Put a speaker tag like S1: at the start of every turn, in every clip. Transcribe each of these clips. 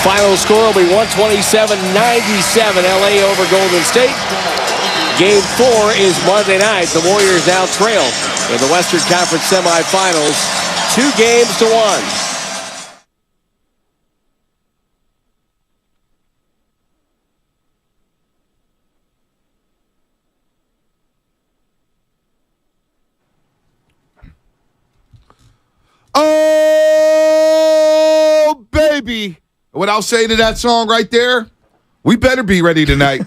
S1: Final score will be 127-97, LA over Golden State. Game 4 is Monday night. The Warriors now trail in the Western Conference semifinals, 2-1.
S2: Oh, baby. What I'll say to that song right there, we better be ready tonight.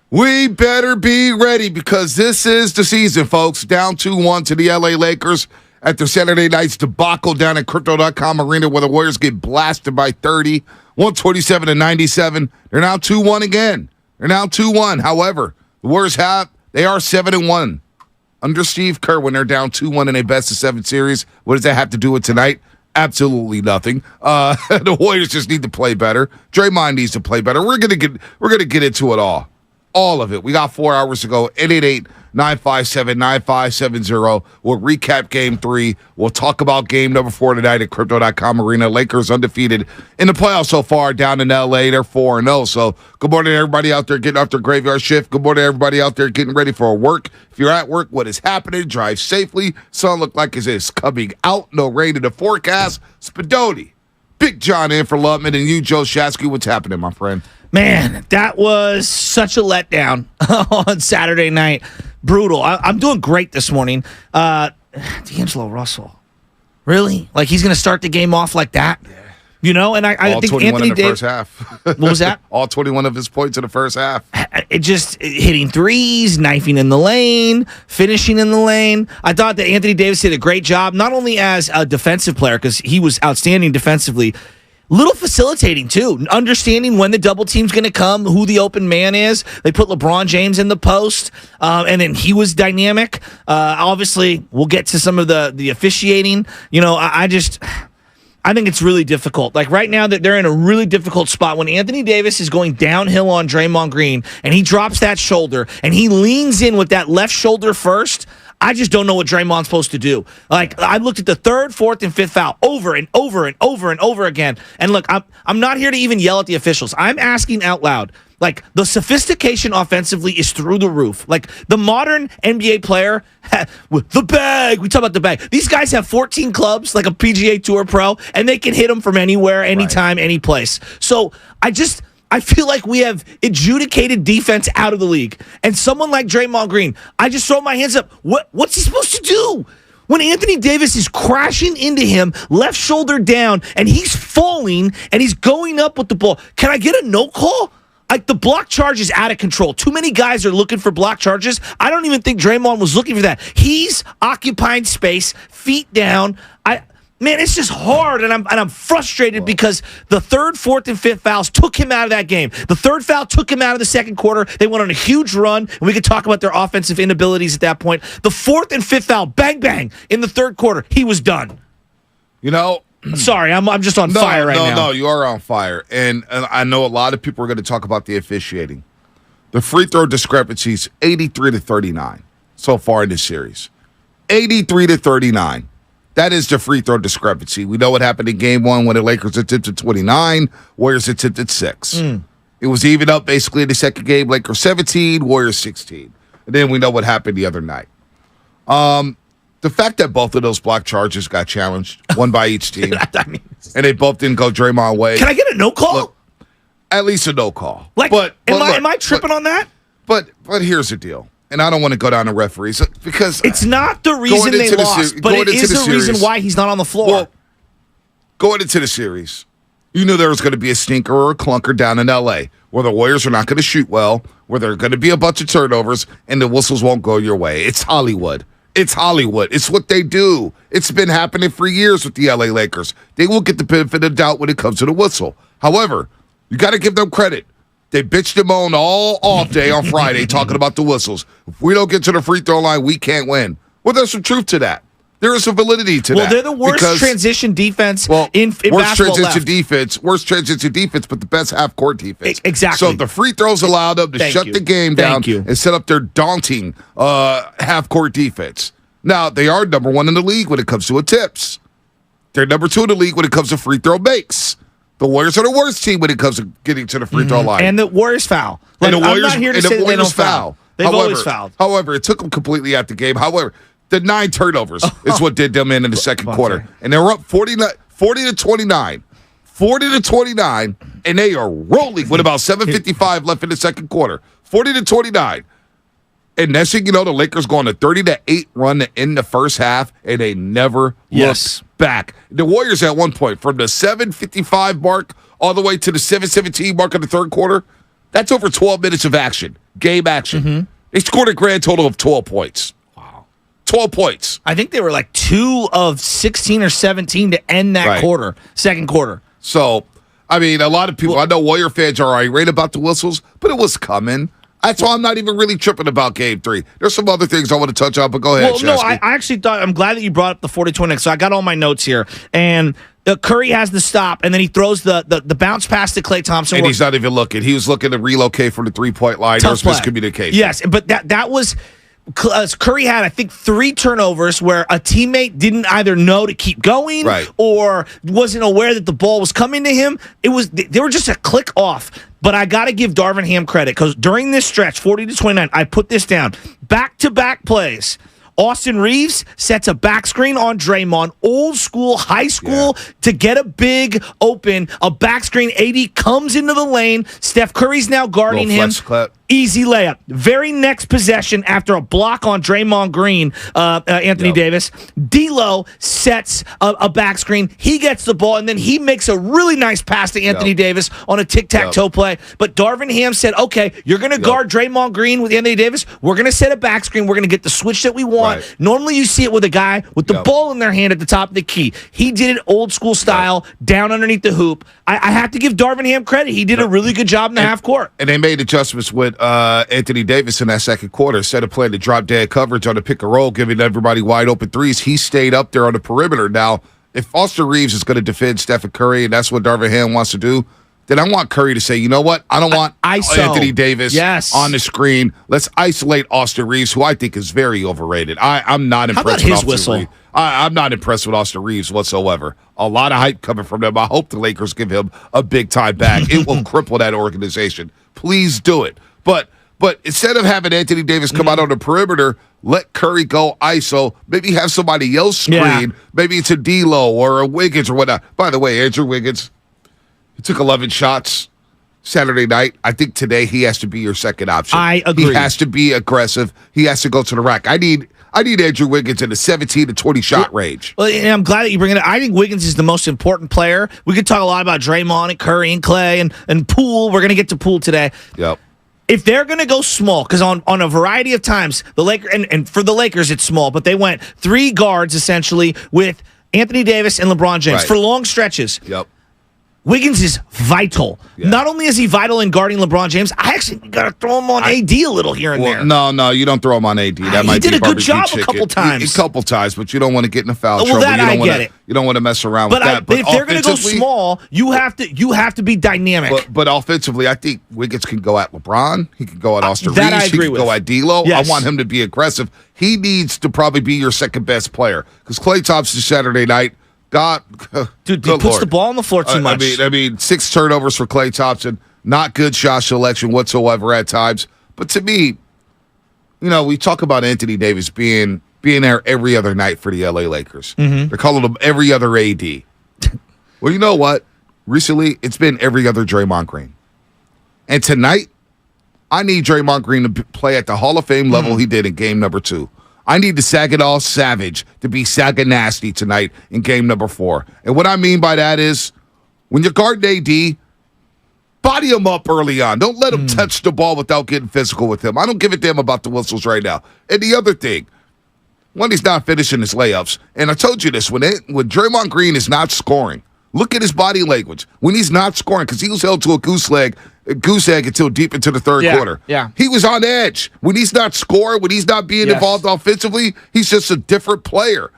S2: We better be ready because this is the season, folks. Down 2-1 to the LA Lakers after Saturday night's debacle down at Crypto.com Arena where the Warriors get blasted by 30, 127-97. They're now 2-1 again. They're now 2-1. However, the Warriors they are 7-1. Under Steve Kerr, when they're down 2-1 in a best-of-7 series, what does that have to do with tonight? Absolutely nothing. The Warriors just need to play better. Draymond needs to play better. We're gonna get into it all of it. We got 4 hours to go. 888-957-9570. We'll recap Game 3. We'll talk about Game number 4 tonight at Crypto.com Arena. Lakers undefeated in the playoffs so far down in L.A. They're 4-0. So good morning to everybody out there getting off their graveyard shift. Good morning to everybody out there getting ready for work. If you're at work, what is happening? Drive safely. Sun look like it's coming out. No rain in the forecast. Spadoni. Big John in for Lubman and you, Joe Shasky. What's happening, my friend?
S3: Man, that was such a letdown on Saturday night. Brutal. I'm doing great this morning. D'Angelo Russell. Really? Like he's going to start the game off like that? Yeah. You know, and I think Anthony Davis.
S2: First half.
S3: What was that?
S2: All 21 of his points in the first half.
S3: It just hitting threes, knifing in the lane, finishing in the lane. I thought that Anthony Davis did a great job, not only as a defensive player, because he was outstanding defensively, little facilitating, too. Understanding when the double team's going to come, who the open man is. They put LeBron James in the post, and then he was dynamic. Obviously, we'll get to some of the officiating. You know, I think it's really difficult. Like right now that they're in a really difficult spot when Anthony Davis is going downhill on Draymond Green and he drops that shoulder and he leans in with that left shoulder first. I just don't know what Draymond's supposed to do. Like I looked at the third, fourth, and fifth foul over and over and over and over again. And look, I'm not here to even yell at the officials. I'm asking out loud. Like the sophistication offensively is through the roof. Like the modern NBA player, the bag. We talk about the bag. These guys have 14 clubs, like a PGA Tour pro, and they can hit them from anywhere, anytime, any place. So I feel like we have adjudicated defense out of the league. And someone like Draymond Green, I just throw my hands up. What's he supposed to do? When Anthony Davis is crashing into him, left shoulder down, and he's falling, and he's going up with the ball, can I get a no call? Like the block charge is out of control. Too many guys are looking for block charges. I don't even think Draymond was looking for that. He's occupying space, feet down. Man, it's just hard, and I'm frustrated because the third, fourth, and fifth fouls took him out of that game. The third foul took him out of the second quarter. They went on a huge run, and we could talk about their offensive inabilities at that point. The fourth and fifth foul, bang, bang, in the third quarter. He was done.
S2: You know,
S3: sorry, I'm just on fire right now.
S2: No, you are on fire. And I know a lot of people are going to talk about the officiating. The free throw discrepancies, 83-39 so far in this series. 83-39. That is the free throw discrepancy. We know what happened in Game 1 when the Lakers attempted 29, Warriors attempted 6. It was even up basically in the second game. Lakers 17, Warriors 16. And then we know what happened the other night. The fact that both of those block charges got challenged, one by each team, and they both didn't go Draymond way.
S3: Can I get a no call?
S2: Look, at least a no call.
S3: Like, am I tripping on that?
S2: But here's the deal. And I don't want to go down to referees because
S3: it's not the reason they lost, but it is the reason why he's not on the floor.
S2: Well, going into the series, you knew there was going to be a stinker or a clunker down in L.A. where the Warriors are not going to shoot well, where there are going to be a bunch of turnovers, and the whistles won't go your way. It's Hollywood. It's Hollywood. It's what they do. It's been happening for years with the L.A. Lakers. They will get the benefit of the doubt when it comes to the whistle. However, you got to give them credit. They bitched and moaned all off day on Friday talking about the whistles. If we don't get to the free throw line, we can't win. Well, there's some truth to that. There is some validity to that.
S3: Well, they're the worst transition defense in basketball left.
S2: Worst transition defense, but the best half-court defense.
S3: Exactly.
S2: So the free throws allowed them to shut the game down and set up their daunting half-court defense. Now, they are number 1 in the league when it comes to attempts. They're number 2 in the league when it comes to free throw makes. The Warriors are the worst team when it comes to getting to the free throw line.
S3: And the Warriors foul. Like,
S2: And the Warriors,
S3: I'm not here to say that they don't foul. They've always fouled.
S2: However, it took them completely out the game. However, the 9 turnovers is what did them in the second quarter. And they were up 40 to 29. 40 to 29, and they are rolling with about 7:55 left in the second quarter. 40 to 29. And next thing you know, the Lakers go on a 30-8 run to end the first half, and they never looked back. The Warriors at one point, from the 7:55 mark all the way to the 7:17 mark of the third quarter, that's over 12 minutes of action, game action. They scored a grand total of 12 points. Wow. 12 points.
S3: I think they were like 2 of 16 or 17 to end that quarter, second quarter.
S2: So, I mean, a lot of people, I know Warrior fans are irate about the whistles, but it was coming. That's why I'm not even really tripping about Game 3. There's some other things I want to touch on, but go ahead,
S3: Well, no, I actually thought, I'm glad that you brought up the 40-20. So I got all my notes here. And Curry has the stop, and then he throws the bounce pass to Klay Thompson.
S2: And he's not even looking. He was looking to relocate from the three-point line. There's miscommunication.
S3: Yes, but that was... Curry had, I think, 3 turnovers where a teammate didn't either know to keep going or wasn't aware that the ball was coming to him. They were just a click off. But I got to give Darvin Ham credit because during this stretch, 40 to 29, I put this down. Back-to-back plays. Austin Reeves sets a back screen on Draymond, old school, high school, to get a big open, a back screen. AD comes into the lane. Steph Curry's now guarding him. Easy layup. Very next possession after a block on Draymond Green, Anthony Davis, D'Lo sets a back screen. He gets the ball, and then he makes a really nice pass to Anthony Davis on a tic-tac-toe play. But Darvin Ham said, okay, you're going to guard Draymond Green with Anthony Davis. We're going to set a back screen. We're going to get the switch that we want. Normally you see it with a guy with the ball in their hand at the top of the key. He did it old school style, down underneath the hoop. I have to give Darvin Ham credit. He did a really good job in the half court.
S2: And they made adjustments with Anthony Davis in that second quarter. Instead of playing the drop dead coverage on the pick and roll, giving everybody wide open threes, he stayed up there on the perimeter. Now, if Austin Reeves is going to defend Stephen Curry, and that's what Darvin Ham wants to do, then I want Curry to say, you know what? I don't want Anthony Davis on the screen. Let's isolate Austin Reeves, who I think is very overrated. I'm not impressed with Austin Reeves. I'm not impressed with Austin Reeves whatsoever. A lot of hype coming from them. I hope the Lakers give him a big time back. It will cripple that organization. Please do it. But instead of having Anthony Davis come out on the perimeter, let Curry go ISO. Maybe have somebody else screen. Maybe it's a D'Lo or a Wiggins or whatnot. By the way, Andrew Wiggins, he took 11 shots Saturday night. I think today he has to be your second option.
S3: I agree.
S2: He has to be aggressive. He has to go to the rack. I need Andrew Wiggins in the 17 to 20 shot range.
S3: Well, and I'm glad that you bring it up. I think Wiggins is the most important player. We could talk a lot about Draymond and Curry and Klay and Poole. We're going to get to Poole today.
S2: Yep.
S3: If they're going to go small, because on a variety of times, the Lakers, and for the Lakers it's small, but they went 3 guards essentially with Anthony Davis and LeBron James for long stretches.
S2: Yep.
S3: Wiggins is vital. Yeah. Not only is he vital in guarding LeBron James, I actually got to throw him on AD a little here and there.
S2: No, you don't throw him on AD. That might
S3: he did
S2: be
S3: a good job a couple times.
S2: A couple times, but you don't want to get in a foul trouble.
S3: I get it.
S2: You don't want to mess around with that.
S3: But if they're going to go small, you have to be dynamic.
S2: But offensively, I think Wiggins can go at LeBron. He can go at Austin Reeves. He can go at D'Lo.
S3: Yes.
S2: I want him to be aggressive. He needs to probably be your second best player because Klay Thompson Saturday night.
S3: Dude, he puts the ball on the floor too much.
S2: I mean, 6 turnovers for Klay Thompson. Not good shot selection whatsoever at times. But to me, we talk about Anthony Davis being there every other night for the LA Lakers. They're calling him every other AD. Well, you know what? Recently, it's been every other Draymond Green. And tonight, I need Draymond Green to play at the Hall of Fame level he did in game number 2. I need the Saginaw Savage to be Saganasty tonight in game number 4. And what I mean by that is when you're guarding AD, body him up early on. Don't let him touch the ball without getting physical with him. I don't give a damn about the whistles right now. And the other thing, when he's not finishing his layups, and I told you this, when Draymond Green is not scoring, look at his body language. When he's not scoring, because he was held to a goose egg until deep into the third quarter.
S3: Yeah.
S2: He was on edge. When he's not scoring, when he's not being involved offensively, he's just a different player.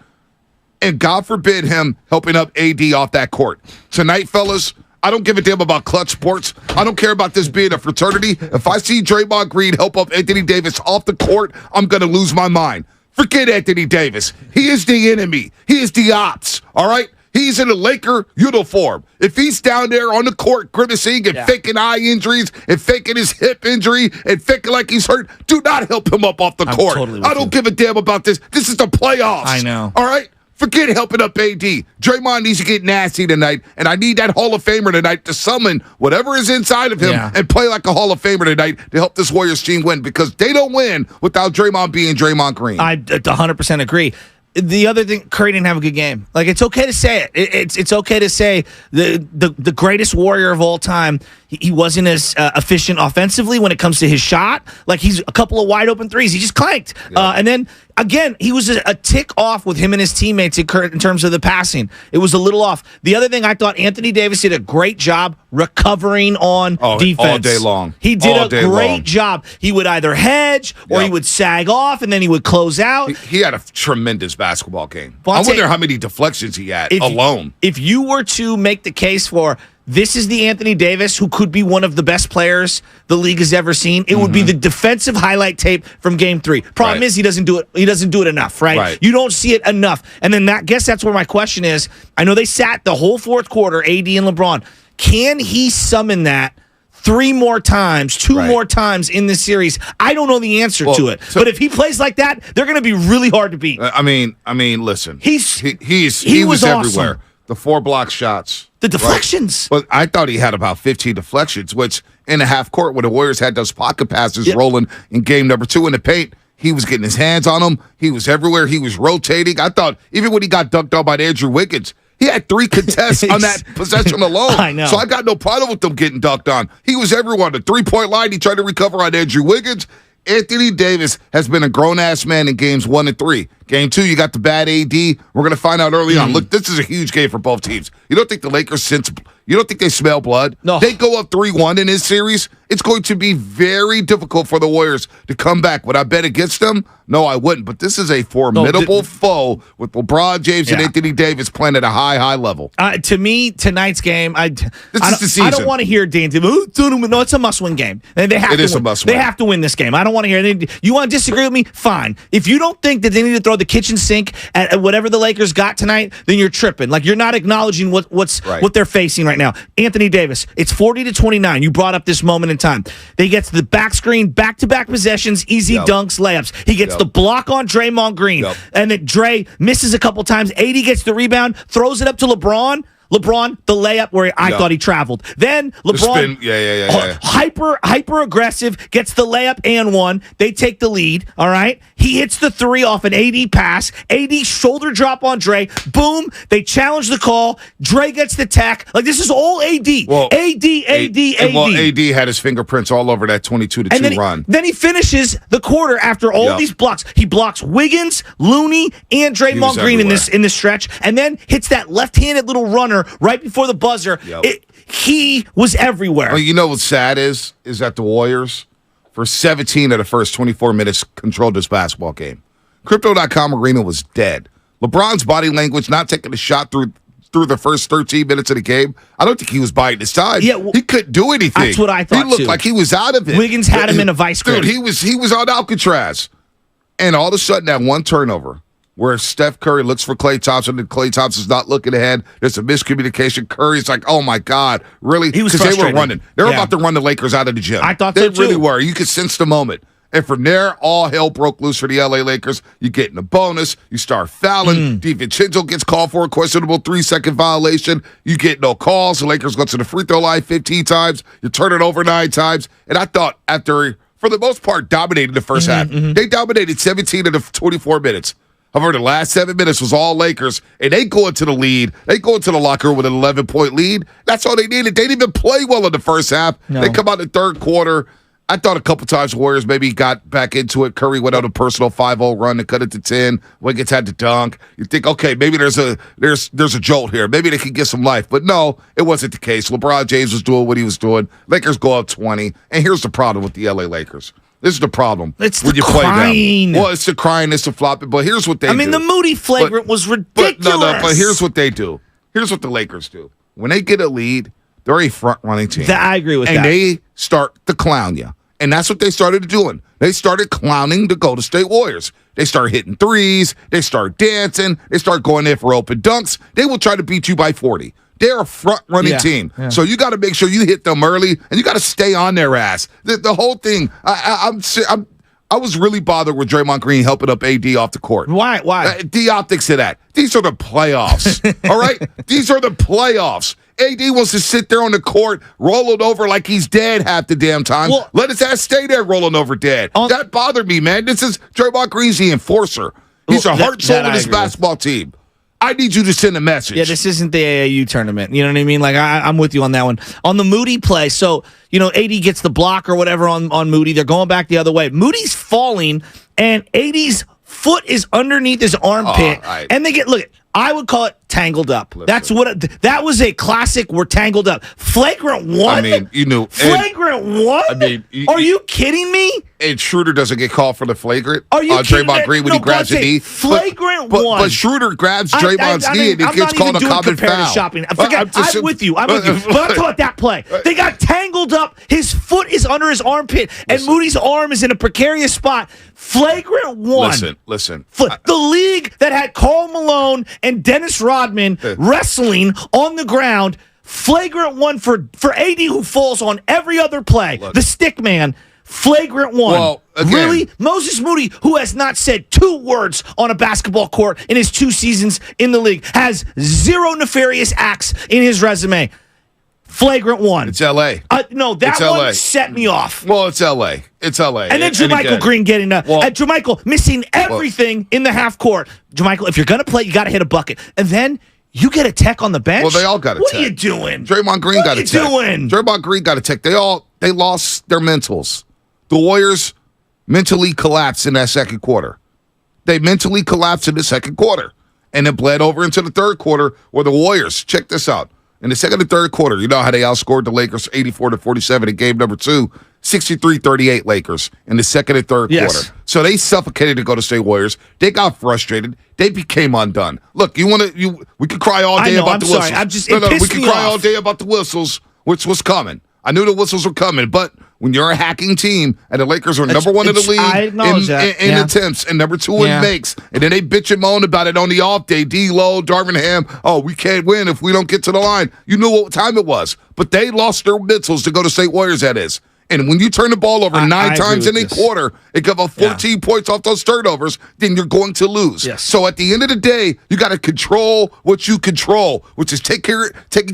S2: And God forbid him helping up AD off that court. Tonight, fellas, I don't give a damn about clutch sports. I don't care about this being a fraternity. If I see Draymond Green help up Anthony Davis off the court, I'm going to lose my mind. Forget Anthony Davis. He is the enemy. He is the ops, all right? He's in a Laker uniform. If he's down there on the court grimacing and faking eye injuries and faking his hip injury and faking like he's hurt, do not help him up off the court.
S3: Totally
S2: I don't give a damn about this. This is the playoffs.
S3: I know.
S2: All right? Forget helping up AD. Draymond needs to get nasty tonight, and I need that Hall of Famer tonight to summon whatever is inside of him and play like a Hall of Famer tonight to help this Warriors team win, because they don't win without Draymond being Draymond Green.
S3: I 100% agree. The other thing, Curry didn't have a good game. Like, it's okay to say it. It's okay to say the greatest Warrior of all time, he wasn't as efficient offensively when it comes to his shot. Like, he's a couple of wide open threes. He just clanked. Yeah. And then, again, he was a tick off with him and his teammates in terms of the passing. It was a little off. The other thing, I thought Anthony Davis did a great job recovering on defense.
S2: All day long.
S3: He did a great job. He would either hedge or he would sag off, and then he would close out.
S2: He had a tremendous basketball game. I wonder how many deflections he had alone.
S3: If you were to make the case for this is the Anthony Davis who could be one of the best players the league has ever seen, it would be the defensive highlight tape from Game 3. Problem is he doesn't do it. He doesn't do it enough, right? You don't see it enough. And then I guess that's where my question is. I know they sat the whole fourth quarter, AD and LeBron. Can he summon that 3 more times, 2 more times in this series? I don't know the answer to it. So, but if he plays like that, they're going to be really hard to beat.
S2: I mean, listen.
S3: He
S2: was everywhere.
S3: Awesome.
S2: The 4 block shots.
S3: The deflections.
S2: Right? But I thought he had about 15 deflections, which in the half court when the Warriors had those pocket passes rolling in game number 2 in the paint, he was getting his hands on them. He was everywhere. He was rotating. I thought even when he got dunked on by Andrew Wiggins, he had 3 contests on that possession alone.
S3: I know.
S2: So I got no problem with them getting dunked on. He was everywhere. The 3-point line, he tried to recover on Andrew Wiggins. Anthony Davis has been a grown-ass man in games 1 and 3. Game 2, you got the bad AD. We're going to find out early on. Look, this is a huge game for both teams. You don't think the Lakers you don't think they smell blood?
S3: No.
S2: They go up 3-1 in this series. It's going to be very difficult for the Warriors to come back. Would I bet against them? No, I wouldn't. But this is a formidable foe with LeBron James and Anthony Davis playing at a high level.
S3: To me, tonight's game,
S2: this is the season.
S3: I don't want to hear Dan. No, it's a must-win game. They have to win. A must-win. They have to win this game. I don't want to hear it. You want to disagree with me? Fine. If you don't think that they need to throw the kitchen sink at whatever the Lakers got tonight, then you're tripping. Like, you're not acknowledging what they're facing right now. Anthony Davis, it's 40-29. You brought up this moment in time. They get to the back screen, back-to-back possessions, easy dunks, layups. He gets the block on Draymond Green, and then Dre misses a couple times. AD gets the rebound, throws it up to LeBron. LeBron, the layup where I thought he traveled. Then LeBron, hyper aggressive, gets the layup and 1. They take the lead, all right? He hits the 3 off an AD pass. AD shoulder drop on Dre. Boom. They challenge the call. Dre gets the tech. Like, this is all AD.
S2: Well,
S3: AD.
S2: Well, AD had his fingerprints all over that 22-2 run.
S3: Then he finishes the quarter after all these blocks. He blocks Wiggins, Looney, and Draymond Green in this stretch, and then hits that left-handed little runner right before the buzzer. He was everywhere.
S2: Well, you know what's sad is that the Warriors, for 17 of the first 24 minutes, controlled this basketball game. Crypto.com arena was dead. LeBron's body language, not taking a shot through the first 13 minutes of the game, I don't think he was buying his time. Yeah, he couldn't do anything.
S3: That's what I thought,
S2: He looked like he was out of it.
S3: Wiggins had him in a vice grip.
S2: Dude, he was on Alcatraz. And all of a sudden, that one turnover, where Steph Curry looks for Klay Thompson and Klay Thompson's not looking ahead. There's a miscommunication. Curry's like, oh, my God, really?
S3: He was
S2: frustrated. They were running. They were about to run the Lakers out of the gym.
S3: I thought
S2: they
S3: so, too.
S2: really were. You could sense the moment. And from there, all hell broke loose for the LA Lakers. You get in a bonus. You start fouling. DiVincenzo gets called for a questionable 3-second violation. You get no calls. The Lakers go to the free throw line 15 times. You turn it over 9 times. And I thought after, for the most part, dominated the first half. They dominated 17 of the 24 minutes. However, the last 7 minutes was all Lakers, and they go into the lead. They go into the locker room with an 11-point lead. That's all they needed. They didn't even play well in the first half. No. They come out in the third quarter. I thought a couple times the Warriors maybe got back into it. Curry went on a personal 5-0 run and cut it to 10. Wiggins had to dunk. You think, okay, maybe there's a jolt here. Maybe they can get some life. But no, it wasn't the case. LeBron James was doing what he was doing. Lakers go up 20. And here's the problem with the LA Lakers. This is the problem.
S3: It's the crying.
S2: Well, it's the crying, it's the flopping. But here's what they do.
S3: I mean, the Moody Flagrant was ridiculous.
S2: But here's what they do. Here's what the Lakers do. When they get a lead, they're a front-running team.
S3: I agree with that.
S2: And they start to clown you. And that's what they started doing. They started clowning the Golden State Warriors. They start hitting threes. They start dancing. They start going there for open dunks. They will try to beat you by 40. They're a front-running team. Yeah. So you got to make sure you hit them early, and you got to stay on their ass. The whole thing, I was really bothered with Draymond Green helping up AD off the court.
S3: Why?
S2: The optics of that. These are the playoffs, all right? These are the playoffs. AD wants to sit there on the court, rolling over like he's dead half the damn time. Well, let his ass stay there rolling over dead. That bothered me, man. This is Draymond Green's the enforcer. He's the heart and soul of this basketball team. I need you to send a message.
S3: Yeah, this isn't the AAU tournament. You know what I mean? Like, I'm with you on that one. On the Moody play, so, AD gets the block or whatever on Moody. They're going back the other way. Moody's falling, and AD's foot is underneath his armpit. And they get, I would call it tangled up. That's what that was, a classic. We're tangled up. Flagrant one. Flagrant one. Are you kidding me?
S2: And Schroeder doesn't get called for the flagrant.
S3: Are you kidding me?
S2: Draymond Green when he grabs the knee.
S3: Flagrant one.
S2: But Schroeder grabs Draymond's knee and it gets called a common foul.
S3: I'm with you. I'm with you. But I'm talking about that play. They got tangled up. His foot is under his armpit, and Moody's arm is in a precarious spot. Flagrant one.
S2: Listen.
S3: The league that had Karl Malone and Dennis Rodman wrestling on the ground. Flagrant one for AD, who falls on every other play. The stick man. Flagrant one.
S2: Well, again,
S3: really? Moses Moody, who has not said 2 words on a basketball court in his 2 seasons in the league, has 0 nefarious acts in his resume. Flagrant one.
S2: It's L.A.
S3: No, that one set me off.
S2: Well, it's L.A. It's L.A.
S3: And then Jermichael Green getting Jermichael missing everything in the half court. Jermichael, if you're going to play, you got to hit a bucket. And then you get a tech on the bench?
S2: Well, they all got a tech.
S3: What are you doing?
S2: Draymond Green got a tech.
S3: What are you doing?
S2: Draymond Green got a tech. They lost their mentals. The Warriors mentally collapsed in that second quarter. They mentally collapsed in the second quarter. And it bled over into the third quarter where the Warriors, check this out, in the second and third quarter, you know how they outscored the Lakers 84-47 in game number 2, 63-38 Lakers in the second and third quarter. So they suffocated the Golden State Warriors. They got frustrated. They became undone. Look, we could cry all day about the whistles. We could cry all day about the whistles, which was coming. I knew the whistles were coming, but when you're a hacking team and the Lakers are number 1 in the league in attempts and number 2 in makes, and then they bitch and moan about it on the off day, D-Lo, Darvin Ham, we can't win if we don't get to the line. You knew what time it was. But they lost their mentals to go to State Warriors, that is. And when you turn the ball over 9 times in a quarter and give up 14 points off those turnovers, then you're going to lose. So at the end of the day, you got to control what you control, which is taking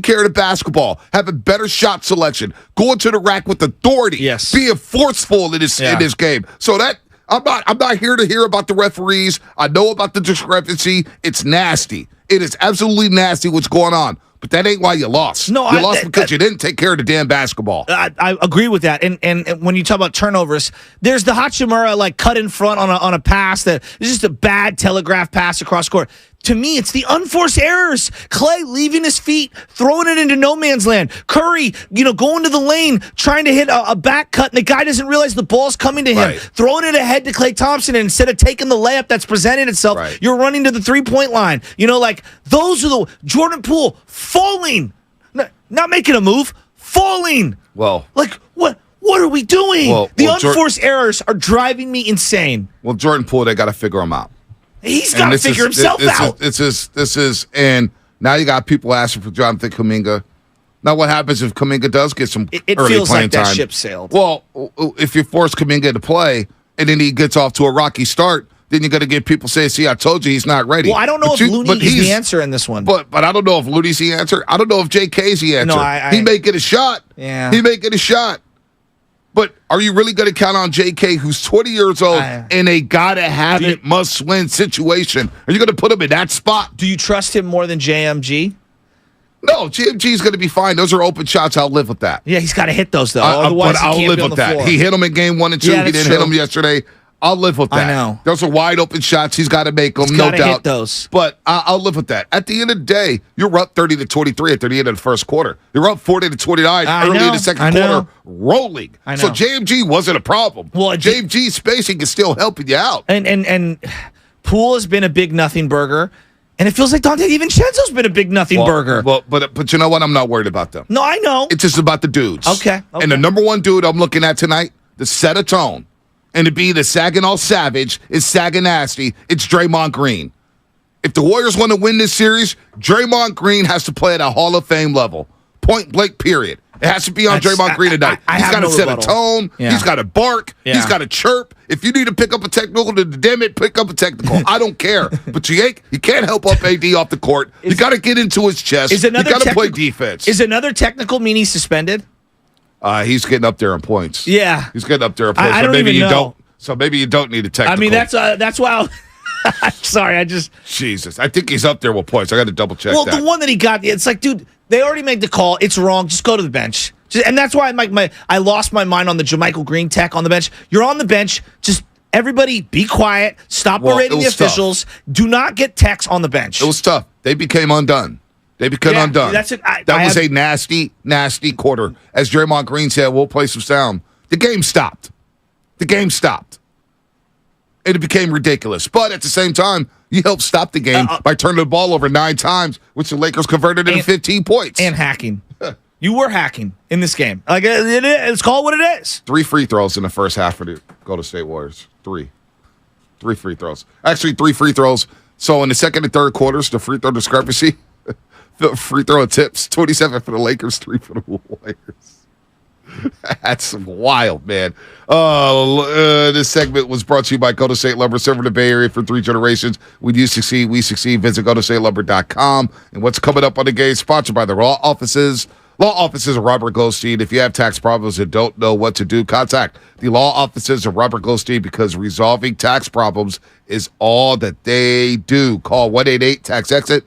S2: care of the basketball, having better shot selection, going to the rack with authority, being forceful in this game. So that I'm not here to hear about the referees. I know about the discrepancy. It's nasty. It is absolutely nasty what's going on. But that ain't why you lost. No, you lost because you didn't take care of the damn basketball.
S3: I agree with that. And when you talk about turnovers, there's the Hachimura cut in front on a pass that is just a bad telegraph pass across court. To me, it's the unforced errors. Clay leaving his feet, throwing it into no man's land. Curry, going to the lane, trying to hit a back cut, and the guy doesn't realize the ball's coming to him. Throwing it ahead to Klay Thompson, and instead of taking the layup that's presented itself, you're running to the 3-point line. Those are the Jordan Poole falling, not making a move, falling.
S2: Well,
S3: what are we doing? The unforced errors are driving me insane.
S2: Well, Jordan Poole, they got to figure him out.
S3: He's got to figure himself out.
S2: And now you got people asking for Jonathan Kuminga. Now, what happens if Kuminga does get some early playing time? It feels like that
S3: ship sailed.
S2: Well, if you force Kuminga to play and then he gets off to a rocky start, then you're going to get people saying, see, I told you he's not ready.
S3: Well, I don't know if Looney is the answer in this one.
S2: But I don't know if Looney's the answer. I don't know if JK's the answer.
S3: No,
S2: he may get a shot.
S3: Yeah.
S2: He may get a shot. But are you really going to count on JK, who's 20 years old, in a gotta-have-it, must-win situation? Are you going to put him in that spot?
S3: Do you trust him more than JMG?
S2: No, JMG's going to be fine. Those are open shots. I'll live with that.
S3: Yeah, he's got to hit those, though. Otherwise,
S2: I'll live with that. Floor. He hit them in game 1 and 2. He didn't hit them yesterday. I'll live with that.
S3: I know.
S2: Those are wide open shots. He's got to make them, no doubt.
S3: Hit those.
S2: But I'll live with that. At the end of the day, you're up 30-23 at the end of the first quarter. You're up 40-29 early in the second quarter, rolling. So JMG wasn't a problem. Well, JMG spacing is still helping you out.
S3: And Poole has been a big nothing burger. And it feels like Dante DiVincenzo's been a big nothing burger.
S2: But you know what? I'm not worried about them.
S3: No, I know.
S2: It's just about the dudes.
S3: Okay.
S2: And the number one dude I'm looking at tonight to set a tone And to be the Saginaw Savage is Saganasty. It's Draymond Green. If the Warriors want to win this series, Draymond Green has to play at a Hall of Fame level. Point blank, period. It has to be on Draymond Green tonight. He's got to set a tone. Yeah. He's got to bark. Yeah. He's got to chirp. If you need to pick up a technical, damn it, pick up a technical. I don't care. But you can't help up AD off the court. You got to get into his chest. You got to play defense.
S3: Is another technical mean he's suspended?
S2: He's getting up there in points.
S3: Yeah.
S2: He's getting up there in points.
S3: I don't even know.
S2: So maybe you don't need a technical.
S3: I mean, that's why I'm sorry,
S2: Jesus. I think he's up there with points. I got to double check that.
S3: Well, the one that he got, it's like, dude, they already made the call. It's wrong. Just go to the bench. And that's why I lost my mind on the JaMychal Green tech on the bench. You're on the bench. Just everybody be quiet. Stop berating the officials. Tough. Do not get techs on the bench.
S2: It was tough. They became undone. Undone.
S3: That's it.
S2: That was a nasty, nasty quarter. As Draymond Green said, we'll play some sound. The game stopped. And it became ridiculous. But at the same time, you helped stop the game by turning the ball over 9 times, which the Lakers converted into 15 points.
S3: And hacking. You were hacking in this game. Like it's called what it is.
S2: 3 free throws in the first half for the Golden State Warriors. 3 free throws. Actually, 3 free throws. So in the second and third quarters, the free throw discrepancy, the free throw attempts, 27 for the Lakers, 3 for the Warriors. That's wild, man. This segment was brought to you by Golden State Lumber, serving the Bay Area for 3 generations. When you succeed, we succeed. Visit GoldenStateLumber.com. And what's coming up on the game, sponsored by the Law Offices of Robert Goldstein. If you have tax problems and don't know what to do, contact the Law Offices of Robert Goldstein, because resolving tax problems is all that they do. Call 1-888-TAX-EXIT,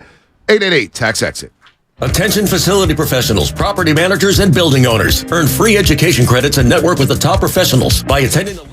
S2: 888-TAX-EXIT.
S4: Attention facility professionals, property managers, and building owners. Earn free education credits and network with the top professionals by attending the...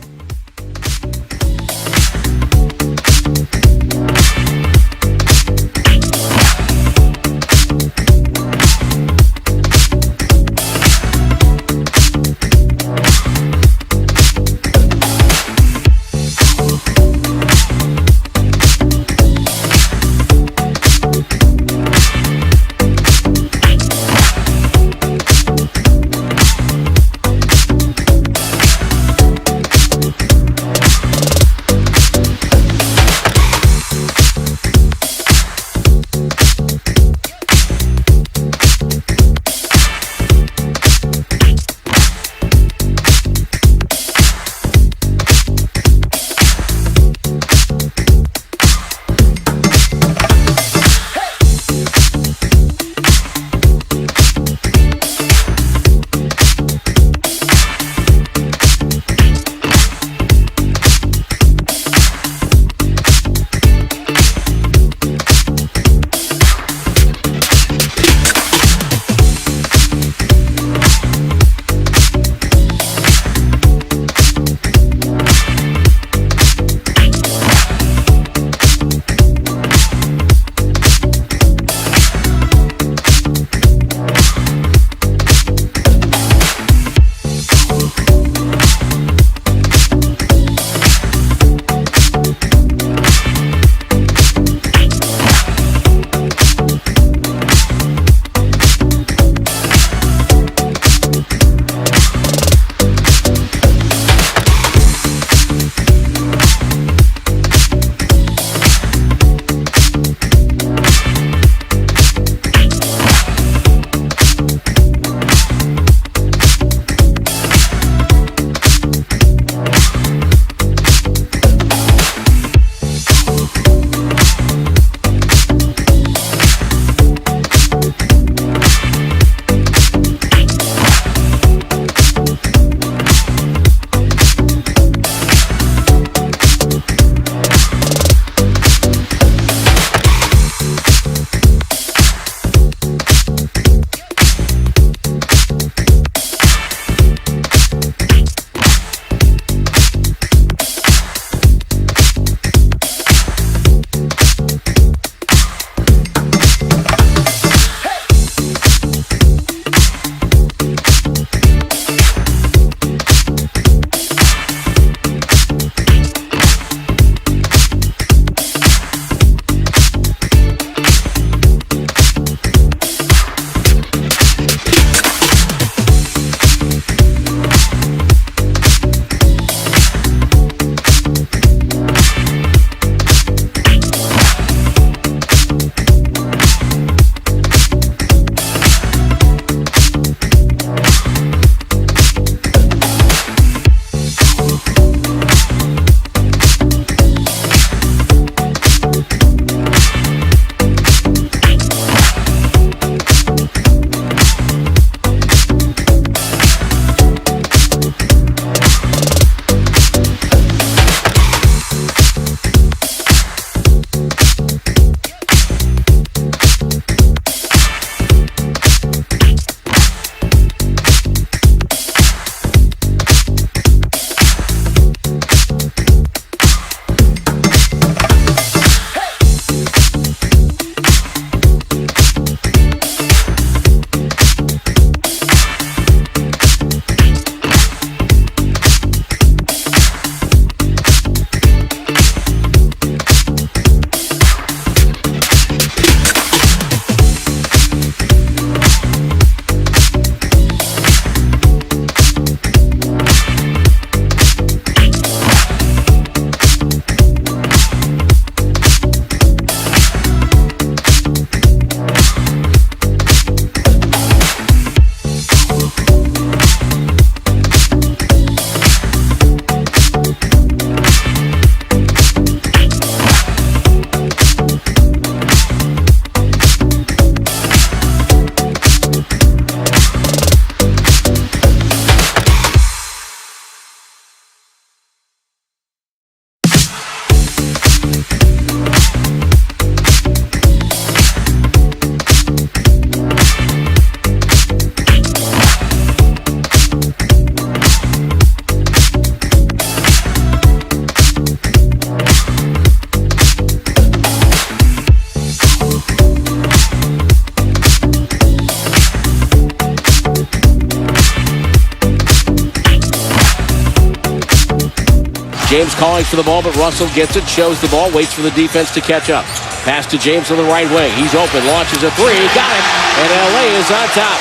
S1: James calling for the ball, but Russell gets it, shows the ball, waits for the defense to catch up. Pass to James on the right wing. He's open, launches a three, got it, and LA is on top.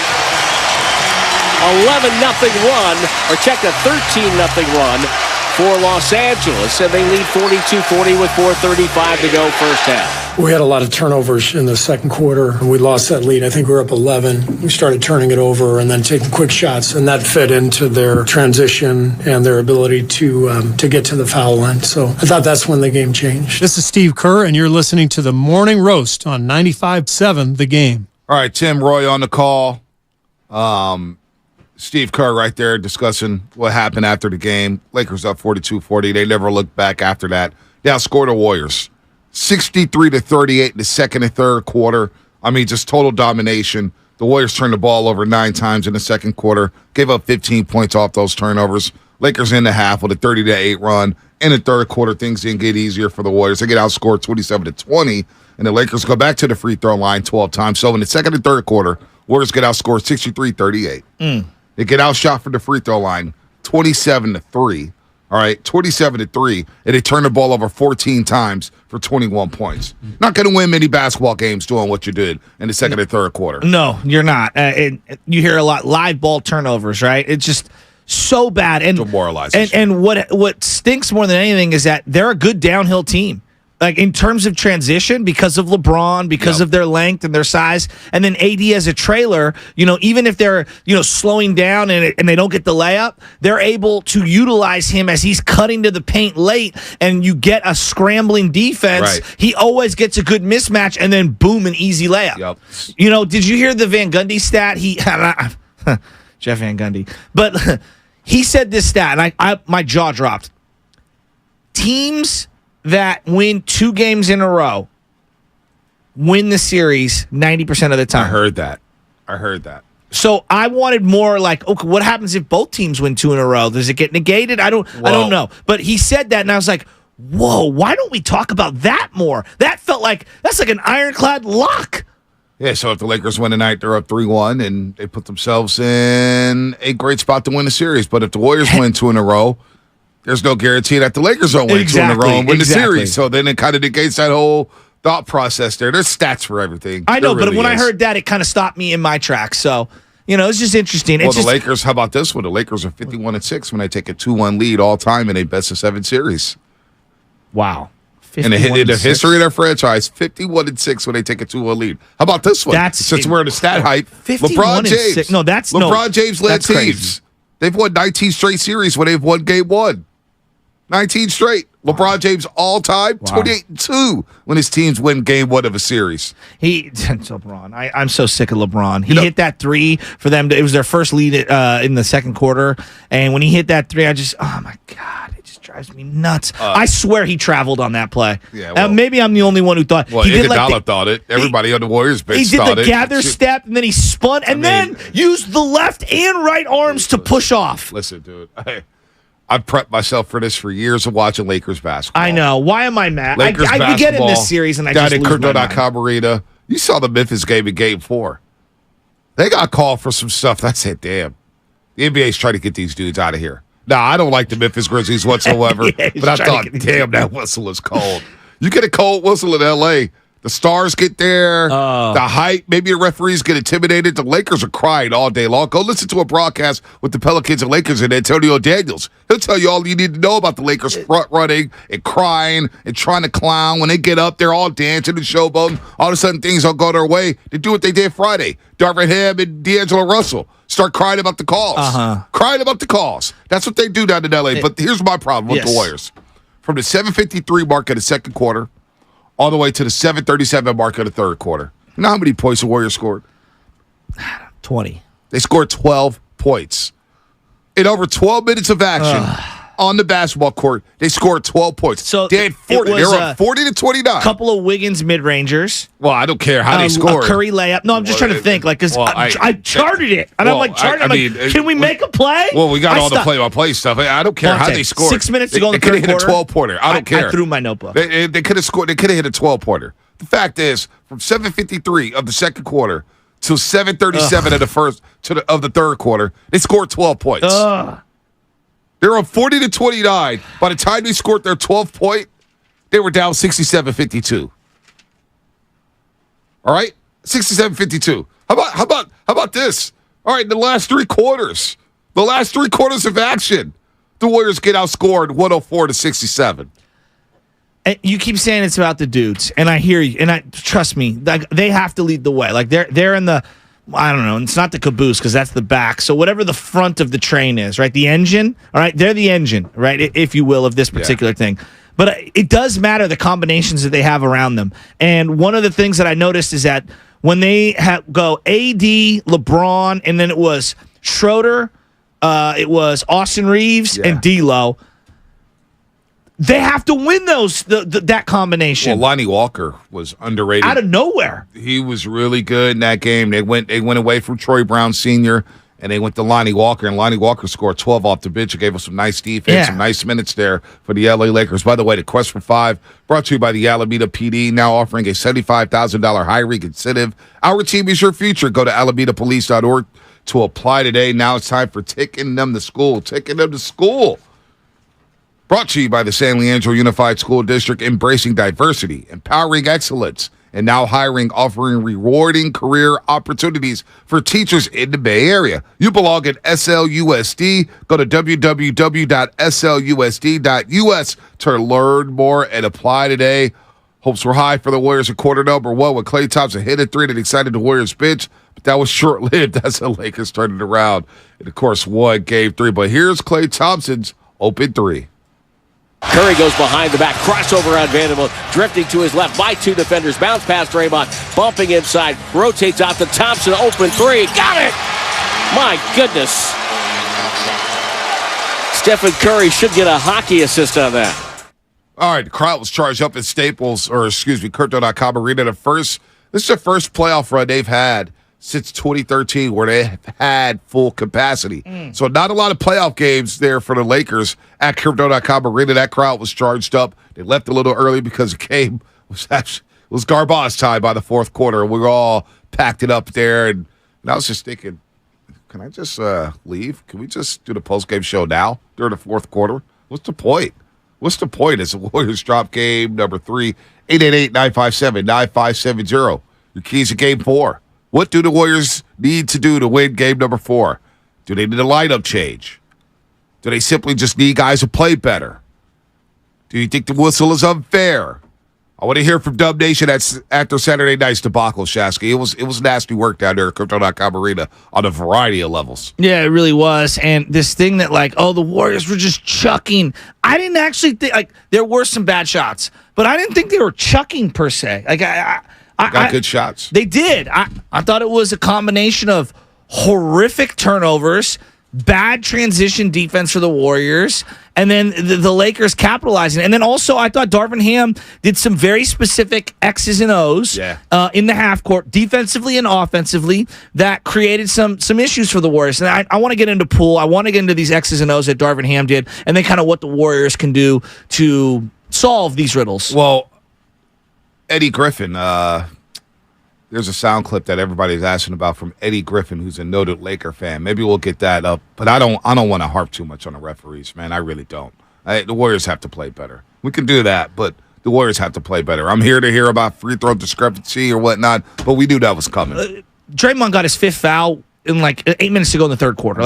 S1: 11-0 run, or check the 13-0 run for Los Angeles, and they lead 42-40 with 4:35 to go first half.
S5: We had a lot of turnovers in the second quarter, and we lost that lead. I think we were up 11. We started turning it over and then taking quick shots, and that fed into their transition and their ability to get to the foul line. So I thought that's when the game changed.
S6: This is Steve Kerr, and you're listening to the Morning Roast on 95.7 The Game.
S2: All right, Tim Roy on the call. Steve Kerr right there discussing what happened after the game. Lakers up 42-40. They never looked back after that. They outscored the Warriors 63-38 in the second and third quarter. I mean, just total domination. The Warriors turned the ball over 9 times in the second quarter, gave up 15 points off those turnovers. Lakers in the half with a 30-8 run. In the third quarter, things didn't get easier for the Warriors. They get outscored 27-20, and the Lakers go back to the free throw line 12 times. So in the second and third quarter, Warriors get outscored 63-38. They get outshot from the free throw line 27-3. All right, 27-3, and they turn the ball over 14 times for 21 points. Not going to win many basketball games doing what you did in the second and third quarter.
S3: No, you're not. You hear a lot live ball turnovers, right? It's just so bad and
S2: demoralizing.
S3: And what stinks more than anything is that they're a good downhill team. Like in terms of transition, because of LeBron, because of their length and their size, and then AD as a trailer, even if they're, slowing down and they don't get the layup, they're able to utilize him as he's cutting to the paint late, and you get a scrambling defense.
S2: Right.
S3: He always gets a good mismatch, and then boom, an easy layup.
S2: Yep.
S3: Did you hear the Van Gundy stat? Jeff Van Gundy. But he said this stat, and my jaw dropped. Teams that win 2 games in a row win the series 90% of the time.
S2: I heard that.
S3: So I wanted more like, okay, what happens if both teams win 2 in a row? Does it get negated? I don't know. But he said that, and I was like, whoa, why don't we talk about that more? That felt like, that's like an ironclad lock.
S2: Yeah, so if the Lakers win tonight, they're up 3-1, and they put themselves in a great spot to win the series. But if the Warriors win 2 in a row, there's no guarantee that the Lakers don't win 2 in a row and win the series. So then it kind of negates that whole thought process there. There's stats for everything.
S3: I know, but when I heard that, it kind of stopped me in my tracks. So, it's just interesting.
S2: Well, Lakers, how about this one? The Lakers are 51-6 when they take a 2-1 lead all time in a best-of-7 series.
S3: Wow.
S2: In the history of their franchise, 51-6 when they take a 2-1 lead. How about this one? Since we're in the stat hype, LeBron James.
S3: No, that's
S2: LeBron James led
S3: that's
S2: teams.
S3: Crazy.
S2: They've won 19 straight series when they've won game 1. 19 straight. LeBron James all time, 28-2 when his teams win game 1 of a series.
S3: LeBron. I'm so sick of LeBron. He hit that 3 for them. It was their first lead in the second quarter. And when he hit that 3, oh my God, it just drives me nuts. I swear he traveled on that play. Yeah, maybe I'm the only one who thought.
S2: Well, Iguodala thought it. Everybody on the Warriors bench thought it.
S3: He did the gather step, and then he spun, and then used the left and right arms to push off.
S2: Listen, dude. I've prepped myself for this for years of watching Lakers basketball.
S3: I know. Why am I mad?
S2: Lakers
S3: I get in this series, and I just lose my mind.
S2: Arena. You saw the Memphis game in Game 4. They got called for some stuff. I said, damn. The NBA's trying to get these dudes out of here. Now, I don't like the Memphis Grizzlies whatsoever, but I thought, damn, that whistle is cold. You get a cold whistle in L.A., the stars get there, the hype, maybe the referees get intimidated. The Lakers are crying all day long. Go listen to a broadcast with the Pelicans and Lakers and Antonio Daniels. He'll tell you all you need to know about the Lakers front running and crying and trying to clown. When they get up, they're all dancing and showboating. All of a sudden, things don't go their way. They do what they did Friday. Darvin Ham and D'Angelo Russell start crying about the calls. Crying about the calls. That's what they do down in L.A. But here's my problem with the Warriors. From the 7:53 mark of the second quarter, all the way to the 7:37 mark of the third quarter. You know how many points the Warriors scored?
S3: 20.
S2: They scored 12 points. In over 12 minutes of action on the basketball court, they scored 12 points.
S3: So
S2: they had 40. They were up 40-29.
S3: Couple of Wiggins mid-rangers.
S2: Well, I don't care how they scored.
S3: A Curry layup. No, I'm just trying to think. Because I charted it. And I'm like, can we make a play?
S2: Well, we got all the play-by-play stuff. I don't care how they scored.
S3: 6 minutes to go in the third quarter.
S2: They could have hit a 12-pointer. I don't care.
S3: I threw my notebook.
S2: They could have scored. They could have hit a 12-pointer. The fact is, from 7:53 of the second quarter to 7:37 of the third quarter, they scored 12 points. They were up 40-29. By the time they scored their 12th point, they were down 67-52. All right? 67-52. How about this? All right, the last three quarters of action, the Warriors get outscored 104-67.
S3: And you keep saying it's about the dudes, and I hear you, and trust me, like, they have to lead the way. Like they're in the, I don't know, it's not the caboose because that's the back. So whatever the front of the train is, right? The engine, all right? They're the engine, right? If you will, of this particular thing. But it does matter the combinations that they have around them. And one of the things that I noticed is that when they go AD, LeBron, and then it was Schroeder, it was Austin Reeves, and D'Lo. They have to win that combination.
S2: Well, Lonnie Walker was underrated
S3: out of nowhere.
S2: He was really good in that game. They went away from Troy Brown Sr. and they went to Lonnie Walker, and Lonnie Walker scored 12 off the bench. It gave us some nice defense, some nice minutes there for the LA Lakers. By the way, the Quest for 5 brought to you by the Alameda PD, now offering a $75,000 hiring incentive. Our team is your future. Go to alamedapolice.org to apply today. Now it's time for Taking Them to School. Taking Them to School. Brought to you by the San Leandro Unified School District, embracing diversity, empowering excellence, and now hiring, offering rewarding career opportunities for teachers in the Bay Area. You belong at SLUSD. Go to www.slusd.us to learn more and apply today. Hopes were high for the Warriors at quarter number 1 with Klay Thompson hit a 3 that excited the Warriors bench, but that was short-lived as the Lakers turned it around. And, of course, won Game 3. But here's Klay Thompson's open 3.
S1: Curry goes behind the back, crossover on Vanderbilt, drifting to his left by 2 defenders, bounce past Draymond, bumping inside, rotates out to Thompson, open 3, got it! My goodness. Stephen Curry should get a hockey assist on that.
S2: All right, the crowd was charged up at Crypto.com Arena. This is the first playoff run they've had since 2013 where they had full capacity. So not a lot of playoff games there for the Lakers at Crypto.com Arena. That crowd was charged up. They left a little early because the game was garbage time by the fourth quarter. We were all packed it up there. And I was just thinking, can I just leave? Can we just do the post-game show now during the fourth quarter? What's the point? What's the point? It's a Warriors drop game number 3, 888-957-9570. Your keys to game 4. What do the Warriors need to do to win game number 4? Do they need a lineup change? Do they simply just need guys to play better? Do you think the whistle is unfair? I want to hear from Dub Nation after Saturday night's debacle, Shasky. It was nasty work down there at Crypto.com Arena on a variety of levels.
S3: Yeah, it really was. And this thing that, the Warriors were just chucking. I didn't actually think, there were some bad shots, but I didn't think they were chucking per se.
S2: Got good shots.
S3: They did. I thought it was a combination of horrific turnovers, bad transition defense for the Warriors, and then the Lakers capitalizing. And then also, I thought Darvin Ham did some very specific X's and O's in the half court, defensively and offensively, that created some issues for the Warriors. And I want to get into Poole. I want to get into these X's and O's that Darvin Ham did, and then kind of what the Warriors can do to solve these riddles.
S2: Well, Eddie Griffin, there's a sound clip that everybody's asking about from Eddie Griffin, who's a noted Laker fan. Maybe we'll get that up, but I don't want to harp too much on the referees, man. I really don't. The Warriors have to play better. We can do that, but the Warriors have to play better. I'm here to hear about free throw discrepancy or whatnot, but we knew that was coming.
S3: Draymond got his 5th foul in 8 minutes to go in the third quarter.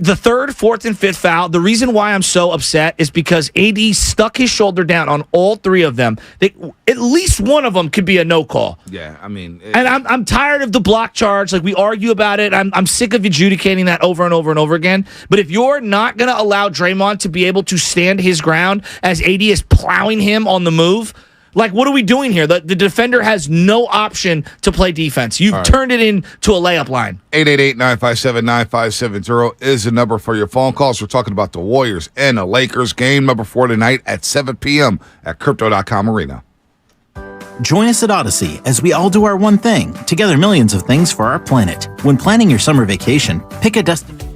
S3: The third, fourth, and fifth foul, the reason why I'm so upset is because AD stuck his shoulder down on all 3 of them. At least one of them could be a no call.
S2: Yeah, I mean...
S3: And I'm tired of the block charge. We argue about it. I'm sick of adjudicating that over and over and over again. But if you're not going to allow Draymond to be able to stand his ground as AD is plowing him on the move... what are we doing here? The defender has no option to play defense. You've turned it into a layup line.
S2: 888-957-9570 is the number for your phone calls. We're talking about the Warriors and the Lakers. Game number 4 tonight at 7 p.m. at Crypto.com Arena.
S7: Join us at Odyssey as we all do our one thing, together millions of things for our planet. When planning your summer vacation, pick a destination.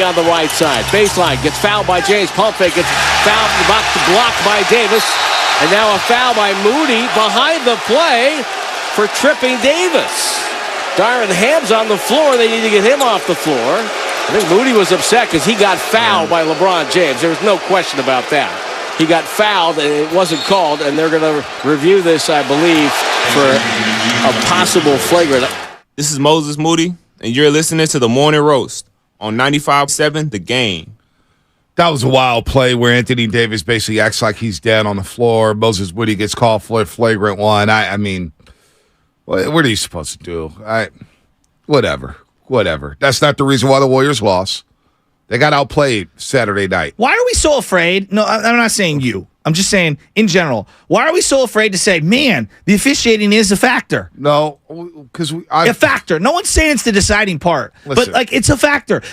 S1: on the right side. Baseline gets fouled by James. Pump fake gets fouled, blocked by Davis. And now a foul by Moody behind the play for tripping Davis. Darvin Ham's on the floor. They need to get him off the floor. I think Moody was upset because he got fouled by LeBron James. There was no question about that. He got fouled and it wasn't called, and they're going to review this, I believe, for a possible flagrant.
S8: This is Moses Moody, and you're listening to the Morning Roast on 95.7 The Game.
S2: That was a wild play where Anthony Davis basically acts like he's dead on the floor. Moses Moody gets called for a flagrant one. I mean, what are you supposed to do? Whatever. That's not the reason why the Warriors lost. They got outplayed Saturday night.
S3: Why are we so afraid? No, I'm not saying you. I'm just saying in general. Why are we so afraid to say, man, the officiating is a factor?
S2: No, because
S3: a factor. No one's saying it's the deciding part,
S2: Listen.
S3: but it's a factor.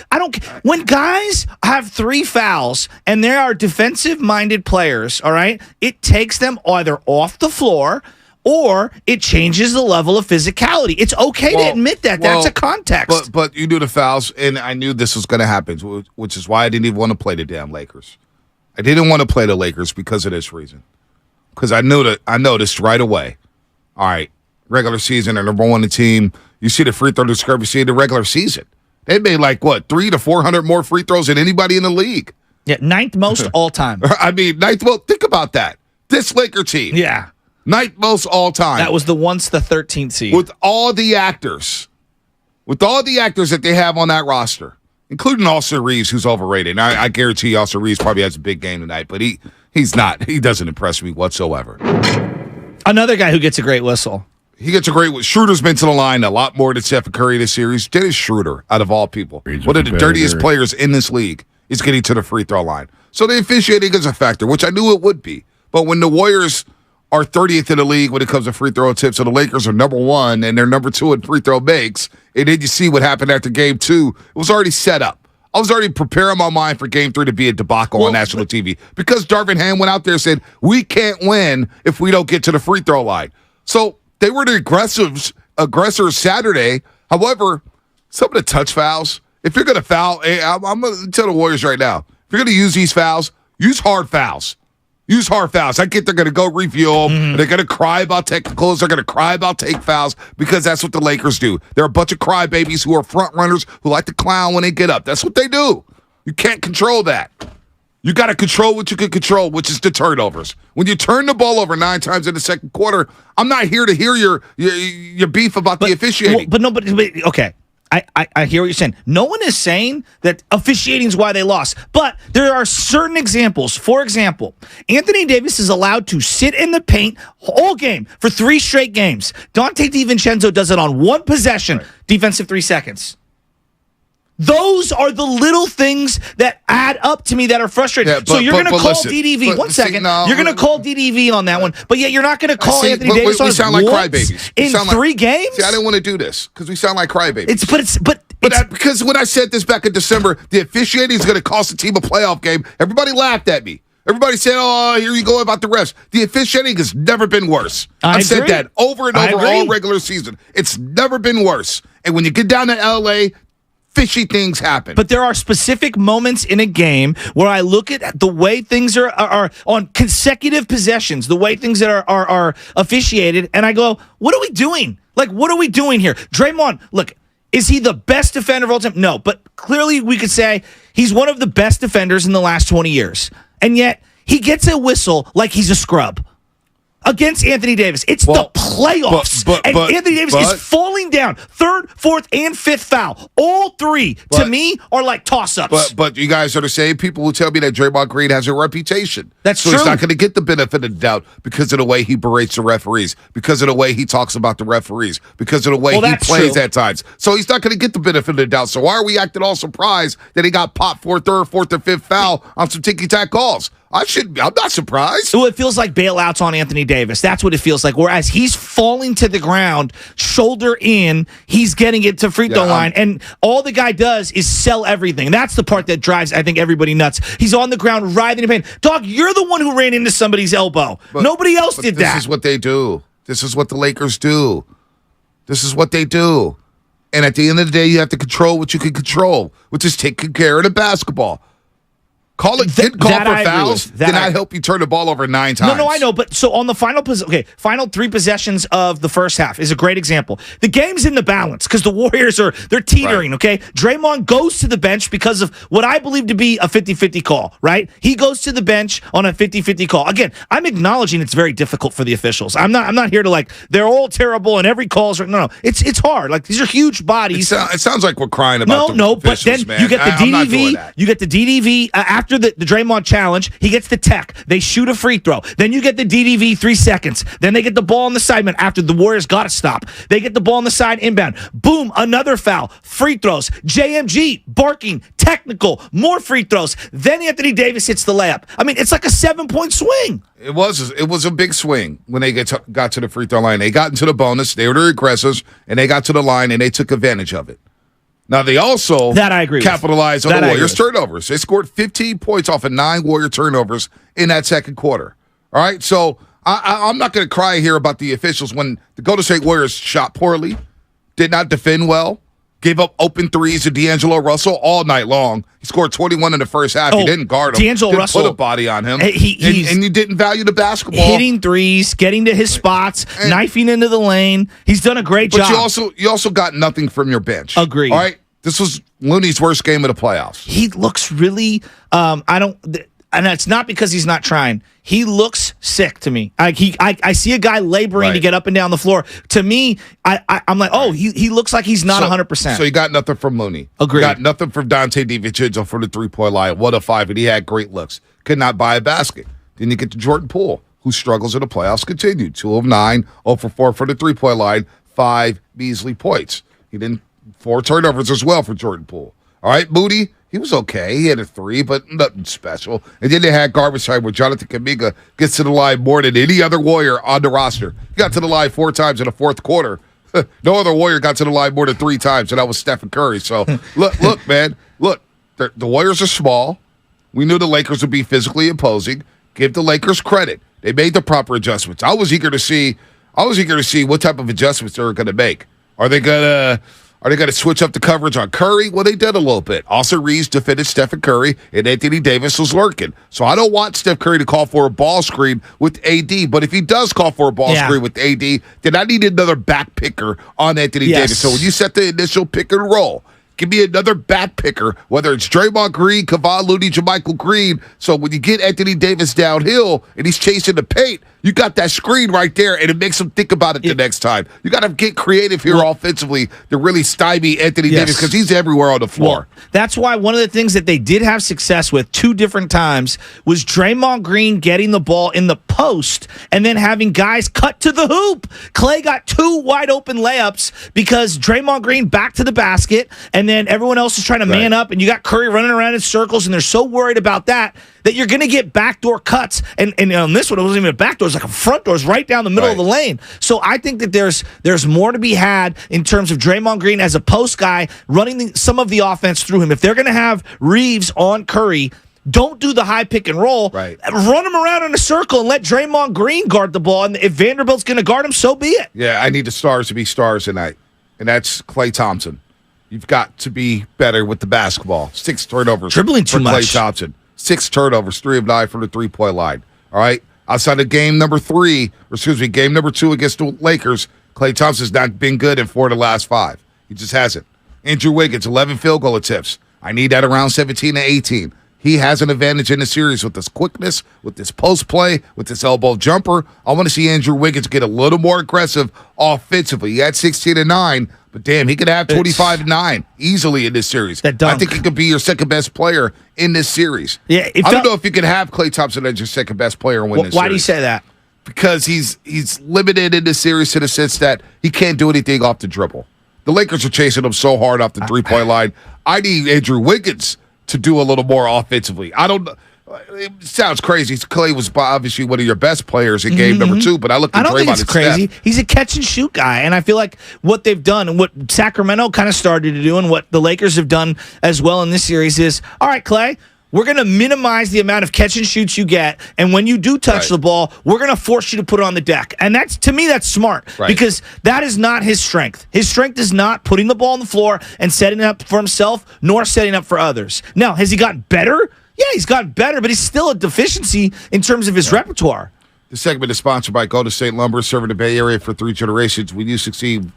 S3: When guys have 3 fouls and they are defensive-minded players, all right, it takes them either off the floor or it changes the level of physicality. It's okay to admit that. That's a context.
S2: But you do the fouls, and I knew this was going to happen, which is why I didn't even want to play the damn Lakers. I didn't want to play the Lakers because of this reason. Because I noticed right away. All right, regular season, they're number 1 in the team. You see the free throw discrepancy in the regular season. They made 300 to 400 more free throws than anybody in the league.
S3: Yeah, 9th most all time.
S2: I mean, 9th most. Think about that. This Laker team.
S3: Yeah.
S2: 9th most all time.
S3: That was the 13th seed.
S2: With all the actors that they have on that roster, including Austin Reeves, who's overrated. Now, I guarantee Austin Reeves probably has a big game tonight, but he's not. He doesn't impress me whatsoever.
S3: Another guy who gets a great whistle.
S2: He gets a great whistle. Schroeder's been to the line a lot more than Stephen Curry this series. Dennis Schroeder, out of all people, one of the dirtiest players in this league, is getting to the free throw line. So the officiating is a factor, which I knew it would be. But when the Warriors are 30th in the league when it comes to free throw attempts, so the Lakers are number 1 and they're number 2 in free throw makes, and then you see what happened after game 2, it was already set up. I was already preparing my mind for game 3 to be a debacle on national TV because Darvin Ham went out there and said, we can't win if we don't get to the free throw line. So they were the aggressors Saturday. However, some of the touch fouls, if you're going to foul, I'm going to tell the Warriors right now, if you're going to use these fouls, use hard fouls. Use hard fouls. I get they're going to go review them. Mm-hmm. They're going to cry about technicals. They're going to cry about take fouls because that's what the Lakers do. They're a bunch of crybabies who are front runners who like to clown when they get up. That's what they do. You can't control that. You got to control what you can control, which is the turnovers. When you turn the ball over 9 times in the second quarter, I'm not here to hear your beef about the officiating.
S3: Okay. I hear what you're saying. No one is saying that officiating is why they lost, but there are certain examples. For example, Anthony Davis is allowed to sit in the paint all game for 3 straight games. Dante DiVincenzo does it on 1 possession, defensive 3 seconds. Those are the little things that add up to me that are frustrating. Yeah, so you're going to call DDV. One second. You're going to call DDV on that one, but yet you're not going to call Anthony Davis on.
S2: We sound like crybabies
S3: in 3 games.
S2: See, I didn't want to do this because we sound like crybabies.
S3: Because
S2: when I said this back in December, the officiating is going to cost the team a playoff game. Everybody laughed at me. Everybody said, "Oh, here you go about the refs." The officiating has never been worse. I've said that over and over all regular season. It's never been worse. And when you get down to LA, fishy things happen.
S3: But there are specific moments in a game where I look at the way things are on consecutive possessions, the way things that are officiated, and I go, what are we doing? What are we doing here? Draymond, look, is he the best defender of all time? No, but clearly we could say he's one of the best defenders in the last 20 years. And yet he gets a whistle like he's a scrub. Against Anthony Davis. It's the playoffs. And Anthony Davis is falling down. 3rd, 4th, and 5th foul. All 3, to me, are like toss-ups.
S2: But you guys are the same people who tell me that Draymond Green has a reputation.
S3: That's true.
S2: So he's not going to get the benefit of the doubt because of the way he berates the referees, because of the way he talks about the referees, because of the way he plays at times. So he's not going to get the benefit of the doubt. So why are we acting all surprised that he got popped for a 3rd, 4th, or 5th foul on some ticky-tack calls? I'm not surprised.
S3: Well, it feels like bailouts on Anthony Davis. That's what it feels like. Whereas he's falling to the ground, shoulder in, he's getting it to free throw line, and all the guy does is sell everything. That's the part that drives, I think, everybody nuts. He's on the ground writhing in pain. Dog, you're the one who ran into somebody's elbow. Nobody else did that.
S2: This is what they do. This is what the Lakers do. This is what they do. And at the end of the day, you have to control what you can control, which is taking care of the basketball. Call it, get call for fouls, then I help you turn the ball over 9 times.
S3: No, I know, but so on the final 3 possessions of the first half is a great example. The game's in the balance because the Warriors they're teetering, okay? Draymond goes to the bench because of what I believe to be a 50-50 call, right? He goes to the bench on a 50-50 call. Again, I'm acknowledging it's very difficult for the officials. I'm not here to they're all terrible and every call's no. It's hard. Like these are huge bodies.
S2: It sounds like we're crying about
S3: but then
S2: man.
S3: you get the DDV, you get the DDV after the Draymond challenge, he gets the tech. They shoot a free throw. Then you get the DDV 3 seconds. Then they get the ball on the side, man, after the Warriors got to stop. They get the ball on the side inbound. Boom, another foul. Free throws. JMG, barking, technical, more free throws. Then Anthony Davis hits the layup. I mean, it's like a 7-point swing.
S2: It was a big swing when they got to the free throw line. They got into the bonus. They were the aggressors, and they got to the line, and they took advantage of it. Now, they also capitalized on the Warriors' turnovers. They scored 15 points off of 9 Warrior turnovers in that second quarter. All right? So I'm not going to cry here about the officials when the Golden State Warriors shot poorly, did not defend well, gave up open threes to D'Angelo Russell all night long. He scored 21 in the first half. He didn't guard him.
S3: D'Angelo Russell
S2: put a body on him.
S3: And
S2: you didn't value the basketball.
S3: Hitting threes, getting to his spots, knifing into the lane. He's done a great job.
S2: But you also got nothing from your bench.
S3: Agreed.
S2: All right? This was Looney's worst game of the playoffs.
S3: He looks really and it's not because he's not trying. He looks sick to me. I see a guy laboring to get up and down the floor. To me, I'm like, he looks like he's not 100%.
S2: So you got nothing from Looney.
S3: Agreed.
S2: You got nothing from Dante DiVincenzo for the 3-point line. 1 of 5, and he had great looks. Could not buy a basket. Then you get to Jordan Poole, who struggles in the playoffs, continued. 2 of 9, 0 for 4 for the 3-point line, 5 measly points. He didn't 4 turnovers as well for Jordan Poole. All right, Moody, he was okay. He had a 3, but nothing special. And then they had garbage time where Jonathan Kuminga gets to the line more than any other Warrior on the roster. He got to the line 4 times in the fourth quarter. No other Warrior got to the line more than 3 times, and that was Stephen Curry. So, look, man. Look, the Warriors are small. We knew the Lakers would be physically imposing. Give the Lakers credit. They made the proper adjustments. I was eager to see what type of adjustments they were going to make. Are they going to switch up the coverage on Curry? Well, they did a little bit. Austin Reeves defended Stephen Curry, and Anthony Davis was lurking. So I don't want Steph Curry to call for a ball screen with AD, but if he does call for a ball screen with AD, then I need another back picker on Anthony Davis. So when you set the initial pick and roll, give me another back picker, whether it's Draymond Green, Kevon Looney, JaMychal Green. So when you get Anthony Davis downhill and he's chasing the paint, you got that screen right there, and it makes him think about it the next time. You got to get creative here offensively to really stymie Anthony Davis because he's everywhere on the floor.
S3: Well, that's why one of the things that they did have success with 2 different times was Draymond Green getting the ball in the post and then having guys cut to the hoop. Clay got 2 wide open layups because Draymond Green back to the basket, and then everyone else is trying to man up, and you got Curry running around in circles, and they're so worried about that you're going to get backdoor cuts. And on this one, it wasn't even a backdoor. It was like a front door. It was right down the middle of the lane. So I think that there's more to be had in terms of Draymond Green as a post guy running some of the offense through him. If they're going to have Reeves on Curry, don't do the high pick and roll. Right. Run him around in a circle and let Draymond Green guard the ball. And if Vanderbilt's going to guard him, so be it.
S2: Yeah, I need the stars to be stars tonight. And that's Klay Thompson. You've got to be better with the basketball. 6 turnovers
S3: dribbling too much.
S2: Klay Thompson. 6 turnovers, 3 of 9 from the 3-point line. All right? Outside of game number 2 against the Lakers, Klay Thompson's not been good in 4 of the last 5. He just hasn't. Andrew Wiggins, 11 field goal attempts. I need that around 17 to 18. He has an advantage in the series with this quickness, with this post play, with this elbow jumper. I want to see Andrew Wiggins get a little more aggressive offensively. He had 16 and 9, but damn, he could have 25 and 9 easily in this series. I think he could be your second best player in this series.
S3: Yeah,
S2: I don't know if you can have Klay Thompson as your second best player and win this series.
S3: Why do you say that?
S2: Because he's limited in this series to the sense that he can't do anything off the dribble. The Lakers are chasing him so hard off the 3-point line. I need Andrew Wiggins to do a little more offensively. I don't know. It sounds crazy. Klay was obviously one of your best players in game number 2, but I look at Draymond.
S3: I don't think it's crazy. He's a catch and shoot guy, and I feel like what they've done and what Sacramento kind of started to do and what the Lakers have done as well in this series is, all right, Klay, We're going to minimize the amount of catch and shoots you get, and when you do touch the ball, we're going to force you to put it on the deck. And to me, that's smart because that is not his strength. His strength is not putting the ball on the floor and setting it up for himself, nor setting up for others. Now, has he gotten better? Yeah, he's gotten better, but he's still a deficiency in terms of his repertoire.
S2: This segment is sponsored by Golden State Lumber, serving the Bay Area for 3 generations. When you succeed,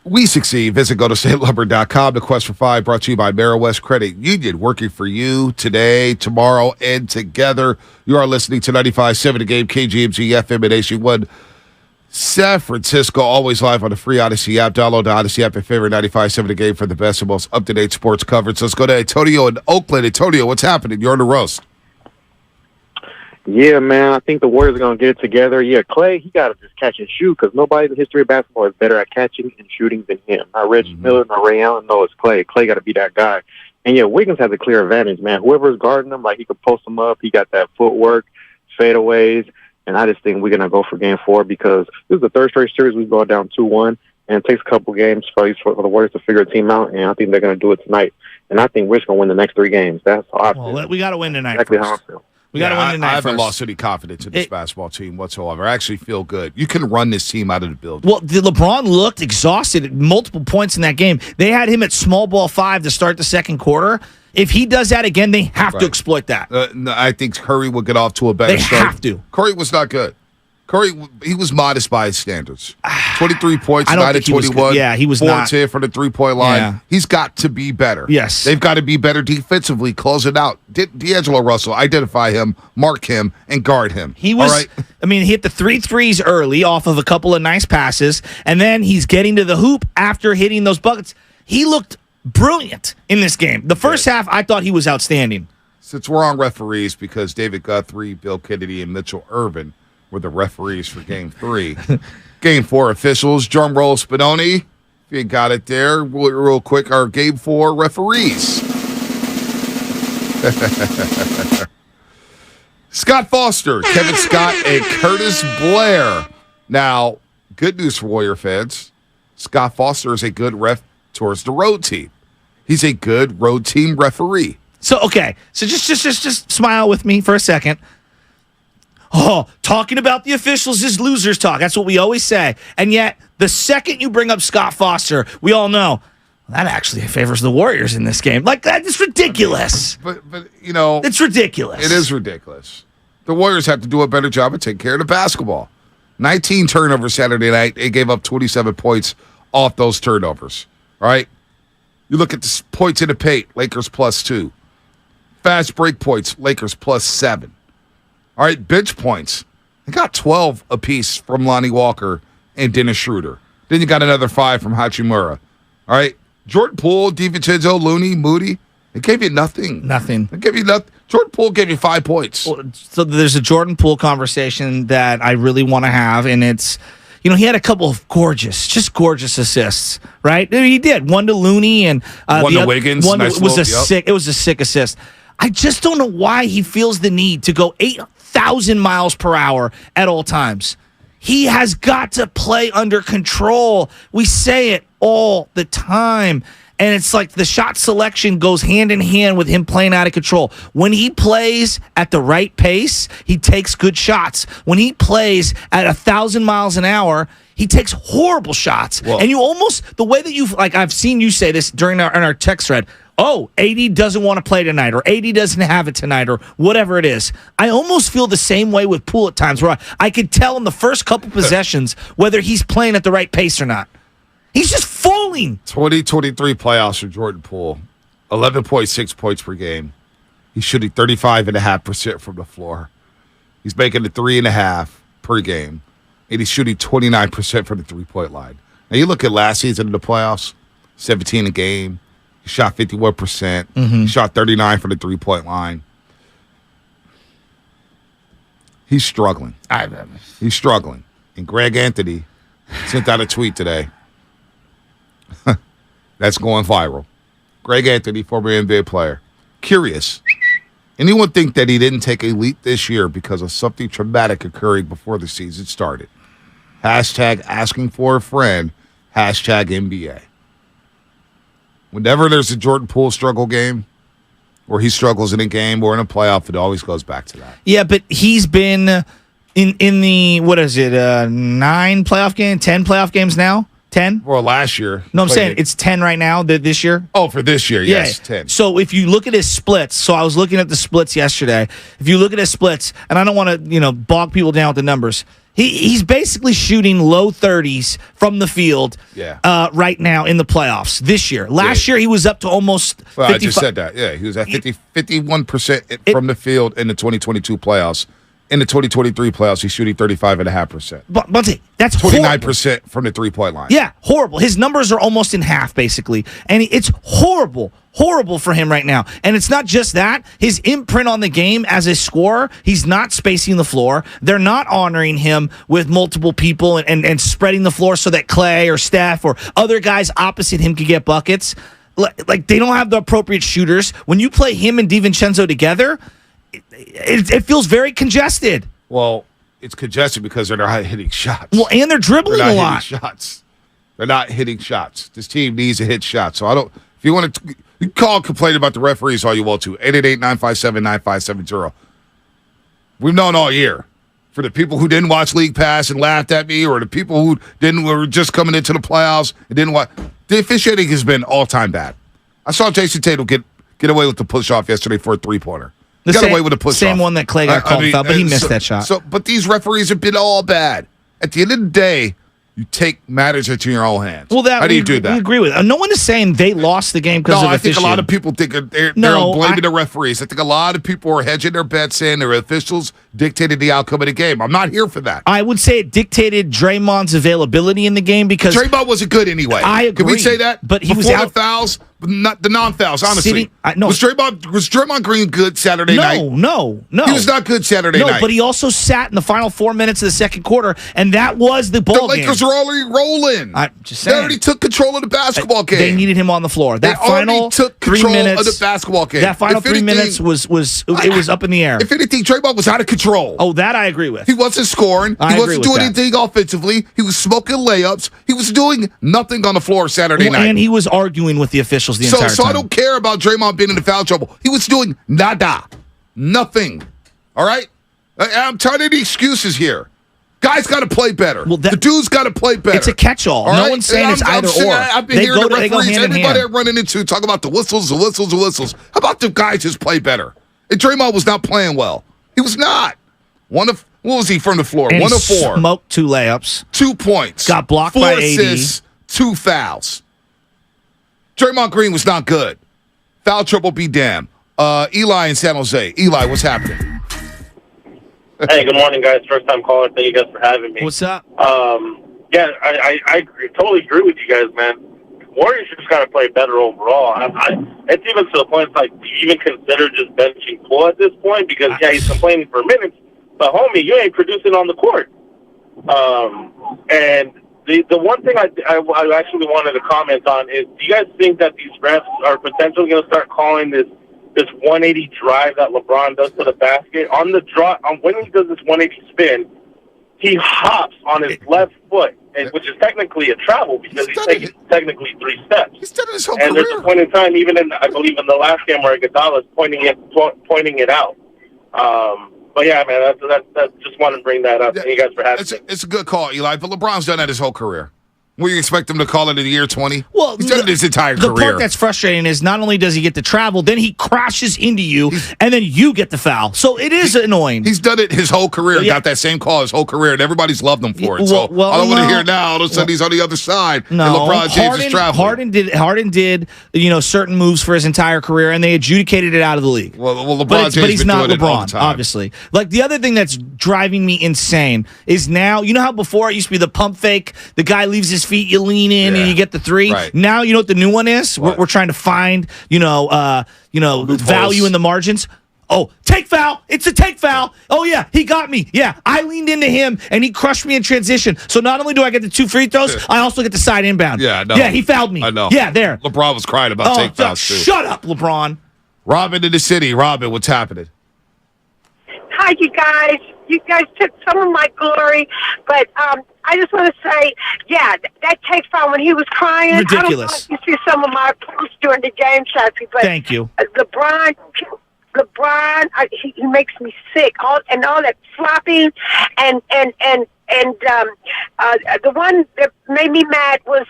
S2: we succeed. Visit GoldenStateLumber.com. The Quest for 5 brought to you by Merrill West Credit Union, working for you today, tomorrow, and together. You are listening to 95.7 The Game, KGMG FM and HD1 San Francisco, always live on the free Odyssey app. Download the Odyssey app and favorite 95.7 The Game for the best and most up-to-date sports coverage. Let's go to Antonio in Oakland. Antonio, what's happening? You're on the roast.
S9: Yeah, man, I think the Warriors are going to get it together. Yeah, Clay, he got to just catch and shoot because nobody in the history of basketball is better at catching and shooting than him. Not Reggie Miller, not Ray Allen. No, it's Clay. Clay got to be that guy. And, yeah, Wiggins has a clear advantage, man. Whoever's guarding him, like, he could post him up. He got that footwork, fadeaways. And I just think we're going to go for Game 4 because this is the third straight series we've gone down 2-1. And it takes a couple games for the Warriors to figure a team out. And I think they're going to do it tonight. And I think we're just going to win the next 3 games. That's how I feel.
S3: Well, we got to win tonight.
S9: Exactly
S3: first.
S9: how I feel.
S3: We got to win tonight.
S2: I haven't
S3: first.
S2: lost any confidence in this basketball team whatsoever. I actually feel good. You can run this team out of the building.
S3: Well, LeBron looked exhausted at multiple points in that game. They had him at small ball 5 to start the second quarter. If he does that again, they have to exploit that.
S2: No, I think Curry will get off to a better start.
S3: They have to.
S2: Curry was not good. Curry, he was modest by his standards. 23 points, 9 of 21.
S3: Yeah, he was
S2: 4
S3: not.
S2: 10 from the three-point line.
S3: Yeah.
S2: He's got to be better.
S3: Yes.
S2: They've got to be better defensively, close it out. D'Angelo Russell, identify him, mark him, and guard him.
S3: He was,
S2: all right?
S3: I mean, he hit the 3 threes early off of a couple of nice passes, and then he's getting to the hoop after hitting those buckets. He looked brilliant in this game. The first half, I thought he was outstanding.
S2: Since we're on referees, because David Guthrie, Bill Kennedy, and Mitchell Irvin were the referees for Game 3. Game 4 officials, drum roll, Spinoni. If you got it there, real quick, our Game 4 referees. Scott Foster, Kevin Scott, and Curtis Blair. Now, good news for Warrior fans. Scott Foster is a good ref towards the road team. He's a good road team referee.
S3: So, okay. So just smile with me for a second. Oh, talking about the officials is losers talk. That's what we always say. And yet, the second you bring up Scott Foster, we all know that actually favors the Warriors in this game. Like, that is ridiculous.
S2: But you know.
S3: It's ridiculous.
S2: It is ridiculous. The Warriors have to do a better job of taking care of the basketball. 19 turnovers Saturday night. They gave up 27 points off those turnovers. All right? You look at the points in the paint, Lakers +2. Fast break points, Lakers +7. All right, bench points. They got 12 apiece from Lonnie Walker and Dennis Schroeder. Then you got another 5 from Hachimura. All right, Jordan Poole, DiVincenzo, Looney, Moody. They gave you nothing.
S3: Nothing.
S2: They gave you nothing. Jordan Poole gave you 5 points.
S3: Well, so there's a Jordan Poole conversation that I really want to have, and it's, you know, he had a couple of gorgeous assists, right? He did. One to Looney and
S2: one to Wiggins.
S3: One
S2: nice
S3: was
S2: little,
S3: sick. It was a sick assist. I just don't know why he feels the need to go 8,000 miles per hour at all times. He has got to play under control. We say it all the time. And it's like the shot selection goes hand in hand with him playing out of control. When he plays at the right pace, he takes good shots. When he plays at 1,000 miles an hour, he takes horrible shots.
S2: Well,
S3: and you almost, the way that you've, like I've seen you say this during our text thread, oh, AD doesn't want to play tonight, or AD doesn't have it tonight, or whatever it is. I almost feel the same way with Poole at times, where I could tell in the first couple possessions whether he's playing at the right pace or not. He's just falling.
S2: 2023 playoffs for Jordan Poole. 11.6 points per game. He's shooting 35.5% from the floor. He's making it 3.5 per game. And he's shooting 29% from the three-point line. Now, you look at last season in the playoffs, 17 a game. He shot 51%. He shot 39 from the three-point line. He's struggling. He's struggling. And Greg Anthony sent out a tweet today. That's going viral. Greg Anthony, former NBA player. Curious. Anyone think that he didn't take a leap this year because of something traumatic occurring before the season started? Hashtag asking for a friend. Hashtag NBA. Whenever there's a Jordan Poole struggle game, where he struggles in a game or in a playoff, it always goes back to that.
S3: Yeah, but he's been in the, what is it, 9 playoff games, 10 playoff games now? 10?
S2: Well, last year.
S3: No, I'm saying it's 10 right now, this year.
S2: Oh, for this year, yes, 10.
S3: So if you look at his splits, so I was looking at the splits yesterday. If you look at his splits, and I don't want to, bog people down with the numbers, he's basically shooting low 30s from the field right now in the playoffs this year. Last year, he was up to almost 55.
S2: I just said that. Yeah, he was at 51% from the field in the 2022 playoffs. In the 2023 playoffs, he's shooting 35.5%.
S3: But that's
S2: 29% from the three-point line.
S3: Yeah, horrible. His numbers are almost in half, basically. And it's horrible for him right now. And it's not just that. His imprint on the game as a scorer, he's not spacing the floor. They're not honoring him with multiple people and spreading the floor so that Clay or Steph or other guys opposite him could get buckets. Like, they don't have the appropriate shooters. When you play him and DiVincenzo together, it feels very congested.
S2: Well, it's congested because they're not hitting shots.
S3: Well, and they're dribbling a lot.
S2: They're not hitting shots. This team needs to hit shots. So if you want to, you call and complain about the referees all you want to. 888-957-9570. We've known all year. For the people who didn't watch League Pass and laughed at me, or the people who were just coming into the playoffs and didn't watch, the officiating has been all-time bad. I saw Jason Tatum get away with the push-off yesterday for a three-pointer. Got away with a push-off.
S3: Same one that Clay got called foul, but he missed that shot.
S2: But these referees have been all bad. At the end of the day, you take matters into your own hands.
S3: Well,
S2: how do you do that?
S3: We agree with it. No one is saying they lost the game because of officiating.
S2: I think a lot of people think they're blaming the referees. I think a lot of people are hedging their bets saying their officials dictated the outcome of the game. I'm not here for that.
S3: I would say it dictated Draymond's availability in the game because
S2: Draymond wasn't good anyway.
S3: I agree.
S2: Can we say that?
S3: But he was
S2: Before
S3: out.
S2: the fouls, not the non-fouls, honestly.
S3: No.
S2: Was Draymond Green good Saturday night?
S3: No.
S2: He was not good Saturday night.
S3: No, but he also sat in the final 4 minutes of the second quarter, and that was the ball game.
S2: The Lakers are already rolling.
S3: I'm just saying.
S2: They already took control of the basketball game.
S3: They needed him on the floor.
S2: They already took control of the basketball game.
S3: That final 3 minutes was up in the air.
S2: If anything, Draymond was out of control.
S3: Oh, that I agree with.
S2: He wasn't scoring. He wasn't doing anything offensively. He was smoking layups. He was doing nothing on the floor Saturday night.
S3: And he was arguing with the officials the entire time.
S2: So I don't care about Draymond being in the foul trouble. He was doing nada. Nothing. All right? I'm tired of the excuses here. Guys got to play better. Well, the dude's got to play better.
S3: It's a catch-all. No one's saying it's either or.
S2: I've been hearing the referees, everybody I'm running into, talk about the whistles. How about the guys just play better? And Draymond was not playing well. He was not. What was he from the floor?
S3: And
S2: 1 of 4.
S3: Smoked 2 layups.
S2: 2 points.
S3: Got blocked
S2: 4
S3: by
S2: assists, 2 fouls. Draymond Green was not good. Foul trouble be damned. Eli in San Jose. Eli, what's happening?
S10: Hey, good morning, guys. First time caller. Thank you guys for having me.
S3: What's up?
S10: Yeah, I totally agree with you guys, man. Warriors just got to play better overall. It's even to the point it's like, do you even consider just benching Poole at this point? Because, yeah, he's complaining for minutes, but, homie, you ain't producing on the court. And the one thing I actually wanted to comment on is, do you guys think that these refs are potentially going to start calling this 180 drive that LeBron does to the basket? On the draw, when he does this 180 spin, he hops on his left foot, which is technically a travel because he's taking technically 3 steps.
S2: He's done it his whole
S10: career. And there's a point in time, even I believe in the last game where Iguodala's pointing it out. But yeah, man, that's just want to bring that up. Thank you guys for having me.
S2: It's a good call, Eli. But LeBron's done that his whole career. Will you expect him to call it in the year 20?
S3: Well,
S2: he's done it his entire career.
S3: The part that's frustrating is not only does he get to travel, then he crashes into you, and then you get the foul. So it is annoying.
S2: He's done it his whole career. Got that same call his whole career, and everybody's loved him for it. So I don't want to hear now. All of a sudden, he's on the other side.
S3: No,
S2: and LeBron James is traveling.
S3: Harden did certain moves for his entire career, and they adjudicated it out of the league.
S2: Well, LeBron James,
S3: but he's not
S2: doing
S3: LeBron,
S2: it all the time.
S3: obviously. Like the other thing that's driving me insane is now, you know how before it used to be the pump fake, the guy leaves his feet, you lean in. And you get the 3.
S2: Right.
S3: Now you know what the new one is. We're trying to find value in the margins. Oh, take foul! It's a take foul. Oh yeah, he got me. Yeah, I leaned into him and he crushed me in transition. So not only do I get the 2 free throws, I also get the side inbound.
S2: Yeah, I know.
S3: Yeah, he fouled me.
S2: I know.
S3: Yeah, there.
S2: LeBron was crying about take fouls too.
S3: Shut up, LeBron.
S2: Robin in the city. Robin, what's happening?
S11: Hi, you guys. you guys took some of my glory, but I just want to say, yeah, that take foul when he was crying.
S3: Ridiculous.
S11: I don't know if you see some of my posts during the game, Shafi, but
S3: Thank you.
S11: LeBron, he makes me sick. All that flopping and the one that made me mad was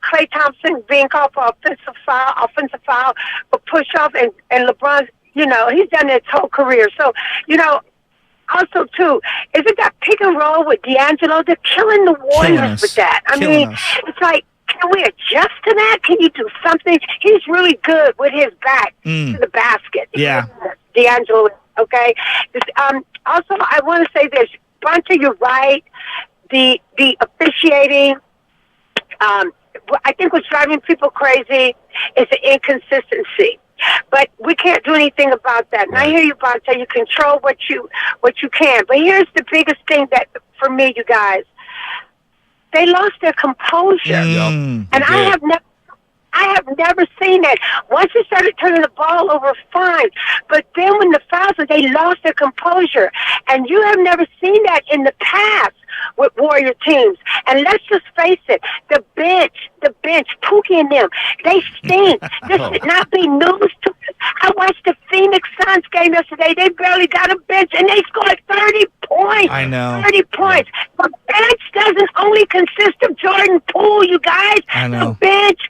S11: Klay Thompson being called for offensive foul for push off, and LeBron, he's done it his whole career. So, also too, isn't that pick and roll with D'Angelo? They're killing the Warriors with that. I mean, it's like, can we adjust to that? Can you do something? He's really good with his back to the basket.
S3: Yeah.
S11: D'Angelo, okay? Also, I want to say this. Bunter, you're right. The officiating, I think what's driving people crazy is the inconsistency. But we can't do anything about that. And I hear you, Bunter. You control what you can. But here's the biggest thing that, for me, you guys, they lost their composure. And I have never seen that. Once they started turning the ball over, fine. But then when the fouls, they lost their composure. And you have never seen that in the past with Warrior teams. And let's just face it, the bench, Pookie and them, they stink. This should not be news to us. I watched the Phoenix Suns game yesterday. They barely got a bench, and they scored 30 points.
S3: I know.
S11: 30 points. The bench doesn't only consist of Jordan Poole, you guys.
S3: I know.
S11: The bench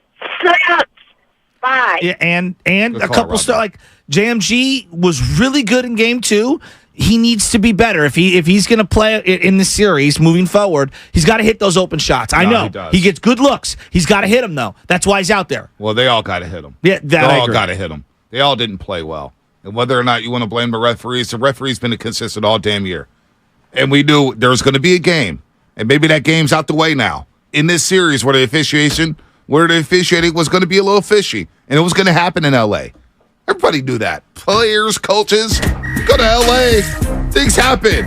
S11: sucks. Bye.
S3: Yeah, and a couple stuff like JMG was really good in game 2. He needs to be better. If he's going to play in the series moving forward, he's got to hit those open shots. I know. He gets good looks. He's got to hit them, though. That's why he's out there.
S2: Well, they all got to hit him.
S3: Yeah,
S2: they all got to hit him. They all didn't play well. And whether or not you want to blame the referee's been consistent all damn year. And we knew there was going to be a game. And maybe that game's out the way now. In this series where the officiating was going to be a little fishy. And it was going to happen in L.A. Everybody knew that. Players, coaches, go to L.A. Things happen.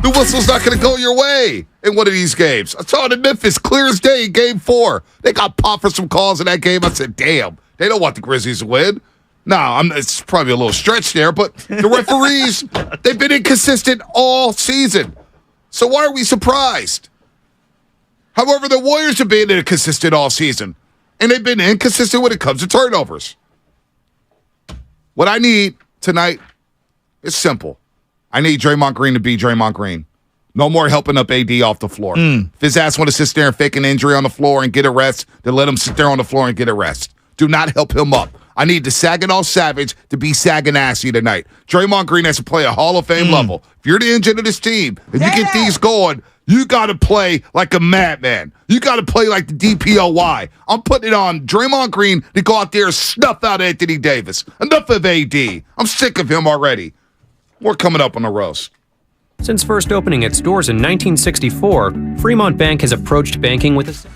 S2: The whistle's not going to go your way in one of these games. I saw it in Memphis, clear as day, game 4. They got popped for some calls in that game. I said, damn, they don't want the Grizzlies to win. No, it's probably a little stretch there, but the referees, they've been inconsistent all season. So why are we surprised? However, the Warriors have been inconsistent all season, and they've been inconsistent when it comes to turnovers. What I need tonight is simple. I need Draymond Green to be Draymond Green. No more helping up AD off the floor. If his ass want to sit there and fake an injury on the floor and get a rest, then let him sit there on the floor and get a rest. Do not help him up. I need the Saginaw Savage to be Saginassy tonight. Draymond Green has to play a Hall of Fame level. If you're the engine of this team, if you get these going, you got to play like a madman. You got to play like the DPOY. I'm putting it on Draymond Green to go out there and snuff out Anthony Davis. Enough of AD. I'm sick of him already. More coming up on the roast.
S12: Since first opening its doors in 1964, Fremont Bank has approached banking with a...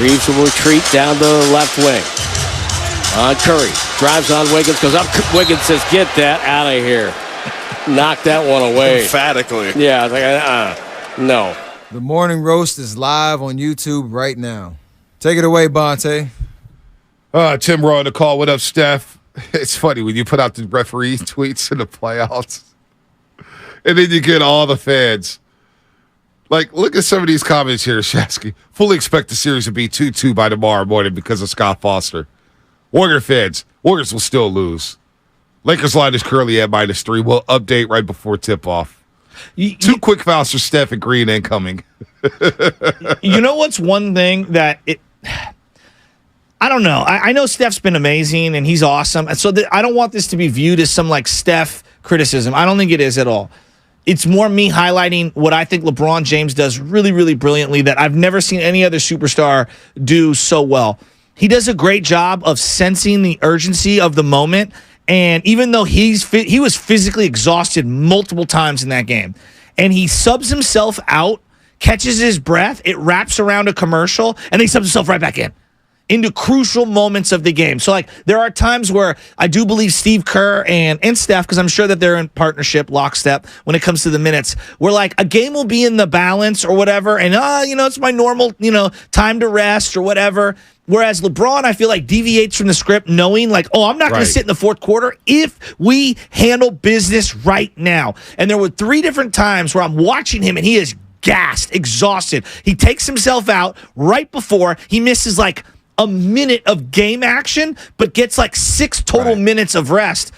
S1: Reeves will retreat down the left wing. On Curry. Drives on Wiggins. Goes up. Wiggins says, get that out of here. Knock that one away.
S13: Emphatically.
S1: Yeah, I was like, no.
S14: The Morning Roast is live on YouTube right now. Take it away, Bonte.
S2: Tim Rowe on the call. What up, Steph? It's funny when you put out the referee tweets in the playoffs, and then you get all the fans. Like, look at some of these comments here, Shasky. Fully expect the series to be 2-2 by tomorrow morning because of Scott Foster. Warrior fans, Warriors will still lose. Lakers line is currently at -3. We'll update right before tip-off. Two quick fouls for Steph and Green incoming.
S3: You know what's one thing that I don't know. I know Steph's been amazing and he's awesome. And so I don't want this to be viewed as some like Steph criticism. I don't think it is at all. It's more me highlighting what I think LeBron James does really, really brilliantly that I've never seen any other superstar do so well. He does a great job of sensing the urgency of the moment. And even though he was physically exhausted multiple times in that game, and he subs himself out, catches his breath, it wraps around a commercial, and then he subs himself right back into crucial moments of the game. So, like, there are times where I do believe Steve Kerr and Steph, because I'm sure that they're in partnership, lockstep, when it comes to the minutes, where, like, a game will be in the balance or whatever, and, it's my normal, time to rest or whatever. Whereas LeBron, I feel like, deviates from the script knowing, like, I'm not going to sit in the fourth quarter if we handle business right now. And there were 3 different times where I'm watching him, and he is gassed, exhausted. He takes himself out right before he misses, like, a minute of game action, but gets like 6 total minutes of rest.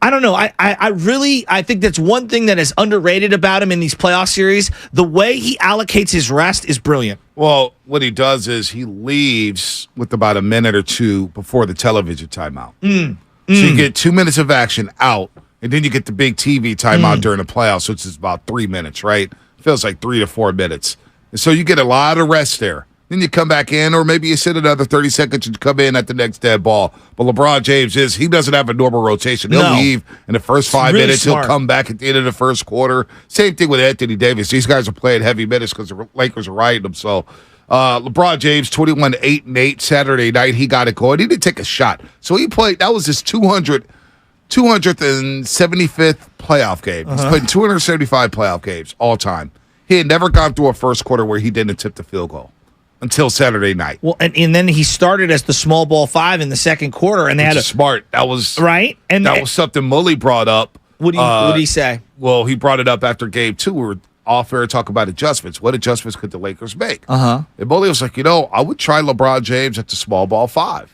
S3: I don't know. I think that's one thing that is underrated about him in these playoff series. The way he allocates his rest is brilliant.
S2: Well, what he does is he leaves with about a minute or 2 before the television timeout. So you get 2 minutes of action out, and then you get the big TV timeout during the playoffs, which is about 3 minutes, right? Feels like 3 to 4 minutes. And so you get a lot of rest there. Then you come back in, or maybe you sit another 30 seconds and come in at the next dead ball. But LeBron James he doesn't have a normal rotation. He'll leave in the first 5 minutes. Smart. He'll come back at the end of the first quarter. Same thing with Anthony Davis. These guys are playing heavy minutes because the Lakers are riding them. So LeBron James, 21-8-8 Saturday night. He got it going. He didn't take a shot. So he played. That was his 275th playoff game. He's played 275 playoff games all time. He had never gone through a first quarter where he didn't attempt the field goal. Until Saturday night.
S3: Well, and then he started as the small ball 5 in the second quarter, and they had
S2: smart. That was
S3: right, and
S2: that was something Mully brought up.
S3: What did he say?
S2: Well, he brought it up after game 2. We were off air talking about adjustments. What adjustments could the Lakers make? And Mully was like, I would try LeBron James at the small ball 5.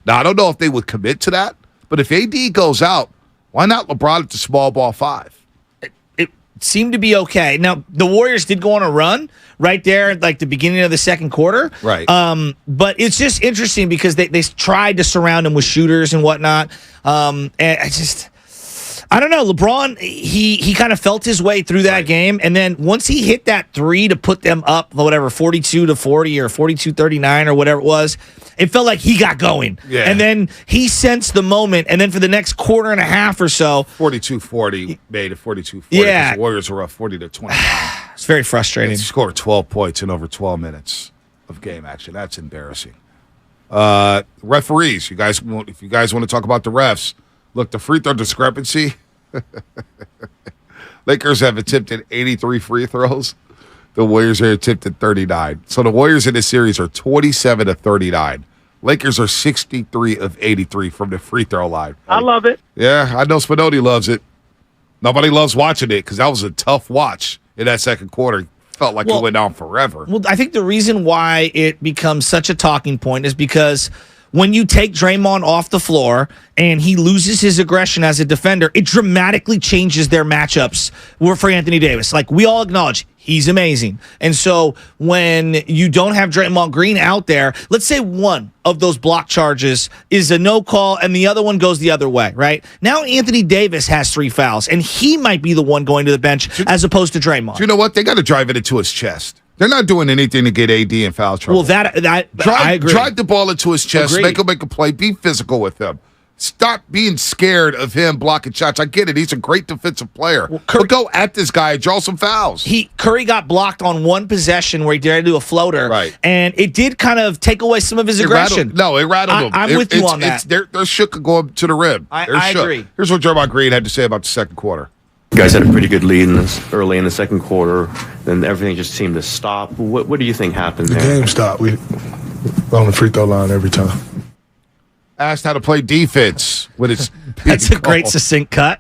S2: Now I don't know if they would commit to that, but if AD goes out, why not LeBron at the small ball 5?
S3: It seemed to be okay. Now the Warriors did go on a run right there at like the beginning of the second quarter.
S2: Right.
S3: But it's just interesting because they tried to surround him with shooters and whatnot. And I don't know. LeBron, he kind of felt his way through that game. And then once he hit that 3 to put them up, whatever, 42-40 or 42-39 or whatever it was, it felt like he got going.
S2: Yeah.
S3: And then he sensed the moment. And then for the next quarter and a half or so.
S2: 42-40 made it 42-40.
S3: Yeah.
S2: The Warriors were up 40-29.
S3: It's very frustrating.
S2: They scored 12 points in over 12 minutes of game action. That's embarrassing. Referees, if you guys want to talk about the refs, look, the free throw discrepancy. Lakers have attempted 83 free throws. The Warriors have attempted 39. So the Warriors in this series are 27-39. Lakers are 63 of 83 from the free throw line.
S10: I love it.
S2: Yeah, I know Spinoni loves it. Nobody loves watching it because that was a tough watch in that second quarter. Felt like it went on forever.
S3: Well, I think the reason why it becomes such a talking point is because when you take Draymond off the floor and he loses his aggression as a defender, it dramatically changes their matchups for Anthony Davis. Like, we all acknowledge he's amazing. And so when you don't have Draymond Green out there, let's say one of those block charges is a no call and the other one goes the other way, right? Now Anthony Davis has 3 fouls, and he might be the one going to the bench as opposed to Draymond.
S2: Do you know what? They got to drive it into his chest. They're not doing anything to get AD in foul trouble.
S3: Well, I agree.
S2: Drive the ball into his chest, make him make a play, be physical with him. Stop being scared of him blocking shots. I get it. He's a great defensive player. Well, but go at this guy and draw some fouls.
S3: Curry got blocked on one possession where he dared to do a floater.
S2: Right.
S3: And it did kind of take away some of his aggression.
S2: It rattled him.
S3: I'm with you on that.
S2: They're shook going to the rim.
S3: I agree.
S2: Here's what Draymond Green had to say about the second quarter.
S13: You guys had a pretty good lead early in the second quarter. Then everything just seemed to stop. What do you think happened there?
S15: The game stopped. We on the free throw line every time.
S2: Asked how to play defense when it's
S3: That's a great succinct cut.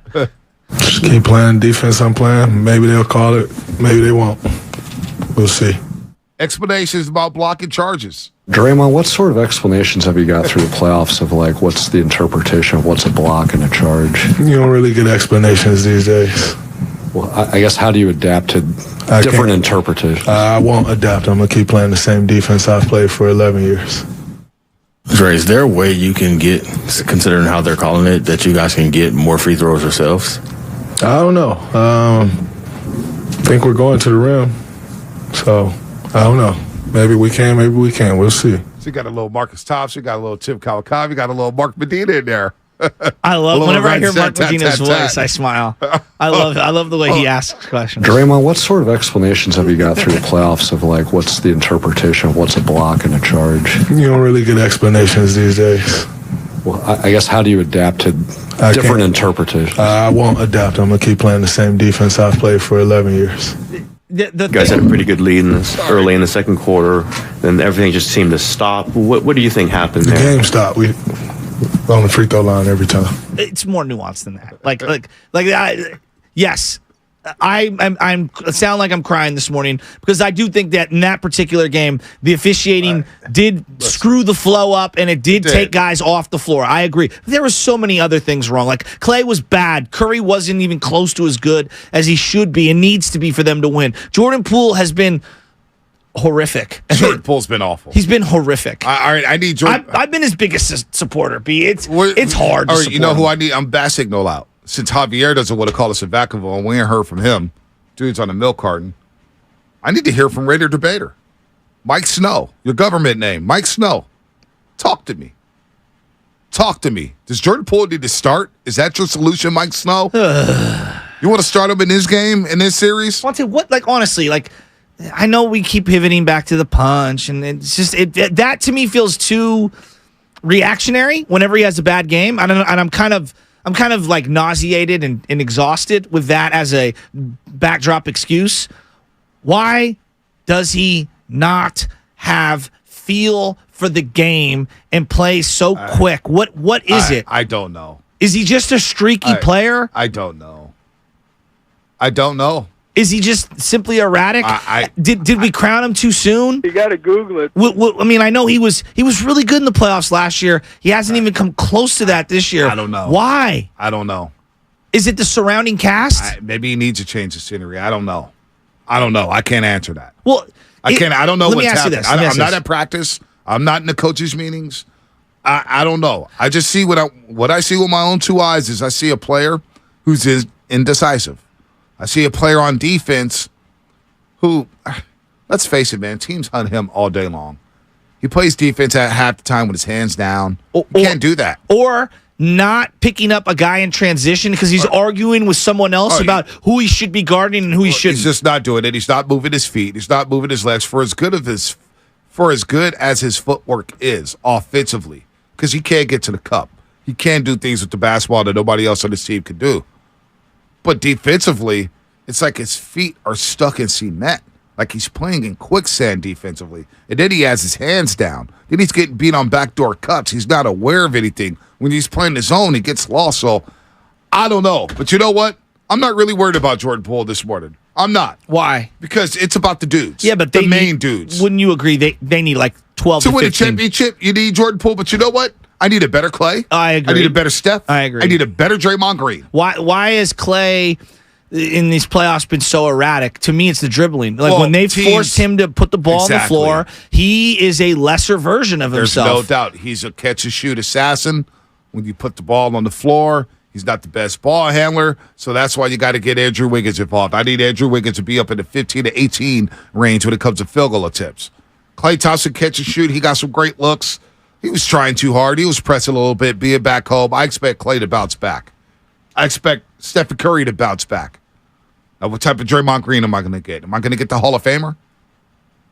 S15: Just keep playing defense I'm playing. Maybe they'll call it. Maybe they won't. We'll see.
S2: Explanations about blocking charges.
S16: Draymond, what sort of explanations have you got through the playoffs of like what's the interpretation of what's a block and a charge?
S15: You don't really get explanations these days.
S16: Well, I guess how do you adapt to different interpretations?
S15: I won't adapt. I'm going to keep playing the same defense I've played for 11 years.
S17: Dre, is there a way you can get, considering how they're calling it, that you guys can get more free throws yourselves?
S15: I don't know. I think we're going to the rim. So, I don't know. Maybe we can, maybe we can't. We'll see.
S2: So you got a little Marcus Thompson, you got a little Tim Kawakawa, you got a little Mark Medina in there.
S3: I love whenever I hear Mark Medina's voice, I smile. I love the way he asks questions.
S16: Draymond, what sort of explanations have you got through the playoffs of like what's the interpretation of what's a block and a charge?
S15: You don't really get explanations these days.
S16: Well, I guess how do you adapt to different interpretations?
S15: I won't adapt. I'm going to keep playing the same defense I've played for 11 years.
S13: You guys had a pretty good lead early in the second quarter. Then everything just seemed to stop. What do you think happened there?
S15: The game stopped. We on the free throw line every time.
S3: It's more nuanced than that. Yes, I'm sound like I'm crying this morning because I do think that in that particular game, the officiating did screw the flow up and it did take guys off the floor. I agree. There were so many other things wrong. Like Clay was bad. Curry wasn't even close to as good as he should be and needs to be for them to win. Jordan Poole has been horrific.
S2: Jordan Poole's been awful.
S3: He's been horrific.
S2: All right, I need Jordan.
S3: I've been his biggest supporter. It's hard to support
S2: you know who
S3: him.
S2: I need? I'm bat signal out. Since Javier doesn't want to call us a Vacaville and we ain't heard from him, dude's on a milk carton. I need to hear from Raider Debater. Mike Snow, your government name, Mike Snow. Talk to me. Talk to me. Does Jordan Poole need to start? Is that your solution, Mike Snow? You want to start him in this game, in this series?
S3: Honestly, I know we keep pivoting back to the punch, and it's just that to me feels too reactionary whenever he has a bad game. And I'm kind of like nauseated and exhausted with that as a backdrop excuse. Why does he not have feel for the game and play so quick? What is it?
S2: I don't know.
S3: Is he just a streaky player?
S2: I don't know. I don't know.
S3: Is he just simply erratic? Did we crown him too soon?
S9: You got to Google it.
S3: I mean, I know he was really good in the playoffs last year. He hasn't even come close to that this year.
S2: I don't know.
S3: Why?
S2: I don't know.
S3: Is it the surrounding cast?
S2: Maybe he needs to change the scenery. I don't know. I can't answer that.
S3: Well,
S2: I can't. I don't know what's happening. I'm not
S3: this.
S2: at practice. I'm not in the coaches' meetings. I don't know. I just see what I see with my own two eyes is I see a player who's indecisive. I see a player on defense who, let's face it, man, teams hunt him all day long. He plays defense at half the time with his hands down. You can't do that.
S3: Or not picking up a guy in transition because he's arguing with someone else about who he should be guarding and who he shouldn't.
S2: He's just not doing it. He's not moving his feet. He's not moving his legs for as good as his footwork is offensively because he can't get to the cup. He can't do things with the basketball that nobody else on his team can do. But defensively, it's like his feet are stuck in cement. Like he's playing in quicksand defensively. And then he has his hands down. Then he's getting beat on backdoor cuts. He's not aware of anything. When he's playing his own, he gets lost. So, I don't know. But you know what? I'm not really worried about Jordan Poole this morning. I'm not.
S3: Why?
S2: Because it's about the dudes.
S3: Yeah, but
S2: the main dudes.
S3: Wouldn't you agree they need like 12 to 15?
S2: To win a championship, you need Jordan Poole. But you know what? I need a better Clay.
S3: I agree.
S2: I need a better Steph.
S3: I agree.
S2: I need a better Draymond Green.
S3: Why is Clay in these playoffs been so erratic? To me, it's the dribbling. When they've forced him to put the ball on the floor, he is a lesser version of himself.
S2: There's no doubt. He's a catch-and-shoot assassin. When you put the ball on the floor, he's not the best ball handler, so that's why you got to get Andrew Wiggins involved. I need Andrew Wiggins to be up in the 15 to 18 range when it comes to field goal attempts. Klay Thompson catch and shoot. He got some great looks. He was trying too hard. He was pressing a little bit, being back home. I expect Klay to bounce back. I expect Stephen Curry to bounce back. Now, what type of Draymond Green am I going to get? Am I going to get the Hall of Famer?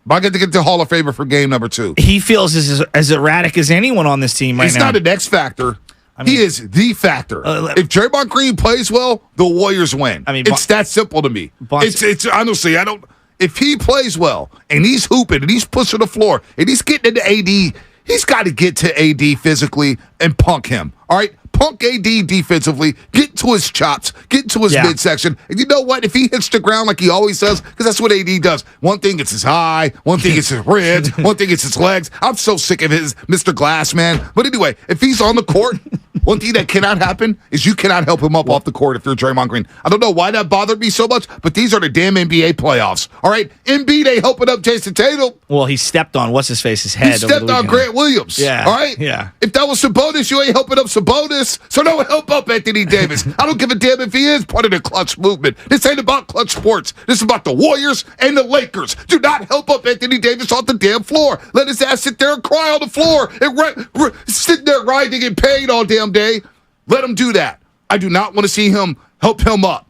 S2: Am I going to get the Hall of Famer for game number 2?
S3: He feels as erratic as anyone on this team right now.
S2: He's not an X factor. He is the factor. If Draymond Green plays well, the Warriors win. It's that simple to me. It's honestly, if he plays well and he's hooping and he's pushing the floor and he's getting into AD, he's got to get to AD physically and punk him. All right? Punk AD defensively, get to his chops, get to his midsection. And you know what? If he hits the ground like he always does, because that's what AD does. One thing, it's his eye. One thing, it's his ribs. One thing, it's his legs. I'm so sick of his Mr. Glass, man. But anyway, if he's on the court, one thing that cannot happen is you cannot help him up off the court if you're Draymond Green. I don't know why that bothered me so much, but these are the damn NBA playoffs. All right? Embiid ain't helping up Jason Tatum.
S3: Well, he stepped on what's-his-face's head.
S2: He stepped on Grant Williams.
S3: Yeah.
S2: All right?
S3: Yeah.
S2: If that was Sabonis, you ain't helping up Sabonis. So don't help up Anthony Davis. I don't give a damn if he is part of the clutch movement. This ain't about clutch sports. This is about the Warriors and the Lakers. Do not help up Anthony Davis off the damn floor. Let his ass sit there and cry on the floor and sit there grinding and pain all damn day. Let him do that. I do not want to see him help him up.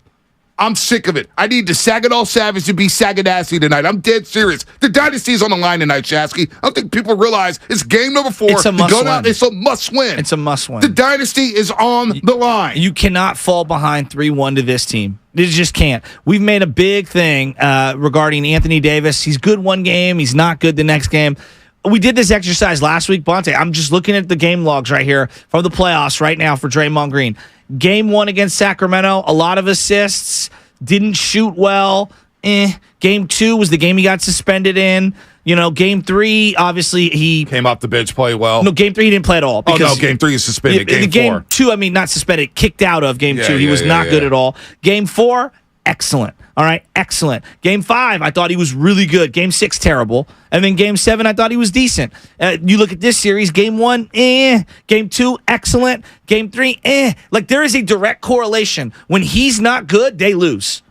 S2: I'm sick of it. I need the Saginaw Savage to be Saginassy tonight. I'm dead serious. The dynasty's on the line tonight, Shasky. I don't think people realize it's game number 4.
S3: It's a must-win.
S2: It's a must-win.
S3: It's a must-win.
S2: The dynasty is on the line.
S3: You cannot fall behind 3-1 to this team. You just can't. We've made a big thing regarding Anthony Davis. He's good one game. He's not good the next game. We did this exercise last week, Bonte. I'm just looking at the game logs right here from the playoffs right now for Draymond Green. Game 1 against Sacramento, a lot of assists, didn't shoot well. Game 2 was the game he got suspended in. Game 3, obviously he
S2: came off the bench, played well.
S3: No, game 3 he didn't play at all.
S2: Game 3 is suspended.
S3: Game 2, not suspended, kicked out of game 2. He was not good at all. Game 4, excellent. All right, excellent. Game 5, I thought he was really good. Game 6, terrible. And then Game 7, I thought he was decent. You look at this series, Game 1, Game 2, excellent. Game 3, Like, there is a direct correlation. When he's not good, they lose.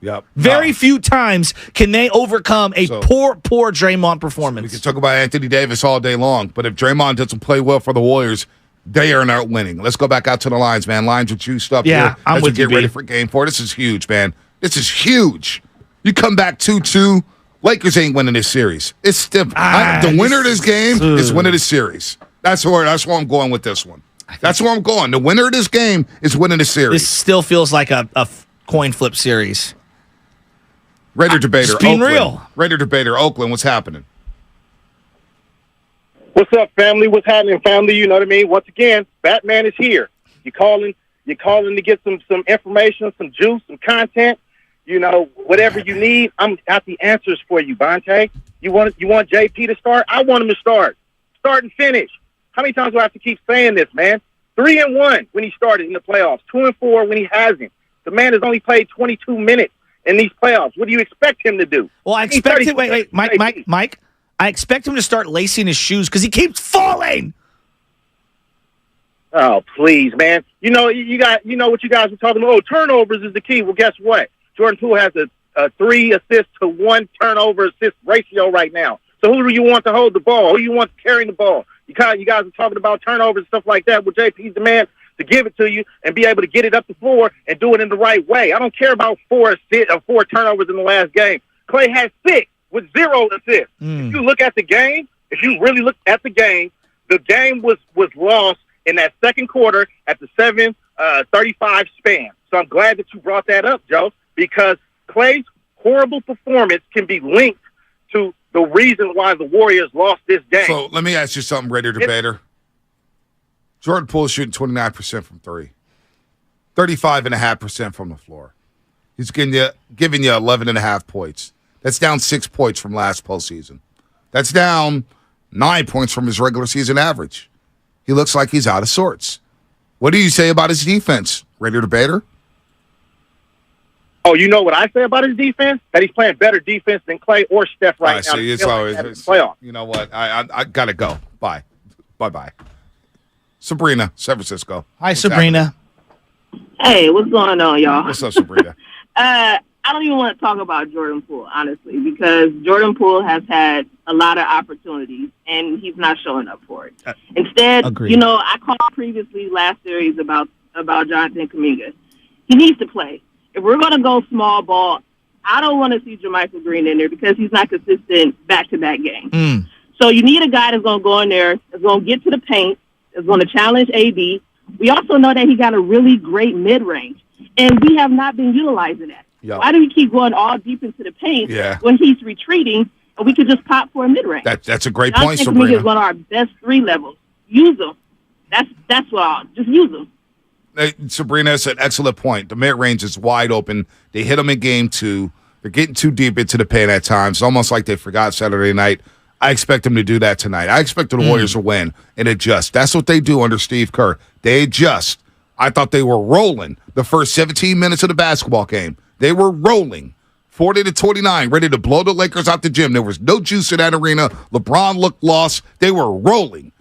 S2: Yep.
S3: Very few times can they overcome a poor Draymond performance.
S2: We can talk about Anthony Davis all day long, but if Draymond doesn't play well for the Warriors, they are not winning. Let's go back out to the lines, man. Lines are juiced up here.
S3: I'm with you,
S2: get ready for Game 4. This is huge, man. This is huge. You come back 2-2, Lakers ain't winning this series. It's still the winner of this game is winning this series. That's where I'm going with this one. That's where I'm going. The winner of this game is winning the series.
S3: This still feels like a coin flip series.
S2: Raider debater,
S3: being
S2: Oakland.
S3: real.
S2: Raider debater, Oakland. What's happening?
S10: What's up, family? What's happening, family? You know what I mean? Once again, Batman is here. You're calling to get some information, some juice, some content. Whatever you need, I'm got the answers for you, Bonte. You want JP to start? I want him to start. Start and finish. How many times do I have to keep saying this, man? 3-1 when he started in the playoffs. 2-4 when he hasn't. The man has only played 22 minutes in these playoffs. What do you expect him to do?
S3: Well, I expect him. Wait, Mike. I expect him to start lacing his shoes because he keeps falling.
S10: Oh, please, man. You know what you guys were talking about. Oh, turnovers is the key. Well, guess what? Jordan Poole has a 3 assists to 1 turnover assist ratio right now. So who do you want to hold the ball? Who do you want carrying the ball? You guys are talking about turnovers and stuff like that. Well, JP's the man to give it to you and be able to get it up the floor and do it in the right way. I don't care about 4 turnovers in the last game. Klay had 6 with 0 assists. If you look at the game, the game was lost in that second quarter at the 7:35 span. So I'm glad that you brought that up, Joe, because Klay's horrible performance can be linked to the reason why the Warriors lost this game.
S2: So let me ask you something, Raider debater. Jordan Poole is shooting 29% from 3, 35.5% from the floor. He's giving you 11.5 points. That's down 6 points from last postseason. That's down 9 points from his regular season average. He looks like he's out of sorts. What do you say about his defense, Raider debater?
S10: Oh, you know what I say about his defense? That he's playing better defense than Klay or Steph right now.
S2: See, it's always playoff. You know what? I gotta go. Bye. Sabrina, San Francisco.
S3: Hi, Sabrina.
S18: Hey, what's going on, y'all?
S2: What's up, Sabrina?
S18: I don't even want to talk about Jordan Poole, honestly, because Jordan Poole has had a lot of opportunities, and he's not showing up for it. Instead,
S3: agreed.
S18: you know, I called previously last series about Jonathan Kuminga. He needs to play. If we're going to go small ball, I don't want to see Jermichael Green in there because he's not consistent back-to-back games. So you need a guy that's going to go in there, that's going to get to the paint, that's going to challenge AD. We also know that he got a really great mid-range, and we have not been utilizing that.
S2: Yep.
S18: Why do we keep going all deep into the paint when he's retreating, and we could just pop for a mid-range?
S2: That's a great point,
S18: Jonathan Kuminga
S2: Sabrina.
S18: is one of our best 3 levels. Use them. That's what I'll just use them.
S2: Sabrina, that's an excellent point. The mid-range is wide open. They hit them in game 2. They're getting too deep into the paint at times. It's almost like they forgot Saturday night. I expect them to do that tonight. I expect the Warriors to win and adjust. That's what they do under Steve Kerr. They adjust. I thought they were rolling the first 17 minutes of the basketball game. They were rolling 40-29, ready to blow the Lakers out the gym. There was no juice in that arena. LeBron looked lost. They were rolling.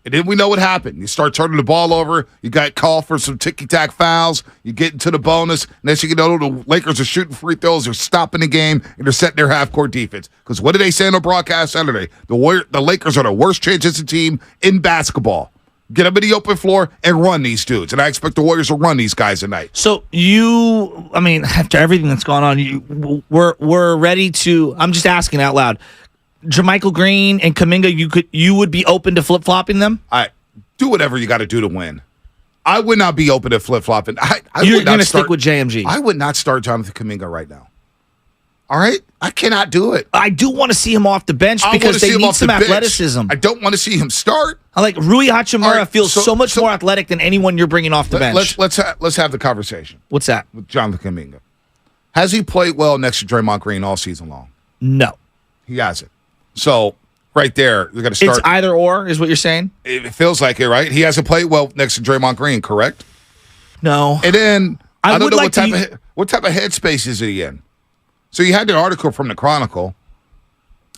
S2: And then we know what happened. You start turning the ball over. You got called for some ticky-tack fouls. You get into the bonus. And then you know the Lakers are shooting free throws. They're stopping the game, and they're setting their half-court defense. Because what did they say on the broadcast Saturday? The Lakers are the worst transition team in basketball. Get them in the open floor and run these dudes. And I expect the Warriors to run these guys tonight.
S3: So after everything that's gone on, we're ready to. I'm just asking out loud. Jermichael Green and Kuminga, you would be open to flip-flopping them?
S2: Do whatever you got to do to win. I would not be open to flip-flopping.
S3: You're going to stick with JMG.
S2: I would not start Jonathan Kuminga right now. All right? I cannot do it.
S3: I do want to see him off the bench because they need some athleticism.
S2: I don't want to see him start.
S3: I like Rui Hachimura feels so much more athletic than anyone you're bringing off the bench.
S2: Let's have the conversation.
S3: What's that?
S2: With Jonathan Kuminga. Has he played well next to Draymond Green all season long?
S3: No.
S2: He hasn't. So, right there, you're going to start.
S3: It's either or, is what you're saying?
S2: It feels like it, right? He hasn't played well next to Draymond Green, correct?
S3: No.
S2: And then, I don't know what type of headspace is he in. So, you had the article from the Chronicle.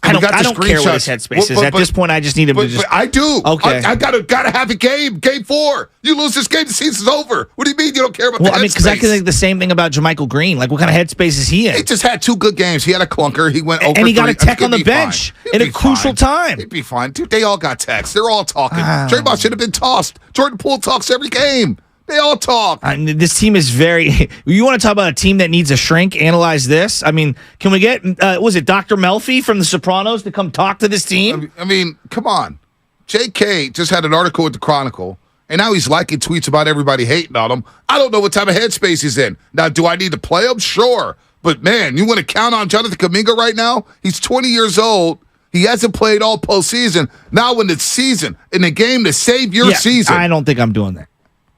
S3: I don't care what his headspace is. At this point, I just need him to just.
S2: But I do.
S3: Okay.
S2: I gotta have a game. Game 4. You lose this game, the season's over. What do you mean you don't care about the headspace?
S3: Because I can think the same thing about Jermichael Green. Like, what kind of headspace is he in?
S2: He just had 2 good games. He had a clunker. He went over
S3: and he got
S2: 3.
S3: a tech on the bench in a crucial time.
S2: He'd be fine. Dude, they all got techs. They're all talking. Draymond should have been tossed. Jordan Poole talks every game. They all talk.
S3: This team is very. You want to talk about a team that needs a shrink? Analyze this. I mean, can we get was it Dr. Melfi from The Sopranos to come talk to this team?
S2: I mean, come on. J.K. just had an article with the Chronicle, and now he's liking tweets about everybody hating on him. I don't know what type of headspace he's in. Now, do I need to play him? Sure, but man, you want to count on Jonathan Kuminga right now? He's 20 years old. He hasn't played all postseason. Now, in the season, in the game to save your season,
S3: I don't think I'm doing that.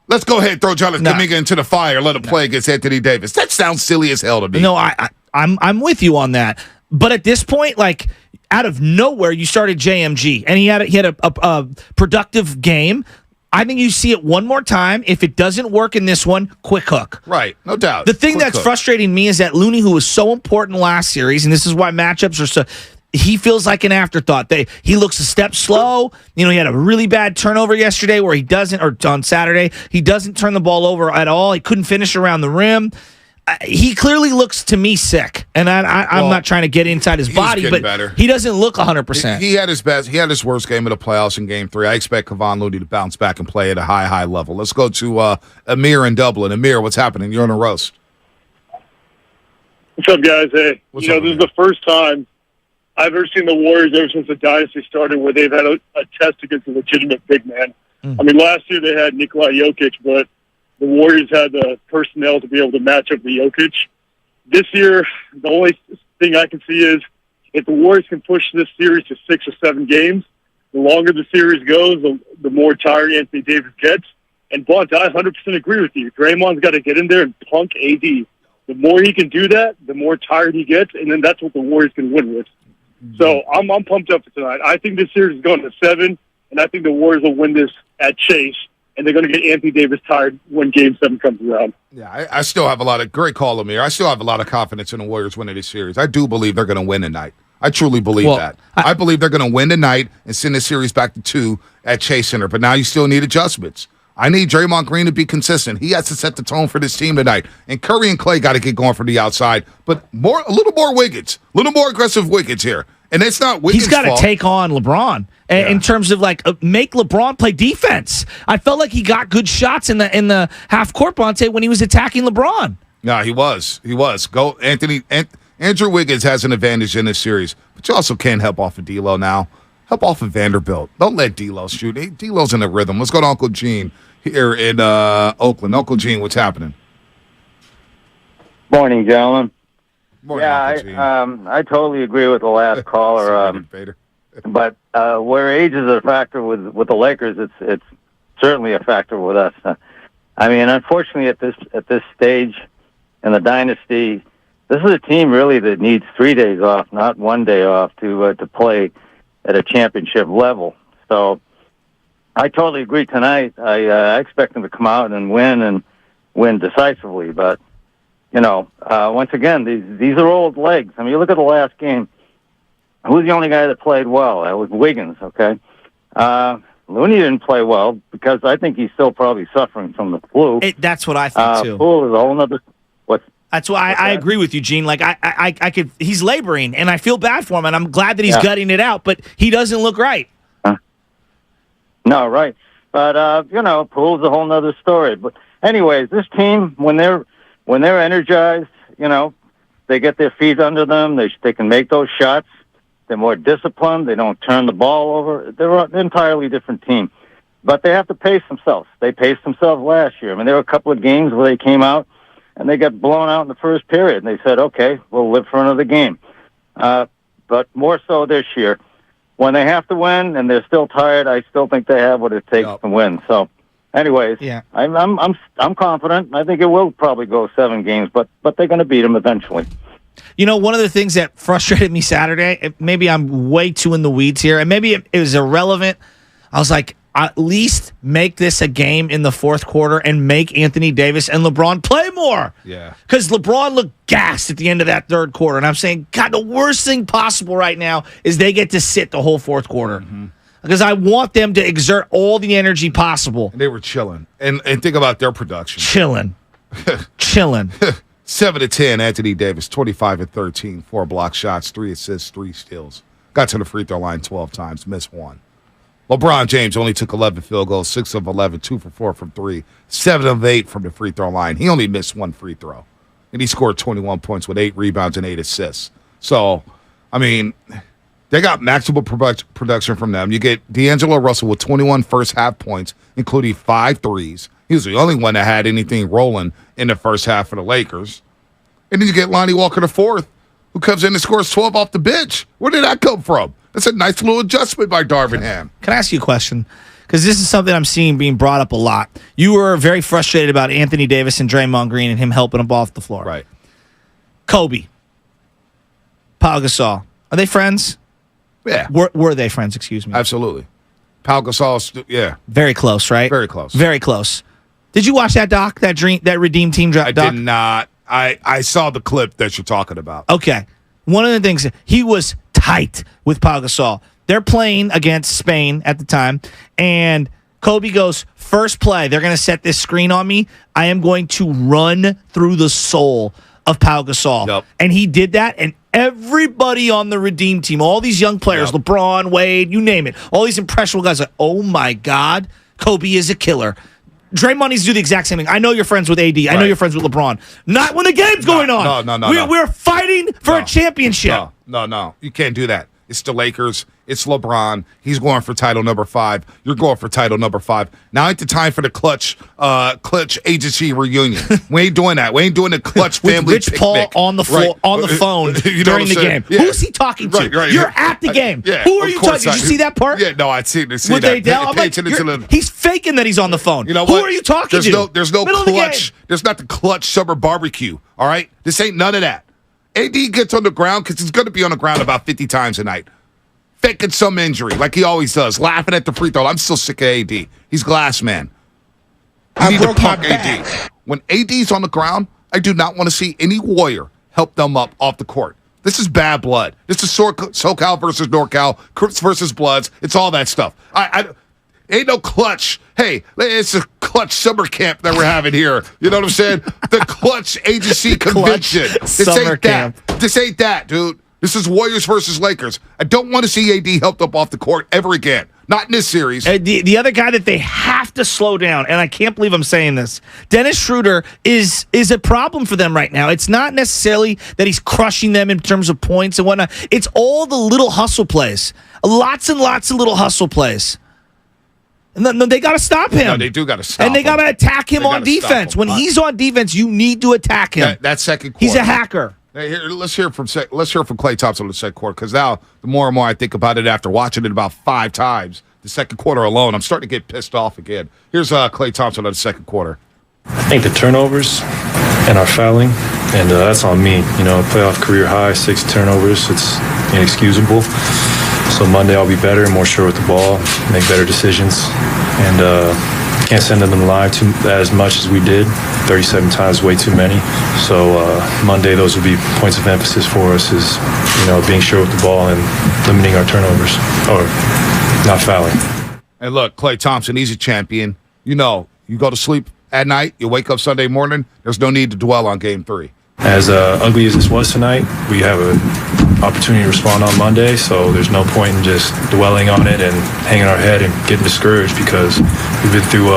S2: Let's go ahead and throw Jonathan Kuminga into the fire. Let him play against Anthony Davis. That sounds silly as hell to me.
S3: No, I'm with you on that. But at this point, like out of nowhere, you started JMG, and he had a productive game. I think you see it one more time. If it doesn't work in this one, quick hook.
S2: Right, no doubt.
S3: The thing that's frustrating me is that Looney, who was so important last series, and this is why matchups are so. He feels like an afterthought. He looks a step slow. You know, he had a really bad turnover yesterday where he doesn't, or on Saturday, he doesn't turn the ball over at all. He couldn't finish around the rim. He clearly looks to me sick, and I'm not trying to get inside his body, but he doesn't look 100%.
S2: He had his best. He had his worst game of the playoffs in Game 3. I expect Kevon Looney to bounce back and play at a high level. Let's go to Amir in Dublin. Amir, what's happening? You're on a roast.
S19: What's up, guys? Hey, this is the first time I've ever seen the Warriors ever since the dynasty started where they've had a test against a legitimate big man. I mean, last year they had Nikola Jokic, but the Warriors had the personnel to be able to match up the Jokic. This year, the only thing I can see is if the Warriors can push this series to 6 or 7 games, the longer the series goes, the more tired Anthony Davis gets. And, Blunt, I 100% agree with you. Draymond's got to get in there and punk AD. The more he can do that, the more tired he gets, and then that's what the Warriors can win with. So I'm pumped up for tonight. I think this series is going to 7, and I think the Warriors will win this at Chase, and they're going to get Anthony Davis tired when Game 7 comes around.
S2: Yeah, I still have a lot of great call, Amir. I still have a lot of confidence in the Warriors winning this series. I do believe they're going to win tonight. I truly believe that. I believe they're going to win tonight and send the series back to 2 at Chase Center. But now you still need adjustments. I need Draymond Green to be consistent. He has to set the tone for this team tonight. And Curry and Clay got to get going from the outside. But a little more Wiggins, a little more aggressive Wiggins here. And it's not Wiggins'
S3: He's got
S2: fault.
S3: to take on LeBron. in terms of make LeBron play defense. I felt like he got good shots in the half court, Bonte, when he was attacking LeBron.
S2: No, he was. Go, Anthony. Andrew Wiggins has an advantage in this series, but you also can't help off of D'Lo now. Help off of Vanderbilt. Don't let D'Lo shoot. D'Lo's in the rhythm. Let's go to Uncle Gene here in Oakland. Uncle Gene, what's happening?
S20: Morning, gentlemen.
S2: Morning,
S20: I totally agree with the last caller. But where age is a factor with the Lakers, it's certainly a factor with us. Unfortunately, at this stage in the dynasty, this is a team really that needs 3 days off, not 1 day off, to play at a championship level. So I totally agree tonight. I expect them to come out and win decisively. But once again, these are old legs. You look at the last game. Who's the only guy that played well? That was Wiggins. Okay. Looney didn't play well because I think he's still probably suffering from the flu.
S3: That's what I think too.
S20: Poole is a whole nother.
S3: That's why I agree with you, Gene. I could. He's laboring, and I feel bad for him, and I'm glad that he's gutting it out. But he doesn't look right.
S20: No, right. But Poole's a whole nother story. But anyways, this team, when they're energized, they get their feet under them. They can make those shots. They're more disciplined. They don't turn the ball over. They're an entirely different team. But they have to pace themselves. They paced themselves last year. There were a couple of games where they came out and they got blown out in the first period. And they said, okay, we'll live for another game. But more so this year. When they have to win and they're still tired, I still think they have what it takes to win. So, anyways, I'm confident. I think it will probably go 7 games, but they're going to beat them eventually.
S3: One of the things that frustrated me Saturday, maybe I'm way too in the weeds here, and maybe it was irrelevant. I was like, at least make this a game in the fourth quarter and make Anthony Davis and LeBron play more.
S2: Yeah.
S3: Because LeBron looked gassed at the end of that third quarter. And I'm saying, God, the worst thing possible right now is they get to sit the whole fourth quarter.
S2: Mm-hmm.
S3: Because I want them to exert all the energy possible.
S2: And they were chilling. And think about their production.
S3: Chilling.
S2: 7 to 10, Anthony Davis, 25 and 13, 4 block shots, 3 assists, 3 steals. Got to the free throw line 12 times, missed 1. LeBron James only took 11 field goals, 6 of 11, 2 for 4 from 3, 7 of 8 from the free throw line. He only missed 1 free throw. And he scored 21 points with 8 rebounds and 8 assists. So, they got maximum production from them. You get D'Angelo Russell with 21 first half points, including 5 threes. He was the only one that had anything rolling in the first half for the Lakers. And then you get Lonnie Walker the fourth, who comes in and scores 12 off the bench. Where did that come from? That's a nice little adjustment by Darvin Ham.
S3: Can I ask you a question? Because this is something I'm seeing being brought up a lot. You were very frustrated about Anthony Davis and Draymond Green and him helping them off the floor.
S2: Right.
S3: Kobe. Pau Gasol. Are they friends?
S2: Yeah.
S3: Were they friends, excuse me?
S2: Absolutely. Pau Gasol, yeah.
S3: Very close, right?
S2: Very close.
S3: Very close. Did you watch that doc, that Redeem Team doc?
S2: I did not. I saw the clip that you're talking about.
S3: Okay. One of the things, he was tight with Pau Gasol. They're playing against Spain at the time, and Kobe goes, first play, they're going to set this screen on me. I am going to run through the soul of Pau Gasol.
S2: Yep.
S3: And he did that, and everybody on the Redeem Team, all these young players, LeBron, Wade, you name it, all these impressionable guys, like, oh my God, Kobe is a killer. Draymond needs to do the exact same thing. I know you're friends with AD. I know you're friends with LeBron. Not when the game's going on.
S2: No.
S3: We're fighting for a championship.
S2: No. You can't do that. It's the Lakers. It's LeBron. He's going for title number 5. You're going for title number 5. Now ain't the time for the clutch agency reunion. We ain't doing that. We ain't doing the clutch family
S3: Rich Paul on the floor, on the phone during the game.
S2: Yeah.
S3: Who's he talking to?
S2: Right.
S3: You're at the game. Who are you talking to? Did you see that part?
S2: Yeah, no, I see
S3: With
S2: that.
S3: Adele? I'm like, he's faking that he's on the phone.
S2: You know
S3: Who
S2: what?
S3: are you talking to?
S2: There's no
S3: Middle
S2: clutch. There's not the clutch summer barbecue. All right? This ain't none of that. AD gets on the ground because he's going to be on the ground about 50 times a night. Faking some injury like he always does. Laughing at the free throw. I'm still sick of AD. He's glass man. You need to punk AD. When AD's on the ground, I do not want to see any Warrior help them up off the court. This is bad blood. This is SoCal versus NorCal, Crips versus Bloods. It's all that stuff. Ain't no clutch. Hey, it's a clutch summer camp that we're having here. You know what I'm saying? The clutch agency convention.
S3: Summer camp.
S2: This ain't that, dude. This is Warriors versus Lakers. I don't want to see AD helped up off the court ever again. Not in this series.
S3: The other guy that they have to slow down, and I can't believe I'm saying this, Dennis Schroeder is a problem for them right now. It's not necessarily that he's crushing them in terms of points and whatnot. It's all the little hustle plays. Lots and lots of little hustle plays. And they got to stop him.
S2: No, they do got to stop him.
S3: And they got to attack him on defense. When he's on defense, you need to attack him.
S2: That second quarter.
S3: He's a hacker.
S2: Hey, let's hear from Klay Thompson in the second quarter, because now the more and more I think about it after watching it about 5 times, the second quarter alone, I'm starting to get pissed off again. Here's Klay Thompson in the second quarter.
S21: I think the turnovers and our fouling, and that's on me. Playoff career high, 6 turnovers. It's inexcusable. So Monday I'll be better, more sure with the ball, make better decisions, and can't send them in the line as much as we did. 37 times, way too many. So Monday, those will be points of emphasis for us, is being sure with the ball and limiting our turnovers, or not fouling.
S2: And look, Klay Thompson, he's a champion. You go to sleep at night, you wake up Sunday morning, there's no need to dwell on Game 3.
S21: As ugly as this was tonight, we have an opportunity to respond on Monday, so there's no point in just dwelling on it and hanging our head and getting discouraged, because we've been through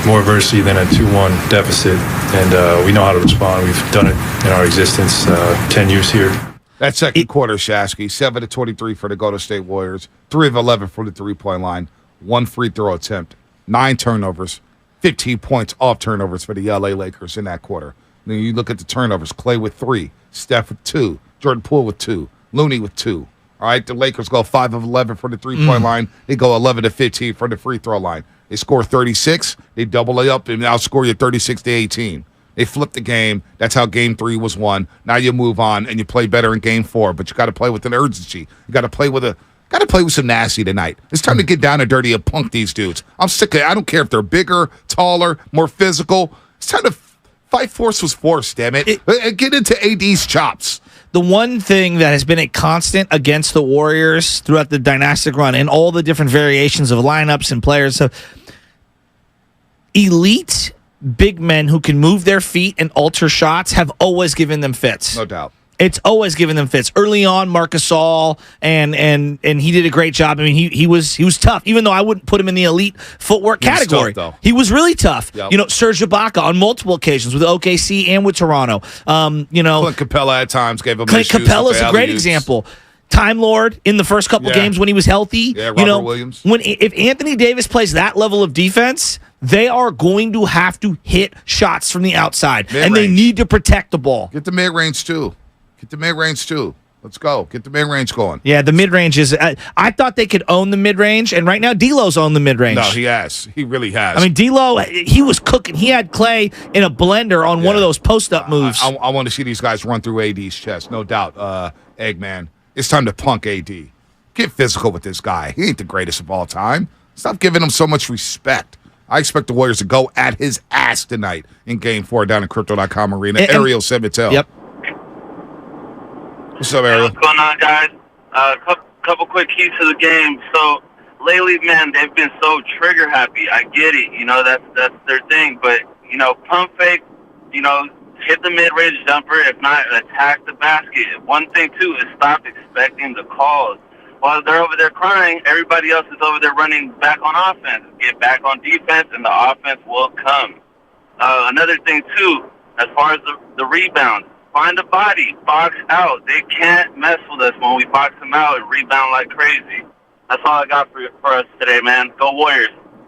S21: more adversity than a 2-1 deficit, and we know how to respond. We've done it in our existence, 10 years here.
S2: That second quarter, Shasky, 7-23 for the Golden State Warriors, 3 of 11 from the three-point line, 1 free throw attempt, 9 turnovers, 15 points off turnovers for the LA Lakers in that quarter. Then you look at the turnovers, Klay with 3, Steph with 2, Jordan Poole with 2, Looney with 2. All right, the Lakers go 5 of 11 for the three-point line. They go 11 of 15 for the free throw line. They score 36. They double it up and outscore you 36-18. They flip the game. That's how Game 3 was won. Now you move on and you play better in Game 4, but you got to play with an urgency. You got to play with some nasty tonight. It's time to get down and dirty and punk these dudes. I'm sick of it. I don't care if they're bigger, taller, more physical. It's time to fight force was force, damn it. Get into AD's chops.
S3: The one thing that has been a constant against the Warriors throughout the dynastic run and all the different variations of lineups and players, so elite big men who can move their feet and alter shots have always given them fits.
S2: No doubt.
S3: It's always given them fits. Early on, Marc Gasol, and he did a great job. I mean, he was tough, even though I wouldn't put him in the elite footwork category.
S2: Tough,
S3: he was really tough.
S2: Yep.
S3: Serge Ibaka on multiple occasions with OKC and with Toronto.
S2: Clint Capella at times gave him
S3: Clint Capella is a great example. Time Lord in the first couple games when he was healthy.
S2: Yeah, Robert Williams.
S3: If Anthony Davis plays that level of defense, they are going to have to hit shots from the outside, and they need to protect the ball.
S2: Get the mid-range too. Let's go. Get the mid-range going.
S3: Yeah, the mid-range is... I thought they could own the mid-range, and right now D'Lo's owned the mid-range.
S2: No, he has. He really has.
S3: I mean, D'Lo, he was cooking. He had Klay in a blender on one of those post-up moves.
S2: I want to see these guys run through AD's chest, no doubt. Eggman, it's time to punk AD. Get physical with this guy. He ain't the greatest of all time. Stop giving him so much respect. I expect the Warriors to go at his ass tonight in Game 4 down in Crypto.com Arena. Ariel Semitell.
S3: Yep.
S2: What's up, Ariel?
S22: What's going on, guys? Couple quick keys to the game. So lately, man, they've been so trigger happy. I get it. That's their thing. But pump fake. Hit the mid-range jumper. If not, attack the basket. One thing too is stop expecting the calls. While they're over there crying, everybody else is over there running back on offense. Get back on defense, and the offense will come. Another thing too, as far as the rebounds. Find a body, box out. They can't mess with us when we box them out and rebound like crazy. That's all I got for us today, man. Go Warriors.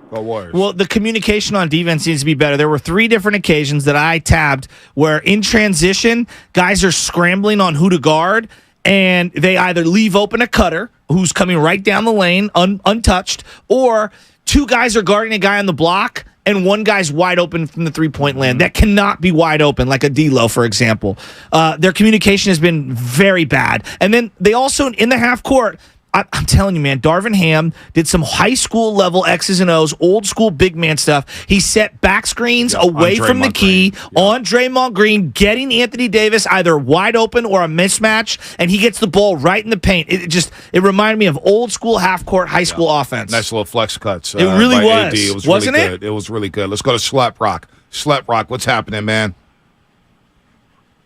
S2: Go Warriors.
S3: Well, the communication on defense needs to be better. There were 3 different occasions that I tabbed where in transition, guys are scrambling on who to guard, and they either leave open a cutter who's coming right down the lane untouched, or 2 guys are guarding a guy on the block, and 1 guy's wide open from the three-point land. That cannot be wide open, like a D'Lo, for example. Their communication has been very bad. And then they also, in the half court, I'm telling you, man, Darvin Ham did some high school level X's and O's, old school big man stuff. He set back screens away from the key on Draymond Green, getting Anthony Davis either wide open or a mismatch, and he gets the ball right in the paint. It reminded me of old school half court high school offense.
S2: Nice little flex cuts.
S3: It really
S2: by
S3: was.
S2: AD. It was
S3: Wasn't
S2: really
S3: it?
S2: Good. It was really good. Let's go to Slap Rock. Slap Rock, what's happening, man?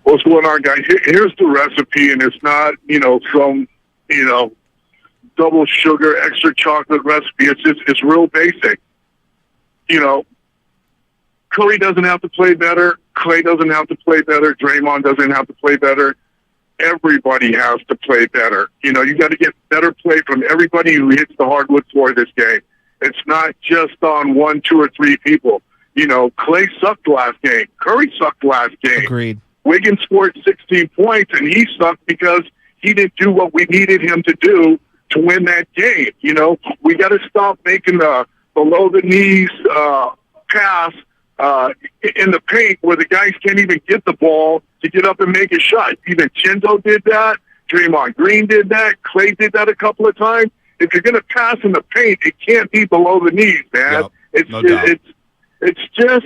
S19: Well,
S4: What's going on, guys? Here's the recipe, and it's not, some, double sugar, extra chocolate recipe. It's real basic. Curry doesn't have to play better. Clay doesn't have to play better. Draymond doesn't have to play better. Everybody has to play better. You got to get better play from everybody who hits the hardwood floor this game. It's not just on 1, 2, or 3 people. Clay sucked last game. Curry sucked last game.
S3: Agreed.
S4: Wiggins scored 16 points, and he sucked because he didn't do what we needed him to do to win that game. We got to stop making the below-the-knees pass in the paint where the guys can't even get the ball to get up and make a shot. Even Chinzo did that. Draymond Green did that. Clay did that a couple of times. If you're going to pass in the paint, it can't be below the knees, man.
S2: Yep,
S4: It's just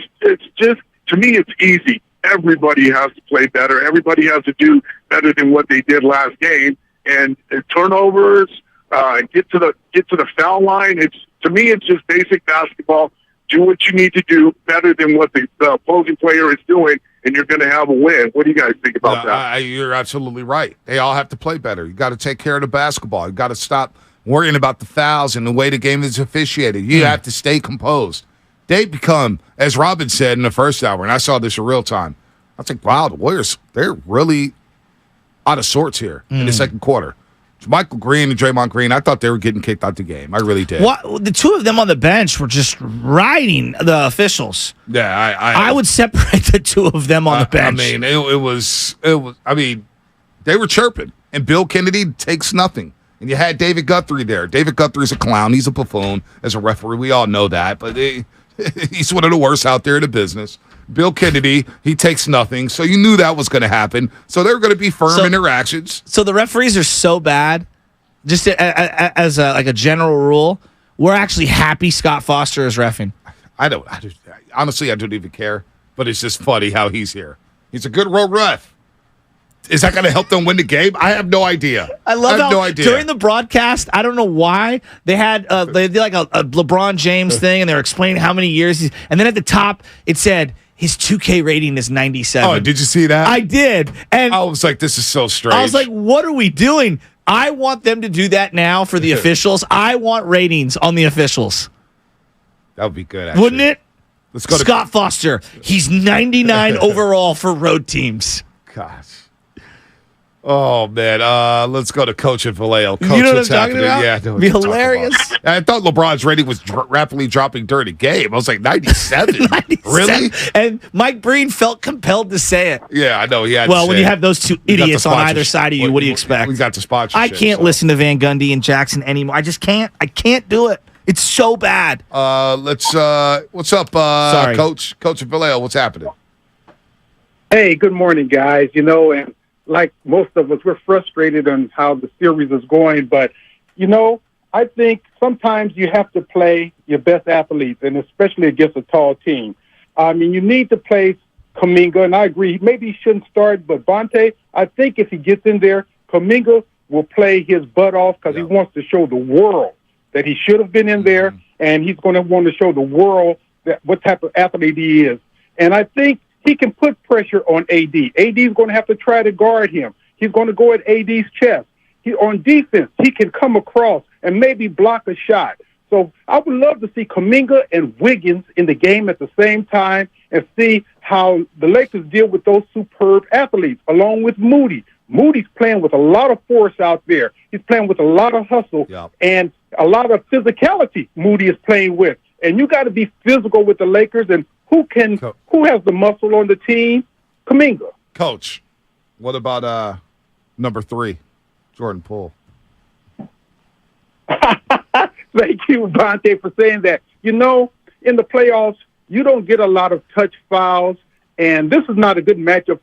S4: to me, it's easy. Everybody has to play better. Everybody has to do better than what they did last game. And turnovers, get to the foul line. To me, it's just basic basketball. Do what you need to do better than what the opposing player is doing, and you're going to have a win. What do you guys think about that?
S2: You're absolutely right. They all have to play better. You got to take care of the basketball. You got to stop worrying about the fouls and the way the game is officiated. You have to stay composed. They become, as Robin said in the first hour, and I saw this in real time, I was like, wow, the Warriors, they're really out of sorts here in the second quarter. Michael Green and Draymond Green, I thought they were getting kicked out the game. I really did.
S3: The two of them on the bench were just riding the officials.
S2: Yeah,
S3: I would separate the two of them on the bench.
S2: I mean, it was. I mean, they were chirping, and Bill Kennedy takes nothing. And you had David Guthrie there. David Guthrie's a clown. He's a buffoon as a referee. We all know that, but he's one of the worst out there in the business. Bill Kennedy, he takes nothing. So you knew that was going to happen. So they were going to be firm in their actions.
S3: So the referees are so bad, just as a general rule, we're actually happy Scott Foster is reffing.
S2: Honestly, I don't even care. But it's just funny how he's here. He's a good road ref. Is that going to help them win the game? I have no idea.
S3: I love
S2: have
S3: how
S2: no idea.
S3: During the broadcast, I don't know why, they did like a LeBron James thing, and they were explaining how many years and then at the top, it said, his 2K rating is 97.
S2: Oh, did you see that?
S3: I did. And
S2: I was like, this is so strange.
S3: I was like, what are we doing? I want them to do that now for the officials. I want ratings on the officials.
S2: That would be good, actually.
S3: Wouldn't it?
S2: Let's go to
S3: Scott Foster. He's 99 overall for road teams.
S2: Gosh. Oh, man. Let's go to Coach and Vallejo. Coach,
S3: you know what
S2: what's
S3: I'm talking
S2: happening?
S3: about?
S2: Yeah, I know what
S3: Be
S2: you're talking
S3: hilarious.
S2: about. I thought LeBron's rating was rapidly dropping during the game. I was like, 97?
S3: 97.
S2: Really?
S3: And Mike Breen felt compelled to say it.
S2: Yeah, I know.
S3: Well, when you have those two idiots on either side of you, what do you expect?
S2: We got the sponsorship.
S3: I can't listen to Van Gundy and Jackson anymore. I just can't. I can't do it. It's so bad.
S2: What's up,
S3: Sorry.
S2: Coach and Vallejo? What's happening?
S5: Hey, good morning, guys. And like most of us, we're frustrated on how the series is going. But, I think sometimes you have to play your best athletes, and especially against a tall team. I mean, you need to play Kuminga, and I agree. Maybe he shouldn't start, but Bonte, I think if he gets in there, Kuminga will play his butt off because he wants to show the world that he should have been in there, and he's going to want to show the world that what type of athlete he is. And I think he can put pressure on AD. AD is going to have to try to guard him. He's going to go at AD's chest. On defense, he can come across and maybe block a shot. So I would love to see Kuminga and Wiggins in the game at the same time and see how the Lakers deal with those superb athletes, along with Moody. Moody's playing with a lot of force out there. He's playing with a lot of hustle and a lot of physicality Moody is playing with. And you got to be physical with the Lakers. And who has the muscle on the team? Kuminga.
S2: Coach, what about number 3, Jordan Poole?
S5: Thank you, Bonte, for saying that. In the playoffs, you don't get a lot of touch fouls, and this is not a good matchup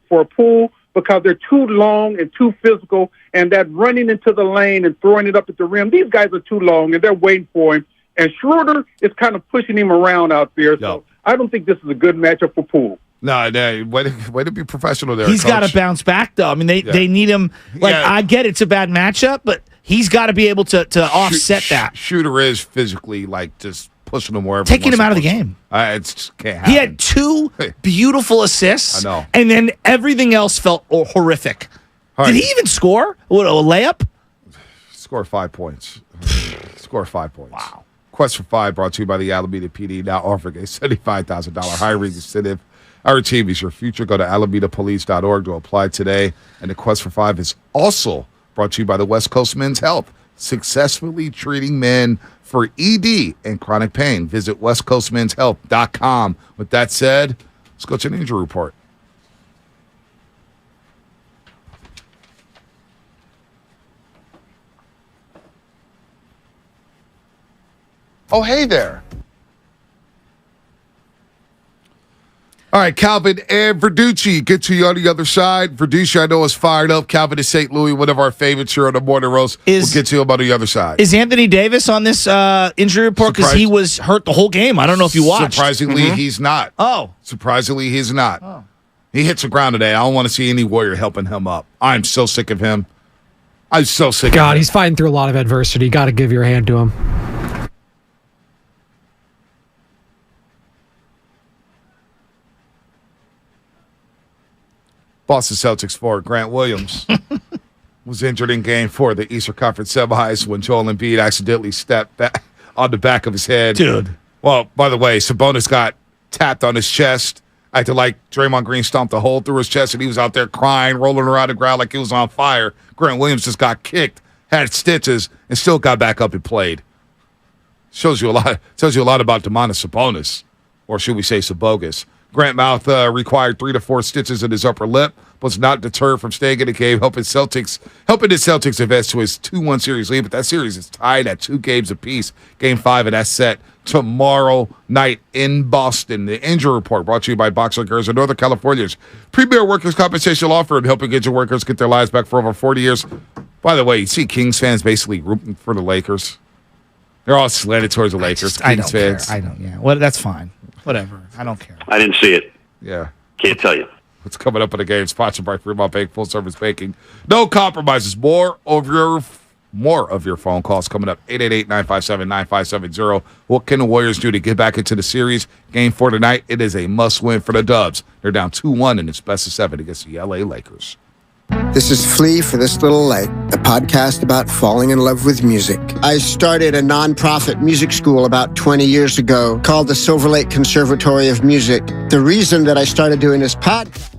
S5: for Poole because they're too long and too physical, and that running into the lane and throwing it up at the rim, these guys are too long, and they're waiting for him. And Schroeder is kind of pushing him around out there, so I don't think this is a good matchup for Poole.
S2: No, way to be professional there.
S3: He's got to bounce back, though. I mean, they need him. I get it's a bad matchup, but he's got to be able to offset that.
S2: Shooter is physically just pushing him wherever.
S3: Taking him out of the game.
S2: It just can't happen.
S3: He had 2 beautiful assists.
S2: I know.
S3: And then everything else felt horrific.
S2: Right.
S3: Did he even score? What, a layup?
S2: Score 5 points. Score 5 points. Wow. Quest for 5 brought to you by the Alameda PD, now offering a $75,000 hiring incentive. Our team is your future. Go to alamedapolice.org to apply today. And the Quest for 5 is also brought to you by the West Coast Men's Health, successfully treating men for ED and chronic pain. Visit westcoastmenshealth.com. With that said, let's go to the injury report. Oh, hey there. All right, Calvin and Verducci, get to you on the other side. Verducci, I know, is fired up. Calvin is St. Louis, one of our favorites here on the Morning Roast. We'll get to him on the other side.
S3: Is Anthony Davis on this injury report? Because he was hurt the whole game. I don't know if you watched.
S2: Surprisingly, he's not.
S3: Oh.
S2: Surprisingly, he's not. Oh. He hits the ground today. I don't want to see any Warrior helping him up. I'm so sick of him. I'm so sick of him.
S6: God, he's fighting through a lot of adversity. You got to give your hand to him.
S2: Boston Celtics forward Grant Williams was injured in Game 4 of the Eastern Conference semis when Joel Embiid accidentally stepped back on the back of his head.
S3: Dude.
S2: Well, by the way, Sabonis got tapped on his chest. Acted like Draymond Green stomped a hole through his chest, and he was out there crying, rolling around the ground like he was on fire. Grant Williams just got kicked, had stitches, and still got back up and played. Tells you a lot about Domantas Sabonis, or should we say Sabogus. Grant Mouth required 3 to 4 stitches in his upper lip, but was not deterred from staying in the game, helping the Celtics advance to his 2-1 series lead. But that series is tied at 2 games apiece. Game 5 of that set tomorrow night in Boston. The injury report brought to you by Boxer Girls of Northern California's premier workers' compensation law firm, helping injured workers get their lives back for over 40 years. By the way, you see Kings fans basically rooting for the Lakers. They're all slanted towards the Lakers. Kings fans.
S3: I don't, yeah. Well, that's fine. Whatever. I don't care.
S7: I didn't see it.
S2: Yeah.
S7: Can't tell you.
S2: What's coming up in the game? Sponsored by Fremont Bank, full service banking. No compromises. More of your phone calls coming up. 888-957-9570. What can the Warriors do to get back into the series? Game 4 tonight. It is a must-win for the Dubs. They're down 2-1 in its best of 7 against the LA Lakers.
S23: This is Flea for This Little Light, a podcast about falling in love with music. I started a nonprofit music school about 20 years ago called the Silver Lake Conservatory of Music. The reason that I started doing this podcast...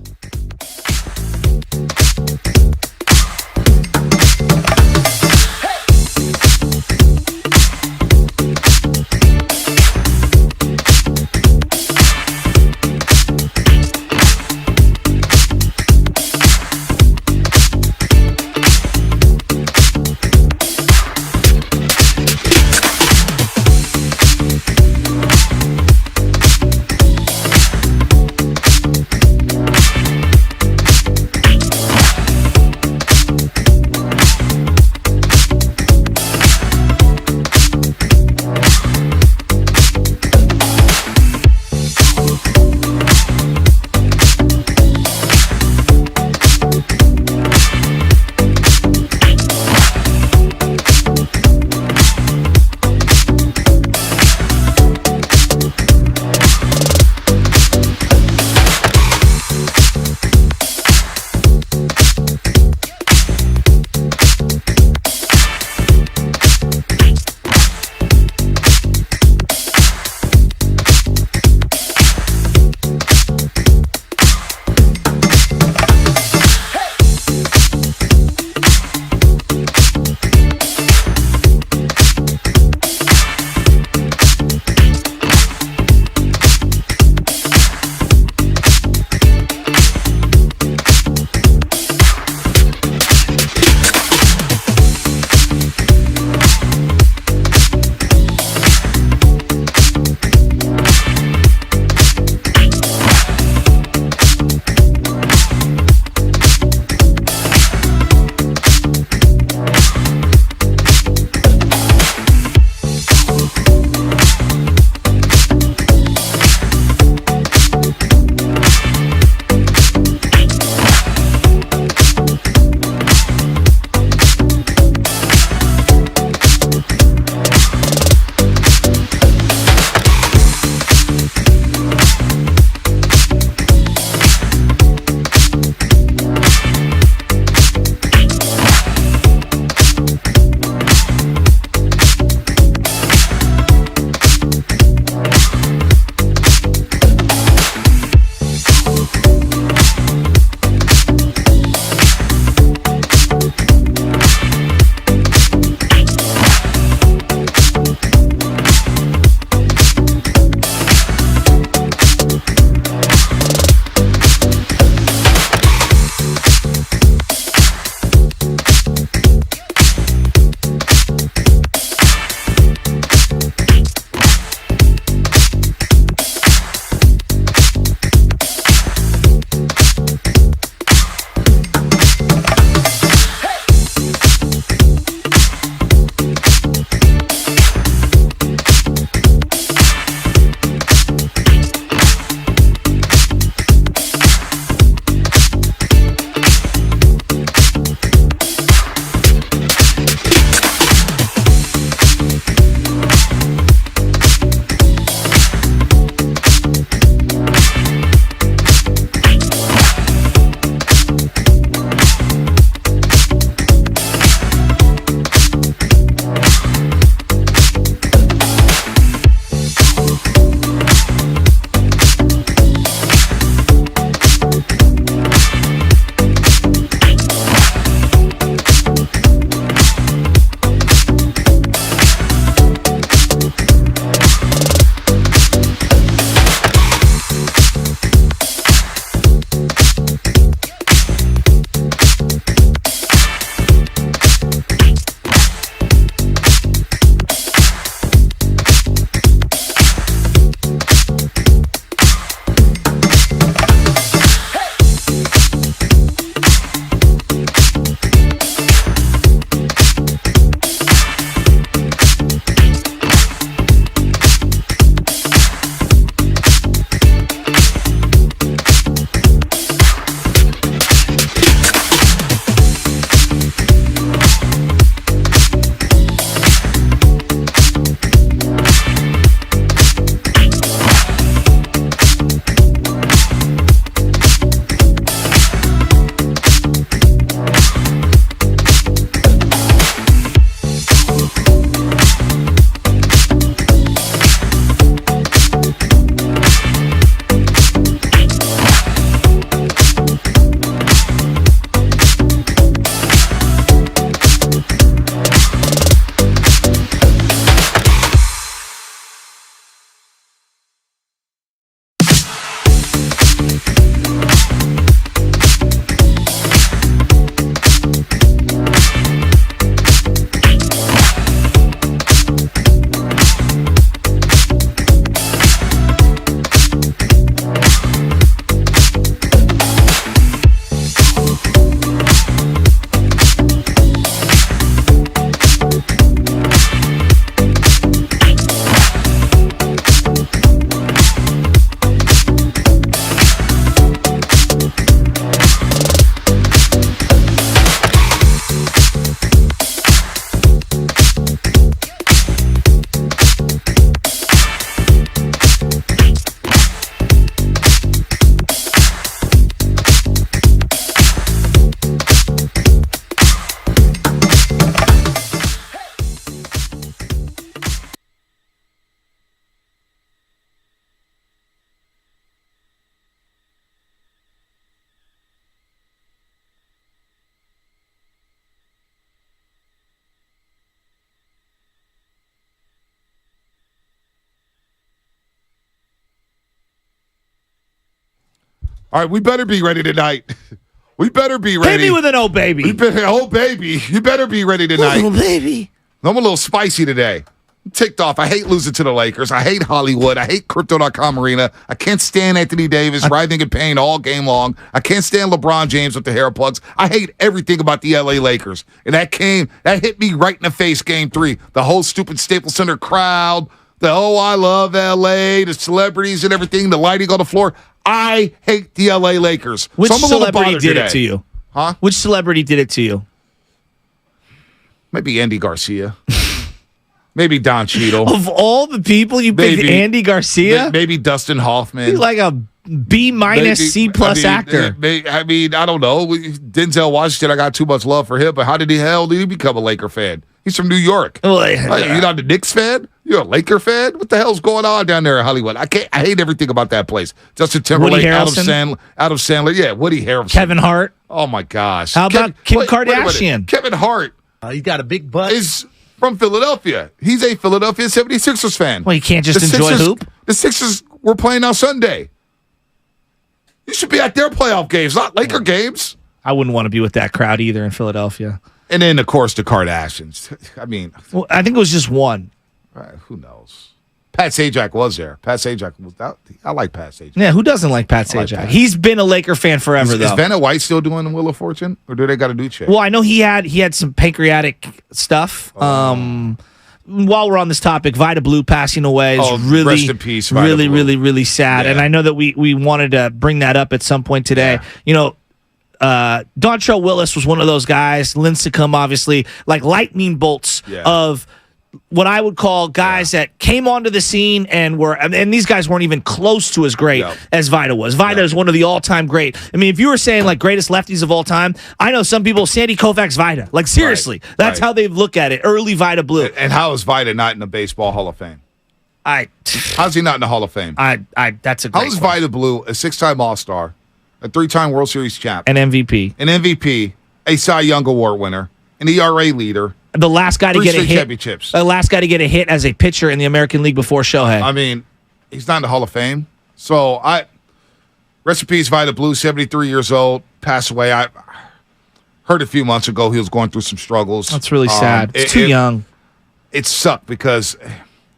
S2: All right, we better be ready tonight. We better be ready.
S3: Hit me with an old baby.
S2: Baby. You better be ready tonight.
S3: Oh, baby.
S2: I'm a little spicy today. I'm ticked off. I hate losing to the Lakers. I hate Hollywood. I hate Crypto.com Arena. I can't stand Anthony Davis writhing in pain all game long. I can't stand LeBron James with the hair plugs. I hate everything about the LA Lakers. And that hit me right in the face game 3. The whole stupid Staples Center crowd, I love LA, the celebrities and everything, the lighting on the floor. I hate the LA Lakers.
S3: Which
S2: so I'm a little
S3: celebrity
S2: bothered
S3: did
S2: today.
S3: it to you?
S2: Huh?
S3: Which celebrity did it to you?
S2: Maybe Andy Garcia. Maybe Don Cheadle.
S3: Of all the people, you picked Andy Garcia?
S2: Maybe Dustin Hoffman.
S3: He's like a B- C+ actor.
S2: I mean, I don't know. Denzel Washington, I got too much love for him, but how did he become a Laker fan? He's from New York. You're not a Knicks fan? You're a Laker fan? What the hell's going on down there in Hollywood? I hate everything about that place. Justin Timberlake, Adam Sandler. Yeah, Woody Harrelson.
S3: Kevin Hart.
S2: Oh, my gosh.
S3: How about Kim Kardashian?
S2: Kevin Hart.
S7: He's got a big butt.
S2: Is from Philadelphia. He's a Philadelphia 76ers fan.
S3: Well, you can't just enjoy hoop?
S2: The Sixers were playing on Sunday. You should be at their playoff games, not Laker games.
S3: I wouldn't want to be with that crowd either in Philadelphia.
S2: And then, of course, the Kardashians. I mean,
S3: well, I think it was just one.
S2: Who knows? Pat Sajak was there. Pat Sajak was out. I like Pat Sajak.
S3: Yeah, who doesn't like Pat Sajak? He's been a Laker fan forever, though.
S2: Is Vanna White still doing the Wheel of Fortune, or do they got a new chick?
S3: Well, I know he had some pancreatic stuff. While we're on this topic, Vita Blue passing away is really,
S2: rest in peace, Vita
S3: really,
S2: Blue.
S3: really, really sad.
S2: Yeah.
S3: And I know that we wanted to bring that up at some point today.
S2: Yeah.
S3: You know, Dontrell Willis was one of those guys. Lincecum, obviously, like lightning bolts of what I would call guys that came onto the scene and these guys weren't even close to as great as Vita was. Vita is one of the all-time great. I mean, if you were saying like greatest lefties of all time, I know some people, Sandy Koufax, Vita. Like seriously, that's how they look at it. Early Vita Blue.
S2: And how is Vita not in the Baseball Hall of Fame? How's he not in the Hall of Fame?
S3: That's a great
S2: How is Vita Blue a 6-time All-Star, a 3-time World Series champ,
S3: an MVP,
S2: a Cy Young Award winner, an ERA leader,
S3: the last guy to get a hit,
S2: championships.
S3: the last guy to get a hit as a pitcher in the American League before Shohei.
S2: I mean, he's not in the Hall of Fame. So rest in peace, Vita Blue, 73 years old, passed away. I heard a few months ago he was going through some struggles.
S3: That's really sad. It's too young.
S2: It sucked because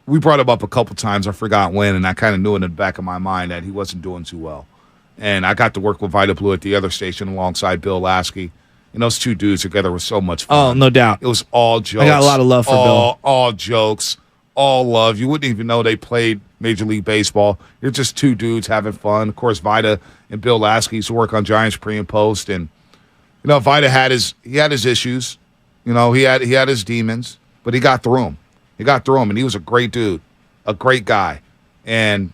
S2: we brought him up a couple times. I forgot when, and I kind of knew in the back of my mind that he wasn't doing too well. And I got to work with Vita Blue at the other station alongside Bill Lasky. And those two dudes together was so much fun.
S3: Oh, no doubt.
S2: It was all jokes.
S3: I got a lot of love for Bill.
S2: All jokes, all love. You wouldn't even know they played Major League Baseball. You're just two dudes having fun. Of course, Vita and Bill Lasky used to work on Giants pre and post. And, you know, Vita had his issues. You know, he had his demons, but he got through them. And he was a great dude, a great guy. And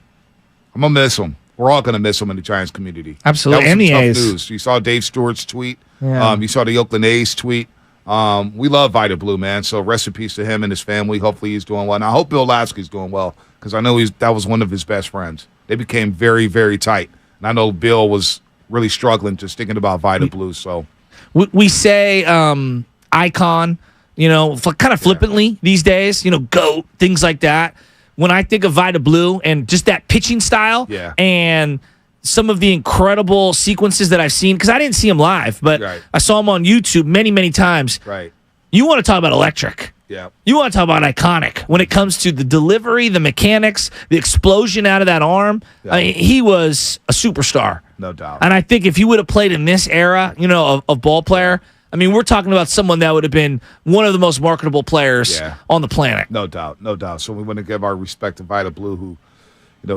S2: I'm going to miss him. We're all going to miss him in the Giants community.
S3: Absolutely.
S2: That was some
S3: and
S2: tough news. You saw Dave Stewart's tweet.
S3: Yeah.
S2: You saw the Oakland A's tweet. We love Vita Blue, man. So rest in peace to him and his family. Hopefully he's doing well. And I hope Bill Lasky's doing well because I know that was one of his best friends. They became very, very tight. And I know Bill was really struggling just thinking about Vita Blue. So
S3: we say icon, you know, kind of flippantly these days, you know, GOAT, things like that. When I think of Vita Blue and just that pitching style and some of the incredible sequences that I've seen, because I didn't see him live, but I saw him on YouTube many, many times.
S2: Right.
S3: You want to talk about electric.
S2: Yeah.
S3: You want to talk about iconic when it comes to the delivery, the mechanics, the explosion out of that arm.
S2: Yeah.
S3: I mean, he was a superstar.
S2: No doubt.
S3: And I think if he would have played in this era, you know, of ball player, I mean, we're talking about someone that would have been one of the most marketable players on the planet.
S2: No doubt, no doubt. So we want to give our respect to Vita Blue, who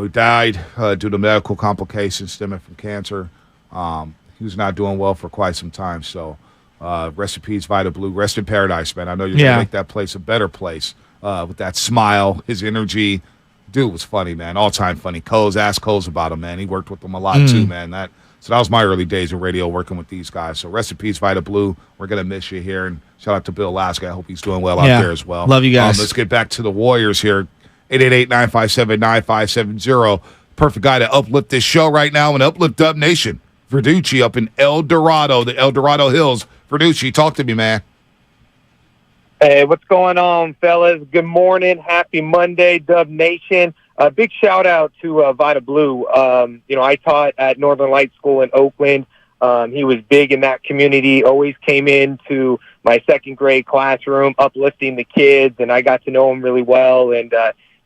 S2: died due to medical complications stemming from cancer. He was not doing well for quite some time. So rest in peace, Vita Blue. Rest in paradise, man. I know you're going to make that place a better place with that smile, his energy. Dude was funny, man. All-time funny. Ask Coles about him, man. He worked with them a lot, too, man. So that was my early days in radio working with these guys. So rest in peace, Vita Blue. We're going to miss you here. And shout out to Bill Lasky. I hope he's doing well out there as well.
S3: Love you guys.
S2: Let's get back to the Warriors here. 888-957-9570. Perfect guy to uplift this show right now and uplift Dub Nation. Verducci up in El Dorado, the El Dorado Hills. Verducci, talk to me, man.
S10: Hey, what's going on, fellas? Good morning. Happy Monday, Dub Nation.
S7: a big shout out to Vita Blue. I taught at Northern Light School in Oakland. He was big in that community, always came into my second grade classroom, uplifting the kids, and I got to know him really well, and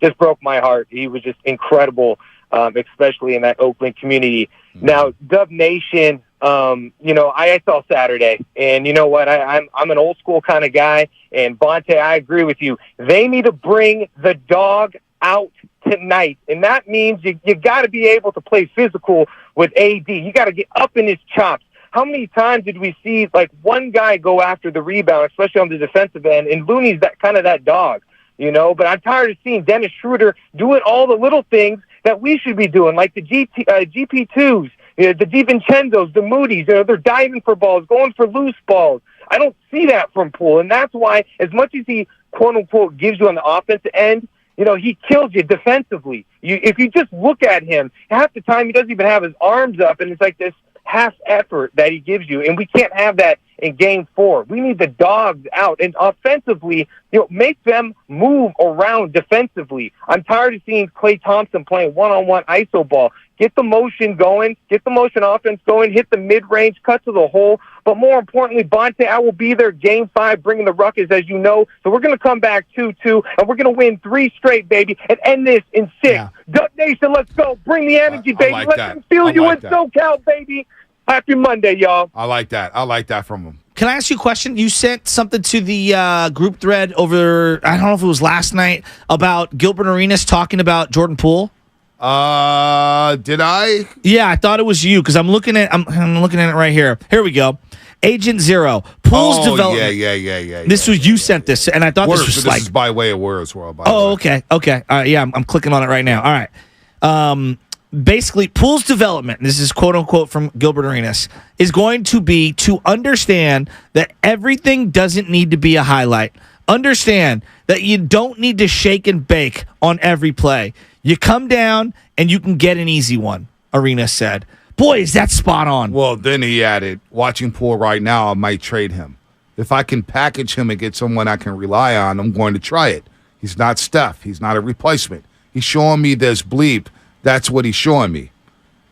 S7: just broke my heart. He was just incredible, especially in that Oakland community. Now, Dub Nation, I saw Saturday, and you know what? I'm an old school kind of guy, and Bonte, I agree with you. They need to bring the dog out tonight, and that means you got to be able to play physical with AD. You got to get up in his chops. How many times did we see like one guy go after the rebound, especially on the defensive end, and Looney's that dog, But I'm tired of seeing Dennis Schroeder doing all the little things that we should be doing, like the GP2s, the DiVincenzos, the Moody's. They're diving for balls, going for loose balls. I don't see that from Poole, and that's why, as much as he quote unquote gives you on the offensive end, he kills you defensively. If you just look at him, half the time he doesn't even have his arms up, and it's like this half effort that he gives you, and we can't have that in Game 4. We need the dogs out, and offensively, make them move around defensively. I'm tired of seeing Klay Thompson playing one-on-one ISO ball. Get the motion going, get the motion offense going, hit the mid-range, cut to the hole. But more importantly, Bonte, I will be there Game 5 bringing the ruckus, as you know. So we're going to come back 2-2, and we're going to win 3 straight, baby, and end this in 6. Yeah. Duck Nation, let's go. Bring the energy, baby. Let them feel you in SoCal, baby. Happy Monday, y'all.
S2: I like that from him.
S3: Can I ask you a question? You sent something to the group thread over, I don't know if it was last night, about Gilbert Arenas talking about Jordan Poole.
S2: Did I?
S3: Yeah, I thought it was you because I'm looking at it right here. Here we go. Agent Zero. Poole's development.
S2: Yeah.
S3: This was you sent this, and I thought
S2: Words,
S3: this was
S2: this is by way of Words World.
S3: Okay. Yeah, I'm clicking on it right now. All right. Basically, Poole's development, this is quote unquote from Gilbert Arenas, is going to be to understand that everything doesn't need to be a highlight. Understand that you don't need to shake and bake on every play. You come down and you can get an easy one, Arenas said. Boy, is that spot on.
S2: Well, then he added, watching Poole right now, I might trade him. If I can package him and get someone I can rely on, I'm going to try it. He's not Steph. He's not a replacement. He's showing me this bleep. That's what he's showing me.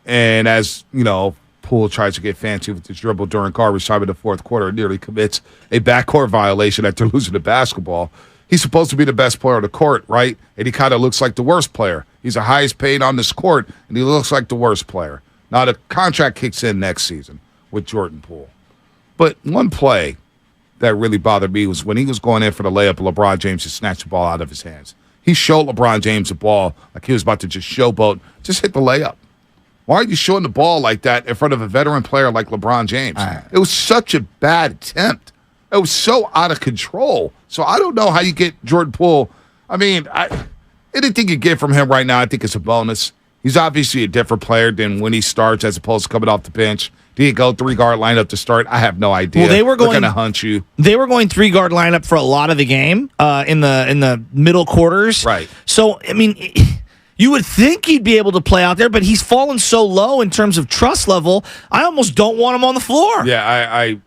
S2: And as, Poole tries to get fancy with his dribble during garbage time in the fourth quarter and nearly commits a backcourt violation after losing the basketball. He's supposed to be the best player on the court, right? And he kind of looks like the worst player. He's the highest paid on this court, and he looks like the worst player. Now, the contract kicks in next season with Jordan Poole. But one play that really bothered me was when he was going in for the layup, LeBron James just snatched the ball out of his hands. He showed LeBron James the ball like he was about to just showboat, just hit the layup. Why are you showing the ball like that in front of a veteran player like LeBron James? It was such a bad attempt. It was so out of control. So I don't know how you get Jordan Poole. I mean, anything you get from him right now, I think it's a bonus. He's obviously a different player than when he starts as opposed to coming off the bench. Did he go 3-guard lineup to start? I have no idea.
S3: Well, they were going
S2: to hunt you.
S3: They were going 3-guard lineup for a lot of the game in the middle quarters.
S2: Right.
S3: So, I mean, you would think he'd be able to play out there, but he's fallen so low in terms of trust level, I almost don't want him on the floor.
S2: Yeah,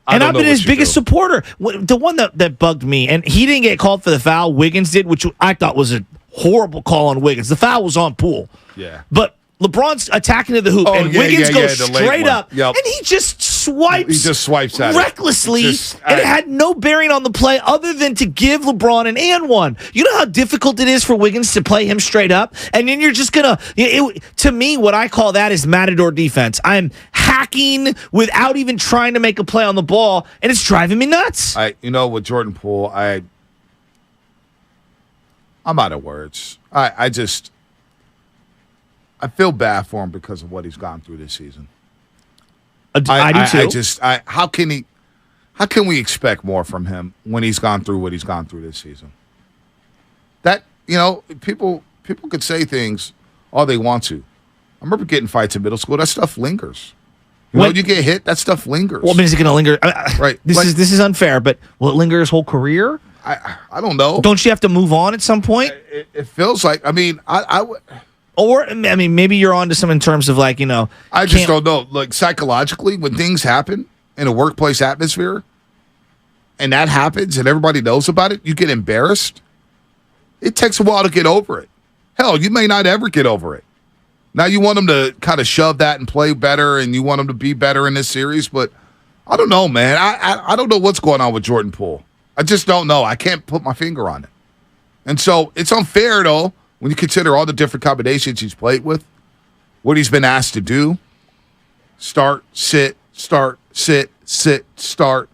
S3: and I've been his biggest supporter. The one that bugged me, and he didn't get called for the foul, Wiggins did, which I thought was a horrible call on Wiggins. The foul was on Poole.
S2: Yeah.
S3: But LeBron's attacking to the hoop, and Wiggins goes straight up, and he just swipes.
S2: He just swipes at
S3: recklessly, and it had no bearing on the play other than to give LeBron an and one. You know how difficult it is for Wiggins to play him straight up, and then you're just gonna. To me, what I call that is matador defense. I'm hacking without even trying to make a play on the ball, and it's driving me nuts.
S2: With Jordan Poole, I'm out of words. I feel bad for him because of what he's gone through this season.
S3: I do too.
S2: How can we expect more from him when he's gone through what he's gone through this season? That, people could say things all they want to. I remember getting fights in middle school. That stuff lingers. When you get hit, that stuff lingers.
S3: Well, I mean, is it going to linger?
S2: Right.
S3: This is unfair, but will it linger his whole career?
S2: I don't know.
S3: Don't you have to move on at some point?
S2: It feels like. I mean, I would.
S3: Or, I mean, maybe you're on to some in terms of like,
S2: I just don't know. Like, psychologically, when things happen in a workplace atmosphere, and that happens and everybody knows about it, you get embarrassed. It takes a while to get over it. Hell, you may not ever get over it. Now you want them to kind of shove that and play better, and you want them to be better in this series, but I don't know, man. I don't know what's going on with Jordan Poole. I just don't know. I can't put my finger on it. And so it's unfair, though, when you consider all the different combinations he's played with, what he's been asked to do. Start, sit, start, sit, start.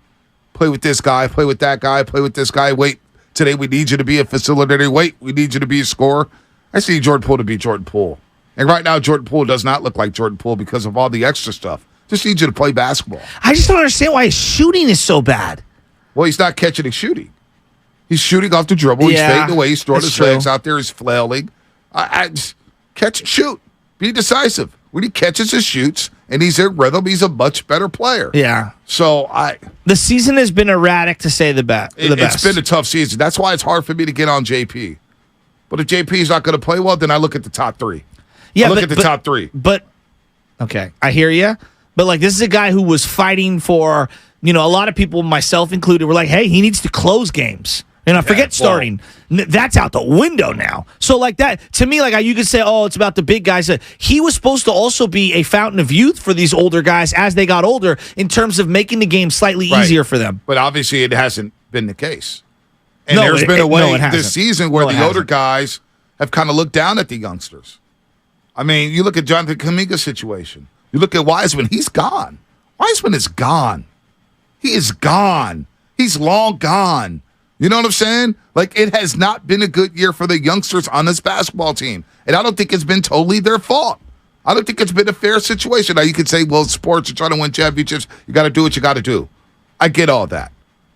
S2: Play with this guy, play with that guy, play with this guy. Wait, today we need you to be a facilitator. Wait, we need you to be a scorer. I see Jordan Poole to be Jordan Poole. And right now, Jordan Poole does not look like Jordan Poole because of all the extra stuff. Just need you to play basketball.
S3: I just don't understand why his shooting is so bad.
S2: Well, he's not catching and shooting. He's shooting off the dribble. He's fading away. He's throwing his legs out there. He's flailing. I just catch and shoot. Be decisive. When he catches and shoots and he's in rhythm, he's a much better player.
S3: Yeah.
S2: So
S3: the season has been erratic, to say the best.
S2: It's been a tough season. That's why it's hard for me to get on JP. But if JP is not going to play well, then I look at the top three.
S3: Yeah,
S2: I look at the top three.
S3: But okay, I hear you. But like, this is a guy who was fighting for, a lot of people, myself included, were like, hey, he needs to close games. And I forget starting. That's out the window now. So like that, to me, like you could say, oh, it's about the big guys. He was supposed to also be a fountain of youth for these older guys as they got older in terms of making the game slightly easier for them.
S2: But obviously it hasn't been the case. And there's been a way this season where the older guys have kind of looked down at the youngsters. I mean, you look at Jonathan Kuminga's situation. You look at Wiseman. He's gone. Wiseman is gone. He is gone. He's long gone. You know what I'm saying? Like, it has not been a good year for the youngsters on this basketball team. And I don't think it's been totally their fault. I don't think it's been a fair situation. Now, you could say, well, sports, you're trying to win championships. You got to do what you got to do. I get all that.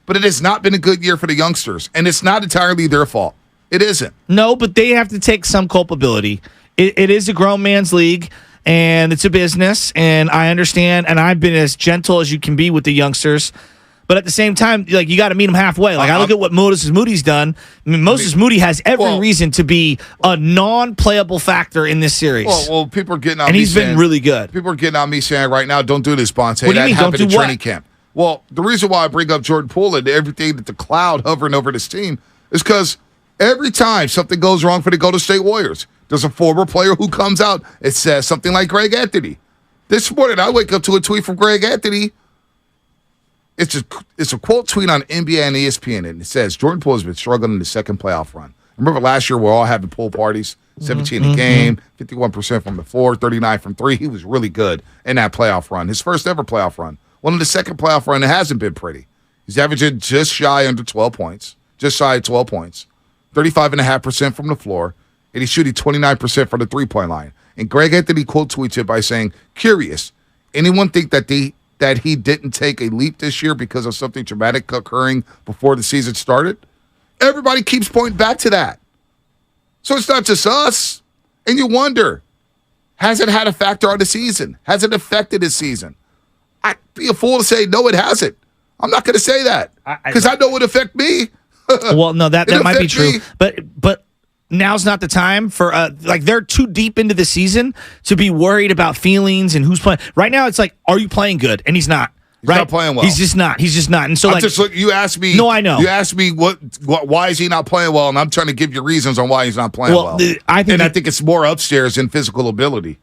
S2: But it has not been a good year for the youngsters. And it's not entirely their fault. It isn't.
S3: No, but they have to take some culpability. It is a grown man's league, and it's a business, and I understand, and I've been as gentle as you can be with the youngsters. But at the same time, like, you got to meet them halfway. Like, I look at what Moses Moody's done. I mean, Moses Moody has every reason to be a non-playable factor in this series.
S2: Well, people are getting on
S3: and
S2: me
S3: he's been really good.
S2: People are getting on me saying right now, don't do this, Bonte.
S3: What do you mean,
S2: happened
S3: don't do
S2: in training
S3: what?
S2: camp. Well, the reason why I bring up Jordan Poole and everything that the cloud hovering over this team is because every time something goes wrong for the Golden State Warriors, there's a former player who comes out and says something like Greg Anthony. This morning, I wake up to a tweet from Greg Anthony. It's a quote tweet on NBA and ESPN, and it says, Jordan Poole has been struggling in the second playoff run. Remember last year, we're all having pool parties, 17 a game, 51% from the floor, 39 from three. He was really good in that playoff run, his first ever playoff run. Well, in the second playoff run, it hasn't been pretty. He's averaging just shy under 12 points, just shy of 12 points, 35.5% from the floor, and he's shooting 29% from the three-point line. And Greg Anthony quote tweets it by saying, curious, anyone think that he didn't take a leap this year because of something dramatic occurring before the season started? Everybody keeps pointing back to that. So it's not just us. And you wonder, has it had a factor on the season? Has it affected his season? I'd be a fool to say, no, it hasn't. I'm not going to say that because I know it would affect me.
S3: Well, no, that might be true. But now's not the time for they're too deep into the season to be worried about feelings and who's playing. Right now, it's like, are you playing good? And he's not.
S2: He's not playing well.
S3: He's just not. And so,
S2: you asked me.
S3: No, I know.
S2: You asked me why is he not playing well, and I'm trying to give you reasons on why he's not playing well. I think it's more upstairs than physical ability.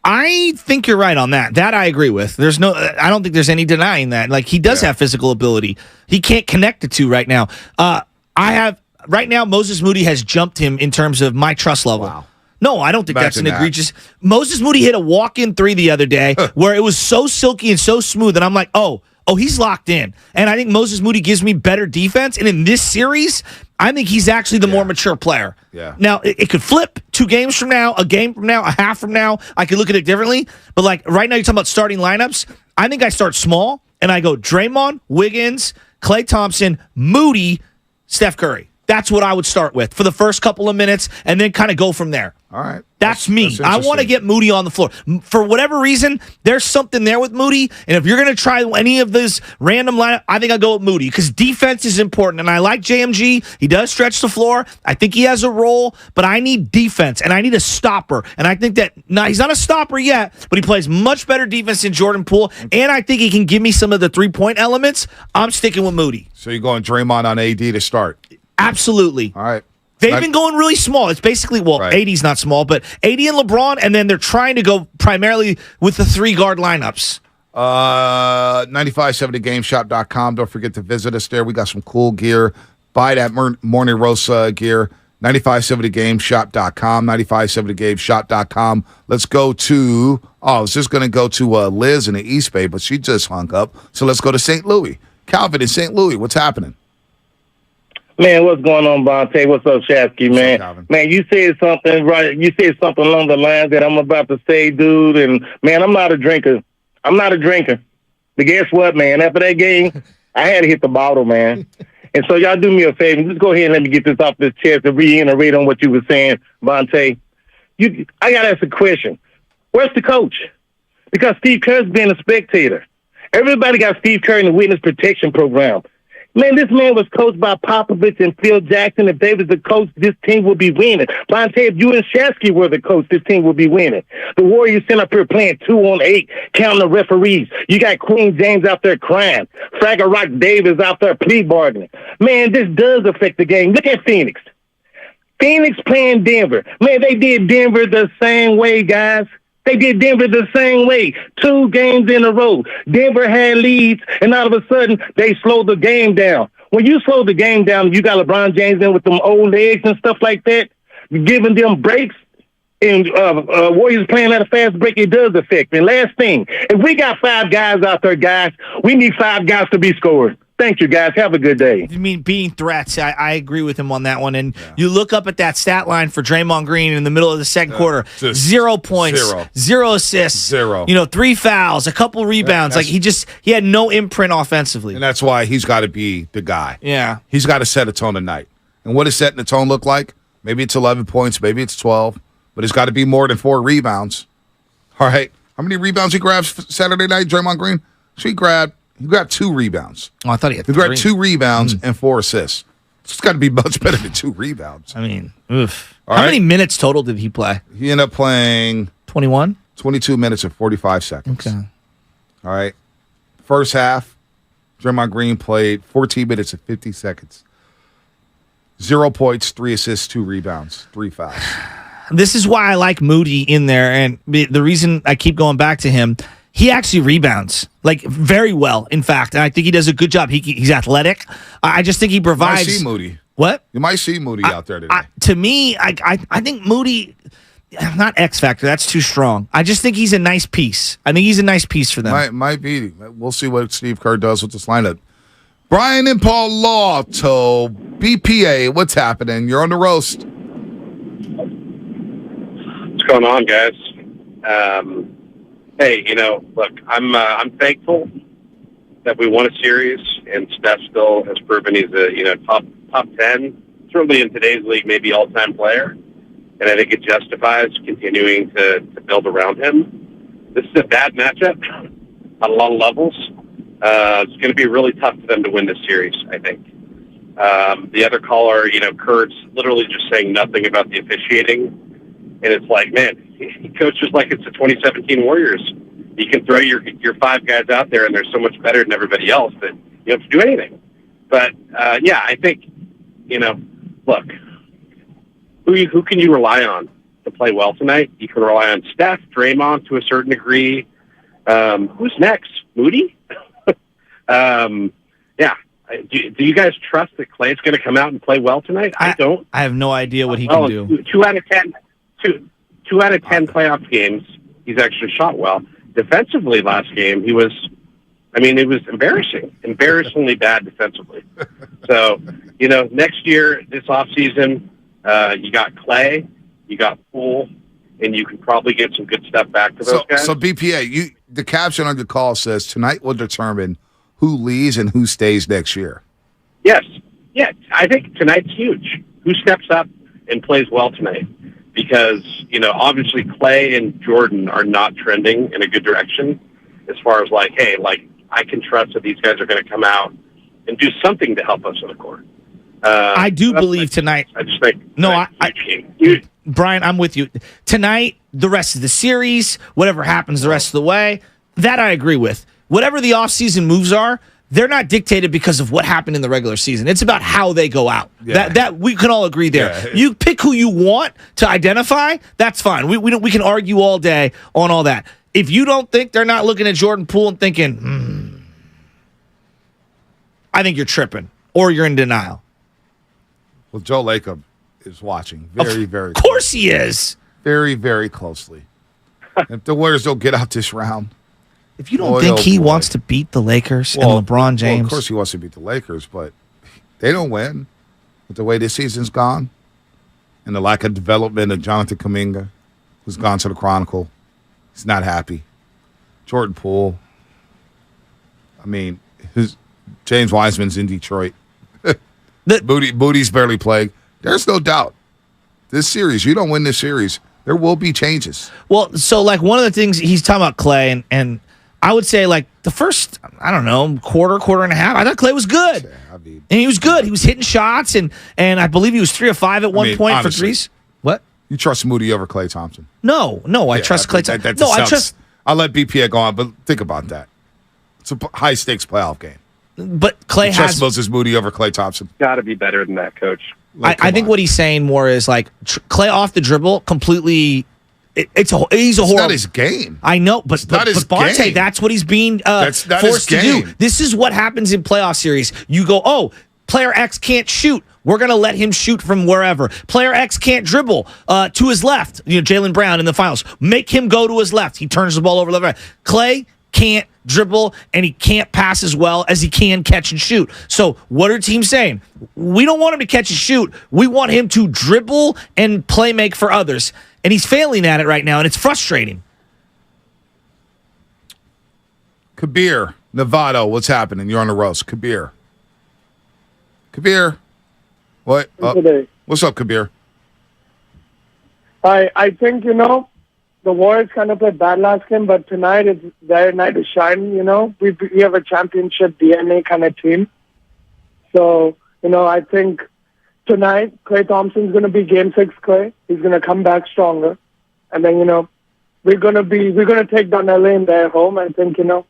S3: I think you're right on that. That I agree with. I don't think there's any denying that. Like, he does have physical ability. He can't connect the two right now. Right now, Moses Moody has jumped him in terms of my trust level. Wow. No, I don't think that's an egregious. Moses Moody hit a walk-in three the other day where it was so silky and so smooth, and I'm like, oh, he's locked in. And I think Moses Moody gives me better defense. And in this series, I think he's actually the more mature player.
S2: Yeah.
S3: Now, it could flip 2 games from now, a game from now, a half from now. I could look at it differently. But like right now, you're talking about starting lineups. I think I start small, and I go Draymond, Wiggins, Klay Thompson, Moody, Steph Curry. That's what I would start with for the first couple of minutes and then kind of go from there.
S2: All right.
S3: That's me. I want to get Moody on the floor. For whatever reason, there's something there with Moody. And if you're going to try any of this random lineup, I think I'll go with Moody because defense is important. And I like JMG. He does stretch the floor. I think he has a role, but I need defense and I need a stopper. And I think that he's not a stopper yet, but he plays much better defense than Jordan Poole. And I think he can give me some of the 3-point elements. I'm sticking with Moody.
S2: So you're going Draymond on AD to start?
S3: Absolutely.
S2: All right.
S3: They've been going really small. It's basically,
S2: Right.
S3: 80's not small, but 80 and LeBron, and then they're trying to go primarily with the 3-guard lineups.
S2: 9570gameshop.com. Don't forget to visit us there. We got some cool gear. Buy that Morning Roast gear. 9570gameshop.com. 9570gameshop.com. Let's go to, I was just going to go to Liz in the East Bay, but she just hung up. So let's go to St. Louis. Calvin in St. Louis, what's happening?
S8: Man, what's going on, Bonte? What's up, Shasky, man? Man, you said something right. You said something along the lines that I'm about to say, dude. And, man, I'm not a drinker. But guess what, man? After that game, I had to hit the bottle, man. And so y'all do me a favor. Just go ahead and let me get this off this chest and reiterate on what you were saying, Bonte. I got to ask a question. Where's the coach? Because Steve Kerr's been a spectator. Everybody got Steve Kerr in the witness protection program. Man, this man was coached by Popovich and Phil Jackson. If they was the coach, this team would be winning. Bonte, if you and Shasky were the coach, this team would be winning. The Warriors sitting up here playing 2-on-8, counting the referees. You got Queen James out there crying. Fraggle Rock Davis out there plea bargaining. Man, this does affect the game. Look at Phoenix. Phoenix playing Denver. Man, they did Denver the same way, guys. They did Denver the same way. 2 games in a row. Denver had leads, and all of a sudden, they slowed the game down. When you slow the game down, you got LeBron James in with them old legs and stuff like that, giving them breaks, and Warriors playing at a fast break, it does affect. And last thing, if we got 5 guys out there, guys, we need 5 guys to be scored. Thank you, guys. Have a good day.
S3: I mean, being threats, I agree with him on that one. And you look up at that stat line for Draymond Green in the middle of the second quarter, 0 points, 0 assists, 3 fouls, a couple rebounds. Like he had no imprint offensively.
S2: And that's why he's got to be the guy.
S3: Yeah.
S2: He's got to set a tone tonight. And what does setting the tone look like? Maybe it's 11 points, maybe it's 12, but it's got to be more than 4 rebounds. All right. How many rebounds he grabbed Saturday night, Draymond Green? So he grabbed 2 rebounds.
S3: Oh, I thought he had 3.
S2: He grabbed 2 rebounds and 4 assists. It's got to be much better than 2 rebounds.
S3: I mean, oof. How many minutes total did he play?
S2: He ended up playing
S3: 21?
S2: 22 minutes and 45 seconds.
S3: Okay.
S2: All right. First half, Draymond Green played 14 minutes and 50 seconds. 0 points, 3 assists, 2 rebounds, 3 fouls.
S3: This is why I like Moody in there, and the reason I keep going back to him, he actually rebounds, like, very well, in fact. And I think he does a good job. He's athletic. I just think he provides.
S2: You might see Moody.
S3: What?
S2: You might see Moody out there today.
S3: To me, I think Moody, not X Factor, that's too strong. I just think he's a nice piece. I think he's a nice piece for them.
S2: Might be. We'll see what Steve Kerr does with this lineup. Brian and Paul Lotto, BPA, what's happening? You're on the roast.
S11: What's going on, guys? Hey, look, I'm thankful that we won a series, and Steph still has proven he's a top 10, certainly in today's league, maybe all-time player, and I think it justifies continuing to build around him. This is a bad matchup on a lot of levels. It's going to be really tough for them to win this series, I think. The other caller, Kurt's literally just saying nothing about the officiating. And it's like, man, he coaches like it's the 2017 Warriors. You can throw your 5 guys out there, and they're so much better than everybody else that you don't have to do anything. But, I think, look, who can you rely on to play well tonight? You can rely on Steph, Draymond to a certain degree. Who's next? Moody? Do you guys trust that Clay's going to come out and play well tonight? I don't.
S3: I have no idea what he can do.
S11: 2 out of 10. 2 out of 10 playoff games, he's actually shot well. Defensively last game, it was embarrassingly bad defensively. So, next year, this offseason, you got Clay, you got Poole, and you can probably get some good stuff back to those guys.
S2: So BPA, the caption on your call says, tonight will determine who leaves and who stays next year.
S11: Yes. Yeah, I think tonight's huge. Who steps up and plays well tonight? Because, obviously Clay and Jordan are not trending in a good direction as far as I can trust that these guys are going to come out and do something to help us in the court.
S3: I do believe tonight.
S11: I just think.
S3: No, Brian, I'm with you. Tonight, the rest of the series, whatever happens the rest of the way, that I agree with. Whatever the offseason moves are, they're not dictated because of what happened in the regular season. It's about how they go out.
S2: Yeah.
S3: That we can all agree there.
S2: Yeah.
S3: You pick who you want to identify. That's fine. We can argue all day on all that. If you don't think they're not looking at Jordan Poole and thinking, I think you're tripping or you're in denial.
S2: Well, Joe Lacob is watching very, very.
S3: Of course he is.
S2: Very, very closely. If the Warriors don't get out this round.
S3: If you don't think he wants to beat the Lakers and LeBron James.
S2: Well, of course he wants to beat the Lakers, but they don't win with the way this season's gone and the lack of development of Jonathan Kuminga, who's gone to the Chronicle. He's not happy. Jordan Poole. I mean, James Wiseman's in Detroit. Booty's barely playing. There's no doubt. This series, you don't win this series, there will be changes.
S3: Well, so like one of the things he's talking about Clay, and I would say like the first, I don't know, quarter and a half, I thought Clay was good. And he was good. He was hitting shots, and I believe he was 3 of 5 at one point
S2: honestly,
S3: for threes. What?
S2: You trust Moody over Klay Thompson?
S3: No, I trust Klay Thompson.
S2: I trust. I'll let BPA go on, but think about that. It's a high stakes playoff game.
S3: But Clay
S2: you trust Moses Moody over Klay Thompson?
S9: Got to be better than that, Coach.
S3: I think what he's saying more is like Clay off the dribble completely. He's a horrible.
S2: It's not his game.
S3: I know, but Bonte, that's what he's being forced to do. This is what happens in playoff series. You go, player X can't shoot. We're going to let him shoot from wherever. Player X can't dribble to his left. Jaylen Brown in the finals. Make him go to his left. He turns the ball over left. Clay can't dribble, and he can't pass as well as he can catch and shoot. So what are teams saying? We don't want him to catch and shoot. We want him to dribble and play make for others. And he's failing at it right now, and it's frustrating.
S2: Kabir, Nevada, what's happening? You're on the roast. Kabir. What? What's up, Kabir?
S1: I think, the Warriors kind of played bad last game, but tonight it's their night to shine, We have a championship DNA kind of team. So, I think tonight Klay Thompson's going to be Game 6 Klay. He's going to come back stronger. And then, we're going to take down LA in their home. I think,
S2: All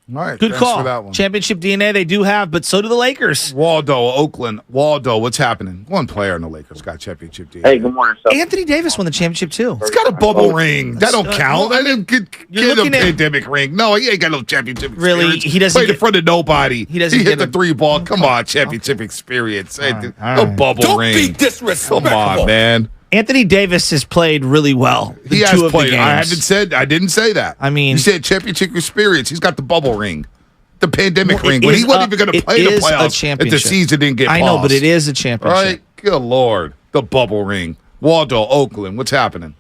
S2: right,
S3: good call.
S2: For that one.
S3: Championship DNA they do have, but so do the Lakers.
S2: Waldo, Oakland. Waldo, what's happening? One player in the Lakers got championship DNA.
S9: Hey, good morning.
S3: Anthony Davis won the championship too.
S2: He's got a bubble ring. That don't count. I didn't get a pandemic ring. No, he ain't got no championship experience.
S3: Really, he doesn't
S2: played in front of nobody.
S3: He doesn't
S2: hit the 3-ball. Come on, championship experience. No bubble ring.
S12: Don't be disrespectful.
S2: Come on, man.
S3: Anthony Davis has played really well.
S2: He has played. I didn't say that.
S3: I mean,
S2: you said championship experience. He's got the bubble ring. The pandemic ring. When he wasn't even going to play the playoffs if the season didn't get paused.
S3: I know, but it is a championship.
S2: Right? Good Lord. The bubble ring. Waldo, Oakland. What's happening?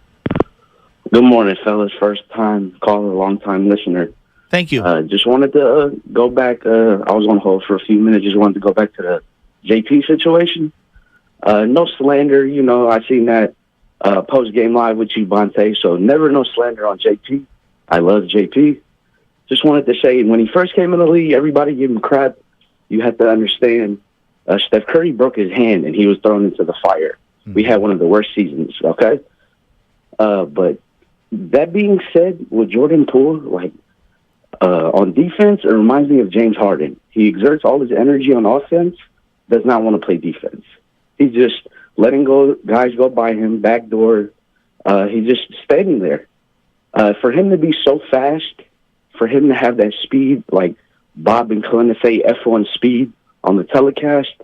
S14: Good morning, fellas. First time caller, long time listener.
S3: Thank you.
S14: Just wanted to go back. I was on hold for a few minutes. Just wanted to go back to the JP situation. No slander. I seen that post-game live with you, Bonte. So never no slander on JP. I love JP. Just wanted to say, when he first came in the league, everybody gave him crap. You have to understand, Steph Curry broke his hand, and he was thrown into the fire. Mm-hmm. We had one of the worst seasons, okay? But that being said, with Jordan Poole, on defense, it reminds me of James Harden. He exerts all his energy on offense, does not want to play defense. He's just letting guys go by him, backdoor. He's just standing there. For him to be so fast, for him to have that speed, like Bob and Cullen to say F1 speed on the telecast,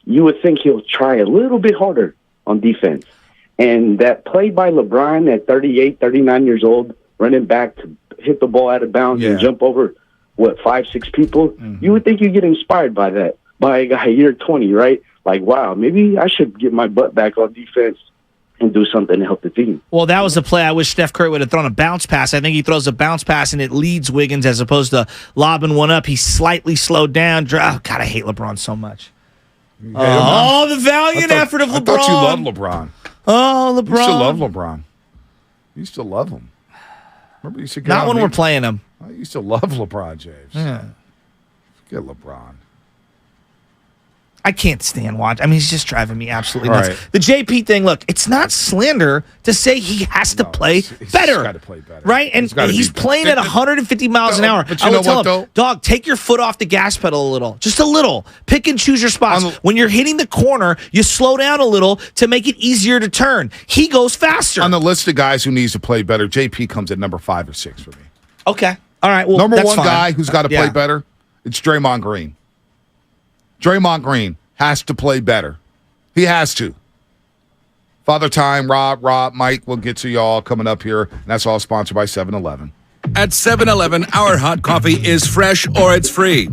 S14: you would think he'll try a little bit harder on defense. And that play by LeBron at 38, 39 years old, running back to hit the ball out of bounds and jump over, 5, 6 people, you would think you get inspired by that, by a guy year 20, right? Wow, maybe I should get my butt back on defense and do something to help the team.
S3: Well, that was the play. I wish Steph Curry would have thrown a bounce pass. I think he throws a bounce pass and it leads Wiggins as opposed to lobbing one up. He's slightly slowed down. God, I hate LeBron so much. The valiant effort of LeBron.
S2: I thought you loved LeBron.
S3: Oh, LeBron.
S2: You still love LeBron. You used to love him. Remember you used to
S3: Not when we're playing him.
S2: I used to love LeBron James.
S3: Yeah.
S2: Forget LeBron.
S3: I can't stand watch. I mean, he's just driving me absolutely nuts.
S2: Right.
S3: The JP thing, look, it's not slander to say he has to play better.
S2: Got to play better.
S3: Right? And he's playing at 150 miles an hour.
S2: But you
S3: I
S2: know
S3: would tell
S2: what,
S3: him,
S2: though?
S3: dog, take your foot off the gas pedal a little. Just a little. Pick and choose your spots. When you're hitting the corner, you slow down a little to make it easier to turn. He goes faster.
S2: On the list of guys who needs to play better, JP comes at number 5 or 6 for me.
S3: Okay. All right. Well,
S2: number
S3: that's
S2: one
S3: fine.
S2: guy who's got to play better, it's Draymond Green. Draymond Green has to play better. He has to. Father Time, Rob, Mike, we'll get to y'all coming up here. And that's all sponsored by 7-Eleven.
S12: At 7-Eleven, our hot coffee is fresh or it's free.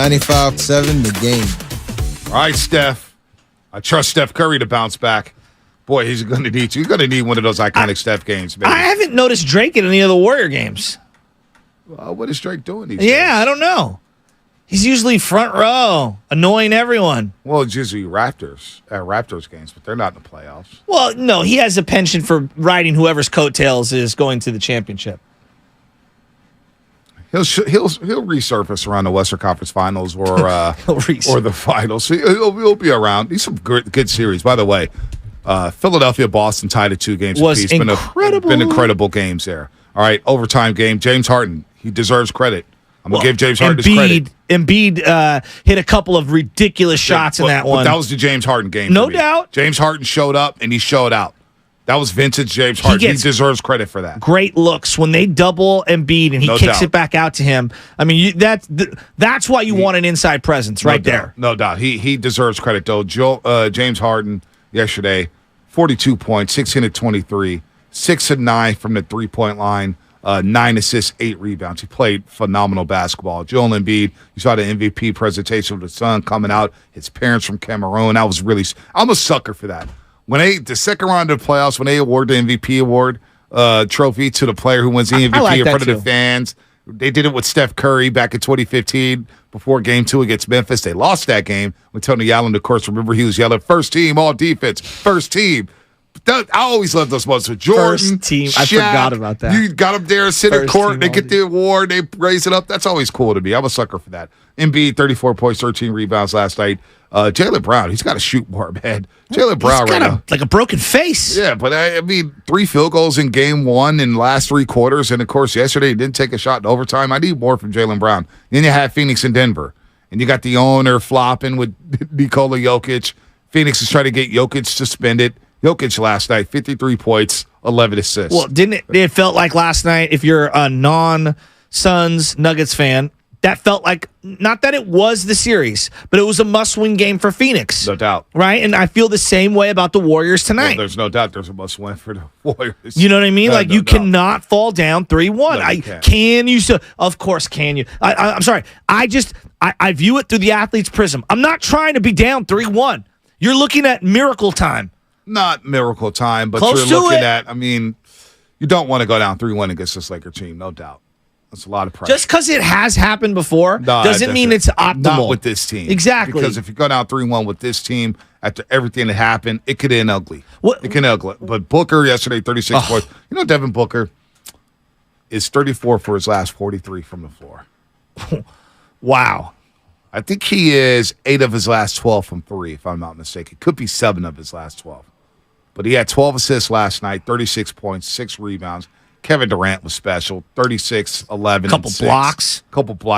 S13: 95-7 the game.
S2: All right, Steph. I trust Steph Curry to bounce back. Boy, he's going to need you. You're going to need one of those iconic Steph games, maybe.
S3: I haven't noticed Drake in any of the Warrior games.
S2: What is Drake doing these
S3: days?
S2: I
S3: don't know. He's usually front row, annoying everyone.
S2: Well, it's usually Raptors games, but they're not in the playoffs.
S3: Well, no, he has a penchant for riding whoever's coattails is going to the championship.
S2: He'll resurface around the Western Conference Finals or the finals. He'll be around. These some good series, by the way. Philadelphia, Boston tied at 2 games apiece. Been incredible games there. All right, overtime game. James Harden, he deserves credit. I'm going to give James Harden his credit.
S3: Embiid hit a couple of ridiculous shots in that one.
S2: But that was the James Harden game.
S3: No doubt.
S2: James Harden showed up, and he showed out. That was vintage James Harden. He deserves credit for that.
S3: Great looks. When they double Embiid and he kicks it back out to him, I mean, that's why you want an inside presence right there.
S2: No doubt. He deserves credit, though. James Harden yesterday, 42 points, 16 of 23, 6 of 9 from the three-point line. 9 assists, 8 rebounds. He played phenomenal basketball. Joel Embiid, you saw the MVP presentation of the son coming out. His parents from Cameroon. I'm a sucker for that. When the second round of the playoffs, when they award the MVP award trophy to the player who wins the MVP in front of the fans, they did it with Steph Curry back in 2015 before Game 2 against Memphis. They lost that game with Tony Allen. Of course, remember he was yelling, "First team, all defense, first team." I always love those moments with Jordan.
S3: First team.
S2: Shaq,
S3: I forgot about that.
S2: You got them there, sit in court, they get the award, they raise it up. That's always cool to me. I'm a sucker for that. Embiid, 34 points, 13 rebounds last night. Jaylen Brown, he's got to shoot more, man. Jaylen Brown
S3: right now. Like a broken face.
S2: Yeah, but I mean, 3 field goals in game 1 in the last 3 quarters. And, of course, yesterday he didn't take a shot in overtime. I need more from Jaylen Brown. Then you have Phoenix and Denver. And you got the owner flopping with Nikola Jokic. Phoenix is trying to get Jokic suspended. Jokic last night, 53 points, 11 assists.
S3: Well, it felt like last night, if you're a non-Suns Nuggets fan, that felt like, not that it was the series, but it was a must-win game for Phoenix.
S2: No doubt.
S3: Right? And I feel the same way about the Warriors tonight.
S2: Well, there's no doubt there's a must-win for the Warriors.
S3: You know what I mean? You cannot fall down 3-1.
S2: No,
S3: Of course, can you? I'm sorry. I view it through the athlete's prism. I'm not trying to be down 3-1. You're looking at miracle time.
S2: Not miracle time, but
S3: Close
S2: you're looking at, I mean, you don't want to go down 3-1 against this Laker team, no doubt. That's a lot of pressure.
S3: Just because it has happened before doesn't mean it's optimal.
S2: Not with this team.
S3: Exactly.
S2: Because if you go down 3-1 with this team, after everything that happened, it could end ugly. It can ugly. But Booker yesterday, 36 points. You know, Devin Booker is 34 for his last 43 from the floor.
S3: Wow.
S2: I think he is 8 of his last 12 from 3, if I'm not mistaken. Could be 7 of his last 12. But he had 12 assists last night, 36 points, 6 rebounds. Kevin Durant was special, 36, 11,
S3: couple blocks.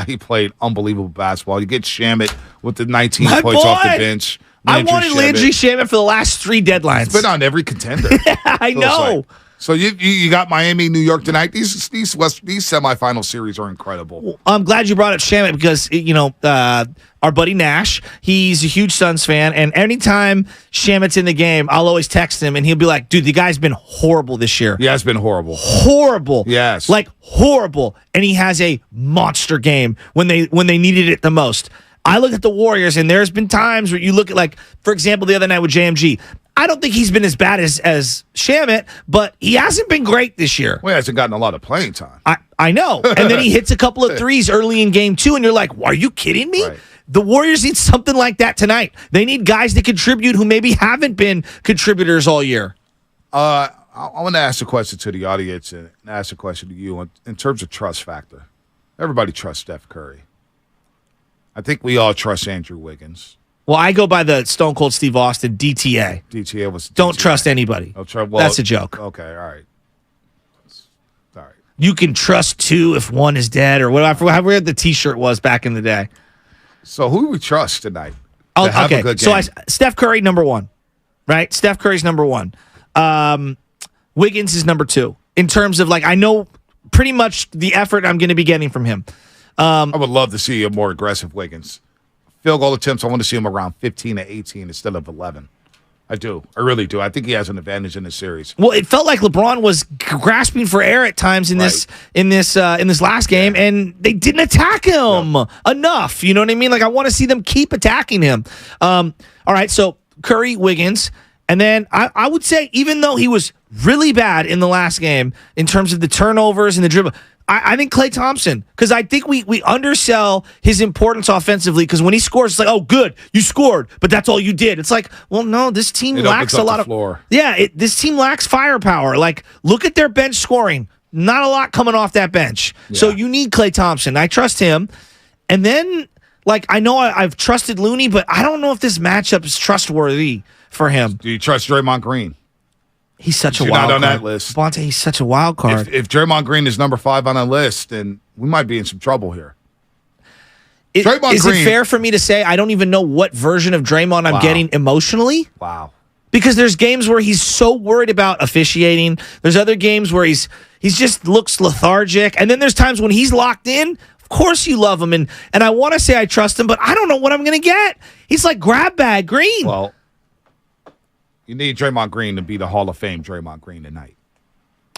S2: He played unbelievable basketball. You get Shamet with the 19 points off the bench.
S3: I wanted Landry Shamet for the last 3 deadlines.
S2: It's been on every contender.
S3: I know.
S2: So you got Miami, New York tonight. These semifinal series are incredible.
S3: I'm glad you brought up Shamet because our buddy Nash, he's a huge Suns fan, and anytime Shamet's in the game, I'll always text him, and he'll be like, "Dude, the guy's been horrible this year.
S2: He has been horrible.
S3: Horrible.
S2: Yes,
S3: like horrible." And he has a monster game when they needed it the most. I look at the Warriors, and there's been times where you look at, like, for example, the other night with JMG. I don't think he's been as bad as Shamet, but he hasn't been great this year.
S2: Well, he hasn't gotten a lot of playing time.
S3: I know. And then he hits a couple of threes early in game 2, and you're like, are you kidding me?
S2: Right.
S3: The Warriors need something like that tonight. They need guys to contribute who maybe haven't been contributors all year.
S2: I want to ask a question to the audience and ask a question to you in terms of trust factor. Everybody trusts Steph Curry. I think we all trust Andrew Wiggins.
S3: Well, I go by the Stone Cold Steve Austin DTA.
S2: DTA was
S3: Don't trust anybody. That's a joke.
S2: Okay, all right.
S3: You can trust 2 if 1 is dead, or whatever. However the T-shirt was back in the day.
S2: So who do we trust tonight?
S3: Okay, so Steph Curry, number 1, right? Steph Curry's number 1. Wiggins is number 2. In terms of, I know pretty much the effort I'm going to be getting from him.
S2: I would love to see a more aggressive Wiggins. Field goal attempts, I want to see him around 15 to 18 instead of 11. I do. I really do. I think he has an advantage in this series.
S3: Well, it felt like LeBron was grasping for air at times in this last game, and they didn't attack him enough. You know what I mean? Like, I want to see them keep attacking him. All right, so Curry, Wiggins, and then I would say, even though he was really bad in the last game in terms of the turnovers and the dribble, I think Klay Thompson, because I think we undersell his importance offensively, because when he scores, it's like, oh, good, you scored, but that's all you did. It's like, well, no, this team lacks a lot of floor. Yeah, this team lacks firepower. Like, look at their bench scoring. Not a lot coming off that bench. Yeah. So you need Klay Thompson. I trust him. And then, like, I know I've trusted Looney, but I don't know if this matchup is trustworthy for him.
S2: Do you trust Draymond Green?
S3: He's such a wild card.
S2: Not on that list.
S3: Bonte, he's such a wild card.
S2: If Draymond Green is number 5 on that list, then we might be in some trouble here.
S3: Is it fair for me to say I don't even know what version of Draymond I'm getting emotionally?
S2: Wow.
S3: Because there's games where he's so worried about officiating. There's other games where he's just looks lethargic. And then there's times when he's locked in. Of course you love him. And I want to say I trust him, but I don't know what I'm going to get. He's like grab bag Green.
S2: Well, you need Draymond Green to be the Hall of Fame Draymond Green tonight.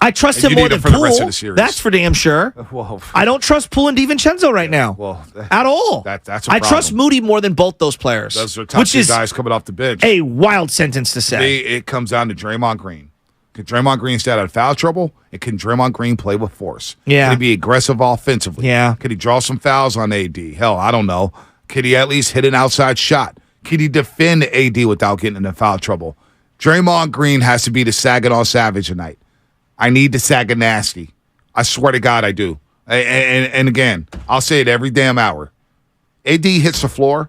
S3: I trust him more than Poole. That's for damn sure. Well, I don't trust Poole and DiVincenzo right now. At all.
S2: That's a problem.
S3: I trust Moody more than both those players.
S2: Those are top 2 guys coming off the bench.
S3: A wild sentence to say.
S2: It comes down to Draymond Green. Can Draymond Green stay out of foul trouble? And can Draymond Green play with force?
S3: Yeah.
S2: Can he be aggressive offensively?
S3: Yeah.
S2: Can he draw some fouls on AD? Hell, I don't know. Can he at least hit an outside shot? Can he defend AD without getting into foul trouble? Draymond Green has to be the Saginaw Savage tonight. I need the Saga Nasty. I swear to God I do. And again, I'll say it every damn hour. AD hits the floor.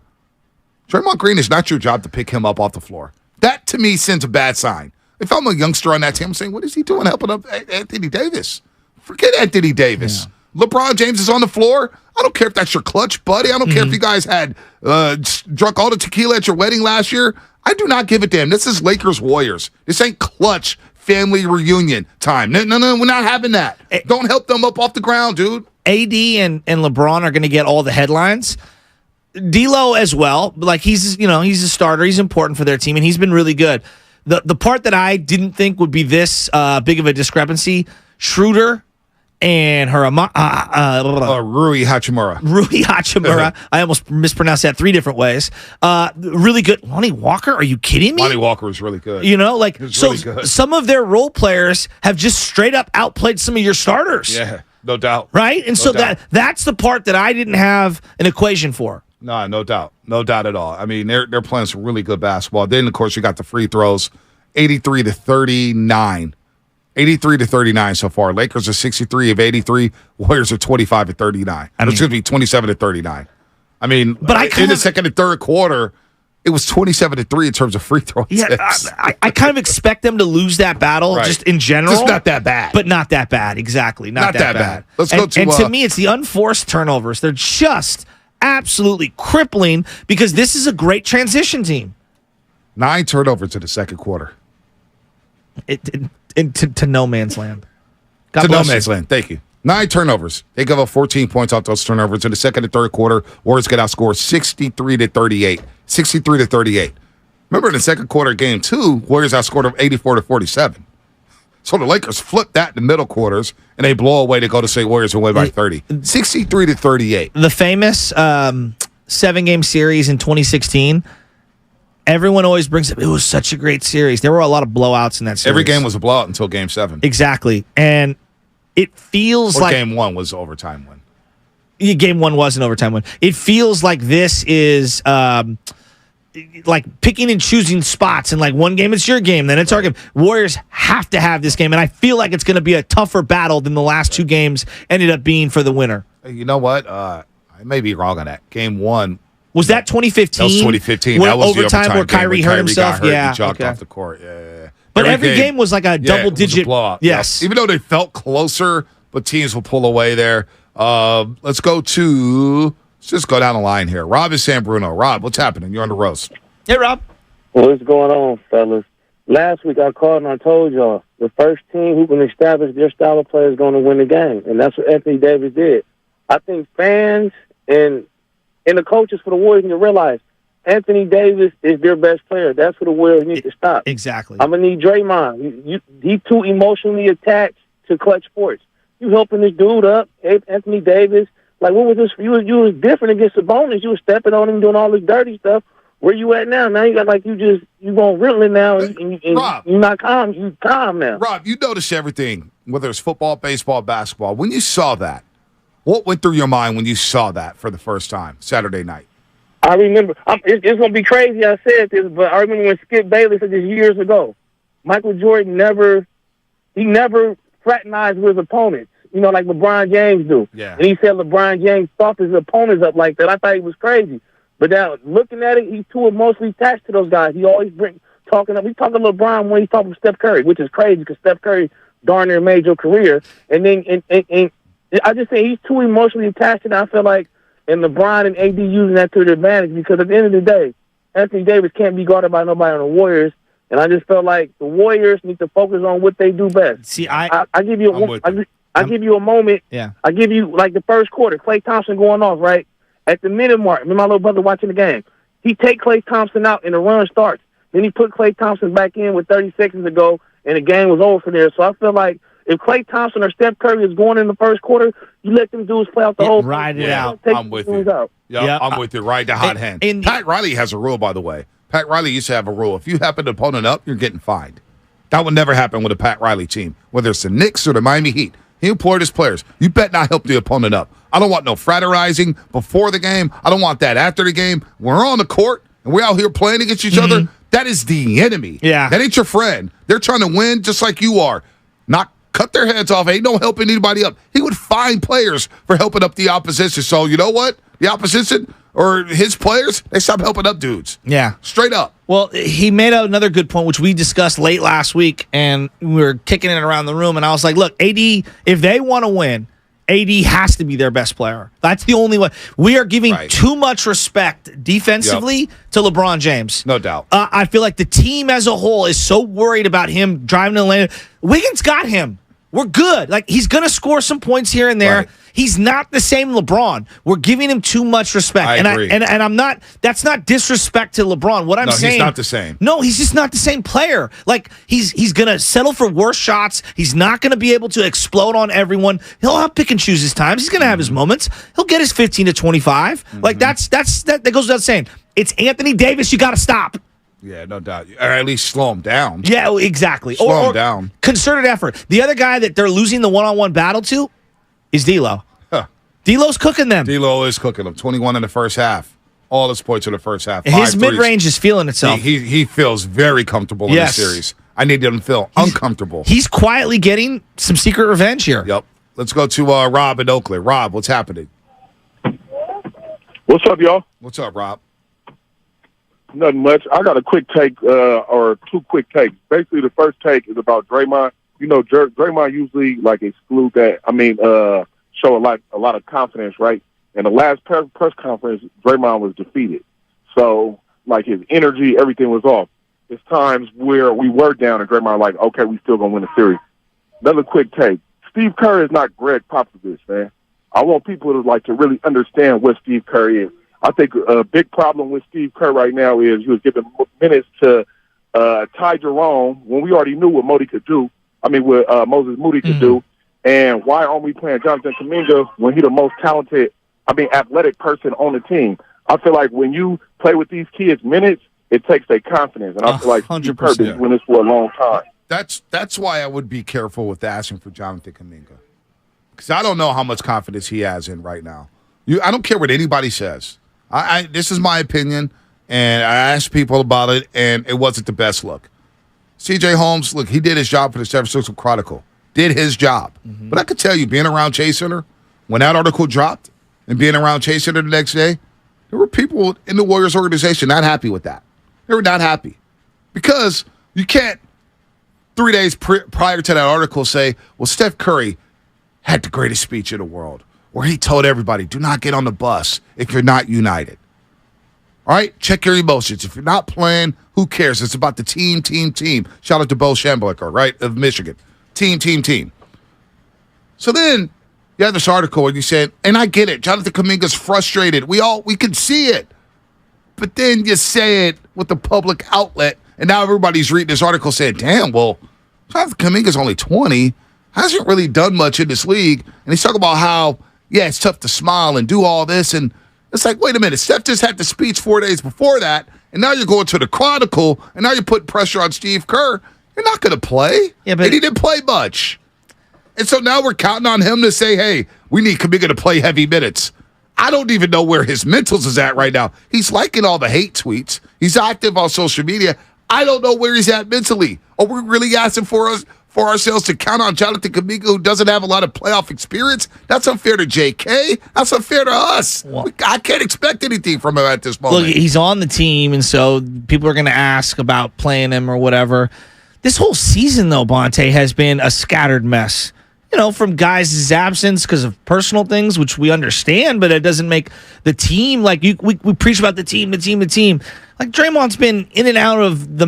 S2: Draymond Green, is not your job to pick him up off the floor. That, to me, sends a bad sign. If I'm a youngster on that team, I'm saying, what is he doing helping up Anthony Davis? Forget Anthony Davis. Yeah. LeBron James is on the floor. I don't care if that's your clutch, buddy. I don't care if you guys had drunk all the tequila at your wedding last year. I do not give a damn. This is Lakers-Warriors. This ain't clutch family reunion time. No, we're not having that. Don't help them up off the ground, dude.
S3: AD and LeBron are going to get all the headlines. D'Lo as well. Like, he's a starter. He's important for their team, and he's been really good. The part that I didn't think would be this big of a discrepancy, Schroeder and Rui
S2: Hachimura.
S3: Rui Hachimura. I almost mispronounced that 3 different ways. Really good. Lonnie Walker? Are you kidding me?
S2: Lonnie Walker was really good.
S3: You know, like, so
S2: really good.
S3: Some of their role players have just straight up outplayed some of your starters.
S2: Yeah, no doubt.
S3: Right? And that's the part that I didn't have an equation for.
S2: No doubt. No doubt at all. I mean, they're playing some really good basketball. Then, of course, you got the free throws, 83-39. 83-39 so far. Lakers are 63 of 83. Warriors are 25 of 39. It's going to be 27-39. I mean, but in the second and third quarter, it was 27-3 in terms of free throw attempts.
S3: I kind of expect them to lose that battle just in general.
S2: Just not that bad.
S3: But not that bad, exactly. Not that bad.
S2: Let's go to...
S3: And to me, it's the unforced turnovers. They're just absolutely crippling because this is a great transition team.
S2: 9 turnovers in the second quarter.
S3: To no man's land.
S2: To no man's land. Thank you. 9 turnovers. They give up 14 points off those turnovers in the second and third quarter. Warriors get outscored 63-38. 63-38. Remember in the second quarter of game 2, Warriors outscored them 84-47. So the Lakers flipped that in the middle quarters, and they blow away to go to say Warriors will win by 30. 63-38.
S3: The famous 7-game series in 2016. Everyone always brings up, it was such a great series. There were a lot of blowouts in that series.
S2: Every game was a blowout until game 7.
S3: Exactly. And it feels like...
S2: game 1 was overtime win.
S3: Yeah, game 1 was an overtime win. It feels like this is like picking and choosing spots. And like one game it's your game, then it's our game. Warriors have to have this game. And I feel like it's going to be a tougher battle than the last 2 games ended up being for the winner.
S2: You know what? I may be wrong on that. Game 1...
S3: Was that 2015?
S2: That was 2015.
S3: That
S2: was
S3: overtime
S2: the
S3: where Kyrie hurt himself.
S2: He jogged off the court. Yeah.
S3: But every game was like a double-digit
S2: blowout.
S3: Yes.
S2: Even though they felt closer, but teams will pull away there. Let's just go down the line here. Rob is San Bruno. Rob, what's happening? You're on the roast.
S3: Hey, Rob.
S8: What's going on, fellas? Last week I called and I told y'all the first team who can establish their style of play is going to win the game, and that's what Anthony Davis did. I think fans and the coaches for the Warriors need to realize
S13: Anthony Davis is their best player. That's what the Warriors need to stop.
S3: Exactly.
S13: I'm going to need Draymond. He's too emotionally attached to clutch sports. You helping this dude up, Anthony Davis. Like, what was this? You was different against Sabonis. You was stepping on him, doing all this dirty stuff. Where you at now? Now you got you going riddling now, and you're not calm. You calm now.
S2: Rob, you notice everything, whether it's football, baseball, basketball. When you saw that, what went through your mind when you saw that for the first time Saturday night?
S13: I remember. It's going to be crazy I said this, but I remember when Skip Bayless said this years ago. Michael Jordan never fraternized with his opponents, like LeBron James do.
S2: Yeah.
S13: And he said LeBron James softened his opponents up like that. I thought he was crazy. But now, looking at it, he's too emotionally attached to those guys. He always talking LeBron when he's talking to Steph Curry, which is crazy because Steph Curry darn near made your career. And then and I just say he's too emotionally attached, and I feel like and LeBron and AD using that to their advantage because at the end of the day, Anthony Davis can't be guarded by nobody on the Warriors. And I just felt like the Warriors need to focus on what they do best.
S3: See,
S13: I give you a moment.
S3: Yeah.
S13: I give you like the first quarter, Klay Thompson going off, right? At the minute mark, me and my little brother watching the game. He take Klay Thompson out and the run starts. Then he put Klay Thompson back in with 30 seconds to go, and the game was over from there. So I feel like if Klay Thompson or Steph Curry is going in the first quarter, you let them dudes play out the whole
S3: ride it out.
S2: I'm with you. I'm with you. Ride the hot hand. Pat Riley has a rule, by the way. Pat Riley used to have a rule. If you happen to opponent up, you're getting fined. That would never happen with a Pat Riley team, whether it's the Knicks or the Miami Heat. He implored his players, you bet not help the opponent up. I don't want no fraternizing before the game. I don't want that after the game. We're on the court, and we're out here playing against each other. That is the enemy.
S3: Yeah.
S2: That ain't your friend. They're trying to win just like you are. Not cut their heads off. Ain't no helping anybody up. He would fine players for helping up the opposition. So you know what? The opposition or his players, they stop helping up dudes.
S3: Yeah.
S2: Straight up.
S3: Well, he made another good point, which we discussed late last week, and we were kicking it around the room, and I was like, look, AD, if they want to win, AD has to be their best player. That's the only way. We are giving too much respect defensively to LeBron James.
S2: No doubt.
S3: I feel like the team as a whole is so worried about him driving to the lane. Wiggins got him. We're good. Like, he's going to score some points here and there. Right. He's not the same LeBron. We're giving him too much respect.
S2: I agree.
S3: And I'm not, that's not disrespect to LeBron. What I'm saying.
S2: He's not the same.
S3: No, he's just not the same player. Like, he's going to settle for worse shots. He's not going to be able to explode on everyone. He'll have pick and choose his times. He's going to have his moments. He'll get his 15 to 25. Like, that goes without saying. It's Anthony Davis you got to stop.
S2: Yeah, no doubt. Or at least slow him down.
S3: Yeah, exactly.
S2: Slow him down.
S3: Concerted effort. The other guy that they're losing the one-on-one battle to is D'Lo. D'Lo's cooking them.
S2: D'Lo is cooking them. 21 in the first half. All his points in the first half.
S3: His mid-range is feeling itself.
S2: He feels very comfortable in this series. I need him to feel uncomfortable.
S3: He's quietly getting some secret revenge here.
S2: Yep. Let's go to Rob in Oakland. Rob, what's happening?
S16: What's up, y'all?
S2: What's up, Rob?
S16: Nothing much. I got a quick take, or two quick takes. Basically, the first take is about Draymond. You know, Draymond usually exclude that. Show a lot of confidence, right? In the last press conference, Draymond was defeated, so his energy, everything was off. There's times where we were down, and Draymond okay, we still gonna win the series. Another quick take: Steve Kerr is not Greg Popovich, man. I want people to really understand what Steve Kerr is. I think a big problem with Steve Kerr right now is he was giving minutes to Ty Jerome when we already knew what Moses Moody could do. And why aren't we playing Jonathan Kuminga when he's the most talented, athletic person on the team? I feel like when you play with these kids minutes, it takes their confidence. And I feel like Steve Kerr been doing this for a long time.
S2: That's why I would be careful with asking for Jonathan Kuminga. Because I don't know how much confidence he has in right now. I don't care what anybody says. This is my opinion, and I asked people about it, and it wasn't the best look. C.J. Holmes, look, he did his job for the San Francisco Chronicle. Did his job. But I could tell you, being around Chase Center, when that article dropped, and being around Chase Center the next day, there were people in the Warriors organization not happy with that. They were not happy. Because you can't, 3 days prior to that article, say, well, Steph Curry had the greatest speech in the world, where he told everybody, do not get on the bus if you're not united. All right? Check your emotions. If you're not playing, who cares? It's about the team, team, team. Shout out to Bo Schembechler, right, of Michigan. Team, team, team. So then you have this article where you said, and I get it, Jonathan Kuminga's frustrated. We can see it. But then you say it with the public outlet, and now everybody's reading this article saying, damn, well, Jonathan Kuminga's only 20, hasn't really done much in this league. And he's talking about how, yeah, it's tough to smile and do all this. And it's like, wait a minute, Steph just had the speech 4 days before that, and now you're going to the Chronicle, and now you're putting pressure on Steve Kerr. You're not going to play. Yeah, but and he didn't play much. And so now we're counting on him to say, hey, we need Kuminga to play heavy minutes. I don't even know where his mentals is at right now. He's liking all the hate tweets. He's active on social media. I don't know where he's at mentally. Are we really asking for ourselves to count on Jonathan Kuminga, who doesn't have a lot of playoff experience? That's unfair to JK. That's unfair to us. Well, I can't expect anything from him at this moment.
S3: Look, he's on the team, and so people are going to ask about playing him or whatever. This whole season, though, Bonte, has been a scattered mess. You know, from guys' absence because of personal things, which we understand, but it doesn't make the team. Like, we preach about the team. Like, Draymond's been in and out of the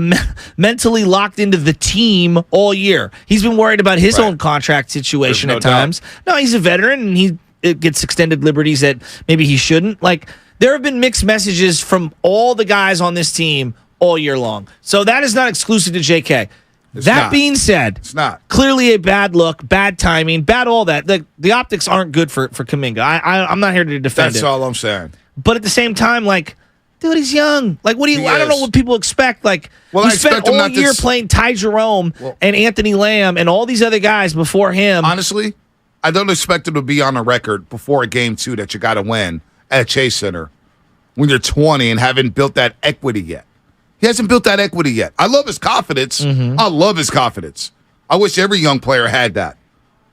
S3: mentally locked into the team all year. He's been worried about his own contract situation at times. No, he's a veteran, and he gets extended liberties that maybe he shouldn't. Like, there have been mixed messages from all the guys on this team all year long. So that is not exclusive to JK. That being said,
S2: it's not
S3: clearly a bad look, bad timing, bad all that. The optics aren't good for Kuminga. I'm not here to defend
S2: That's all I'm saying.
S3: But at the same time, like, dude, he's young. Like, what do you? I don't know what people expect. Like,
S2: well,
S3: he spent all year playing Ty Jerome and Anthony Lamb and all these other guys before him.
S2: Honestly, I don't expect him to be on a record before a game 2 that you got to win at Chase Center when you're 20 and haven't built that equity yet. He hasn't built that equity yet. I love his confidence. Mm-hmm. I love his confidence. I wish every young player had that.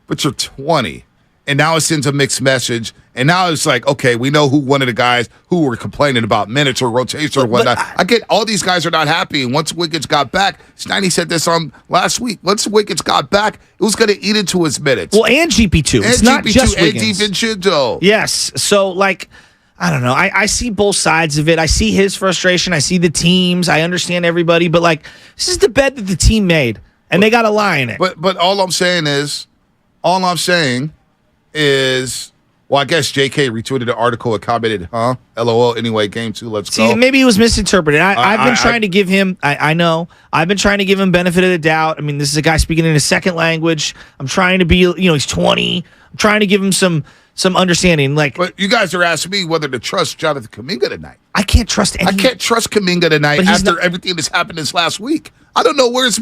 S2: But you're 20, and now it sends a mixed message. And now it's like, okay, we know who one of the guys who were complaining about minutes or rotation or whatnot. I get all these guys are not happy. And once Wiggins got back, Steiny said this on last week. Once Wiggins got back, it was going to eat into his minutes.
S3: Well, and GP2. It's not just Wiggins.
S2: And DiVincenzo.
S3: Yes. So, like, I don't know. I see both sides of it. I see his frustration. I see the teams. I understand everybody. But, like, this is the bed that the team made, and they got a lie in it.
S2: But all I'm saying is, well, I guess JK retweeted the article and commented, LOL, anyway, game 2, let's go.
S3: See, maybe it was misinterpreted. I've been trying to give him, I know, I've been trying to give him benefit of the doubt. I mean, this is a guy speaking in a second language. I'm trying to be, he's 20. I'm trying to give him some understanding. But
S2: you guys are asking me whether to trust Jonathan Kuminga tonight.
S3: I can't trust anyone.
S2: I can't trust Kuminga tonight after everything that's happened this last week. I don't know where he's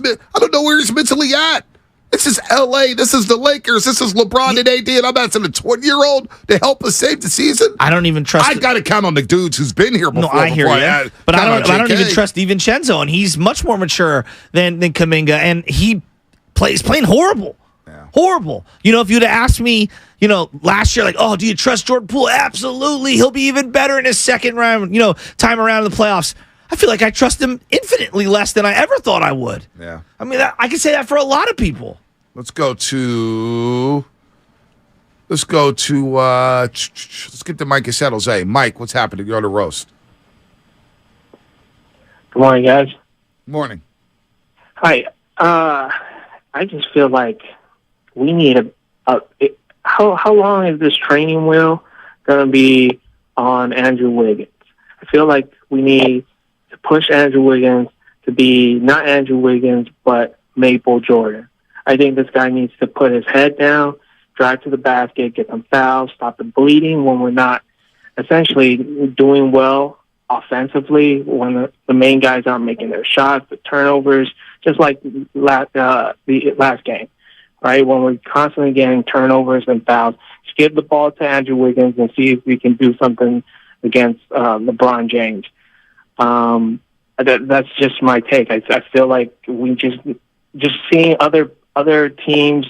S2: mentally at. This is LA. This is the Lakers. This is LeBron and AD, and I'm asking a 20-year-old to help us save the season.
S3: I don't even trust.
S2: I got to count on the dudes who's been here before.
S3: No, I hear you, but I don't even trust DiVincenzo, and he's much more mature than Kuminga, and he plays playing horrible. Yeah. Horrible. If you'd have asked me, last year, like, oh, do you trust Jordan Poole? Absolutely. He'll be even better in his second round, time around in the playoffs. I feel like I trust him infinitely less than I ever thought I would.
S2: Yeah.
S3: I mean, I can say that for a lot of people.
S2: Let's get to Mike in San Jose. Mike, what's happening? You're on the roast.
S15: Good morning, guys.
S2: Morning.
S15: Hi. I just feel like we need how long is this training wheel going to be on Andrew Wiggins? I feel like we need to push Andrew Wiggins to be not Andrew Wiggins, but Maple Jordan. I think this guy needs to put his head down, drive to the basket, get some fouls, stop the bleeding when we're not essentially doing well offensively, when the main guys aren't making their shots, the turnovers, just like the last game, right? When we're constantly getting turnovers and fouls, just give the ball to Andrew Wiggins and see if we can do something against LeBron James. That's just my take. I feel like we just seeing other teams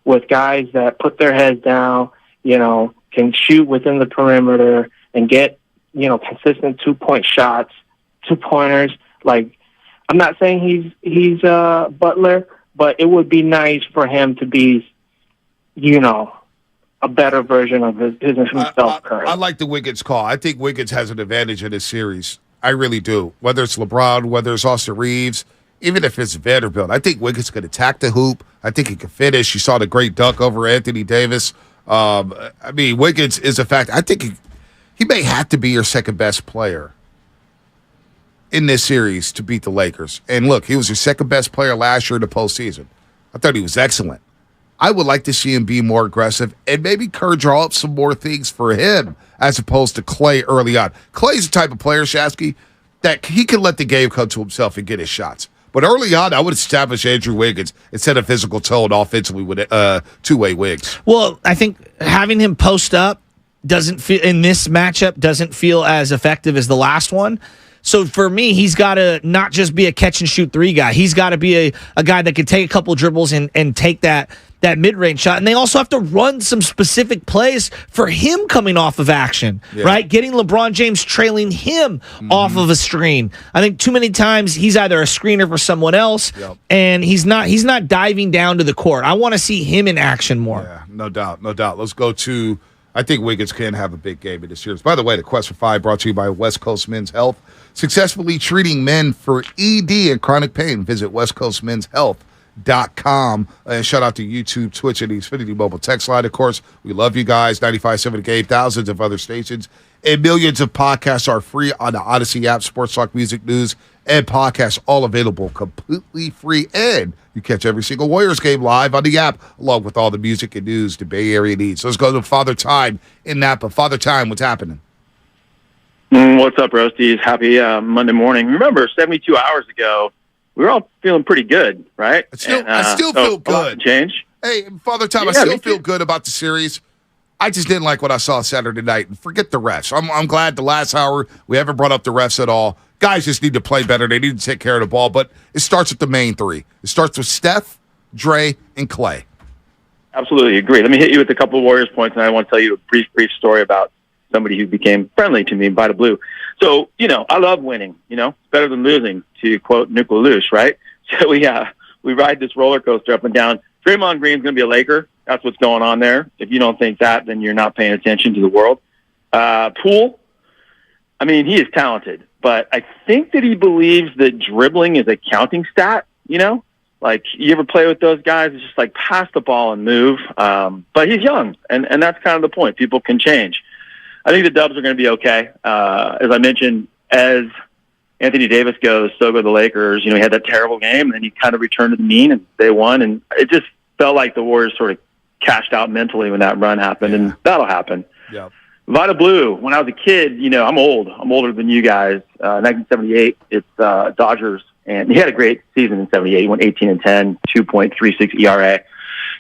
S15: with guys that put their heads down, can shoot within the perimeter and get, consistent 2-point shots, 2-pointers. Like, I'm not saying he's Butler, but it would be nice for him to be, a better version of himself currently.
S2: I like the Wiggins call. I think Wiggins has an advantage in this series. I really do. Whether it's LeBron, whether it's Austin Reeves, even if it's Vanderbilt, I think Wiggins could attack the hoop. I think he can finish. You saw the great dunk over Anthony Davis. Wiggins is a fact. I think he may have to be your second best player in this series to beat the Lakers. And look, he was your second best player last year in the postseason. I thought he was excellent. I would like to see him be more aggressive and maybe Kerr draw up some more things for him as opposed to Klay early on. Klay's the type of player, Shasky, that he can let the game come to himself and get his shots. But early on, I would establish Andrew Wiggins instead of physical tone offensively with two-way Wiggs.
S3: Well, I think having him post up doesn't feel in this matchup doesn't feel as effective as the last one. So for me, he's got to not just be a catch and shoot three guy. He's got to be a guy that can take a couple dribbles and take that mid-range shot. And they also have to run some specific plays for him coming off of action, right? Getting LeBron James trailing him off of a screen. I think too many times he's either a screener for someone else and he's not diving down to the court. I want to see him in action more.
S2: Yeah, no doubt. Let's go to, I think Wiggins can have a big game in this series. By the way, the Quest for 5 brought to you by West Coast Men's Health. Successfully treating men for ED and chronic pain. Visit westcoastmenshealth.com. And shout out to YouTube, Twitch, and the Xfinity mobile text line. Of course, we love you guys. 95.7 The Game, thousands of other stations, and millions of podcasts are free on the Odyssey app. Sports talk, music, news, and podcasts all available completely free. And you catch every single Warriors game live on the app, along with all the music and news the Bay Area needs. So let's go to Father Time in Napa. Father Time, what's happening?
S17: What's up, Roasties? Happy Monday morning. Remember, 72 hours ago, we were all feeling pretty good, right?
S2: I still feel good.
S17: Change.
S2: Hey, Father Time, I still feel good about the series. I just didn't like what I saw Saturday night. And forget the refs. I'm glad the last hour we haven't brought up the refs at all. Guys just need to play better. They need to take care of the ball. But it starts with the main three. It starts with Steph, Dre, and Klay.
S17: Absolutely agree. Let me hit you with a couple of Warriors points, and I want to tell you a brief story about somebody who became friendly to me, Vita Blue. So, I love winning, it's better than losing, to quote Nikola Luce, right? So we ride this roller coaster up and down. Draymond Green's going to be a Laker. That's what's going on there. If you don't think that, then you're not paying attention to the world. Poole, he is talented, but I think that he believes that dribbling is a counting stat, Like, you ever play with those guys? It's just like pass the ball and move. But he's young, and that's kind of the point. People can change. I think the Dubs are going to be okay. As I mentioned, as Anthony Davis goes, so go the Lakers. He had that terrible game, and then he kind of returned to the mean, and they won. And it just felt like the Warriors sort of cashed out mentally when that run happened, and that'll happen.
S2: Yeah.
S17: Vita Blue, when I was a kid, I'm old. I'm older than you guys. 1978, it's Dodgers, and he had a great season in 78. He went 18-10, 2.36 ERA.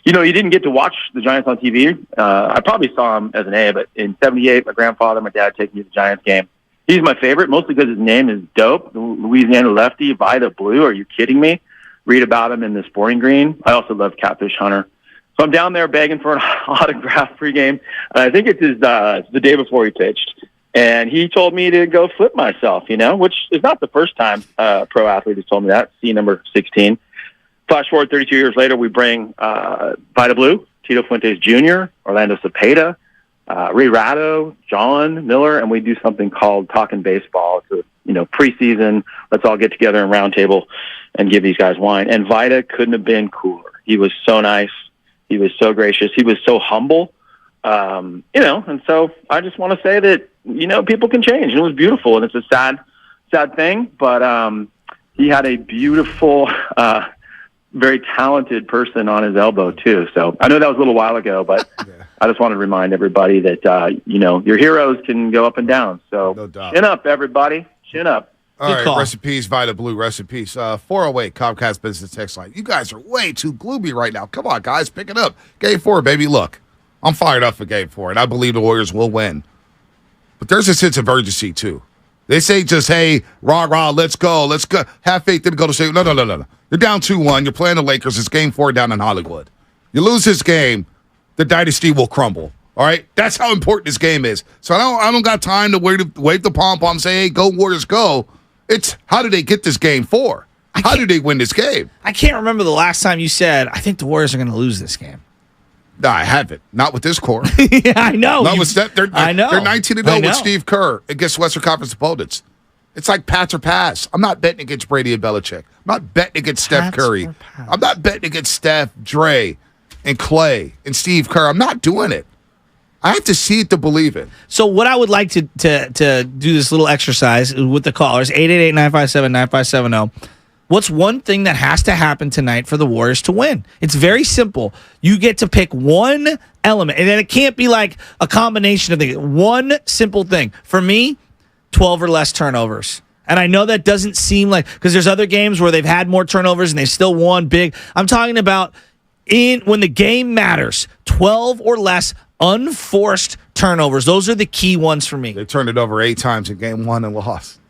S17: You didn't get to watch the Giants on TV. I probably saw him as an A, but in 78, my grandfather, my dad taking me to the Giants game. He's my favorite, mostly because his name is dope. The Louisiana lefty, Vita Blue. Are you kidding me? Read about him in the Sporting Green. I also love Catfish Hunter. So I'm down there begging for an autograph pregame. I think it's the day before he pitched. And he told me to go flip myself, which is not the first time a pro athlete has told me that. See number 16. Flash forward 32 years later, we bring Vita Blue, Tito Fuentes Jr., Orlando Cepeda, Ray Ratto, John Miller, and we do something called Talking Baseball. It's a preseason. Let's all get together in round table and give these guys wine. And Vita couldn't have been cooler. He was so nice. He was so gracious. He was so humble. And so I just want to say that people can change. And it was beautiful, and it's a sad thing. But he had a beautiful. Very talented person on his elbow too. So I know that was a little while ago, but I just wanted to remind everybody that, your heroes can go up and down. So chin up, everybody. Chin up.
S2: All right, rest in peace, Vita Blue. Rest in peace. 408 Comcast Business Text Line. You guys are way too gloomy right now. Come on, guys, pick it up. Game 4, baby. Look, I'm fired up for Game 4, and I believe the Warriors will win. But there's a sense of urgency too. They say just, hey, rah, let's go. Have faith in go to say, no. You're down 2-1. You're playing the Lakers. It's Game 4 down in Hollywood. You lose this game, the dynasty will crumble. All right? That's how important this game is. So I don't got time to wave the pom-pom, say, hey, go Warriors, go. It's how do they get this Game 4? How do they win this game?
S3: I can't remember the last time you said, I think the Warriors are going to lose this game.
S2: No, I haven't. Not with this core.
S3: Yeah, I know.
S2: Not with Steph.
S3: I know.
S2: They're 19-0 with Steve Kerr against Western Conference opponents. It's like Pats or pass. I'm not betting against Brady and Belichick. I'm not betting against Steph Curry. I'm not betting against Steph, Dre, and Klay, and Steve Kerr. I'm not doing it. I have to see it to believe it.
S3: So what I would like to do this little exercise with the callers, 888-957-9570. What's one thing that has to happen tonight for the Warriors to win? It's very simple. You get to pick one element, and then it can't be like a combination of things. One simple thing. For me, 12 or less turnovers. And I know that doesn't seem like, because there's other games where they've had more turnovers and they still won big. I'm talking about when the game matters, 12 or less unforced turnovers. Those are the key ones for me.
S2: They turned it over 8 times in game 1 and lost.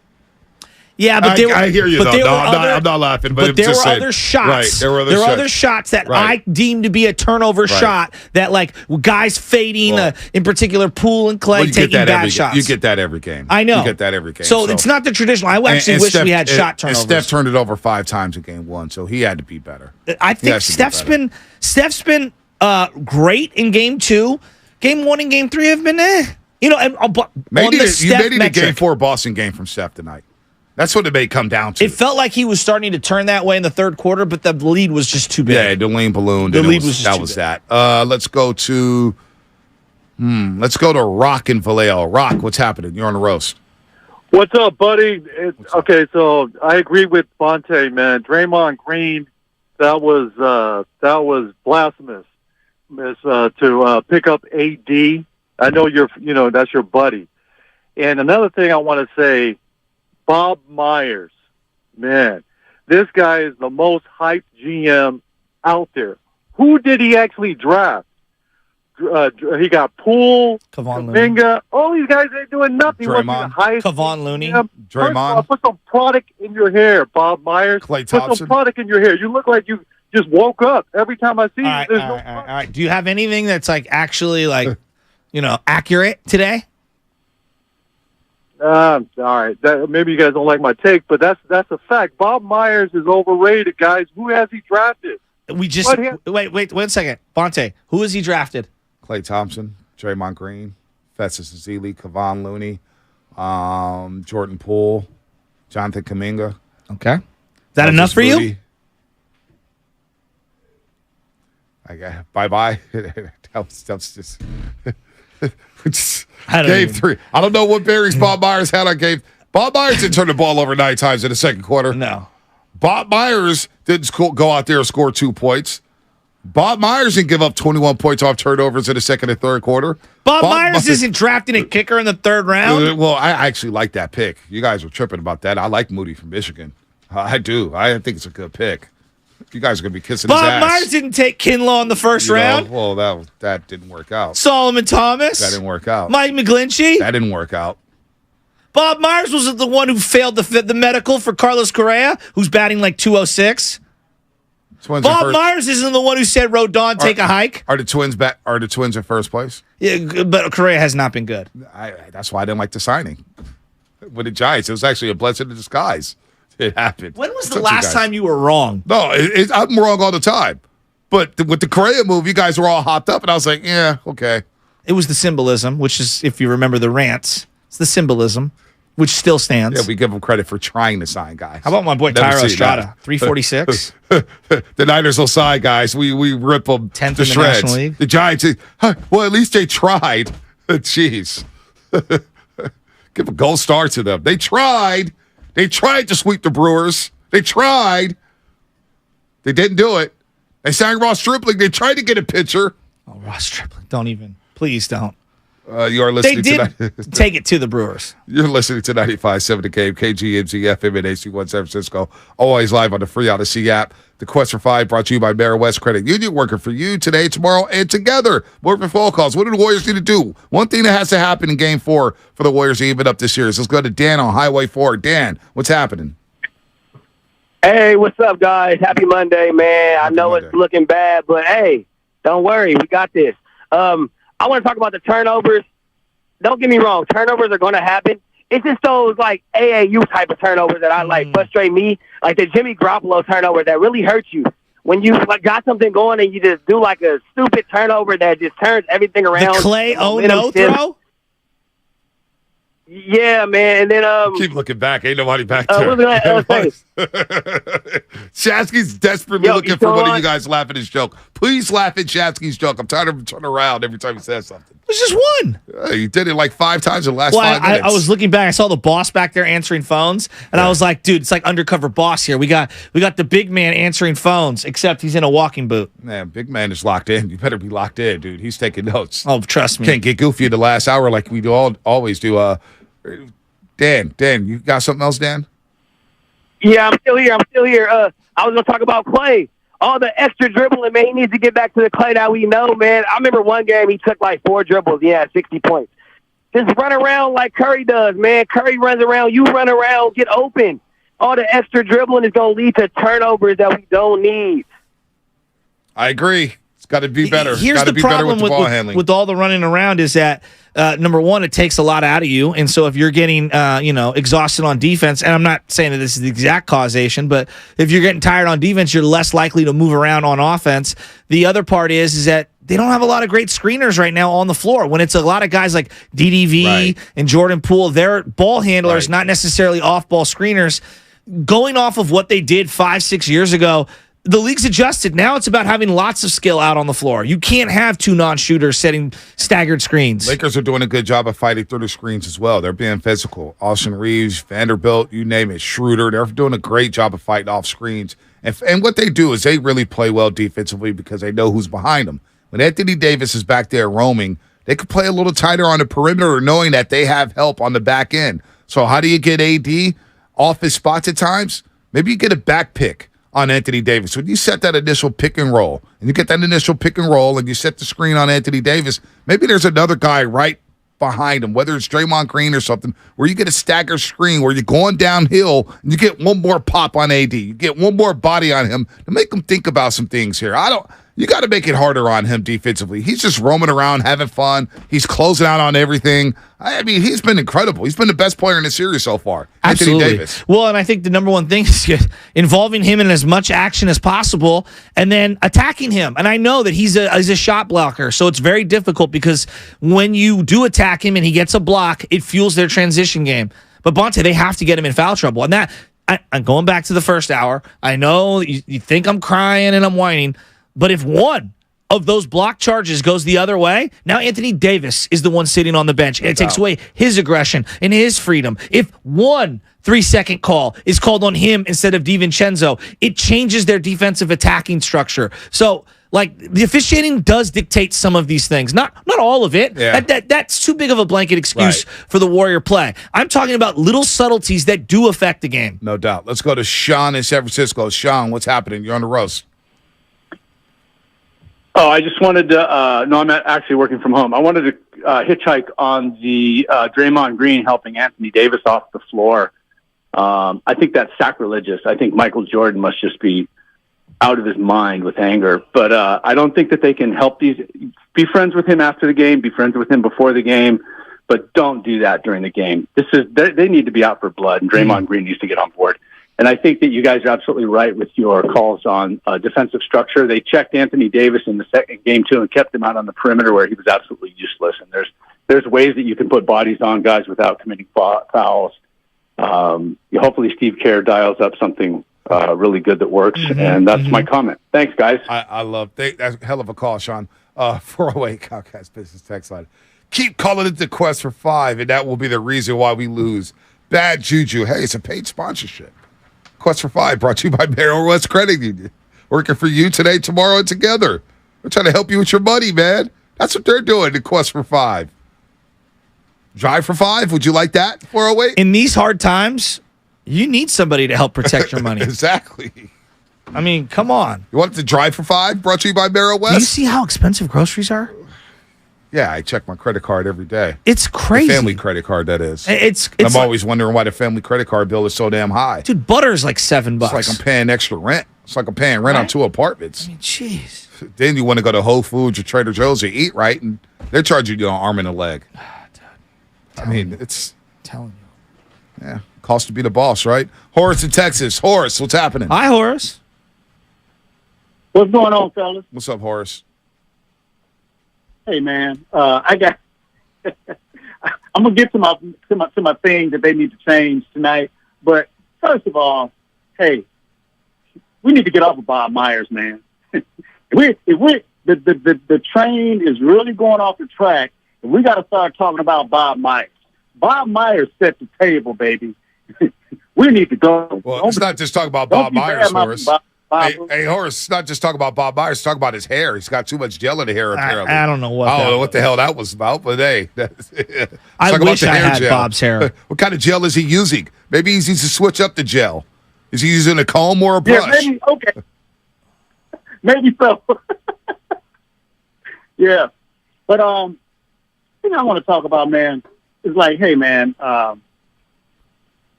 S3: Yeah, but
S2: I hear you, though. I'm not laughing. But
S3: there were other shots.
S2: Right, there were
S3: other shots that I deemed to be a turnover shot that, like, guys fading, in particular, Poole and Clay taking bad shots.
S2: You get that every game.
S3: I know.
S2: You get that every game.
S3: So it's not the traditional. I actually wish we had shot turnovers.
S2: And Steph turned it over 5 times in game 1, so he had to be better.
S3: I think Steph's been great in game 2. Game 1 and game 3 have been You
S2: need a game 4 Boston game from Steph tonight. That's what it may come down to.
S3: It felt like he was starting to turn that way in the third quarter, but the lead was just too big.
S2: Yeah, the lean ballooned.
S3: The lead was just
S2: that was that. Let's go to Rock in Vallejo. Rock, what's happening? You're on the roast.
S18: What's up, buddy? Okay, so I agree with Bonte, man. Draymond Green, that was blasphemous. To pick up AD. I know that's your buddy. And another thing I want to say. Bob Myers, man, this guy is the most hyped GM out there. Who did he actually draft? He got Poole, Kuminga. All these guys ain't doing nothing.
S2: Draymond,
S3: Kevon Looney,
S2: Draymond.
S18: Put some product in your hair, Bob Myers.
S2: Klay Thompson.
S18: Put some product in your hair. You look like you just woke up every time I see you.
S3: All right. Do you have anything that's like actually like, accurate today?
S18: All right. Maybe you guys don't like my take, but that's a fact. Bob Myers is overrated, guys. Who has he drafted?
S3: Wait 1 second. Bonte, who has he drafted?
S2: Klay Thompson, Draymond Green, Festus Ezeli, Kevon Looney, Jordan Poole, Jonathan Kuminga.
S3: Okay. Is that enough for you?
S2: Bye-bye. That's just... Game 3. I don't know what berries Bob Myers had on game. Bob Myers didn't turn the ball over 9 times in the second quarter.
S3: No.
S2: Bob Myers didn't go out there and score 2 points. Bob Myers didn't give up 21 points off turnovers in the second and third quarter.
S3: Bob Myers isn't drafting a kicker in the third round.
S2: Well, I actually like that pick. You guys were tripping about that. I like Moody from Michigan. I do. I think it's a good pick. You guys are going to be kissing his ass.
S3: Bob Myers didn't take Kinlaw in the first round.
S2: Well, that didn't work out.
S3: Solomon Thomas.
S2: That didn't work out.
S3: Mike McGlinchey.
S2: That didn't work out.
S3: Bob Myers was the one who failed the medical for Carlos Correa, who's batting like 206. Bob Myers isn't the one who said Rodon take a hike.
S2: Are the Twins in first place?
S3: Yeah, but Correa has not been good.
S2: That's why I didn't like the signing. With the Giants, it was actually a blessing in disguise. It happened.
S3: When was the last time you were wrong?
S2: No, I'm wrong all the time. But with the Correa move, you guys were all hopped up, and I was like, yeah, okay.
S3: It was the symbolism, which is, if you remember the rants, it's the symbolism, which still stands.
S2: Yeah, we give them credit for trying to sign guys.
S3: How about my boy Tyro Estrada, 346?
S2: The Niners will sign guys. We rip them
S3: 10th
S2: to
S3: in the
S2: shreds.
S3: National League.
S2: The Giants, well, at least they tried. Jeez. Give a gold star to them. They tried. They tried to sweep the Brewers. They tried. They didn't do it. They signed Ross Stripling. They tried to get a pitcher.
S3: Oh, Ross Stripling. Don't even. Please don't.
S2: You are listening
S3: to take it to the Brewers.
S2: You're listening to 95.7 The Game, KGMZ, FM, and AC1 San Francisco. Always live on the free Odyssey app. The Quest for 5 brought to you by Mara West Credit Union, working for you today, tomorrow, and together. More for phone calls. What do the Warriors need to do? One thing that has to happen in Game 4 for the Warriors to even up this series. Let's go to Dan on Highway 4. Dan, what's happening?
S20: Hey, what's up, guys? Happy Monday, man. I know it's looking bad, but hey, don't worry. We got this. I want to talk about the turnovers. Don't get me wrong. Turnovers are going to happen. It's just those, like, AAU type of turnovers that I frustrate me. Like the Jimmy Garoppolo turnover that really hurts you. When you got something going and you just do, like, a stupid turnover that just turns everything around.
S3: The Clay no throw?
S20: Yeah, man. And then
S2: keep looking back. Ain't nobody back there.
S20: What was I say?
S2: Shasky's desperately looking for one of you guys to laugh at his joke. Please laugh at Shasky's joke. I'm tired of him turning around every time he says something.
S3: It was just one.
S2: You did it like 5 times in the last 5 minutes.
S3: I was looking back. I saw the boss back there answering phones, and I was like, dude, it's like undercover boss here. We got the big man answering phones, except he's in a walking boot.
S2: Man, big man is locked in. You better be locked in, dude. He's taking notes.
S3: Oh, trust me.
S2: Can't get goofy in the last hour like we always do. Dan, you got something else, Dan?
S20: Yeah, I'm still here. I was going to talk about Clay. All the extra dribbling, man. He needs to get back to the Clay that we know, man. I remember one game he took like 4 dribbles. He had 60 points. Just run around like Curry does, man. Curry runs around. You run around. Get open. All the extra dribbling is going to lead to turnovers that we don't need.
S2: I agree. It's got to be better.
S3: Here's the problem with all the running around is that, number one, it takes a lot out of you. And so if you're getting, exhausted on defense, and I'm not saying that this is the exact causation, but if you're getting tired on defense, you're less likely to move around on offense. The other part is that they don't have a lot of great screeners right now on the floor. When it's a lot of guys like DDV and Jordan Poole, they're ball handlers, not necessarily off-ball screeners. Going off of what they did 5-6 years ago, the league's adjusted. Now it's about having lots of skill out on the floor. You can't have 2 non-shooters setting staggered screens.
S2: Lakers are doing a good job of fighting through the screens as well. They're being physical. Austin Reeves, Vanderbilt, you name it, Schroeder, they're doing a great job of fighting off screens. And what they do is they really play well defensively because they know who's behind them. When Anthony Davis is back there roaming, they can play a little tighter on the perimeter knowing that they have help on the back end. So how do you get AD off his spots at times? Maybe you get a back pick on Anthony Davis. When you set that initial pick and roll, and you get that initial pick and roll, and you set the screen on Anthony Davis, maybe there's another guy right behind him, whether it's Draymond Green or something, where you get a stagger screen where you're going downhill, and you get one more pop on AD. You get one more body on him to make him think about some things here. You got to make it harder on him defensively. He's just roaming around, having fun. He's closing out on everything. I mean, he's been incredible. He's been the best player in the series so far.
S3: Absolutely.
S2: Anthony Davis.
S3: Well, and I think the number one thing is involving him in as much action as possible and then attacking him. And I know that he's a shot blocker, so it's very difficult because when you do attack him and he gets a block, it fuels their transition game. But Bonte, they have to get him in foul trouble. And that, I'm going back to the first hour. I know you think I'm crying and I'm whining, but if one of those block charges goes the other way, now Anthony Davis is the one sitting on the bench. And it takes away his aggression and his freedom. If one 3-second call is called on him instead of DiVincenzo, it changes their defensive attacking structure. So, like, the officiating does dictate some of these things. Not all of it.
S2: Yeah.
S3: That's too big of a blanket excuse for the Warrior play. I'm talking about little subtleties that do affect the game.
S2: No doubt. Let's go to Sean in San Francisco. Sean, what's happening? You're on the roast.
S19: Oh, I just wanted to, no, I'm actually working from home. I wanted to hitchhike on the Draymond Green helping Anthony Davis off the floor. I think that's sacrilegious. I think Michael Jordan must just be out of his mind with anger. But I don't think that they can help these. Be friends with him after the game, be friends with him before the game, but don't do that during the game. They need to be out for blood, and Draymond Green needs to get on board. And I think that you guys are absolutely right with your calls on defensive structure. They checked Anthony Davis in the second game, too, and kept him out on the perimeter where he was absolutely useless. And there's ways that you can put bodies on guys without committing fouls. Hopefully Steve Kerr dials up something really good that works, and that's my comment. Thanks, guys.
S2: I love that's a hell of a call, Sean. 408 Comcast Business Text Line. Keep calling it the Quest for 5, and that will be the reason why we lose. Bad juju. Hey, it's a paid sponsorship. Quest for 5 brought to you by Merrill West Credit Union. Working for you today, tomorrow, and together. We're trying to help you with your money, man. That's what they're doing, the Quest for 5. Drive for 5, would you like that, 408?
S3: In these hard times, you need somebody to help protect your money.
S2: Exactly.
S3: I mean, come on.
S2: You want it to Drive for 5, brought to you by Merrill West?
S3: Do you see how expensive groceries are?
S2: Yeah, I check my credit card every day.
S3: It's crazy.
S2: The family credit card, that is.
S3: I'm
S2: always wondering why the family credit card bill is so damn high.
S3: Dude, butter's like $7.
S2: It's like I'm paying extra rent. It's like I'm paying rent on 2 apartments.
S3: I mean, jeez.
S2: Then you want to go to Whole Foods or Trader Joe's to eat right, and they're charging you an arm and a leg. I mean, it's
S3: telling you.
S2: Yeah, cost to be the boss, right? Horace in Texas. Horace, what's happening?
S3: Hi, Horace.
S21: What's going on, fellas?
S2: What's up, Horace?
S21: Hey, man, I got. I'm gonna get to my thing that they need to change tonight. But first of all, hey, we need to get off of Bob Myers, man. The train is really going off the track, and we got to start talking about Bob Myers. Bob Myers set the table, baby. We need to go.
S2: Well, it's not just talking about Bob Myers, Horace. Hey, Horace, it's not just talking about Bob Myers. Talk about his hair. He's got too much gel in the hair, apparently.
S3: I don't know what.
S2: I don't know what the hell that was about, but hey.
S3: I wish I had
S2: gel.
S3: Bob's hair.
S2: What kind of gel is he using? Maybe he needs to switch up the gel. Is he using a comb or a brush?
S21: Yeah, maybe, okay. Maybe so. Yeah. But thing I want to talk about, man, is like, hey, man,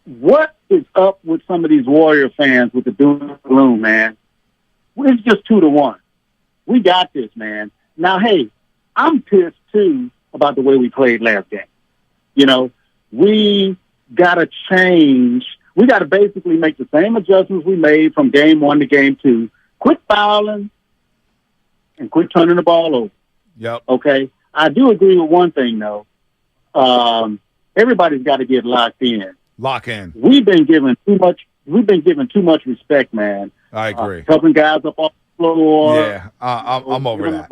S21: what is up with some of these Warrior fans with the doom and gloom, man? It's just 2-1. We got this, man. Now, hey, I'm pissed, too, about the way we played last game. You know, we got to change. We got to basically make the same adjustments we made from game 1 to game 2. Quit fouling and quit turning the ball over.
S2: Yep.
S21: Okay? I do agree with one thing, though. Everybody's got to get locked in.
S2: Lock in.
S21: We've been given too much respect, man.
S2: I agree.
S21: Helping guys up off the floor.
S2: Yeah, I'm over that.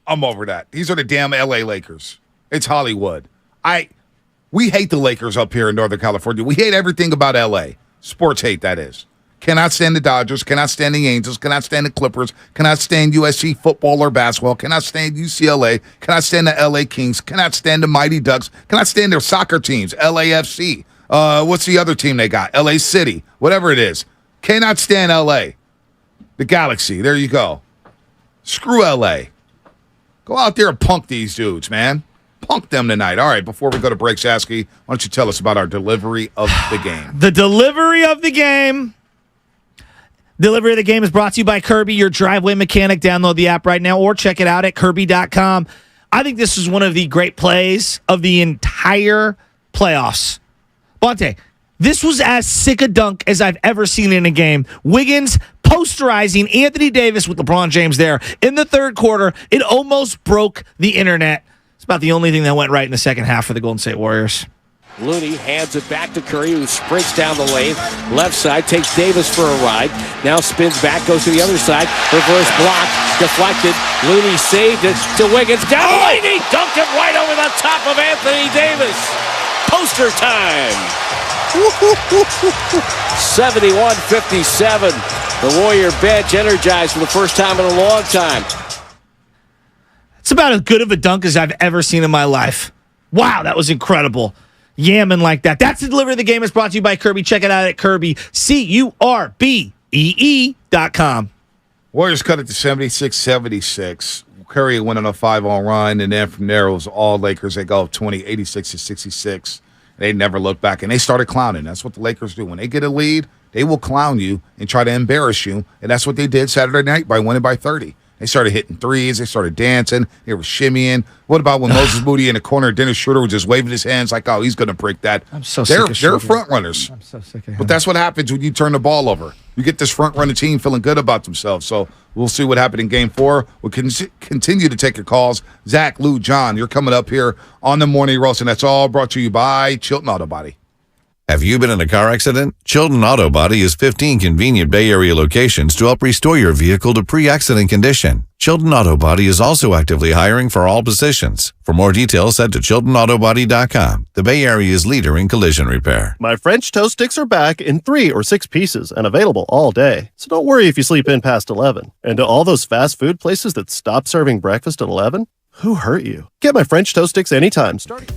S2: I'm over that. These are the damn L.A. Lakers. It's Hollywood. We hate the Lakers up here in Northern California. We hate everything about L.A. Sports hate, that is. Cannot stand the Dodgers, cannot stand the Angels, cannot stand the Clippers, cannot stand USC football or basketball, cannot stand UCLA, cannot stand the LA Kings, cannot stand the Mighty Ducks, cannot stand their soccer teams, LAFC. What's the other team they got? LA City, whatever it is. Cannot stand LA. The Galaxy, there you go. Screw LA. Go out there and punk these dudes, man. Punk them tonight. All right, before we go to break, Shasky, why don't you tell us about our delivery of the game?
S3: The delivery of the game. Delivery of the game is brought to you by Kirby, your driveway mechanic. Download the app right now or check it out at Kirby.com. I think this is one of the great plays of the entire playoffs. Bonte, this was as sick a dunk as I've ever seen in a game. Wiggins posterizing Anthony Davis with LeBron James there in the third quarter. It almost broke the internet. It's about the only thing that went right in the second half for the Golden State Warriors.
S4: Looney hands it back to Curry, who sprints down the lane. Left side, takes Davis for a ride. Now spins back, goes to the other side. Reverse block, deflected. Looney saved it to Wiggins. Down the lane, he dunked it right over the top of Anthony Davis. Poster time. 71-57. The Warrior bench energized for the first time in a long time.
S3: It's about as good of a dunk as I've ever seen in my life. Wow, that was incredible. Yamming like that. That's the delivery of the game. It's brought to you by Kirby. Check it out at Kirby. CURBEE.com.
S2: Warriors cut it to 76-76. Curry went on a 5-on run, and then from there it was all Lakers. They go up 20, 86-66. They never look back, and they started clowning. That's what the Lakers do. When they get a lead, they will clown you and try to embarrass you, and that's what they did Saturday night by winning by 30. They started hitting threes. They started dancing. They were shimmying. What about when Moses Moody in the corner, Dennis Schroeder was just waving his hands like, oh, he's going to break that.
S3: I'm so sick of
S2: They're front runners.
S3: I'm so sick of him.
S2: But that's what happens when you turn the ball over. You get this front-running team feeling good about themselves. So we'll see what happened in Game 4. We'll continue to take your calls. Zach, Lou, John, you're coming up here on the Morning Roast, and that's all brought to you by Chilton Auto Body.
S5: Have you been in a car accident? Chilton Auto Body has 15 convenient Bay Area locations to help restore your vehicle to pre-accident condition. Chilton Auto Body is also actively hiring for all positions. For more details, head to ChiltonAutoBody.com, the Bay Area's leader in collision repair.
S22: My French toast sticks are back in 3 or 6 pieces and available all day. So don't worry if you sleep in past 11. And to all those fast food places that stop serving breakfast at 11, who hurt you? Get my French toast sticks anytime. Starting.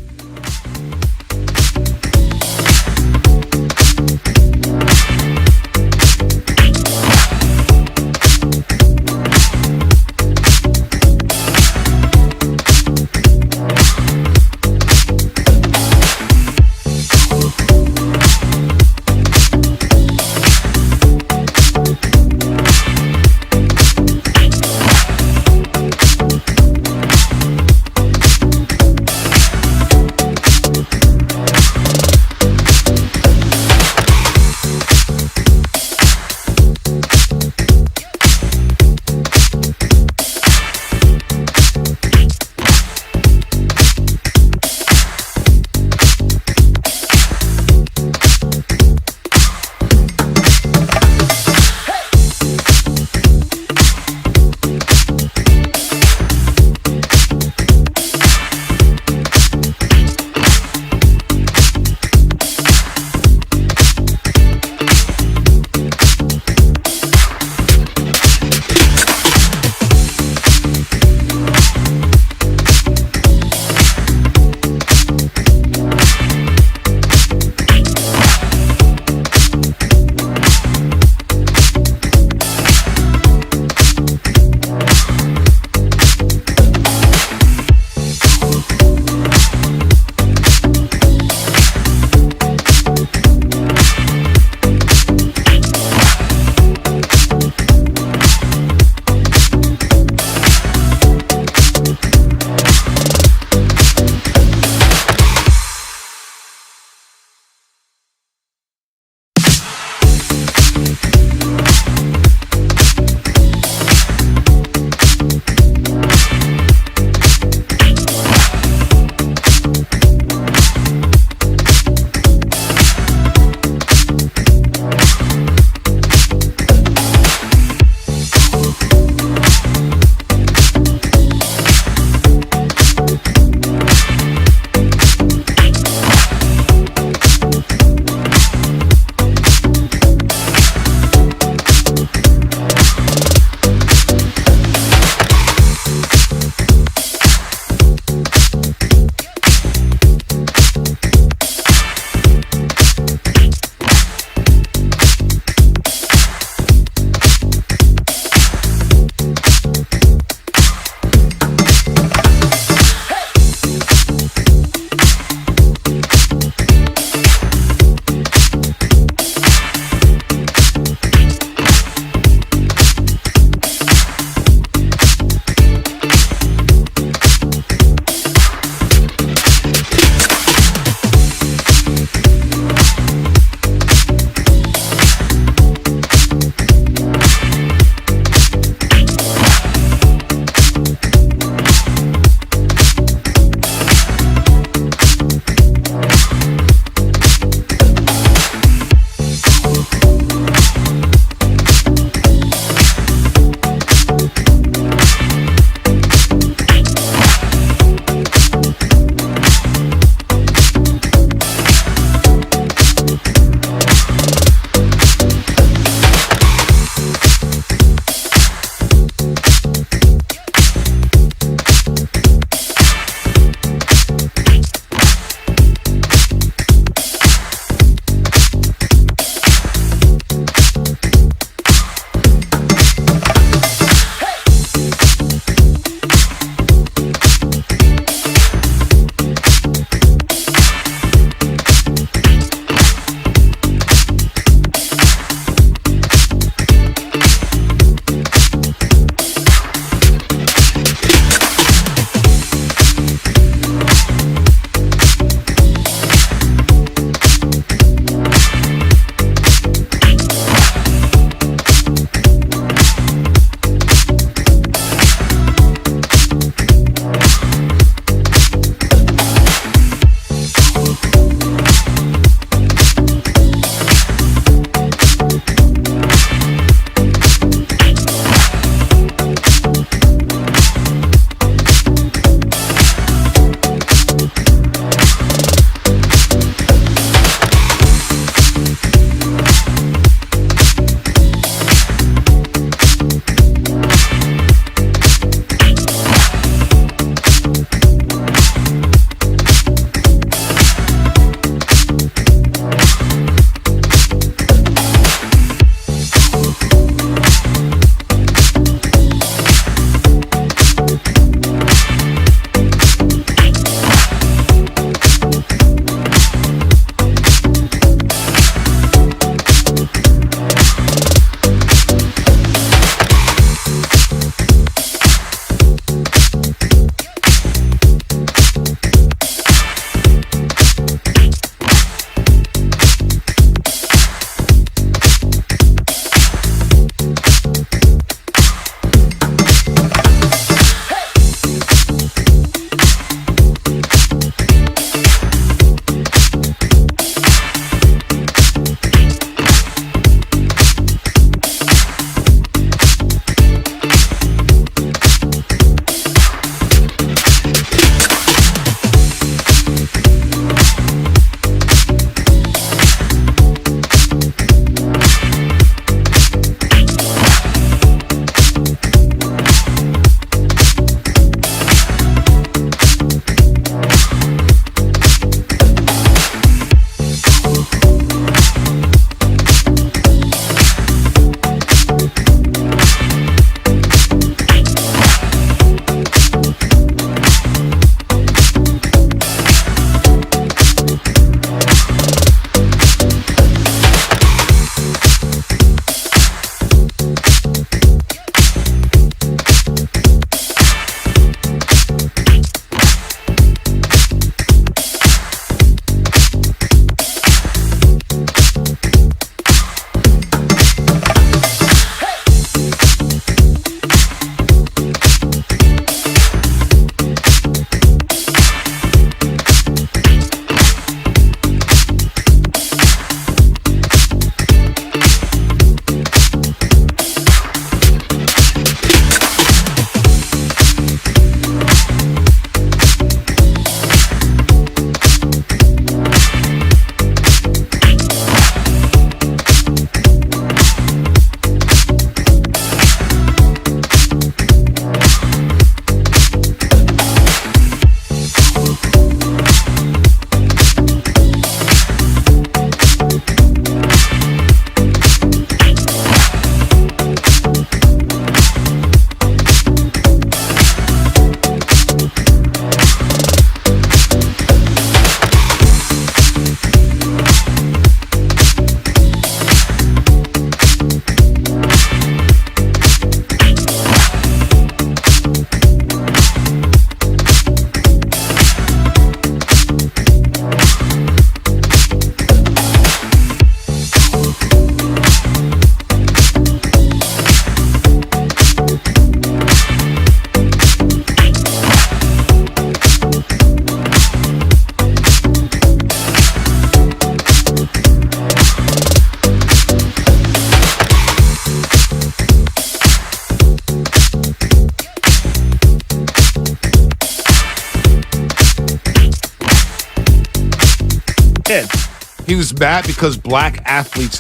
S2: He was mad because black athletes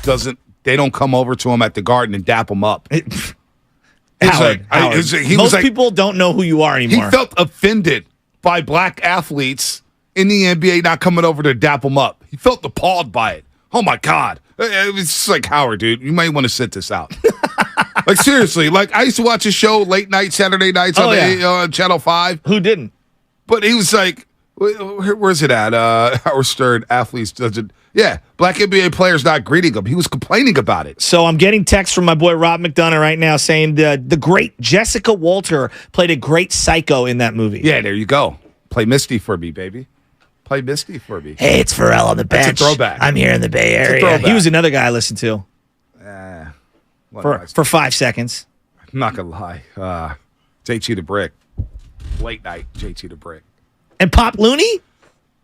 S2: they don't come over to him at the Garden and dap him up.
S3: Howard, most people don't know who you are anymore.
S2: He felt offended by black athletes in the NBA not coming over to dap him up. He felt appalled by it. Oh, my God. It was just like, Howard, dude, you might want to sit this out. Like, seriously. Like, I used to watch a show late night, Saturday nights on Channel 5.
S3: Who didn't?
S2: But he was like, where's it at? Howard Stern, athletes doesn't. Yeah, black NBA players not greeting him. He was complaining about it.
S3: So I'm getting text from my boy Rob McDonough right now saying the great Jessica Walter played a great psycho in that movie.
S2: Yeah, there you go. Play Misty for me, baby. Play Misty for me.
S3: Hey, it's Pharrell on the bench.
S2: That's a throwback.
S3: I'm here in the Bay Area. He was another guy I listened to. For 5 seconds.
S2: I'm not going to lie. JT the Brick. Late night JT the Brick.
S3: And Pop Looney?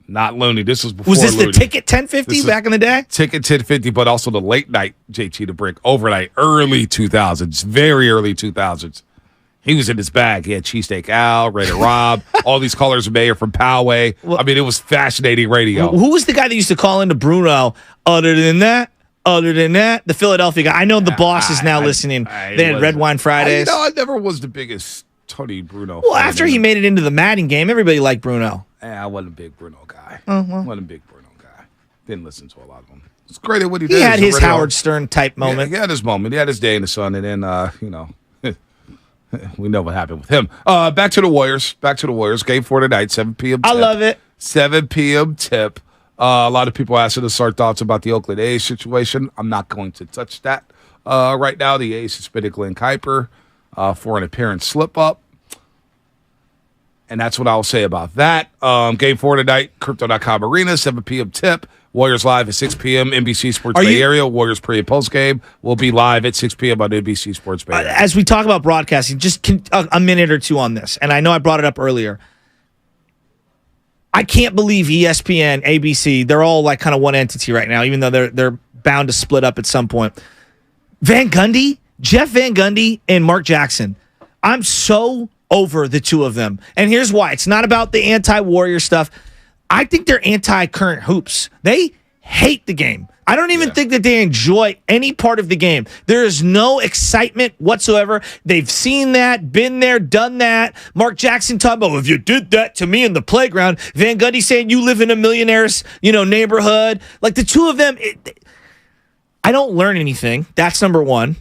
S2: Not Looney. This was before
S3: Was this
S2: Looney.
S3: the Ticket 1050 back in the day?
S2: Ticket 1050, but also the late night JT the Brick. Overnight, early 2000s. Very early 2000s. He was in his bag. He had Cheesesteak Al, Ray Rob, all these callers of Mayor from Poway. I mean, it was fascinating radio.
S3: Who was the guy that used to call into Bruno? Other than that, the Philadelphia guy. I know the boss is now listening. They had Red Wine Fridays.
S2: I never was the biggest Tony Bruno
S3: Well,
S2: fan.
S3: after he made it into the Madden game, everybody liked Bruno.
S2: I wasn't a big Bruno guy.
S3: Uh-huh.
S2: Wasn't a big Bruno guy. Didn't listen to a lot of them. It's great at what he did.
S3: He had his Howard Stern type moment.
S2: Yeah, he had his moment. He had his day in the sun, and then, we know what happened with him. Back to the Warriors. Game 4 tonight, 7 p.m.
S3: I love it.
S2: 7 p.m. tip. A lot of people asking us our thoughts about the Oakland A's situation. I'm not going to touch that right now. The A's suspended Glenn Kuiper for an apparent slip-up. And that's what I'll say about that. Game 4 tonight, Crypto.com Arena, 7 p.m. tip. Warriors live at 6 p.m. NBC Sports Bay Area. Warriors pre- and post-game will be live at 6 p.m. on NBC Sports Bay Area.
S3: As we talk about broadcasting, just a minute or two on this. And I know I brought it up earlier. I can't believe ESPN, ABC, they're all like kind of one entity right now, even though they're bound to split up at some point. Jeff Van Gundy, and Mark Jackson. I'm so over the two of them. And here's why. It's not about the anti-Warrior stuff. I think they're anti-current hoops. They hate the game. I don't even think that they enjoy any part of the game. There is no excitement whatsoever. They've seen that, been there, done that. Mark Jackson talking about, if you did that to me in the playground. Van Gundy saying you live in a millionaire's, neighborhood. Like the two of them, I don't learn anything. That's number one.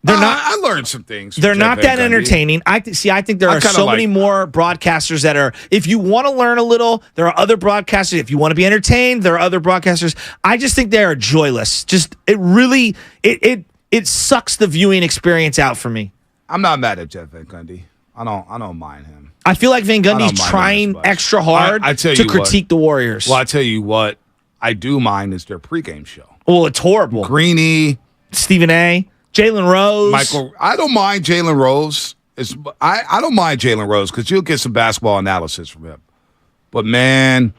S3: They're not.
S2: I learned some things.
S3: They're not that entertaining. I think there are so many more broadcasters that are. If you want to learn a little, there are other broadcasters. If you want to be entertained, there are other broadcasters. I just think they are joyless. It sucks the viewing experience out for me.
S2: I'm not mad at Jeff Van Gundy. I don't mind him.
S3: I feel like Van Gundy's trying extra hard to critique the Warriors.
S2: Well, I tell you what, I do mind is their pregame show.
S3: Well, it's horrible.
S2: Greeny,
S3: Stephen A. Jalen Rose.
S2: Michael, I don't mind Jalen Rose. I don't mind Jalen Rose because you'll get some basketball analysis from him. But, man,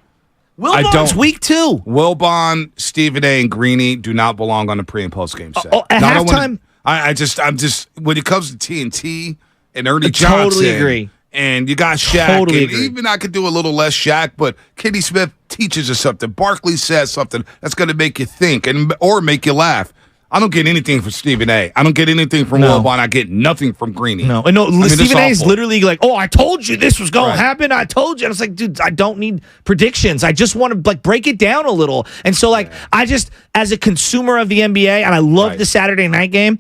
S3: Wilbon's weak, too.
S2: Wilbon, Stephen A., and Greeny do not belong on the pre- and post-game set.
S3: At halftime?
S2: I'm just, when it comes to TNT and Ernie Johnson.
S3: Totally agree.
S2: And you got Shaq.
S3: Totally
S2: and
S3: agree.
S2: even I could do a little less Shaq, but Kenny Smith teaches us something. Barkley says something that's going to make you think or make you laugh. I don't get anything from Stephen A. I don't get anything from Wilbon. I get nothing from Greeny.
S3: No, Stephen A. is literally like, oh, I told you this was going to happen. I told you. And I was like, dude, I don't need predictions. I just want to break it down a little. And so I just, as a consumer of the NBA, and I love the Saturday night game.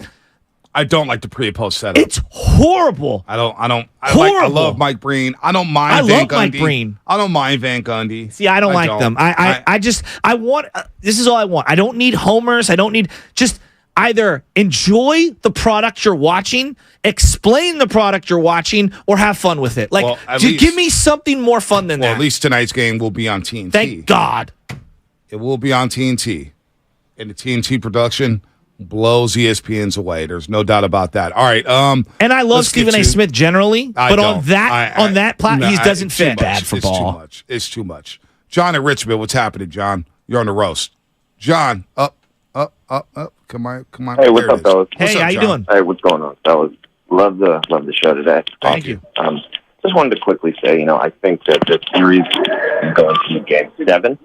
S2: I don't like the pre and post setup.
S3: It's horrible.
S2: I love Mike Breen. I don't mind Van Gundy.
S3: Mike Breen.
S2: I don't mind Van Gundy.
S3: See, I don't like them. I want, this is all I want. I don't need homers. I don't need, just either enjoy the product you're watching, explain the product you're watching, or have fun with it. Give me something more fun than that.
S2: At least tonight's game will be on TNT.
S3: Thank God.
S2: It will be on TNT. And the TNT production blows ESPN's away. There's no doubt about that. All right.
S3: And I love Stephen A. Smith generally, but on that platform, he doesn't fit.
S2: Bad for ball. It's too much. John at Richmond, what's happening, John? You're on the roast. John, up. Come on.
S6: Hey, what's up, fellas?
S3: Hey, how you doing?
S6: Hey, what's going on, fellas? Love the show today.
S3: Thank you.
S6: So
S9: Just wanted to quickly say, I think that the series is going to Game 7,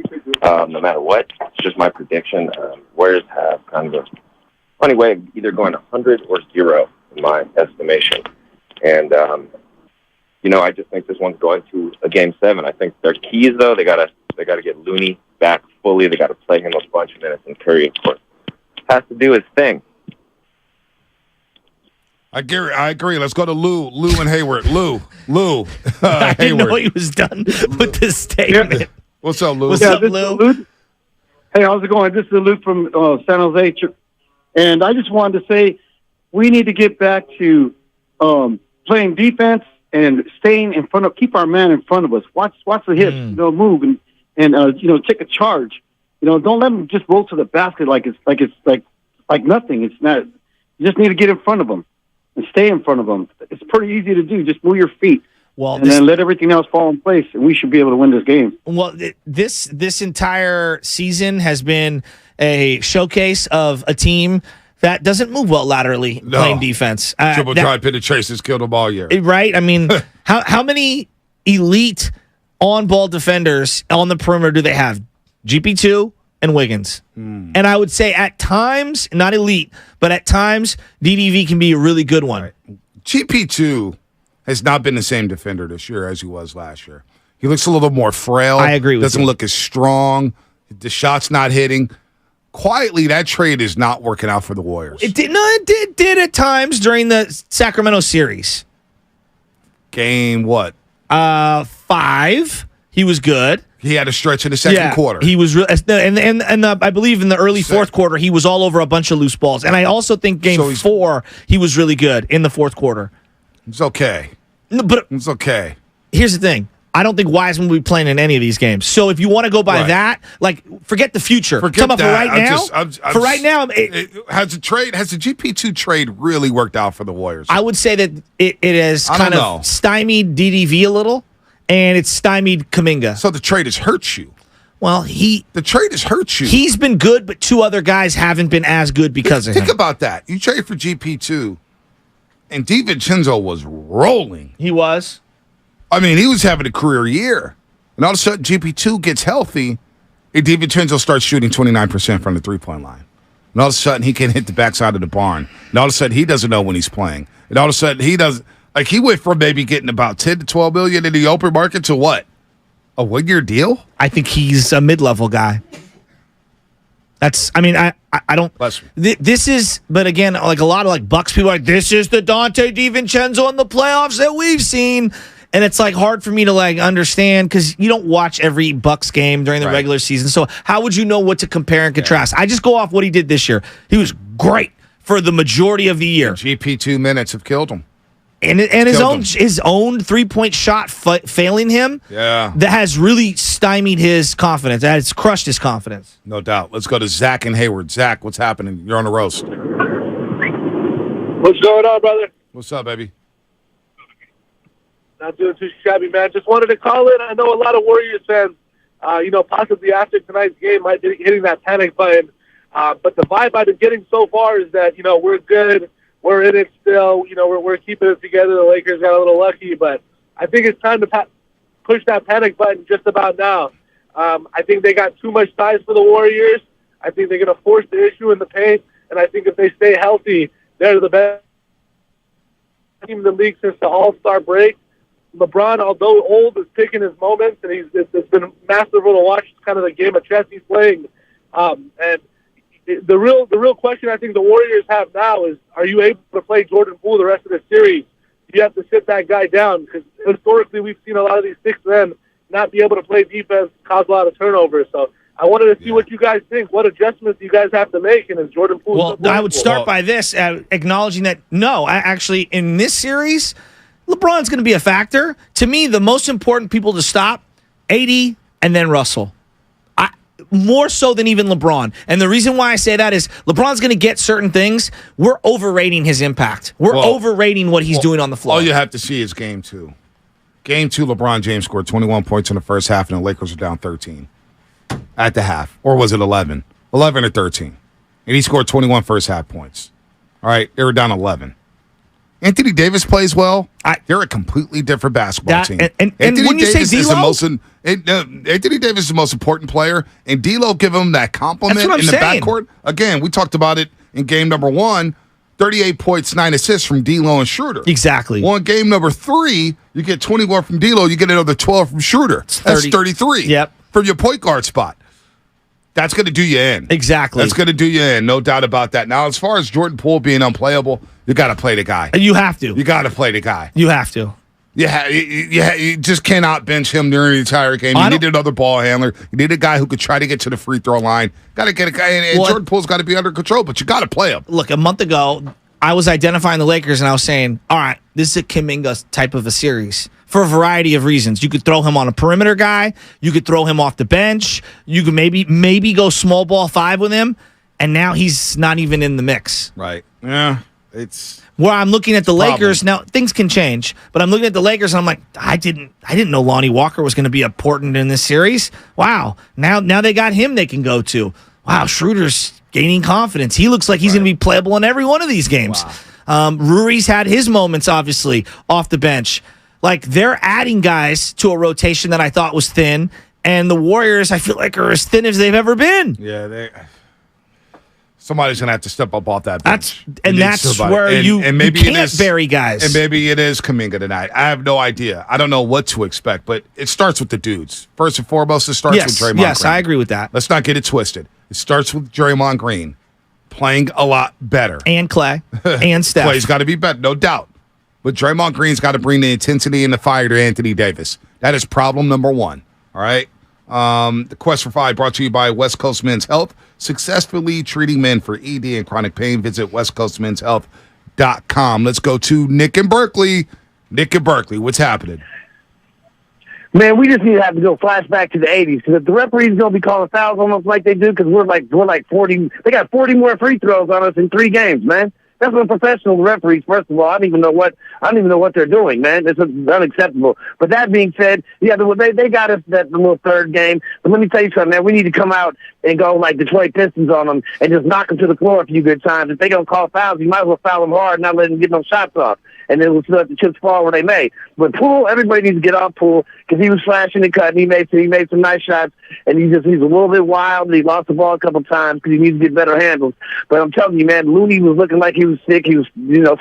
S9: no matter what. It's just my prediction. Warriors have kind of a funny way of either going 100 or 0, in my estimation. And, I just think this one's going to a Game 7. I think their keys, though, they gotta get Looney back fully. They got to play him a bunch of minutes, and Curry, of course, has to do his thing.
S2: I agree. Let's go to Lou and Hayward. Lou.
S3: I didn't know he was done with this statement.
S2: What's up, Lou?
S3: What's up, Lou?
S21: Hey, how's it going? This is Luke from San Jose. And I just wanted to say we need to get back to playing defense and staying in front of, keep our man in front of us. Watch the hits, move and take a charge. Don't let them just roll to the basket like nothing. It's not. You just need to get in front of them and stay in front of them. It's pretty easy to do. Just move your feet. Then let everything else fall in place, and we should be able to win this game.
S3: Well, this entire season has been a showcase of a team that doesn't move well laterally playing defense.
S2: Triple drive penetrations killed them all year.
S3: Right? I mean, how many elite on-ball defenders on the perimeter do they have? GP2 and Wiggins. And I would say at times, not elite, but at times, DDV can be a really good one.
S2: Right. GP2 has not been the same defender this year as he was last year. He looks a little more frail.
S3: I agree with you.
S2: Doesn't look as strong. The shot's not hitting. Quietly, that trade is not working out for the Warriors.
S3: It did at times during the Sacramento series.
S2: Game what?
S3: 5. He was good.
S2: He had a stretch in the second quarter.
S3: He was, and I believe in the early fourth quarter, he was all over a bunch of loose balls. And I also think game 4, he was really good in the fourth quarter.
S2: It's okay.
S3: No, but
S2: it's okay.
S3: Here's the thing. I don't think Wiseman will be playing in any of these games. So if you want to go by that, forget the future.
S2: Forget that.
S3: For right now,
S2: has the GP2 trade really worked out for the Warriors?
S3: I would say that it has kind of stymied DDV a little, and it's stymied Kuminga.
S2: So the trade has hurt you.
S3: Well,
S2: the trade has hurt you.
S3: He's been good, but 2 other guys haven't been as good because of him.
S2: Think about that. You trade for GP2, and DiVincenzo was rolling.
S3: He was.
S2: I mean, he was having a career year. And all of a sudden, GP2 gets healthy, and DiVincenzo starts shooting 29% from the three-point line. And all of a sudden, he can hit the backside of the barn. And all of a sudden, he doesn't know when he's playing. And all of a sudden, he does. Like, he went from maybe getting about 10 to 12 million in the open market to what? A 1-year deal?
S3: I think he's a mid-level guy. I don't. This is, but again, like a lot of Bucks people are like, this is the Dante DiVincenzo in the playoffs that we've seen. And it's hard for me to understand because you don't watch every Bucks game during the regular season. So how would you know what to compare and contrast? I just go off what he did this year. He was great for the majority of the year.
S2: GP2 minutes have killed him.
S3: And his own 3-point shot failing him.
S2: Yeah,
S3: that has really stymied his confidence. That has crushed his confidence.
S2: No doubt. Let's go to Zach and Hayward. Zach, what's happening? You're on the roast.
S6: What's going on, brother?
S2: What's up, baby?
S6: Not doing too shabby, man. Just wanted to call in. I know a lot of Warriors fans, possibly after tonight's game might be hitting that panic button. But the vibe I've been getting so far is that, we're good. We're in it still. We're keeping it together. The Lakers got a little lucky, but I think it's time to push that panic button just about now. I think they got too much size for the Warriors. I think they're going to force the issue in the paint, and I think if they stay healthy, they're the best team in the league since the All-Star break. LeBron, although old, is picking his moments, and it's been masterful to watch kind of the game of chess he's playing. And the real question I think the Warriors have now is, are you able to play Jordan Poole the rest of the series? You have to sit that guy down because historically we've seen a lot of these 6 men not be able to play defense, cause a lot of turnovers. So I wanted to see what you guys think. What adjustments do you guys have to make? And is Jordan Poole?
S3: Well, I would start by this, acknowledging that actually in this series, LeBron's going to be a factor. To me, the most important people to stop, AD and then Russell. More so than even LeBron. And the reason why I say that is LeBron's going to get certain things. We're overrating his impact. We're overrating what he's doing on the floor.
S2: All you have to see is Game 2. Game 2, LeBron James scored 21 points in the first half, and the Lakers were down 13 at the half. Or was it 11? 11 or 13. And he scored 21 first half points. All right, they were down 11. Anthony Davis plays well. They're a completely different basketball team.
S3: And when you say D'Lo,
S2: Anthony Davis is the most important player, and D'Lo give him that compliment in the backcourt. Again, we talked about it in game number 1. 38 points, 9 assists from D'Lo and Schroeder.
S3: Exactly.
S2: Well, in game number 3, you get 21 from D'Lo, you get another 12 from Schroeder. That's 33.
S3: Yep.
S2: From your point guard spot. That's going to do you in.
S3: Exactly.
S2: That's going to do you in, no doubt about that. Now, as far as Jordan Poole being unplayable, you got to play the guy.
S3: You have to.
S2: You got to play the guy.
S3: You have to.
S2: You just cannot bench him during the entire game. You need another ball handler. You need a guy who could try to get to the free throw line. Got to get a guy, and Jordan Poole's got to be under control, but you got to play him.
S3: Look, a month ago, I was identifying the Lakers, and I was saying, all right, this is a Kuminga type of a series for a variety of reasons. You could throw him on a perimeter guy. You could throw him off the bench. You could maybe go small ball 5 with him, and now he's not even in the mix.
S2: Right. Yeah, it's...
S3: Where I'm looking at the Lakers now, things can change, but I'm looking at the Lakers and I'm like, I didn't know Lonnie Walker was going to be important in this series. Wow, now they got him they can go to. Wow, Schroeder's gaining confidence. He looks like he's going to be playable in every one of these games. Wow. Ruri's had his moments, obviously, off the bench. Like, they're adding guys to a rotation that I thought was thin, and the Warriors, I feel like, are as thin as they've ever been.
S2: Yeah, somebody's going to have to step up off that bench.
S3: That's where you can't bury guys.
S2: And maybe it is Kuminga tonight. I have no idea. I don't know what to expect, but it starts with the dudes. First and foremost, it starts with Draymond Green.
S3: Yes, I agree with that.
S2: Let's not get it twisted. It starts with Draymond Green playing a lot better.
S3: And Clay. And Steph.
S2: Clay's got to be better, no doubt. But Draymond Green's got to bring the intensity and the fire to Anthony Davis. That is problem number 1. All right? The Quest for 5 brought to you by West Coast Men's Health. Successfully treating men for ED and chronic pain. Visit westcoastmenshealth.com. Let's go to Nick in Berkeley. Nick in Berkeley, what's happening?
S13: Man, we just need to have to go flashback to the 80s because the referees going to be calling fouls almost like they do because we're like 40. They got 40 more free throws on us in 3 games, man. That's what professional referees. First of all, I don't even know what they're doing, man. It's unacceptable. But that being said, yeah, they got us that little third game. But let me tell you something, man. We need to come out and go like Detroit Pistons on them and just knock them to the floor a few good times. If they don't call fouls, you might as well foul them hard and not let them get no shots off. And then we'll let the chips fall where they may. But Poole, everybody needs to get off Poole because he was flashing and cutting. He made some nice shots, and he's a little bit wild. And he lost the ball a couple times because he needs to get better handles. But I'm telling you, man, Looney was looking like he was sick. He was,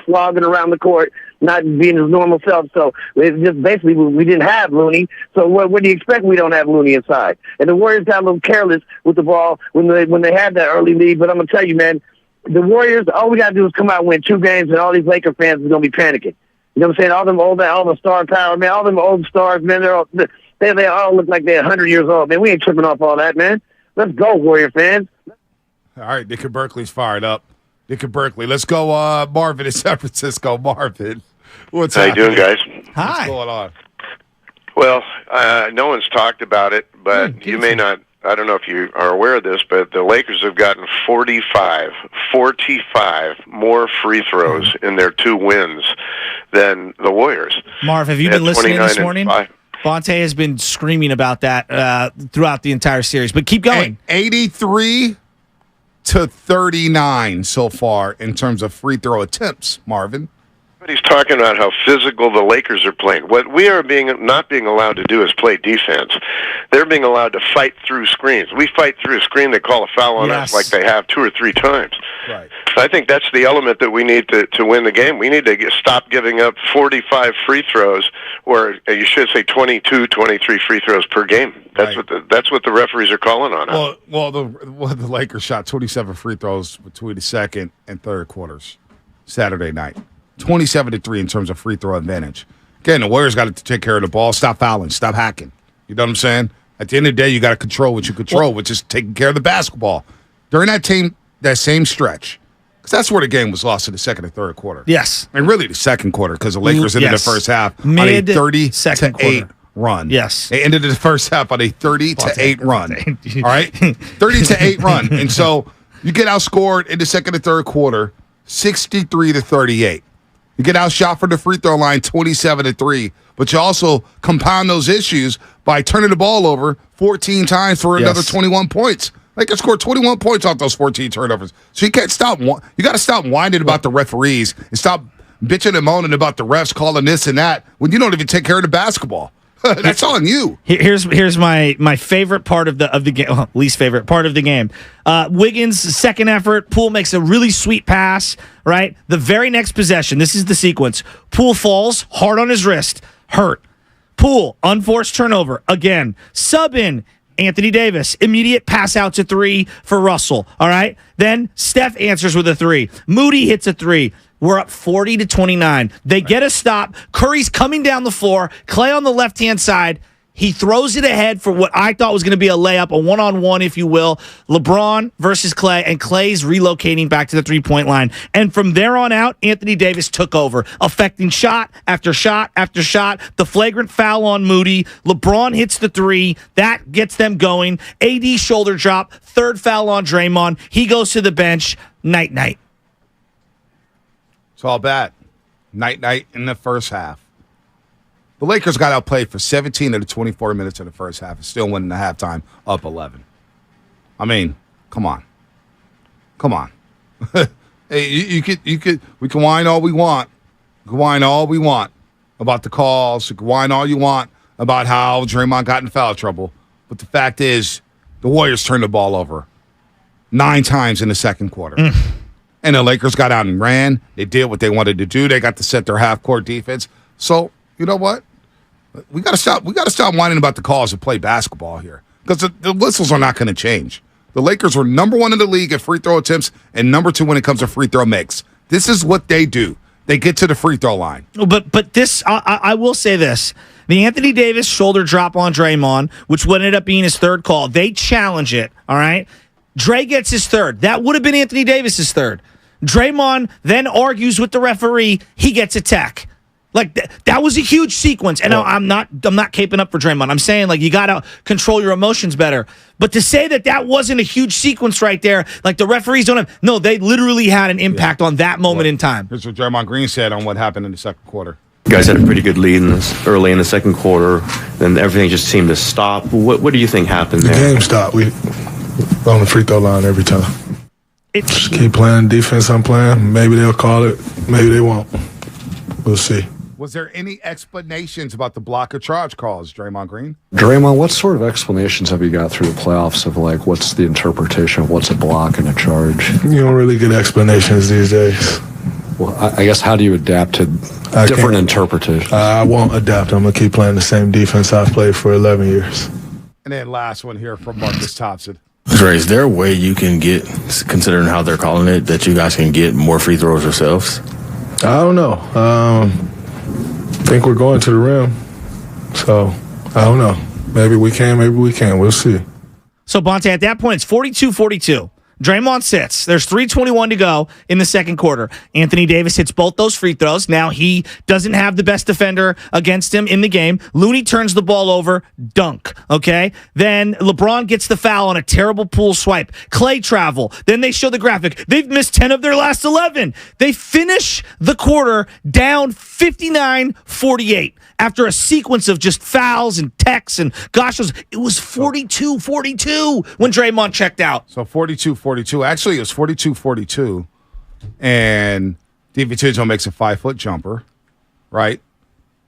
S13: slogging around the court, not being his normal self. So it's just basically we didn't have Looney. So what do you expect? We don't have Looney inside. And the Warriors got a little careless with the ball when they had that early lead. But I'm gonna tell you, man. The Warriors, all we got to do is come out and win 2 games, and all these Laker fans are going to be panicking. You know what I'm saying? All the star power, man, all them old stars, man, they all look like they're 100 years old. Man, we ain't tripping off all that, man. Let's go, Warrior fans.
S2: All right, Nick in Berkeley's fired up. Nick in Berkeley. Let's go, Marvin in San Francisco. Marvin, what's
S7: How
S2: happening?
S7: you doing, guys?
S3: Hi.
S2: What's going on?
S7: Well, no one's talked about it, but you may not. I don't know if you are aware of this, but the Lakers have gotten 45 more free throws in their 2 wins than the Warriors.
S3: Marv, have you been listening this morning? Bonte has been screaming about that throughout the entire series, but keep going.
S2: 83-39 so far in terms of free throw attempts, Marvin.
S7: But he's talking about how physical the Lakers are playing. What we are not being allowed to do is play defense. They're being allowed to fight through screens. We fight through a screen, they call a foul on us like they have 2 or 3 times.
S2: Right.
S7: So I think that's the element that we need to win the game. We need to stop giving up 45 free throws, or you should say 22, 23 free throws per game. That's what the referees are calling on us.
S2: Well, the Lakers shot 27 free throws between the second and third quarters Saturday night. 27-3 in terms of free throw advantage. Again, the Warriors got to take care of the ball, stop fouling, stop hacking. You know what I'm saying? At the end of the day, you got to control what you control, which is taking care of the basketball. During that same stretch, because that's where the game was lost in the second and third quarter.
S3: Yes.
S2: And really the second quarter, because the Lakers ended the first half on a 30-8 run.
S3: Yes.
S2: They ended the first half on a 30-8 run. All right? 30-8 run. And so you get outscored in the second and third quarter, 63-38. You get outshot from the free throw line 27-3, but you also compound those issues by turning the ball over 14 times for another 21 points. Lakers scored 21 points off those 14 turnovers. So you can't stop. You got to stop whining about the referees and stop bitching and moaning about the refs calling this and that when you don't even take care of the basketball. That's on you.
S3: Here's my favorite part of the game, least favorite part of the game. Wiggins' second effort. Poole makes a really sweet pass. Right, the very next possession. This is the sequence. Poole falls hard on his wrist, hurt. Poole unforced turnover again. Sub in Anthony Davis. Immediate pass out to 3 for Russell. All right, then Steph answers with a 3. Moody hits a 3. We're up 40-29. They get a stop. Curry's coming down the floor. Clay on the left-hand side. He throws it ahead for what I thought was going to be a layup, a one-on-one, if you will. LeBron versus Clay, and Clay's relocating back to the three-point line. And from there on out, Anthony Davis took over, affecting shot after shot after shot. The flagrant foul on Moody. LeBron hits the 3. That gets them going. AD shoulder drop. Third foul on Draymond. He goes to the bench. Night-night.
S2: It's all bad. Night in the first half. The Lakers got outplayed for 17 of the 24 minutes in the first half and still winning the halftime up 11. I mean, come on. Hey, we can whine all we want. We can whine all we want about the calls. You can whine all you want about how Draymond got in foul trouble. But the fact is, the Warriors turned the ball over 9 times in the second quarter. And the Lakers got out and ran. They did what they wanted to do. They got to set their half-court defense. So, you know what? We got to stop. We got to stop whining about the calls and play basketball here because the whistles are not going to change. The Lakers were number 1 in the league at free throw attempts and number 2 when it comes to free throw makes. This is what they do. They get to the free throw line.
S3: But this, I will say this. The Anthony Davis shoulder drop on Draymond, which would end up being his third call, they challenge it, all right? Dre gets his third. That would have been Anthony Davis's third. Draymond then argues with the referee. He gets a tech. Like that was a huge sequence. And I'm not caping up for Draymond. I'm saying like you got to control your emotions better. But to say that wasn't a huge sequence right there, like the referees don't have. No, they literally had an impact on that moment in time.
S2: Here's what Draymond Green said on what happened in the second quarter.
S10: You guys had a pretty good lead early in the second quarter. Then everything just seemed to stop. What do you think happened there?
S11: The game stopped. We on the free throw line every time. Just keep playing defense I'm playing. Maybe they'll call it. Maybe they won't. We'll see.
S2: Was there any explanations about the block or charge calls, Draymond Green?
S23: Draymond, what sort of explanations have you got through the playoffs of like what's the interpretation of what's a block and a charge?
S11: You don't really get explanations these days.
S23: Well, I guess how do you adapt to different interpretations?
S11: I won't adapt. I'm going to keep playing the same defense I've played for 11 years.
S2: And then last one here from Marcus Thompson.
S24: Dre, is there a way you can get, considering how they're calling it, that you guys can get more free throws yourselves?
S11: I don't know. I think we're going to the rim. So, I don't know. Maybe we can, maybe we can't. We'll see.
S3: So, Bonte, at that point, it's 42-42. Draymond sits. There's 3:21 to go in the second quarter. Anthony Davis hits both those free throws. Now he doesn't have the best defender against him in the game. Looney turns the ball over. Dunk. Okay? Then LeBron gets the foul on a terrible Poole swipe. Clay travel. Then they show the graphic. They've missed 10 of their last 11. They finish the quarter down 59-48 after a sequence of just fouls and techs and gosh, it was 42-42 when Draymond checked out.
S2: So 42-42. Actually, it was 42-42. And DiVincenzo makes a 5-foot jumper, right?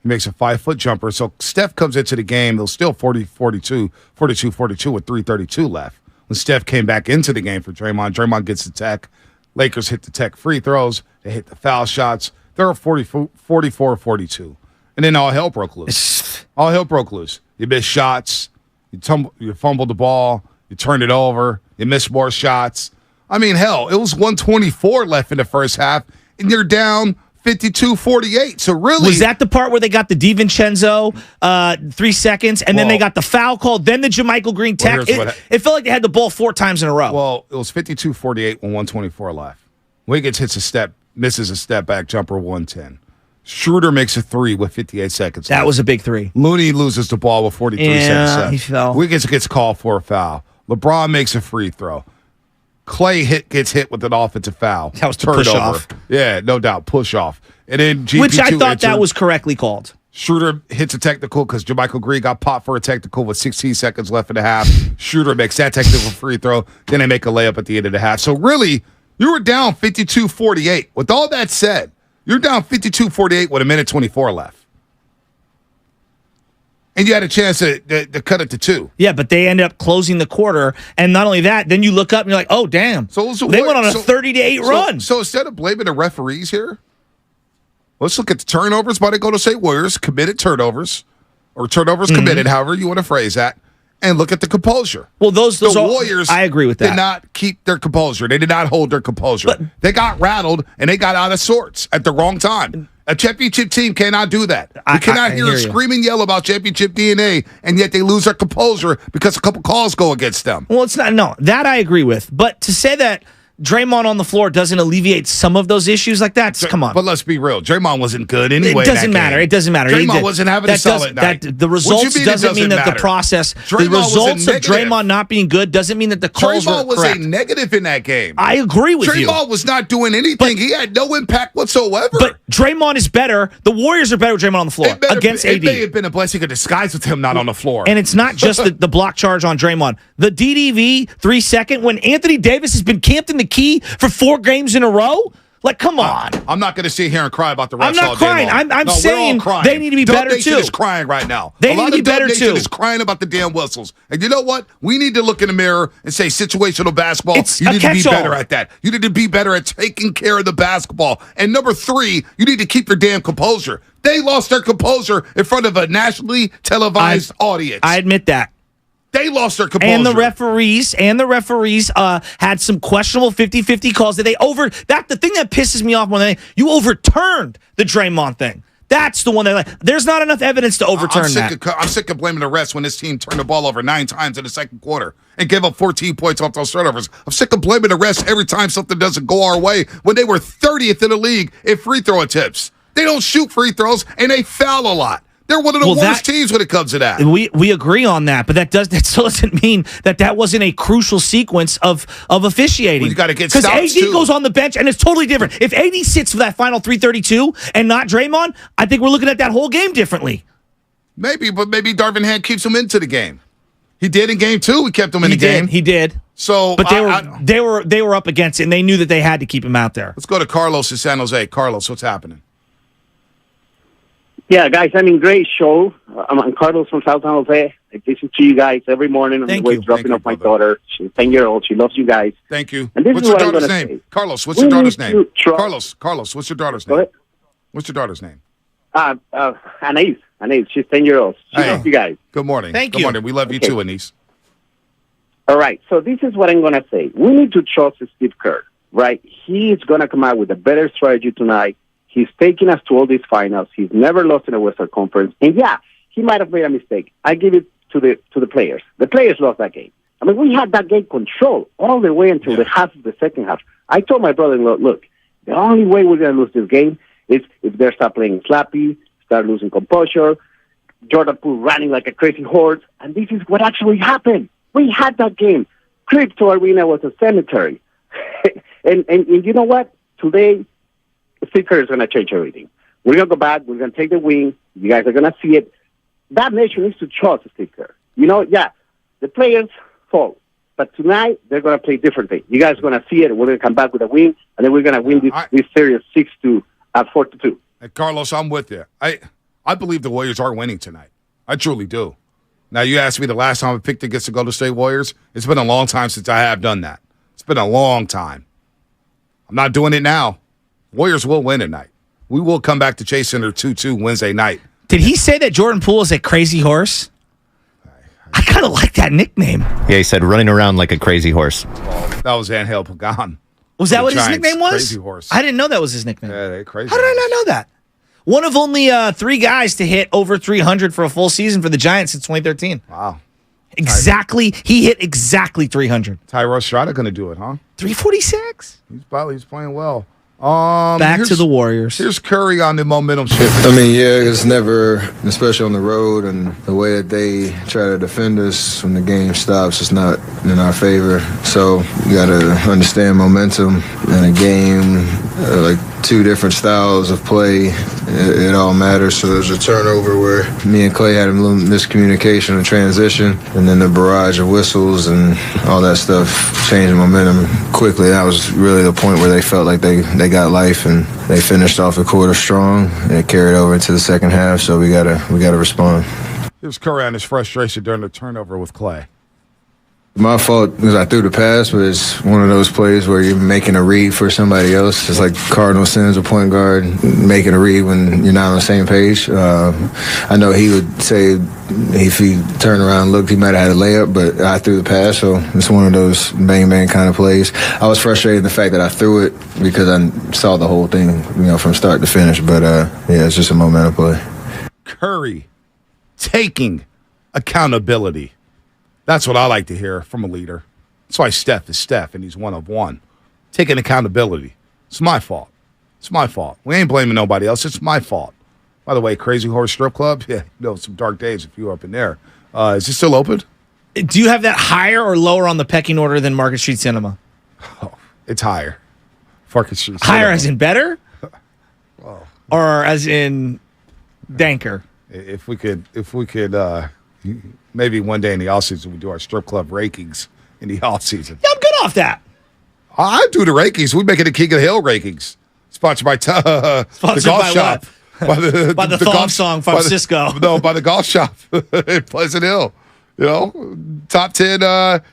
S2: He makes a 5-foot jumper. So Steph comes into the game. It was still 42-42 with 3:32 left. When Steph came back into the game for Draymond gets the tech. Lakers hit the tech free throws. They hit the foul shots. They're 44-42. And then all hell broke loose. You missed shots. You fumbled the ball. You turned it over. You missed more shots. I mean, hell, it was 124 left in the first half, and you're down 52-48. So really,
S3: was that the part where they got the DiVincenzo 3 seconds, and then they got the foul called, then the JaMychal Green tech? It felt like they had the ball 4 times in a row.
S2: Well, it was 52-48 when 124 left. Wiggins misses a step back jumper 110. Schroeder makes a 3 with 58 seconds left.
S3: That was a big 3.
S2: Looney loses the ball with 43 seconds left.
S3: He fell.
S2: Wiggins gets called for a foul. LeBron makes a free throw. Clay gets hit with an offensive foul.
S3: That was the push off.
S2: Yeah, no doubt, push off. And then GP2
S3: which I thought that was correctly called.
S2: Schroeder hits a technical because JaMychal Green got popped for a technical with 16 seconds left in the half. Schroeder makes that technical free throw. Then they make a layup at the end of the half. So really, you were down 52-48. With all that said, You're down 52-48 with a minute 24 left. And you had a chance to cut it to 2.
S3: Yeah, but they ended up closing the quarter. And not only that, then you look up and you're like, oh, damn.
S2: So
S3: they went on a 30-8 run.
S2: So instead of blaming the referees here, let's look at the turnovers by the Golden State Warriors, committed turnovers, or turnovers committed, however you want to phrase that, and look at the composure.
S3: Well, those
S2: Warriors
S3: I agree with that.
S2: Did not keep their composure. They did not hold their composure. But they got rattled, and they got out of sorts at the wrong time. A championship team cannot do that. You cannot hear a screaming yell about championship DNA, and yet they lose their composure because a couple calls go against them.
S3: Well, it's not. No, that I agree with. But to say that Draymond on the floor doesn't alleviate some of those issues like that, come on.
S2: But let's be real. Draymond wasn't good anyway.
S3: It doesn't matter. It doesn't matter.
S2: Draymond wasn't having a solid night.
S3: The results doesn't mean that the process, the results of Draymond not being good doesn't mean that the calls were correct.
S2: Draymond was a negative in that game.
S3: I agree with you.
S2: Draymond was not doing anything. He had no impact whatsoever.
S3: But Draymond is better. The Warriors are better with Draymond on the floor against AD.
S2: It may have been a blessing in disguise with him not on the floor.
S3: And it's not just the block charge on Draymond. The DDV 3-second, when Anthony Davis has been camped in the key for 4 games in a row? Like, come on.
S2: I'm not going to sit here and cry about the refs
S3: I'm not
S2: all day
S3: crying.
S2: long.
S3: I'm saying they need to be better,
S2: Nation
S3: too.
S2: is crying right now.
S3: They need to be better, too.
S2: is crying about the damn whistles. And you know what? We need to look in the mirror and say situational basketball. You need to be better at that. You need to be better at taking care of the basketball. And number 3, you need to keep your damn composure. They lost their composure in front of a nationally televised audience.
S3: I admit that.
S2: They lost their composure.
S3: And the referees had some questionable 50-50 calls that the thing that pisses me off more than you overturned the Draymond thing. That's the one there's not enough evidence to overturn that.
S2: I'm sick of blaming the refs when this team turned the ball over 9 times in the second quarter and gave up 14 points off those turnovers. I'm sick of blaming the refs every time something doesn't go our way when they were 30th in the league in free throw attempts. They don't shoot free throws and they foul a lot. They're one of the worst teams when it comes to that.
S3: We agree on that, but that still doesn't mean that wasn't a crucial sequence of officiating.
S2: Well, you got to get stops,
S3: because AD goes on the bench, and it's totally different. If AD sits for that final 332 and not Draymond, I think we're looking at that whole game differently.
S2: Maybe, but maybe Darvin Ham keeps him into the game. He did in game 2. We kept him in the game.
S3: He did.
S2: So,
S3: but they were up against it, and they knew that they had to keep him out there.
S2: Let's go to Carlos in San Jose. Carlos, what's happening?
S21: Yeah, guys, great show. I'm Carlos from South San Jose. I listen to you guys every morning on the way dropping off my daughter. She's 10-year-old. She loves you guys.
S2: Thank you.
S21: And this
S2: what's
S21: is
S2: your
S21: what
S2: daughter's name?
S21: Say.
S2: Carlos, what's your daughter's name? Carlos, what's your daughter's name? What's your daughter's name?
S21: Anais. She's 10 years old. She loves you guys.
S2: Good morning.
S3: Thank
S2: you. Good morning. We love you too, Anais.
S21: All right. So this is what I'm going to say. We need to trust Steve Kerr, right? He's going to come out with a better strategy tonight. He's taking us to all these finals. He's never lost in a Western Conference. And yeah, he might have made a mistake. I give it to the players. The players lost that game. We had that game controlled all the way until the half of the second half. I told my brother-in-law, look, the only way we're going to lose this game is if they start playing slappy, start losing composure, Jordan Poole running like a crazy horse. And this is what actually happened. We had that game. Crypto Arena was a cemetery. and you know what? Today, Steve Kerr is going to change everything. We're going to go back. We're going to take the win. You guys are going to see it. That nation needs to trust Steve Kerr. The players fall. But tonight, they're going to play differently. You guys are going to see it. We're going to come back with a win, and then we're going to win this series 4-2.
S2: Hey, Carlos, I'm with you. I believe the Warriors are winning tonight. I truly do. Now, you asked me the last time I picked against the Golden State Warriors. It's been a long time since I have done that. It's been a long time. I'm not doing it now. Warriors will win tonight. We will come back to Chase Center 2-2 Wednesday night.
S3: Did he say that Jordan Poole is a crazy horse? I kind of like that nickname.
S1: Yeah, he said running around like a crazy horse.
S2: That was Angel Pagan.
S3: Was that what his nickname was?
S2: Crazy horse.
S3: I didn't know that was his nickname.
S2: Yeah, they're crazy.
S3: How did I not know that? One of only 3 guys to hit over 300 for a full season for the Giants since 2013.
S2: Wow.
S3: Exactly. He hit exactly 300.
S2: Tyrell Strada going to do it, huh?
S3: 346.
S2: He's playing well.
S3: Back to the Warriors.
S2: Here's Curry on the momentum shift.
S8: It's never, especially on the road, and the way that they try to defend us when the game stops, it's not in our favor. So you got to understand momentum in a game like two different styles of play. It all matters. So there's a turnover where me and Clay had a little miscommunication in transition, and then the barrage of whistles and all that stuff changed momentum quickly. That was really the point where they felt like they got life, and they finished off the quarter strong, and it carried over into the second half. So we gotta respond.
S2: Here's Kerr and his frustration during the turnover with Clay.
S8: My fault because I threw the pass, but it's one of those plays where you're making a read for somebody else. It's like Cardinal sends a point guard making a read when you're not on the same page. I know he would say if he turned around and looked, he might have had a layup, but I threw the pass, so it's one of those bang-bang kind of plays. I was frustrated in the fact that I threw it because I saw the whole thing, from start to finish, but yeah, it's just a momentum play.
S2: Curry taking accountability. That's what I like to hear from a leader. That's why Steph is Steph, and he's one of one. Taking accountability. It's my fault. It's my fault. We ain't blaming nobody else. It's my fault. By the way, Crazy Horse Strip Club, yeah, some dark days if you were up in there. Is it still open?
S3: Do you have that higher or lower on the pecking order than Market Street Cinema?
S2: Oh, it's higher. Market Street
S3: Cinema. Higher as in better?
S2: Well,
S3: or as in danker?
S2: If we could, maybe one day in the offseason we do our strip club rankings in the offseason.
S3: Yeah, I'm good off that.
S2: I do the rankings. We make it the King of the Hill rankings. Sponsored by the golf shop.
S3: By the thong song from Cisco.
S2: No, by the golf shop in Pleasant Hill. Top 10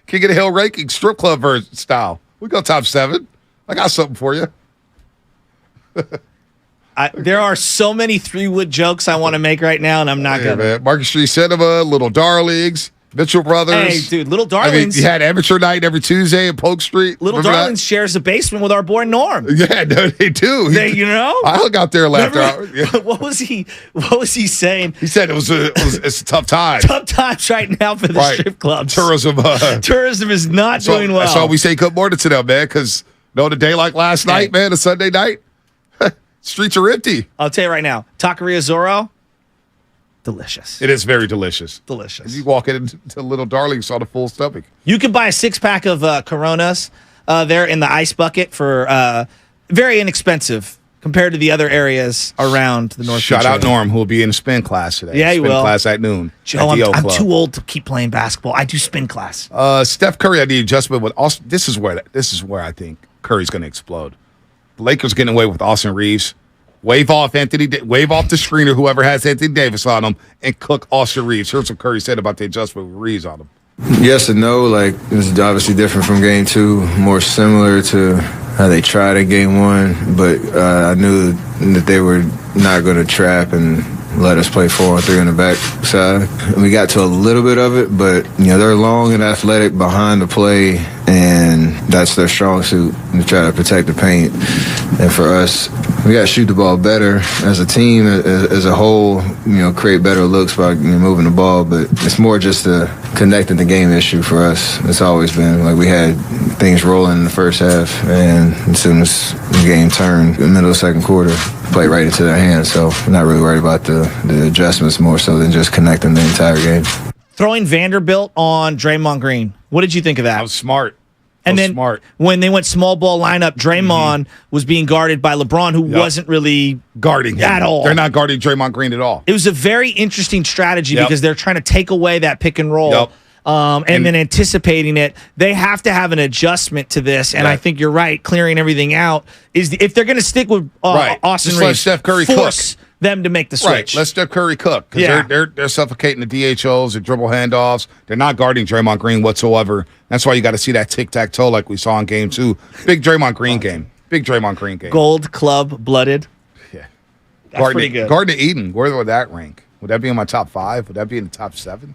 S2: King of the Hill rankings, strip club style. We go top 7. I got something for you.
S3: There are so many 3-wood jokes I want to make right now, and I'm not going to.
S2: Market Street Cinema, Little Darlings, Mitchell Brothers.
S3: Hey, dude, Little Darlings.
S2: You had amateur night every Tuesday at Polk Street.
S3: Little Darlings shares a basement with our boy Norm.
S2: Yeah, no, they do.
S3: I
S2: hung out there after hours. Yeah.
S3: What was he saying?
S2: He said it's a tough time.
S3: Tough times right now for the strip clubs. Tourism is not doing well.
S2: That's why we say good morning to them, man, because a day like last night, man, a Sunday night, streets are empty.
S3: I'll tell you right now, Taqueria Zorro, delicious.
S2: It is very delicious.
S3: Delicious.
S2: If you walk into Little Darlings on a full stomach.
S3: You can buy a 6-pack of Coronas there in the ice bucket for very inexpensive compared to the other areas around the North.
S2: Shout out Norm, who will be in a spin class today.
S3: Yeah, he will.
S2: Spin class at noon.
S3: Joe, I'm too old to keep playing basketball. I do spin class.
S2: Steph Curry had the adjustment with Austin. This is where I think Curry's going to explode. The Lakers getting away with Austin Reeves. Wave off the screener, whoever has Anthony Davis on him, and cook Austin Reeves. Here's what Curry said about the adjustment with Reeves on him.
S8: Yes and no. This is obviously different from game 2, more similar to how they tried in game 1. But I knew that they were not going to trap and let us play 4-on-3 on the back side. We got to a little bit of it, but they're long and athletic behind the play, and that's their strong suit, to try to protect the paint. And for us, we got to shoot the ball better as a team, as a whole, create better looks by moving the ball, but it's more just a connecting the game issue for us. It's always been we had things rolling in the first half, and as soon as the game turned, in the middle of the second quarter, play right into their hands. So I'm not really worried about the adjustments more so than just connecting the entire game.
S3: Throwing Vanderbilt on Draymond Green. What did you think of that?
S2: That was smart.
S3: When they went small ball lineup, Draymond was being guarded by LeBron, who wasn't really
S2: guarding him
S3: at all.
S2: They're not guarding Draymond Green at all.
S3: It was a very interesting strategy because they're trying to take away that pick and roll.
S2: Yep.
S3: And then anticipating it. They have to have an adjustment to this, and I think you're right. Clearing everything out is if they're going to stick with Austin
S2: Just
S3: Reeves,
S2: let Steph Curry
S3: force them to make the switch.
S2: Right, let Steph Curry cook because they're suffocating the DHOs, the dribble handoffs. They're not guarding Draymond Green whatsoever. That's why you got to see that tic-tac-toe like we saw in game 2. Big Draymond Green game. Big Draymond Green game.
S3: Gold club blooded.
S2: Yeah,
S3: that's pretty good.
S2: Garden of Eden. Where would that rank? Would that be in my top 5? Would that be in the top 7?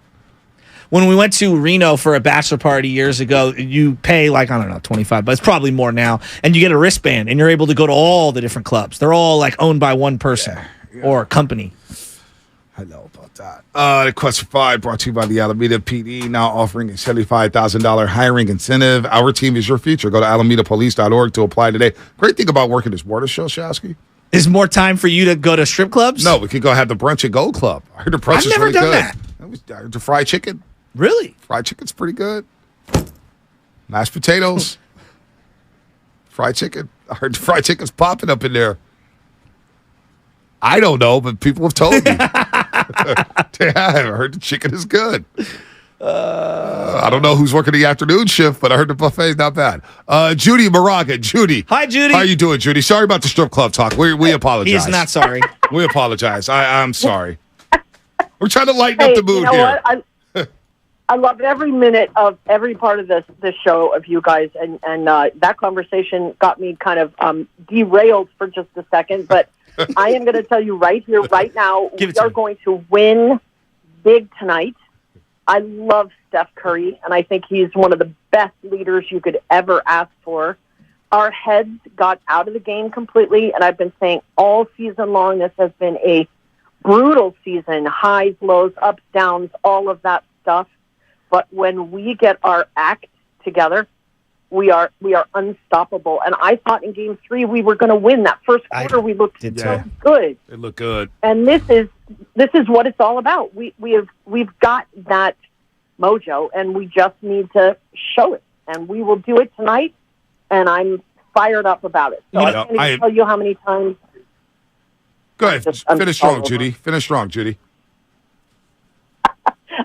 S3: When we went to Reno for a bachelor party years ago, you pay $25, but it's probably more now, and you get a wristband, and you're able to go to all the different clubs. They're all owned by one person or company.
S2: I know about that. The Question 5 brought to you by the Alameda PD, now offering a $75,000 hiring incentive. Our team is your future. Go to alamedapolice.org to apply today. Great thing about working this water show, Shasky.
S3: Is more time for you to go to strip clubs?
S2: No, we could go have the brunch at Gold Club. I heard the brunch is really good. I've never done that. The fried chicken.
S3: Really?
S2: Fried chicken's pretty good. Mashed potatoes. Fried chicken. I heard the fried chicken's popping up in there. I don't know, but people have told me. Yeah, I heard the chicken is good. I don't know who's working the afternoon shift, but I heard the buffet's not bad. Judy Moraga. Judy.
S3: Hi, Judy.
S2: How you doing, Judy? Sorry about the strip club talk. We apologize.
S3: He is not sorry.
S2: We apologize. I'm sorry. We're trying to lighten up the mood
S12: you know
S2: here.
S12: What? I love every minute of every part of this show of you guys, and that conversation got me kind of derailed for just a second. But I am going to tell you right here, right now, we are going to win big tonight. I love Steph Curry, and I think he's one of the best leaders you could ever ask for. Our heads got out of the game completely, and I've been saying all season long this has been a brutal season, highs, lows, ups, downs, all of that stuff. But when we get our act together, we are unstoppable. And I thought in Game 3 we were going to win. That first quarter we looked so good.
S2: It looked good.
S12: And this is what it's all about. We've got that mojo, and we just need to show it. And we will do it tonight. And I'm fired up about it. So I can't even tell you how many times.
S2: Go ahead. Finish strong, Judy. Finish strong, Judy.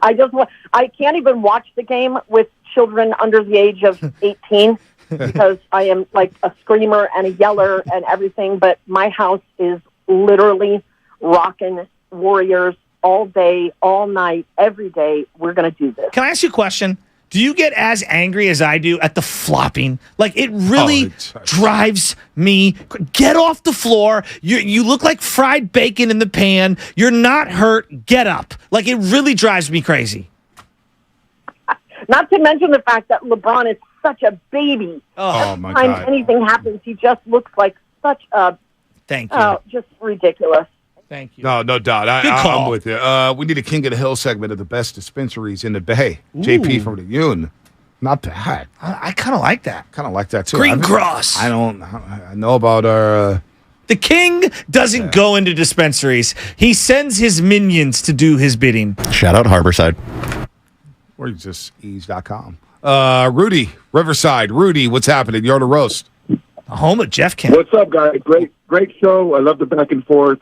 S12: I can't even watch the game with children under the age of 18 because I am like a screamer and a yeller and everything. But my house is literally rocking Warriors all day, all night, every day. We're going to do this.
S3: Can I ask you a question? Do you get as angry as I do at the flopping? Like, it really drives me. Get off the floor. You look like fried bacon in the pan. You're not hurt. Get up. Like, it really drives me crazy.
S12: Not to mention the fact that LeBron is such a baby.
S2: Oh my
S12: God. Every time
S2: God.
S12: anything happens, he just looks like such a...
S3: Thank you.
S12: Just ridiculous.
S3: Thank you.
S2: No doubt. I'm with you. We need a King of the Hill segment of the best dispensaries in the Bay.
S3: Ooh.
S2: JP from the Union. Not bad.
S3: I kind of like that.
S2: Kind of like that, too.
S3: Green Cross.
S2: I know about our...
S3: The king doesn't go into dispensaries. He sends his minions to do his bidding.
S1: Shout out Harborside.
S2: Or just ease.com. Rudy, Riverside. Rudy, what's happening? You're on the roast.
S3: Home of Jeff Kemp.
S14: What's up, guys? Great show. I love the back and forth.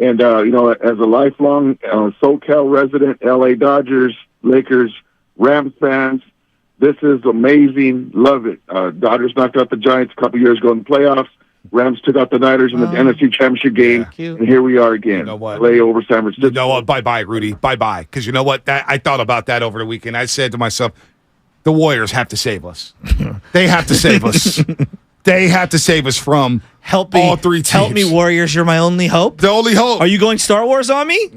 S14: And, as a lifelong SoCal resident, LA Dodgers, Lakers, Rams fans, this is amazing. Love it. Dodgers knocked out the Giants a couple years ago in the playoffs. Rams took out the Niners in the NFC Championship game. And here we are again.
S2: You know what?
S14: LA over San Francisco.
S2: You know what? Bye-bye, Rudy. Bye-bye. Because you know what? I thought about that over the weekend. I said to myself, the Warriors have to save us. They have to save us. They have to save us from all three teams.
S3: Help me, Warriors. You're my only hope.
S2: The only hope.
S3: Are you going Star Wars on me?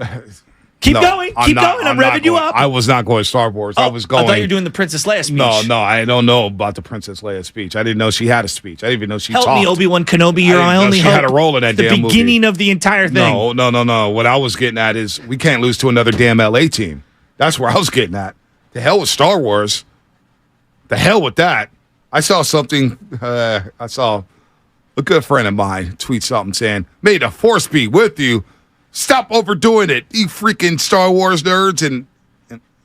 S3: Keep going. Keep going. I'm revving you up.
S2: I was not going Star Wars. I was going.
S3: I thought you were doing the Princess Leia speech.
S2: No, I don't know about the Princess Leia speech. I didn't know she had a speech. I didn't even know she
S3: Help
S2: talked.
S3: me, Obi-Wan Kenobi. You're my only
S2: she
S3: hope.
S2: had a role in that
S3: the
S2: damn movie.
S3: beginning of the entire thing.
S2: No. What I was getting at is we can't lose to another damn LA team. That's where I was getting at. The hell with Star Wars. The hell with that. I saw something. I saw a good friend of mine tweet something saying, "May the Force be with you. Stop overdoing it, you freaking Star Wars nerds." And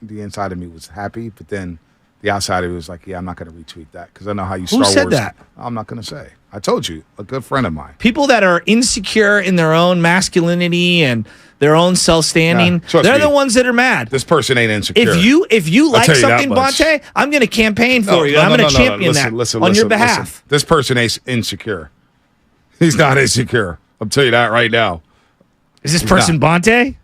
S2: the inside of me was happy, but then the outside of me was like, yeah, I'm not going to retweet that because I know how you Star Wars.
S3: Who said that?
S2: I'm not going to say. I told you, a good friend of mine.
S3: People that are insecure in their own masculinity and their own self-standing, they're the ones that are mad.
S2: This person ain't insecure.
S3: If you like something, Bonte, I'm going to campaign for you. I'm going to champion that on your behalf.
S2: This person ain't insecure. He's not insecure. I'll tell you that right now.
S3: Is this person Bonte?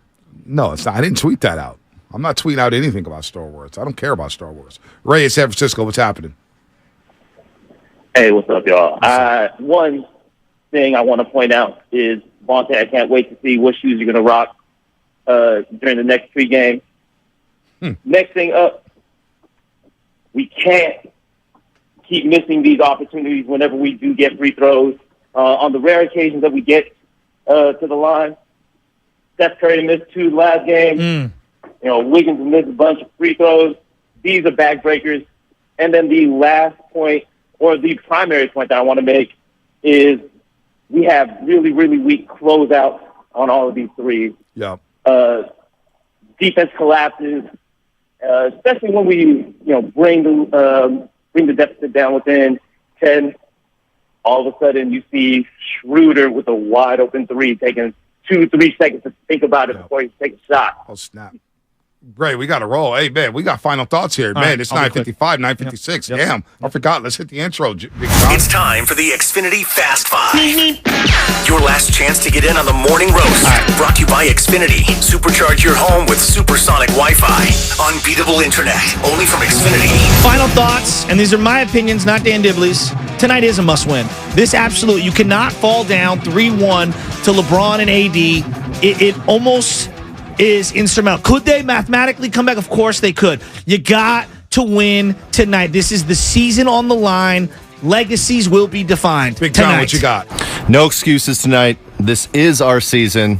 S2: No, it's not. I didn't tweet that out. I'm not tweeting out anything about Star Wars. I don't care about Star Wars. Ray in San Francisco, what's happening?
S15: Hey, what's up, y'all? One thing I want to point out is, Bonte, I can't wait to see what shoes you're going to rock during the next 3 games. Next thing up, we can't keep missing these opportunities whenever we do get free throws. On the rare occasions that we get to the line, Steph Curry missed 2 last game. Wiggins missed a bunch of free throws. These are backbreakers. And then the last point, or the primary point that I want to make, is we have really, really weak closeouts on all of these threes.
S2: Yeah.
S15: Defense collapses, especially when we, bring the deficit down within 10. all of a sudden you see Schroeder with a wide open three, taking 2-3 seconds to think about it before he takes a shot.
S2: Oh, snap. Great, we got to roll. Hey, man, we got final thoughts here. Man, it's 9:55, 9:56.
S16: Yep.
S2: Damn, I forgot. Let's hit the intro, Big John.
S17: It's time for the Xfinity Fast Five. Your last chance to get in on the morning roast. Brought to you by Xfinity. Supercharge your home with supersonic Wi-Fi. Unbeatable internet. Only from Xfinity.
S3: Final thoughts, and these are my opinions, not Dan Dibley's. Tonight is a must-win. This absolutely, you cannot fall down 3-1 to LeBron and AD. It almost is insurmountable. Could they mathematically come back? Of course they could. You got to win tonight. This is the season on the line. Legacies will be defined.
S2: Big John, what you got?
S1: No excuses tonight. This is our season.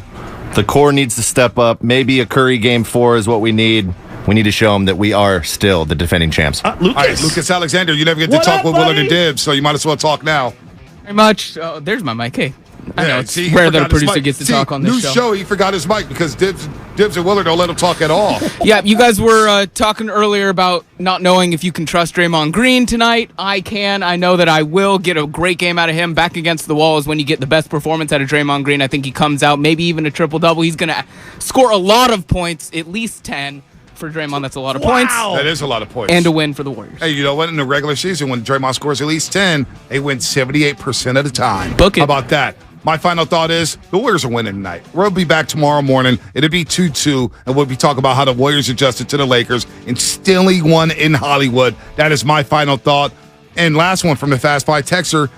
S1: The core needs to step up. Maybe a Curry game 4 is what we need. We need to show them that we are still the defending champs.
S3: Lucas.
S2: All right, Lucas Alexander, you never get to talk with Willard and Dibbs, so you might as well talk now.
S18: Very much. There's my mic. Hey. I know it's
S2: he
S18: rare that a
S2: forgot his
S18: producer
S2: mic.
S18: gets to talk on this
S2: new show. He forgot his mic because Dibbs and Willard don't let him talk at all.
S18: Yeah, you guys were talking earlier about not knowing if you can trust Draymond Green tonight. I can. I know that I will get a great game out of him. Back against the wall is when you get the best performance out of Draymond Green. I think he comes out, maybe even a triple-double. He's going to score a lot of points, at least 10. For Draymond, that's a lot of points.
S2: That is a lot of points.
S18: And a win for the Warriors.
S2: Hey, you know what? In the regular season, when Draymond scores at least 10, they win 78% of the time.
S18: Book it.
S2: How about that? My final thought is the Warriors are winning tonight. We'll be back tomorrow morning. It'll be 2-2, and we'll be talking about how the Warriors adjusted to the Lakers and still won in Hollywood. That is my final thought. And last one from the Fast Five texter.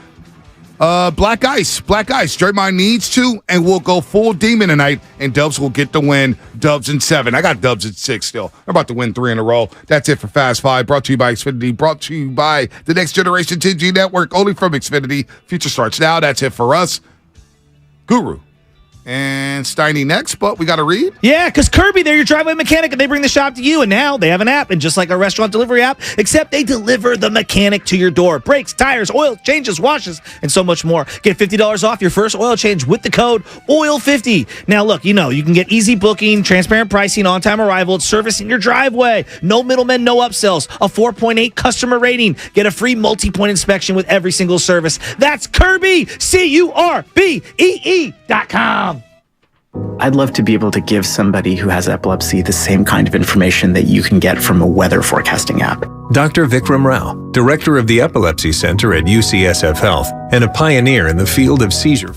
S2: Black Ice. Draymond needs to, and we'll go full demon tonight, and Dubs will get the win. Dubs in 7. I got Dubs at 6 still. They're about to win 3 in a row. That's it for Fast Five. Brought to you by Xfinity. Brought to you by the Next Generation 10G Network, only from Xfinity. Future starts now. That's it for us. Guru and Steiny next, but we got to read.
S3: Yeah, because Kirby, they're your driveway mechanic, and they bring the shop to you. And now they have an app, and just like a restaurant delivery app, except they deliver the mechanic to your door. Brakes, tires, oil, changes, washes, and so much more. Get $50 off your first oil change with the code OIL50. Now, look, you can get easy booking, transparent pricing, on-time arrival, service in your driveway. No middlemen, no upsells. A 4.8 customer rating. Get a free multi-point inspection with every single service. That's Kirby, CURBEE.com.
S20: I'd love to be able to give somebody who has epilepsy the same kind of information that you can get from a weather forecasting app.
S25: Dr. Vikram Rao, director of the Epilepsy Center at UCSF Health and a pioneer in the field of seizure.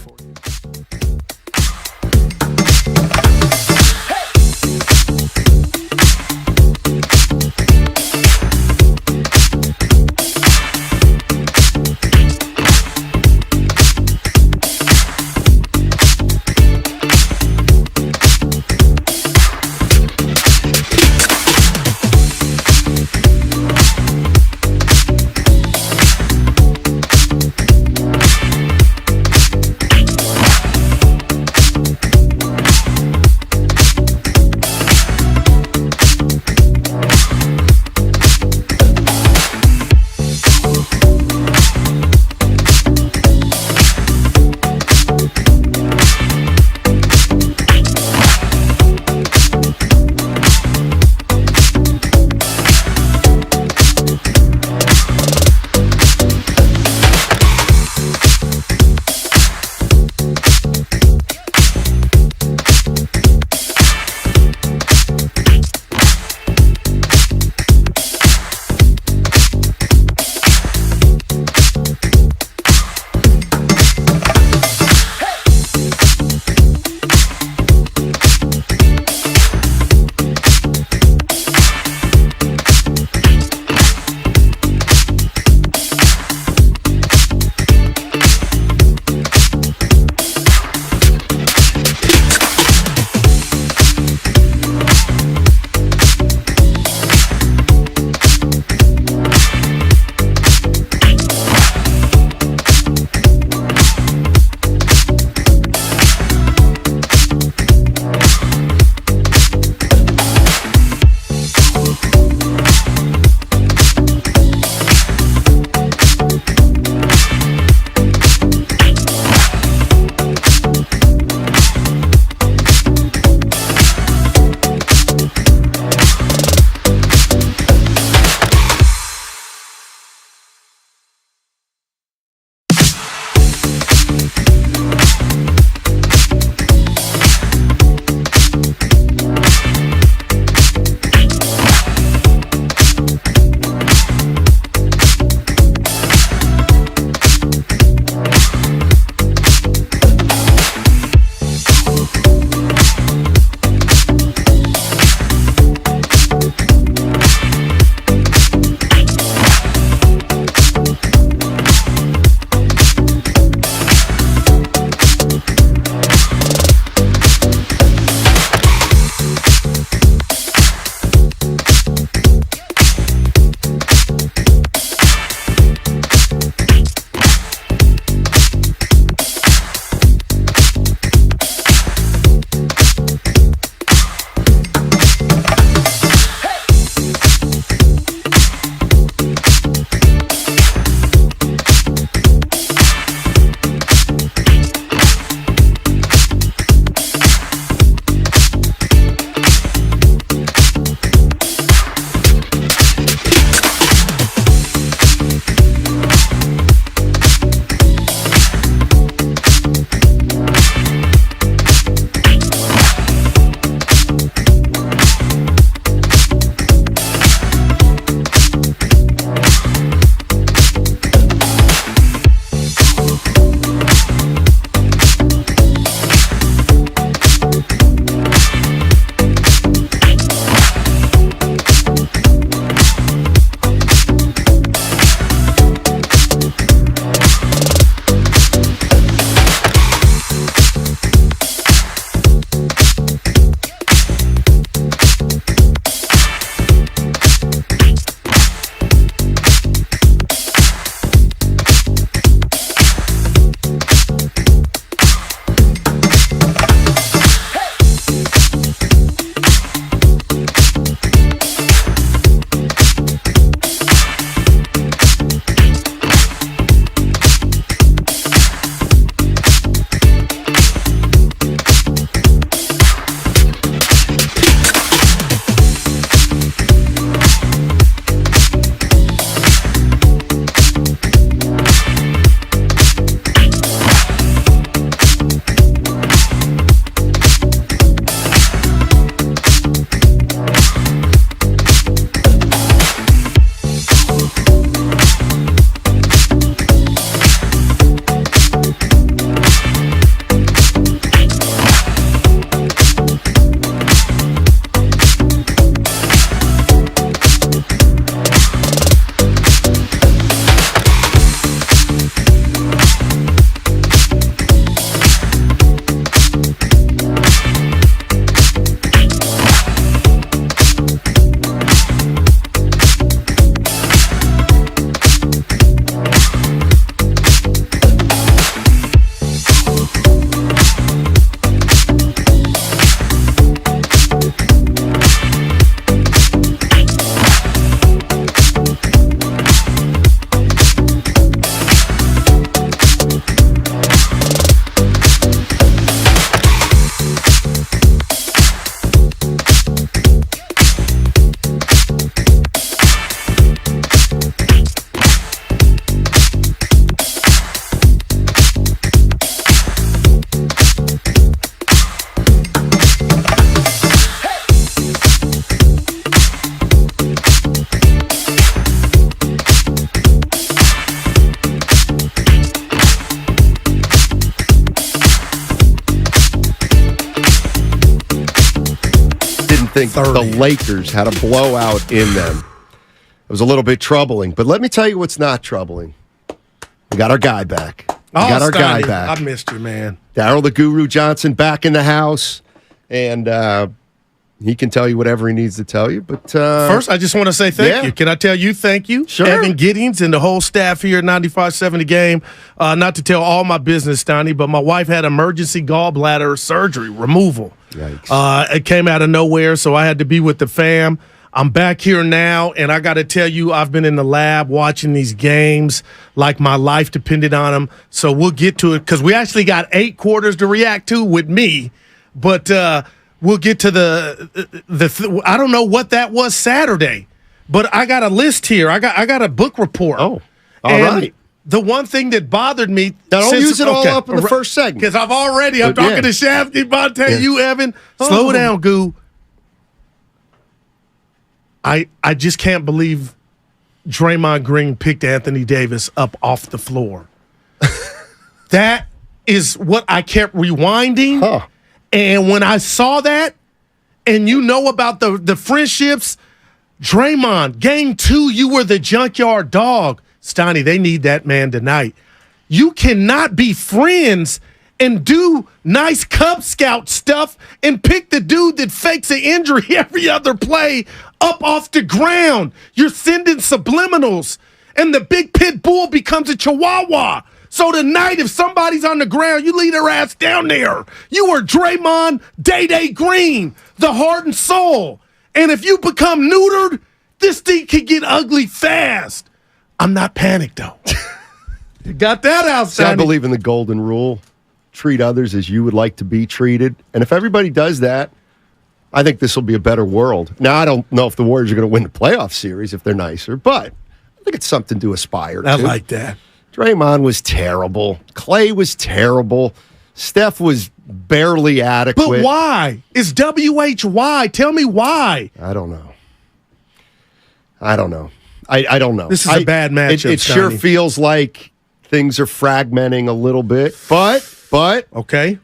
S4: think the Lakers had a blowout in them. It was a little bit troubling. But let me tell you what's not troubling. We got our guy back. Guy back.
S5: I missed you, man.
S4: Darryl the Guru Johnson back in the house. And he can tell you whatever he needs to tell you. But
S5: first, I just want to say thank you. Can I tell you thank you?
S4: Sure.
S5: Evan Giddings and the whole staff here at 95.7 The Game. Not to tell all my business, Stoney, but my wife had emergency gallbladder surgery, removal.
S4: Yikes.
S5: It came out of nowhere, so I had to be with the fam. I'm back here now, and I got to tell you, I've been in the lab watching these games like my life depended on them. So we'll get to it because we actually got 8 quarters to react to with me. But we'll get to the I don't know what that was Saturday, but I got a list here. I got a book report.
S4: Oh, all right.
S5: The one thing that bothered me.
S4: Now, don't use it all up in the first segment.
S5: Because I'm talking to Shafty, Bonte, you, Evan. Slow down, Goo. I just can't believe Draymond Green picked Anthony Davis up off the floor. That is what I kept rewinding.
S4: Huh.
S5: And when I saw that, and you know about the friendships, Draymond, game 2, you were the junkyard dog. Stoney, they need that man tonight. You cannot be friends and do nice Cub Scout stuff and pick the dude that fakes an injury every other play up off the ground. You're sending subliminals, and the big pit bull becomes a chihuahua. So tonight, if somebody's on the ground, you leave their ass down there. You are Draymond Day Green, the heart and soul. And if you become neutered, this thing can get ugly fast. I'm not panicked, though. You got that outside.
S4: I believe in the golden rule. Treat others as you would like to be treated. And if everybody does that, I think this will be a better world. Now, I don't know if the Warriors are going to win the playoff series if they're nicer, but I think it's something to aspire to.
S5: I like that.
S4: Draymond was terrible. Clay was terrible. Steph was barely adequate.
S5: But why? It's WHY. Tell me why.
S4: I don't know. I don't know.
S5: This is a bad matchup.
S4: It sure feels like things are fragmenting a little bit. But
S5: okay.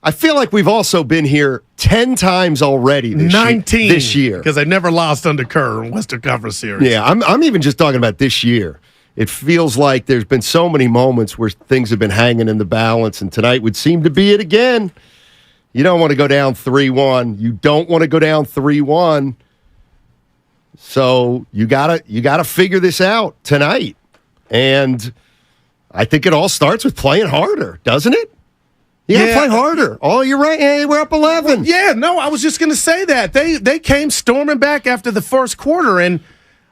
S4: I feel like we've also been here 10 times already this year.
S5: Because they never lost under Kerr in Western Conference Series.
S4: Yeah, I'm even just talking about this year. It feels like there's been so many moments where things have been hanging in the balance, and tonight would seem to be it again. You don't want to go down 3-1. You don't want to go down 3-1. So you gotta figure this out tonight. And I think it all starts with playing harder, doesn't it? Yeah, play harder. Oh, you're right. Hey, we're up 11.
S5: Well, I was just going to say that. They came storming back after the first quarter. And,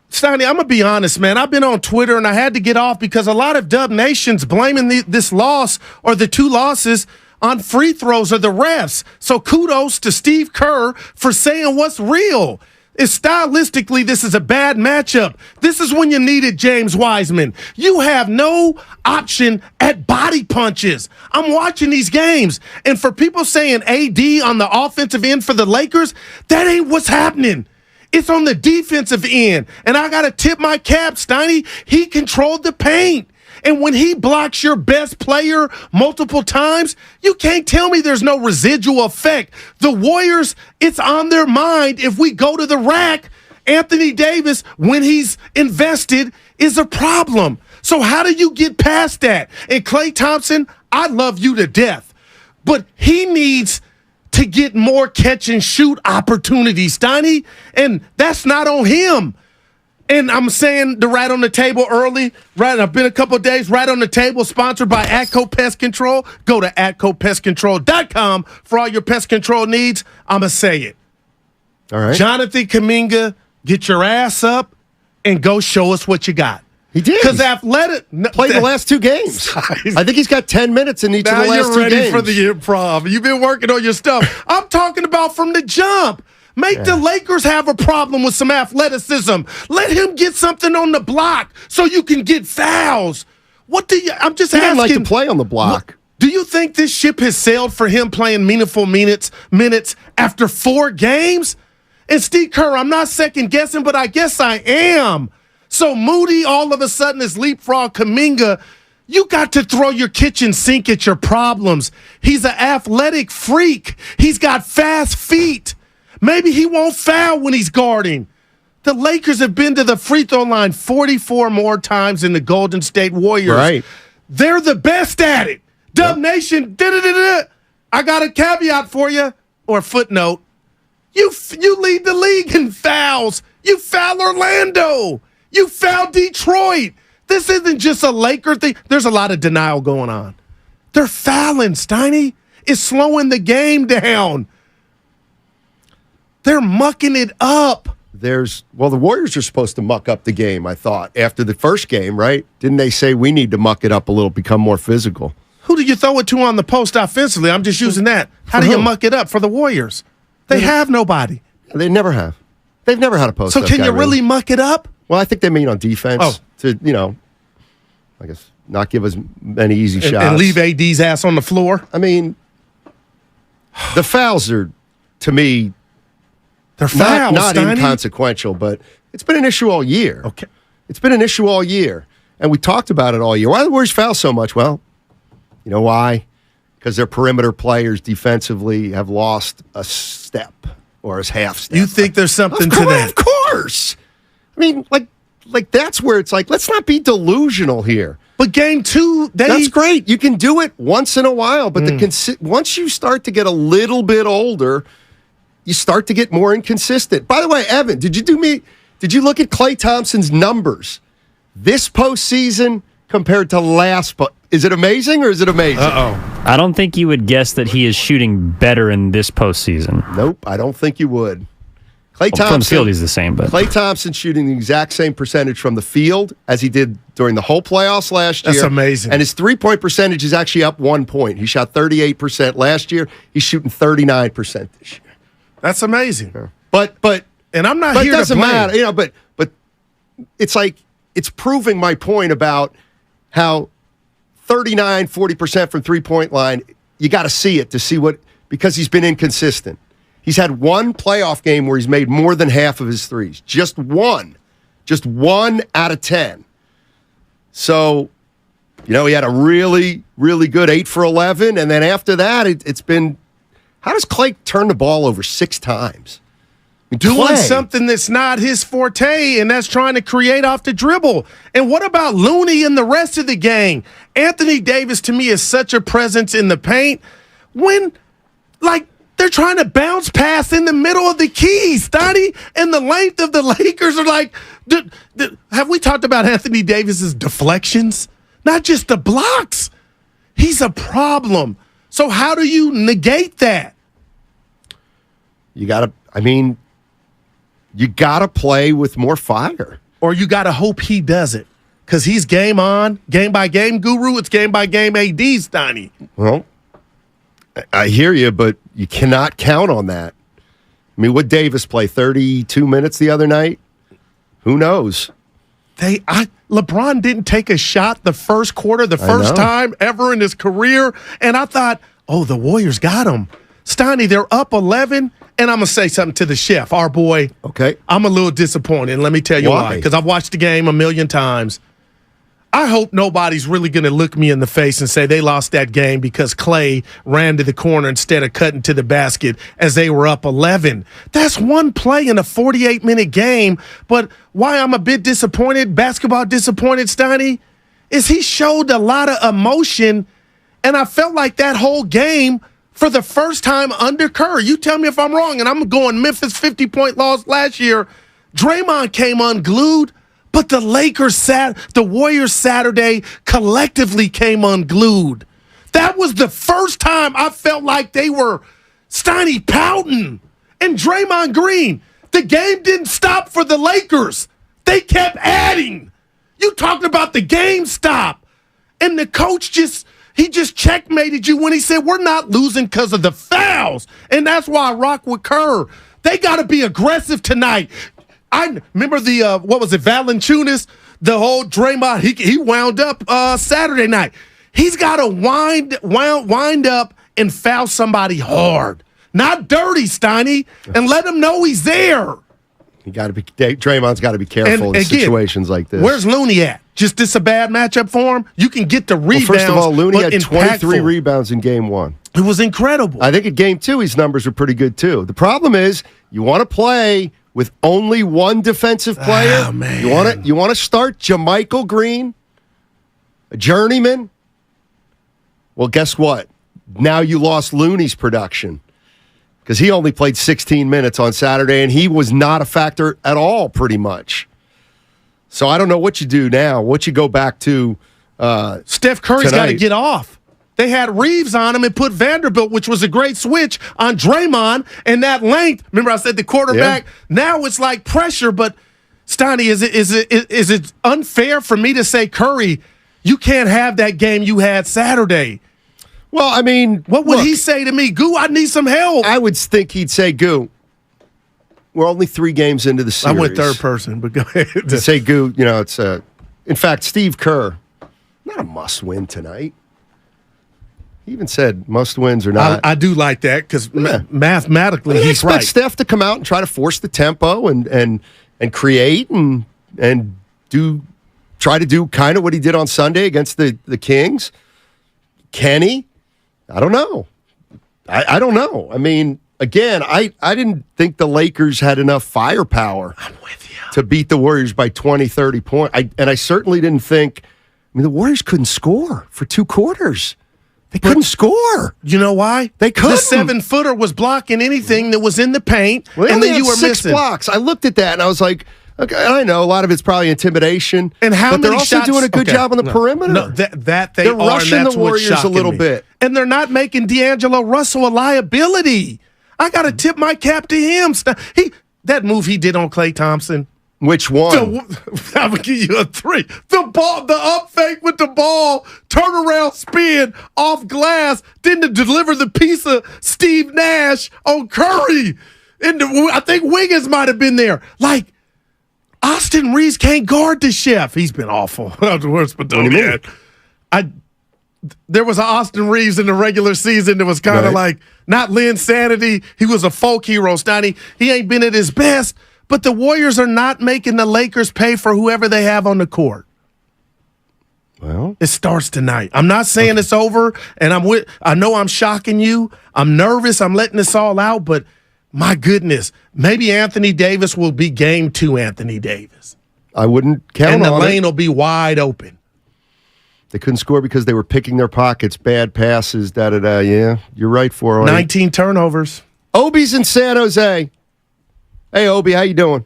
S5: Stoney, I'm going to be honest, man. I've been on Twitter, and I had to get off because a lot of Dub Nation's blaming this loss or the 2 losses on free throws or the refs. So kudos to Steve Kerr for saying what's real. Stylistically, this is a bad matchup. This is when you needed James Wiseman. You have no option at body punches. I'm watching these games, and for people saying AD on the offensive end for the Lakers, that ain't what's happening. It's on the defensive end, and I got to tip my cap, Steiny. He controlled the paint. And when he blocks your best player multiple times, you can't tell me there's no residual effect. The Warriors, it's on their mind. If we go to the rack, Anthony Davis, when he's invested, is a problem. So how do you get past that? And Klay Thompson, I love you to death, but he needs to get more catch and shoot opportunities, Steiny, and that's not on him. And I'm saying the right on the table early. Right, I've been a couple of days. Right on the table, sponsored by Atco Pest Control. Go to AtcoPestControl.com for all your pest control needs. I'ma say it.
S4: All right,
S5: Jonathan Kuminga, get your ass up and go show us what you got.
S4: He did.
S5: Because athletic
S4: played the last 2 games. I think he's got 10 minutes in each of the last 2 games.
S5: Now you're ready for the improv. You've been working on your stuff. I'm talking about from the jump. Make the Lakers have a problem with some athleticism. Let him get something on the block so you can get fouls. I'm just asking.
S4: He didn't like to play on the block.
S5: Do you think this ship has sailed for him playing meaningful minutes after 4 games? And Steve Kerr, I'm not second guessing, but I guess I am. So Moody all of a sudden is leapfrog Kuminga. You got to throw your kitchen sink at your problems. He's an athletic freak. He's got fast feet. Maybe he won't foul when he's guarding. The Lakers have been to the free throw line 44 more times than the Golden State Warriors.
S4: Right.
S5: They're the best at it. Dub Nation, I got a caveat for you, or a footnote. You lead the league in fouls. You foul Orlando. You foul Detroit. This isn't just a Laker thing. There's a lot of denial going on. They're fouling, Steiny. It's slowing the game down. They're mucking it up.
S4: The Warriors are supposed to muck up the game, I thought, after the first game, right? Didn't they say we need to muck it up a little, become more physical?
S5: Who do you throw it to on the post offensively? I'm just using that. How do you muck it up for the Warriors? They have nobody.
S4: They never have. They've never had a post.
S5: So can you really muck it up?
S4: Well, I think they mean on defense to, I guess not give us many easy shots.
S5: And leave AD's ass on the floor?
S4: I mean, the fouls are, to me,
S5: they're fouls,
S4: not
S5: Steiny.
S4: inconsequential, but it's been an issue all year.
S5: Okay.
S4: It's been an issue all year. And we talked about it all year. Why do the Warriors foul so much? Well, you know why? Because their perimeter players defensively have lost a step or a half step.
S5: You think there's something to that?
S4: Of course. I mean, like that's where it's like, let's not be delusional here.
S5: But game 2,
S4: that's great. You can do it once in a while, but once you start to get a little bit older, you start to get more inconsistent. By the way, Evan, did you look at Klay Thompson's numbers this postseason compared to last? Is it amazing or is it amazing?
S6: I don't think you would guess that he is shooting better in this postseason.
S4: Nope, I don't think you would. Klay Thompson,
S6: from the field, he's the same. But
S4: Klay Thompson shooting the exact same percentage from the field as he did during the whole playoffs last year.
S5: That's amazing.
S4: And his three-point percentage is actually up 1 point. He shot 38% last year. He's shooting 39% this year.
S5: That's amazing.
S4: Yeah. But
S5: and I'm not here
S4: to blame. Matter,
S5: but
S4: it's like it's proving my point about how 39-40% from three-point line, you got to see it to see because he's been inconsistent. He's had one playoff game where he's made more than half of his threes. Just one out of 10. So, he had a really, really good 8 for 11, and then after that, it's been. How does Klay turn the ball over 6 times?
S5: Doing something that's not his forte, and that's trying to create off the dribble. And what about Looney and the rest of the gang? Anthony Davis, to me, is such a presence in the paint when, they're trying to bounce pass in the middle of the key, Stotty, and the length of the Lakers are like, have we talked about Anthony Davis's deflections? Not just the blocks. He's a problem. So how do you negate that?
S4: You got to play with more fire.
S5: Or you got to hope he does it. Because he's game on, game by game guru. It's game by game AD, Steiny.
S4: Well, I hear you, but you cannot count on that. I mean, what Davis play 32 minutes the other night? Who knows?
S5: LeBron didn't take a shot the first quarter, the first time ever in his career, and I thought, the Warriors got him. Steiny, they're up 11, and I'm going to say something to the chef, our boy.
S4: Okay.
S5: I'm a little disappointed, and let me tell you why. Because I've watched the game a million times. I hope nobody's really going to look me in the face and say they lost that game because Klay ran to the corner instead of cutting to the basket as they were up 11. That's one play in a 48-minute game. But why I'm a bit disappointed, basketball disappointed, Steiny, is he showed a lot of emotion, and I felt like that whole game for the first time under Kerr. You tell me if I'm wrong, and I'm going Memphis 50-point loss last year. Draymond came unglued. But the Warriors Saturday collectively came unglued. That was the first time I felt like they were Steiny pouting. And Draymond Green, the game didn't stop for the Lakers. They kept adding. You talked about the game stop. And the coach just checkmated you when he said, we're not losing because of the fouls. And that's why I rock with Kerr. They got to be aggressive tonight. I remember Valanciunas, the whole Draymond, he wound up Saturday night. He's got to wind up and foul somebody hard. Not dirty, Steiny, and let him know he's there.
S4: Draymond's got to be careful in situations like this.
S5: Where's Looney at? Just this a bad matchup for him? You can get the rebounds.
S4: Well, first of all, Looney had 23 rebounds in game 1.
S5: It was incredible.
S4: I think in game 2, his numbers were pretty good too. The problem is You want to play with only one defensive player?
S5: Oh, man.
S4: You want to start JaMychal Green, a journeyman? Well, guess what? Now you lost Looney's production because he only played 16 minutes on Saturday, and he was not a factor at all, pretty much. So I don't know what you do now. What you go back to
S5: Steph Curry's got to get off. They had Reeves on him and put Vanderbilt, which was a great switch, on Draymond, and that length. Remember I said the quarterback? Yeah. Now it's like pressure, but Steiny, is it unfair for me to say, Curry, you can't have that game you had Saturday?
S4: Well, I mean,
S5: what would he say to me? Goo, I need some help.
S4: I would think he'd say, Goo, we're only 3 games into the series.
S5: I went third person, but go ahead.
S4: To say, Goo, it's in fact, Steve Kerr, not a must-win tonight. He even said must-wins or not.
S5: I do like that because mathematically he's right.
S4: Expect Steph to come out and try to force the tempo and create and try to do kind of what he did on Sunday against the Kings. Can he? I don't know. I don't know. I mean, again, I didn't think the Lakers had enough firepower to beat the Warriors by 20, 30 points. And I certainly didn't think, the Warriors couldn't score for 2 quarters. They couldn't score.
S5: You know why?
S4: They couldn't.
S5: The 7-footer was blocking anything that was in the paint,
S4: and then you were 6 blocks. I looked at that and I was like, okay, I know a lot of it's probably intimidation,
S5: and
S4: but they're also doing a good job on the perimeter.
S5: No, they're
S4: rushing the Warriors a little bit,
S5: and they're not making D'Angelo Russell a liability. I got to tip my cap to him. That move he did on Klay Thompson.
S4: Which one?
S5: I would give you a 3. The up fake with the ball, turnaround spin off glass, then to deliver the piece of Steve Nash on Curry. I think Wiggins might have been there. Like, Austin Reeves can't guard the chef. He's been awful. But there was an Austin Reeves in the regular season that was kind of like, not Lynn Sanity. He was a folk hero, Steiny. He ain't been at his best. But the Warriors are not making the Lakers pay for whoever they have on the court.
S4: Well,
S5: it starts tonight. I'm not saying it's over, and I know I'm shocking you. I'm nervous. I'm letting this all out, but my goodness, maybe Anthony Davis will be game 2 Anthony Davis.
S4: I wouldn't count on it.
S5: And the lane will be wide open.
S4: They couldn't score because they were picking their pockets, bad passes, da-da-da. Yeah, you're right,
S5: 19 turnovers.
S4: Obi's in San Jose. Hey, Obi, how you doing?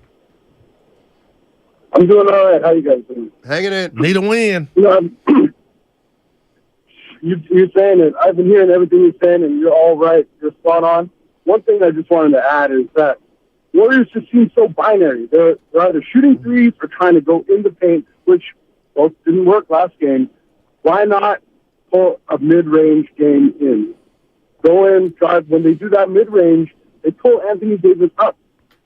S21: I'm doing all right. How you guys doing?
S4: Hanging in.
S5: Need a win.
S21: You're saying it. I've been hearing everything you're saying, and you're all right. You're spot on. One thing I just wanted to add is that Warriors just seem so binary. They're either shooting threes or trying to go in the paint, which both didn't work last game. Why not pull a mid-range game in? Go in, drive. When they do that mid-range, they pull Anthony Davis up.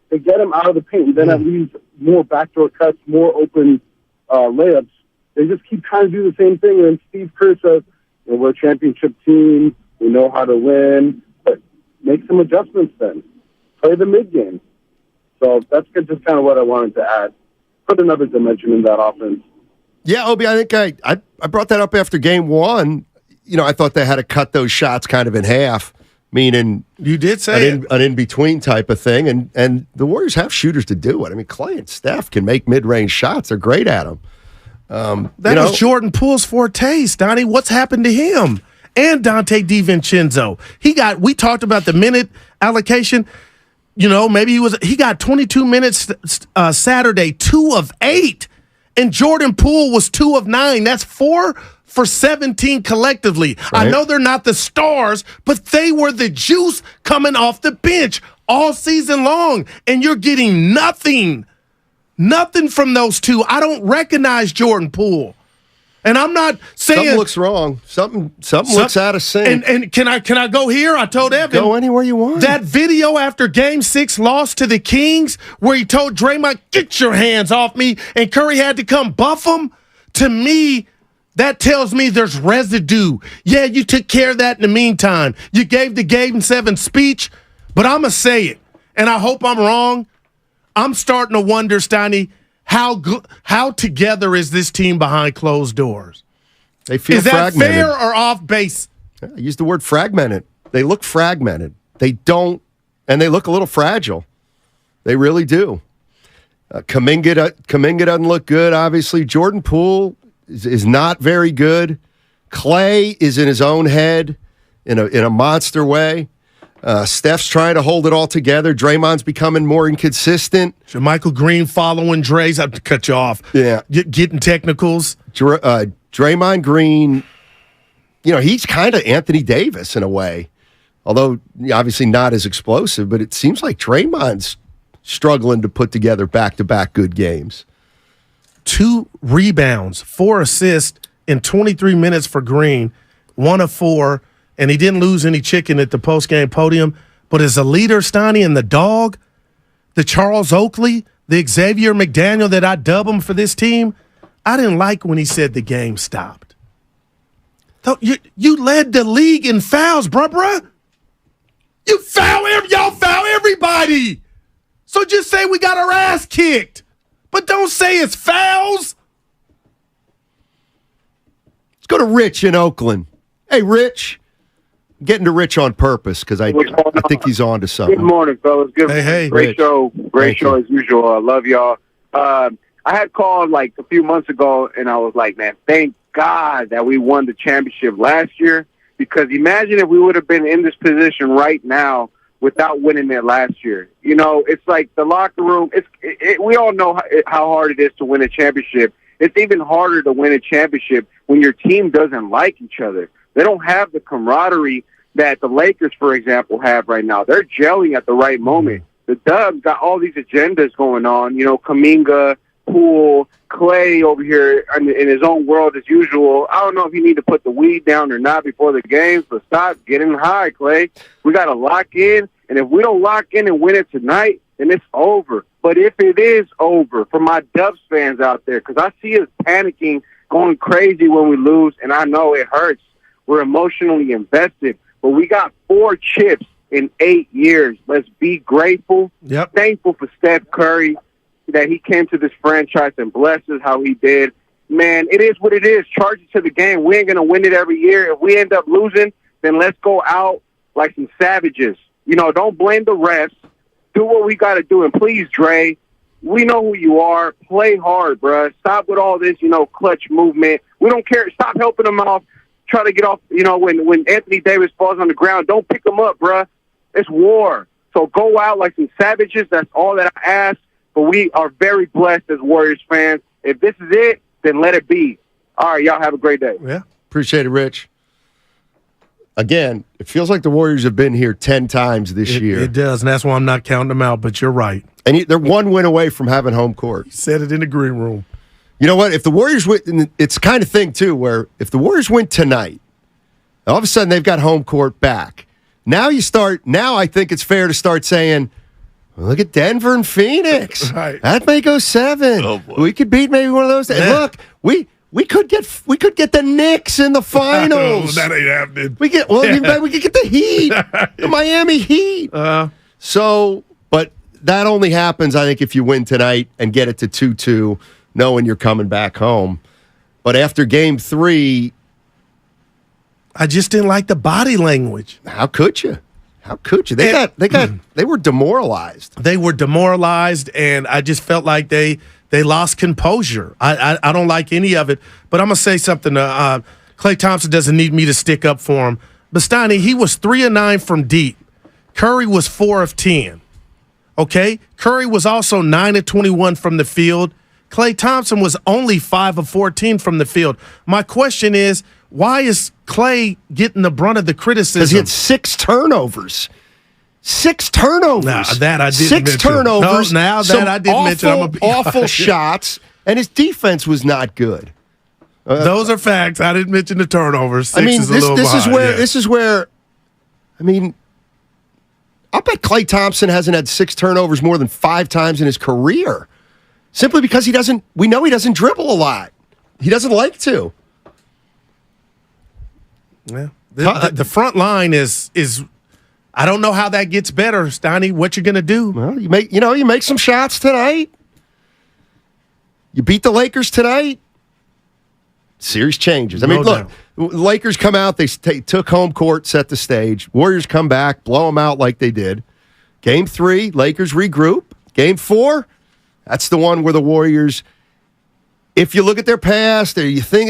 S21: They get him out of the paint. Then that leaves more backdoor cuts, more open layups. They just keep trying to do the same thing. And Steve Kerr says, we're a championship team. We know how to win. But make some adjustments then. Play the mid-game. So that's just kind of what I wanted to add. Put another dimension in that offense.
S4: Yeah, Obi, I think I brought that up after game 1. I thought they had to cut those shots kind of in half. Meaning
S5: you did say
S4: an in-between type of thing, and the Warriors have shooters to do it. I mean, Klay and Steph can make mid-range shots. They're great at them.
S5: That was Jordan Poole's forte, Donnie. What's happened to him? And Dante DiVincenzo. We talked about the minute allocation. Maybe he got 22 minutes Saturday, 2 of 8. And Jordan Poole was 2 of 9. That's 4 for 17 collectively. Right. I know they're not the stars, but they were the juice coming off the bench all season long. And you're getting nothing from those 2. I don't recognize Jordan Poole. And I'm not saying
S4: something looks wrong. Something looks out of sync.
S5: And can I go here? I told Evan,
S4: go anywhere you want.
S5: That video after Game 6 loss to the Kings, where he told Draymond, "Get your hands off me," and Curry had to come buff him. To me, that tells me there's residue. Yeah, you took care of that in the meantime. You gave the Game 7 speech, but I'm gonna say it, and I hope I'm wrong. I'm starting to wonder, Steiny, how together is this team behind closed doors?
S4: They feel fragmented.
S5: Is that fair or off base?
S4: I use the word fragmented. They look fragmented. They don't, and they look a little fragile. They really do. Kuminga doesn't look good, obviously. Jordan Poole is not very good. Clay is in his own head in a monster way. Steph's trying to hold it all together. Draymond's becoming more inconsistent.
S5: Michael Green following Dre's. I have to cut you off.
S4: Yeah.
S5: Getting technicals.
S4: Draymond Green, he's kind of Anthony Davis in a way. Although, obviously not as explosive, but it seems like Draymond's struggling to put together back-to-back good games.
S5: 2 rebounds, 4 assists in 23 minutes for Green, 1 of 4, and he didn't lose any chicken at the post-game podium. But as a leader, Stoney, and the dog, the Charles Oakley, the Xavier McDaniel that I dub him for this team, I didn't like when he said the game stopped. You led the league in fouls, bruh. Y'all foul everybody. So just say we got our ass kicked. But don't say it's fouls.
S4: Let's go to Rich in Oakland. Hey, Rich. I'm getting to Rich on purpose because I think he's on to something.
S9: Good morning, fellas.
S4: Hey,
S9: Great
S4: Rich.
S9: show. Great
S4: Thank
S9: show
S4: you.
S9: as usual. I love y'all. I had called like a few months ago, and I was like, man, thank God that we won the championship last year, because imagine if we would have been in this position right now without winning it last year. It's like the locker room. We all know how hard it is to win a championship. It's even harder to win a championship when your team doesn't like each other. They don't have the camaraderie that the Lakers, for example, have right now. They're gelling at the right moment. The Dubs got all these agendas going on. Kuminga, Poole, Clay over here in his own world as usual. I don't know if you need to put the weed down or not before the games, but stop getting high, Clay. We got to lock in, and if we don't lock in and win it tonight, then it's over. But if it is over, for my Dubs fans out there, because I see us panicking, going crazy when we lose, and I know it hurts. We're emotionally invested, but we got 4 chips in 8 years. Let's be grateful, thankful for Steph Curry, that he came to this franchise and blessed us how he did. Man, it is what it is. Charge it to the game. We ain't going to win it every year. If we end up losing, then let's go out like some savages. Don't blame the refs. Do what we got to do. And please, Dre, we know who you are. Play hard, bruh. Stop with all this, clutch movement. We don't care. Stop helping them off. Try to get off, when Anthony Davis falls on the ground, don't pick him up, bruh. It's war. So go out like some savages. That's all that I ask. But we are very blessed as Warriors fans. If this is it, then let it be. All right, y'all have a great day.
S4: Yeah. Appreciate it, Rich. Again, it feels like the Warriors have been here 10 times this year.
S5: It does, and that's why I'm not counting them out, but you're right.
S4: And they're 1 win away from having home court.
S5: You said it in the green room.
S4: You know what? If the Warriors win, it's the kind of thing, too, where if the Warriors win tonight, all of a sudden they've got home court back. Now I think it's fair to start saying, look at Denver and Phoenix.
S5: Right.
S4: That may go 7.
S1: Oh, boy.
S4: We could beat maybe one of those. And look, we could get the Knicks in the finals.
S5: That ain't happening.
S4: We could get the Heat, the Miami Heat. But that only happens, I think, if you win tonight and get it to 2-2, knowing you're coming back home. But after Game 3,
S5: I just didn't like the body language.
S4: How could you? They were demoralized.
S5: They were demoralized, and I just felt like they lost composure. I don't like any of it. But I'm gonna say something. Klay Thompson doesn't need me to stick up for him. But Steiny, he was 3 of 9 from deep. Curry was 4 of 10. Okay, Curry was also 9 of 21 from the field. Klay Thompson was only 5 of 14 from the field. My question is, why is Klay getting the brunt of the criticism?
S4: Because he had 6 turnovers. 6 turnovers.
S5: Now, that I didn't
S4: 6
S5: mention.
S4: turnovers.
S5: No, now that I didn't mention. I'm
S4: awful shots, and his defense was not good.
S5: Those are facts. I didn't mention the turnovers. 6 is a little behind.
S4: This is where, I mean, I'll bet Klay Thompson hasn't had 6 turnovers more than 5 times in his career. Simply because we know he doesn't dribble a lot. He doesn't like to.
S5: Yeah. The front line is I don't know how that gets better, Steiny. What you gonna do?
S4: Well, you make some shots tonight. You beat the Lakers tonight. Series changes. I mean, look, Lakers come out, they took home court, set the stage. Warriors come back, blow them out like they did. Game 3, Lakers regroup. Game 4, that's the one where the Warriors, if you look at their past or you think,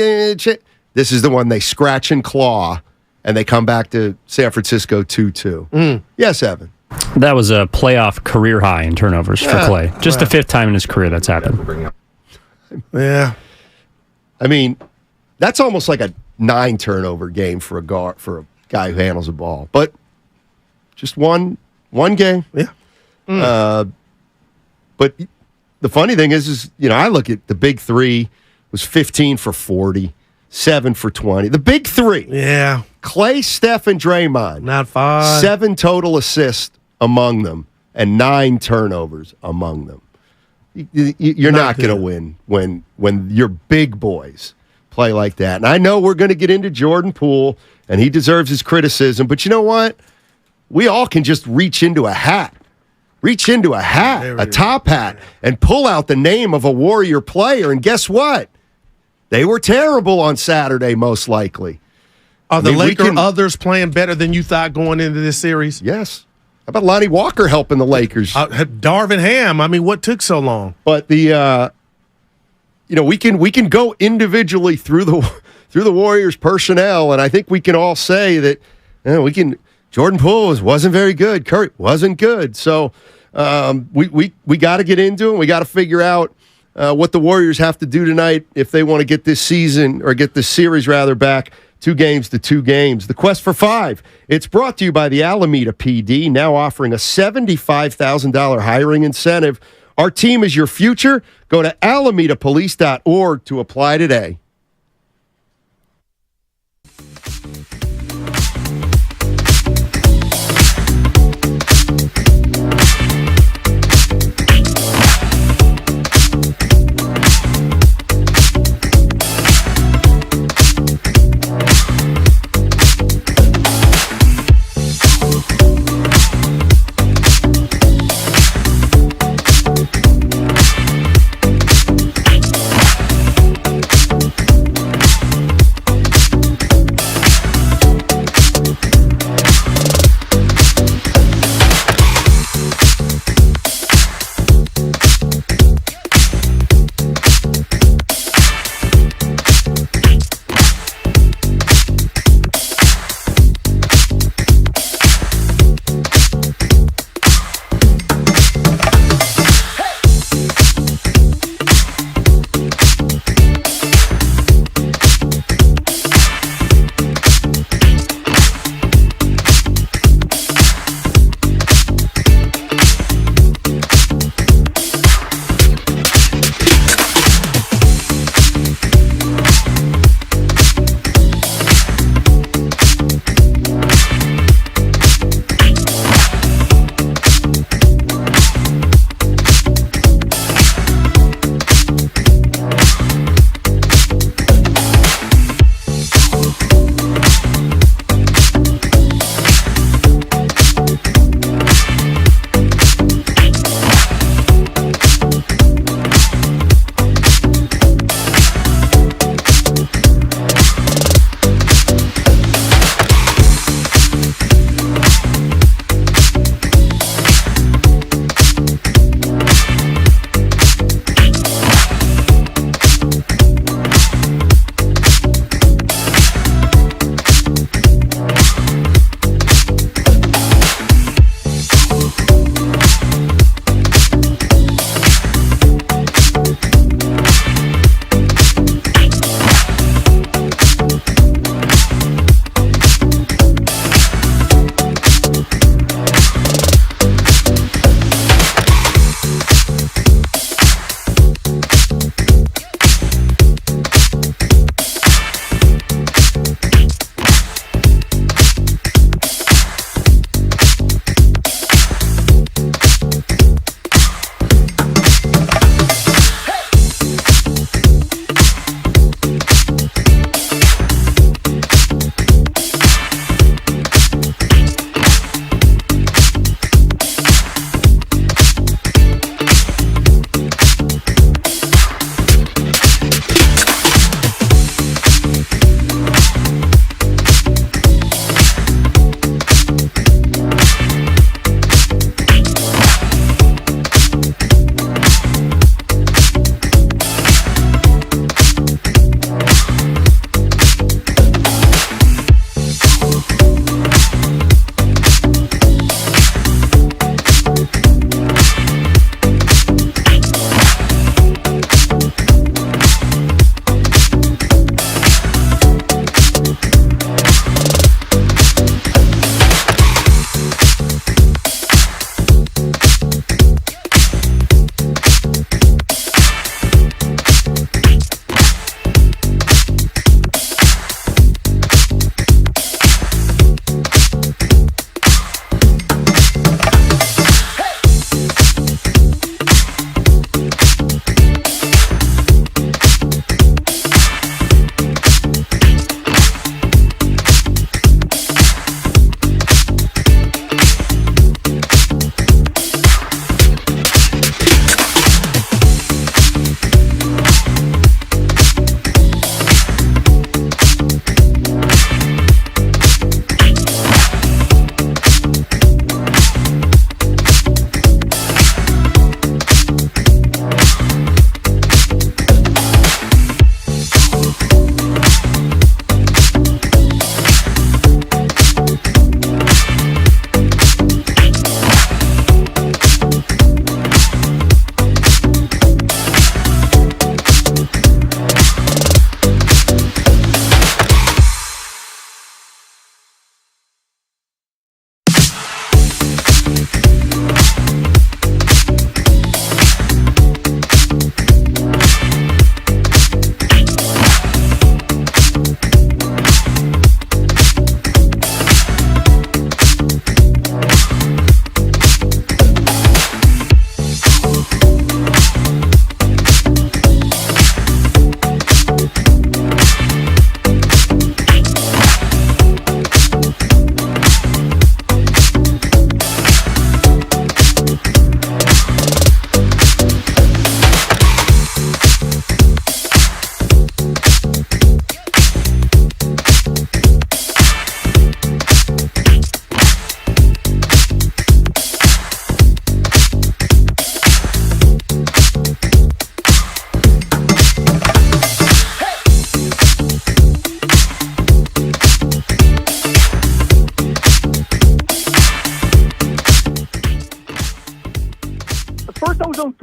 S4: this is the one they scratch and claw, and they come back to San Francisco 2-2. Yes, Evan.
S6: That was a playoff career high in turnovers for Clay. Just the 5th time in his career that's happened.
S5: Yeah.
S4: I mean, that's almost like a 9-turnover game for a guy who handles the ball. But just one game.
S5: Yeah.
S4: But the funny thing is, I look at the big three was 15 for 40, 7 for 20. The big three.
S5: Yeah.
S4: Clay, Steph, and Draymond.
S5: Not 5.
S4: 7 total assists among them and 9 turnovers among them. You're not going to win when your big boys play like that. And I know we're going to get into Jordan Poole, and he deserves his criticism. But you know what? We all can just reach into a hat. Reach into a hat, a top hat, and pull out the name of a Warrior player. And guess what? They were terrible on Saturday, most likely.
S5: Are the others playing better than you thought going into this series?
S4: Yes. How about Lonnie Walker helping the Lakers?
S5: Darvin Ham. I mean, what took so long?
S4: But we can go individually through the Warriors personnel, and I think we can all say that Jordan Poole wasn't very good. Kerr wasn't good. So we got to get into it. We got to figure out what the Warriors have to do tonight if they want to get this season, or get this series rather, back 2 games to 2 games. The Quest for 5. It's brought to you by the Alameda PD, now offering a $75,000 hiring incentive. Our team is your future. Go to alamedapolice.org to apply today.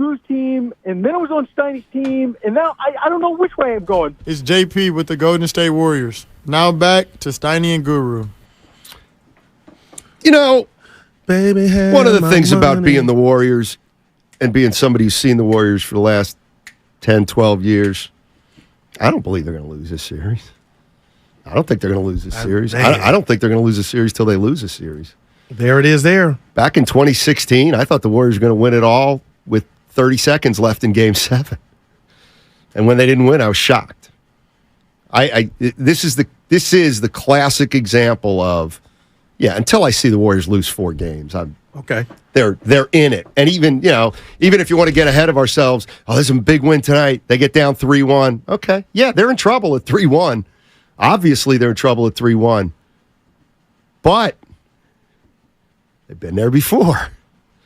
S7: Drew's team, and then it was on Steiny's team, and now I don't know which way I'm going.
S13: It's JP with the Golden State Warriors. Now back to Steiny and Guru.
S4: You know,
S5: baby,
S4: one of the things about being the Warriors and being somebody who's seen the Warriors for the last 10, 12 years, I don't believe they're going to lose this series. I don't think they're going to lose this series. I don't think they're going to lose a series till they lose a series.
S5: There it is there.
S4: Back in 2016, I thought the Warriors were going to win it all with 30 seconds left in Game 7. And when they didn't win, I was shocked. This is the classic example of, until I see the Warriors lose 4 games,
S5: okay.
S4: They're in it. And even if you want to get ahead of ourselves, there's a big win tonight. They get down 3-1. Okay. Yeah, they're in trouble at 3-1. Obviously, they're in trouble at 3-1. But they've been there before.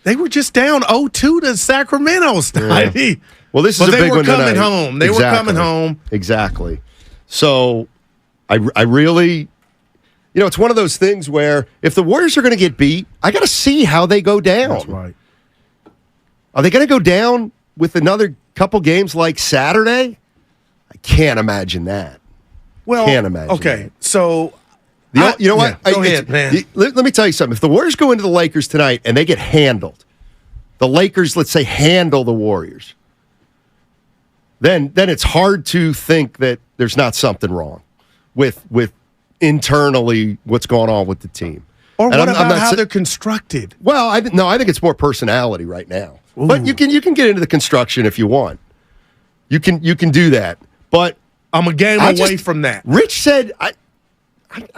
S5: They were just down 0-2 to Sacramento.
S4: Yeah. Well, this is a big one tonight.
S5: They were coming home.
S4: Exactly. So I really, it's one of those things where if the Warriors are going to get beat, I got to see how they go down.
S5: That's right.
S4: Are they going to go down with another couple games like Saturday? I can't imagine that.
S5: Well,
S4: can't imagine.
S5: Okay,
S4: that.
S5: So
S4: you know what?
S5: Go ahead, man.
S4: Let me tell you something. If the Warriors go into the Lakers tonight and they get handled, the Lakers, let's say, handle the Warriors, then it's hard to think that there's not something wrong with internally what's going on with the team.
S5: Or what about how they're constructed?
S4: Well, I think it's more personality right now. Ooh. But you can get into the construction if you want. You can do that. But
S5: I'm a game away from that.
S4: Rich said, I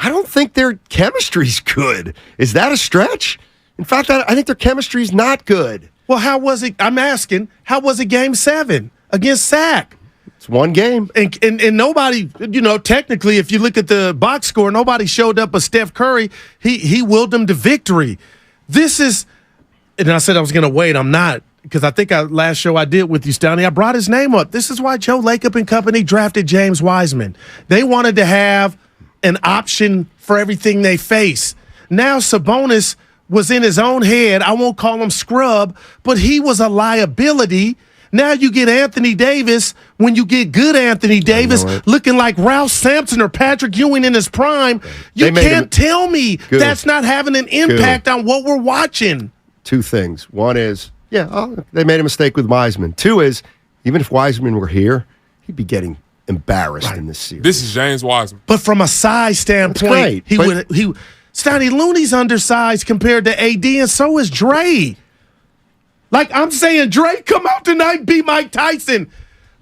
S4: don't think their chemistry's good. Is that a stretch? In fact, I think their chemistry's not good.
S5: Well, how was it? I'm asking, how was it Game 7 against Sac?
S4: It's one game.
S5: And nobody, technically, if you look at the box score, nobody showed up but Steph Curry. He willed them to victory. This is, and I said I was going to wait. I'm not. Because I think last show I did with you, Stoney, I brought his name up. This is why Joe Lacob and company drafted James Wiseman. They wanted to have an option for everything they face. Now Sabonis was in his own head. I won't call him scrub, but he was a liability. Now you get Anthony Davis. When you get good Anthony Davis looking like Ralph Sampson or Patrick Ewing in his prime, you can't tell me that's not having an impact on what we're watching.
S4: 2 things. One is, they made a mistake with Wiseman. 2 is, even if Wiseman were here, he'd be getting embarrassed in this series.
S16: This is James Wiseman.
S5: But from a size standpoint, Stoney Looney's undersized compared to AD, and so is Dre. Like I'm saying, Dre, come out tonight, beat Mike Tyson.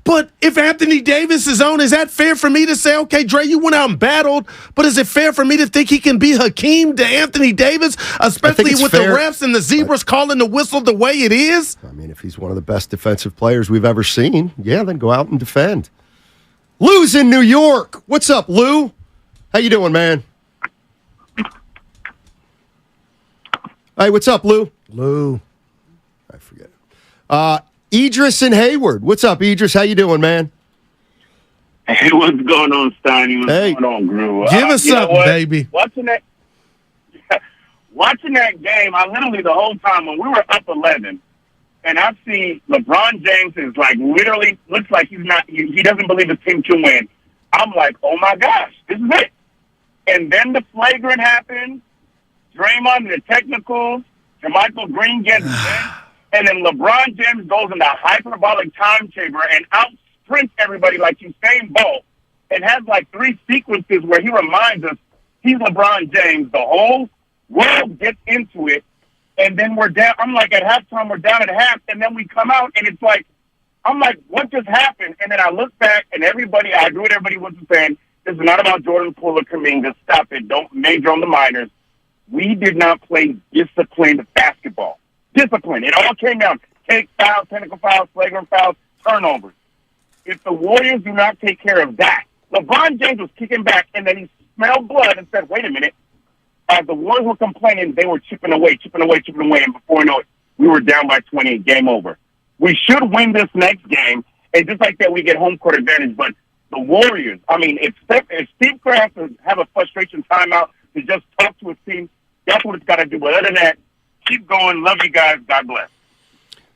S5: But if Anthony Davis is on, is that fair for me to say, okay, Dre, you went out and battled, but is it fair for me to think he can be Hakeem to Anthony Davis, especially with the refs and the Zebras calling the whistle the way it is?
S4: I mean, if he's one of the best defensive players we've ever seen, then go out and defend. Lou's in New York. What's up, Lou? How you doing, man? Hey, what's up, Lou?
S5: Lou.
S4: I forget it. Idris in Hayward. What's up, Idris? How you doing, man?
S19: Hey, what's going on, Steiny? What's going on, Gru?
S5: Give us something, baby.
S19: Watching that game, I literally the whole time when we were up 11, and I've seen LeBron James is like literally looks like he doesn't believe his team can win. I'm like, oh my gosh, this is it. And then the flagrant happened. Draymond and the technicals. Jermichael Green gets benched. And then LeBron James goes into hyperbolic time chamber and out-sprints everybody like Usain Bolt and has like 3 sequences where he reminds us he's LeBron James. The whole world gets into it, and then we're down. I'm like, at halftime, we're down at half, and then we come out, and it's like, I'm like, what just happened? And then I look back, and I agree with everybody was saying, this is not about Jordan Poole or Kuminga. Stop it. Don't major on the minors. We did not play disciplined basketball. Discipline. It all came down. Take fouls, technical fouls, flagrant fouls, turnovers. If the Warriors do not take care of that, LeBron James was kicking back, and then he smelled blood and said, wait a minute. As the Warriors were complaining, they were chipping away. And before you know it, we were down by 20, game over. We should win this next game, and just like that, we get home court advantage. But the Warriors, I mean, if Steve Kerr has to have a frustration timeout to just talk to his team, that's what it's got to do. But other than that, keep going. Love you guys. God bless.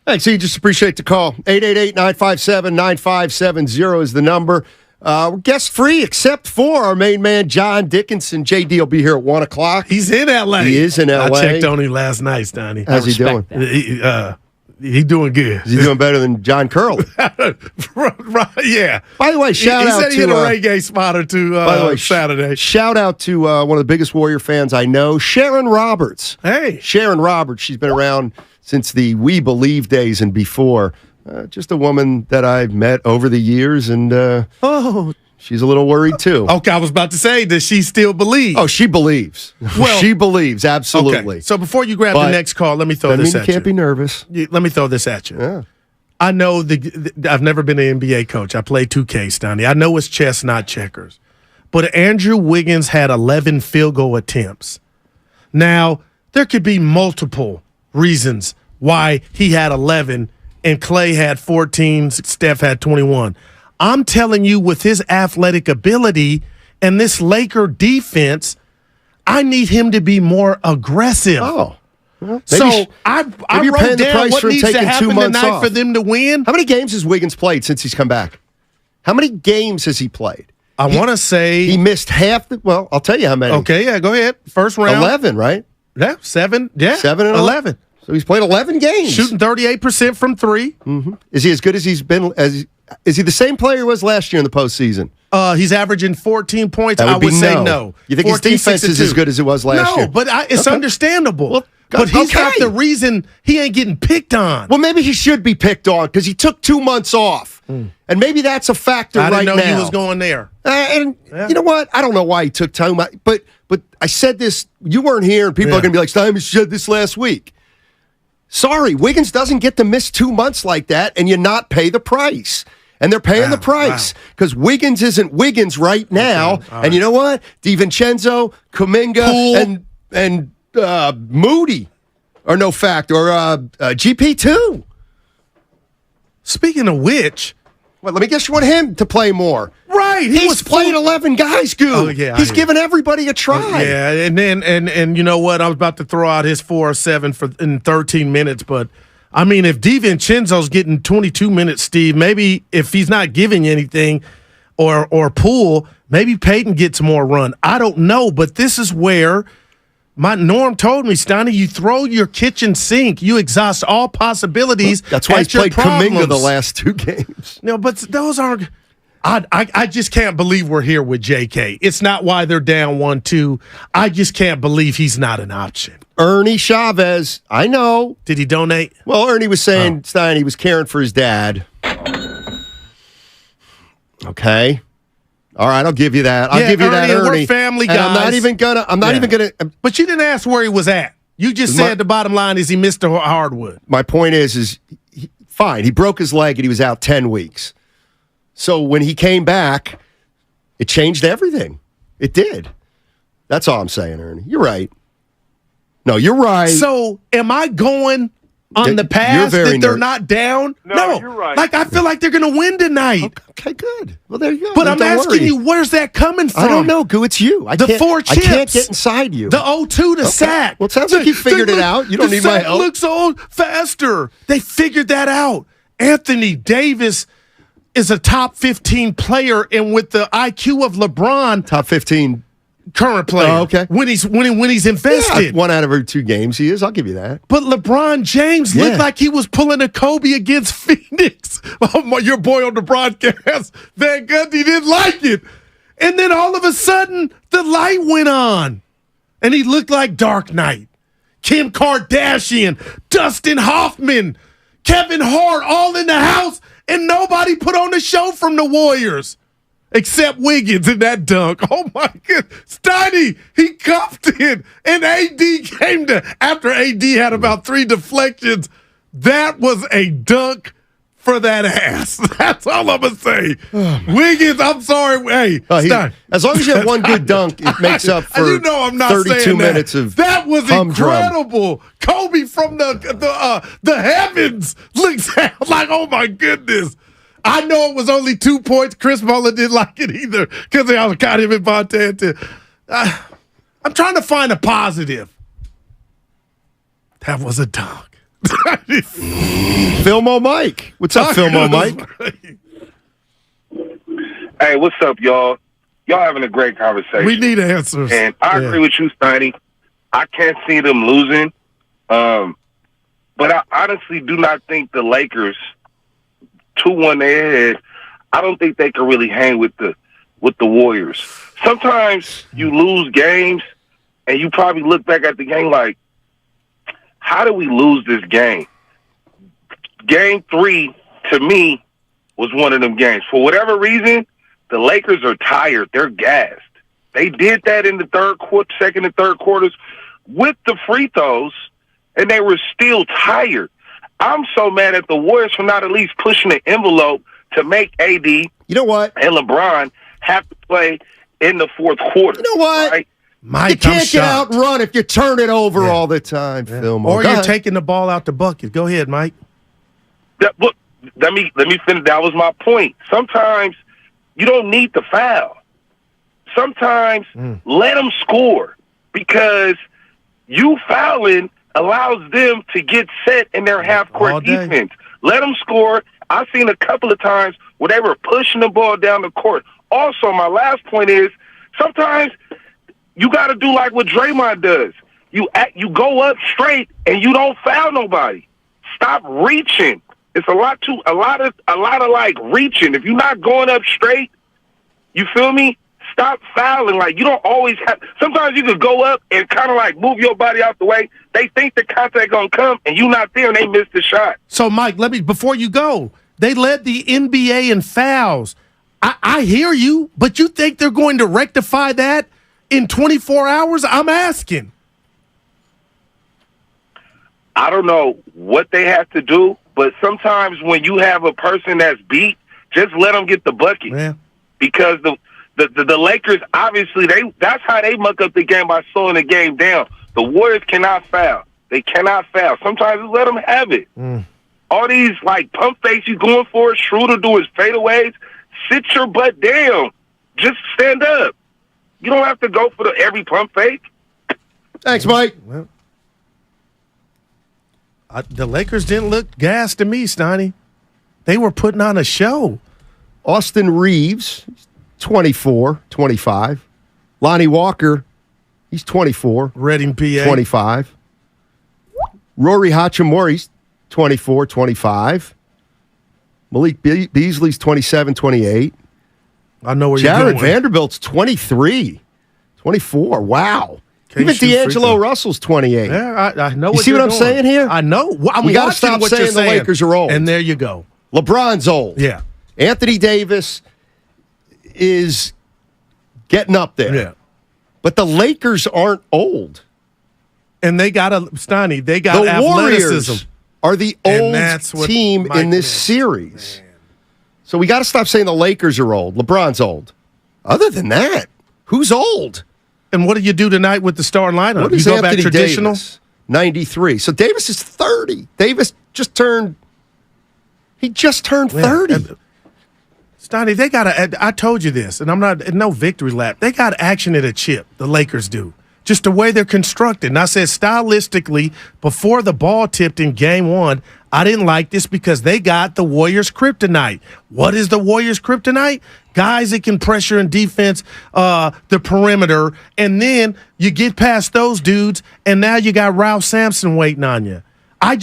S4: Thanks, E. Just appreciate the call. 888-957-9570 is the number. We're guest free except for our main man, John Dickinson. JD will be here at 1 o'clock.
S5: He's in L.A.
S4: He is in L.A.
S5: I checked on him last night, Stoney.
S4: How's he doing?
S5: He's doing good.
S4: Is he doing better than John Curley?
S5: Right, yeah.
S4: By the way, shout out to...
S5: He said he hit a reggae spot or two
S4: by the way,
S5: Saturday.
S4: Shout out to one of the biggest Warrior fans I know, Sharon Roberts.
S5: Hey.
S4: Sharon Roberts. She's been around since the We Believe days and before. Just a woman that I've met over the years, and she's a little worried too.
S5: Okay, I was about to say, does she still believe?
S4: Oh, she believes.
S5: Well,
S4: she believes, absolutely.
S5: Okay. So before you grab the next call, let me throw this at you.
S4: You can't be nervous.
S5: Let me throw this at you.
S4: Yeah.
S5: I know I've never been an NBA coach. I played 2K, Stoney. I know it's chess, not checkers. But Andrew Wiggins had 11 field goal attempts. Now, there could be multiple reasons why he had 11 and Clay had 14, Steph had 21. I'm telling you, with his athletic ability and this Laker defense, I need him to be more aggressive.
S4: Oh. Well,
S5: so I wrote down what needs to happen tonight for them to win.
S4: How many games has Wiggins played since he's come back? How many games has he played?
S5: I want to say...
S4: He missed half well, I'll tell you how many.
S5: Okay, yeah, go ahead. First round.
S4: 11, right?
S5: Yeah, 7. Yeah,
S4: 7 and
S5: 11.
S4: So he's played 11 games.
S5: Shooting 38% from 3.
S4: Mm-hmm. Is he as good as he's been? Is he the same player he was last year in the postseason?
S5: He's averaging 14 points.
S4: I would
S5: say no.
S4: You think 14, his defense is as good as it was last year?
S5: No, but it's understandable. Well, but he's not the reason he ain't getting picked on.
S4: Well, maybe he should be picked on because he took 2 months off. And maybe that's a factor right now.
S5: I didn't know he was going there.
S4: You know what? I don't know why he took time. But I said this. You weren't here, and people are going to be like, Simon said this last week. Sorry, Wiggins doesn't get to miss 2 months like that, and you not pay the price. And they're paying the price because Wiggins isn't Wiggins right now. Okay, and you know what? DiVincenzo, Kuminga, and Moody are no fact, or GP too.
S5: Speaking of which,
S4: let me guess, you want him to play more.
S5: Right.
S4: He's played 11 guys, Goo.
S5: Oh, yeah,
S4: he's given everybody a try.
S5: Yeah, and then and you know what? I was about to throw out his 4 or 7 in 13 minutes, but I mean, if DiVincenzo's getting 22 minutes, Steve, maybe if he's not giving anything, or Poole, maybe Peyton gets more run. I don't know, but this is where my Norm told me, Stoney, you throw your kitchen sink, you exhaust all possibilities.
S4: Well, that's why he played Kuminga the last 2 games.
S5: No, but those aren't. I just can't believe we're here with JK. It's not why they're down 1-2. I just can't believe he's not an option.
S4: Ernie Chavez, I know.
S5: Did he donate?
S4: Well, Ernie was saying, Stein, he was caring for his dad. Okay. All right, I'll give you that. I'll give you that, Ernie.
S5: We're family guys.
S4: And I'm not even gonna.
S5: But you didn't ask where he was at. You just said the bottom line is he missed the hardwood.
S4: My point is fine. He broke his leg and he was out 10 weeks. So when he came back, it changed everything. It did. That's all I'm saying, Ernie. You're right. No, you're right.
S5: So am I going on the path that they're not down?
S9: No, you're right.
S5: Like, I feel like they're going to win tonight.
S4: Okay, good. Well, there you go.
S5: But I'm asking you, where's that coming from?
S4: I don't know, Goo. It's you. I can't get inside you.
S5: The 0-2 to sack.
S4: Well, it sounds like you figured it out. You don't need my help.
S5: Looks old faster. They figured that out. Anthony Davis is a top 15 player, and with the IQ of LeBron,
S4: top 15
S5: current player.
S4: Oh, okay.
S5: When he's invested.
S4: Yeah, 1 out of every 2 games he is. I'll give you that.
S5: But LeBron James looked like he was pulling a Kobe against Phoenix. Oh, your boy on the broadcast, Van Gundy didn't like it. And then all of a sudden, the light went on. And he looked like Dark Knight. Kim Kardashian, Dustin Hoffman, Kevin Hart, all in the house, and nobody put on the show from the Warriors. Except Wiggins in that dunk. Oh, my God. Steiny, he cuffed it. And AD came to, after AD had about 3 deflections, that was a dunk for that ass. That's all I'm going to say. Wiggins, I'm sorry. Hey,
S4: as long as you have 1 good dunk, it makes up for
S5: I'm not
S4: 32 minutes of
S5: that was incredible.
S4: Drum.
S5: Kobe from the heavens looks like, oh, my goodness. I know it was only 2 points. Chris Muller didn't like it either because I got him in Montana. I'm trying to find a positive. That was a dunk.
S4: Filmo Mike. What's up, Filmo Mike?
S10: Hey, what's up, y'all? Y'all having a great conversation.
S5: We need answers.
S10: And I agree with you, Steiny. I can't see them losing. But I honestly do not think the Lakers, 2-1 ahead, I don't think they can really hang with the Warriors. Sometimes you lose games, and you probably look back at the game like, how did we lose this game? Game 3, to me, was one of them games. For whatever reason, the Lakers are tired. They're gassed. They did that in the second and third quarters with the free throws, and they were still tired. I'm so mad at the Warriors for not at least pushing the envelope to make AD,
S4: you know what,
S10: and LeBron have to play in the fourth quarter.
S4: You know what?
S10: Right?
S4: Mike, you can't get outrun if you turn it over all the time, Filmo.
S5: Or you're taking the ball out the bucket. Go ahead, Mike.
S10: Look, let me finish. That was my point. Sometimes you don't need the foul. Sometimes let them score, because you fouling allows them to get set in their half-court defense. Let them score. I've seen a couple of times where they were pushing the ball down the court. Also, my last point is sometimes you got to do like what Draymond does. You go up straight and you don't foul nobody. Stop reaching. It's a lot of like reaching. If you're not going up straight, you feel me? Stop fouling. Like, you don't always have. Sometimes you could go up and kind of like move your body out the way. They think the contact gonna come and you not there and they miss the shot.
S5: So, Mike, before you go, they led the NBA in fouls. I hear you, but you think they're going to rectify that in 24 hours? I'm asking.
S10: I don't know what they have to do, but sometimes when you have a person that's beat, just let them get the bucket.
S5: Yeah.
S10: Because the Lakers, obviously, that's how they muck up the game, by slowing the game down. The Warriors cannot foul. They cannot foul. Sometimes just let them have it. All these, like, pump fakes you going for, Schroeder do his fadeaways, sit your butt down. Just stand up. You don't have to go for every pump fake.
S4: Thanks, Mike.
S5: Well, the Lakers didn't look gassed to me, Steiny. They were putting on a show.
S4: Austin Reeves, 24, 25. Lonnie Walker, he's 24.
S5: Reading, PA.
S4: 25. Rory Hachimura's 24, 25. Malik Beasley's 27, 28.
S5: I know where
S4: Jared
S5: you're going.
S4: Vanderbilt's 23, 24. Wow.
S5: Can't
S4: Even
S5: shoot free
S4: D'Angelo
S5: throw.
S4: Russell's 28.
S5: Yeah, I know
S4: You
S5: what
S4: see
S5: you're
S4: what I'm
S5: doing.
S4: saying here?
S5: I know. I'm
S4: we got to
S5: watching
S4: stop
S5: what you're
S4: saying the Lakers are old.
S5: And there you go.
S4: LeBron's old.
S5: Yeah.
S4: Anthony Davis is getting up there.
S5: Yeah.
S4: But the Lakers aren't old.
S5: And they got Steiny, they got
S4: the
S5: athleticism.
S4: Warriors are the
S5: And
S4: old
S5: that's what
S4: team
S5: Mike
S4: in this
S5: meant.
S4: series. So we got to stop saying the Lakers are old. LeBron's old. Other than that, who's old?
S5: And what do you do tonight with the starting lineup?
S4: What
S5: You
S4: is
S5: go
S4: Anthony
S5: back traditional?
S4: Davis? 93. So Davis is 30. Davis just turned 30.
S5: Steiny, they got I told you this, and I'm not no victory lap. They got action at a chip, the Lakers do. Just the way they're constructed. And I said stylistically, before the ball tipped in game 1, I didn't like this because they got the Warriors' kryptonite. What is the Warriors' kryptonite? Guys that can pressure and defense the perimeter, and then you get past those dudes, and now you got Ralph Sampson waiting on you. I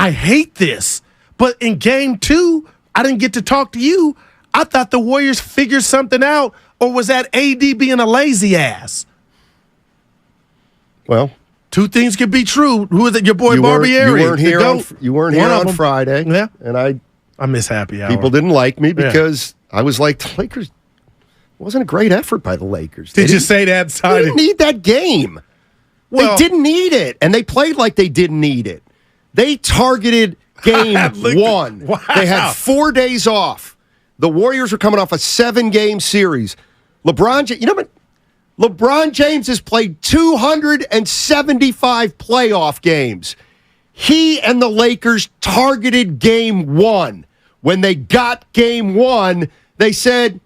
S5: hate this. But in game 2, I didn't get to talk to you. I thought the Warriors figured something out, or was that AD being a lazy ass?
S4: Well,
S5: two things could be true. Who is it? Your boy Barbieri.
S4: You weren't here on Friday.
S5: Yeah.
S4: And I
S5: miss happy hour.
S4: People didn't like me because I was like, the Lakers wasn't a great effort by the Lakers.
S5: Did you say that?
S4: They didn't need that game.
S5: Well,
S4: they didn't need it. And they played like they didn't need it. They targeted game 1.
S5: Wow.
S4: They had 4 days off. The Warriors were coming off a 7-game series. LeBron James has played 275 playoff games. He and the Lakers targeted game 1. When they got game 1, They said,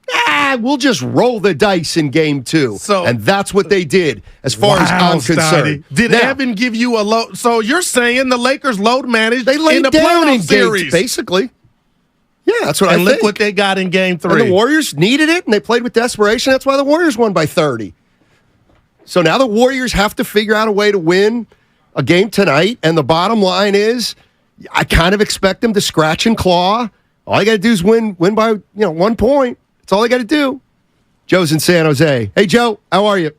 S4: we'll just roll the dice in game 2. And that's what they did, as far as I'm concerned.
S5: Did Evan give you a load? So you're saying the Lakers load managed
S4: They laid
S5: in the
S4: down in
S5: playoff series.
S4: basically. Yeah, that's what I
S5: and
S4: think.
S5: look what they got in game 3.
S4: And the Warriors needed it, and they played with desperation. That's why the Warriors won by 30. So now the Warriors have to figure out a way to win a game tonight, and the bottom line is I kind of expect them to scratch and claw. All you got to do is win by 1 point. That's all they got to do. Joe's in San Jose. Hey, Joe, how are you?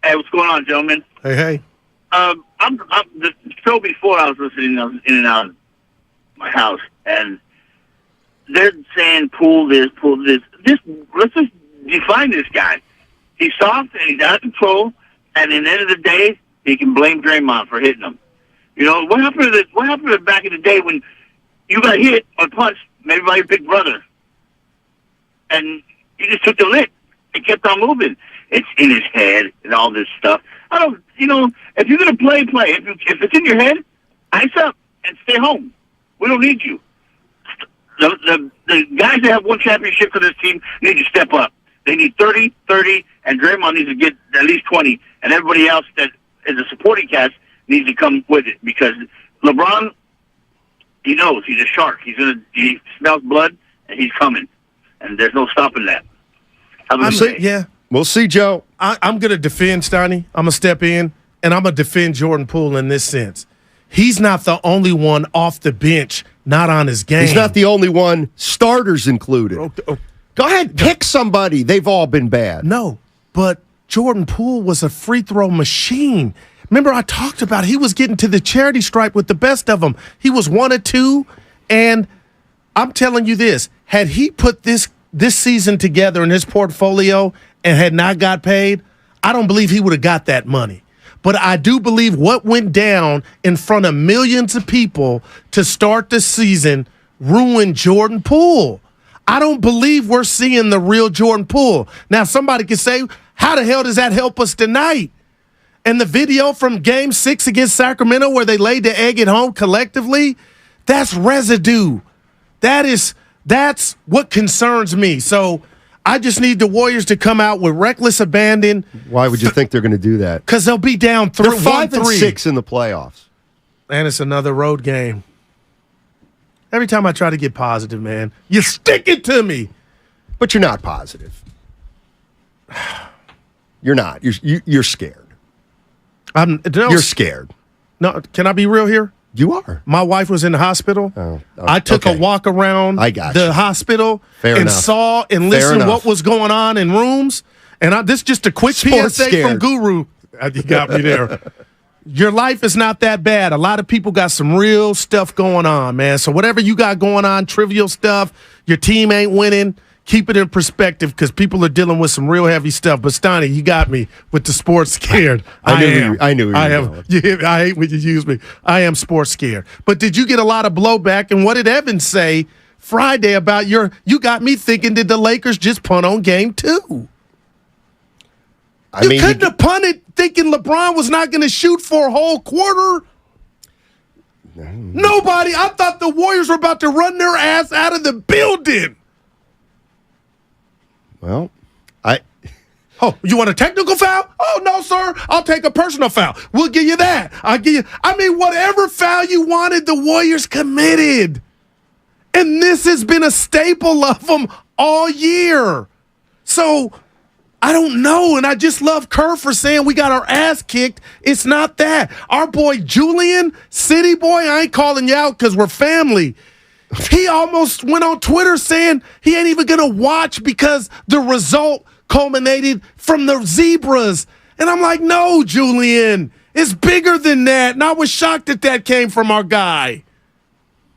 S11: Hey, what's going on, gentlemen?
S5: Hey.
S11: I'm the show before I was listening. I was in and out of my house, and they're saying Poole this, Poole this. Let's just define this guy. He's soft and he's out of control, and at the end of the day, he can blame Draymond for hitting him. You know what happened to back in the day when you got hit or punched maybe by your big brother, and you just took the lick and kept on moving. It's in his head and all this stuff. If you're gonna play. If it's in your head, ice up and stay home. We don't need you. The guys that have won championship for this team need to step up. They need 30, and Draymond needs to get at least 20, and everybody else that is a supporting cast needs to come with it, because LeBron, he knows he's a shark. He smells blood, and he's coming, and there's no stopping that.
S4: We'll see, Joe.
S5: I'm going to defend Steiny. I'm going to step in, and I'm going to defend Jordan Poole in this sense. He's not the only one off the bench, not on his game.
S4: He's not the only one, starters included. Go ahead, pick somebody. They've all been bad.
S5: No, but Jordan Poole was a free throw machine. Remember, I talked about he was getting to the charity stripe with the best of them. He was 1 or 2, and I'm telling you this: had he put this season together in his portfolio and had not got paid, I don't believe he would have got that money. But I do believe what went down in front of millions of people to start the season ruined Jordan Poole. I don't believe we're seeing the real Jordan Poole. Now, somebody can say, how the hell does that help us tonight? And the video from Game 6 against Sacramento where they laid the egg at home collectively, that's residue. That's what concerns me. So I just need the Warriors to come out with reckless abandon.
S4: Why would you think they're going to do that?
S5: Because they'll be down 3-1.
S4: They're 5-6 in the playoffs.
S5: And it's another road game. Every time I try to get positive, man, you stick it to me.
S4: But you're not positive. You're not. You're scared. You're scared.
S5: No, can I be real here?
S4: You are.
S5: My wife was in the hospital. I took a walk around the hospital and saw and listened to what was going on in rooms. And this is just a quick PSA from Guru. You got me there. Your life is not that bad. A lot of people got some real stuff going on, man. So whatever you got going on, trivial stuff, your team ain't winning, keep it in perspective, because people are dealing with some real heavy stuff. But Steiny, you got me with the sports scared.
S4: I knew you were going.
S5: I hate when you use me. I am sports scared. But did you get a lot of blowback? And what did Evan say Friday about you got me thinking, did the Lakers just punt on game 2? You couldn't have punted thinking LeBron was not going to shoot for a whole quarter. Nobody. I thought the Warriors were about to run their ass out of the building.
S4: Well,
S5: Oh, you want a technical foul? Oh, no, sir. I'll take a personal foul. We'll give you that. Whatever foul you wanted, the Warriors committed. And this has been a staple of them all year. So I don't know, and I just love Kerr for saying we got our ass kicked. It's not that. Our boy Julian, City Boy, I ain't calling you out because we're family. He almost went on Twitter saying he ain't even going to watch because the result culminated from the Zebras. And I'm like, no, Julian, it's bigger than that. And I was shocked that came from our guy.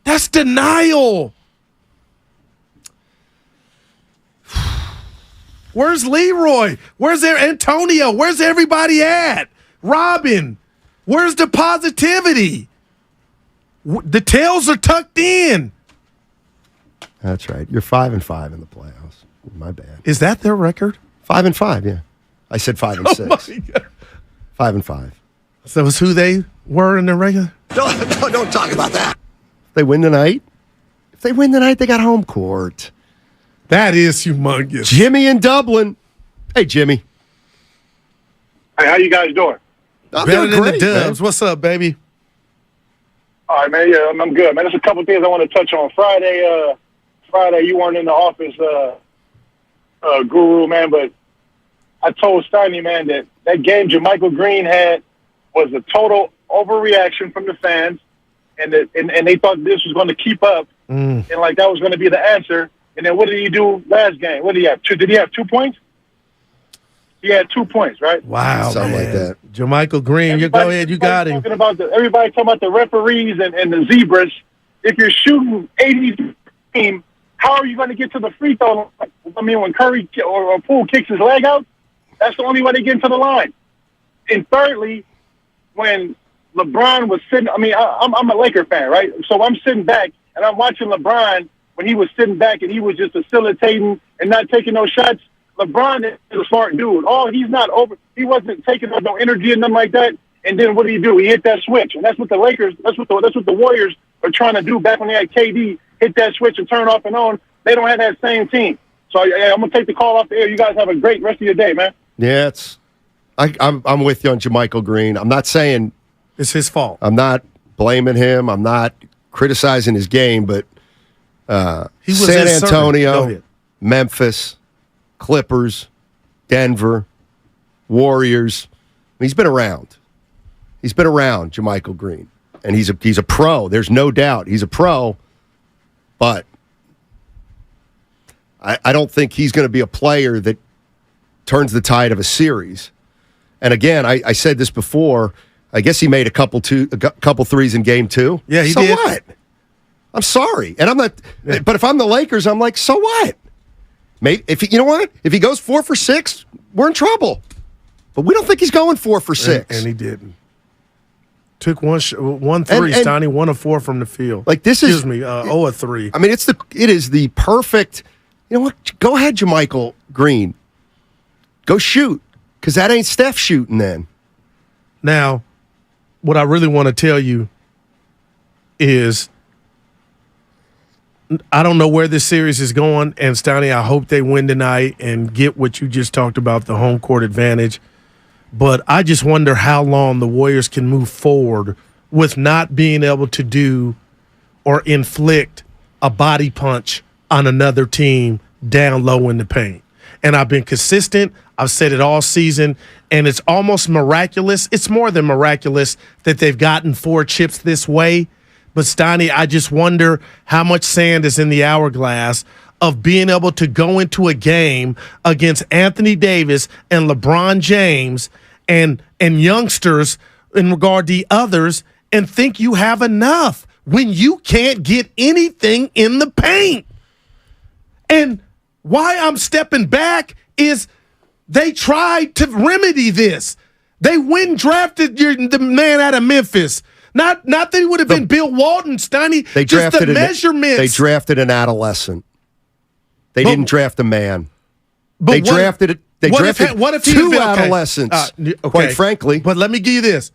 S5: That's denial. Where's Leroy? Where's Antonio? Where's everybody at? Robin, where's the positivity? The tails are tucked in.
S4: That's right. You're 5-5 in the playoffs. My bad.
S5: Is that their record?
S4: 5-5, yeah. I said 5-6.
S5: Oh my God.
S4: 5-5.
S5: So it's who they were in the regular?
S4: Don't talk about that. If they win tonight, If they win tonight, they got home court.
S5: That is humongous.
S4: Jimmy in Dublin. Hey, Jimmy.
S8: Hey, how you guys doing?
S5: Better than the Dubs. Man. What's up, baby?
S8: All right, man. Yeah, I'm good, man. There's a couple things I want to touch on. Friday, you weren't in the office, Guru, man, but I told Steiny, man, that game JaMychal Green had was a total overreaction from the fans, and they thought this was going to keep up, and like that was going to be the answer. And then what did he do last game? What did he have? Did he have 2 points? He had 2 points, right?
S5: Wow,
S4: something
S5: man.
S4: like that.
S5: JaMychal Green, you go ahead, you got him.
S8: Everybody talking about the referees and the zebras. If you're shooting 80 team, how are you going to get to the free throw? I mean, when Curry or Poole kicks his leg out, that's the only way they get into the line. And thirdly, when LeBron was sitting, I mean, I'm a Laker fan, right? So I'm sitting back and I'm watching LeBron when he was sitting back and he was just facilitating and not taking no shots. LeBron is a smart dude. He wasn't taking up no energy and nothing like that. And then what did he do? He hit that switch. And that's what the Warriors are trying to do back when they had KD, hit that switch and turn off and on. They don't have that same team. So I'm going to take the call off the air. You guys have a great rest of your day, man.
S4: Yeah, I'm with you on JaMychal Green. I'm not saying
S5: it's his fault.
S4: I'm not blaming him. I'm not criticizing his game, but San Antonio, Memphis, Clippers, Denver, Warriors. He's been around. He's been around, JaMychal Green. And he's a pro. There's no doubt. He's a pro. But I don't think he's going to be a player that turns the tide of a series. And again, I said this before. I guess he made a couple threes in game 2.
S5: Yeah, he
S4: did. So what? I'm sorry. And I'm not – but if I'm the Lakers, I'm like, so what? Maybe you know what? If he goes 4 for 6, we're in trouble. But we don't think he's going 4 for 6.
S5: And he didn't. Took one three, Stoney, 1 of 4 from the field.
S4: Like this
S5: is 0 of 3.
S4: I mean, it is the perfect. You know what? Go ahead, JaMychal Green. Go shoot, because that ain't Steph shooting then.
S5: Now, what I really want to tell you is, I don't know where this series is going, and Stoney, I hope they win tonight and get what you just talked about, the home court advantage. But I just wonder how long the Warriors can move forward with not being able to do or inflict a body punch on another team down low in the paint. And I've been consistent. I've said it all season, and it's almost miraculous. It's more than miraculous that they've gotten 4 chips this way. But, Stoney, I just wonder how much sand is in the hourglass of being able to go into a game against Anthony Davis and LeBron James and youngsters in regard to others and think you have enough when you can't get anything in the paint. And why I'm stepping back is they tried to remedy this. They went and drafted the man out of Memphis. Not that he would have been Bill Walton, Steiny.
S4: They
S5: just
S4: drafted
S5: the measurements.
S4: They drafted an adolescent. They didn't draft a man.
S5: They
S4: drafted 2 adolescents, quite frankly.
S5: But let me give you this.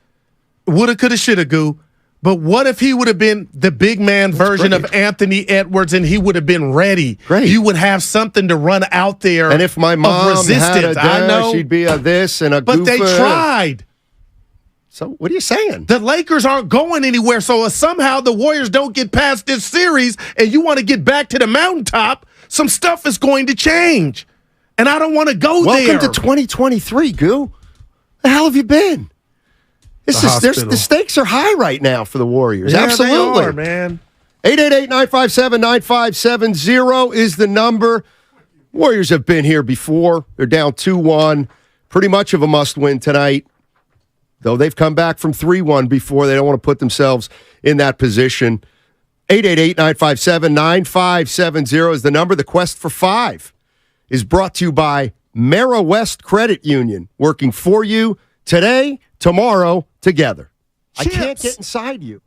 S5: Woulda, coulda, shoulda, goo. But what if he would have been the big man version of Anthony Edwards and he would have been ready?
S4: Great.
S5: You would have something to run out there.
S4: And if my mom had a dash, she'd be a this and a
S5: But they tried.
S4: So what are you saying?
S5: The Lakers aren't going anywhere. So if somehow the Warriors don't get past this series and you want to get back to the mountaintop, some stuff is going to change. And I don't want to go there.
S4: Welcome to 2023, Goo. The hell have you been? The stakes are high right now for the Warriors.
S5: Yeah,
S4: absolutely.
S5: they are, man.
S4: 888-957-9570 is the number. Warriors have been here before. They're down 2-1. Pretty much of a must-win tonight. Though they've come back from 3-1 before. They don't want to put themselves in that position. 888-957-9570 is the number. The quest for 5 is brought to you by Mara West Credit Union. Working for you today, tomorrow, together.
S5: Chips.
S4: I can't get inside you.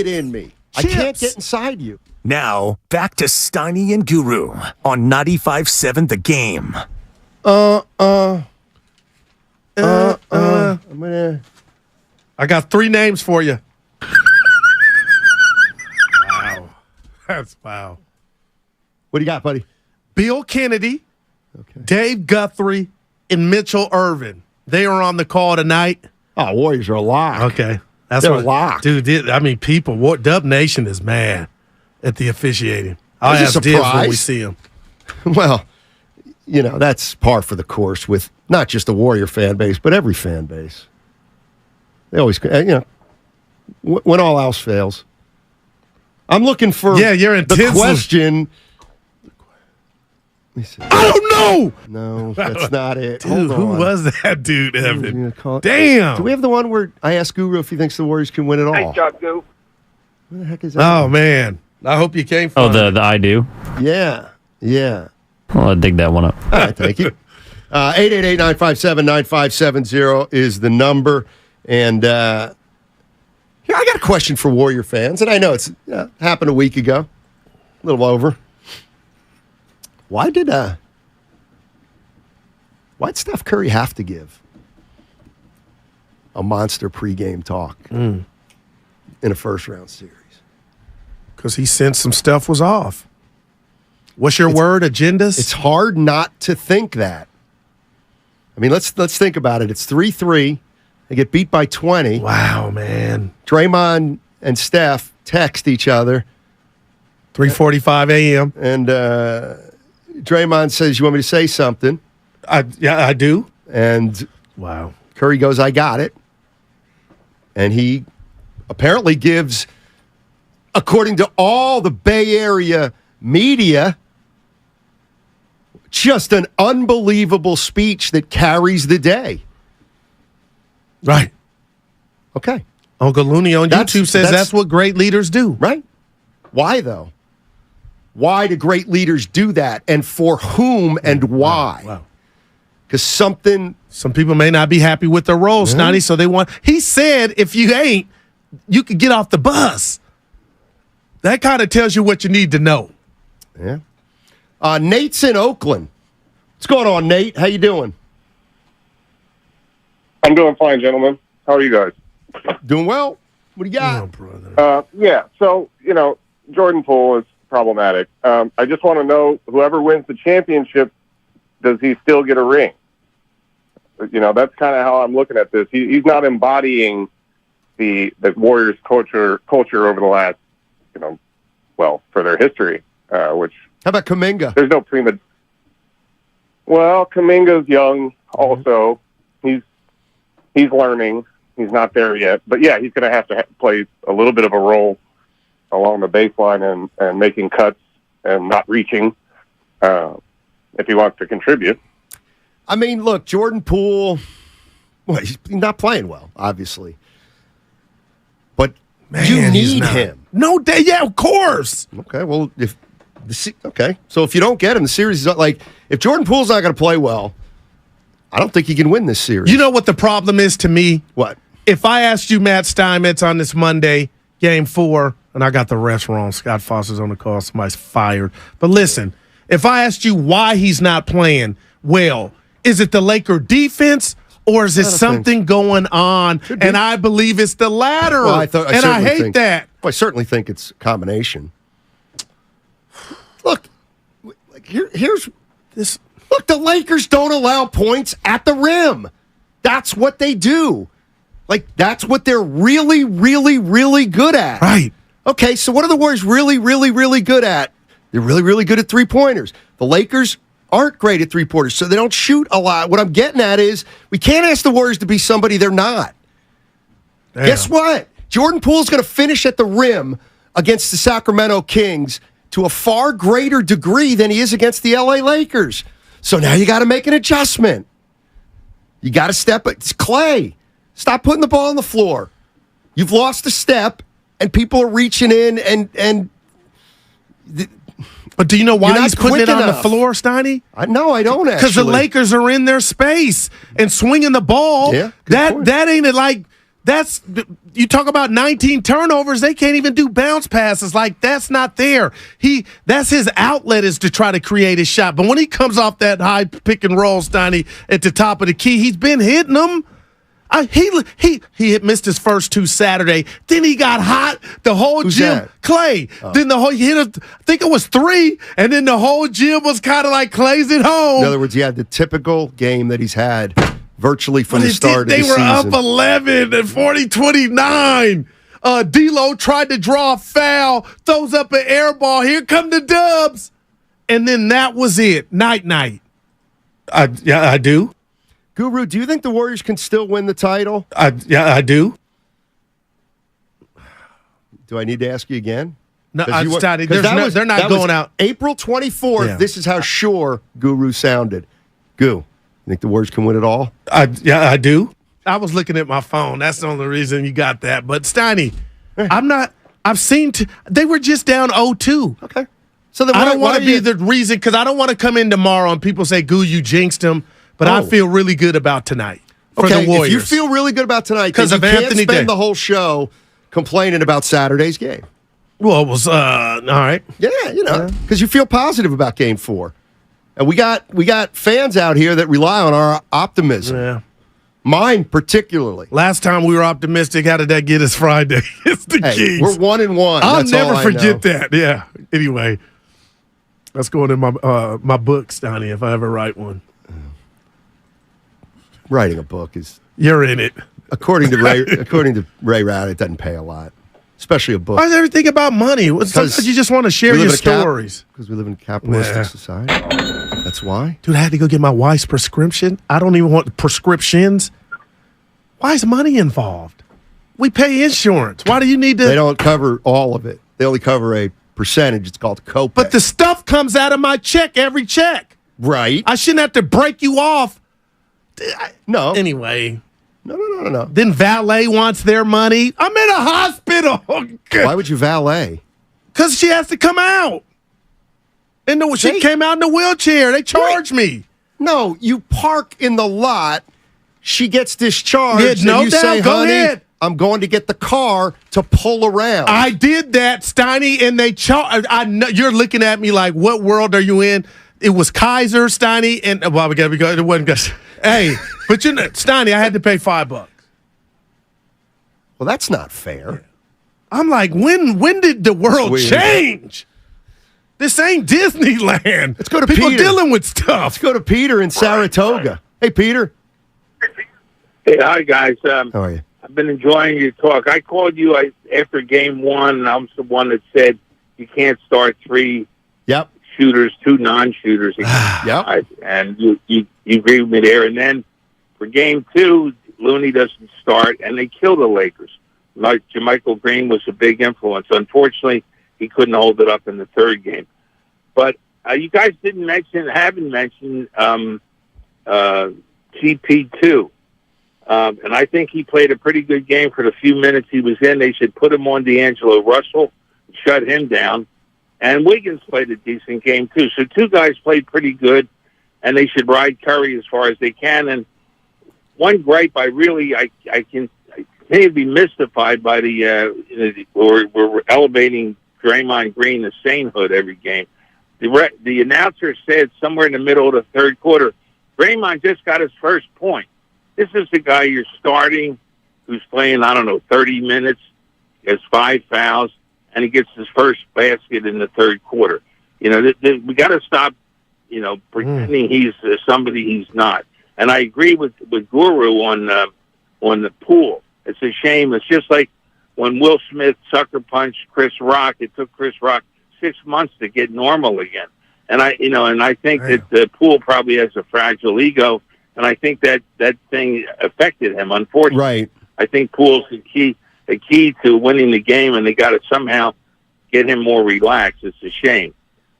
S4: get in me. I can't get inside you.
S17: Now, back to Steiny and Guru on 95.7 The Game.
S5: I got 3 names for you. Wow. That's wow.
S4: What do you got, buddy?
S5: Bill Kennedy, Dave Guthrie, and Mitchell Irvin. They are on the call tonight.
S4: Oh, Warriors are a lock.
S5: Okay. That's
S4: They're
S5: what,
S4: locked.
S5: Dude, I mean, people, Dub Nation is mad at the officiating. I'll
S4: That's a
S5: ask Dibs when
S4: surprise.
S5: we see him.
S4: Well, that's par for the course with not just the Warrior fan base, but every fan base. They always, when all else fails. I'm looking for
S5: you're
S4: the
S5: intensely.
S4: question.
S5: I don't know.
S4: No, that's not it.
S5: Dude,
S4: Hold
S5: who
S4: on.
S5: was that dude, Evan?
S4: Damn.
S5: Damn.
S4: Do we have the one where I asked Guru if he thinks the Warriors can win it all?
S9: Nice job, Goo.
S4: What the heck is that?
S5: Oh, man. I hope you came for
S6: Oh, the I do?
S4: Yeah. Yeah.
S6: Well, I'll dig that one up.
S4: All right, thank you. 888-957-9570 is the number. And here, I got a question for Warrior fans, and I know it's happened a week ago, a little over. Why'd Steph Curry have to give a monster pregame talk in a first-round series?
S5: Because he sensed some stuff was off. What's your word? Agendas?
S4: It's hard not to think that. I mean, let's think about it. It's 3-3. They get beat by 20.
S5: Wow, man.
S4: Draymond and Steph text each other.
S5: 3:45 a.m.
S4: And Draymond says, "You want me to say something?"
S5: I do.
S4: And
S5: wow,
S4: Curry goes, "I got it." And he apparently gives, according to all the Bay Area media, just an unbelievable speech that carries the day.
S5: Right.
S4: Okay.
S5: Uncle Looney on YouTube says that's what great leaders do.
S4: Right. Why, though? Why do great leaders do that? And for whom and why?
S5: Wow.
S4: Because some
S5: people may not be happy with their role, Snotty, so they want. He said, if you ain't, you could get off the bus. That kind of tells you what you need to know.
S4: Yeah. Nate's in Oakland. What's going on, Nate? How you doing?
S12: I'm doing fine, gentlemen. How are you guys?
S4: Doing well. What do you got?
S5: Oh, brother.
S12: So, Jordan Poole is problematic. I just want to know, whoever wins the championship, does he still get a ring? That's kind of how I'm looking at this. He's not embodying the Warriors culture over the last, for their history, which...
S4: How about Kuminga?
S12: There's no prima... Well, Kuminga's young also. He's learning. He's not there yet. But, yeah, he's going to have to play a little bit of a role along the baseline and making cuts and not reaching if he wants to contribute.
S4: I mean, look, Jordan Poole, he's not playing well, obviously. But you need him.
S5: No, yeah, of course.
S4: Okay, well, so if you don't get him, the series is like, if Jordan Poole's not going to play well, I don't think he can win this series.
S5: You know what the problem is to me?
S4: What?
S5: If I asked you Matt Steinmetz on this Monday, Game 4, and I got the refs wrong, Scott Foster's on the call, somebody's fired. But listen, if I asked you why he's not playing well, is it the Laker defense or is it something going on? And I believe it's the latter.
S4: Well,
S5: I hate that.
S4: Well, I certainly think it's a combination. Look, here's this. Look, the Lakers don't allow points at the rim. That's what they do. That's what they're really, really, really good at.
S5: Right.
S4: Okay, so what are the Warriors really, really, really good at? They're really, really good at three-pointers. The Lakers aren't great at three-pointers, so they don't shoot a lot. What I'm getting at is we can't ask the Warriors to be somebody they're not. Damn. Guess what? Jordan Poole's going to finish at the rim against the Sacramento Kings to a far greater degree than he is against the LA Lakers. So now you got to make an adjustment. You got to step it. It's Clay. Stop putting the ball on the floor. You've lost a step, and people are reaching in and
S5: but do you know why he's putting it on the floor, Steiny?
S4: No, I don't actually.
S5: Because the Lakers are in their space and swinging the ball.
S4: Yeah,
S5: that ain't like That's you talk about 19 turnovers. They can't even do bounce passes. Like, that's not there. That's his outlet, is to try to create his shot. But when he comes off that high pick and roll, Steiny, at the top of the key, he's been hitting them. He missed his first 2 Saturday. Then he got hot. The whole gym,
S4: that?
S5: Clay. Then he hit I think it was 3, and then the whole gym was kind of like, Clay's at home.
S4: In other words, he had the typical game that he's had virtually from the start of the season.
S5: They were up 11 and 40-29. D'Lo tried to draw a foul, throws up an air ball. Here come the Dubs. And then that was it. Night. I do.
S4: Guru, do you think the Warriors can still win the title?
S5: I do.
S4: Do I need to ask you again?
S5: No, they're not going out.
S4: April 24th,
S5: Yeah.
S4: This is how sure Guru sounded. Goo, you think the Warriors can win it all?
S5: I do. I was looking at my phone. That's the only reason you got that. But Steiny, they were just down 0-2.
S4: Okay. So then
S5: I don't want to be the reason, because I don't want to come in tomorrow and people say, Goo, you jinxed him. But I feel really good about tonight for the Warriors.
S4: If you feel really good about tonight,
S5: because
S4: you
S5: of
S4: can't
S5: Anthony
S4: spend
S5: Davis.
S4: the whole show complaining about Saturday's game.
S5: Well, it was all right.
S4: Yeah, because you feel positive about Game 4, and we got fans out here that rely on our optimism.
S5: Yeah,
S4: mine particularly.
S5: Last time we were optimistic, how did that get us Friday? It's the Kings.
S4: We're 1-1.
S5: I'll
S4: That's
S5: never
S4: all
S5: forget that. Yeah. Anyway, that's going in my book, Steiny, if I ever write one.
S4: Writing a book is
S5: you're in it.
S4: According to Ray Rowd, it doesn't pay a lot, especially a book.
S5: Why is everything about money? Sometimes you just want to share your stories.
S4: Because we live in a capitalistic society. That's why.
S5: Dude, I had to go get my wife's prescription. I don't even want prescriptions. Why is money involved? We pay insurance. Why do you need to?
S4: They don't cover all of it. They only cover a percentage. It's called copay.
S5: But the stuff comes out of my check every check.
S4: Right.
S5: I shouldn't have to break you off.
S4: No.
S5: Anyway.
S4: No.
S5: Then valet wants their money. I'm in a hospital.
S4: Why would you valet?
S5: Because she has to come out. And she came out in a wheelchair. They charged me.
S4: No, you park in the lot. She gets discharged.
S5: Yeah, no
S4: and you
S5: doubt.
S4: say,
S5: Go
S4: honey,
S5: ahead.
S4: I'm going to get the car to pull around.
S5: I did that, Steiny, and they charged. I know you're looking at me like, what world are you in? It was Kaiser, Steiny, and it wasn't good. Hey, but Steiny, I had to pay $5.
S4: Well, that's not fair.
S5: I'm like, when did the world change? This ain't Disneyland.
S4: Let's go to
S5: People
S4: Peter.
S5: dealing with stuff.
S4: Let's go to Peter in Saratoga. Hey, Peter.
S14: Hey, hi, guys.
S4: How are you?
S14: I've been enjoying your talk. I called you after Game 1, and I was the one that said you can't start 3 shooters, 2 non-shooters. And you agree with me there. And then for Game 2, Looney doesn't start, and they kill the Lakers. Like JaMychal Green was a big influence. Unfortunately, he couldn't hold it up in the 3rd game. But you guys haven't mentioned GP2. And I think he played a pretty good game for the few minutes he was in. They should put him on D'Angelo Russell, shut him down. And Wiggins played a decent game, too. So 2 guys played pretty good, and they should ride Curry as far as they can. And one gripe I may be mystified by we're elevating Draymond Green to sainthood every game. The announcer said somewhere in the middle of the 3rd quarter, Draymond just got his first point. This is the guy you're starting who's playing, 30 minutes, has 5 fouls, and he gets his first basket in the 3rd quarter. We got to stop, pretending he's somebody he's not. And I agree with Guru on the Poole. It's a shame. It's just like when Will Smith sucker punched Chris Rock. It took Chris Rock 6 months to get normal again. And I think that Poole probably has a fragile ego. And I think that thing affected him, unfortunately.
S4: Right.
S14: I think Poole's the key to winning the game, and they got to somehow get him more relaxed. It's a shame.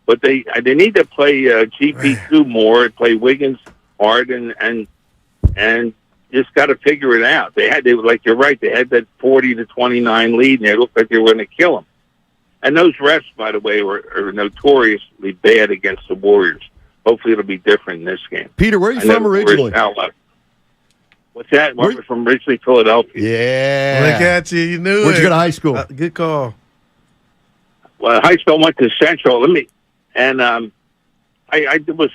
S14: But they need to play GP2 more, play Wiggins hard, and just got to figure it out. You're right, they had that 40-29 lead, and it looked like they were going to kill him. And those refs, by the way, are notoriously bad against the Warriors. Hopefully it'll be different in this game.
S4: Peter, where are you from originally?
S14: What's that? We're from Ridgely, Philadelphia.
S2: Yeah.
S5: Look at you. You knew
S2: Where'd
S5: it.
S2: you go to high school?
S5: Good call.
S14: Well, high school I went to Central. I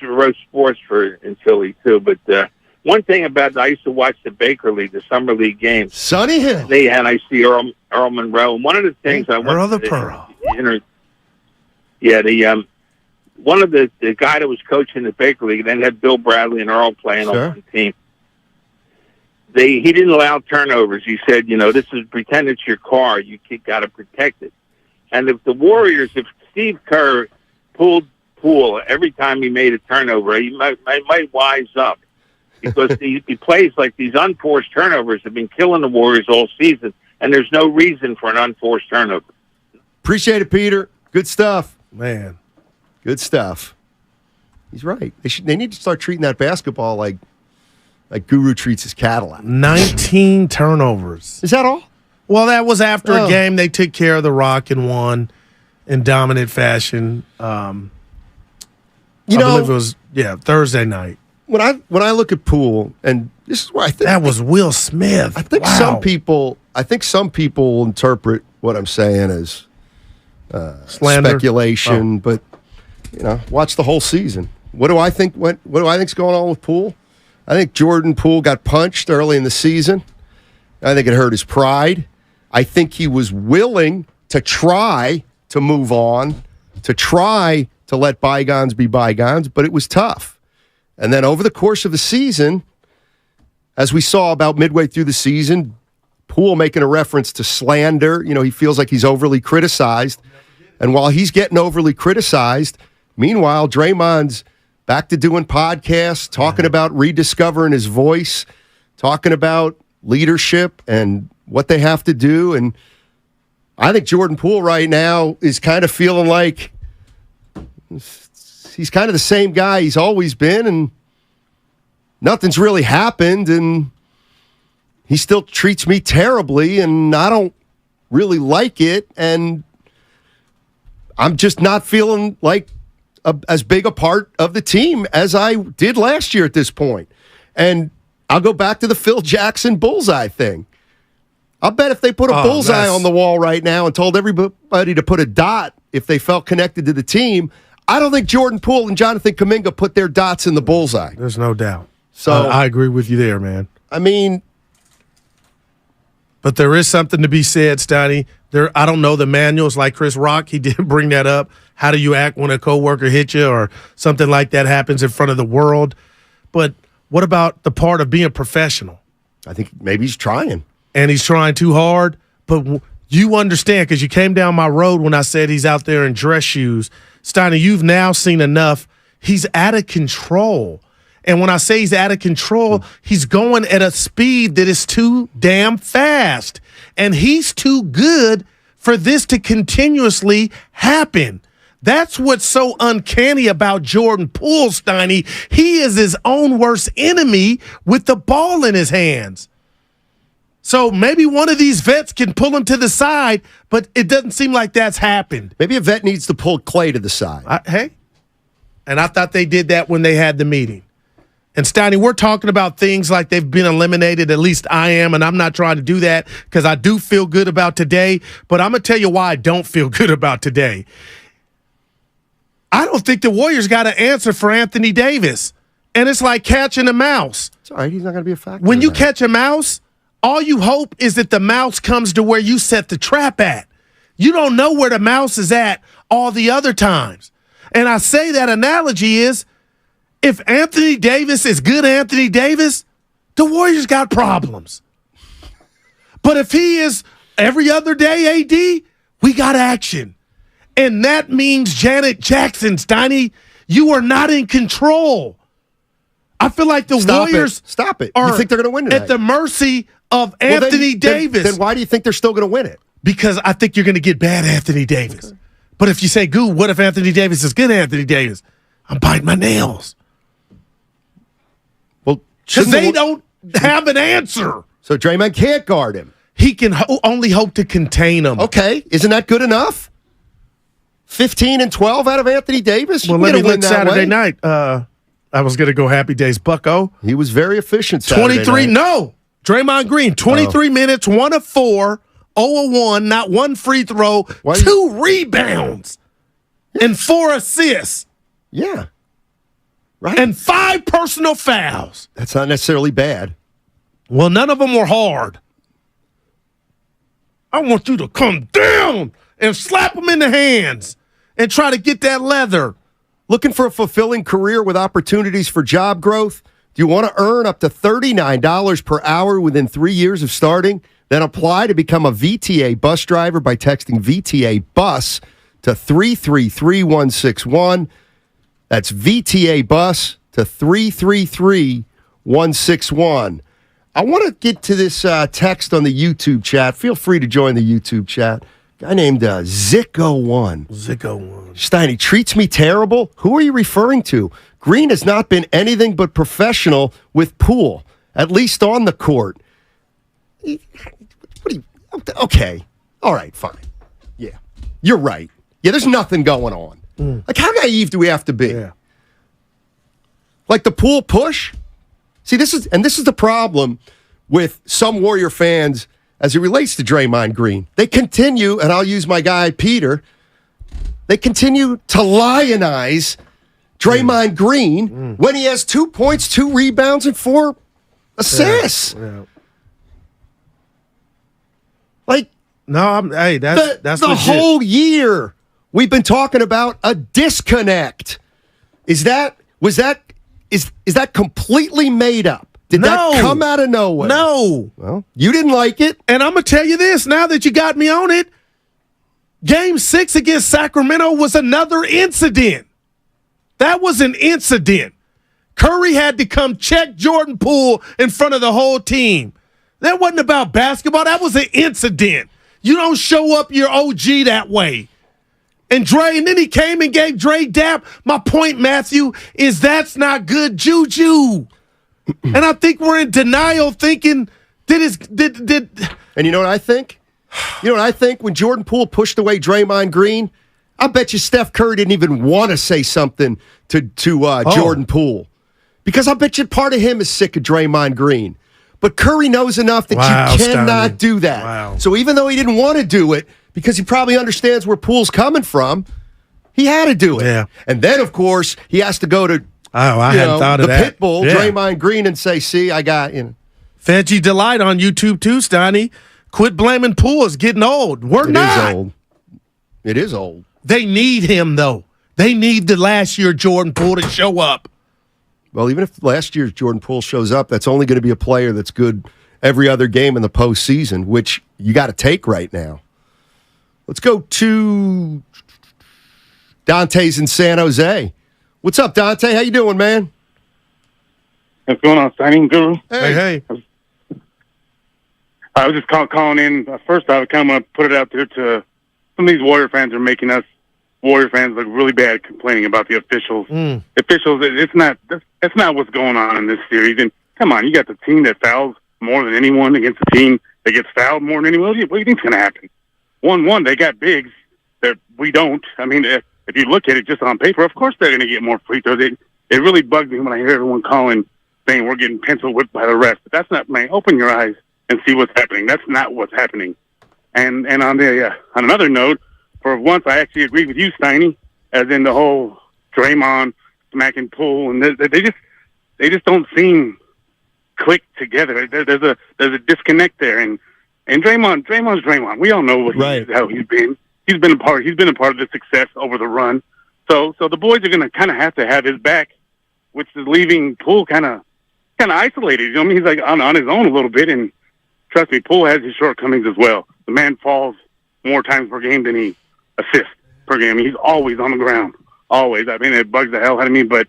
S14: wrote sports in Philly too. But one thing about I used to watch the Baker League, the summer league games.
S2: Sunny Hill.
S14: I see Earl Monroe. And one of the things I went
S5: Earl the
S14: to
S5: Pearl.
S14: One of the guy that was coaching the Baker League, then had Bill Bradley and Earl playing on one team. He didn't allow turnovers. He said, this is pretend it's your car. You got to protect it. And if the Warriors, if Steve Kerr pulled Poole every time he made a turnover, he might wise up, because he plays like these unforced turnovers have been killing the Warriors all season, and there's no reason for an unforced turnover.
S2: Appreciate it, Peter. Good stuff.
S5: Man.
S2: Good stuff. He's right. They need to start treating that basketball like Guru treats his Cadillac.
S5: 19 turnovers.
S2: Is that all?
S5: Well, that was after a game they took care of the Rock and won in dominant fashion. I believe it was Thursday night.
S2: When I look at Poole, and this is where I think
S5: that was Will Smith.
S2: I think some people will interpret what I'm saying as
S5: slander,
S2: speculation, but watch the whole season. What do I think? What do I think's going on with Poole? I think Jordan Poole got punched early in the season. I think it hurt his pride. I think he was willing to try to move on, to try to let bygones be bygones, but it was tough. And then over the course of the season, as we saw about midway through the season, Poole making a reference to slander. He feels like he's overly criticized. And while he's getting overly criticized, meanwhile, Draymond's back to doing podcasts, talking about rediscovering his voice, talking about leadership and what they have to do. And I think Jordan Poole right now is kind of feeling like he's kind of the same guy he's always been, and nothing's really happened, and he still treats me terribly, and I don't really like it, and I'm just not feeling like as big a part of the team as I did last year at this point. And I'll go back to the Phil Jackson bullseye thing. I'll bet if they put a bullseye on the wall right now and told everybody to put a dot if they felt connected to the team, I don't think Jordan Poole and Jonathan Kuminga put their dots in the bullseye.
S5: There's no doubt.
S2: So
S5: I agree with you there, man.
S2: I mean,
S5: but there is something to be said, Steiny. I don't know the manuals like Chris Rock. He did bring that up. How do you act when a coworker hits you or something like that happens in front of the world? But what about the part of being professional?
S2: I think maybe he's trying.
S5: And he's trying too hard. But you understand, because you came down my road when I said he's out there in dress shoes. Steiny, you've now seen enough. He's out of control. And when I say he's out of control, he's going at a speed that is too damn fast. And he's too good for this to continuously happen. That's what's so uncanny about Jordan Poole, Steiny. He is his own worst enemy with the ball in his hands. So maybe one of these vets can pull him to the side, but it doesn't seem like that's happened.
S2: Maybe a vet needs to pull Clay to the side.
S5: And I thought they did that when they had the meeting. And Steiny, we're talking about things like they've been eliminated. At least I am, and I'm not trying to do that because I do feel good about today. But I'm going to tell you why I don't feel good about today. I don't think the Warriors got an answer for Anthony Davis. And it's like catching a mouse.
S2: It's all right. He's not going to be a factor.
S5: When you catch a mouse, all you hope is that the mouse comes to where you set the trap at. You don't know where the mouse is at all the other times. And I say that analogy is, if Anthony Davis is good Anthony Davis, the Warriors got problems. But if he is every other day AD, we got action. And that means Janet Jackson, Steiny, you are not in control. I feel like the Warriors
S2: Stop it.
S5: Are
S2: you think they're going to win tonight?
S5: At the mercy of Anthony Davis.
S2: Then why do you think they're still going to win it?
S5: Because I think you're going to get bad Anthony Davis. Okay. But if you say, Goo, what if Anthony Davis is good Anthony Davis? I'm biting my nails.
S2: Well,
S5: because they don't have an answer.
S2: So Draymond can't guard him.
S5: He can only hope to contain him.
S2: Okay. Isn't that good enough? 15 and 12 out of Anthony Davis?
S5: Well, let me look Saturday night. I was going to go Happy Days. Bucko.
S4: He was very efficient Saturday
S5: 23.
S4: night.
S5: No. Draymond Green, 23 minutes, 1 of 4, 0 of 1, not one free throw, 2 rebounds, and 4 assists.
S4: Yeah. Right.
S5: And 5 personal fouls.
S4: That's not necessarily bad.
S5: Well, none of them were hard. I want you to come down and slap them in the hands and try to get that leather.
S4: Looking for a fulfilling career with opportunities for job growth? Do you want to earn up to $39 per hour within 3 years of starting? Then apply to become a VTA bus driver by texting VTA bus to 333161. That's VTA bus to 333161. I want to get to this text on the YouTube chat. Feel free to join the YouTube chat. Guy named Zicko1.
S5: Zicko1.
S4: Steiny, treats me terrible? Who are you referring to? Green has not been anything but professional with Poole, at least on the court. Okay. All right, fine. Yeah. You're right. Yeah, there's nothing going on. Like, how naive do we have to be?
S5: Yeah.
S4: Like the Poole push? See, this is the problem with some Warrior fans as it relates to Draymond Green. They continue, and I'll use my guy Peter, they continue to lionize Draymond Green when he has 2 points, 2 rebounds, and 4 assists.
S5: Yeah.
S4: Like,
S5: no, that's
S4: the
S5: legit.
S4: whole year we've been talking about a disconnect. Is that completely made up? Did that come out of nowhere?
S5: No.
S4: Well, you didn't like it.
S5: And I'm going to tell you this, now that you got me on it, Game 6 against Sacramento was another incident. That was an incident. Curry had to come check Jordan Poole in front of the whole team. That wasn't about basketball. That was an incident. You don't show up your OG that way. And then he came and gave Dre dap. My point, Matthew, is that's not good juju. And I think we're in denial thinking
S4: And you know what I think? You know what I think? When Jordan Poole pushed away Draymond Green, I bet you Steph Curry didn't even want to say something to Jordan Poole. Because I bet you part of him is sick of Draymond Green. But Curry knows enough that you cannot do that.
S5: Wow.
S4: So even though he didn't want to do it, because he probably understands where Poole's coming from, he had to do it.
S5: Yeah.
S4: And then, of course, he has to go to
S5: I hadn't thought of
S4: the
S5: that.
S4: Pitbull,
S5: Yeah.
S4: Draymond Green, and say, see, I got,
S5: Veggie Delight on YouTube too, Steiny. Quit blaming Poole. It's getting old. We're not.
S4: It is old.
S5: They need him, though. They need the last year Jordan Poole to show up.
S4: Well, even if last year's Jordan Poole shows up, that's only going to be a player that's good every other game in the postseason, which you got to take right now. Let's go to Dante's in San Jose. What's up, Dante? How you doing, man?
S15: What's going on, Signing Guru?
S5: Hey.
S15: I was just calling in. First, I kind of want to put it out there to some of these Warrior fans are making us Warrior fans look really bad complaining about the officials. Officials, that's not what's going on in this series. And come on, you got the team that fouls more than anyone against the team that gets fouled more than anyone. What do you think's going to happen? 1-1, they got bigs that we don't. I mean, if you look at it just on paper, of course they're going to get more free throws. It really bugs me when I hear everyone calling, saying we're getting pencil whipped by the refs. But that's not, man, open your eyes and see what's happening. That's not what's happening. And on another note, for once I actually agree with you, Steiny, as in the whole Draymond smacking Poole, and they just don't seem clicked together. There's a disconnect there, and Draymond's Draymond. We all know how he's been. He's been a part of the success over the run. So the boys are going to kind of have to have his back, which is leaving Poole kind of isolated. You know what I mean? He's like on his own a little bit, and trust me, Poole has his shortcomings as well. The man falls more times per game than he assists per game. He's always on the ground. Always. I mean, it bugs the hell out of me, but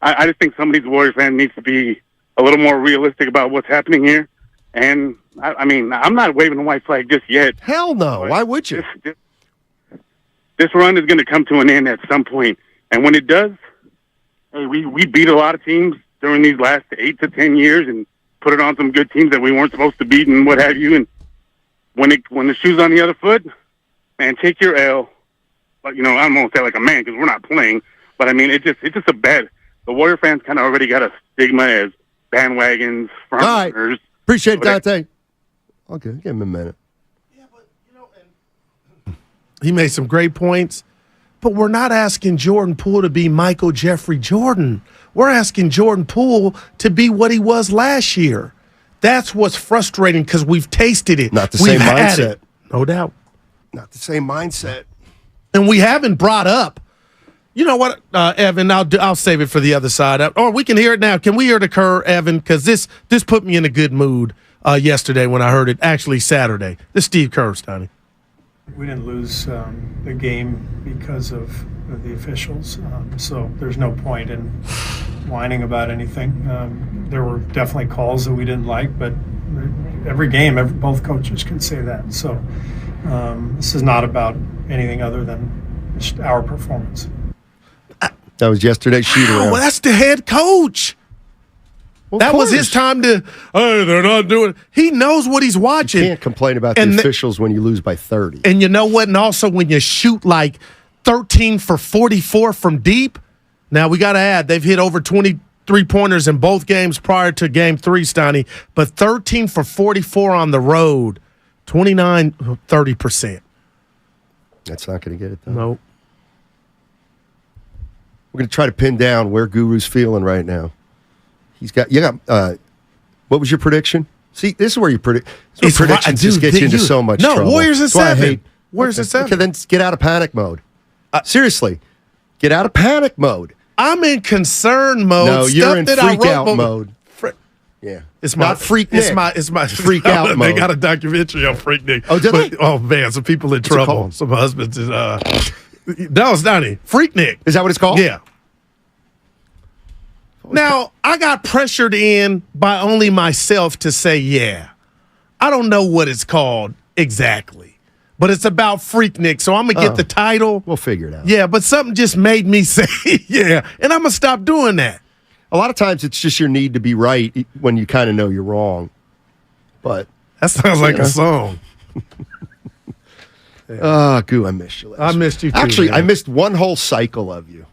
S15: I just think some of these Warrior fans need to be a little more realistic about what's happening here. And, I mean, I'm not waving the white flag just yet.
S4: Hell no. Why would you?
S15: This run is going to come to an end at some point. And when it does, hey, we beat a lot of teams during these last 8 to 10 years and put it on some good teams that we weren't supposed to beat and what have you. And when the shoe's on the other foot, man, take your L. But, I don't want to say like a man because we're not playing. But, I mean, it's just a bad the Warrior fans kind of already got a stigma as bandwagons, front runners.
S4: Appreciate it, Dante. Okay, give him a minute.
S5: He made some great points, but we're not asking Jordan Poole to be Michael Jeffrey Jordan. We're asking Jordan Poole to be what he was last year. That's what's frustrating because we've tasted it.
S4: Not the same mindset.
S5: No doubt.
S4: Not the same mindset.
S5: And we haven't brought up. You know what, Evan? I'll save it for the other side. Or we can hear it now. Can we hear the Kerr, Evan? Because this put me in a good mood yesterday when I heard it. Actually, Saturday. This Steve Kerr, Stoney.
S16: We didn't lose the game because of the officials, so there's no point in whining about anything. There were definitely calls that we didn't like, but every game, both coaches can say that. So this is not about anything other than just our performance.
S4: That was yesterday's shoot-around.
S5: Well, that's the head coach. Well, that was his time to, hey, they're not doing it. He knows what he's watching.
S4: You can't complain about the officials when you lose by 30.
S5: And you know what? And also when you shoot like 13 for 44 from deep. Now, we got to add, they've hit over 23-pointers in both games prior to Game 3, Stoney. But 13 for 44 on the road, 30%.
S4: That's not going to get it, though.
S5: Nope.
S4: We're going to try to pin down where Guru's feeling right now. What was your prediction? See, this is where you predict. Predictions just get you into so much trouble.
S5: Warriors at 7. Warriors at 7.
S4: Okay, then get out of panic mode. Seriously, get out of panic mode.
S5: I'm in concern mode.
S4: No, you're in freak out mode. Yeah,
S5: it's
S4: not freak Nick.
S5: It's my
S4: freak out mode.
S5: They got a documentary on Freak Nick.
S4: Oh, did they?
S5: Oh man, some people in trouble. Some husbands. No, it's not it. Freak Nick.
S4: Is that what it's called?
S5: Yeah. Now, I got pressured in by only myself to say, yeah. I don't know what it's called exactly, but it's about Freak Nick, so I'm going to get the title.
S4: We'll figure it out.
S5: Yeah, but something just made me say, yeah, and I'm going to stop doing that.
S4: A lot of times it's just your need to be right when you kind of know you're wrong. But
S5: that sounds like a song.
S4: Oh, Goo, I missed you.
S5: I missed you too.
S4: Actually,
S5: man.
S4: I missed one whole cycle of you.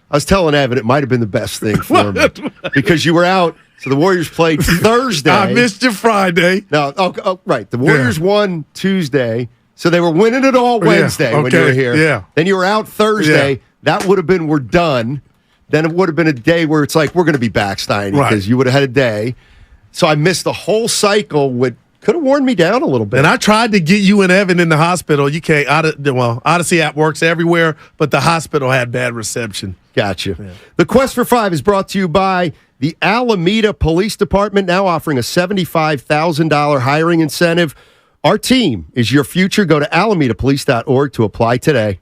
S4: I was telling Evan it might have been the best thing for me because you were out. So the Warriors played Thursday.
S5: I missed you Friday.
S4: No, right. The Warriors won Tuesday, so they were winning it all Wednesday when you were here.
S5: Yeah.
S4: Then you were out Thursday.
S5: Yeah.
S4: That would have been we're done. Then it would have been a day where it's like we're going to be back, Steiny, because you would have had a day. So I missed the whole cycle. Could have worn me down a little bit.
S5: And I tried to get you and Evan in the hospital. You can't. Odyssey app works everywhere, but the hospital had bad reception.
S4: Gotcha. Yeah. The Quest for 5 is brought to you by the Alameda Police Department, now offering a $75,000 hiring incentive. Our team is your future. Go to alamedapolice.org to apply today.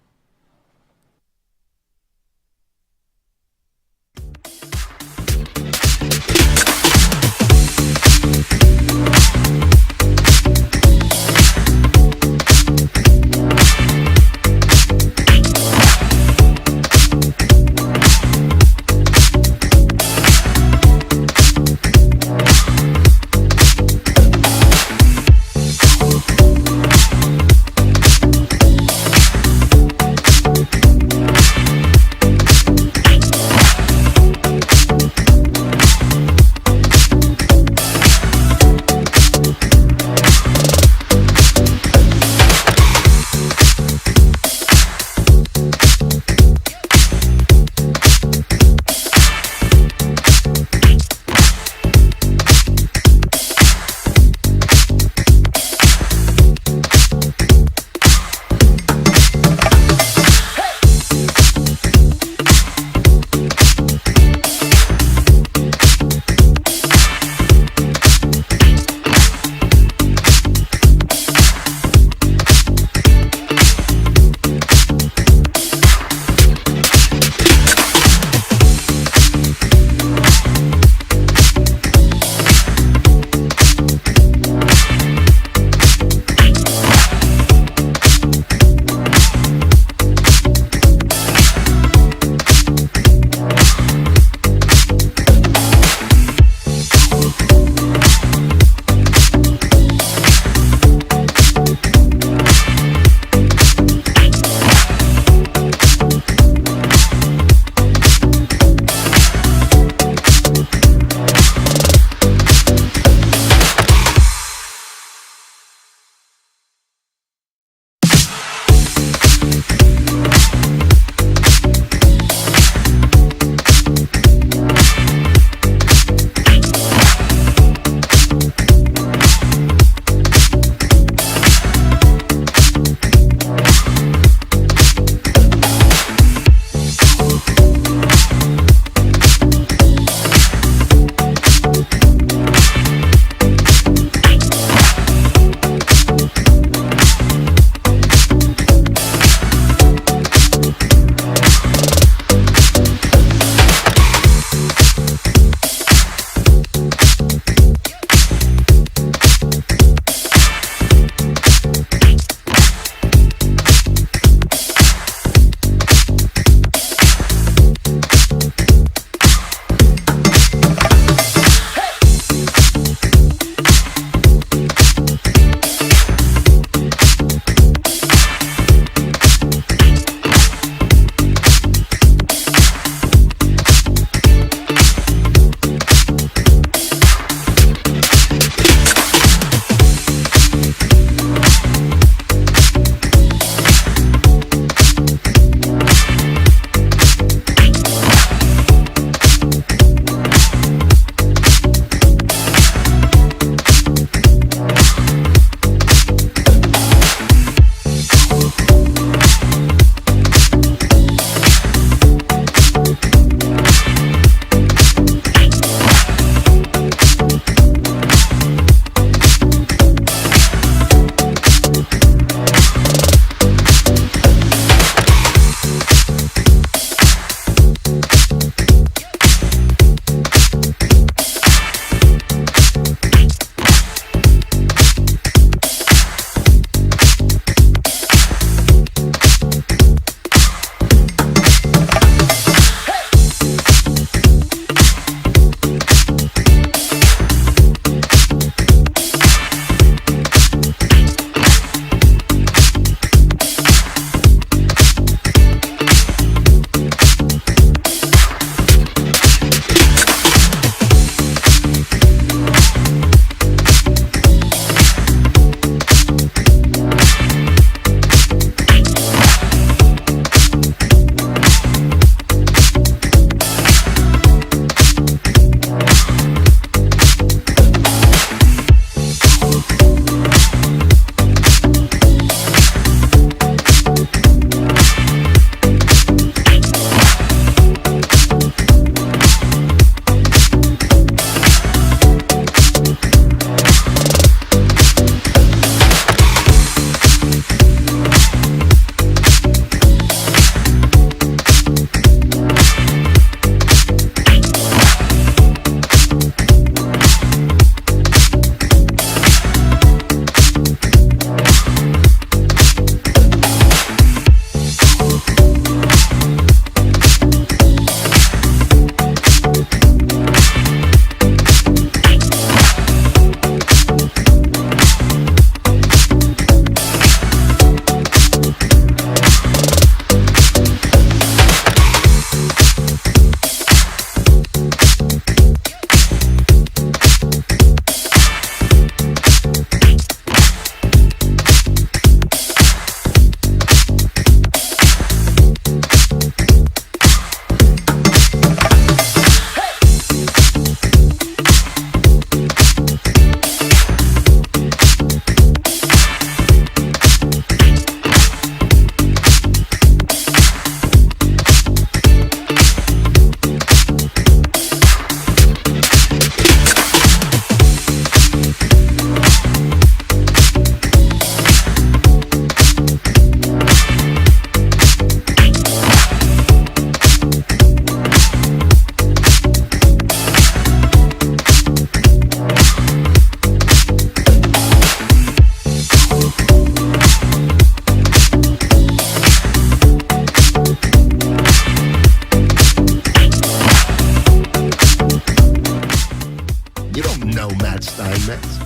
S4: that, Steinmetz.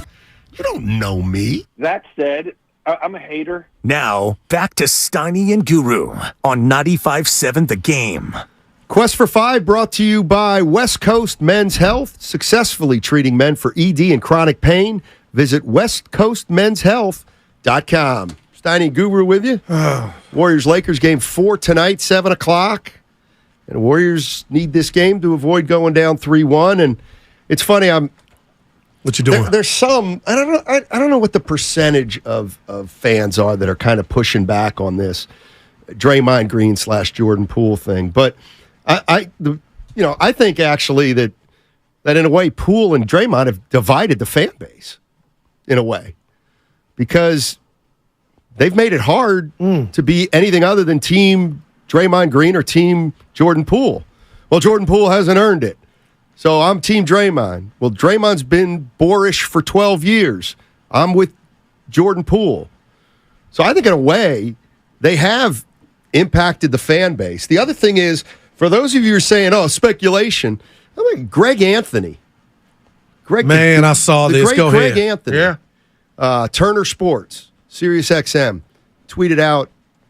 S4: You don't know me.
S3: That said, I'm a hater.
S17: Now, back to Steiny and Guru on 95.7 The Game.
S4: Quest for 5 brought to you by West Coast Men's Health, successfully treating men for ED and chronic pain. Visit westcoastmenshealth.com. Steiny and Guru with you. Warriors-Lakers game 4 tonight, 7 o'clock. And the Warriors need this game to avoid going down 3-1. And it's funny,
S5: what you doing?
S4: There's some, I don't know what the percentage of fans are that are kind of pushing back on this Draymond Green / Jordan Poole thing. But I think actually that in a way Poole and Draymond have divided the fan base in a way, because they've made it hard to be anything other than team Draymond Green or team Jordan Poole. Well, Jordan Poole hasn't earned it, so I'm team Draymond. Well, Draymond's been boorish for 12 years. I'm with Jordan Poole. So I think in a way they have impacted the fan base. The other thing is, for those of you who are saying, speculation, I mean, Greg Anthony.
S5: I saw this.
S4: Great
S5: Go
S4: Greg
S5: ahead.
S4: Anthony.
S5: Yeah.
S4: Turner Sports, Sirius XM, tweeted out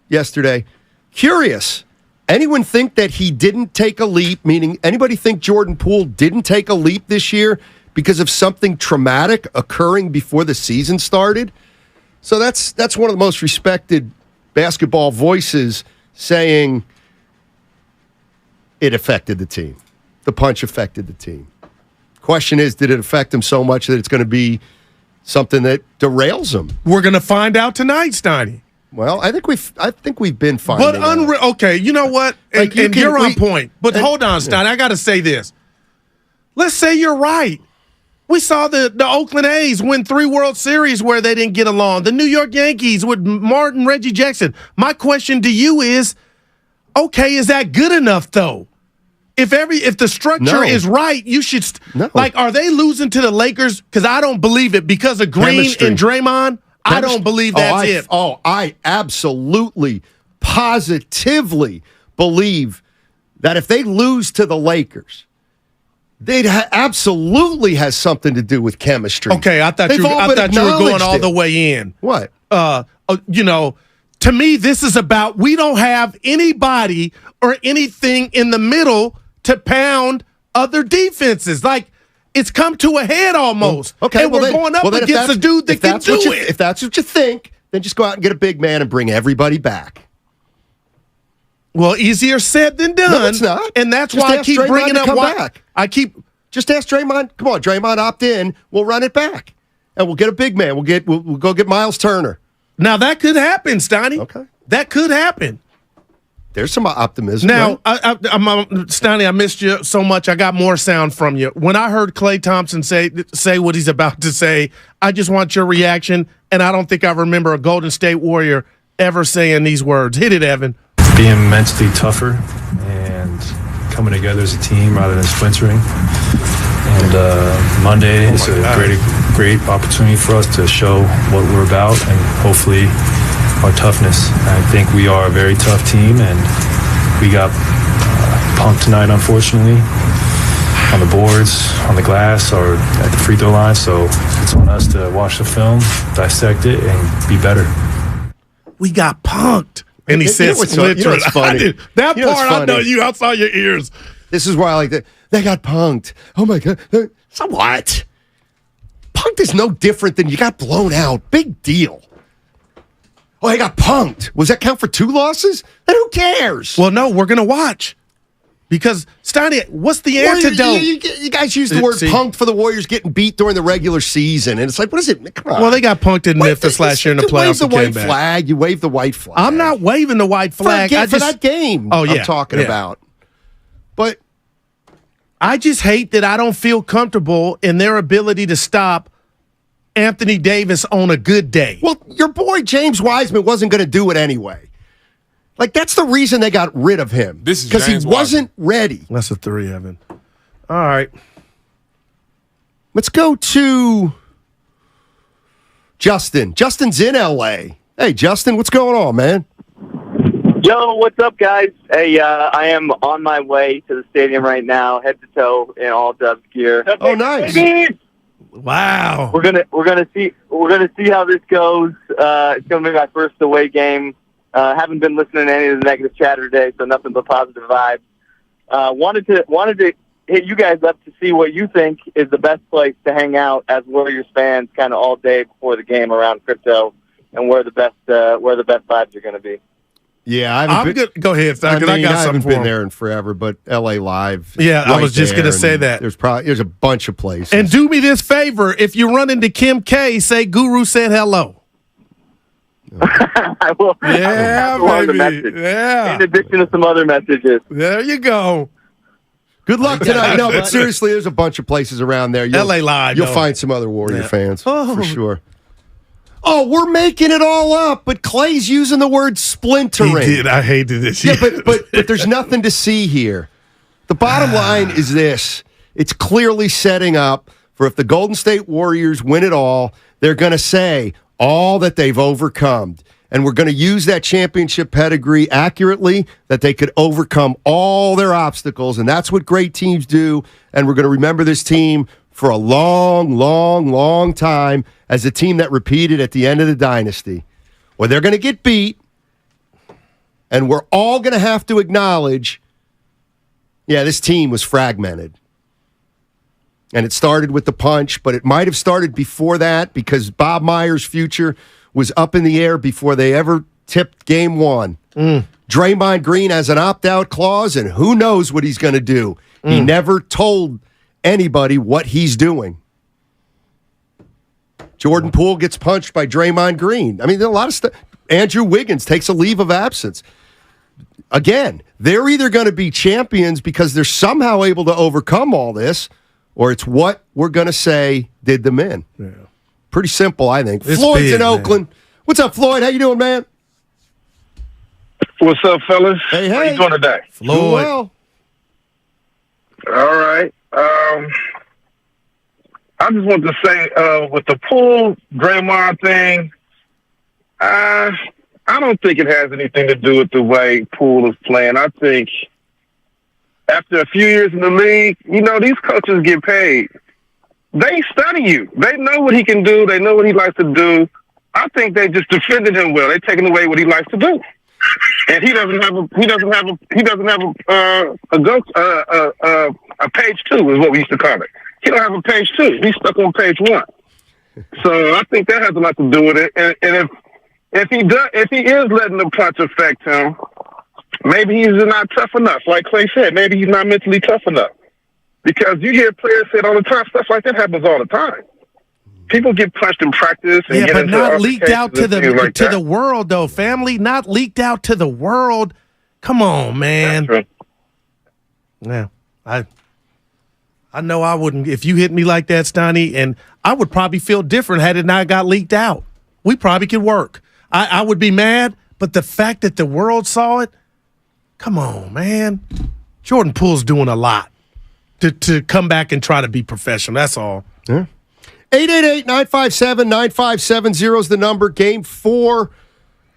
S4: yesterday, curious, anyone think that he didn't take a leap, meaning anybody think Jordan Poole didn't take a leap this year because of something traumatic occurring before the season started? So that's one of the most respected basketball voices saying it affected the team. The punch affected the team. Question is, did it affect him so much that it's going to be something that derails him?
S5: We're going to find out tonight, Steiny.
S4: Well, I think we've been finding out.
S5: Okay, you know what? And you're on point. But hold on, Steiny. I got to say this. Let's say you're right. We saw the Oakland A's win 3 World Series where they didn't get along. The New York Yankees with Martin, Reggie Jackson. My question to you is, okay, is that good enough though? If the structure is right, you should are they losing to the Lakers? Because I don't believe it because of Green and Draymond. I don't believe that's it.
S4: I absolutely, positively believe that if they lose to the Lakers, they absolutely has something to do with chemistry.
S5: Okay, I thought you were going all the way in.
S4: What?
S5: To me, this is about we don't have anybody or anything in the middle to pound other defenses. Like, it's come to a head almost.
S4: Okay,
S5: and we're going up against a dude that can do it.
S4: If that's what you think, then just go out and get a big man and bring everybody back.
S5: Well, easier said than done.
S4: No, it's not.
S5: And that's why I keep bringing up
S4: back. Just ask Draymond. Come on, Draymond, opt in. We'll run it back, and we'll get a big man. We'll go get Miles Turner.
S5: Now that could happen, Steiny.
S4: Okay,
S5: that could happen.
S4: There's some optimism.
S5: Now, Steiny, I missed you so much. I got more sound from you. When I heard Klay Thompson say what he's about to say, I just want your reaction, and I don't think I remember a Golden State Warrior ever saying these words. Hit it, Evan.
S18: Being mentally tougher and coming together as a team rather than splintering. And Monday is a great opportunity for us to show what we're about and hopefully our toughness. I think we are a very tough team, and we got punked tonight, unfortunately, on the boards, on the glass, or at the free throw line. So it's on us to watch the film, dissect it, and be better.
S5: We got punked. And he said,
S4: "It's funny."
S5: That part, I know you. I saw your ears.
S4: This is why I like that. They got punked. Oh my God! So what? Punked is no different than you got blown out. Big deal. Oh, they got punked. Was that count for 2 losses? Then who cares?
S5: Well, no, we're gonna watch because Steiny, what's the antidote?
S4: You guys use the word punked for the Warriors getting beat during the regular season, and it's like, what is it? Come on.
S5: Well, they got punked in Memphis last year in the playoffs.
S4: You wave the white flag. You wave the white flag.
S5: I'm not waving the white flag.
S4: For that game.
S5: Oh yeah,
S4: I'm talking about. But
S5: I just hate that I don't feel comfortable in their ability to stop Anthony Davis on a good day.
S4: Well, your boy James Wiseman wasn't going to do it anyway. Like, that's the reason they got rid of him.
S2: This is
S4: because he wasn't ready.
S5: That's a 3, Evan. All right.
S4: Let's go to Justin. Justin's in L.A. Hey, Justin, what's going on, man?
S22: Yo, what's up, guys? Hey, I am on my way to the stadium right now, head to toe in all Dubs gear.
S4: Oh, nice.
S5: Wow.
S22: We're gonna see how this goes. It's gonna be my first away game. Haven't been listening to any of the negative chatter today, so nothing but positive vibes. Wanted to hit you guys up to see what you think is the best place to hang out as Warriors fans, kind of all day before the game around crypto, and where the best vibes are going to be.
S4: Yeah, I'm good.
S5: Go ahead, Stan, because I got something
S4: haven't
S5: for
S4: been
S5: him.
S4: there in forever, but LA Live.
S5: Yeah, I was just going to say that.
S4: There's a bunch of places.
S5: And do me this favor: if you run into Kim K, say Guru said hello.
S22: I will.
S5: Yeah, baby. Yeah.
S22: In addition to some other messages.
S5: There you go.
S4: Good luck tonight. No, but seriously, there's a bunch of places around there.
S5: LA Live.
S4: You'll find some other Warrior fans
S5: Oh.
S4: for sure. Oh, we're making it all up, but Clay's using the word splintering.
S5: He did. I hated this.
S4: Yeah, but there's nothing to see here. The bottom line is this. It's clearly setting up for if the Golden State Warriors win it all, they're going to say all that they've overcome. And we're going to use that championship pedigree accurately, that they could overcome all their obstacles. And that's what great teams do. And we're going to remember this team for a long, long, long time as a team that repeated at the end of the dynasty. Well, they're going to get beat. And we're all going to have to acknowledge, yeah, this team was fragmented. And it started with the punch, but it might have started before that because Bob Myers' future was up in the air before they ever tipped game one. Draymond Green has an opt-out clause, and who knows what he's going to do. He never told anybody what he's doing. Jordan Poole gets punched by Draymond Green. I mean, there's a lot of stuff. Andrew Wiggins takes a leave of absence. Again, they're either going to be champions because they're somehow able to overcome all this, or it's what we're going to say did them in. Yeah. Pretty simple, I think.
S10: It's
S4: Floyd's
S10: big,
S4: in Oakland. What's up, Floyd? How you doing, man?
S10: What's up, fellas?
S4: Hey,
S10: How you doing today?
S4: Floyd. Well.
S10: All right. I just want to say, with the Poole Draymond thing, I don't think it has anything to do with the way Poole is playing. I think after a few years in the league, these coaches get paid. They study you. They know what he can do. They know what he likes to do. I think they just defended him well. They're taking away what he likes to do, and he doesn't have a page 2 is what we used to call it. He don't have a page 2. He's stuck on page 1. So I think that has a lot to do with it. And if he is letting the punch affect him, maybe he's not tough enough. Like Clay said, maybe he's not mentally tough enough. Because you hear players say it all the time, stuff like that happens all the time. People get punched in practice. And
S5: Yeah,
S10: get
S5: but
S10: into
S5: not leaked out to
S10: altercations
S5: the world, though, family. Not leaked out to the world. Come on, man.
S10: That's true.
S5: Yeah, I know I wouldn't. If you hit me like that, Steiny, and I would probably feel different had it not got leaked out. We probably could work. I would be mad, but the fact that the world saw it, come on, man. Jordan Poole's doing a lot to come back and try to be professional. That's all.
S4: Yeah. 888-957-9570 is the number. Game 4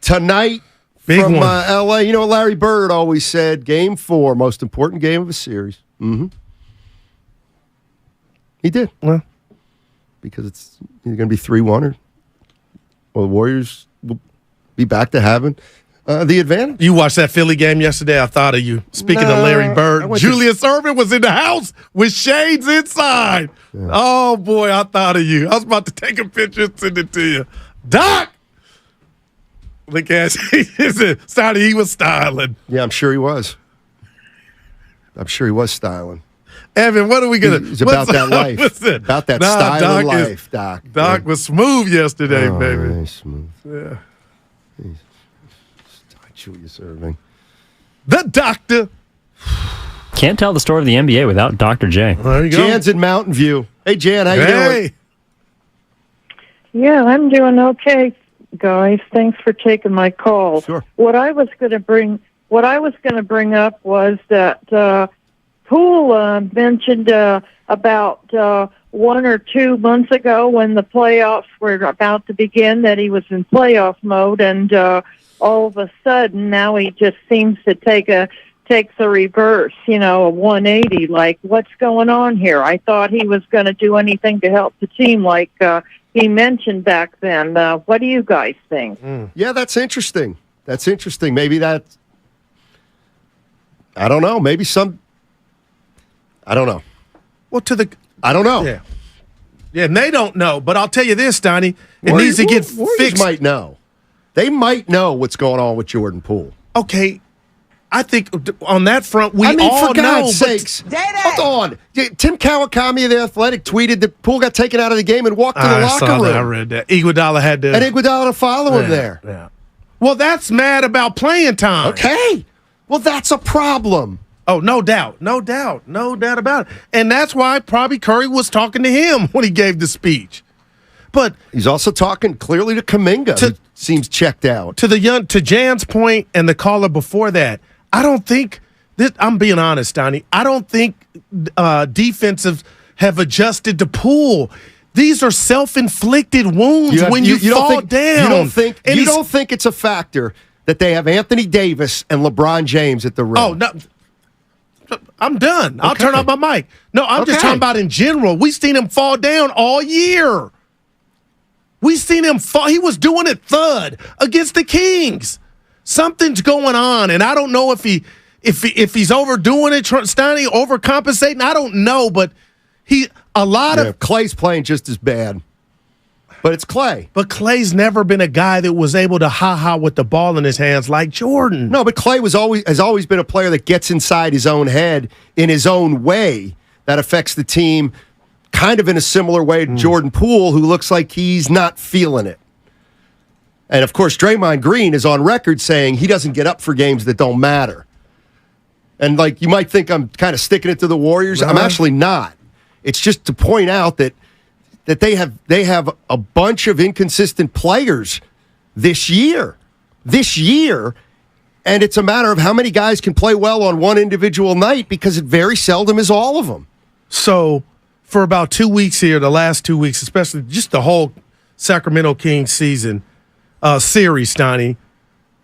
S4: tonight
S5: Big
S4: from
S5: one.
S4: LA. You know what Larry Bird always said? Game 4, most important game of a series. Mm-hmm. He did.
S5: Well,
S4: because it's either going to be 3-1 or the Warriors will be back to having the advantage.
S5: You watched that Philly game yesterday. I thought of you. Speaking of Larry Bird, Julius Erving was in the house with shades inside. Yeah. Oh, boy, I thought of you. I was about to take a picture and send it to you. Doc! Look at he was styling.
S4: Yeah, I'm sure he was. styling.
S5: Evan, what are we going to...
S4: It's about that life. About that style of life, Doc.
S5: Doc was smooth yesterday, baby.
S4: Very smooth.
S5: Yeah.
S4: Julius Erving.
S5: The doctor.
S6: Can't tell the story of the NBA without Dr. J.
S5: There you go.
S4: Jan's in Mountain View. Hey, Jan, how you doing?
S20: Yeah, I'm doing okay, guys. Thanks for taking my call.
S4: Sure.
S20: What I was going to bring up was that Poole mentioned about 1 or 2 months ago when the playoffs were about to begin that he was in playoff mode, and all of a sudden now he just seems to take a takes a reverse, a 180. Like, what's going on here? I thought he was going to do anything to help the team, like he mentioned back then. What do you guys think?
S4: Yeah, that's interesting. That's interesting. Maybe that's, I don't know. Maybe I don't know.
S5: Well,
S4: I don't know.
S5: Yeah. Yeah, and they don't know. But I'll tell you this, Donnie. It needs to get fixed.
S4: Might know. They might know what's going on with Jordan Poole.
S5: Okay. I think on that front, we all
S4: for God's
S5: know.
S4: sakes. Hold on. Tim Kawakami of The Athletic tweeted that Poole got taken out of the game and walked to the locker room.
S5: I read that. Iguodala had to.
S4: And Iguodala to follow him there.
S5: Yeah. Well, that's mad about playing time.
S4: Okay. Well, that's a problem.
S5: Oh, no doubt about it. And that's why probably Curry was talking to him when he gave the speech. But
S4: he's also talking clearly to Kuminga, who seems checked out.
S5: To Jan's point and the caller before that, I don't think I'm being honest, Donnie. I don't think defensive have adjusted to Poole. These are self-inflicted wounds when you fall down.
S4: You don't think it's a factor that they have Anthony Davis and LeBron James at the rim?
S5: Oh, no. I'm done. I'll turn off my mic. No, I'm just talking about in general. We've seen him fall down all year. We've seen him fall. He was doing it thud against the Kings. Something's going on, and I don't know if he's overdoing it, Steiny, overcompensating. I don't know, but
S4: Clay's playing just as bad. But it's Clay.
S5: But Clay's never been a guy that was able to ha-ha with the ball in his hands like Jordan.
S4: No, but Clay has always been a player that gets inside his own head in his own way that affects the team kind of in a similar way to Jordan Poole, who looks like he's not feeling it. And, of course, Draymond Green is on record saying he doesn't get up for games that don't matter. And, like, you might think I'm kind of sticking it to the Warriors. I'm actually not. It's just to point out that they have a bunch of inconsistent players this year. And it's a matter of how many guys can play well on one individual night, because it very seldom is all of them.
S5: So for about 2 weeks here, the last 2 weeks, especially just the whole Sacramento Kings season series, Donnie,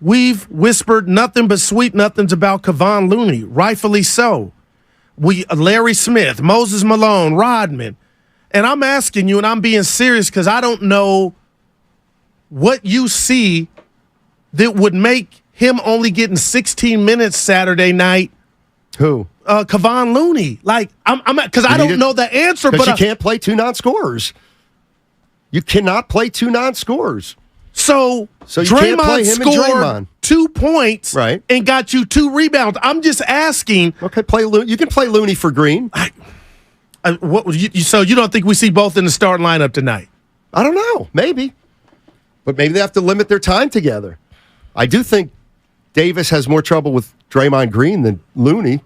S5: we've whispered nothing but sweet nothings about Kevon Looney, rightfully so. Larry Smith, Moses Malone, Rodman. And I'm asking you, and I'm being serious, because I don't know what you see that would make him only getting 16 minutes Saturday night.
S4: Who?
S5: Kevon Looney. Like, because I don't know the answer.
S4: But you
S5: you
S4: can't play two non-scorers. You cannot play two non-scorers.
S5: So
S4: you can't play him and
S5: scored
S4: Draymond.
S5: 2 points,
S4: right,
S5: and got you 2 rebounds. I'm just asking.
S4: Okay, you can play Looney for Green.
S5: So you don't think we see both in the starting lineup tonight?
S4: I don't know. Maybe. But maybe they have to limit their time together. I do think Davis has more trouble with Draymond Green than Looney.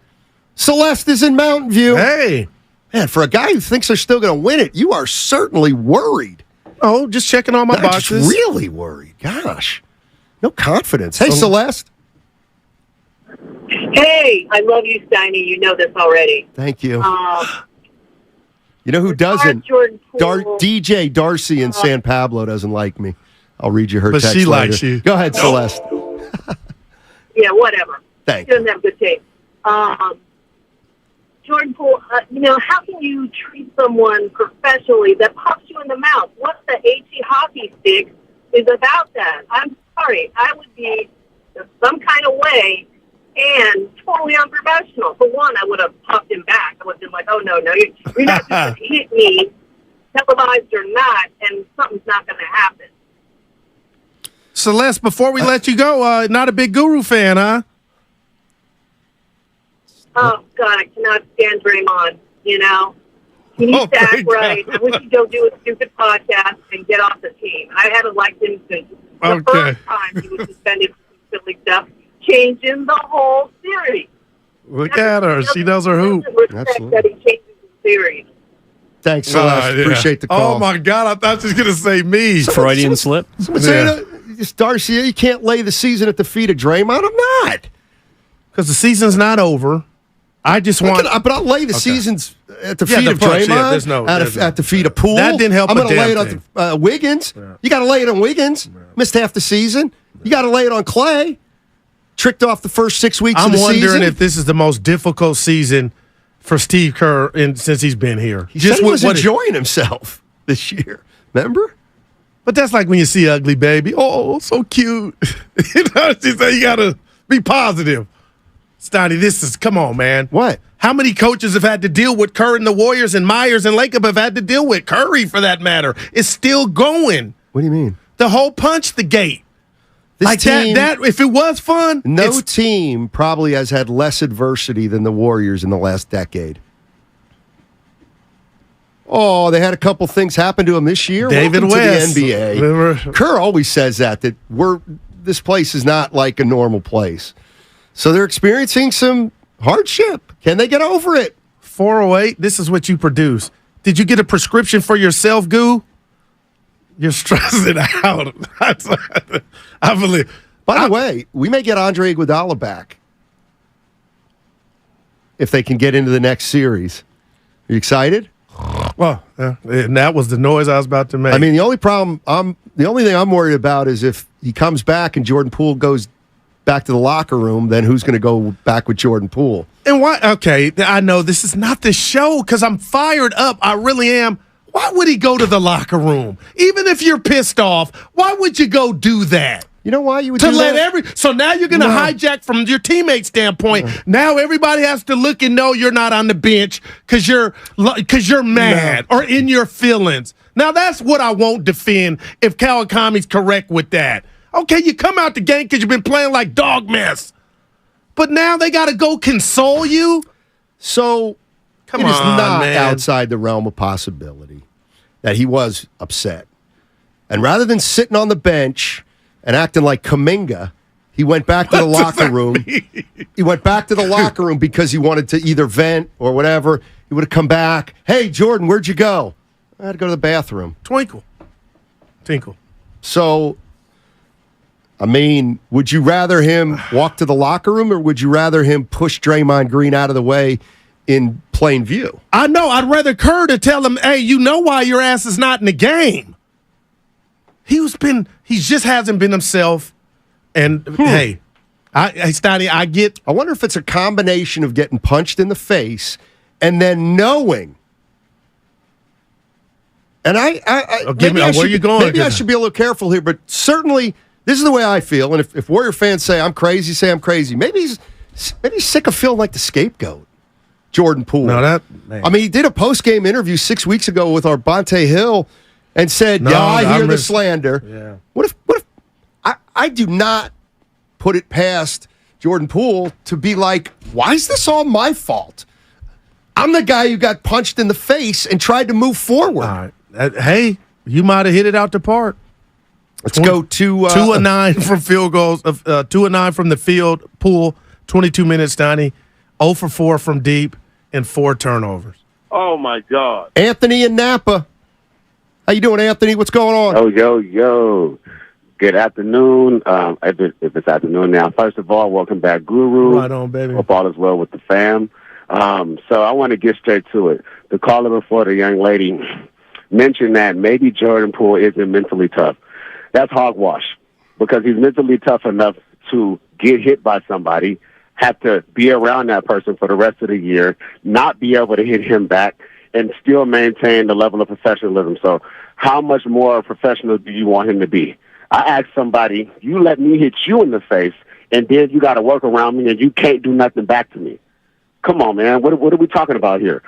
S4: Celeste is in Mountain View.
S5: Hey.
S4: Man, for a guy who thinks they're still going to win it, you are certainly worried.
S5: Oh, just checking all my boxes.
S4: Just really worried. Gosh. No confidence. Hey, Celeste.
S1: Hey, I love you, Steiny. You know this already.
S4: Thank you. You know who doesn't?
S1: Jordan Poole.
S4: DJ Darcy in San Pablo doesn't like me. I'll read you her
S5: but
S4: text
S5: she
S4: later.
S5: Likes you.
S4: Go ahead, Celeste.
S1: Yeah, whatever.
S4: Thanks.
S1: She doesn't have good taste. Jordan Poole, how can you treat someone professionally that pops you in the mouth? What the HE hockey stick is about that? I'm sorry. I would be some kind of way and totally unprofessional. For one, I would have popped him back. I would have been like, oh, no, you're not just going to hit me, televised or not, and something's not going to happen.
S5: Celeste, before we let you go, not a big Guru fan, huh?
S1: Oh, God, I cannot stand Draymond, He needs to act right. I wish he'd go do a stupid podcast and get off the team. I haven't liked him since the first time he was suspended for silly stuff, changing the whole series.
S5: Look at her. She knows her hoop.
S1: Respect that he changes the series.
S4: Thanks, Celeste. Appreciate the call.
S5: Oh, my God. I thought she was going to say me.
S6: Freudian slip.
S4: Darcy, you can't lay the season at the feet of Draymond. I'm not.
S5: Because the season's not over. I just want.
S4: But I'll lay the seasons at the feet of Draymond, at the feet of Poole.
S5: That didn't help.
S4: I'm going to lay it on Wiggins. Yeah. You got to lay it on Wiggins. Missed half the season. You got to lay it on Clay. tricked off the first 6 weeks
S5: I'm
S4: of the season?
S5: wondering if this is the most difficult season for Steve Kerr since he's been here.
S4: He said he was enjoying himself this year. Remember?
S5: But that's like when you see ugly baby. Oh, so cute. You know, she said you got to be positive. Steiny, come on, man.
S4: What?
S5: How many coaches have had to deal with Kerr and the Warriors and Myers and Lacob have had to deal with? Curry, for that matter. It's still going.
S4: What do you mean?
S5: The whole punch the gate.
S4: This
S5: like
S4: team,
S5: that, if it was fun.
S4: No team probably has had less adversity than the Warriors in the last decade. Oh, they had a couple things happen to them this year.
S5: David
S4: Welcome
S5: West.
S4: to the NBA. Kerr always says that this place is not like a normal place. So they're experiencing some hardship. Can they get over it?
S5: 408, this is what you produce. Did you get a prescription for yourself, Goo? You're stressing out. I believe.
S4: By the way, we may get Andre Iguodala back if they can get into the next series. Are you excited?
S5: Well, and that was the noise I was about to make.
S4: I mean, the only thing I'm worried about is if he comes back and Jordan Poole goes back to the locker room, then who's going to go back with Jordan Poole?
S5: And why? Okay, I know this is not the show because I'm fired up. I really am. Why would he go to the locker room? Even if you're pissed off, why would you go do that?
S4: You know why you would
S5: to
S4: do
S5: let
S4: that?
S5: So now you're going to hijack from your teammate standpoint. Now everybody has to look and know you're not on the bench because you're mad or in your feelings. Now that's what I won't defend if Kawakami's correct with that. Okay, you come out the game because you've been playing like dog mess, but now they got to go console you.
S4: So
S5: come
S4: it
S5: on,
S4: is not
S5: man.
S4: outside the realm of possibility that he was upset, and rather than sitting on the bench and acting like Kuminga, he went back to the locker room. He went back to the locker room because he wanted to either vent or whatever. He would have come back. Hey, Jordan, where'd you go? I had to go to the bathroom.
S5: Tinkle.
S4: So, I mean, would you rather him walk to the locker room or would you rather him push Draymond Green out of the way in plain view?
S5: I know. I'd rather Kerr to tell him, hey, you know why your ass is not in the game. He just hasn't been himself. And hey, Steiny, I
S4: wonder if it's a combination of getting punched in the face and then knowing. And
S5: where are you going?
S4: Maybe I should be a little careful here, but certainly this is the way I feel. And if Warrior fans say I'm crazy, say I'm crazy. Maybe he's sick of feeling like the scapegoat. Jordan Poole.
S5: Man.
S4: I mean, he did a post-game interview 6 weeks ago with our Bonte Hill and said, I hear the slander.
S5: Yeah.
S4: What if I do not put it past Jordan Poole to be like, why is this all my fault? I'm the guy who got punched in the face and tried to move forward.
S5: All right. Hey, you might have hit it out the park.
S4: Let's go to
S5: 2 of 9 from field goals. 2 of 9 from the field. Poole, 22 minutes, Steiny. 0 for 4 from deep and 4 turnovers.
S14: Oh, my God.
S4: Anthony in Napa. How you doing, Anthony? What's going on?
S7: Yo. Good afternoon. If it's afternoon now. First of all, welcome back, Guru.
S5: Right on, baby.
S7: Hope all is well with the fam. So I want to get straight to it. The caller before, the young lady, mentioned that maybe Jordan Poole isn't mentally tough. That's hogwash because he's mentally tough enough to get hit by somebody, have to be around that person for the rest of the year, not be able to hit him back, and still maintain the level of professionalism. So how much more professional do you want him to be? I asked somebody, you let me hit you in the face, and then you got to work around me, and you can't do nothing back to me. Come on, man. What are we talking about here?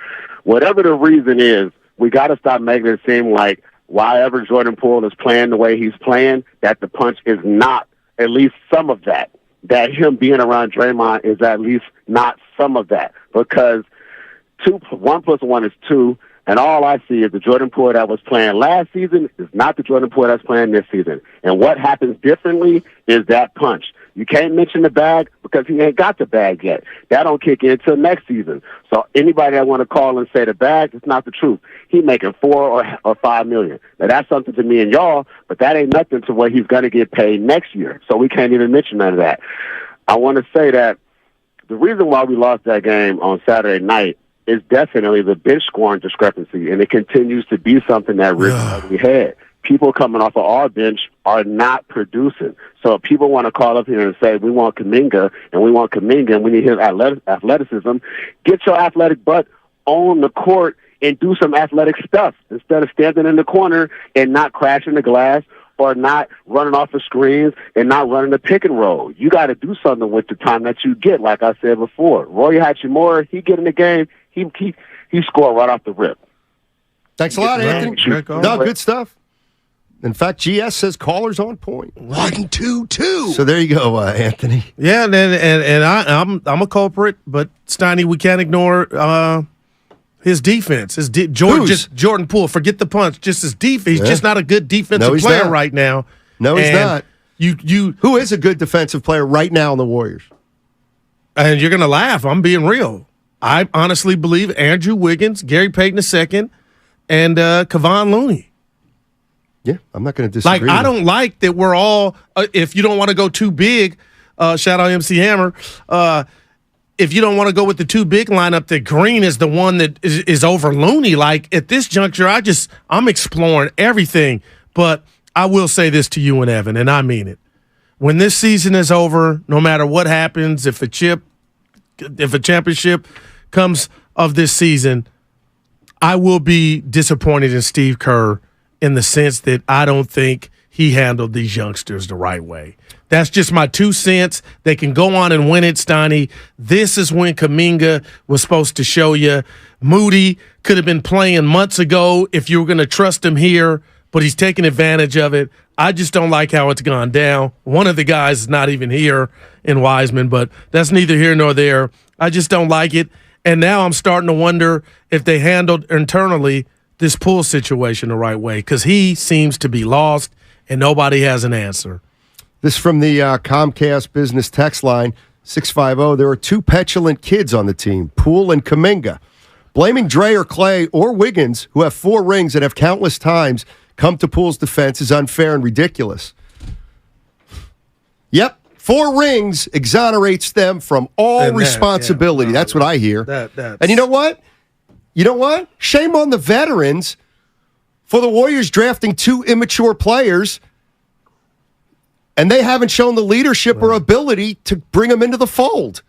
S7: Whatever the reason is, we got to stop making it seem like why ever Jordan Poole is playing the way he's playing, that the punch is not at least some of that. That him being around Draymond is at least not some of that. Because 1 + 1 is 2, and all I see is the Jordan Poole that was playing last season is not the Jordan Poole that's playing this season. And what happens differently is that punch. You can't mention the bag because he ain't got the bag yet. That don't kick in until next season. So anybody that want to call and say the bag, it's not the truth. He making $4 or $5 million. Now that's something to me and y'all, but that ain't nothing to what he's going to get paid next year. So we can't even mention none of that. I want to say that the reason why we lost that game on Saturday night is definitely the bench scoring discrepancy, and it continues to be something that we had. people coming off of our bench are not producing. So if people want to call up here and say, we want Kuminga, and we need his athleticism, get your athletic butt on the court and do some athletic stuff instead of standing in the corner and not crashing the glass or not running off the screens and not running the pick and roll. You got to do something with the time that you get, like I said before. Roy Hachimura, he get in the game, he scored right off the rip.
S4: Thanks a lot, Anthony. No, good stuff. In fact, GS says callers on point.
S5: 1, 2, 2.
S4: So there you go, Anthony.
S5: Yeah, and I'm a culprit, but Steiny, we can't ignore his defense. Jordan Poole. Forget the punch. Just his defense. He's just not a good defensive player right now.
S4: No, he's not. Who is a good defensive player right now in the Warriors?
S5: And you're gonna laugh. I'm being real. I honestly believe Andrew Wiggins, Gary Payton II, and Kevon Looney.
S4: Yeah, I'm not going to disagree.
S5: I don't like that we're all, if you don't want to go too big, shout out MC Hammer, if you don't want to go with the too big lineup, that Green is the one that is over Looney. Like, at this juncture, I'm exploring everything. But I will say this to you and Evan, and I mean it. When this season is over, no matter what happens, if a championship comes of this season, I will be disappointed in Steve Kerr in the sense that I don't think he handled these youngsters the right way. That's just my 2 cents. They can go on and win it, Steiny. This is when Kuminga was supposed to show you. Moody could have been playing months ago if you were going to trust him here, but he's taking advantage of it. I just don't like how it's gone down. One of the guys is not even here in Wiseman, but that's neither here nor there. I just don't like it. And now I'm starting to wonder if they handled internally this Poole situation the right way, because he seems to be lost and nobody has an answer.
S4: This from the Comcast business text line, 650. There are 2 petulant kids on the team, Poole and Kuminga. Blaming Dre or Clay or Wiggins, who have 4 rings and have countless times come to Poole's defense, is unfair and ridiculous. Yep, 4 rings exonerates them from all responsibility. That's what I hear. And you know what? Shame on the veterans for the Warriors drafting 2 immature players, and they haven't shown the leadership or ability to bring them into the fold.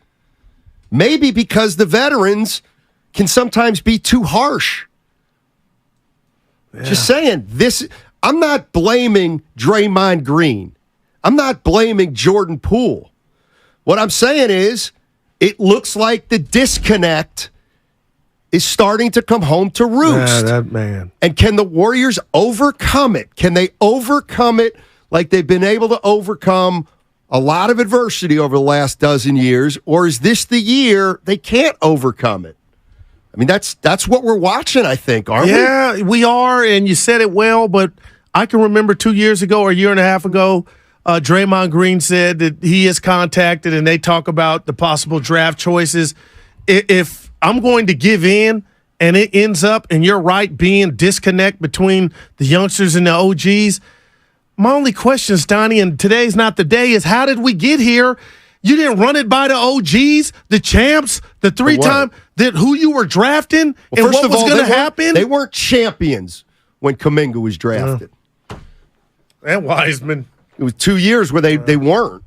S4: Maybe because the veterans can sometimes be too harsh. Yeah. Just saying, I'm not blaming Draymond Green. I'm not blaming Jordan Poole. What I'm saying is, it looks like the disconnect is starting to come home to roost.
S5: That man.
S4: And can the Warriors overcome it? Can they overcome it like they've been able to overcome a lot of adversity over the last dozen years? Or is this the year they can't overcome it? I mean, that's what we're watching, I think, aren't we?
S5: Yeah, we are, and you said it well, but I can remember 2 years ago or a year and a half ago, Draymond Green said that he is contacted and they talk about the possible draft choices. If I'm going to give in and it ends up, and you're right, being disconnect between the youngsters and the OGs, my only question, Stoney, and today's not the day, is how did we get here? You didn't run it by the OGs, the champs, the 3-time, that who you were drafting, and what was going to happen?
S4: They weren't champions when Kuminga was drafted.
S5: And Wiseman.
S4: It was 2 years where they weren't.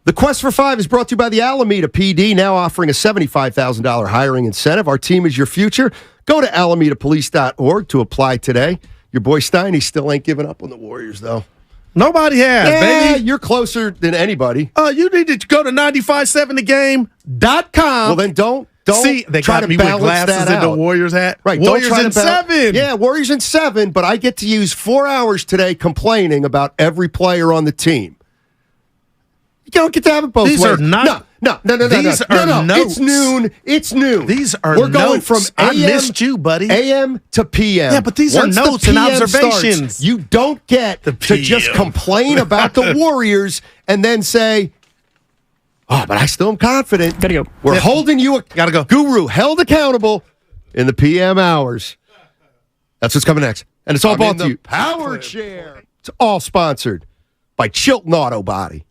S4: The Quest for 5 is brought to you by the Alameda PD, now offering a $75,000 hiring incentive. Our team is your future. Go to alamedapolice.org to apply today. Your boy Steiny still ain't giving up on the Warriors, though.
S5: Nobody has, baby.
S4: You're closer than anybody.
S5: You need to go to 957thegame.com.
S4: Well, then don't
S5: see, they
S4: try
S5: got
S4: to
S5: me
S4: balance
S5: with glasses
S4: that
S5: and
S4: out.
S5: the Warriors hat.
S4: Right,
S5: Warriors
S4: don't try
S5: in
S4: to
S5: 7.
S4: Yeah, Warriors in 7, but I get to use 4 hours today complaining about every player on the team. You don't get to have it both ways.
S5: These are not.
S4: No.
S5: These are notes.
S4: It's noon.
S5: These are
S4: We're going
S5: notes.
S4: from AM,
S5: I missed you, buddy.
S4: AM to PM.
S5: Yeah, but these
S4: Once
S5: are notes
S4: the
S5: and
S4: PM
S5: observations.
S4: Starts, you don't get to just complain about the Warriors and then say, oh, but I still am confident.
S6: Gotta go.
S4: We're holding you,
S5: gotta go.
S4: Guru, held accountable in the PM hours. That's what's coming next. And it's all brought to you. Power Chair. It's all sponsored by Chilton Auto Body.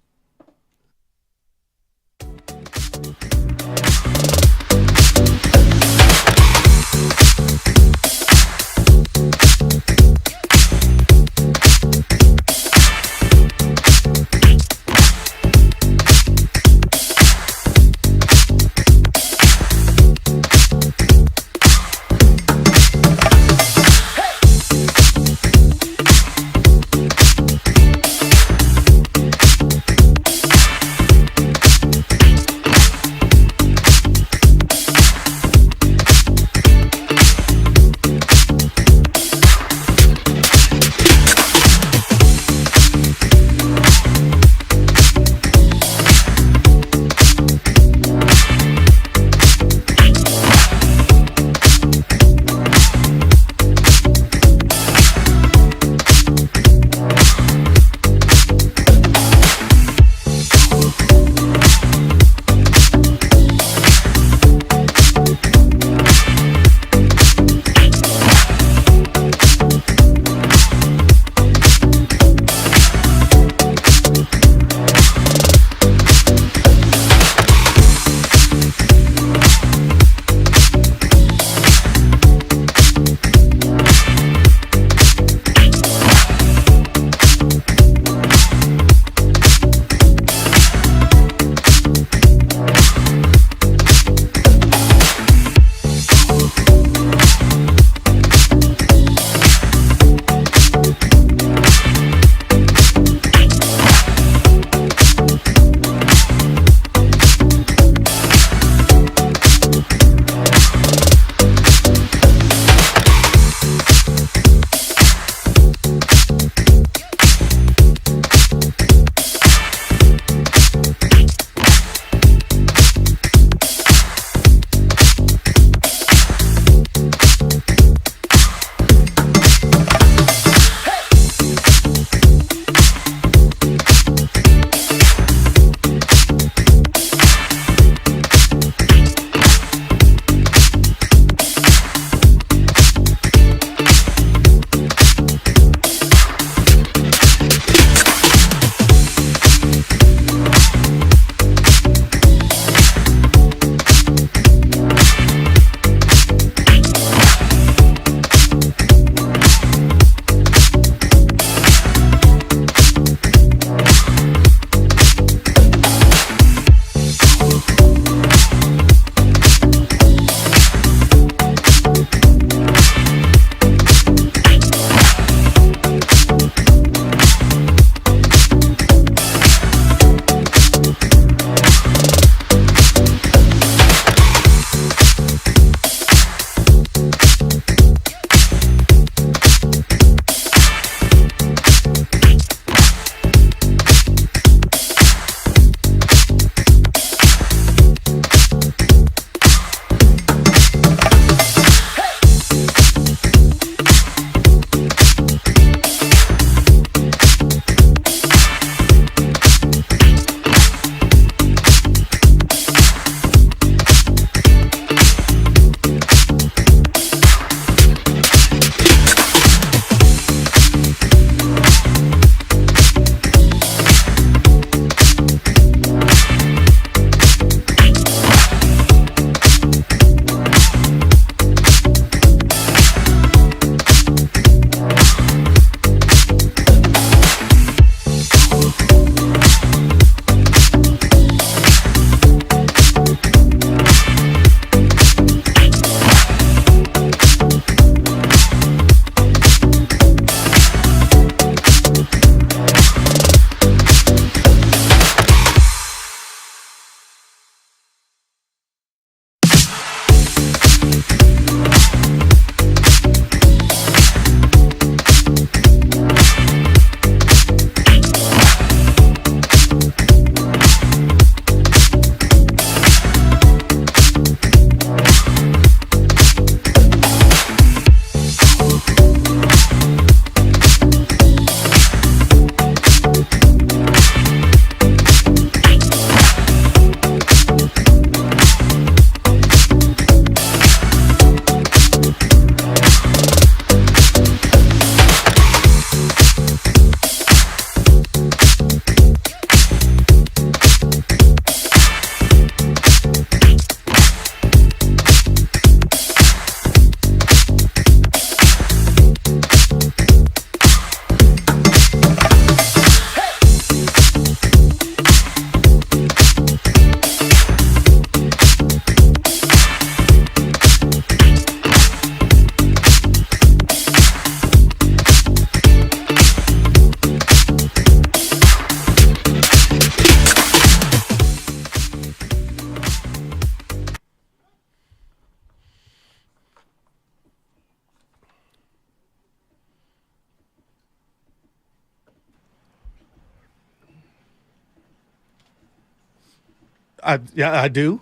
S5: I do.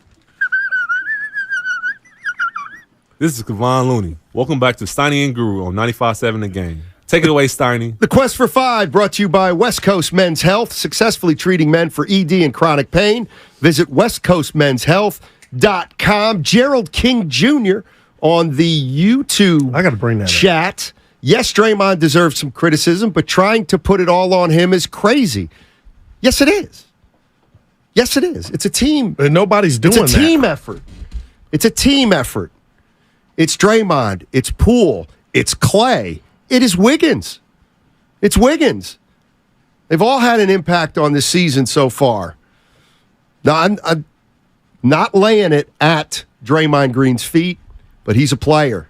S13: This is Kevon Looney. Welcome back to Steiny and Guru on 95.7 The Game. Take it away, Steiny.
S4: The Quest for Five brought to you by West Coast Men's Health, successfully treating men for ED and chronic pain. Visit westcoastmenshealth.com. Gerald King Jr. on the YouTube
S5: I got to bring that
S4: chat. Yes, Draymond deserves some criticism, but trying to put it all on him is crazy. Yes, it is. Yes, it is. It's a team.
S5: And nobody's doing that.
S4: It's a team effort. It's a team effort. It's Draymond. It's Poole. It's Clay. It is Wiggins. It's Wiggins. They've all had an impact on this season so far. Now, I'm not laying it at Draymond Green's feet, but he's a player.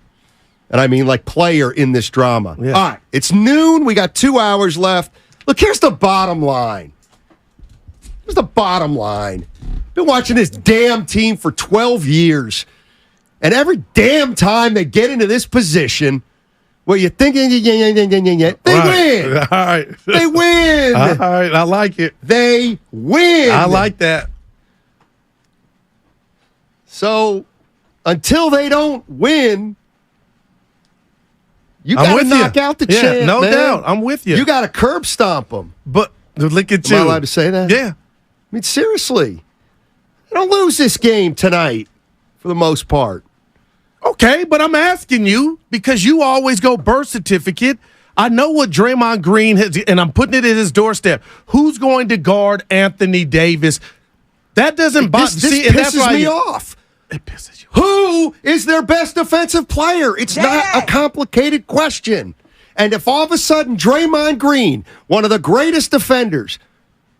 S4: And I mean like player in this drama.
S5: Yeah.
S4: All right, it's noon. We got 2 hours left. Look, here's the bottom line. Here's the bottom line. Been watching this damn team for 12 years. And every damn time they get into this position where you're thinking, they win.
S5: All right.
S4: They win.
S5: All right. I like it.
S4: They win.
S5: I like that.
S4: So until they don't win, you got to knock out the champ,
S5: no
S4: man.
S5: doubt. I'm with you.
S4: You got to curb stomp them.
S5: But look at you.
S4: Am I allowed to say that?
S5: Yeah.
S4: I mean, seriously. They don't lose this game tonight for the most part.
S5: Okay, but I'm asking you because you always go birth certificate. I know what Draymond Green has, and I'm putting it at his doorstep. Who's going to guard Anthony Davis? That doesn't bother
S4: This pisses me off.
S5: It pisses you off.
S4: Who is their best defensive player? It's not a complicated question. And if all of a sudden Draymond Green, one of the greatest defenders,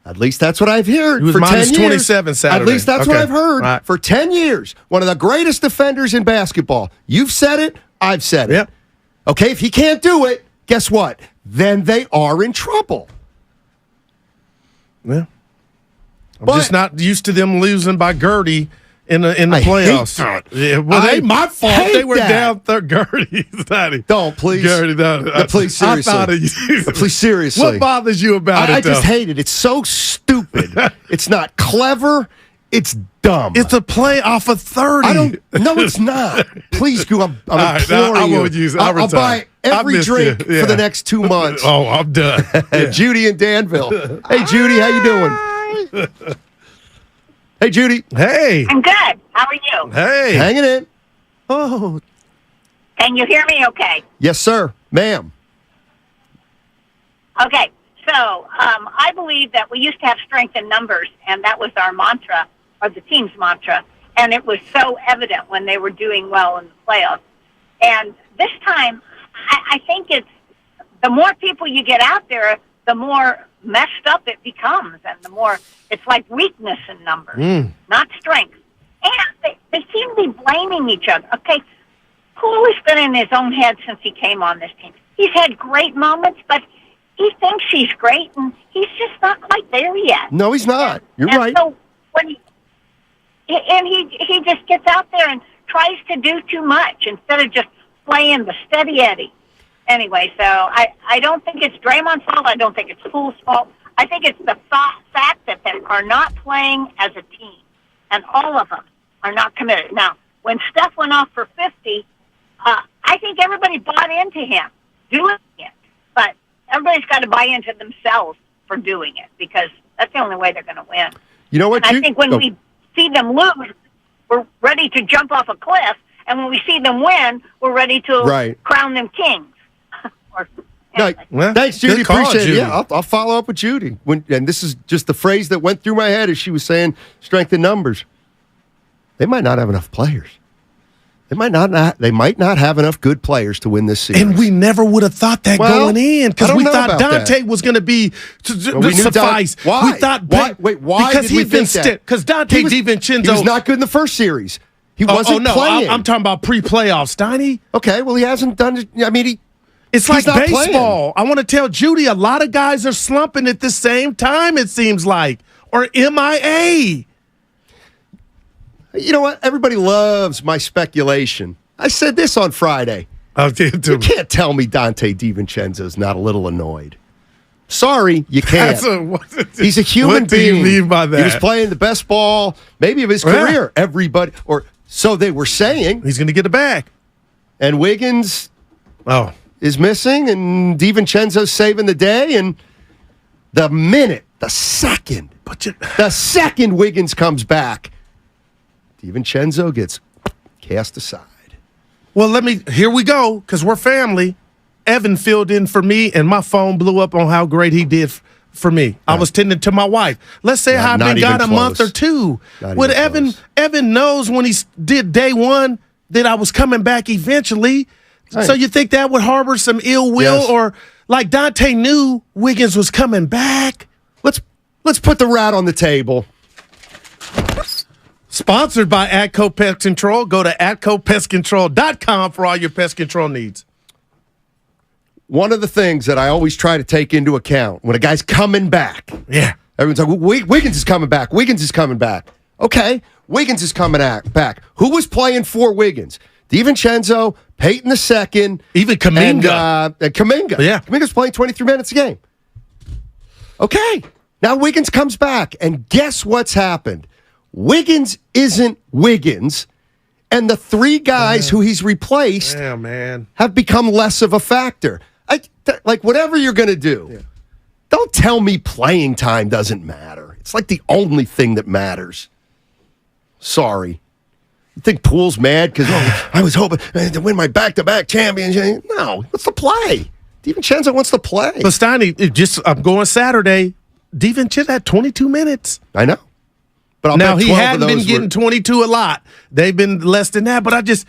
S4: at least that's what I've heard
S5: He was
S4: for 10
S5: minus
S4: years.
S5: 27 Saturday.
S4: At least that's what
S5: Okay.
S4: I've heard
S5: Right.
S4: for 10 years. One of the greatest defenders in basketball. You've said it. I've said it.
S5: Yep.
S4: Okay, if he can't do it, guess what? Then they are in trouble.
S5: Yeah. I'm just not used to them losing by Gertie in the playoffs.
S4: Hate that.
S5: Yeah, well,
S4: I
S5: ain't my fault.
S4: hate
S5: They were
S4: that.
S5: down third. Gertie.
S4: Don't, please.
S5: Gertie, no.
S4: Please, seriously.
S5: I thought of you.
S4: Please, seriously.
S5: What bothers you about
S4: I
S5: it,
S4: just
S5: though?
S4: hate it. It's so stupid. It's not clever. It's dumb.
S5: It's a play off of 30.
S4: I don't. No, it's not. Please, Goo. I'm
S5: right,
S4: imploring
S5: I
S4: you.
S5: won't use it.
S4: I'll buy every drink for the next 2 months.
S5: Oh, I'm done. Yeah.
S4: Judy in Danville. Hey, Judy, how you doing? Hey, Judy.
S5: Hey.
S21: I'm good. How are you?
S5: Hey.
S4: Hanging in.
S5: Oh.
S21: Can you hear me okay?
S4: Yes, sir. Ma'am.
S21: Okay. So I believe that we used to have strength in numbers, and that was our mantra, or the team's mantra, and it was so evident when they were doing well in the playoffs. And this time, I think it's the more people you get out there, the more messed up it becomes, and the more it's like weakness in numbers, not strength. And they seem to be blaming each other. Okay, Poole has been in his own head since he came on this team. He's had great moments, but he thinks he's great, and he's just not quite there yet.
S4: No, he's not. You're right.
S21: So when he just gets out there and tries to do too much instead of just playing the steady Eddie. Anyway, so I don't think it's Draymond's fault. I don't think it's Poole's fault. I think it's the fact that they are not playing as a team, and all of them are not committed. Now, when Steph went off for 50, I think everybody bought into him doing it, but everybody's got to buy into themselves for doing it because that's the only way they're going to win.
S4: You know what?
S21: And I think when we see them lose, we're ready to jump off a cliff, and when we see them win, we're ready to crown them kings.
S4: Thanks, Judy.
S5: good call,
S4: Appreciate
S5: Judy.
S4: it. Yeah, I'll follow up with Judy. And this is just the phrase that went through my head as she was saying strength in numbers. They might not have enough players. They might not have enough good players to win this series.
S5: And we never would have thought that going in because we thought Dante was going to be suffice.
S4: Why?
S5: We thought
S4: why? Wait, why?
S5: Because
S4: did we think that?
S5: Because Dante DiVincenzo
S4: he was not good in the first series. He wasn't playing.
S5: I'm talking about pre-playoffs, Steiny.
S4: Okay, well he hasn't done it. I mean,
S5: it's like baseball. I want to tell Judy a lot of guys are slumping at the same time. It seems like, or MIA.
S4: You know what? Everybody loves my speculation. I said this on Friday.
S5: I did too.
S4: You can't tell me Dante DiVincenzo's not a little annoyed. Sorry, you can't. He's a human being.
S5: What do you mean by that?
S4: He was playing the best ball, maybe of his career. Everybody, or so they were saying.
S5: He's going to get it back.
S4: And Wiggins is missing, and DiVincenzo's saving the day. And the second Wiggins comes back, DiVincenzo gets cast aside.
S5: Well, here we go, because we're family. Evan filled in for me, and my phone blew up on how great he did for me. I was tending to my wife. Let's say I've been got a month or two. With Evan knows when he did day one that I was coming back eventually. Right. So you think that would harbor some ill will? Yes. Or like Dante knew Wiggins was coming back?
S4: Let's put the rat on the table.
S5: Sponsored by Atco Pest Control. Go to atcopestcontrol.com for all your pest control needs.
S4: One of the things that I always try to take into account when a guy's coming back.
S5: Yeah.
S4: Everyone's like, Wiggins is coming back. Wiggins is coming back. Okay, Wiggins is coming back. Who was playing for Wiggins? DiVincenzo, Peyton II.
S5: Even Kuminga.
S4: And Kuminga.
S5: Yeah.
S4: Kuminga's playing 23 minutes a game. Okay, now Wiggins comes back. And guess what's happened? Wiggins isn't Wiggins. And the three guys who he's replaced have become less of a factor. Like, whatever you're going to do, don't tell me playing time doesn't matter. It's like the only thing that matters. Sorry. You think Poole's mad because I was hoping to win my back-to-back championship? No, what's the play? DiVincenzo wants to play.
S5: But Steiny, I'm going Saturday. DiVincenzo had 22 minutes.
S4: I know. But
S5: now he hadn't been getting 22 a lot. They've been less than that. But I guess,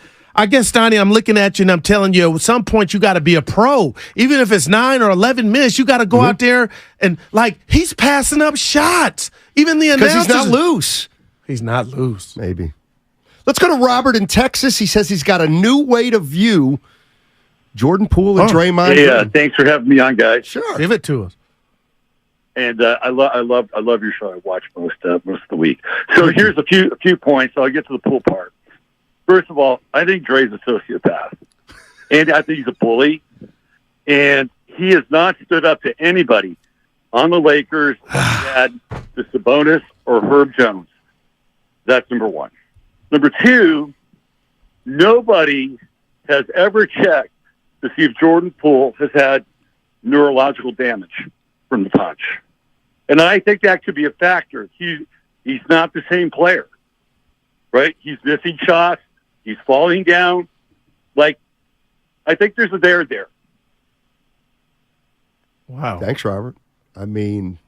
S5: Steiny, I'm looking at you and I'm telling you, at some point you got to be a pro. Even if it's 9 or 11 minutes, you got to go out there and, he's passing up shots. Even the announcers.
S4: Because he's not loose.
S5: He's not loose.
S4: Maybe. Let's go to Robert in Texas. He says he's got a new way to view Jordan Poole and Draymond.
S11: Hey, thanks for having me on, guys.
S4: Sure.
S5: Give it to us.
S11: And I love your show. I watch most of the week. So here's a few points. I'll get to the Poole part. First of all, I think Dre's a sociopath, and I think he's a bully. And he has not stood up to anybody on the Lakers, had the Sabonis or Herb Jones. That's number one. Number two, nobody has ever checked to see if Jordan Poole has had neurological damage from the punch. And I think that could be a factor. He's not the same player, right? He's missing shots. He's falling down. I think there's a there.
S5: Wow.
S4: Thanks, Robert. I mean,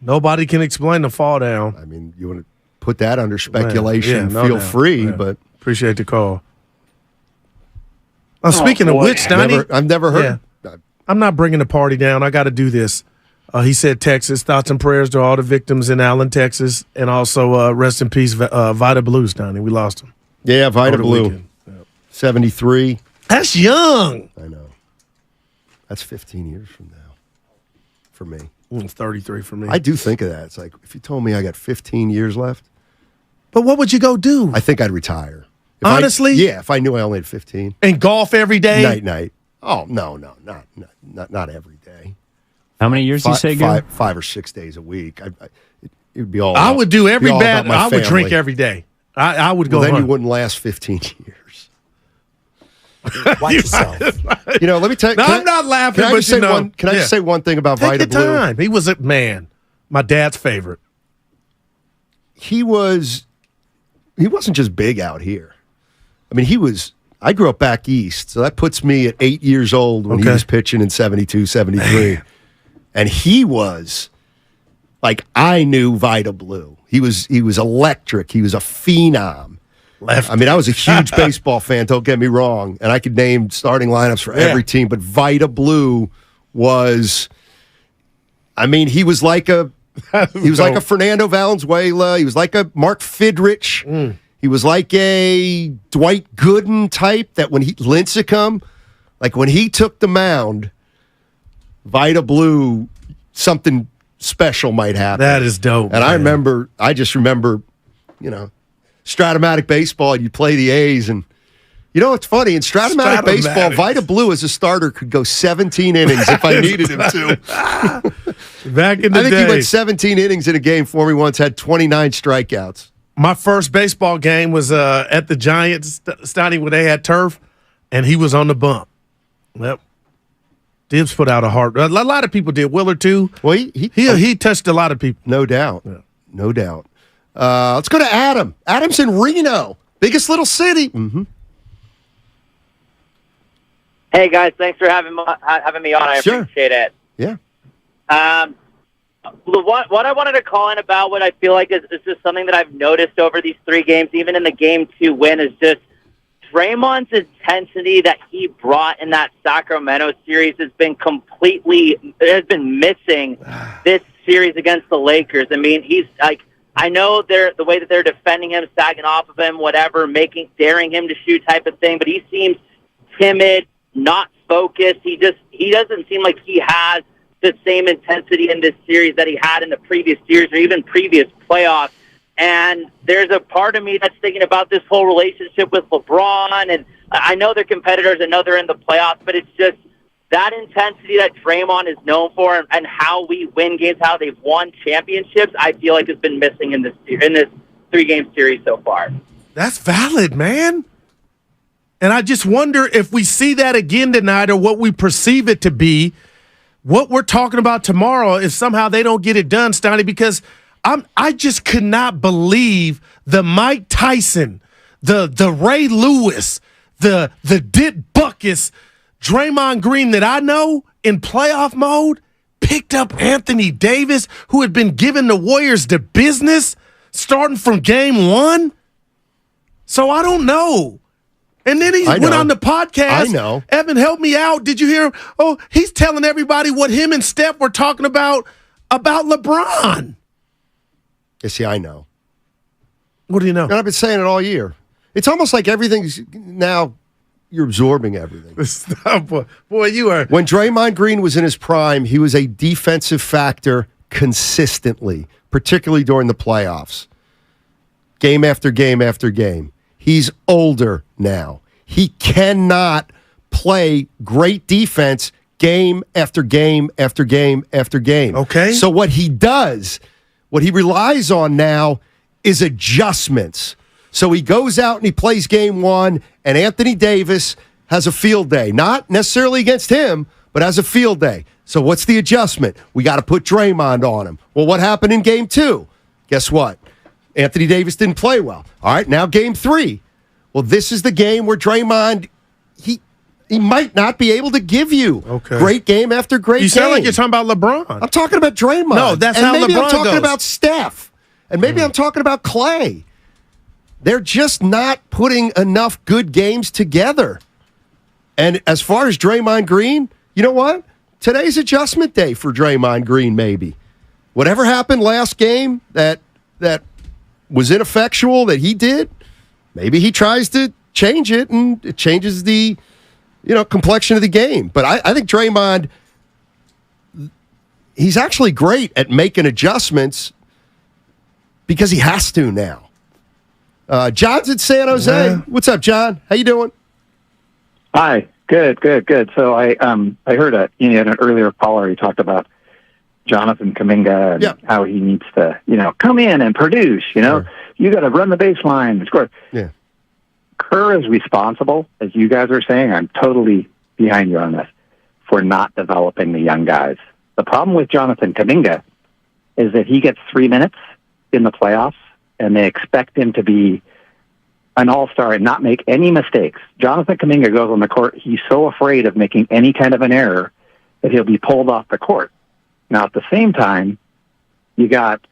S5: nobody can explain the fall down.
S4: I mean, you want to put that under speculation, feel free, but
S5: appreciate the call. Speaking of which, Donnie,
S4: I've never heard.
S5: Yeah, I'm not bringing the party down. I got to do this. He said Texas, thoughts and prayers to all the victims in Allen, Texas, and also rest in peace, Vita Blues, Donnie. We lost him.
S4: Yeah, Vita Blue, 73.
S5: That's young.
S4: I know. That's 15 years from now for me.
S5: 33 for me.
S4: I do think of that. It's like, if you told me I got 15 years left.
S5: But what would you go do?
S4: I think I'd retire.
S5: Honestly?
S4: If I knew I only had 15.
S5: And golf every day?
S4: Night. Oh, no, not every day.
S6: How many years do you say, Gary?
S4: 5 or 6 days a week. It would be all.
S5: I would do every bad. I would drink every day. I would go.
S4: Then you wouldn't last 15 years.
S19: Watch yourself.
S4: Let me tell you.
S5: No, I'm not laughing.
S4: Can I just say one thing about Vita Blue?
S5: Time. He was a man. My dad's favorite.
S4: He wasn't just big out here. I mean, I grew up back east, so that puts me at 8 years old when he was pitching in 72, 73. And he was, I knew Vita Blue. He was electric. He was a phenom. I mean, I was a huge baseball fan, don't get me wrong, and I could name starting lineups for every team, but Vita Blue was, he was like a Fernando Valenzuela. He was like a Mark Fidrich. He was like a Dwight Gooden type that when Lincecum, when he took the mound, Vita Blue, something special might happen.
S5: That is dope.
S4: And I just remember, Stratomatic baseball, you'd play the A's, and it's funny, in Stratomatic baseball, Vita Blue as a starter could go 17 innings if I needed him to.
S5: Back in the
S4: I think
S5: day.
S4: he went 17 innings in a game for me once, had 29 strikeouts.
S5: My first baseball game was at the Giants stadium where they had turf, and he was on the bump. Yep. Dibbs put out a hard. A lot of people did. Willard too.
S4: Well, he
S5: touched a lot of people.
S4: No doubt. Yeah. No doubt. Let's go to Adam. Adam's in Reno, biggest little city. Mm-hmm.
S8: Hey guys, thanks for having me on. I appreciate it.
S4: Yeah.
S8: What I wanted to call in about, what I feel like is just something that I've noticed over these 3 games, even in the Game 2 win, is just Draymond's intensity that he brought in that Sacramento series has been missing this series against the Lakers. I mean, he's like, I know the way that they're defending him, sagging off of him, whatever, daring him to shoot type of thing, but he seems timid, not focused. He doesn't seem like he has the same intensity in this series that he had in the previous series or even previous playoffs. And there's a part of me that's thinking about this whole relationship with LeBron, and I know they're competitors, I know they're in the playoffs, but it's just that intensity that Draymond is known for and how we win games, how they've won championships, I feel like has been missing in this 3-game series so far.
S5: That's valid, man. And I just wonder if we see that again tonight, or what we perceive it to be. What we're talking about tomorrow is somehow they don't get it done, Stoney, because I just could not believe the Mike Tyson, the Ray Lewis, the Dick Buckus, Draymond Green that I know in playoff mode picked up Anthony Davis, who had been giving the Warriors the business starting from game 1. So I don't know. And then he went on the podcast.
S4: I know.
S5: Evan, help me out. Did you hear him? Oh, he's telling everybody what him and Steph were talking about LeBron.
S4: You see, I know.
S5: What do you know?
S4: And I've been saying it all year. It's almost like everything's now you're absorbing everything.
S5: Boy, you are.
S4: When Draymond Green was in his prime, he was a defensive factor consistently, particularly during the playoffs. Game after game after game. He's older now. He cannot play great defense game after game after game after game.
S5: Okay.
S4: So what he does, what he relies on now is adjustments. So he goes out and he plays game 1, and Anthony Davis has a field day. Not necessarily against him, but has a field day. So what's the adjustment? We got to put Draymond on him. Well, what happened in game 2? Guess what? Anthony Davis didn't play well. All right, now game 3. Well, this is the game where Draymond, he might not be able to give you great game after great game.
S5: You sound like you're talking about LeBron.
S4: I'm talking about Draymond.
S5: No, that's
S4: and
S5: how
S4: maybe
S5: LeBron
S4: I'm talking
S5: goes.
S4: about Steph. And maybe I'm talking about Clay. They're just not putting enough good games together. And as far as Draymond Green, you know what? Today's adjustment day for Draymond Green, maybe. Whatever happened last game that was ineffectual that he did, maybe he tries to change it and it changes the complexion of the game. But I think Draymond, he's actually great at making adjustments because he has to now. John's in San Jose. Yeah. What's up, John? How you doing?
S9: Hi. Good. So I heard an earlier caller. He talked about Jonathan Kuminga and how he needs to come in and produce. You got to run the baseline and score.
S4: Yeah.
S9: Kerr is responsible, as you guys are saying. I'm totally behind you on this, for not developing the young guys. The problem with Jonathan Kuminga is that he gets 3 minutes in the playoffs, and they expect him to be an all-star and not make any mistakes. Jonathan Kuminga goes on the court. He's so afraid of making any kind of an error that he'll be pulled off the court. Now, at the same time, you got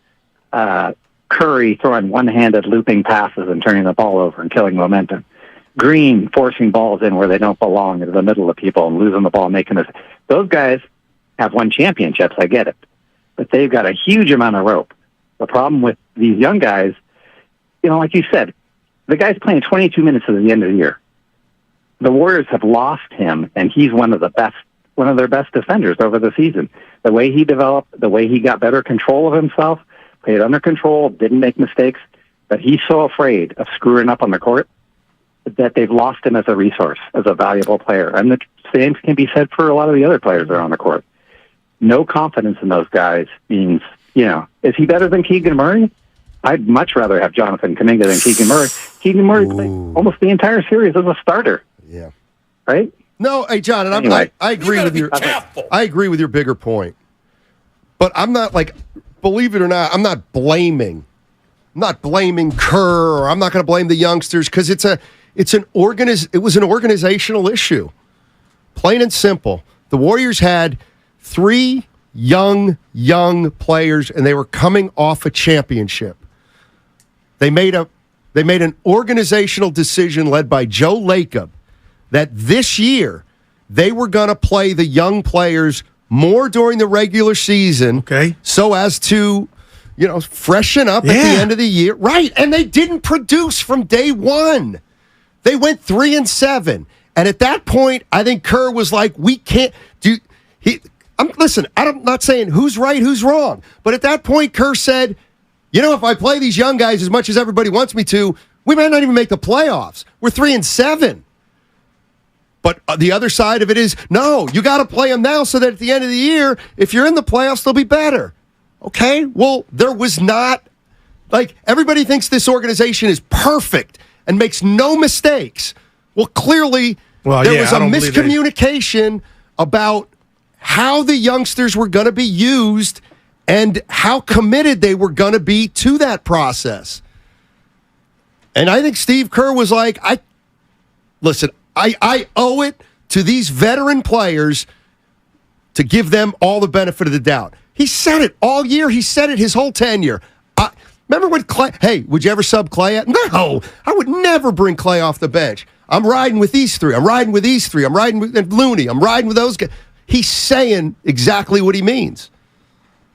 S9: Curry throwing one-handed looping passes and turning the ball over and killing momentum. Green forcing balls in where they don't belong into the middle of people and losing the ball, making this. Those guys have won championships, I get it. But they've got a huge amount of rope. The problem with these young guys, like you said, the guy's playing 22 minutes at the end of the year. The Warriors have lost him, and he's one of their best defenders over the season. The way he developed, the way he got better control of himself, played under control, didn't make mistakes, but he's so afraid of screwing up on the court that they've lost him as a resource, as a valuable player. And the same can be said for a lot of the other players that are on the court. no confidence in those guys means, is he better than Keegan Murray? I'd much rather have Jonathan Kuminga than Keegan Murray. Keegan Murray played almost the entire series as a starter.
S4: Yeah.
S9: Right?
S4: No, hey, John, and
S9: Anyway.
S4: I agree with your I agree with your bigger point. But I'm not believe it or not, I'm not blaming Kerr, or I'm not going to blame the youngsters, because it was an organizational issue. Plain and simple. The Warriors had 3 young players, and they were coming off a championship. They made an organizational decision led by Joe Lacob that this year they were going to play the young players more during the regular season, so as to, freshen up at the end of the year. Right, and they didn't produce from day one. They went 3-7. And at that point, I think Kerr was like, we can't do listen, I'm not saying who's right, who's wrong. But at that point, Kerr said, if I play these young guys as much as everybody wants me to, we might not even make the playoffs. We're 3-7. But the other side of it is, no, you got to play them now so that at the end of the year, if you're in the playoffs, they'll be better. Okay? Well, there was not, everybody thinks this organization is perfect and makes no mistakes. Well, clearly, there was a miscommunication about how the youngsters were going to be used and how committed they were going to be to that process. And I think Steve Kerr was like, I owe it to these veteran players to give them all the benefit of the doubt. He said it all year. He said it his whole tenure. Remember when Clay, hey, would you ever sub Clay? No, I would never bring Clay off the bench. I'm riding with these 3. I'm riding with these 3. I'm riding with Looney. I'm riding with those guys. He's saying exactly what he means.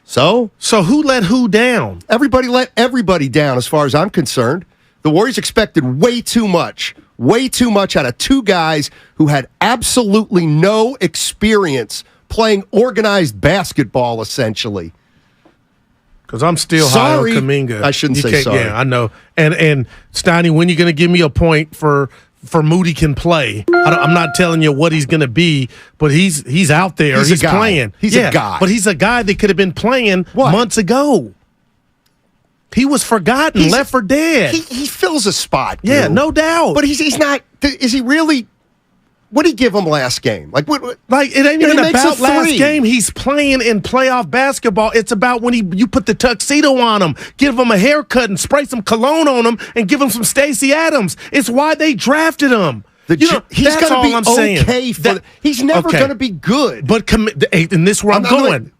S4: So
S5: who let who down?
S4: Everybody let everybody down as far as I'm concerned. The Warriors expected way too much out of 2 guys who had absolutely no experience playing organized basketball, essentially.
S5: Because I'm still high on Kuminga.
S4: I shouldn't say sorry.
S5: Yeah, I know. And Steiny, when you going to give me a point for Moody can play? I'm not telling you what he's going to be, but he's out there. He's playing.
S4: He's a guy.
S5: But he's a guy that could have been playing months ago. He was forgotten, left for dead.
S4: He fills a spot.
S5: Yeah, no doubt.
S4: But he's not. Is he really? What did he give him last game? What
S5: it ain't even about last game. He's playing in playoff basketball. It's about when you put the tuxedo on him, give him a haircut, and spray some cologne on him, and give him some Stacey Adams. It's why they drafted him.
S4: He's going to be okay. He's never going to be good.
S5: But and this is where I'm going.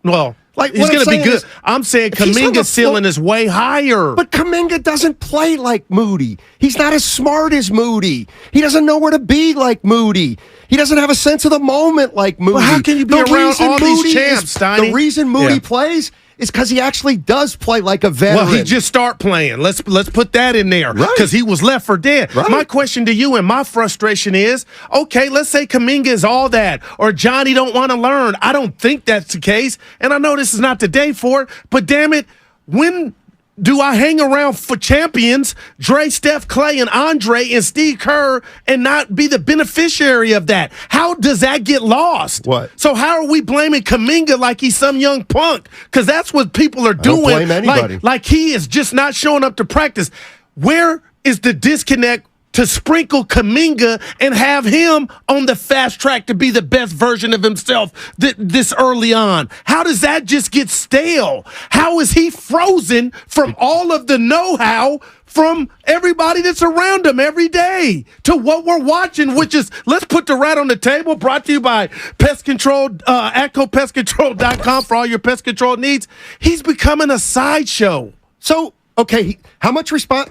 S5: He's going to be good. I'm saying Kuminga's ceiling is way higher.
S4: But Kuminga doesn't play like Moody. He's not as smart as Moody. He doesn't know where to be like Moody. He doesn't have a sense of the moment like Moody.
S5: Well, how can you be around all these champs, Steiny?
S4: The reason Moody plays is because he actually does play like a veteran.
S5: Well, he just start playing. Let's put that in there because he was left for dead. Right. My question to you and my frustration is, okay, let's say Kuminga is all that, or Johnny don't want to learn. I don't think that's the case, and I know this is not the day for it, but damn it, when do I hang around for champions, Dre, Steph, Clay, and Andre, and Steve Kerr, and not be the beneficiary of that? How does that get lost?
S4: What?
S5: So how are we blaming Kuminga like he's some young punk? Because that's what people are doing.
S4: Don't blame anybody.
S5: Like he is just not showing up to practice. Where is the disconnect to sprinkle Kuminga and have him on the fast track to be the best version of himself this early on? How does that just get stale? How is he frozen from all of the know-how from everybody that's around him every day to what we're watching, which is, let's put the rat on the table, brought to you by Pest Control, AtcoPestControl.com for all your pest control needs. He's becoming a sideshow.
S4: So, okay, how much response,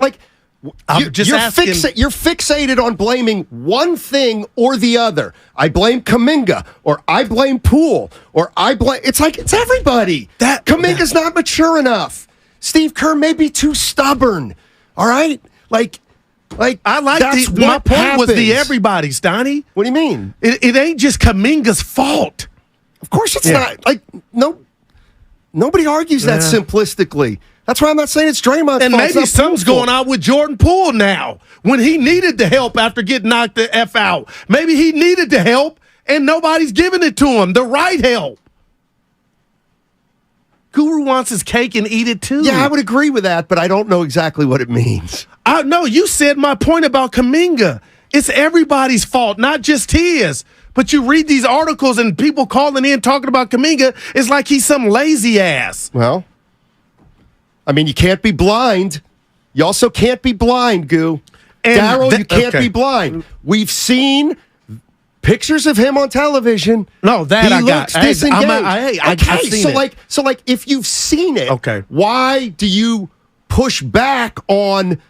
S4: you're fixated on blaming one thing or the other. I blame Kuminga, or I blame Poole, or it's everybody. Kuminga's not mature enough. Steve Kerr may be too stubborn. All right?
S5: My point was the everybody, Steiny.
S4: What do you mean?
S5: It ain't just Kuminga's fault.
S4: Of course it's not. Nobody argues that simplistically. That's why I'm not saying it's Draymond's fault.
S5: And maybe something's going on with Jordan Poole now when he needed the help after getting knocked the F out. Maybe he needed the help and nobody's giving it to him, the right help. Guru wants his cake and eat it too.
S4: Yeah, I would agree with that, but I don't know exactly what it means.
S5: No, you said my point about Kuminga. It's everybody's fault, not just his. But you read these articles and people calling in talking about Kuminga, it's like he's some lazy ass.
S4: Well, I mean, you can't be blind. You also can't be blind, Goo. Daryl, you can't be blind. We've seen pictures of him on television.
S5: No, that
S4: he
S5: I
S4: looks
S5: got.
S4: disengaged.
S5: I've seen it.
S4: So if you've seen it, why do you push back on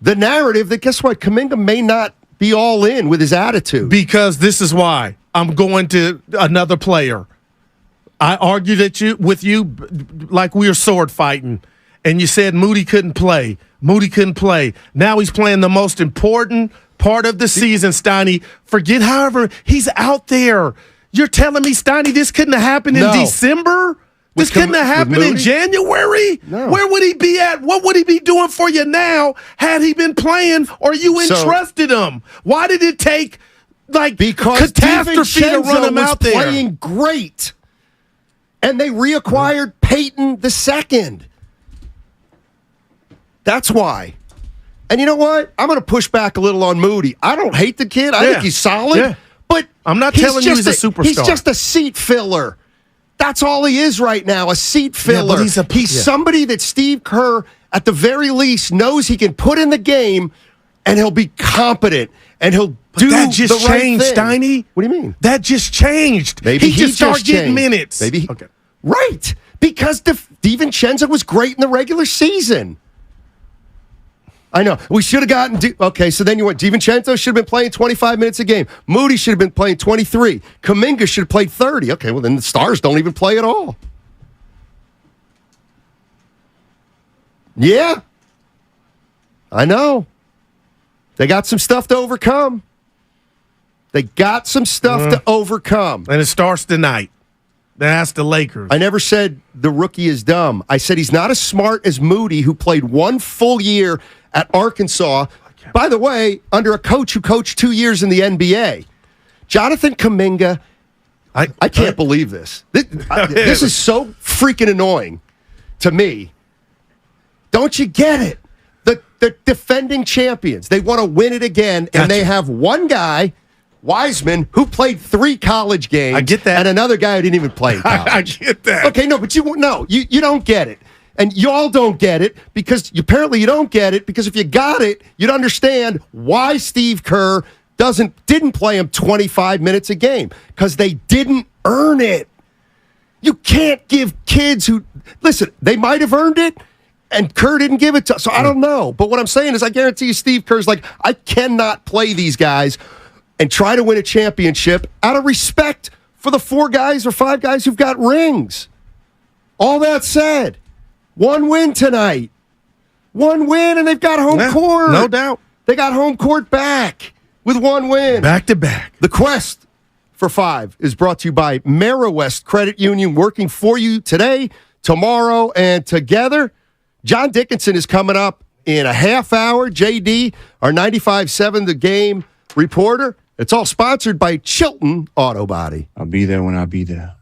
S4: the narrative that, guess what, Kuminga may not be all in with his attitude?
S5: Because this is why. I'm going to another player. I argued with you like we were sword fighting, and you said Moody couldn't play. Moody couldn't play. Now he's playing the most important part of the season, Steiny. Forget however, he's out there. You're telling me, Steiny, this couldn't have happened in December? This couldn't have happened in January?
S4: No.
S5: Where would he be at? What would he be doing for you now had he been playing or you entrusted him? Why did it take, catastrophe to run him out there?
S4: Playing great. And they reacquired Peyton II. That's why. And you know what? I'm going to push back a little on Moody. I don't hate the kid. I think he's solid.
S5: Yeah.
S4: But
S5: I'm not telling you he's a superstar.
S4: He's just a seat filler. That's all he is right now, a seat filler.
S5: Yeah, but
S4: he's somebody that Steve Kerr, at the very least, knows he can put in the game, and he'll be competent, and he'll do
S5: that just
S4: the right
S5: changed,
S4: thing.
S5: Steiny.
S4: What do you mean?
S5: That just changed.
S4: Maybe
S5: he just started getting minutes.
S4: Maybe right, because DiVincenzo was great in the regular season. I know. We should have gotten... okay, so then you went... DiVincenzo should have been playing 25 minutes a game. Moody should have been playing 23. Kuminga should have played 30. Okay, well, then the Stars don't even play at all. Yeah. I know. They got some stuff to overcome. They got some stuff to overcome.
S5: And it starts tonight. That's the Lakers.
S4: I never said the rookie is dumb. I said he's not as smart as Moody, who played one full year at Arkansas. By the way, under a coach who coached 2 years in the NBA. Jonathan Kuminga, I can't believe this. This is so freaking annoying to me. Don't you get it? The defending champions, they want to win it again, and they have one guy, Wiseman, who played 3 college games.
S5: I get that.
S4: And another guy who didn't even play in college.
S5: I get that.
S4: Okay, no, but you don't get it. And y'all don't get it because apparently you don't get it because if you got it, you'd understand why Steve Kerr didn't play him 25 minutes a game because they didn't earn it. You can't give kids who listen, they might have earned it and Kerr didn't give it to. So I don't know. But what I'm saying is I guarantee you Steve Kerr's like, I cannot play these guys and try to win a championship out of respect for the 4 guys or 5 guys who've got rings. All that said, 1 win tonight. 1 win, and they've got home court.
S5: No doubt.
S4: They got home court back with 1 win.
S5: Back to back.
S4: The quest for 5 is brought to you by West Credit Union, working for you today, tomorrow, and together. John Dickinson is coming up in a half hour. JD, our 95.7 The Game reporter. It's all sponsored by Chilton Auto Body.
S12: I'll be there when I be there.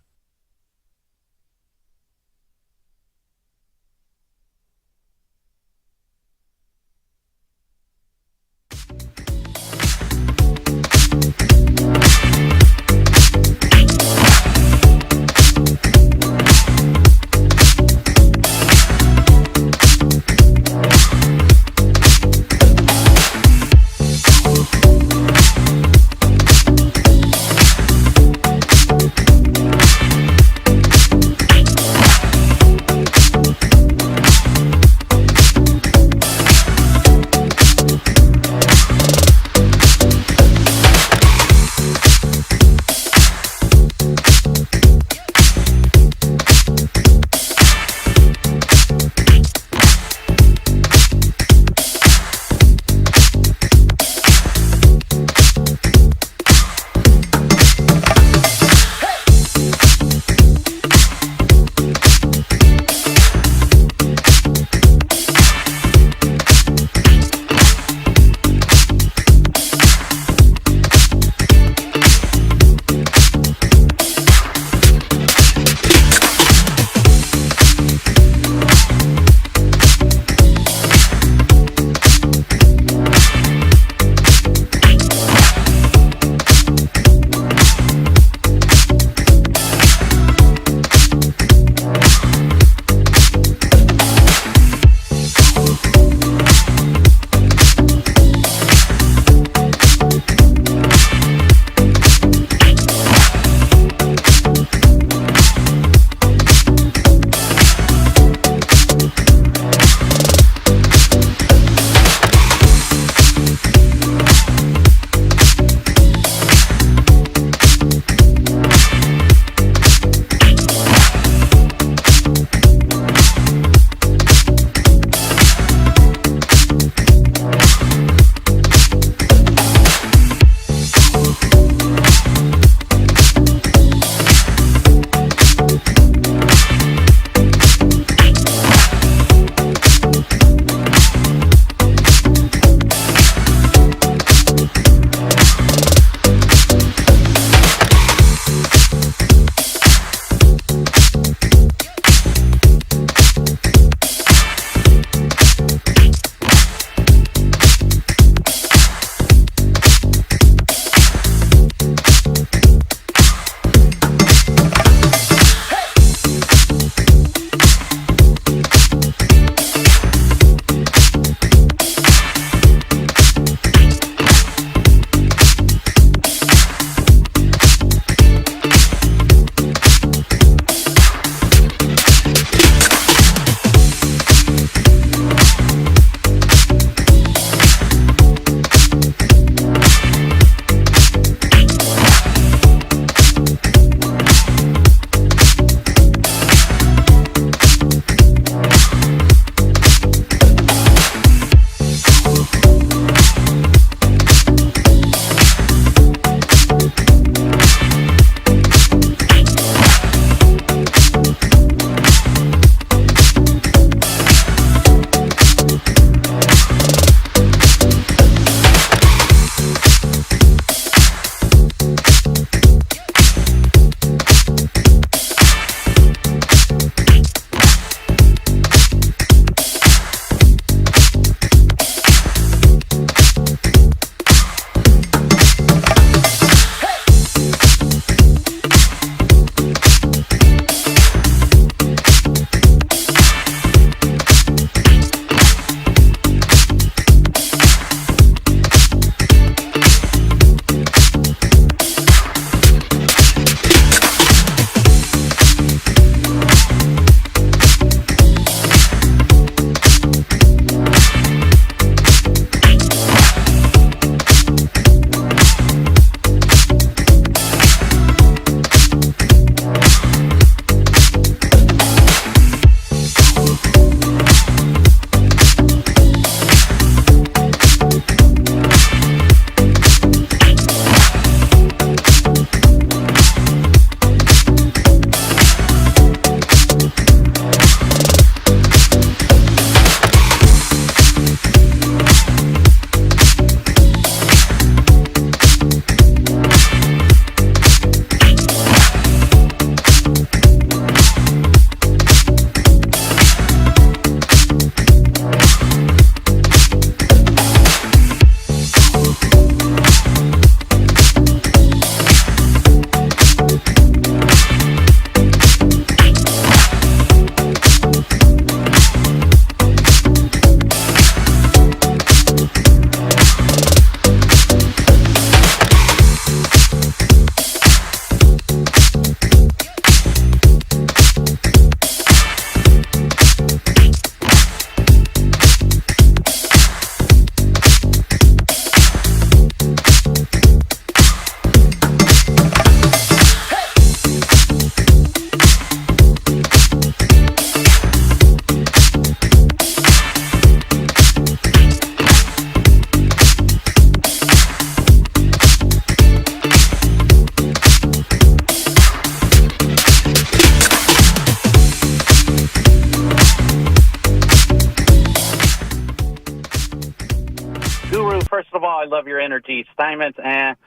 S22: Guru, first of all, I love your energy. Steinmetz,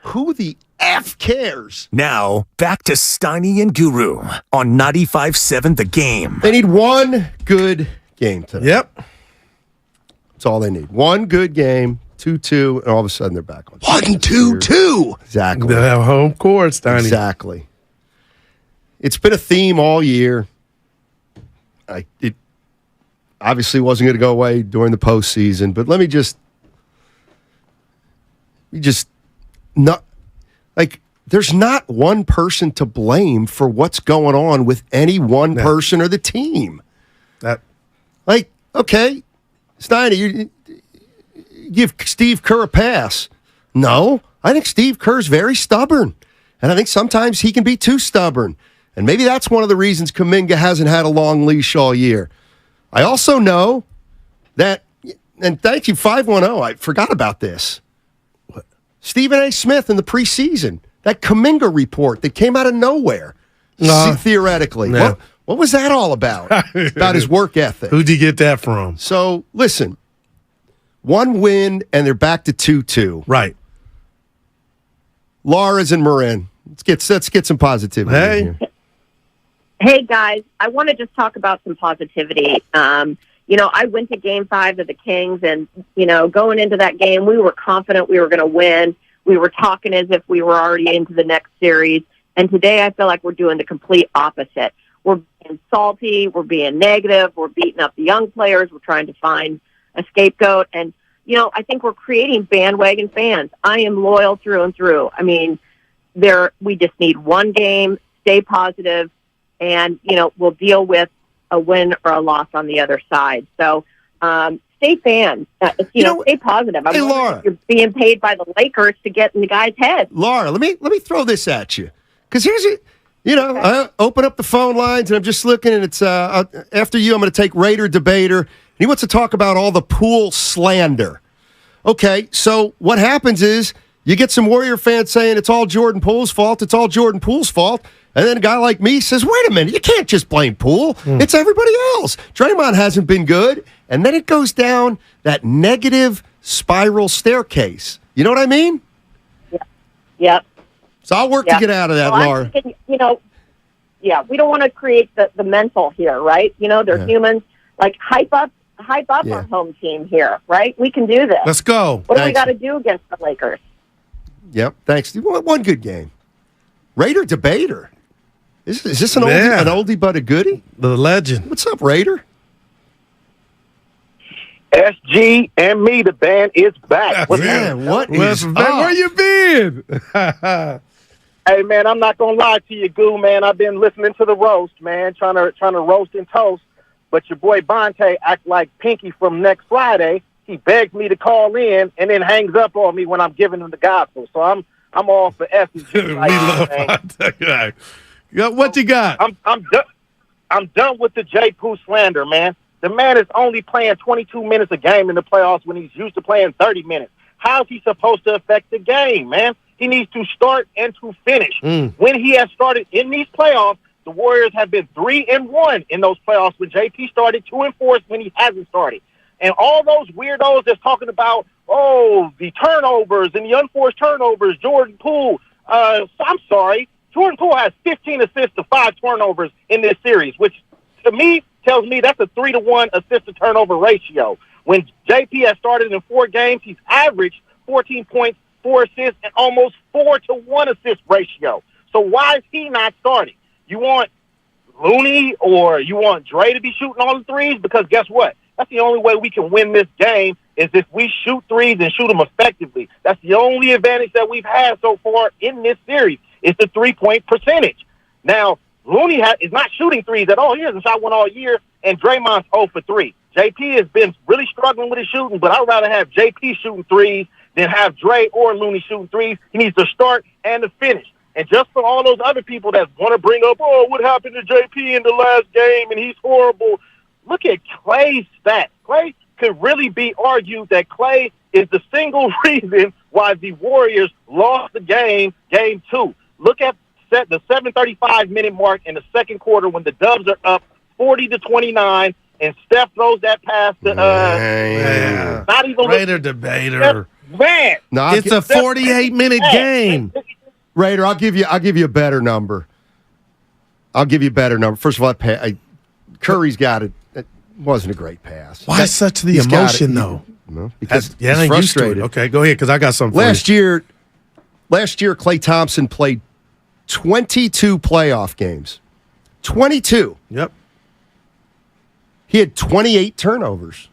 S4: Who the F cares?
S17: Now, back to Steiny and Guru on 95.7 The Game.
S4: They need one good game tonight.
S5: Yep.
S4: That's all they need. One good game, 2-2, and all of a sudden they're back on.
S2: 1-2-2.
S4: Exactly.
S5: They have home court, Steiny.
S4: Exactly. It's been a theme all year. It obviously wasn't going to go away during the postseason, but let me just not like there's not one person to blame for what's going on with any one person or the team. Okay, Steiny, you give Steve Kerr a pass. No, I think Steve Kerr's very stubborn, and I think sometimes he can be too stubborn. And maybe that's one of the reasons Kuminga hasn't had a long leash all year. I also know that, and thank you, 510, I forgot about this. Stephen A. Smith in the preseason, that Kuminga report that came out of nowhere, theoretically.
S5: Yeah.
S4: What was that all about? About his work ethic.
S5: Who'd you get that from?
S4: So, listen, one win, and they're back to 2-2.
S5: Right.
S4: Laura's and Marin. Let's get some positivity in here.
S12: Hey, guys, I want to just talk about some positivity. I went to Game 5 of the Kings, and, going into that game, we were confident we were going to win. We were talking as if we were already into the next series. And today I feel like we're doing the complete opposite. We're being salty. We're being negative. We're beating up the young players. We're trying to find a scapegoat. And, I think we're creating bandwagon fans. I am loyal through and through. I mean, we just need one game, stay positive, and, we'll deal with a win or a loss on the other side. So stay fans. Stay positive.
S4: Hey, Laura,
S12: you're being paid by the Lakers to get in the guy's head.
S4: Laura, let me throw this at you. Because here's it. I open up the phone lines, and I'm just looking, and it's after you, I'm going to take Raider Debater. And he wants to talk about all the Poole slander. Okay, so what happens is you get some Warrior fans saying it's all Jordan Poole's fault. It's all Jordan Poole's fault. And then a guy like me says, wait a minute, you can't just blame Poole. It's everybody else. Draymond hasn't been good. And then it goes down that negative spiral staircase. You know what I mean?
S12: Yep.
S4: So I'll work to get out of that, Laura.
S12: Thinking, we don't want to create the mental here, right? They're humans. Like, hype up our home team here, right? We can do this.
S5: Let's go.
S12: What do we got to do against the Lakers?
S4: Yep. Thanks. One good game. Raider Debater. Is this an oldie but a goodie?
S5: The legend.
S4: What's up, Raider?
S15: SG and me, the band is back.
S4: What
S5: is up? Where you been?
S15: Hey, man, I'm not going to lie to you, Goo, man. I've been listening to the roast, man, trying to roast and toast. But your boy Bonte act like Pinky from Next Friday. He begs me to call in and then hangs up on me when I'm giving him the gospel. So I'm all for SG.
S5: We love Bonte. What you got?
S15: I'm done with the J. Poole slander, man. The man is only playing 22 minutes a game in the playoffs when he's used to playing 30 minutes. How's he supposed to affect the game, man? He needs to start and to finish. When he has started in these playoffs, the Warriors have been 3-1 in those playoffs when JP started, 2-4 when he hasn't started. And all those weirdos that's talking about, the turnovers and the unforced turnovers, Jordan Poole. I'm sorry. Jordan Poole has 15 assists to 5 turnovers in this series, which to me tells me that's a 3-to-1 assist-to-turnover ratio. When JP has started in 4 games, he's averaged 14 points, 4 assists, and almost 4-to-1 assist ratio. So why is he not starting? You want Looney or you want Dre to be shooting all the threes? Because guess what? That's the only way we can win this game is if we shoot threes and shoot them effectively. That's the only advantage that we've had so far in this series is the 3-point percentage. Now, Looney is not shooting threes at all. He hasn't shot one all year, and Draymond's 0 for 3. JP has been really struggling with his shooting, but I'd rather have JP shooting threes than have Dre or Looney shooting threes. He needs to start and to finish. And just for all those other people that want to bring up, what happened to JP in the last game, and he's horrible, look at Klay's stats. Klay could really be argued that Klay is the single reason why the Warriors lost the game 2. Look at the 7:35-minute mark in the second quarter when the Dubs are up 40-29, and Steph throws that pass to not even
S5: Raider Debater.
S15: Man,
S4: No,
S5: It's a 48-minute game.
S4: Raider, I'll give you a better number. First of all, Curry's got it. It wasn't a great pass.
S5: Why such the emotion, though?
S4: No, because
S5: I
S4: he's
S5: ain't used to it.
S4: frustrated.
S5: Okay, go ahead, because I got something for you.
S4: Last year, Klay Thompson played 22 playoff games. 22.
S5: Yep.
S4: He had 28 turnovers.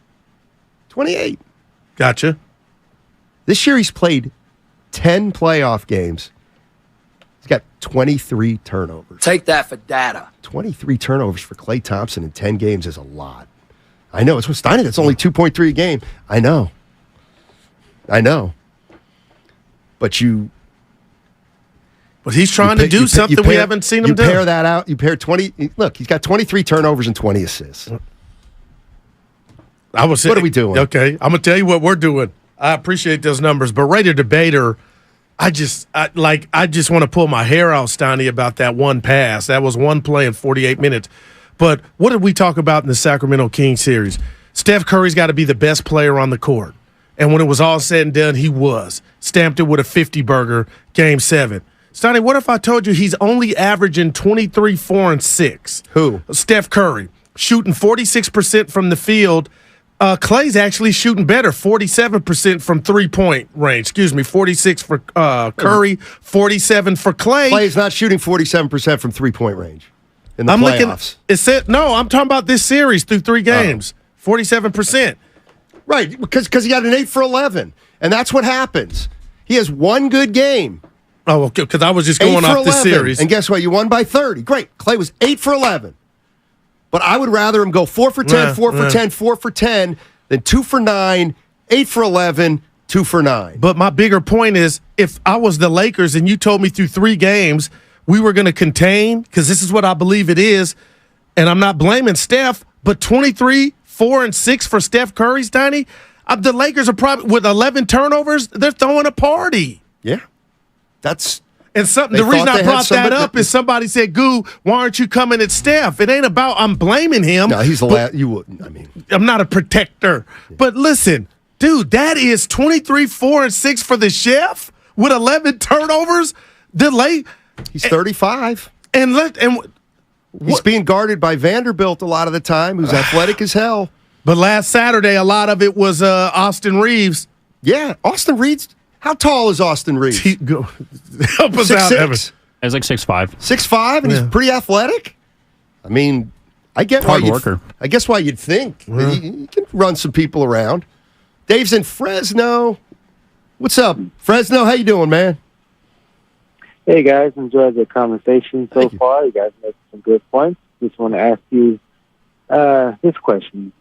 S4: 28.
S5: Gotcha.
S4: This year, he's played 10 playoff games. He's got 23 turnovers.
S3: Take that for data.
S4: 23 turnovers for Klay Thompson in 10 games is a lot. I know. It's with Steiny. That's only 2.3 a game. I know. But
S5: he's trying to do something we haven't seen him do.
S4: You pair that out. You pair 20. Look, he's got 23 turnovers and 20 assists. What are we doing?
S5: Okay, I'm gonna tell you what we're doing. I appreciate those numbers, but Raider Debater, I just want to pull my hair out, Steiny, about that one pass. That was one play in 48 minutes. But what did we talk about in the Sacramento Kings series? Steph Curry's got to be the best player on the court. And when it was all said and done, he was. Stamped it with a 50-burger, Game 7. Steiny, what if I told you he's only averaging 23, 4, and 6?
S4: Who?
S5: Steph Curry, shooting 46% from the field. Clay's actually shooting better, 47% from three-point range. 46 for Curry, 47 for Clay.
S4: Clay's not shooting 47% from three-point range in the playoffs.
S5: I'm talking about this series through 3 games, 47%.
S4: Right, because he got an 8 for 11, and that's what happens. He has one good game.
S5: Oh, okay, because I was just going off this series.
S4: And guess what? You won by 30. Great. Clay was 8 for 11. But I would rather him go 4 for 10, 4 for 10, 4 for 10 than 2 for 9, 8 for 11, 2 for 9.
S5: But my bigger point is, if I was the Lakers and you told me through 3 games we were going to contain, because this is what I believe it is, and I'm not blaming Steph, but 23, 4, and 6 for Steph Curry's, Tiny, the Lakers are probably, with 11 turnovers, they're throwing a party.
S4: Yeah. That's...
S5: And the reason I brought that up is somebody said, Goo, why aren't you coming at Steph? It ain't about I'm blaming him.
S4: No, he's the last. You wouldn't. I mean,
S5: I'm not a protector. Yeah. But listen, dude, that is 23, 4, and 6 for the chef with 11 turnovers.
S4: He's 35.
S5: He's
S4: being guarded by Vanderbilt a lot of the time, who's athletic as hell.
S5: But last Saturday, a lot of it was Austin Reeves.
S4: Yeah, Austin Reeves. How tall is Austin Reeves?
S5: Help us out, Evan.
S6: He's like 6'5".
S4: 6'5", and he's pretty athletic. I mean, I guess why you'd think he can run some people around. Dave's in Fresno. What's up, Fresno? How you doing, man?
S16: Hey guys, enjoyed the conversation so far. You guys make some good points. Just want to ask you this question: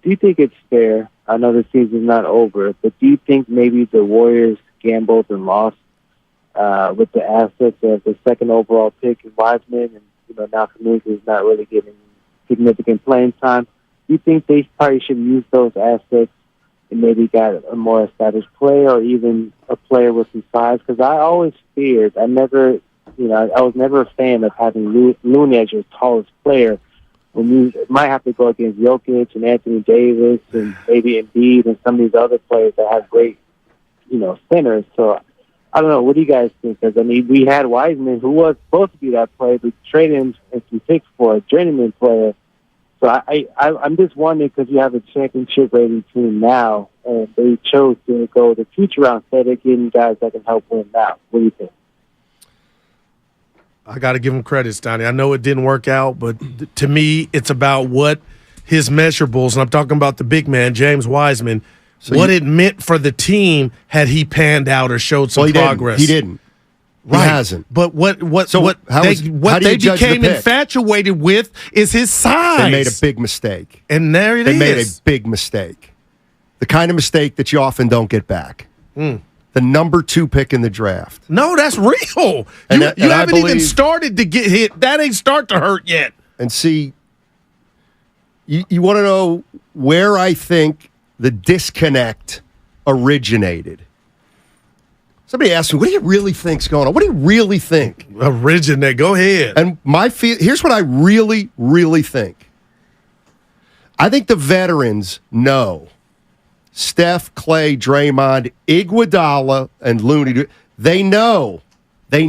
S16: do you think it's fair? I know the season's not over, but do you think maybe the Warriors gambled and lost with the assets of the second overall pick in Wiseman, and now Kuminga is not really getting significant playing time? Do you think they probably should use those assets and maybe got a more established player or even a player with some size? Because I always feared, I was never a fan of having Looney as your tallest player, when you might have to go against Jokic and Anthony Davis and maybe Embiid and some of these other players that have great, centers. So I don't know. What do you guys think? Because, we had Wiseman, who was supposed to be that player, but traded him and some picks for a journeyman player. So I'm just wondering, because you have a championship rating team now, and they chose to go the future round instead of getting guys that can help win now. What do you think?
S5: I got to give him credit, Stoney. I know it didn't work out, but to me, it's about what his measurables, and I'm talking about the big man, James Wiseman, it meant for the team had he panned out or showed some progress.
S4: He didn't.
S5: Right.
S4: He hasn't.
S5: But what they became infatuated with is his size.
S4: They made a big mistake.
S5: And there it is.
S4: They made a big mistake. The kind of mistake that you often don't get back. The number 2 pick in the draft.
S5: No, that's real. You haven't even started to get hit. That ain't start to hurt yet.
S4: And see, you want to know where I think the disconnect originated. Somebody asked me, what do you really think's going on? What do you really think?
S5: Originate. Go ahead.
S4: And here's what I really, really think. I think the veterans know Steph, Clay, Draymond, Iguodala, and Looney, they know that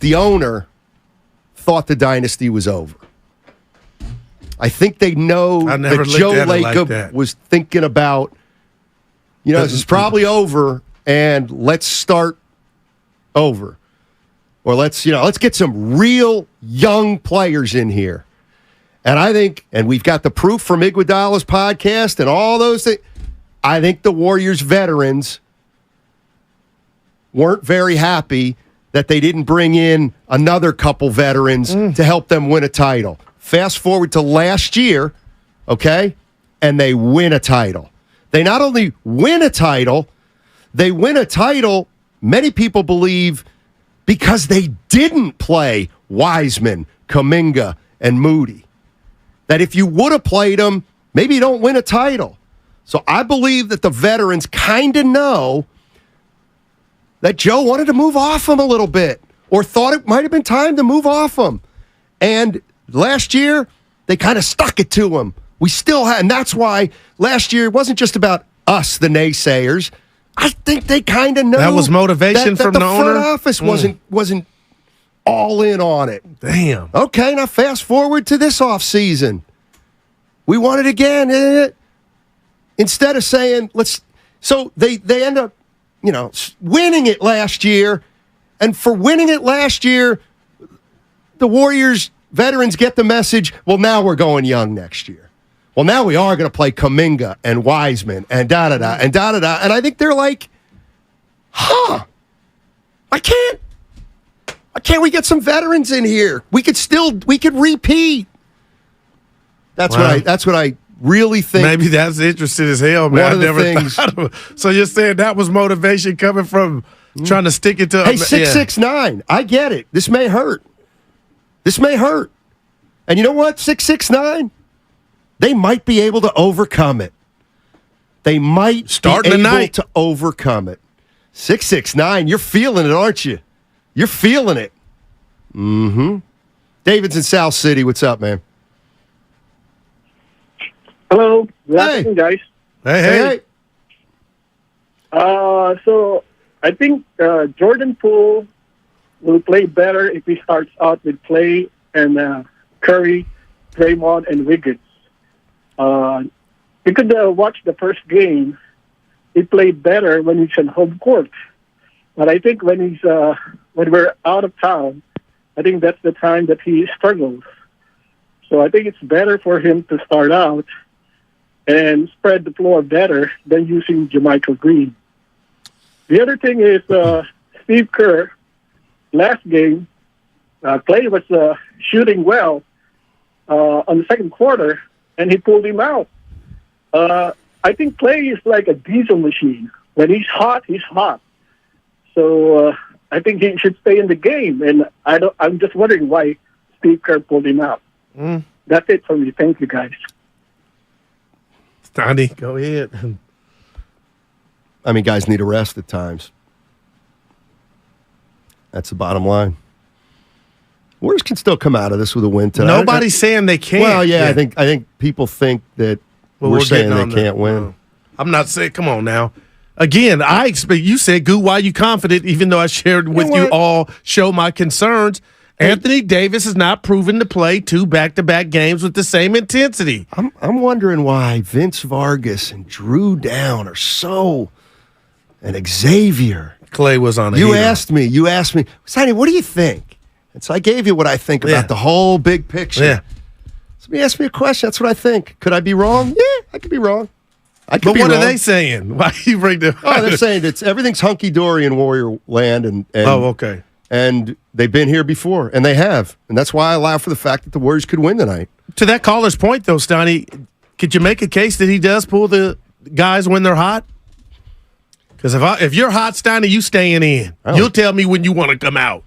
S4: the owner thought the dynasty was over. I think they know that Joe Lacob was thinking about, this is probably over, and let's start over. Or let's get some real young players in here. And I think, and we've got the proof from Iguodala's podcast and all those things, I think the Warriors veterans weren't very happy that they didn't bring in another couple veterans to help them win a title. Fast forward to last year, okay, and they win a title. They not only win a title, they win a title, many people believe, because they didn't play Wiseman, Kuminga, and Moody. That if you would have played them, maybe you don't win a title. So I believe that the veterans kind of know that Joe wanted to move off him a little bit or thought it might have been time to move off him. And last year, they kind of stuck it to him. We still had, and that's why last year it wasn't just about us, the naysayers. I think they kind of know
S5: that was motivation from
S4: the
S5: the owner.
S4: front office wasn't all in on it.
S5: Damn.
S4: Okay, now fast forward to this offseason. We want it again. Instead of saying, so they end up, winning it last year. And for winning it last year, the Warriors veterans get the message, well, now we're going young next year. Well, now we are going to play Kuminga and Wiseman and da-da-da and da-da-da. And I think they're like, why can't we get some veterans in here? We could repeat. That's what I really think.
S5: Maybe that's interesting as hell, man. I never thought of it. So you're saying that was motivation coming from trying to stick it to
S4: Hey, 6'9". I get it. This may hurt. And you know what? 6'9", they might be able to overcome it. They might
S5: Starting
S4: be able
S5: tonight.
S4: to overcome it. 6'9", you're feeling it, aren't you? You're feeling it. Mm-hmm. David's in South City. What's up, man?
S3: Hello. Good afternoon, guys.
S4: Hey.
S3: So I think Jordan Poole will play better if he starts out with Clay and Curry, Draymond, and Wiggins. You could watch the first game. He played better when he's on home court. But I think when we're out of town, I think that's the time that he struggles. So I think it's better for him to start out and spread the floor better than using Jermichael Green. The other thing is Steve Kerr, last game, Clay was shooting well on the second quarter, and he pulled him out. I think Clay is like a diesel machine. When he's hot, he's hot. So I think he should stay in the game, and I'm just wondering why Steve Kerr pulled him out. That's it for me. Thank you, guys.
S5: Donnie, go ahead.
S4: I mean, guys need a rest at times. That's the bottom line. Warriors can still come out of this with a win tonight.
S5: Nobody's saying they can't.
S4: Well, yeah. I think people think that we're saying they can't win.
S5: I'm not saying. Come on now. Again, I expect you said, "Goo, why are you confident?" Even though I shared with you all, show my concerns. Anthony Davis has not proven to play 2 back-to-back games with the same intensity.
S4: I'm wondering why Vince Vargas and Drew Down are so, and Xavier.
S5: Clay was on a
S4: You
S5: heater.
S4: asked me, Sonny, what do you think? And so I gave you what I think about the whole big picture.
S5: Yeah.
S4: Somebody asked me a question. That's what I think. Could I be wrong? Yeah, I could be wrong.
S5: But what are they saying? Why you bring them?
S4: Oh, they're saying everything's hunky dory in Warrior land, and
S5: okay.
S4: And they've been here before, and they have, and that's why I allow for the fact that the Warriors could win tonight.
S5: To that caller's point, though, Stoney, could you make a case that he does pull the guys when they're hot? Because if you're hot, Stoney, you staying in. You'll tell me when you want to come out.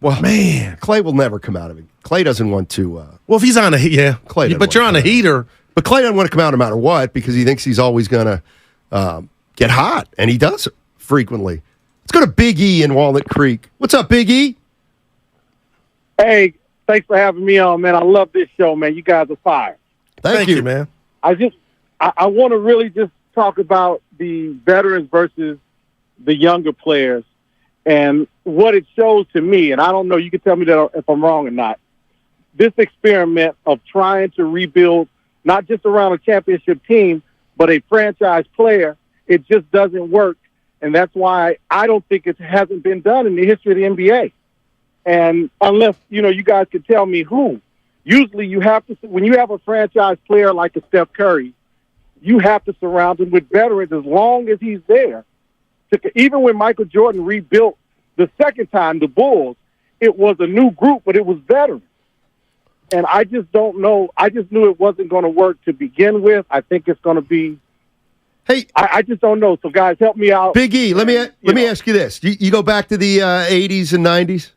S4: Well, man, Clay will never come out of it. Clay doesn't want to.
S5: Well, if he's on
S4: Clay.
S5: But you're on a heater.
S4: But Clay doesn't want to come out no matter what because he thinks he's always going to get hot, and he does it frequently. Let's go to Big E in Walnut Creek. What's up, Big E?
S18: Hey, thanks for having me on, man. I love this show, man. You guys are fire.
S4: Thank you,
S5: man.
S10: I want to really just talk about the veterans versus the younger players and what it shows to me. And I don't know, you can tell me that if I'm wrong or not. This experiment of trying to rebuild not just around a championship team, but a franchise player, it just doesn't work. And that's why I don't think it hasn't been done in the history of the NBA. And unless, you guys could tell me who. Usually you have to, when you have a franchise player like a Steph Curry, you have to surround him with veterans as long as he's there. Even when Michael Jordan rebuilt the second time, the Bulls, it was a new group, but it was veterans. And I just don't know. I just knew it wasn't going to work to begin with. I think it's going to be.
S4: Hey,
S10: I just don't know. So, guys, help me out.
S4: Big E, let me ask you this. You go back to the 80s and 90s?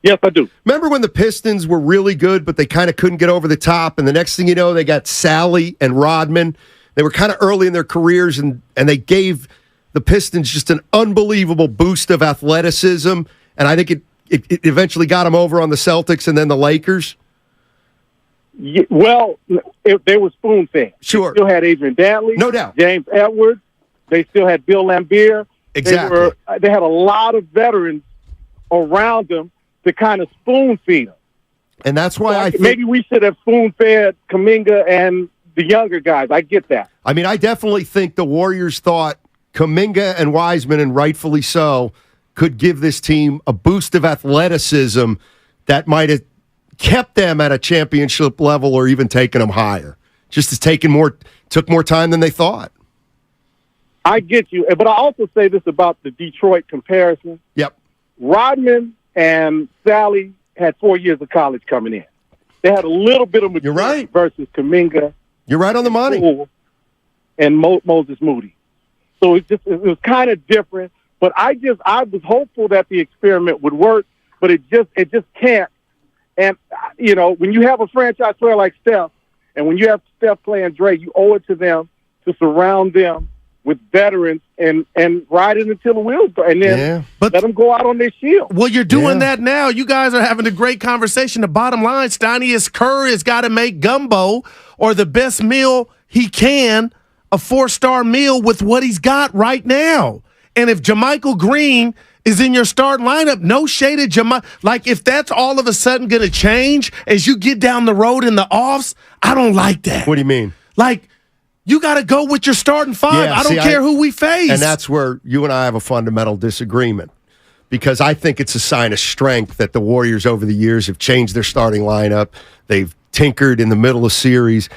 S10: Yes, I do.
S4: Remember when the Pistons were really good, but they kind of couldn't get over the top, and the next thing you know, they got Sally and Rodman. They were kind of early in their careers, and they gave the Pistons just an unbelievable boost of athleticism, and I think it eventually got them over on the Celtics and then the Lakers.
S10: Yeah, well, they were spoon-fed.
S4: Sure.
S10: They still had Adrian Dantley.
S4: No doubt.
S10: James Edwards. They still had Bill Laimbeer.
S4: Exactly.
S10: They had a lot of veterans around them to kind of spoon-feed them.
S4: And that's why I think
S10: maybe we should have spoon-fed Kuminga and the younger guys. I get that.
S4: I mean, I definitely think the Warriors thought Kuminga and Wiseman, and rightfully so, could give this team a boost of athleticism that might have kept them at a championship level or even taken them higher. Just as took more time than they thought.
S10: I get you. But I also say this about the Detroit comparison.
S4: Yep.
S10: Rodman and Sally had 4 years of college coming in. They had a little bit of maturity versus Kuminga.
S4: You're right on the money.
S10: Poole and Moses Moody. So it was kind of different. But I was hopeful that the experiment would work, but it just can't. And, when you have a franchise player like Steph, and when you have Steph playing Dre, you owe it to them to surround them with veterans and ride it until the wheels go, and then let them go out on their shield.
S5: Well, you're doing that now. You guys are having a great conversation. The bottom line, Steiny, is Kerr has got to make gumbo or the best meal he can, a 4-star meal with what he's got right now. And if JaMychal Green is in your starting lineup, no shade at JaMychal. Like, if that's all of a sudden going to change as you get down the road in the offs, I don't like that.
S4: What do you mean?
S5: Like, you got to go with your starting five. I don't care who we face.
S4: And that's where you and I have a fundamental disagreement, because I think it's a sign of strength that the Warriors over the years have changed their starting lineup. They've tinkered in the middle of series.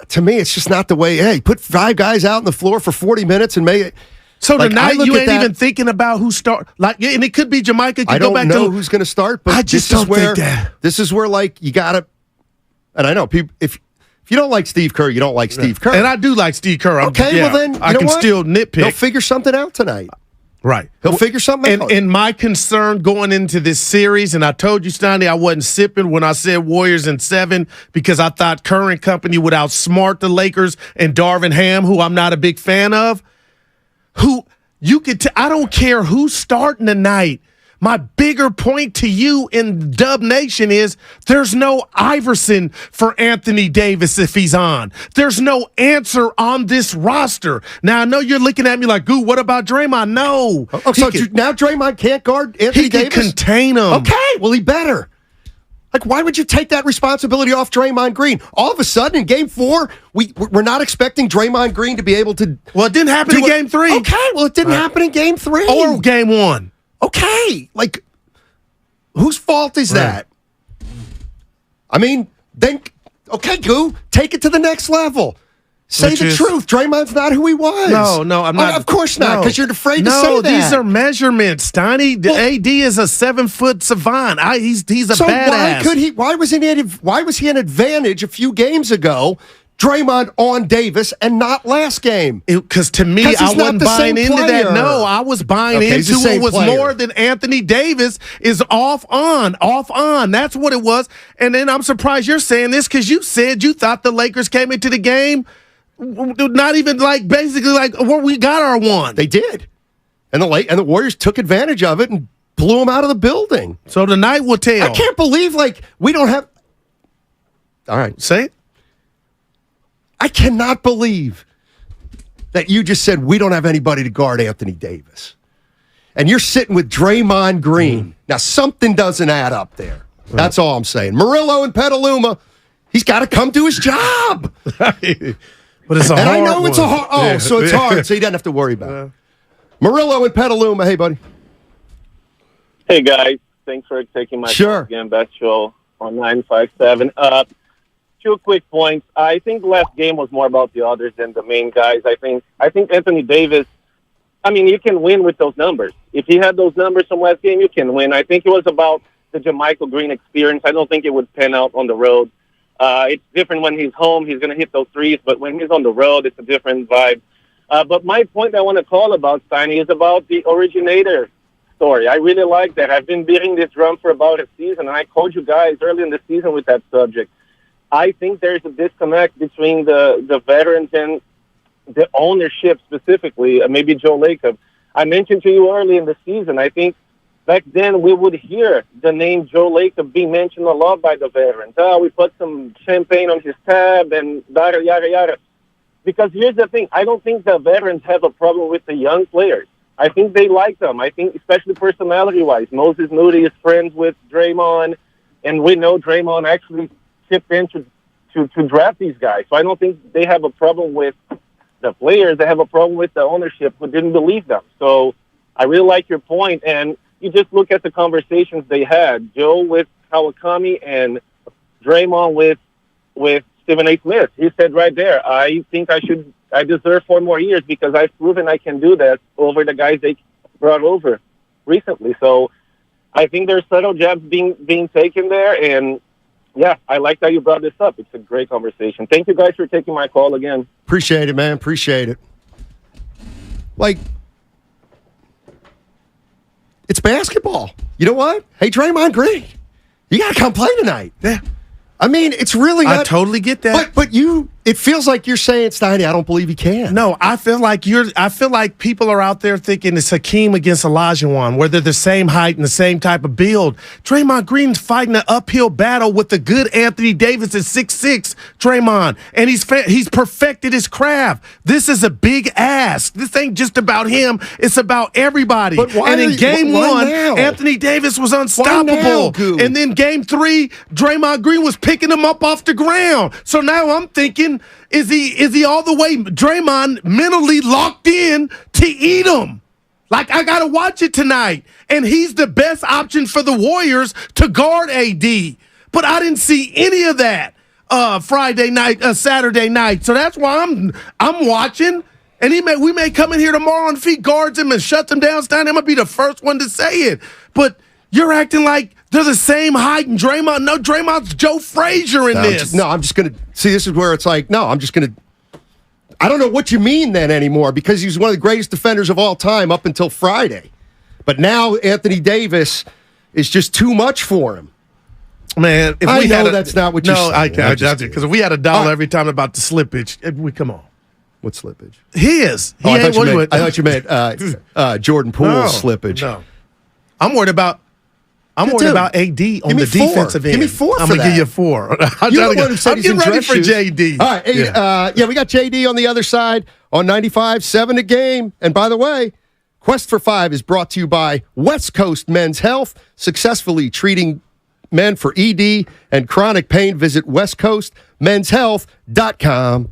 S4: To me, it's just not the way, hey, put 5 guys out on the floor for 40 minutes and make it.
S5: So tonight you ain't even thinking about who start. And it could be JaMychal.
S4: I don't know who's going to start, but
S5: I just don't think that.
S4: This is where, like, you got to. And I know people. If you don't like Steve Kerr, you don't like Steve Kerr.
S5: And I do like Steve Kerr.
S4: Well then
S5: I can still nitpick.
S4: He'll figure something out tonight.
S5: Right.
S4: He'll figure something out.
S5: And my concern going into this series, and I told you, Steiny, I wasn't sipping when I said Warriors in 7 because I thought Kerr and company would outsmart the Lakers and Darvin Ham, who I'm not a big fan of. I don't care who's starting tonight. My bigger point to you in Dub Nation is there's no Iverson for Anthony Davis if he's on. There's no answer on this roster. Now, I know you're looking at me like, Goo, what about Draymond? No.
S4: Now Draymond can't guard Anthony Davis?
S5: He can contain him.
S4: Okay, well, he better. Like, why would you take that responsibility off Draymond Green? All of a sudden, in Game 4, we're not expecting Draymond Green to be able to.
S5: Well, it didn't happen in Game 3.
S4: Okay, well, it didn't happen in Game 3.
S5: Or Game 1.
S4: Okay, like, whose fault is that? I mean, then, okay, Goo, take it to the next level. Say the truth. Draymond's not who he was.
S5: No, I'm not.
S4: Of course not, because you're afraid to say that.
S5: No, these are measurements, Steiny. The AD is a 7-foot savant. He's a badass.
S4: Why was he an advantage a few games ago? Draymond on Davis and not last game.
S5: Because to me, I wasn't buying into that. No, I was buying into it was more than Anthony Davis is off on. That's what it was. And then I'm surprised you're saying this because you said you thought the Lakers came into the game not even basically well, we got our one.
S4: They did. And the Warriors took advantage of it and blew them out of the building.
S5: So tonight will tell.
S4: I can't believe we don't have. All right,
S5: say it.
S4: I cannot believe that you just said we don't have anybody to guard Anthony Davis. And you're sitting with Draymond Green. Now, something doesn't add up there. That's all I'm saying. Murillo and Petaluma, he's got to come do his job.
S5: But it's a
S4: and
S5: hard
S4: I know it's a
S5: one.
S4: hard. So it's hard. So he doesn't have to worry about it. Murillo and Petaluma. Hey, buddy.
S22: Hey, guys. Thanks for taking my call again. Best show on 957. Two quick points. I think last game was more about the others than the main guys. I think Anthony Davis, I mean, you can win with those numbers. If he had those numbers from last game, you can win. I think it was about the Jermichael Green experience. I don't think it would pan out on the road. It's different when he's home. He's going to hit those threes. But when he's on the road, it's a different vibe. But my point I want to call about Steiny is about the originator story. I really like that. I've been beating this drum for about a season, and I called you guys early in the season with that subject. I think there's a disconnect between the veterans and the ownership specifically, maybe Joe Lacob. I mentioned to you early in the season, I think back then we would hear the name Joe Lacob being mentioned a lot by the veterans. We put some champagne on his tab and yada, yada, yada. Because here's the thing, I don't think the veterans have a problem with the young players. I think they like them. I think especially personality-wise. Moses Moody is friends with Draymond, and we know Draymond actually chipped in to draft these guys. So I don't think they have a problem with the players. They have a problem with the ownership who didn't believe them. So I really like your point. And you just look at the conversations they had. Joe with Kawakami and Draymond with Stephen A. Smith. He said right there, I think I deserve 4 more years because I've proven I can do that over the guys they brought over recently. So I think there's subtle jabs being taken there. And yeah, I like that you brought this up. It's a great conversation. Thank you guys for taking my call again.
S4: Appreciate it, man. Appreciate it. Like, it's basketball. You know what? Hey, Draymond Green, you got to come play tonight.
S5: Yeah.
S4: I mean, it's really not.
S5: I totally get that.
S4: But it feels like you're saying, Steiny, I don't believe he can.
S5: No, I feel like people are out there thinking it's Hakeem against Olajuwon, where they're the same height and the same type of build. Draymond Green's fighting an uphill battle with the good Anthony Davis at 6'6", Draymond, and he's perfected his craft. This is a big ask. This ain't just about him. It's about everybody.
S4: But why
S5: and in game one,
S4: now?
S5: Anthony Davis was unstoppable. And then game 3, Draymond Green was picking him up off the ground. So now I'm thinking, is he all the way Draymond mentally locked in to eat him? Like, I got to watch it tonight. And he's the best option for the Warriors to guard AD. But I didn't see any of that Saturday night. So that's why I'm watching. And we may come in here tomorrow and if he guards him and shuts him down, Stein, I'm going to be the first one to say it. But you're acting like they're the same height and Draymond. No, Draymond's Joe Frazier in this.
S4: I'm just going to see. This is where it's like, no, I'm just going to. I don't know what you mean then anymore because he's one of the greatest defenders of all time up until Friday. But now Anthony Davis is just too much for him.
S5: Man, if
S4: I know that's not what you're saying.
S5: No, I can't. Because if we had $1 every time about the slippage, we come on.
S4: What slippage?
S5: His.
S4: I thought you meant Jordan Poole's slippage.
S5: No. I'm worried about AD on the defensive end.
S4: Give me 4
S5: I'm
S4: for
S5: going to give you 4.
S4: I'm
S5: getting ready for JD.
S4: All right. We got JD on the other side on 95.7 A Game. And by the way, Quest for 5 is brought to you by West Coast Men's Health, successfully treating men for ED and chronic pain. Visit westcoastmenshealth.com.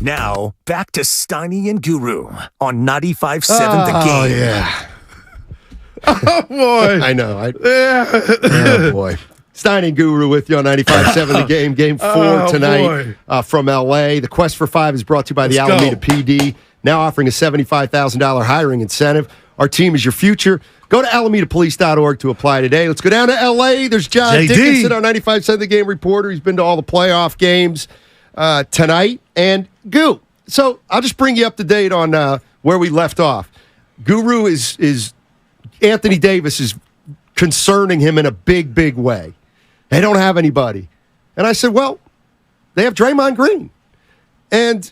S17: Now, back to Steiny and Guru on 95.7 The Game.
S4: Oh, yeah. Oh, boy. I know. Oh, boy. Steiny and Guru with you on 95.7 The Game. Game 4 tonight from L.A. The Quest for 5 is brought to you by the Alameda PD, now offering a $75,000 hiring incentive. Our team is your future. Go to alamedapolice.org to apply today. Let's go down to L.A. There's John Dickinson, our 95.7 The Game reporter. He's been to all the playoff games tonight. And, Goo, so I'll just bring you up to date on where we left off. Guru is Anthony Davis is concerning him in a big, big way. They don't have anybody. And I said, well, they have Draymond Green. And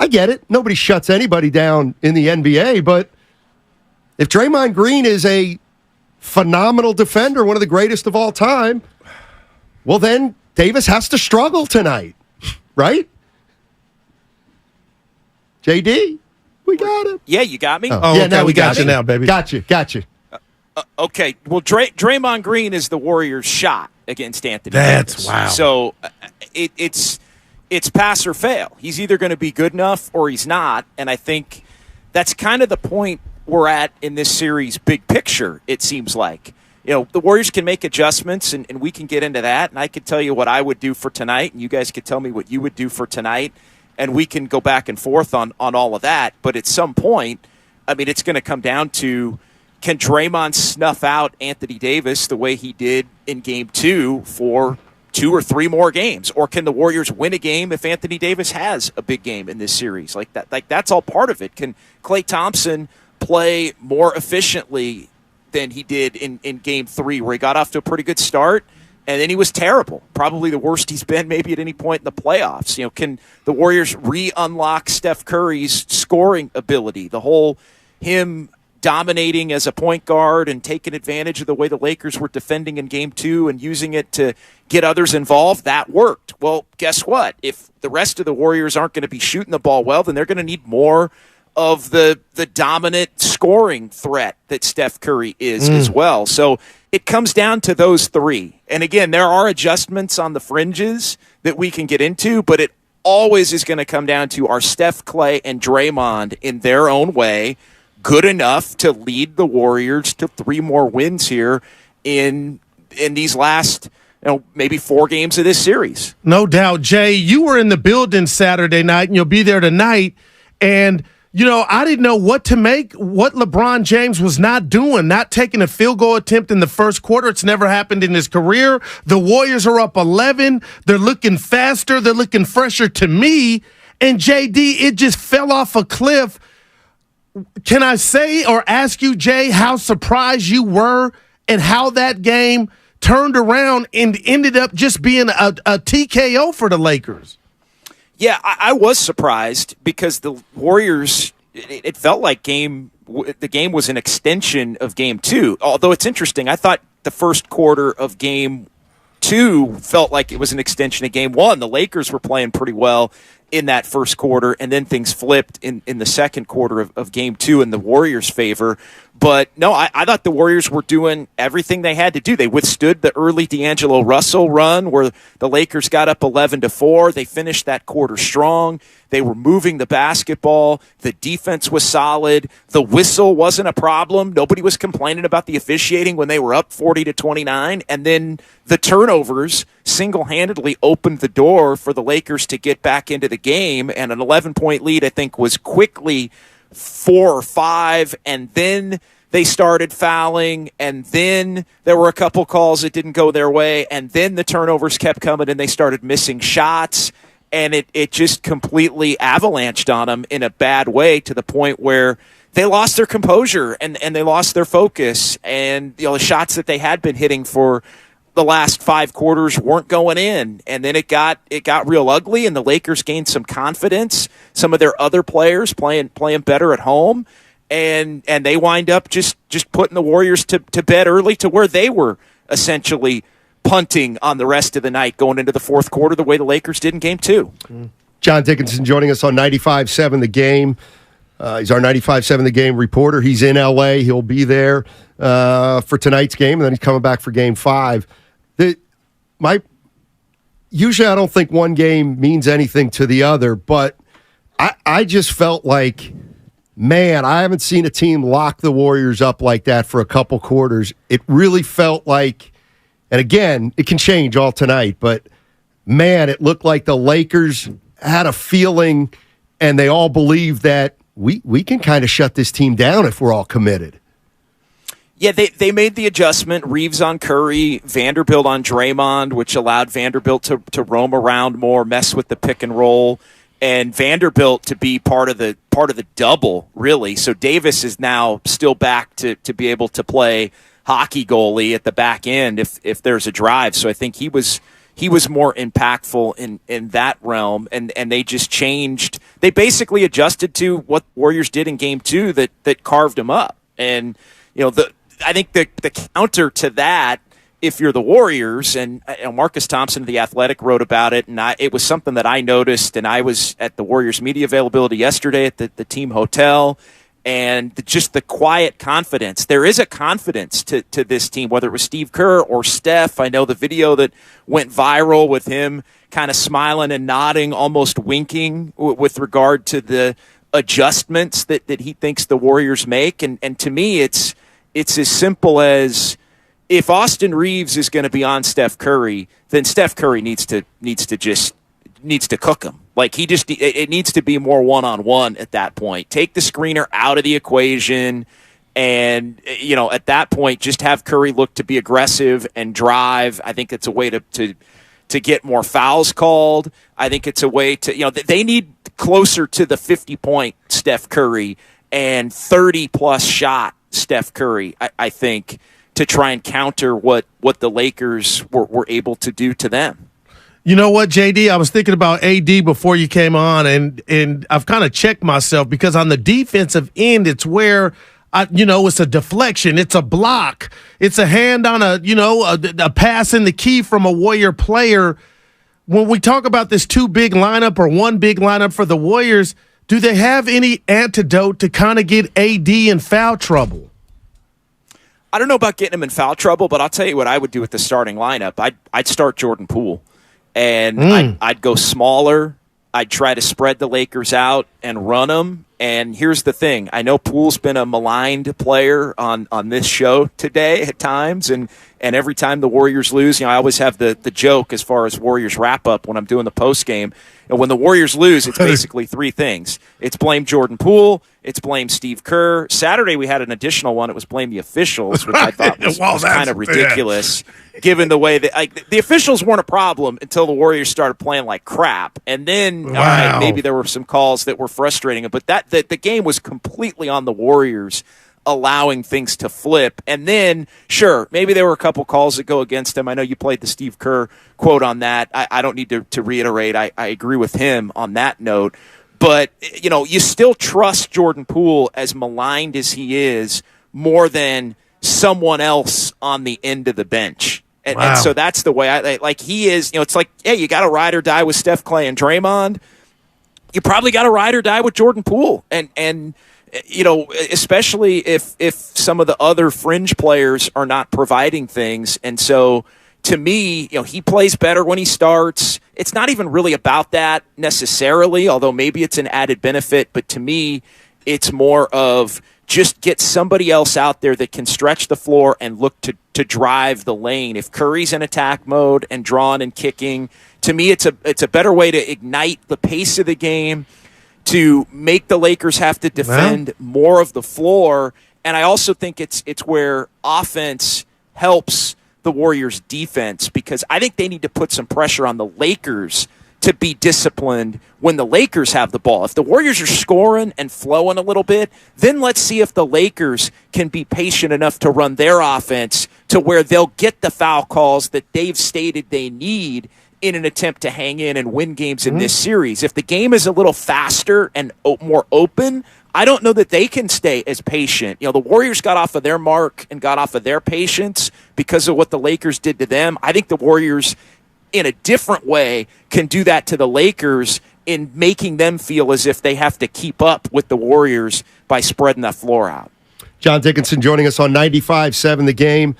S4: I get it. Nobody shuts anybody down in the NBA, but if Draymond Green is a phenomenal defender, one of the greatest of all time, well, then Davis has to struggle tonight, right? JD, we got him.
S18: Yeah, you got me?
S5: Oh, yeah, now we got you now, baby.
S4: Got you.
S18: Okay, well, Draymond Green is the Warriors' shot against Anthony
S5: Davis.
S18: Wow. So it's pass or fail. He's either going to be good enough or he's not, and I think that's kind of the point we're at in this series big picture, it seems like. You know, the Warriors can make adjustments, and we can get into that, and I could tell you what I would do for tonight, and you guys could tell me what you would do for tonight, and we can go back and forth on all of that. But at some point, I mean, it's going to come down to, can Draymond snuff out Anthony Davis the way he did in Game 2 for 2 or 3 more games? Or can the Warriors win a game if Anthony Davis has a big game in this series? Like that's all part of it. Can Klay Thompson play more efficiently than he did in Game 3, where he got off to a pretty good start, and then he was terrible, probably the worst he's been maybe at any point in the playoffs? You know, can the Warriors re-unlock Steph Curry's scoring ability? The whole him dominating as a point guard and taking advantage of the way the Lakers were defending in Game 2 and using it to get others involved, that worked. Well, guess what? If the rest of the Warriors aren't going to be shooting the ball well, then they're going to need more of the dominant scoring threat that Steph Curry is as well. So it comes down to those 3. And again, there are adjustments on the fringes that we can get into, but it always is going to come down to, are Steph, Klay, and Draymond in their own way good enough to lead the Warriors to 3 more wins here in these last, maybe 4 games of this series?
S5: No doubt. Jay, you were in the building Saturday night, and you'll be there tonight. And I didn't know what to make, what LeBron James was not doing, not taking a field goal attempt in the first quarter. It's never happened in his career. The Warriors are up 11. They're looking faster. They're looking fresher to me. And, JD, it just fell off a cliff. Can I say or ask you, Jay, how surprised you were at how that game turned around and ended up just being a TKO for the Lakers?
S18: Yeah, I was surprised because the Warriors, it felt like the game was an extension of Game 2. Although it's interesting, I thought the first quarter of Game 2 felt like it was an extension of Game 1. The Lakers were playing pretty well in that first quarter, and then things flipped in the second quarter of Game 2 in the Warriors' favor. But no, I thought the Warriors were doing everything they had to do. They withstood the early D'Angelo Russell run where the Lakers got up 11-4. They finished that quarter strong. They were moving the basketball. The defense was solid. The whistle wasn't a problem. Nobody was complaining about the officiating when they were up 40-29. And then the turnovers single-handedly opened the door for the Lakers to get back into the game. And an 11-point lead, I think, was quickly 4 or 5, and then they started fouling, and then there were a couple calls that didn't go their way, and then the turnovers kept coming, and they started missing shots, and it just completely avalanched on them in a bad way to the point where they lost their composure and they lost their focus, and the shots that they had been hitting for the last 5 quarters weren't going in, and then it got real ugly, and the Lakers gained some confidence. Some of their other players playing better at home, and they wind up just putting the Warriors to bed early to where they were essentially punting on the rest of the night going into the fourth quarter the way the Lakers did in Game 2.
S4: John Dickinson joining us on 95.7 The Game. He's our 95.7 The Game reporter. He's in L.A. He'll be there for tonight's game, and then he's coming back for Game 5. usually I don't think one game means anything to the other, but I just felt like, man, I haven't seen a team lock the Warriors up like that for a couple quarters. It really felt like, and again, it can change all tonight, but man, it looked like the Lakers had a feeling and they all believed that we can kind of shut this team down if we're all committed.
S18: Yeah, they made the adjustment. Reeves on Curry, Vanderbilt on Draymond, which allowed Vanderbilt to roam around more, mess with the pick and roll, and Vanderbilt to be part of the double, really. So Davis is now still back to be able to play hockey goalie at the back end if there's a drive. So I think he was more impactful in that realm, and they just changed. They basically adjusted to what Warriors did in Game 2 that carved them up. And I think the counter to that, if you're the Warriors, and Marcus Thompson of The Athletic wrote about it, and it was something that I noticed, and I was at the Warriors media availability yesterday at the team hotel, and just the quiet confidence. There is a confidence to this team, whether it was Steve Kerr or Steph. I know the video that went viral with him kind of smiling and nodding, almost winking with regard to the adjustments that he thinks the Warriors make. And to me, it's as simple as, if Austin Reeves is going to be on Steph Curry, then Steph Curry needs to cook him. Like, it needs to be more one-on-one at that point. Take the screener out of the equation, and at that point, just have Curry look to be aggressive and drive. I think it's a way to get more fouls called. I think it's a way to they need closer to the 50-point Steph Curry and 30-plus shot Steph Curry, I think, to try and counter what the Lakers were able to do to them.
S5: You know what, JD? I was thinking about AD before you came on, and I've kind of checked myself, because on the defensive end, it's where it's a deflection, it's a block, it's a hand on a pass in the key from a Warrior player. When we talk about this two big lineup or one big lineup for the Warriors, do they have any antidote to kind of get AD in foul trouble?
S18: I don't know about getting him in foul trouble, but I'll tell you what I would do with the starting lineup. I'd start Jordan Poole, and I'd go smaller. I'd try to spread the Lakers out and run them. And here's the thing. I know Poole's been a maligned player on this show today at times, and every time the Warriors lose, I always have the joke as far as Warriors wrap-up when I'm doing the post-game. And when the Warriors lose, it's basically three things. It's blame Jordan Poole. It's blame Steve Kerr. Saturday we had an additional one. It was blame the officials, which I thought was kind of ridiculous, given the way that the officials weren't a problem until the Warriors started playing like crap. And then maybe there were some calls that were frustrating, but the game was completely on the Warriors, allowing things to flip. And then, sure, maybe there were a couple calls that go against him. I know you played the Steve Kerr quote on that. I don't need to reiterate. I agree with him on that note. But, you still trust Jordan Poole, as maligned as he is, more than someone else on the end of the bench. And so that's the way he is. It's like, hey, you got to ride or die with Steph, Clay, and Draymond. You probably got to ride or die with Jordan Poole. And especially if some of the other fringe players are not providing things. And so, to me, he plays better when he starts. It's not even really about that necessarily, although maybe it's an added benefit. But to me, it's more of just get somebody else out there that can stretch the floor and look to drive the lane. If Curry's in attack mode and drawing and kicking, to me, it's a better way to ignite the pace of the game, to make the Lakers have to defend more of the floor. And I also think it's where offense helps the Warriors' defense, because I think they need to put some pressure on the Lakers to be disciplined when the Lakers have the ball. If the Warriors are scoring and flowing a little bit, then let's see if the Lakers can be patient enough to run their offense to where they'll get the foul calls that they've stated they need in an attempt to hang in and win games in this series. If the game is a little faster and more open, I don't know that they can stay as patient. The Warriors got off of their mark and got off of their patience because of what the Lakers did to them. I think the Warriors, in a different way, can do that to the Lakers in making them feel as if they have to keep up with the Warriors by spreading that floor out.
S4: John Dickinson joining us on 95.7 The Game.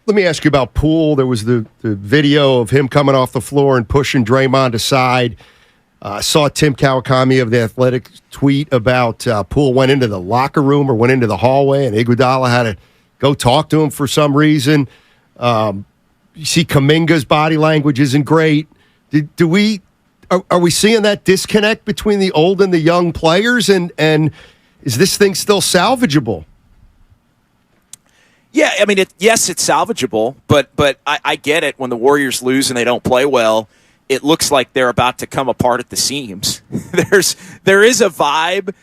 S4: Let me ask you about Poole. There was the video of him coming off the floor and pushing Draymond aside. I saw Tim Kawakami of The Athletic tweet about Poole went into the locker room or went into the hallway, and Iguodala had to go talk to him for some reason. You see Kuminga's body language isn't great. Are we seeing that disconnect between the old and the young players, and is this thing still salvageable?
S18: Yeah, I mean, yes, it's salvageable, but I get it. When the Warriors lose and they don't play well, it looks like they're about to come apart at the seams. There is a vibe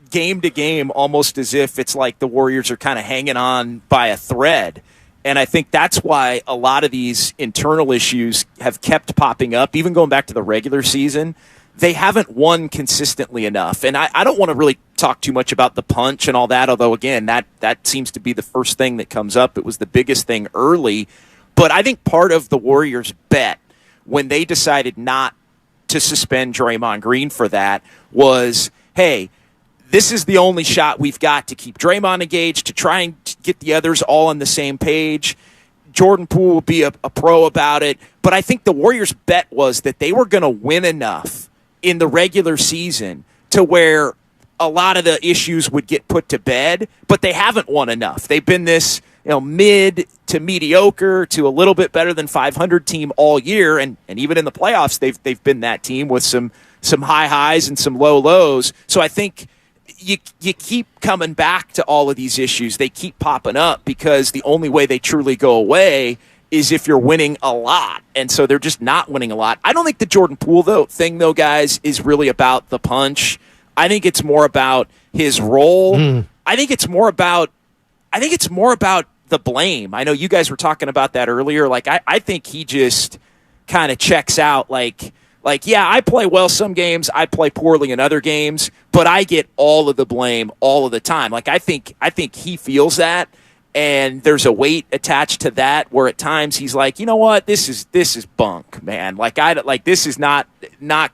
S18: game to game, almost as if it's like the Warriors are kind of hanging on by a thread. And I think that's why a lot of these internal issues have kept popping up, even going back to the regular season. They haven't won consistently enough. And I don't want to really talk too much about the punch and all that, although, again, that seems to be the first thing that comes up. It was the biggest thing early. But I think part of the Warriors' bet when they decided not to suspend Draymond Green for that was, hey, this is the only shot we've got to keep Draymond engaged, to try and get the others all on the same page. Jordan Poole will be a pro about it. But I think the Warriors' bet was that they were going to win enough in the regular season to where a lot of the issues would get put to bed, but they haven't won enough. They've been this mid to mediocre to a little bit better than 500 team all year, and even in the playoffs, they've been that team with some high highs and some low lows. So I think you keep coming back to all of these issues. They keep popping up because the only way they truly go away is if you're winning a lot. And so they're just not winning a lot. I don't think the Jordan Poole thing, guys, is really about the punch. I think it's more about his role. I think it's more about the blame. I know you guys were talking about that earlier. Like, I think he just kind of checks out like, yeah, I play well some games, I play poorly in other games, but I get all of the blame all of the time. Like, I think he feels that. And there's a weight attached to that where at times he's like, you know what, this is bunk, man. Like, this is not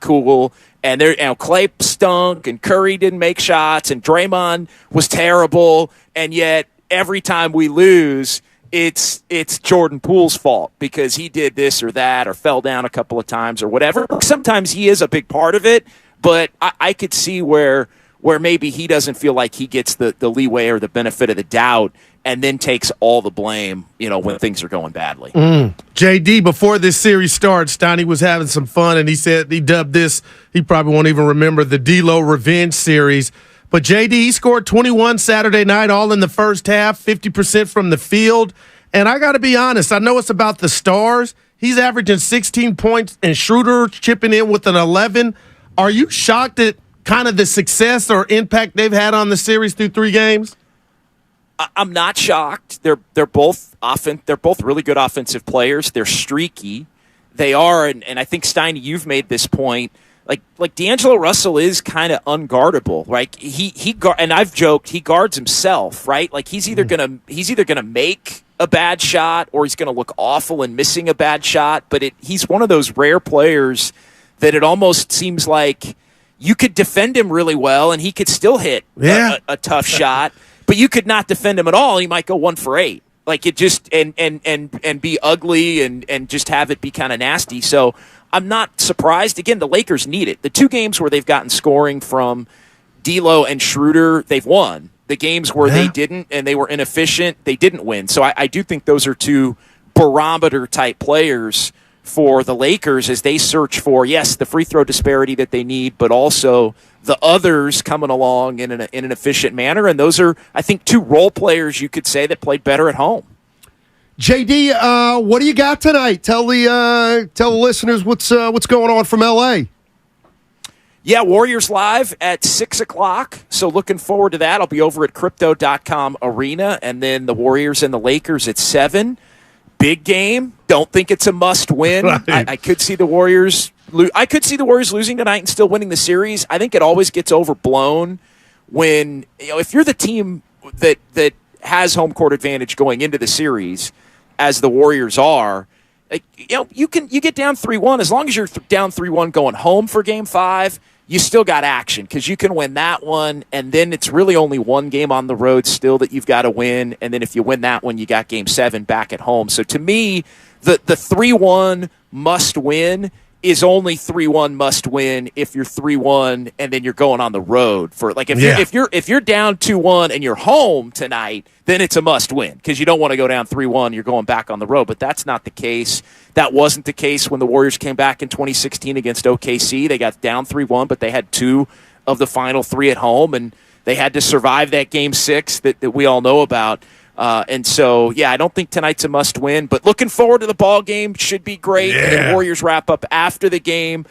S18: cool. And Clay stunk, and Curry didn't make shots, and Draymond was terrible. And yet every time we lose, it's Jordan Poole's fault because he did this or that or fell down a couple of times or whatever. Sometimes he is a big part of it, but I could see where maybe he doesn't feel like he gets the leeway or the benefit of the doubt, and then takes all the blame, when things are going badly.
S5: JD, before this series starts, Steiny was having some fun, and he said he dubbed this, he probably won't even remember, the D-Lo Revenge Series. But JD, he scored 21 Saturday night, all in the first half, 50% from the field. And I got to be honest, I know it's about the stars. He's averaging 16 points, and Schroeder chipping in with an 11. Are you shocked at kind of the success or impact they've had on the series through 3 games?
S18: I'm not shocked. They're both really good offensive players. They're streaky. They are, and I think Steiny, you've made this point. Like D'Angelo Russell is kind of unguardable. Right? And I've joked he guards himself. Right? Like he's either gonna make a bad shot or he's gonna look awful and missing a bad shot. But he's one of those rare players that it almost seems like you could defend him really well and he could still hit a tough shot. But you could not defend him at all. He might go 1 for 8. Like it just and be ugly and just have it be kind of nasty. So I'm not surprised. Again, the Lakers need it. The 2 games where they've gotten scoring from D'Lo and Schroeder, they've won. The games where they didn't and they were inefficient, they didn't win. So I do think those are 2 barometer type players for the Lakers as they search for, yes, the free throw disparity that they need, but also the others coming along in an efficient manner. And those are, I think, 2 role players you could say that played better at home.
S4: JD, what do you got tonight? Tell the listeners what's going on from LA.
S18: Yeah, Warriors Live at 6 o'clock. So looking forward to that. I'll be over at Crypto.com Arena, and then the Warriors and the Lakers at 7. Big game. Don't think it's a must-win. Right. I could see the Warriors. I could see the Warriors losing tonight and still winning the series. I think it always gets overblown when if you're the team that has home court advantage going into the series, as the Warriors are. You get down 3-1 as long as you're down 3-1 going home for Game 5. you still got action because you can win that one, and then it's really only one game on the road still that you've got to win, and then if you win that one, you got Game 7 back at home. So to me, the 3-1 must win is only 3-1 must win if you're 3-1 and then you're going on the road for like if you're down 2-1 and you're home tonight, then it's a must win because you don't want to go down 3-1. You're going back on the road, but that's not the case. That wasn't the case when the Warriors came back in 2016 against OKC. They got down 3-1, but they had 2 of the final 3 at home, and they had to survive that Game 6 that we all know about. And so, I don't think tonight's a must-win, but looking forward to the ball game. Should be great. Yeah. And the Warriors wrap up after the game,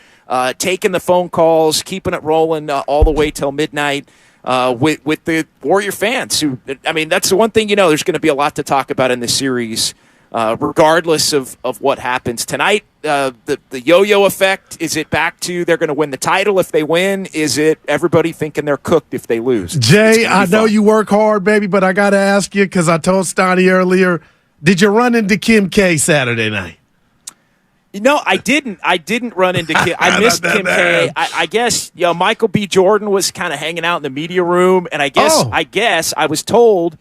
S18: taking the phone calls, keeping it rolling all the way till midnight with the Warrior fans. Who, I mean, that's the one thing there's going to be a lot to talk about in this series, regardless of what happens tonight. The yo-yo effect, is it back to they're going to win the title if they win? Is it everybody thinking they're cooked if they lose?
S5: Jay, I know you work hard, baby, but I got to ask you because I told Stoney earlier, did you run into Kim K Saturday night?
S18: No, I didn't. I didn't run into Kim. I missed Kim K. I guess Michael B. Jordan was kind of hanging out in the media room, and I guess I was told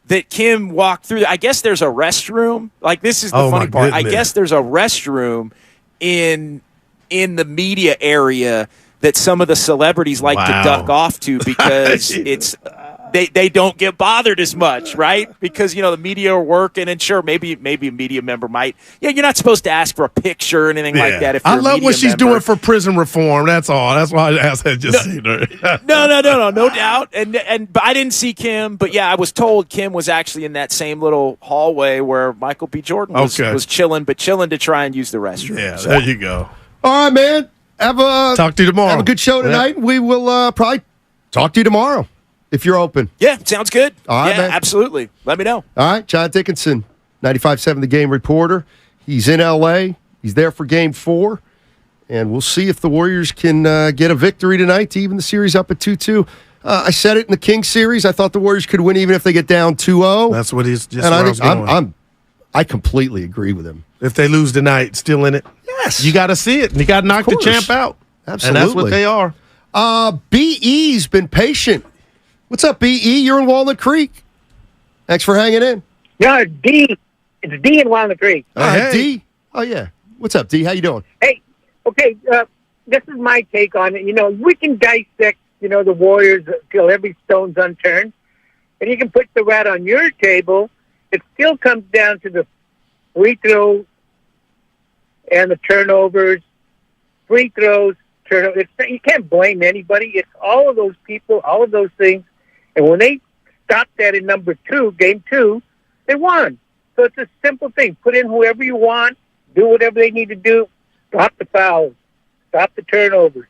S18: that Kim walked through. I guess there's a restroom. Like, this is the funny part. I guess there's a restroom in the media area that some of the celebrities like to duck off to because it's they don't get bothered as much, right? Because the media are working, and sure, maybe a media member might. You're not supposed to ask for a picture or anything like that. If you're
S5: I love what she's doing for prison reform. That's all. That's why I asked her just seen her.
S18: No doubt. But I didn't see Kim. But I was told Kim was actually in that same little hallway where Michael B. Jordan was chilling to try and use the restroom.
S5: Yeah, there you go.
S4: All right, man. Talk
S5: to you tomorrow.
S4: Have a good show tonight. We will probably talk to you tomorrow if you're open.
S18: Yeah, sounds good.
S4: All right, man.
S18: Absolutely. Let me know.
S4: All right, John Dickinson, 95.7 The Game reporter. He's in L.A. He's there for Game 4. And we'll see if the Warriors can get a victory tonight to even the series up at 2-2. I said it in the Kings series. I thought the Warriors could win even if they get down 2-0.
S5: That's what he's just.
S4: And I think I completely agree with him.
S5: If they lose tonight, still in it.
S4: Yes,
S5: you got to see it. And you got to knock the champ out.
S4: Absolutely,
S5: and that's what they are.
S4: BE's been patient. What's up, BE? You're in Walnut Creek. Thanks for hanging in.
S1: No, it's D. It's D in Walnut Creek.
S4: D. Oh yeah. What's up, D? How you doing?
S1: Hey. Okay. This is my take on it. We can dissect the Warriors till every stone's unturned, and you can put the rat on your table. It still comes down to the free throws and the turnovers. Free throws, turnovers. You can't blame anybody. It's all of those people, all of those things. And when they stopped that in Game 2, they won. So it's a simple thing. Put in whoever you want, do whatever they need to do, stop the fouls, stop the turnovers,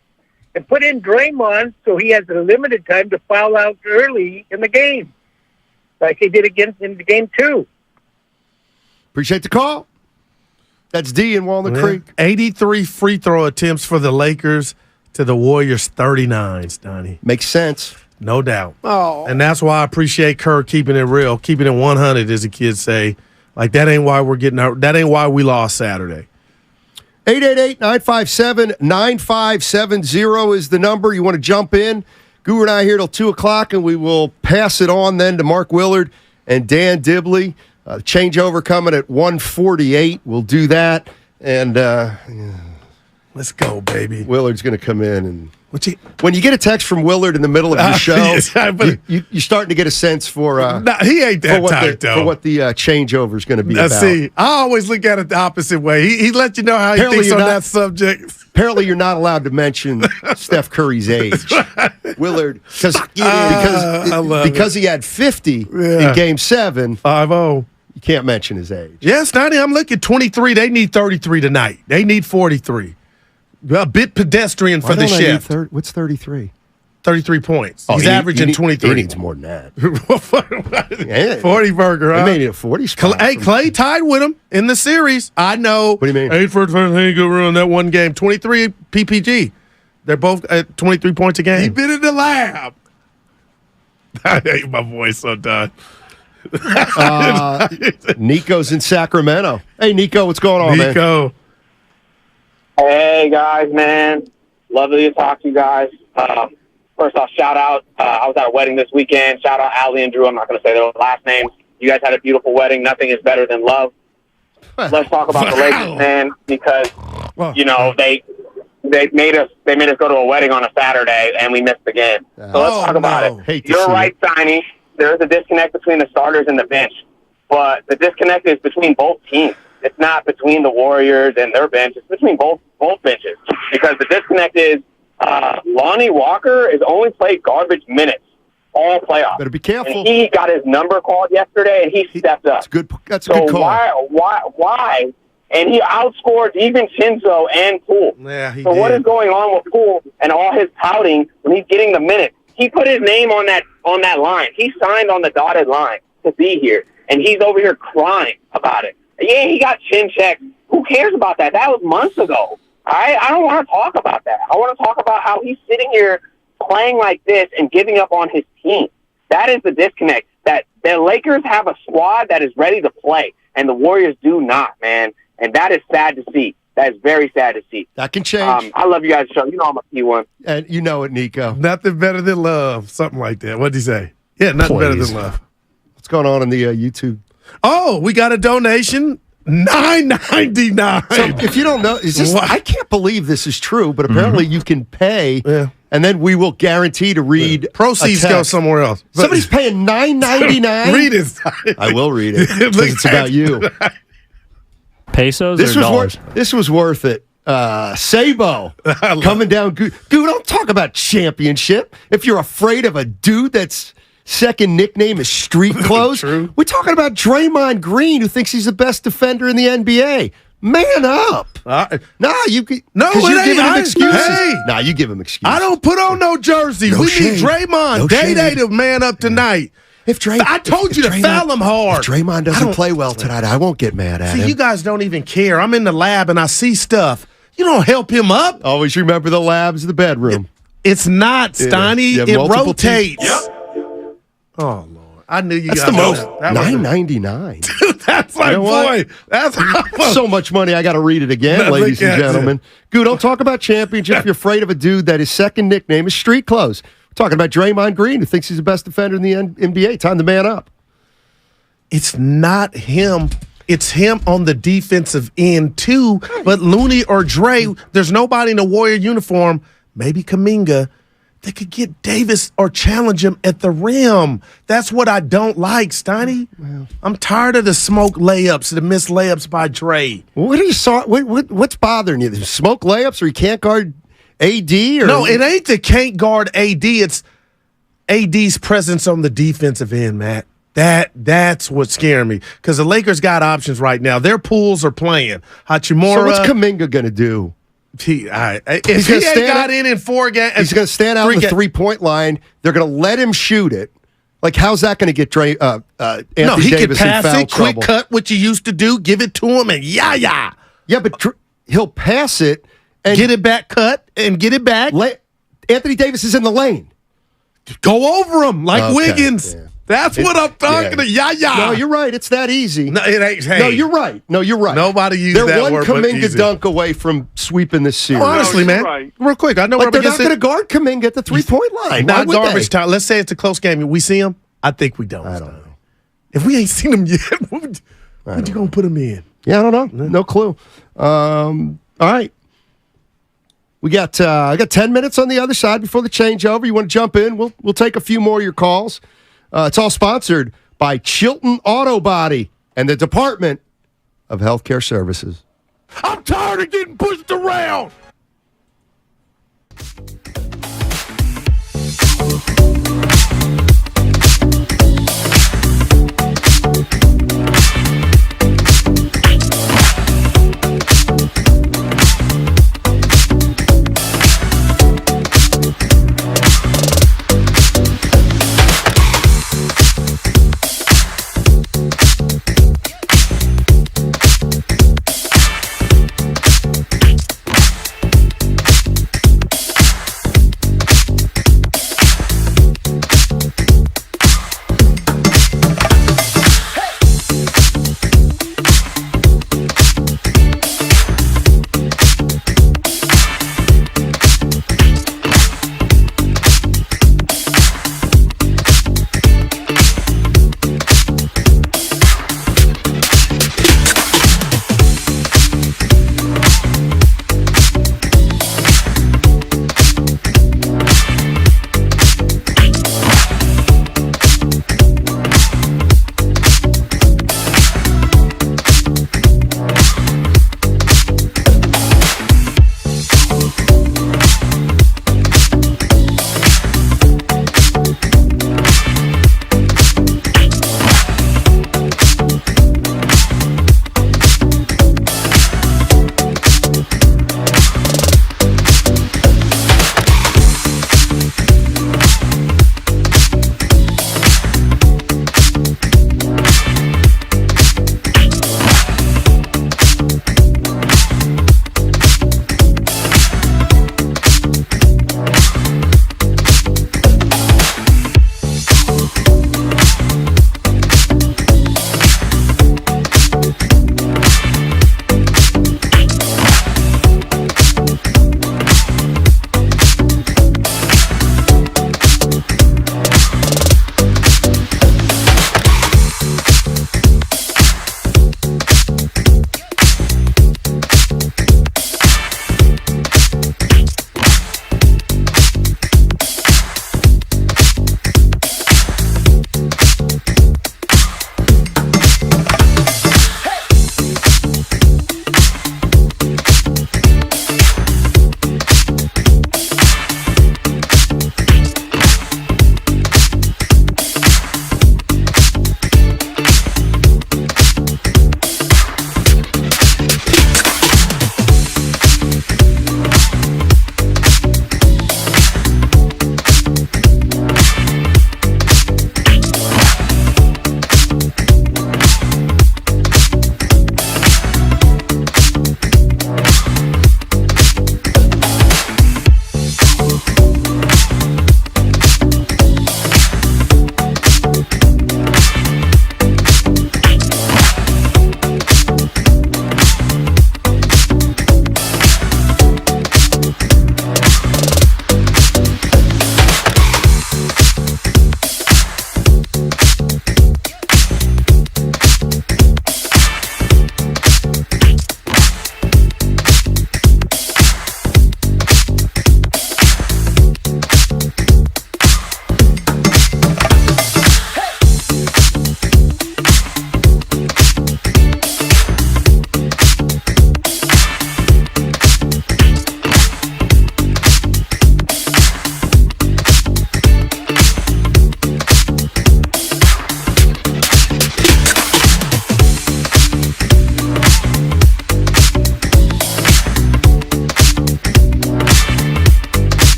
S1: and put in Draymond so he has a limited time to foul out early in the game, like he did in Game 2.
S4: Appreciate the call. That's D in Walnut Creek.
S5: 83 free throw attempts for the Lakers to the Warriors 39, Stoney.
S4: Makes sense.
S5: No doubt.
S4: Oh.
S5: And that's why I appreciate Kerr keeping it real, keeping it 100, as the kids say. Like, that ain't why that ain't why we lost Saturday.
S4: 888-957-9570 is the number. You want to jump in? Guru and I here till 2 o'clock, and we will pass it on then to Mark Willard and Dan Dibley. Changeover coming at 1:48. We'll do that. And
S5: let's go, baby.
S4: Willard's going to come in. And when you get a text from Willard in the middle of your show, you're starting to get a sense for
S5: he ain't that tight, though.
S4: For what the changeover is going to be about.
S5: See, I always look at it the opposite way. He let you know how he thinks on that subject.
S4: Apparently, you're not allowed to mention Steph Curry's age. Willard, because he had 50 in Game 7.
S5: 5-0.
S4: You can't mention his age.
S5: Yes, Donnie, I'm looking 23. They need 33 tonight. They need 43. A bit pedestrian for the shift.
S4: What's 33?
S5: 33 points. He's averaging 23.
S4: He needs more than that.
S5: 40 burger, huh?
S4: He made it a 40 spot.
S5: Hey, Clay tied with him in the series. I know.
S4: What do you mean?
S5: 8 for ain't go ruin that one game. 23 PPG. They're both at 23 points a game. He been in the lab. I hate my voice so done.
S4: Nico's in Sacramento. Hey, Nico, what's going on, man?
S1: Hey, guys, man.
S22: Lovely to talk to you guys. First off, shout out. I was at a wedding this weekend. Shout out Allie and Drew. I'm not going to say their last names. You guys had a beautiful wedding. Nothing is better than love. Let's talk about the Lakers, man, because they made us go to a wedding on a Saturday and we missed the game. So let's talk about it. You're right, Steiny. There's a disconnect between the starters and the bench, but the disconnect is between both teams. It's not between the Warriors and their bench. It's between both benches, because the disconnect is Lonnie Walker has only played garbage minutes all playoffs.
S4: Better be careful.
S22: And he got his number called yesterday, and he stepped up.
S4: That's a good call.
S22: Why? And he outscored even Shinzo and Poole.
S5: Yeah,
S22: so what is going on with Poole and all his touting when he's getting the minutes? He put his name on that line. He signed on the dotted line to be here, and he's over here crying about it. Yeah, he got chin checked. Who cares about that? That was months ago. I don't want to talk about that. I want to talk about how he's sitting here playing like this and giving up on his team. That is the disconnect. That the Lakers have a squad that is ready to play, and the Warriors do not, man. And that is sad to see. That is very sad to see.
S4: That can change.
S22: I love you guys' show. You know I'm a P1.
S4: And you know it, Nico.
S5: Nothing better than love. Something like that. What'd he say? Yeah, nothing better than love.
S4: What's going on in the YouTube?
S5: Oh, we got a donation. $9.99.
S4: So if you don't know, I can't believe this is true, but apparently you can pay, and then we will guarantee to read.
S5: Proceeds go somewhere else.
S4: Somebody's paying $9.99.
S5: Read it.
S4: I will read it because it's about you.
S6: Pesos or dollars?
S4: This was worth it. Sabo coming down. Dude, don't talk about championship. If you're afraid of a dude that's second nickname is street clothes, we're talking about Draymond Green, who thinks he's the best defender in the NBA. Man up. You give him excuses.
S5: Hey,
S4: you give him excuses.
S5: I don't put on no jersey. We need Draymond. Day to man up tonight. I told you to foul him hard.
S4: If Draymond doesn't play well tonight, I won't get mad at him.
S5: You guys don't even care. I'm in the lab and I see stuff. You don't help him up.
S4: Always remember the lab's the bedroom.
S5: It's not, Steiny. It rotates.
S4: Yep.
S5: Oh, Lord. I knew you
S4: That's
S5: guys.
S4: the most. $9.99.
S5: Dude, that's like, boy. That's
S4: so much money. I got to read it again, ladies and gentlemen. Dude, don't talk about championship if you're afraid of a dude that his second nickname is street clothes. We're talking about Draymond Green, who thinks he's the best defender in the NBA. Time to man up.
S5: It's not him. It's him on the defensive end, too. But Looney or Dre, there's nobody in a Warrior uniform, maybe Kuminga, that could get Davis or challenge him at the rim. That's what I don't like, Steiny. Well, I'm tired of the smoke layups, the missed layups by Dre.
S4: What's bothering you? The smoke layups, or he can't guard AD? Or?
S5: No, it ain't the can't guard AD. It's AD's presence on the defensive end, Matt. That's what's scaring me, because the Lakers got options right now. Their pools are playing. Hachimura.
S4: So what's Kuminga going to do?
S5: If he ain't got in 4 games,
S4: he's going to stand out on the 3-point line. They're going to let him shoot it. Like, how's that going to get Anthony Davis in foul trouble?
S5: Pass it, quick cut, what you used to do, give it to him, and yeah.
S4: Yeah, but he'll pass it and
S5: get it back, cut and get it back.
S4: Anthony Davis is in the lane.
S5: Go over him like Wiggins. Yeah. That's what I'm talking to. Yeah.
S4: No, you're right. It's that easy.
S5: No, it ain't. Hey.
S4: No, you're right.
S5: Nobody used that word.
S4: They're one Kuminga dunk away from sweeping this series.
S5: Honestly, man. Right. Real quick, I know
S4: they're not going to guard Kuminga at the 3-point line.
S5: Not garbage time. Let's say it's a close game. We see him? I think we don't.
S4: I don't know.
S5: If we ain't seen him yet, what you going to put him in?
S4: Yeah, I don't know. No clue. All right. We got I got 10 minutes on the other side before the changeover. You want to jump in? We'll take a few more of your calls. It's all sponsored by Chilton Auto Body and the Department of Healthcare Services.
S5: I'm tired of getting pushed around.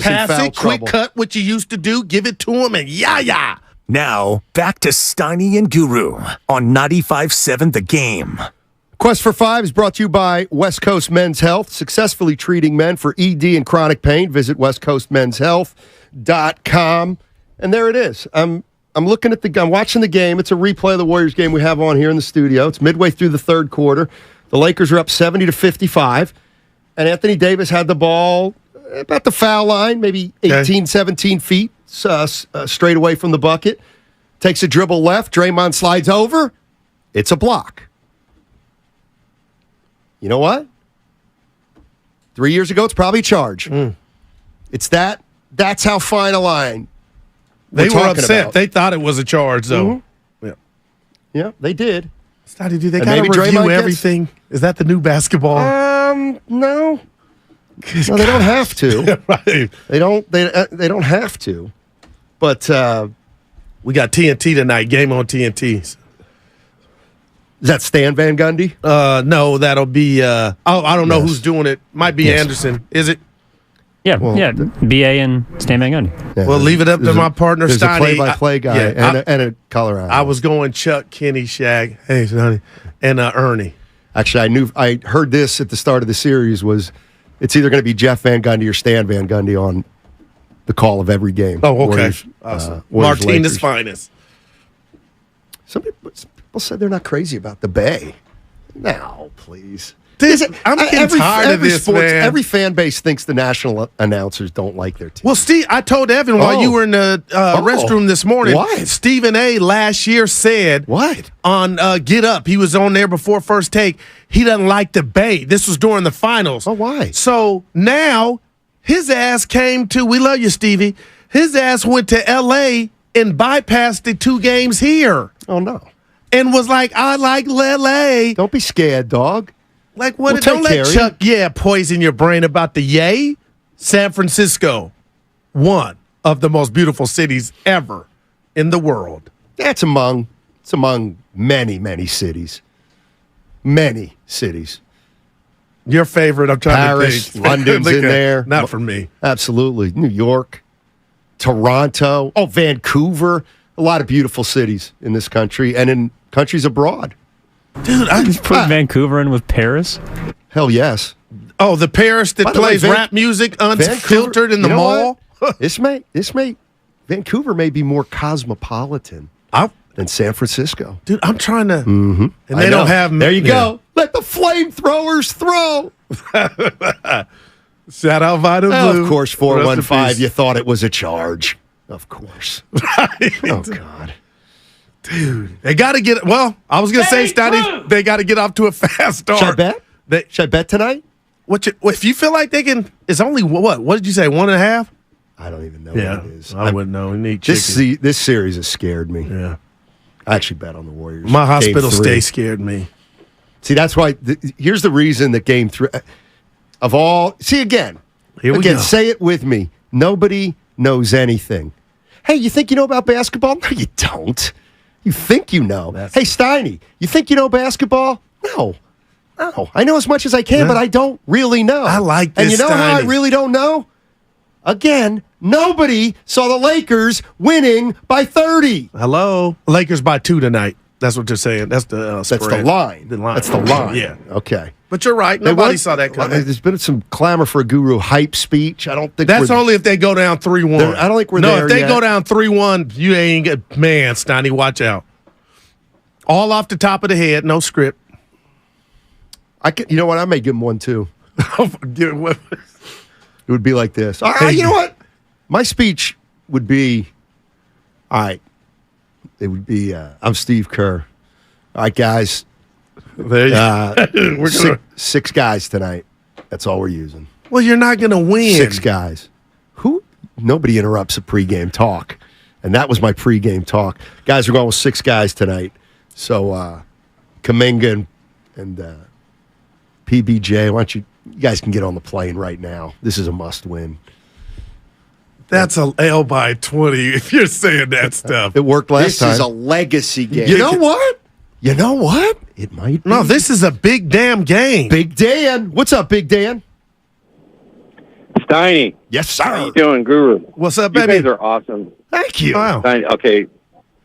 S5: Pass it, quick cut, what you used to do, give it to him, and yeah.
S17: Now, back to Steiny and Guru on 95.7 The Game.
S4: Quest for Five is brought to you by West Coast Men's Health, successfully treating men for ED and chronic pain. Visit westcoastmenshealth.com. And there it is. I'm watching the game. It's a replay of the Warriors game we have on here in the studio. It's midway through the third quarter. The Lakers are up 70-55. And Anthony Davis had the ball about the foul line, maybe 18, 17 feet straight away from the bucket. Takes a dribble left. Draymond slides over. It's a block. You know what? 3 years ago, it's probably a charge. It's that. That's how fine a line
S5: they were upset. About. They thought it was a charge, though.
S4: Mm-hmm. Yeah, they did.
S5: Do they got to review everything? Is that the new basketball?
S4: No. No, they don't have to.
S5: Right.
S4: They don't have to. But
S5: we got TNT tonight. Game on TNT.
S4: Is that Stan Van Gundy?
S5: No, that'll be. I don't know who's doing it. Might be Anderson. Is it?
S6: Yeah, BA and Stan Van Gundy.
S4: Yeah,
S5: well, leave it up to my partner,
S4: Steiny.
S5: Steiny.
S4: There's a play-by-play guy and a Colorado.
S5: I was going Chuck, Kenny, Shag, hey, Steiny, and Ernie.
S4: Actually, I heard this at the start of the series was it's either going to be Jeff Van Gundy or Stan Van Gundy on the call of every game.
S5: Oh, okay.
S4: Warriors,
S5: awesome. Martinez finest.
S4: Some people said they're not crazy about the Bay. No, please.
S5: I'm getting tired of this, man.
S4: Every fan base thinks the national announcers don't like their team.
S5: Well, Steve, I told Evan while you were in the restroom this morning.
S4: What?
S5: Stephen A. last year said
S4: what
S5: on Get Up. He was on there before First Take. He doesn't like the Bay. This was during the finals.
S4: Oh, why?
S5: So now his ass came to. We love you, Stevie. His ass went to L.A. and bypassed the 2 games here.
S4: Oh no!
S5: And was like, I like L.A.
S4: Don't be scared, dog.
S5: Like, what? Don't let Chuck, poison your brain about the yay. San Francisco, one of the most beautiful cities ever in the world.
S4: It's among many, many cities. Many cities.
S5: Your favorite, I'm trying
S4: Paris,
S5: to think.
S4: London's in there.
S5: Not for me.
S4: Absolutely. New York, Toronto, Vancouver. A lot of beautiful cities in this country and in countries abroad.
S5: Dude,
S6: I just put Vancouver in with Paris.
S4: Hell yes.
S5: Oh, the Paris that plays rap music unfiltered in the mall.
S4: Vancouver may be more cosmopolitan than San Francisco.
S5: Dude, I'm trying to.
S4: Mm-hmm.
S5: And they don't have.
S4: There you go. Let the flamethrowers throw.
S5: Shout out Vita Blue.
S4: Of course, 415. You thought it was a charge. Of course.
S5: Right.
S4: Oh God.
S5: Dude, they got to get. Well, I was going to say, Steiny, they got to get off to a fast start.
S4: Should I bet? Should I bet tonight?
S5: If you feel like they can, it's only what? What did you say? 1.5?
S4: I don't even know what it is.
S5: I wouldn't know. We need chicken.
S4: This series has scared me.
S5: Yeah,
S4: I actually bet on the Warriors.
S5: My hospital stay scared me.
S4: See, that's why. Here's the reason that Game 3 of all. See again.
S5: Here we go.
S4: Say it with me. Nobody knows anything. Hey, you think you know about basketball? No, you don't. You think you know. Hey, Steiny, you think you know basketball? No. I know as much as I can, but I don't really know.
S5: I like this,
S4: and you know
S5: Steiny.
S4: how I really don't know? Again, nobody saw the Lakers winning by 30.
S5: Hello? Lakers by 2 tonight. That's what you're saying. That's the spread.
S4: That's the line. That's the line.
S5: Yeah.
S4: Okay.
S5: But you're right. Nobody saw that coming.
S4: There's been some clamor for a Guru hype speech. I don't think
S5: that's only if they go down 3-1.
S4: I don't think we're there
S5: No, if they
S4: yet.
S5: go down 3-1, you ain't get. Man, Steiny, watch out. All off the top of the head, no script.
S4: You know what? I may give him one too. It would be like this. You know what? My speech would be, all right. It would be, I'm Steve Kerr. All right, guys.
S5: There you
S4: we're six guys tonight. That's all we're using.
S5: Well, you're not going to win.
S4: 6 guys. Nobody interrupts a pregame talk. And that was my pregame talk. Guys, we're going with 6 guys tonight. So, Kuminga and PBJ, why don't you guys can get on the plane right now. This is a must-win.
S5: That's a L by 20 if you're saying that stuff.
S4: It worked last time.
S14: This is a legacy game.
S4: You know what? It might be.
S5: No, this is a big damn game.
S4: Big Dan. What's up, Big Dan?
S14: Steiny.
S4: Yes, sir.
S14: How you doing, Guru?
S5: What's up,
S14: You
S5: baby?
S14: guys are awesome.
S4: Thank you.
S5: Wow.
S14: Steiny, okay.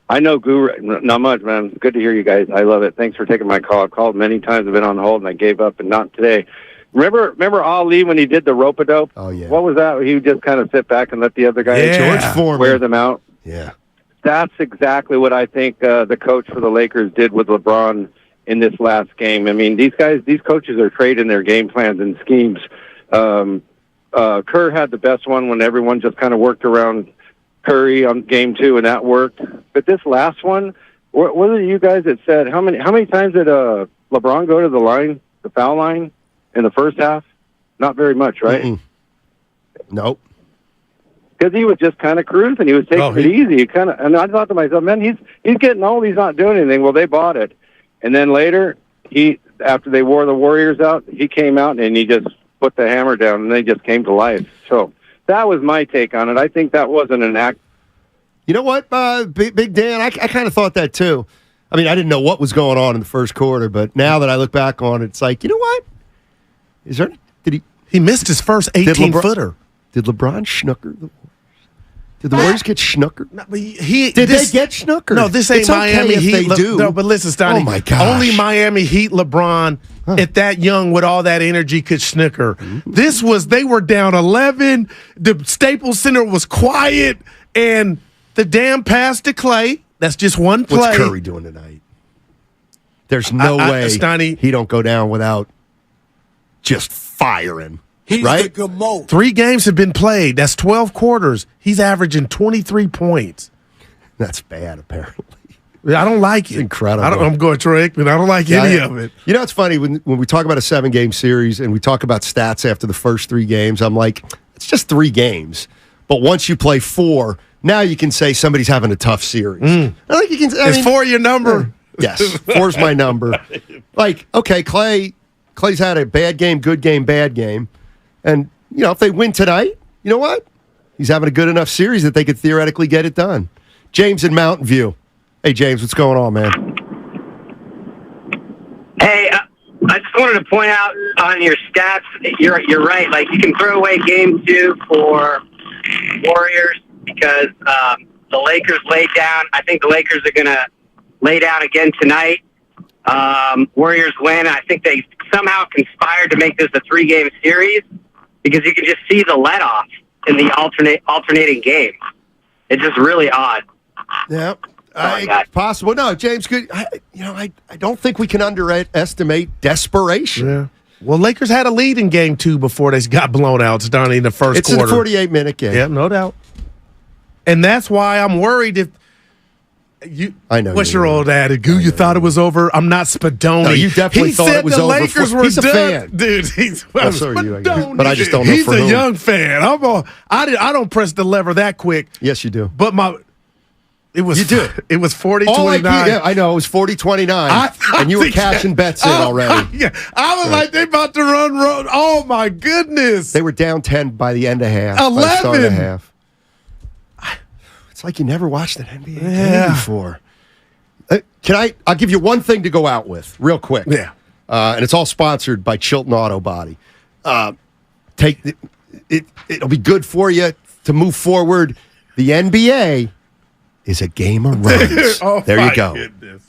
S14: I know Guru, not much, man. Good to hear you guys. I love it. Thanks for taking my call. I've called many times. I've been on hold, and I gave up, and not today. Remember Ali when he did the rope-a-dope?
S4: Oh, yeah.
S14: What was that? He would just kind of sit back and let the other guy
S4: George Foreman.
S14: wear them out.
S4: Yeah.
S14: That's exactly what I think the coach for the Lakers did with LeBron in this last game. I mean, these coaches are trading their game plans and schemes. Kerr had the best one when everyone just kind of worked around Curry on game 2, and that worked. But this last one, what are you guys that said? How many times did LeBron go to the foul line in the first half? Not very much, right?
S4: Mm-mm. Nope.
S14: Because he was just kind of cruising. He was taking it easy. And I thought to myself, man, he's getting old. He's not doing anything. Well, they bought it. And then later, after they wore the Warriors out, he came out and he just put the hammer down, and they just came to life. So that was my take on it. I think that wasn't an act.
S4: You know what, Big Dan? I kind of thought that too. I mean, I didn't know what was going on in the first quarter, but now that I look back on it, it's like, you know what?
S5: He missed his first 18-footer.
S4: Did LeBron snooker the Warriors? Did the Warriors get snookered?
S5: No, they
S4: get snookered?
S5: No, this ain't
S4: It's okay
S5: Miami
S4: if
S5: Heat.
S4: they do.
S5: No, but listen, Stoney.
S4: Oh, my gosh.
S5: Only Miami Heat LeBron at that young with all that energy could snooker. They were down 11. The Staples Center was quiet, and the damn pass to Clay. That's just one play.
S4: What's Curry doing tonight? There's no way
S5: Stoney,
S4: he don't go down without just firing. Right?
S5: 3 games have been played. That's 12 quarters. He's averaging 23 points.
S4: That's bad, apparently.
S5: I don't like it.
S4: It's incredible.
S5: I'm going Troy Aikman. I don't like any of it.
S4: You know, it's funny when we talk about a 7-game series and we talk about stats after the first 3 games, I'm like, it's just 3 games. But once you play 4, now you can say somebody's having a tough series. I think you can.
S5: Is 4 your number?
S4: Yes, 4's my number. Like, okay, Clay's had a bad game, good game, bad game. And, you know, if they win tonight, you know what? He's having a good enough series that they could theoretically get it done. James in Mountain View. Hey, James, what's going on, man?
S20: Hey, I just wanted to point out on your stats, you're right. Like, you can throw away game 2 for Warriors because the Lakers laid down. I think the Lakers are going to lay down again tonight. Warriors win. I think they somehow conspired to make this a 3-game series because you can just see the let-off in the alternating games. It's just really odd.
S4: Yeah, possible. No, James, good. I don't think we can underestimate desperation.
S5: Yeah. Well, Lakers had a lead in game 2 before they got blown out. It's done in the first quarter.
S4: It's a 48-minute game.
S5: Yeah, no doubt. And that's why I'm worried if
S4: I know.
S5: What's your old adage? You thought it was over? I'm not Spadoni.
S4: No, you definitely thought it was over.
S5: He said the Lakers were
S4: he's a
S5: done.
S4: fan.
S5: Dude,
S4: so are you, I guess. But I just don't know
S5: he's
S4: for
S5: a
S4: whom.
S5: young fan. I don't press the lever that quick.
S4: Yes, you do.
S5: But it was 40-29.
S4: Yeah, I know. It was 40-29. And you were cashing bets in already.
S5: Yeah, I was like, they about to run. Oh, my goodness.
S4: They were down 10 by the end of half.
S5: 11.
S4: By the start of half. It's like you never watched an NBA game before. I'll give you one thing to go out with real quick.
S5: Yeah.
S4: And it's all sponsored by Chilton Auto Body. It'll be good for you to move forward. The NBA is a game of runs. There you go.
S5: Goodness.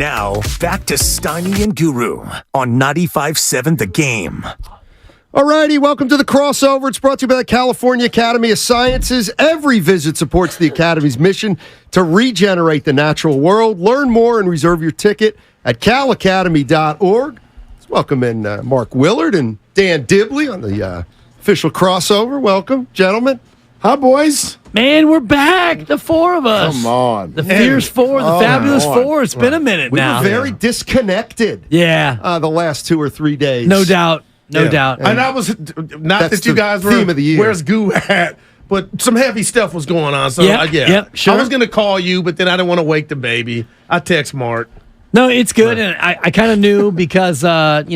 S17: Now, back to Steiny and Guru on 95.7 The Game.
S4: All righty, welcome to the crossover. It's brought to you by the California Academy of Sciences. Every visit supports the Academy's mission to regenerate the natural world. Learn more and reserve your ticket at calacademy.org. Let's welcome in Mark Willard and Dan Dibley on the official crossover. Welcome, gentlemen.
S7: Hi, boys.
S13: Man, we're back. The four of us.
S7: Come on.
S13: The Fierce Four, the Fabulous Four. It's been a minute now.
S4: We were very disconnected.
S13: Yeah.
S4: The last 2 or 3 days.
S13: No doubt. No doubt.
S5: And I was not that you guys were
S4: theme of the year.
S5: Where's Goo at? But some heavy stuff was going on. So
S13: sure.
S5: I was going to call you, but then I didn't want to wake the baby. I text Mark.
S13: No, it's good, and I kind of knew because word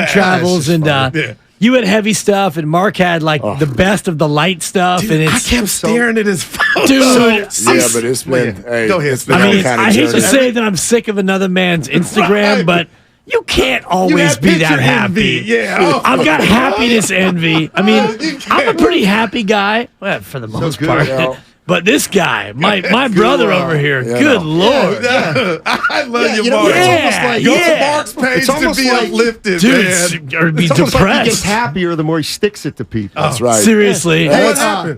S13: travels, and you had heavy stuff, and Mark had the best of the light stuff,
S5: Dude,
S13: and
S5: I kept staring at his phone.
S13: Dude,
S7: but it's been. Hey,
S5: go ahead.
S7: It's been
S13: I hate to say that I'm sick of another man's Instagram, but you can't always be that happy.
S5: Envy. Yeah,
S13: I've got happiness envy. I mean, I'm a pretty happy guy, for the most part.
S7: Yeah.
S13: But this guy, my brother over here, good Lord.
S5: I love you,
S4: know,
S5: Mark.
S4: it's almost like
S5: Go to Mark's page to be uplifted,
S13: dude, or be
S4: it's almost
S13: depressed.
S4: like he gets happier the more he sticks it to people.
S7: That's right.
S13: Seriously.
S7: Hey,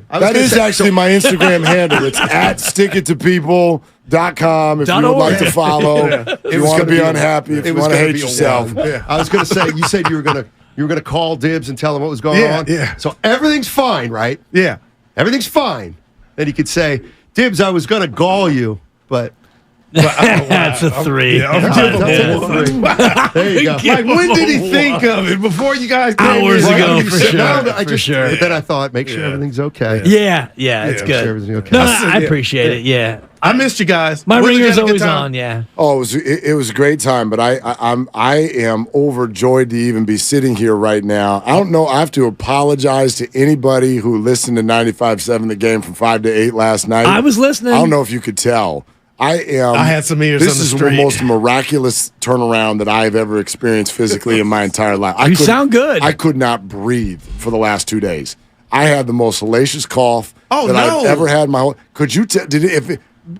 S7: that is actually my Instagram handle. It's at stickittopeople.com if you would like to follow. If you want to be unhappy, if you want to hate yourself.
S4: I was going to say, you said you were going to call Dibs and tell him what was going on.
S5: Yeah.
S4: So everything's fine, right?
S5: Yeah.
S4: Everything's fine. Then he could say, Dibs, I was going to gall you, but...
S13: That's a 3.
S4: There you go.
S5: Like, when did he think of it? Before you guys came
S13: Hours
S5: in?
S13: ago, for sure.
S4: For sure. But then I thought, make sure everything's okay.
S13: Yeah, it's
S4: Make
S13: good.
S4: sure everything's okay.
S13: No, I appreciate it, yeah.
S5: I missed you guys.
S13: My
S5: Willard, you
S13: ringer's
S5: had a good
S13: always
S5: time?
S13: on, yeah.
S7: Oh, it was a great time, but I am overjoyed to even be sitting here right now. I don't know. I have to apologize to anybody who listened to 95.7 The Game from 5 to 8 last night.
S13: I was listening.
S7: I don't know if you could tell. I
S5: had some ears on the
S7: This is
S5: street.
S7: the most miraculous turnaround that I've ever experienced physically in my entire life.
S13: You sound good.
S7: I could not breathe for the last 2 days. I had the most hellacious cough that
S5: no.
S7: I've ever had in my whole. Could you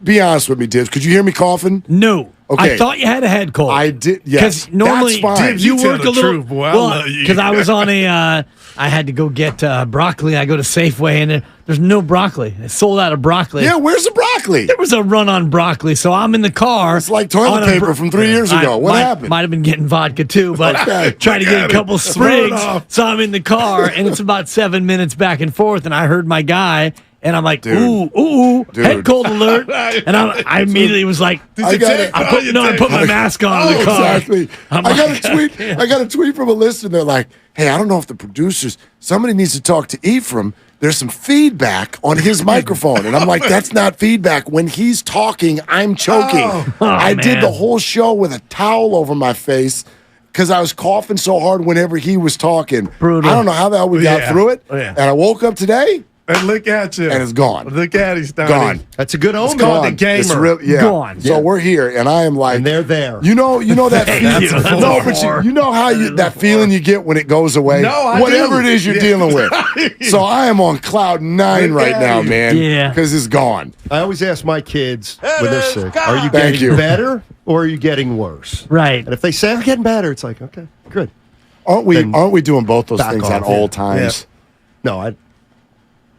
S7: be honest with me, Dibs? Could you hear me coughing?
S13: No.
S7: Okay.
S13: I thought you had a head cold.
S7: I did. Yes.
S13: Because normally,
S7: that's fine.
S5: Dibs,
S13: you
S5: tell
S13: work
S5: the
S13: a little.
S5: truth, boy. I love you.
S13: Because I was on I had to go get broccoli. I go to Safeway, and there's no broccoli. It sold out of broccoli.
S7: Yeah, where's the broccoli?
S13: There was a run on broccoli, so I'm in the car.
S7: It's like toilet paper from 3 years ago. What happened?
S13: Might have been getting vodka too, but trying to get a couple sprigs. So I'm in the car, and it's about 7 minutes back and forth, and I heard my guy. And I'm like,
S7: Dude.
S13: ooh, head cold alert. And I immediately was like,
S7: I
S13: put my mask on in the car.
S7: Exactly. I got a tweet from a listener. They're like, hey, I don't know if the producers, somebody needs to talk to Ephraim. There's some feedback on his microphone. And I'm like, that's not feedback. When he's talking, I'm choking. I did the whole show with a towel over my face because I was coughing so hard whenever he was talking.
S13: Brutal.
S7: I don't know how the hell we got through it.
S5: Yeah.
S7: And I woke up today.
S5: And look at you.
S7: And it's gone.
S5: Look at you, Steiny.
S7: Gone.
S4: That's a good omen.
S5: It's called the gamer.
S7: It's real,
S13: Gone.
S7: So we're here, and I am like,
S4: And they're there.
S7: You know that feeling. No, but you know how that feeling you get when it goes away.
S5: No, I
S7: whatever
S5: do.
S7: it is you're dealing with. So I am on cloud 9 right now, man.
S13: Yeah.
S7: Because it's gone.
S4: I always ask my kids when they're sick, are you
S7: Thank
S4: getting
S7: you.
S4: better or are you getting worse?
S13: Right.
S4: And if they say, I'm getting better, it's like, okay, good.
S7: Aren't we doing both those
S4: back
S7: things
S4: off,
S7: at all times?
S4: Yeah.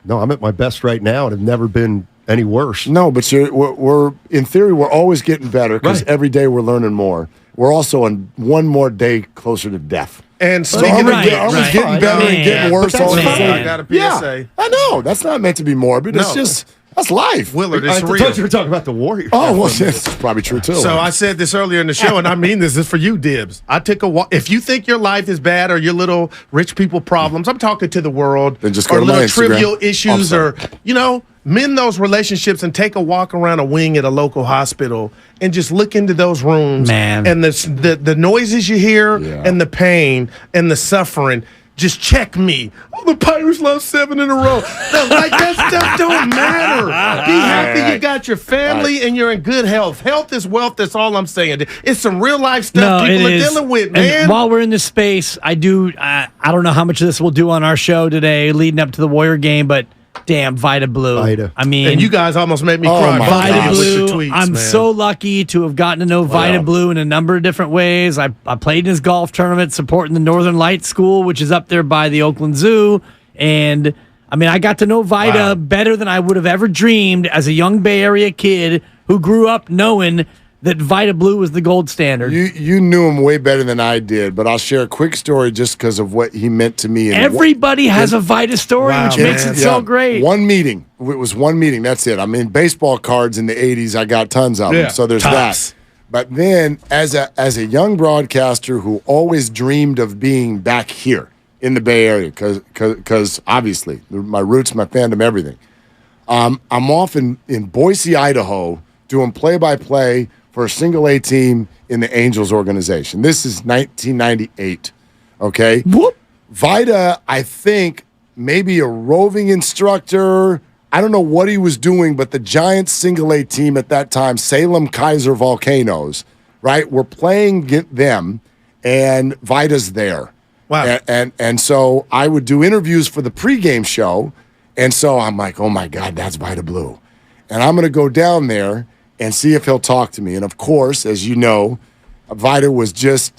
S4: No, I'm at my best right now and have never been any worse.
S7: No, but we're in theory we're always getting better because every day we're learning more. We're also on one more day closer to death.
S5: And
S7: So
S5: speaking
S7: are we getting better and getting worse all at the same?
S5: I got a PSA.
S7: Yeah, I know. That's not meant to be morbid. It's just that's life.
S5: Willard,
S4: I
S5: it's
S4: thought
S5: real.
S4: you were talking about the Warriors.
S7: Oh, well, that's probably true too.
S5: So I said this earlier in the show, and I mean this is for you, Dibs. I took a walk. If you think your life is bad or your little rich people problems, I'm talking to the world.
S7: Then just go
S5: or
S7: to my
S5: little
S7: Instagram.
S5: trivial issues,
S7: I'm
S5: or mend those relationships and take a walk around a wing at a local hospital and just look into those rooms.
S13: Man.
S5: And the noises you hear and the pain and the suffering. Just check me. Oh, the Pirates lost 7 in a row. No, like that stuff don't matter. Be happy you got your family and you're in good health. Health is wealth. That's all I'm saying. It's some real life stuff people are dealing with, man.
S13: And while we're in this space, I don't know how much of this we'll do on our show today leading up to the Warrior game, but damn, Vita Blue.
S4: Vita.
S13: I mean,
S5: And you guys almost made me cry.
S13: Vita
S5: with your
S13: Blue.
S5: tweets,
S13: I'm
S5: man.
S13: so lucky to have gotten to know Vita Blue in a number of different ways. I played in his golf tournament supporting the Northern Lights School, which is up there by the Oakland Zoo. And, I mean, I got to know Vita better than I would have ever dreamed as a young Bay Area kid who grew up knowing that Vita Blue was the gold standard.
S7: You knew him way better than I did, but I'll share a quick story just because of what he meant to me.
S13: Everybody has a Vita story, which makes it so great.
S7: One meeting. It was one meeting. That's it. I mean, baseball cards in the 80s, I got tons of them. So there's that. But then as a young broadcaster who always dreamed of being back here in the Bay Area, because obviously my roots, my fandom, everything. I'm off in Boise, Idaho, doing play-by-play for a single A team in the Angels organization. This is 1998, okay?
S13: Whoop.
S7: Vita, I think, maybe a roving instructor. I don't know what he was doing, but the Giants single A team at that time, Salem Kaiser Volcanoes, right? We're playing them, and Vita's there.
S5: Wow.
S7: And so I would do interviews for the pregame show, and so I'm like, oh, my God, that's Vita Blue. And I'm going to go down there and see if he'll talk to me. And, of course, as you know, Vita was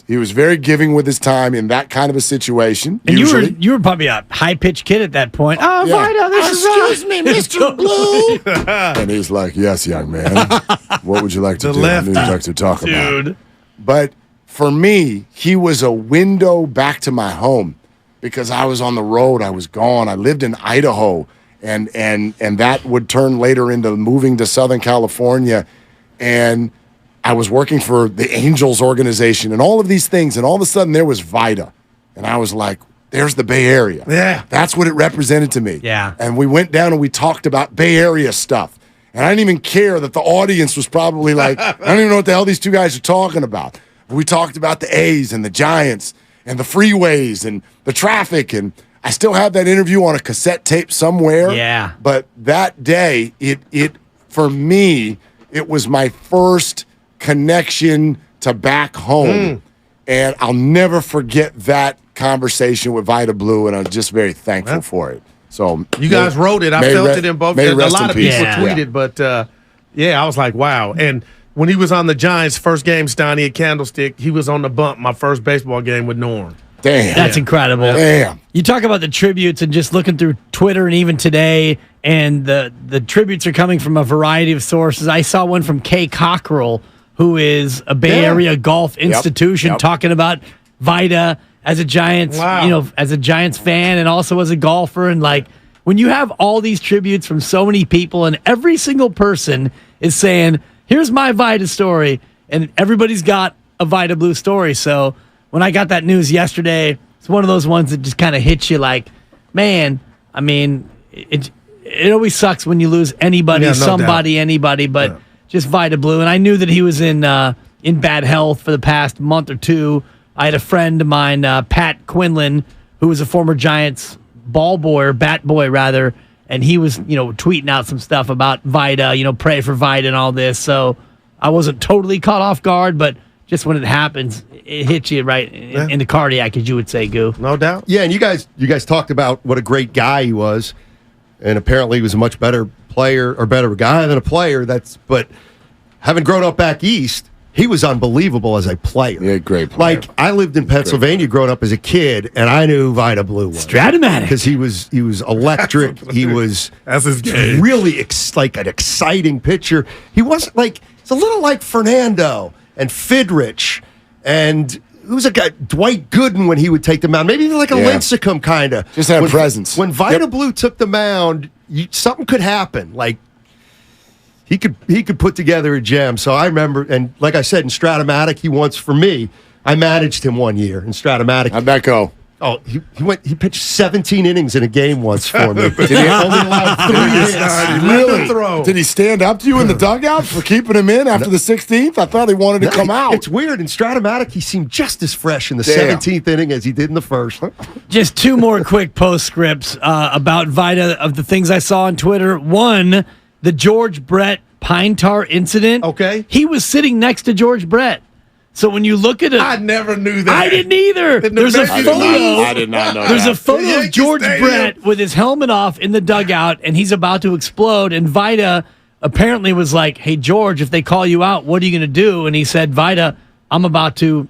S7: he was very giving with his time in that kind of a situation.
S13: And you were probably a high-pitched kid at that point. Oh,
S7: Yeah.
S13: Vita, this is
S7: Excuse me, Mr. Blue. And he's like, yes, young man. What would you like to do? What would you like to talk about? But for me, he was a window back to my home because I was on the road. I was gone. I lived in Idaho. And that would turn later into moving to Southern California. And I was working for the Angels organization and all of these things. And all of a sudden there was Vita. And I was like, there's the Bay Area.
S5: Yeah.
S7: That's what it represented to me.
S13: Yeah.
S7: And we went down and we talked about Bay Area stuff. And I didn't even care that the audience was probably like, I don't even know what the hell these two guys are talking about. We talked about the A's and the Giants and the freeways and the traffic, and I still have that interview on a cassette tape somewhere.
S13: Yeah.
S7: But that day, it for me, it was my first connection to back home. And I'll never forget that conversation with Vita Blue, and I'm just very thankful for it. So
S5: you guys wrote it. I felt it in both. A lot of people tweeted, but I was like, wow. And when he was on the Giants' first game, Stoney at Candlestick, he was on the bump my first baseball game with Norm.
S7: Damn.
S13: That's incredible.
S7: Damn.
S13: You talk about the tributes and just looking through Twitter and even today, and the tributes are coming from a variety of sources. I saw one from Kay Cockrell, who is a Bay Area golf institution, talking about Vita as a Giants, as a Giants fan and also as a golfer. And like when you have all these tributes from so many people and every single person is saying, here's my Vita story, and everybody's got a Vita Blue story. So when I got that news yesterday, it's one of those ones that just kind of hits you like, man, I mean, it always sucks when you lose anybody, anybody, but just Vita Blue. And I knew that he was in bad health for the past month or two. I had a friend of mine, Pat Quinlan, who was a former Giants ball boy, or bat boy rather, and he was, tweeting out some stuff about Vita, pray for Vita and all this. So I wasn't totally caught off guard, but just when it happens, it hits you right in the cardiac, as you would say, Goo.
S5: No doubt.
S4: Yeah, and you guys talked about what a great guy he was, and apparently he was a much better player or better guy than a player. But having grown up back east, he was unbelievable as a player.
S7: Yeah, great player.
S4: Like, I lived in Pennsylvania growing up as a kid, and I knew Vita Blue was.
S13: Stratomatic.
S4: Because he was electric. He was really like an exciting pitcher. He wasn't like, it's a little like Fernando and Fidrich, and who's a guy, Dwight Gooden when he would take the mound. Maybe even like a Lincecum kind of.
S7: Just had presence.
S4: When Vita Blue took the mound, something could happen. Like, he could put together a gem. So I remember, and like I said, in Stratomatic, for me, I managed him one year in Stratomatic.
S7: How'd that go?
S4: Oh, he pitched 17 innings in a game once for me. Did he only allow 3 hits?
S7: Really? Did he stand up to you in the dugout for keeping him in after the 16th? I thought he wanted to come out.
S4: It's weird. In Stratomatic, he seemed just as fresh in the 17th inning as he did in the first.
S13: Just 2 more quick postscripts about Vita of the things I saw on Twitter. One, the George Brett Pine Tar incident.
S5: Okay.
S13: He was sitting next to George Brett. So when you look at it,
S5: I never knew that.
S13: I didn't either. There's a photo.
S7: I did not know
S13: There's
S7: that.
S13: a photo of George Brett with his helmet off in the dugout, and he's about to explode. And Vita apparently was like, "Hey George, if they call you out, what are you going to do?" And he said, "Vita, I'm about to,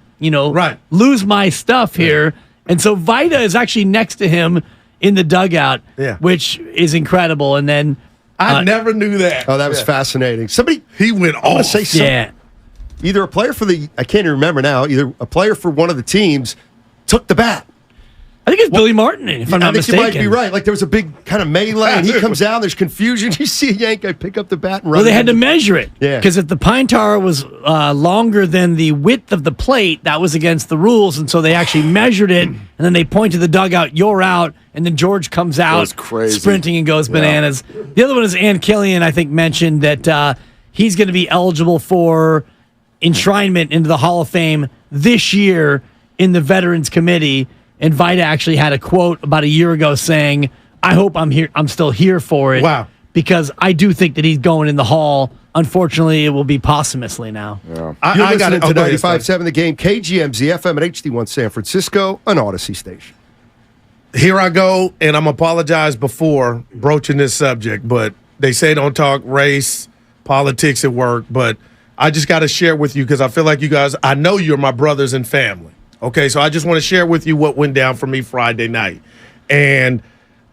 S13: lose my stuff here." And so Vita is actually next to him in the dugout, which is incredible. And then
S5: I never knew that.
S4: Oh, that was fascinating.
S5: He went
S4: I want
S5: off.
S4: to say something. Either a player for I can't even remember now, either a player for one of the teams took the bat.
S13: I think it's Billy Martin, if I'm not mistaken.
S4: You might be right. Like there was a big kind of melee, and he comes out, there's confusion. You see a Yank guy pick up the bat and run.
S13: Well, they had to measure it.
S4: Yeah.
S13: Because if the pine tar was longer than the width of the plate, that was against the rules. And so they actually measured it, and then they point to the dugout, "You're out." And then George comes out sprinting and goes bananas. The other one is Ann Killian, I think, mentioned that he's going to be eligible for enshrinement into the Hall of Fame this year in the Veterans Committee. And Vita actually had a quote about a year ago saying, "I hope I'm still here for it."
S5: Wow.
S13: Because I do think that he's going in the Hall. Unfortunately, it will be posthumously now.
S4: Yeah. You're listening to 95.7 The Game, KGMZ, FM at HD1 San Francisco, an Odyssey station.
S5: Here I go, and I'm apologize before broaching this subject, but they say don't talk race, politics at work, but I just got to share with you because I feel like you guys, I know you're my brothers and family. Okay, so I just want to share with you what went down for me Friday night. And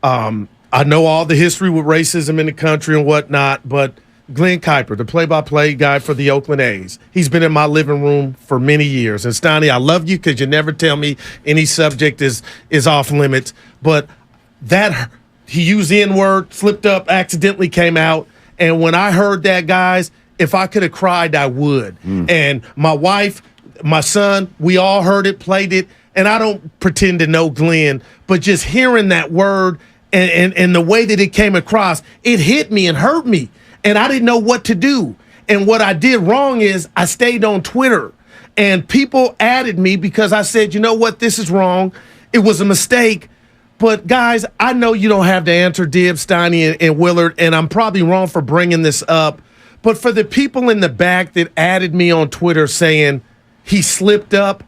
S5: I know all the history with racism in the country and whatnot, but Glenn Kuiper, the play-by-play guy for the Oakland A's, he's been in my living room for many years. And Steiny, I love you because you never tell me any subject is off limits. But that he used the N-word, slipped up, accidentally came out. And when I heard that, guys, if I could have cried, I would. And my wife, my son, we all heard it, played it, and I don't pretend to know Glenn, but just hearing that word and the way that it came across, it hit me and hurt me, and I didn't know what to do. And what I did wrong is I stayed on Twitter, and people added me because I said, you know what, this is wrong. It was a mistake. But, guys, I know you don't have the answer, Dibs, Steiny, and Willard, and I'm probably wrong for bringing this up. But for the people in the back that added me on Twitter saying he slipped up,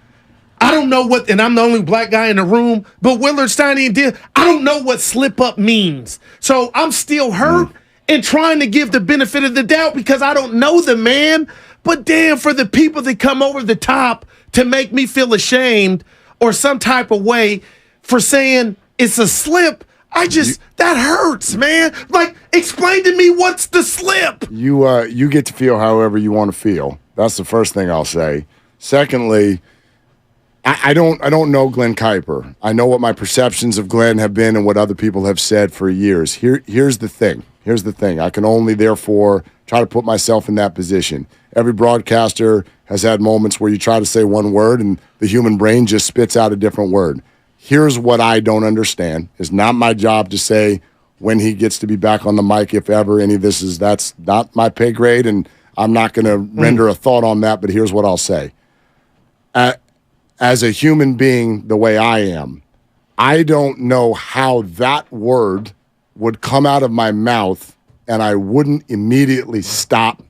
S5: I don't know what, and I'm the only black guy in the room, but Willard, Steiny, and Dibs, I don't know what slip up means. So I'm still hurt and trying to give the benefit of the doubt because I don't know the man. But damn, for the people that come over the top to make me feel ashamed or some type of way for saying it's a slip, that hurts, man. Like, explain to me what's the slip.
S7: You get to feel however you want to feel. That's the first thing I'll say. Secondly, I don't know Glenn Kuiper. I know what my perceptions of Glenn have been and what other people have said for years. Here's the thing. I can only, therefore, try to put myself in that position. Every broadcaster has had moments where you try to say one word and the human brain just spits out a different word. Here's what I don't understand. It's not my job to say when he gets to be back on the mic, if ever any of this is, that's not my pay grade, and I'm not going to render a thought on that, but here's what I'll say. As a human being, the way I am, I don't know how that word would come out of my mouth and I wouldn't immediately stop.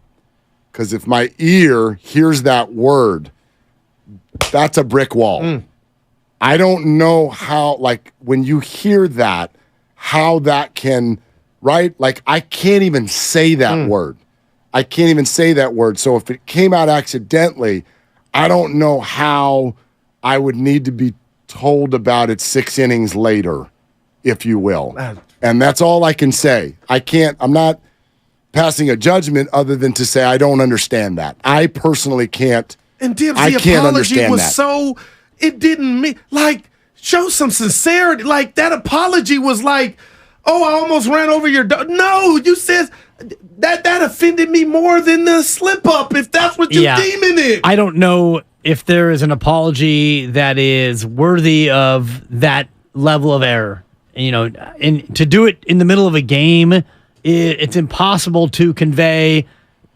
S7: Because if my ear hears that word, that's a brick wall. I don't know how, like, when you hear that, how that can, right? Like, I can't even say that word. I can't even say that word. So if it came out accidentally, I don't know how I would need to be told about it 6 innings later, if you will. And that's all I can say. I'm not passing a judgment other than to say I don't understand that. I personally can't.
S5: And Dibs,
S7: I
S5: the
S7: can't
S5: apology
S7: understand
S5: was
S7: that.
S5: so, it didn't mean, like, show some sincerity. Like, that apology was like, oh, I almost ran over your dog. No, you said that offended me more than the slip up, if that's what you're deeming it.
S13: I don't know if there is an apology that is worthy of that level of error. You know, and to do it in the middle of a game, it's impossible to convey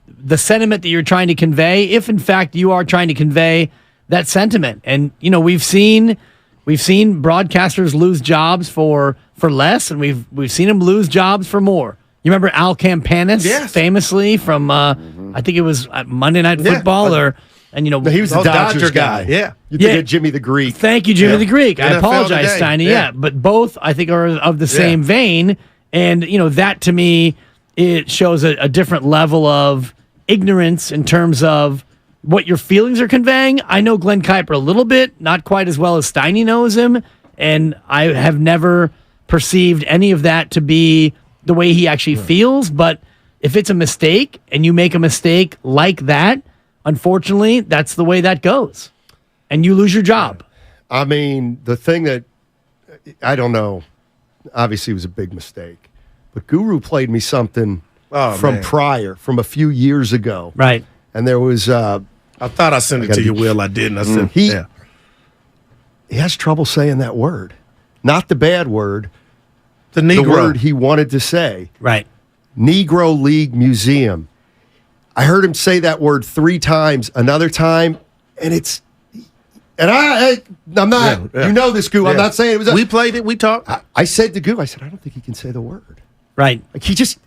S13: the sentiment that you're trying to convey, if in fact you are trying to convey that sentiment. And you know, we've seen broadcasters lose jobs for less, and we've seen them lose jobs for more. You remember Al Campanis, famously from I think it was Monday Night Football, or And, you know,
S4: he was the Dodger guy.
S5: Yeah.
S4: You think of Jimmy the Greek.
S13: Thank you, Jimmy the Greek. I
S5: NFL
S13: apologize,
S5: today.
S13: Steiny.
S5: Yeah.
S13: Yeah, but both, I think, are of the same vein. And, you know, that to me, it shows a different level of ignorance in terms of what your feelings are conveying. I know Glenn Kuiper a little bit, not quite as well as Steiny knows him. And I have never perceived any of that to be the way he actually feels. But if it's a mistake and you make a mistake like that, unfortunately, that's the way that goes. And you lose your job.
S4: I mean, the thing that, I don't know, obviously it was a big mistake. But Guru played me something from a few years ago.
S13: Right.
S4: And there was...
S5: I thought I sent it to you, Will. I didn't. I said,
S4: he has trouble saying that word. Not the bad word.
S5: The Negro.
S4: The word he wanted to say.
S13: Right.
S4: Negro League Museum. I heard him say that word 3 times. Another time, and it's... And I'm not... You know this, Goo. I'm not saying it was...
S5: We played it. We talked.
S4: I said to Goo, I said, I don't think he can say the word.
S13: Right.
S4: Like he just...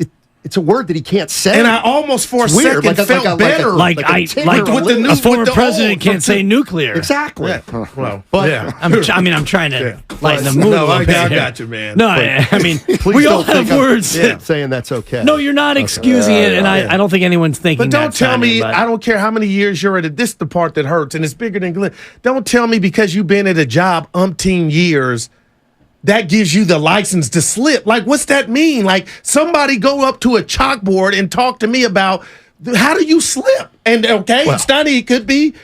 S4: It's a word that he can't say.
S5: And I almost for a second felt better.
S13: Like with the new former president can't say nuclear.
S4: Exactly.
S5: Yeah. Well,
S4: but
S13: I'm trying to lighten the mood.
S5: No,
S13: a little
S5: I
S13: bit
S5: got
S13: here.
S5: you, man.
S13: No, I mean,
S4: Please
S13: we all
S4: don't
S13: have
S4: think
S13: words.
S4: saying that's okay.
S13: No, you're not excusing it, and I don't think anyone's thinking
S5: But don't
S13: that.
S5: tell
S13: Steiny,
S5: me,
S13: but-
S5: I don't care how many years you're at it. This is the part that hurts, and it's bigger than Glenn. Don't tell me because you've been at a job umpteen years, that gives you the license to slip. Like, what's that mean? Like, somebody go up to a chalkboard and talk to me about how do you slip? And, Steiny, it could be,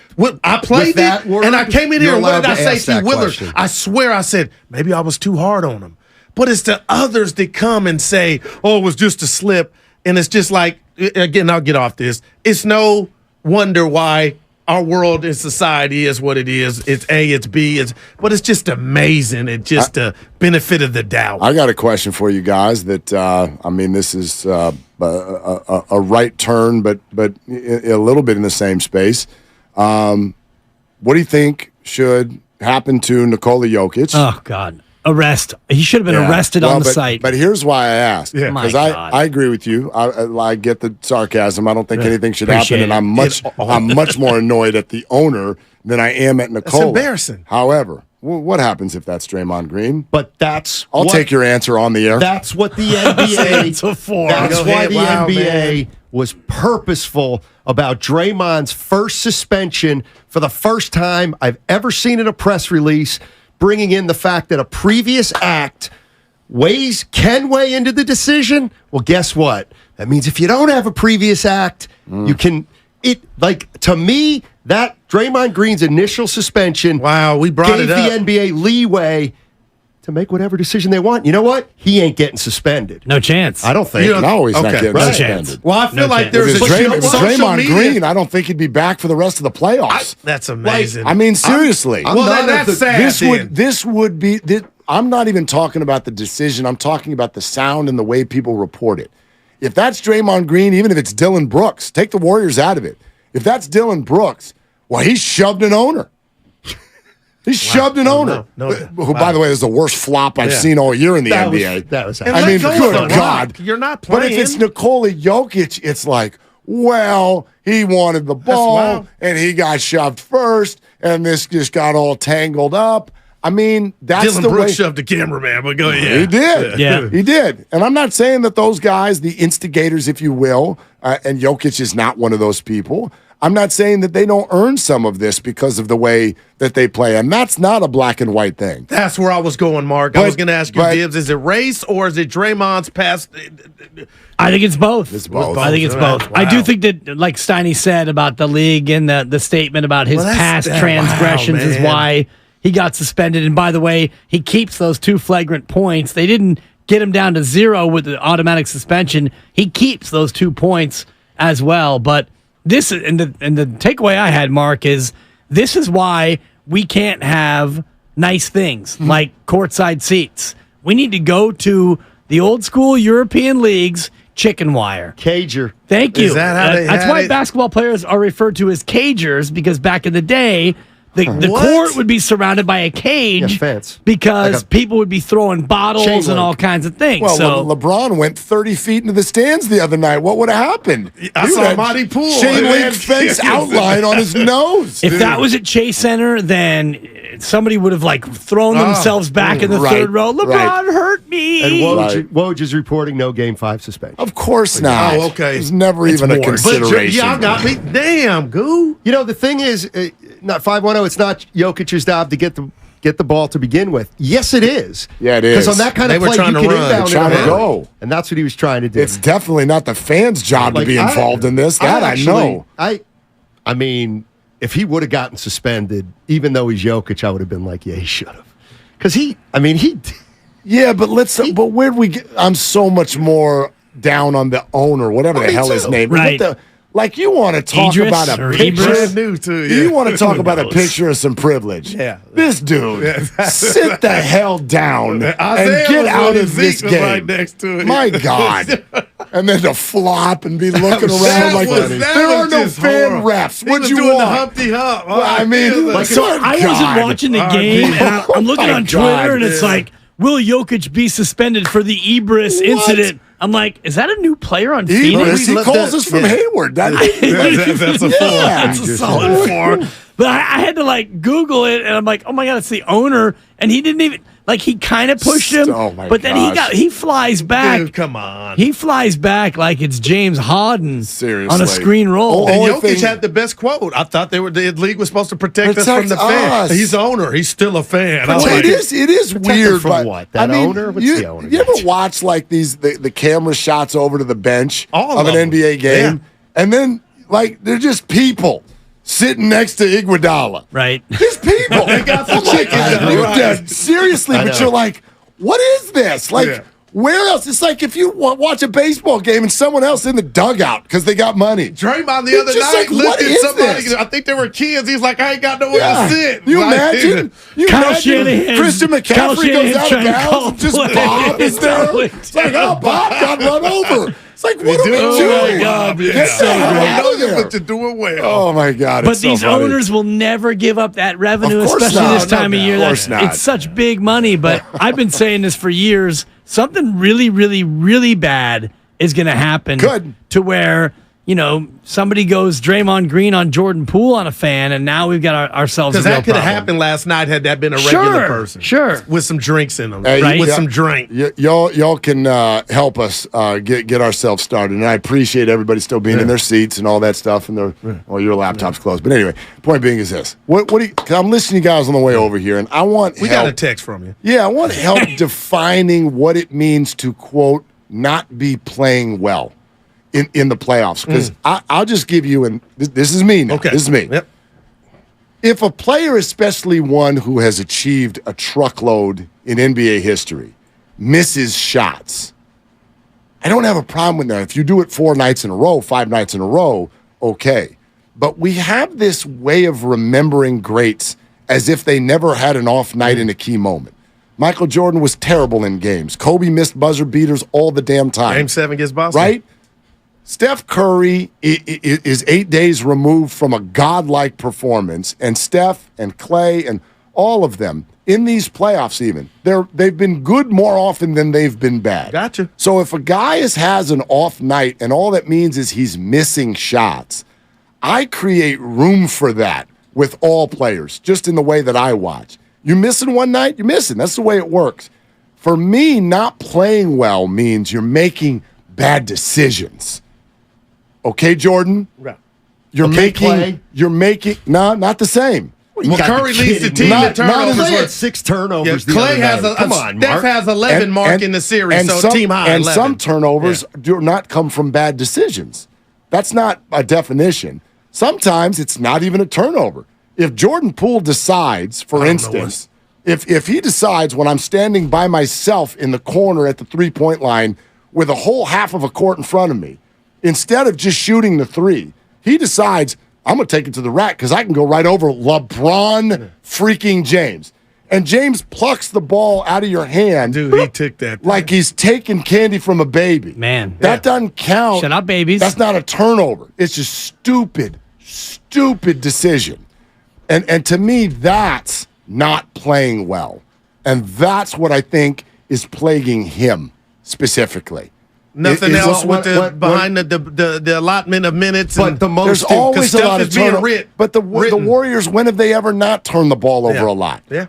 S5: I played
S4: that
S5: it,
S4: word,
S5: and I came in here,
S4: you're
S5: and what
S4: allowed
S5: did I
S4: to
S5: say
S4: ask
S5: to you,
S4: that
S5: Willard?
S4: question.
S5: I swear I said, maybe I was too hard on him. But it's the others that come and say, oh, it was just a slip. And it's just like, again, I'll get off this. It's no wonder why our world and society is what it is. It's A, it's B, but it's just amazing. It's just the benefit of the doubt.
S7: I got a question for you guys that, I mean, this is a right turn, but a little bit in the same space. What do you think should happen to Nikola Jokic?
S13: Oh, God. Arrest. He should have been arrested on the site.
S7: But here's why I asked.
S13: Yeah.
S7: Because
S13: My God.
S7: I agree with you. I get the sarcasm. I don't think anything should
S13: Appreciate
S7: happen, and I'm much more annoyed at the owner than I am at Nikola.
S5: That's embarrassing.
S7: However, what happens if that's Draymond Green?
S4: But
S7: I'll take your answer on the air.
S4: That's what the NBA... That's why the NBA was purposeful about Draymond's first suspension for the first time I've ever seen in a press release, bringing in the fact that a previous act can weigh into the decision. Well, guess what? That means if you don't have a previous act, you can... to me, that Draymond Green's initial suspension
S5: we brought
S4: gave
S5: it up.
S4: the NBA leeway to make whatever decision they want. You know what? He ain't getting suspended.
S13: No chance.
S4: I don't think.
S7: No, he's not getting
S4: right.
S7: suspended.
S5: Well, I feel like there's
S7: If
S5: a
S7: it's
S5: social
S7: Draymond
S5: media.
S7: Green, I don't think he'd be back for the rest of the playoffs.
S5: That's amazing.
S7: I mean, seriously.
S5: that's sad.
S7: This would be. I'm not even talking about the decision. I'm talking about the sound and the way people report it. If that's Draymond Green, even if it's Dylan Brooks, take the Warriors out of it. If that's Dylan Brooks, well, he shoved an owner. He shoved an owner. Who, by the way, is the worst flop I've seen all year in the NBA. I mean, good God.
S5: You're not playing.
S7: But if it's Nikola Jokic, it's like, well, he wanted the ball, and he got shoved first, and this just got all tangled up. I mean, that's
S5: Dylan
S7: the
S5: Brooks
S7: way.
S5: shoved the cameraman, but go ahead.
S7: He did.
S13: Yeah.
S7: He did. And I'm not saying that those guys, the instigators, if you will, and Jokic is not one of those people. I'm not saying that they don't earn some of this because of the way that they play. And that's not a black and white thing.
S5: That's where I was going, Mark. I was going to ask you, Gibbs, is it race or is it Draymond's past?
S13: I think it's both.
S7: It's both.
S13: I think it's both.
S5: Wow.
S13: I do think that, like Steiny said about the league and the statement about his past transgressions is why he got suspended. And by the way, he keeps those 2 flagrant points. They didn't get him down to 0 with the automatic suspension. He keeps those 2 points as well. But this and the takeaway I had, Mark, is this is why we can't have nice things like courtside seats. We need to go to the old school European leagues, chicken wire.
S4: Cager.
S13: Thank you.
S5: Is that how they
S13: That's
S5: had
S13: why
S5: it?
S13: basketball players are referred to as cagers, because back in the day, The
S4: What?
S13: court would be surrounded by a cage
S4: fence.
S13: because
S4: Like a
S13: people would be throwing bottles
S4: chain
S13: and
S4: link.
S13: all kinds of things.
S7: Well,
S13: so
S7: LeBron went 30 feet into the stands the other night. What would have happened?
S5: I
S7: He
S5: saw
S7: would have
S5: Monty Poole.
S7: chain
S5: And
S7: link
S5: then-
S7: fence outline on his nose.
S13: if that was at Chase Center, then somebody would have thrown themselves back in the
S7: right,
S13: third row. LeBron
S7: right.
S13: hurt me.
S4: And
S7: Right.
S4: Woj is reporting no Game 5 suspension.
S7: Of course not.
S5: Oh, okay.
S7: It was never even a
S5: But
S7: consideration.
S5: y'all got me. Damn, Goo.
S4: You know, the thing is, not 5-1-0, it's not Jokic's job to get the ball to begin with. Yes, it is.
S7: Yeah, it is.
S4: Because on that kind
S5: They
S4: of
S5: were
S4: play,
S5: trying
S4: you
S5: to
S4: can
S5: run.
S4: inbound
S7: Trying
S4: and
S7: to
S4: run.
S7: go.
S4: And that's what he was trying to do.
S7: It's definitely not the fans' job to be involved in this. That I know.
S4: I mean, if he would have gotten suspended, even though he's Jokic, I would have been like, yeah, he should have. Because he.
S7: Yeah, but but where'd we get? I'm so much more down on the owner, whatever the hell his name is.
S13: Right.
S7: You want to talk
S13: Idris
S7: about a
S13: or
S7: picture?
S5: Brand new, too. Yeah.
S7: You want to talk about a picture of some privilege?
S5: Yeah.
S7: This dude, sit the hell down and
S5: Isaiah
S7: get
S5: was
S7: out
S5: on
S7: of
S5: his
S7: this
S5: seat, was
S7: game.
S5: right next to it.
S7: My God. And then to flop and be looking around
S5: That
S7: like
S5: was-
S7: that.
S5: that
S7: There are
S5: was
S7: no
S5: just
S7: fan
S5: horrible.
S7: refs.
S5: He
S7: What'd
S5: was
S7: you
S5: doing
S7: want?
S5: the Humpty Hump.
S7: Well, I mean,
S13: So I wasn't watching the game, and I'm looking on Twitter, and it's like, will Jokic be suspended for the Ibris incident? I'm like, is that a new player on Phoenix?
S7: He calls us from Hayward.
S5: That's a four.
S13: That's a solid four. But I had to Google it, and I'm like, oh my God, it's the owner. And he didn't even, he kind of pushed him.
S7: Oh my
S13: but then he flies back.
S5: Dude, come on.
S13: He flies back like it's James Harden
S7: Seriously.
S13: on a screen roll.
S5: And
S7: Only
S5: Jokic
S7: thing-
S5: had the best quote. I thought the league was supposed to protect us from
S7: Protect
S5: the fan.
S7: us.
S5: He's the owner. He's still a fan.
S7: Well, it is weird.
S4: from
S7: But
S4: what? That
S7: I mean,
S4: owner? What's
S7: you,
S4: the owner?
S7: You ever watch the camera shots over to the bench
S5: All
S7: of
S5: of
S7: an
S5: them.
S7: NBA game,
S5: Yeah.
S7: and then they're just people sitting next to Iguodala.
S13: Right.
S7: Just people.
S5: They got some
S7: I'm like,
S5: chicken down,
S7: you're
S5: right.
S7: dead. Seriously,
S4: I
S7: but
S4: know.
S7: you're like, what is this?
S5: Yeah.
S7: Where else? It's like if you watch a baseball game and someone else in the dugout because they got money.
S5: Draymond the
S7: It's
S5: other
S7: just
S5: night
S7: like, what
S5: looked at
S7: is
S5: somebody.
S7: this?
S5: I think there were kids. He's like, I ain't got nowhere
S7: Yeah.
S5: to sit.
S7: You
S5: Like,
S7: imagine? You
S13: Kyle
S7: imagine
S13: Shanahan-
S7: Christian
S13: Kyle
S7: McCaffrey goes
S13: Shanahan
S7: out of
S13: trying to
S7: bounds
S13: call
S7: and just
S13: play.
S7: Bob is there.
S13: Totally
S7: It's like, oh, Bob got run over. It's like, what are we
S5: do.
S7: doing?
S5: Oh, my God. Yeah.
S7: Get the hell out of there.
S5: But you're doing well.
S7: Oh, my God.
S13: But
S7: it's so
S13: these
S7: funny.
S13: owners will never give up that revenue,
S7: Of course
S13: especially
S7: not.
S13: this time of
S7: No,
S13: year.
S7: of course not.
S13: It's such big money. But I've been saying this for years. Something really, really, really bad is going to happen.
S7: Good.
S13: To where, somebody goes Draymond Green on Jordan Poole on a fan, and now we've got ourselves a
S5: Because
S13: real
S5: that could have
S13: problem.
S5: happened last night had that been a regular person.
S13: Sure.
S5: With some drinks in them.
S7: Hey,
S5: Right? With
S7: yeah.
S5: some drink.
S7: Y'all can help us get ourselves started, and I appreciate everybody still being in their seats and all that stuff, and your laptop's closed. But anyway, point being is this: what do you? 'Cause I'm listening to you guys on the way over here, and I want
S5: We
S7: help.
S5: got a text from you.
S7: Yeah, I want help defining what it means to quote not be playing well in the playoffs. Because I'll just give you, and this is me now.
S5: Okay.
S7: This is me.
S5: Yep.
S7: If a player, especially one who has achieved a truckload in NBA history, misses shots, I don't have a problem with that. If you do it 4 nights in a row, 5 nights in a row, okay. But we have this way of remembering greats as if they never had an off night in a key moment. Michael Jordan was terrible in games. Kobe missed buzzer beaters all the damn time.
S5: Game 7 against Boston.
S7: Right? Steph Curry is 8 days removed from a godlike performance, and Steph and Clay and all of them in these playoffs even, they've been good more often than they've been bad.
S5: Gotcha.
S7: So if a guy has an off night and all that means is he's missing shots, I create room for that with all players, just in the way that I watch. You're missing one night, you're missing. That's the way it works. For me, not playing well means you're making bad decisions. Okay, Jordan?
S5: Right.
S7: You're
S4: Clay?
S7: not the same.
S5: Well, Curry leads the team in turnovers.
S4: Clay had 6 turnovers.
S5: Yeah,
S4: the
S5: Clay
S4: other
S5: has
S4: night. Come on,
S5: Steph
S4: Mark.
S5: has 11 mark in the series, so
S7: some,
S5: team high
S7: and
S5: 11.
S7: some turnovers do not come from bad decisions. That's not a definition. Sometimes it's not even a turnover. If Jordan Poole decides, for instance, if he decides when I'm standing by myself in the corner at the three-point line with a whole half of a court in front of me, instead of just shooting the three, he decides, I'm going to take it to the rack because I can go right over LeBron freaking James. And James plucks the ball out of your hand.
S5: Dude, he took that.
S7: Like he's taking candy from a baby.
S13: Man.
S7: That doesn't count.
S13: Shut up, babies.
S7: That's not a turnover. It's just stupid decision. And to me, that's not playing well. And that's what I think is plaguing him specifically.
S5: Nothing else with behind the allotment of minutes.
S7: But there's always a lot of turnover. But the Warriors, when have they ever not turned the ball over a lot?
S5: Yeah.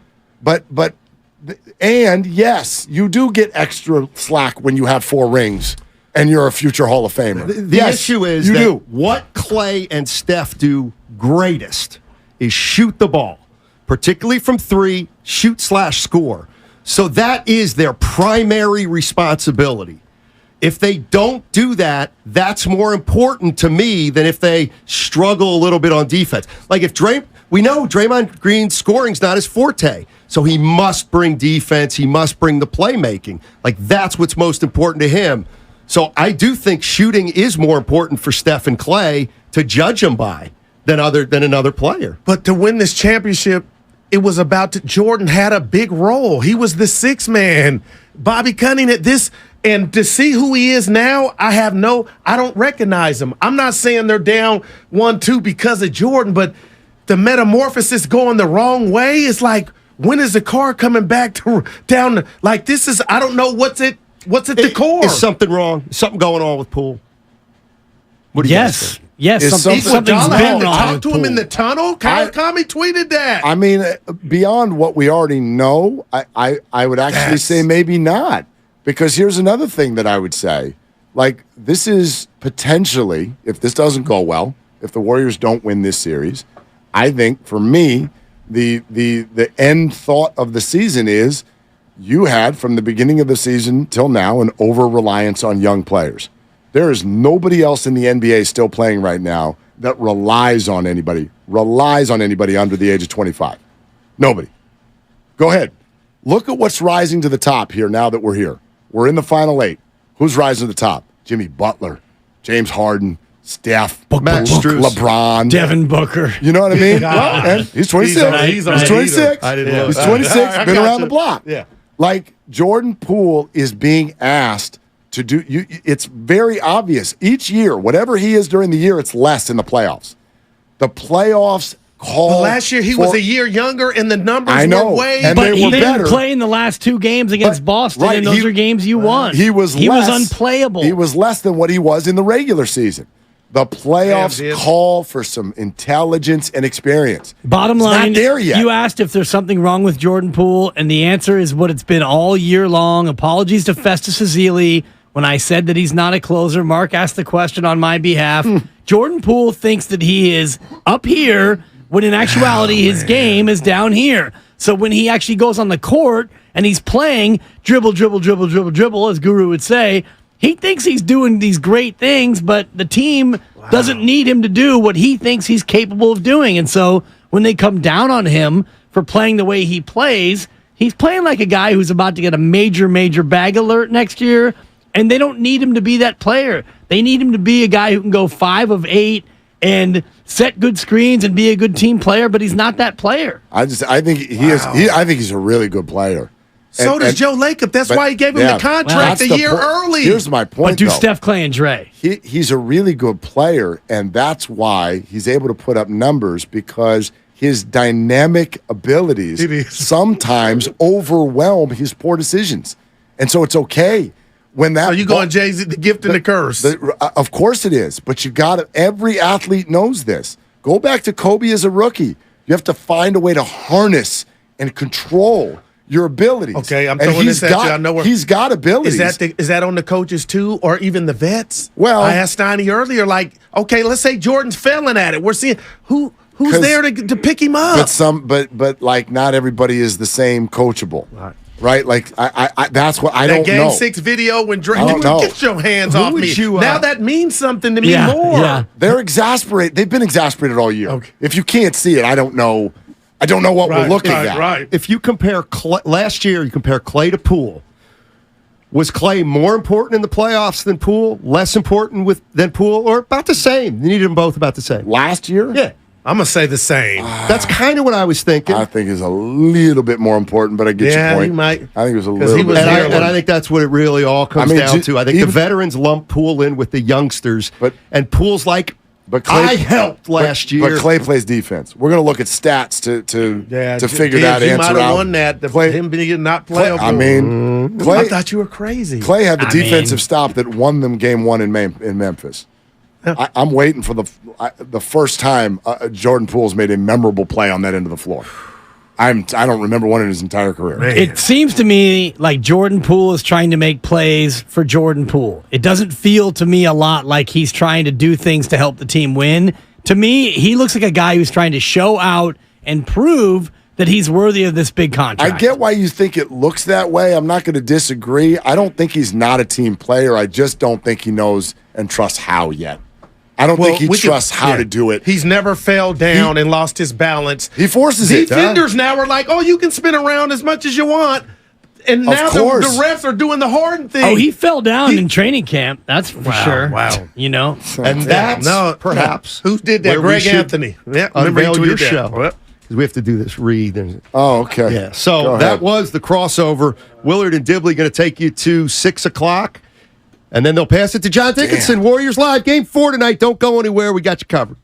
S7: And yes, you do get extra slack when you have 4 rings and you're a future Hall of Famer.
S4: The issue is what Clay and Steph do greatest is shoot the ball, particularly from 3, shoot/score. So that is their primary responsibility. If they don't do that, that's more important to me than if they struggle a little bit on defense. Like if we know Draymond Green's scoring's not his forte, so he must bring defense, he must bring the playmaking. Like that's what's most important to him. So I do think shooting is more important for Steph and Clay to judge them by than another player.
S5: But to win this championship, it was about Jordan had a big role. He was the 6th man. Bobby Cunningham at this. And to see who he is now, I don't recognize him. I'm not saying they're down 1-2 because of Jordan, but the metamorphosis going the wrong way is like, when is the car coming back down? Like this is, I don't know what's at the core.
S4: Is something wrong? Something going on with Poole? What do you guys think?
S13: Yes, something's been wrong.
S5: Talk to him in the tunnel. Kyle Kami tweeted that.
S7: I mean, beyond what we already know, I would actually say maybe not. Because here's another thing that I would say. Like, this is potentially, if this doesn't go well, if the Warriors don't win this series, I think, for me, the end thought of the season is you had, from the beginning of the season till now, an over-reliance on young players. There is nobody else in the NBA still playing right now that relies on anybody under the age of 25. Nobody. Go ahead. Look at what's rising to the top here now that we're here. We're in the Final 8. Who's rising to the top? Jimmy Butler, James Harden, Steph, LeBron,
S13: Devin Booker.
S7: You know what I mean? And he's 26. He's 26.
S5: I didn't know.
S7: He's 26. Been around the block.
S5: Yeah.
S7: Like Jordan Poole is being asked to do. It's very obvious each year. Whatever he is during the year, it's less in the playoffs. The playoffs.
S5: But last year he was a year younger, and the numbers were way.
S7: And
S13: but he didn't
S7: better.
S13: play in the last 2 games against Boston, and those are games you won.
S7: He was
S13: unplayable.
S7: He was less than what he was in the regular season. The playoffs call for some intelligence and experience.
S13: Bottom line,
S7: not there yet.
S13: You asked if there's something wrong with Jordan Poole, and the answer is what it's been all year long. Apologies to Festus Ezeli. When I said that he's not a closer, Mark asked the question on my behalf. Jordan Poole thinks that he is up here, when in actuality his game is down here. So when he actually goes on the court and he's playing dribble, as Guru would say, he thinks he's doing these great things, but the team doesn't need him to do what he thinks he's capable of doing. And so when they come down on him for playing the way he plays, he's playing like a guy who's about to get a major bag alert next year, and they don't need him to be that player. They need him to be a guy who can go 5 of 8 and set good screens and be a good team player, but he's not that player.
S7: I think he is. I think he's a really good player.
S5: So does Joe Lacob. That's why he gave him the contract a year early.
S7: Here's my point.
S13: But do Steph, Clay, and Dre.
S7: He's a really good player, and that's why he's able to put up numbers, because his dynamic abilities sometimes overwhelm his poor decisions, and so it's okay. When that,
S5: are you going Jay-Z, the gift and the curse?
S7: Of course it is, but you got to. Every athlete knows this. Go back to Kobe as a rookie. You have to find a way to harness and control your abilities.
S5: Okay, I'm throwing this at you. I know
S7: he's got abilities.
S5: Is that on the coaches too, or even the vets?
S7: Well,
S5: I asked Steiny earlier. Like, okay, let's say Jordan's failing at it. We're seeing who's there to pick him up.
S7: But like not everybody is the same coachable. Right, like I that's what I don't know.
S5: That Game 6 video when Dre, get your hands off me. Now that means something to me more.
S7: Yeah. They're exasperated. They've been exasperated all year. Okay. If you can't see it, I don't know what we're looking at.
S5: Right.
S4: If you compare last year, you compare Clay to Poole. Was Clay more important in the playoffs than Poole? Less important than Poole, or about the same? You needed them both about the same.
S7: Last year,
S4: yeah.
S5: I'm going to say the same.
S4: That's kind of what I was thinking.
S7: I think it's a little bit more important, but I get your point.
S5: He might.
S7: I think it was a little bit.
S4: And I think that's what it really all comes down to. I think the veterans lump Poole in with the youngsters, and Poole's like
S7: But Clay,
S4: I helped last year.
S7: But Clay plays defense. We're going to look at stats to figure that
S5: he
S7: answer
S5: might have
S7: out.
S5: won that.
S7: Clay,
S5: Him being not playable.
S7: I mean, Clay.
S5: I thought you were crazy.
S7: Clay had the defensive stop that won them game 1 in Memphis. I'm waiting for the first time Jordan Poole's made a memorable play on that end of the floor. I don't remember one in his entire career.
S13: It seems to me like Jordan Poole is trying to make plays for Jordan Poole. It doesn't feel to me a lot like he's trying to do things to help the team win. To me, he looks like a guy who's trying to show out and prove that he's worthy of this big contract.
S7: I get why you think it looks that way. I'm not going to disagree. I don't think he's not a team player. I just don't think he knows and trusts how yet. I don't think he trusts how to do it.
S5: He's never fell down and lost his balance.
S7: He forces it.
S5: Defenders now are like, oh, you can spin around as much as you want. And now the refs are doing the hard thing.
S13: Oh, he fell down in training camp. That's for sure.
S5: Wow.
S13: You know?
S4: And that's perhaps
S5: who did that? Greg Anthony. Yeah,
S4: unveil your show. Because we have to do this read.
S7: Oh, okay.
S4: Yeah. So that was the crossover. Willard and Dibley going to take you to 6 o'clock. And then they'll pass it to John Dickinson. Warriors Live, Game 4 tonight. Don't go anywhere. We got you covered.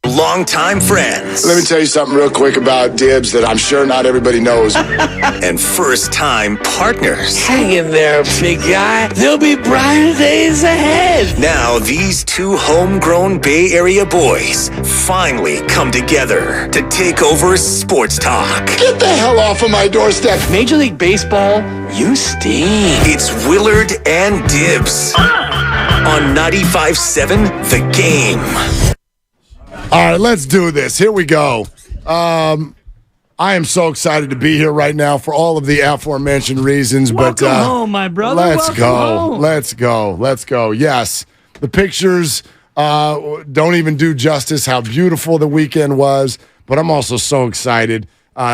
S17: Longtime friends.
S7: Let me tell you something real quick about Dibs that I'm sure not everybody knows.
S17: And first-time partners.
S11: Hang in there, big guy. There'll be brighter days ahead.
S17: Now, these two homegrown Bay Area boys finally come together to take over sports talk.
S7: Get the hell off of my doorstep.
S11: Major League Baseball, you stink.
S17: It's Willard and Dibs on 95.7 The Game.
S7: All right, let's do this. Here we go. I am so excited to be here right now for all of the aforementioned reasons.
S13: Welcome home, my brother.
S7: Let's
S13: Welcome
S7: go.
S13: home.
S7: Let's go. Yes, the pictures don't even do justice how beautiful the weekend was, but I'm also so excited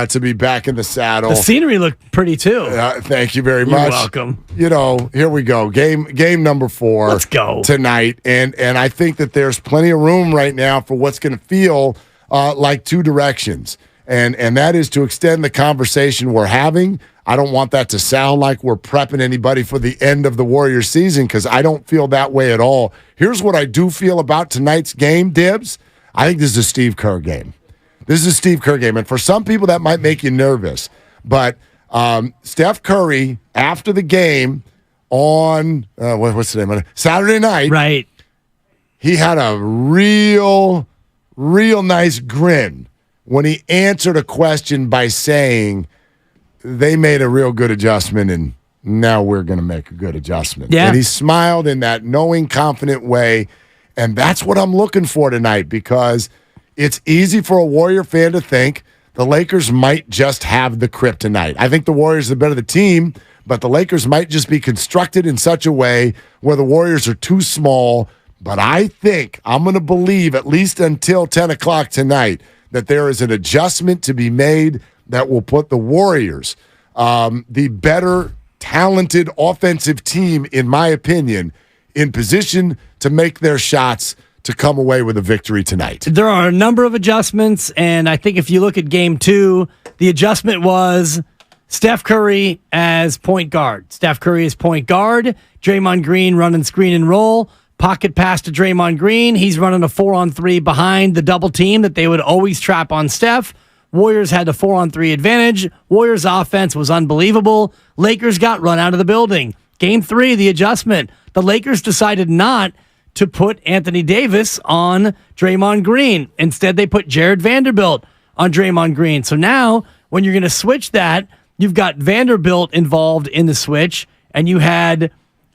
S7: to be back in the saddle.
S13: The scenery looked pretty too.
S7: Thank you very much.
S13: You're welcome.
S7: You know, here we go. Game number 4.
S13: Let's go
S7: tonight, and I think that there's plenty of room right now for what's going to feel like two directions, and that is to extend the conversation we're having. I don't want that to sound like we're prepping anybody for the end of the Warriors season, because I don't feel that way at all. Here's what I do feel about tonight's game, Dibs. I think this is a Steve Kerr game. This is a Steve Kerr game, and for some people that might make you nervous, but Steph Curry, after the game on, what's the name? Saturday night,
S13: right?
S7: He had a real nice grin when he answered a question by saying, they made a real good adjustment, and now we're going to make a good adjustment.
S13: Yeah.
S7: And he smiled in that knowing, confident way, and that's what I'm looking for tonight, because it's easy for a Warrior fan to think the Lakers might just have the kryptonite. I think the Warriors are the better the team, but the Lakers might just be constructed in such a way where the Warriors are too small. But I think I'm going to believe, at least until 10 o'clock tonight, that there is an adjustment to be made that will put the Warriors, the better, talented offensive team, in my opinion, in position to make their shots to come away with a victory tonight.
S13: There are a number of adjustments, and I think if you look at Game 2, the adjustment was Steph Curry as point guard. Steph Curry as point guard, Draymond Green running screen and roll, pocket pass to Draymond Green. He's running a 4-on-3 behind the double team that they would always trap on Steph. Warriors had the 4-on-3 advantage. Warriors offense was unbelievable. Lakers got run out of the building. Game 3, the adjustment. The Lakers decided not to put Anthony Davis on Draymond Green. Instead, they put Jared Vanderbilt on Draymond Green. So now, when you're going to switch that, you've got Vanderbilt involved in the switch, and you had,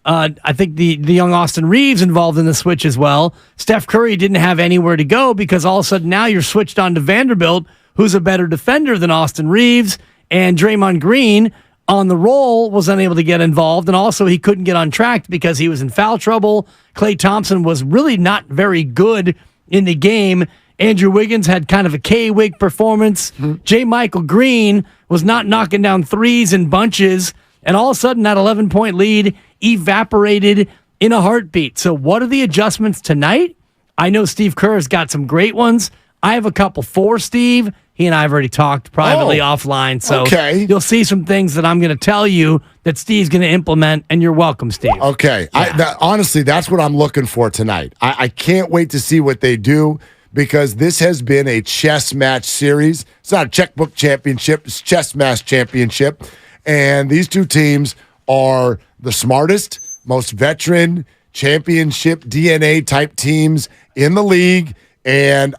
S13: I think, the young Austin Reeves involved in the switch as well. Steph Curry didn't have anywhere to go, because all of a sudden now you're switched on to Vanderbilt, who's a better defender than Austin Reeves, and Draymond Green on the roll was unable to get involved, and also he couldn't get on track because he was in foul trouble. Klay Thompson was really not very good in the game. Andrew Wiggins had kind of a K-Wig performance. J. Michael Green was not knocking down threes in bunches, and all of a sudden that 11-point lead evaporated in a heartbeat. So what are the adjustments tonight? I know Steve Kerr has got some great ones. I have a couple for Steve. He and I have already talked privately offline, so you'll see some things that I'm going to tell you that Steve's going to implement, and you're welcome, Steve.
S7: Okay.
S13: Yeah.
S7: Honestly, that's what I'm looking for tonight. I can't wait to see what they do because this has been a chess match series. It's not a checkbook championship. It's chess match championship. And these two teams are the smartest, most veteran, championship DNA type teams in the league. And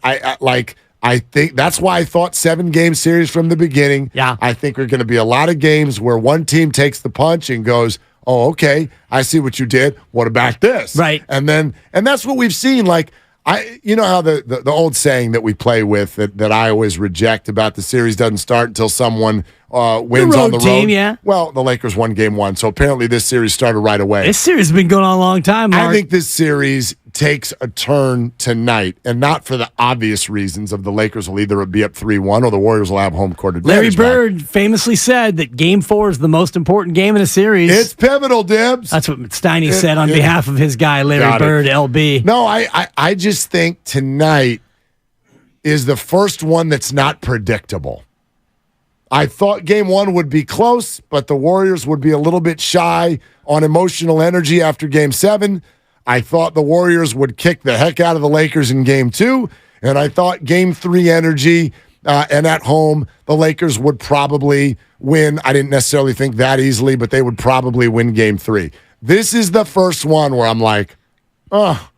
S7: I think that's why I thought 7-game series from the beginning.
S13: Yeah.
S7: I think there are going to be a lot of games where one team takes the punch and goes, oh, okay, I see what you did. What about this?
S13: Right.
S7: And that's what we've seen. Like, you know how the old saying that we play with that I always reject about the series doesn't start until someone wins on the road.
S13: Team, yeah.
S7: Well, the Lakers won game 1, so apparently this series started right away.
S13: This series has been going on a long time, Mark.
S7: I think this series takes a turn tonight, and not for the obvious reasons of the Lakers will either be up 3-1 or the Warriors will have home court advantage.
S13: Larry Bird famously said that Game 4 is the most important game in a series.
S7: It's pivotal, Dibs.
S13: That's what Steiny said on behalf of his guy, Larry Bird, LB.
S7: No, I just think tonight is the first one that's not predictable. I thought game 1 would be close, but the Warriors would be a little bit shy on emotional energy after game 7. I thought the Warriors would kick the heck out of the Lakers in game 2, and I thought game 3 energy and at home, the Lakers would probably win. I didn't necessarily think that easily, but they would probably win game 3. This is the first one where I'm like, oh,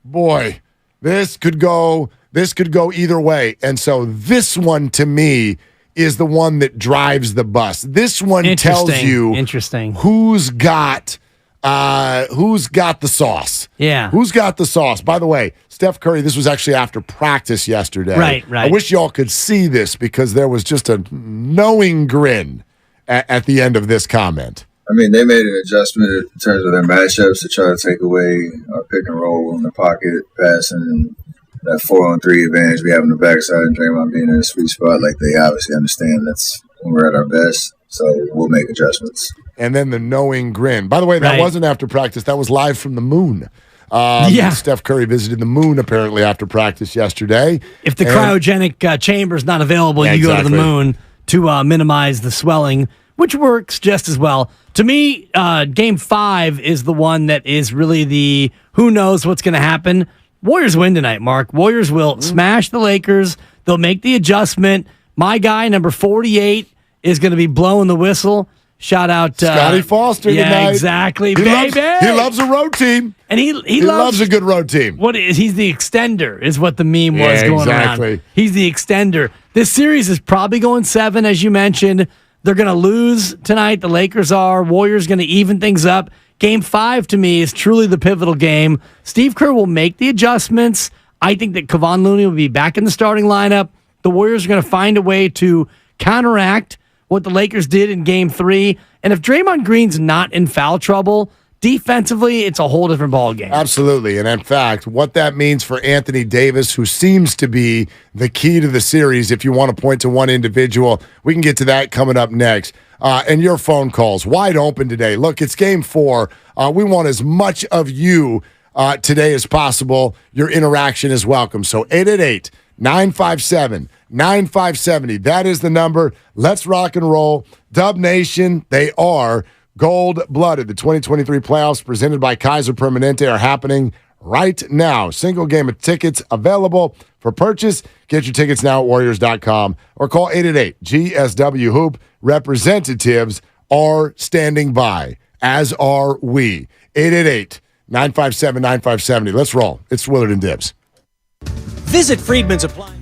S7: boy, this could go either way. And so this one, to me, is the one that drives the bus. This one tells you who's got the sauce.
S13: Yeah.
S7: Who's got the sauce? By the way, Steph Curry, this was actually after practice yesterday.
S13: Right.
S7: I wish y'all could see this because there was just a knowing grin at the end of this comment.
S19: I mean, they made an adjustment in terms of their matchups to try to take away our pick and roll in the pocket, passing, and that 4-on-3 advantage we have in the backside, and Draymond being in a sweet spot. Like, they obviously understand that's when we're at our best, so we'll make adjustments.
S7: And then the knowing grin. By the way, that wasn't after practice. That was live from the moon. Steph Curry visited the moon apparently after practice yesterday.
S13: If the cryogenic chamber is not available, you go to the moon to minimize the swelling, which works just as well. To me, Game 5 is the one that is really the who knows what's going to happen. Warriors win tonight, Mark. Warriors will smash the Lakers. They'll make the adjustment. My guy, number 48, is going to be blowing the whistle. Shout out
S7: Scotty Foster tonight.
S13: Yeah, exactly, baby.
S7: He loves a road team.
S13: And he
S7: loves a good road team.
S13: He's the extender, is what the meme was going around. He's the extender. This series is probably going 7, as you mentioned. They're going to lose tonight. The Lakers are. Warriors going to even things up. Game 5, to me, is truly the pivotal game. Steve Kerr will make the adjustments. I think that Kevon Looney will be back in the starting lineup. The Warriors are going to find a way to counteract what the Lakers did in Game 3. And if Draymond Green's not in foul trouble, defensively, it's a whole different ballgame.
S7: Absolutely. And in fact, what that means for Anthony Davis, who seems to be the key to the series, if you want to point to one individual, we can get to that coming up next. And your phone calls, wide open today. Look, it's Game 4. We want as much of you today as possible. Your interaction is welcome. So 888-957-9570. That is the number. Let's rock and roll. Dub Nation, they are gold-blooded. The 2023 playoffs presented by Kaiser Permanente are happening right now. Single game of tickets available for purchase. Get your tickets now at Warriors.com or call 888-GSW-HOOP. Representatives are standing by, as are we. 888-957-9570. Let's roll. It's Willard and Dibs.
S21: Visit Friedman's Appliance.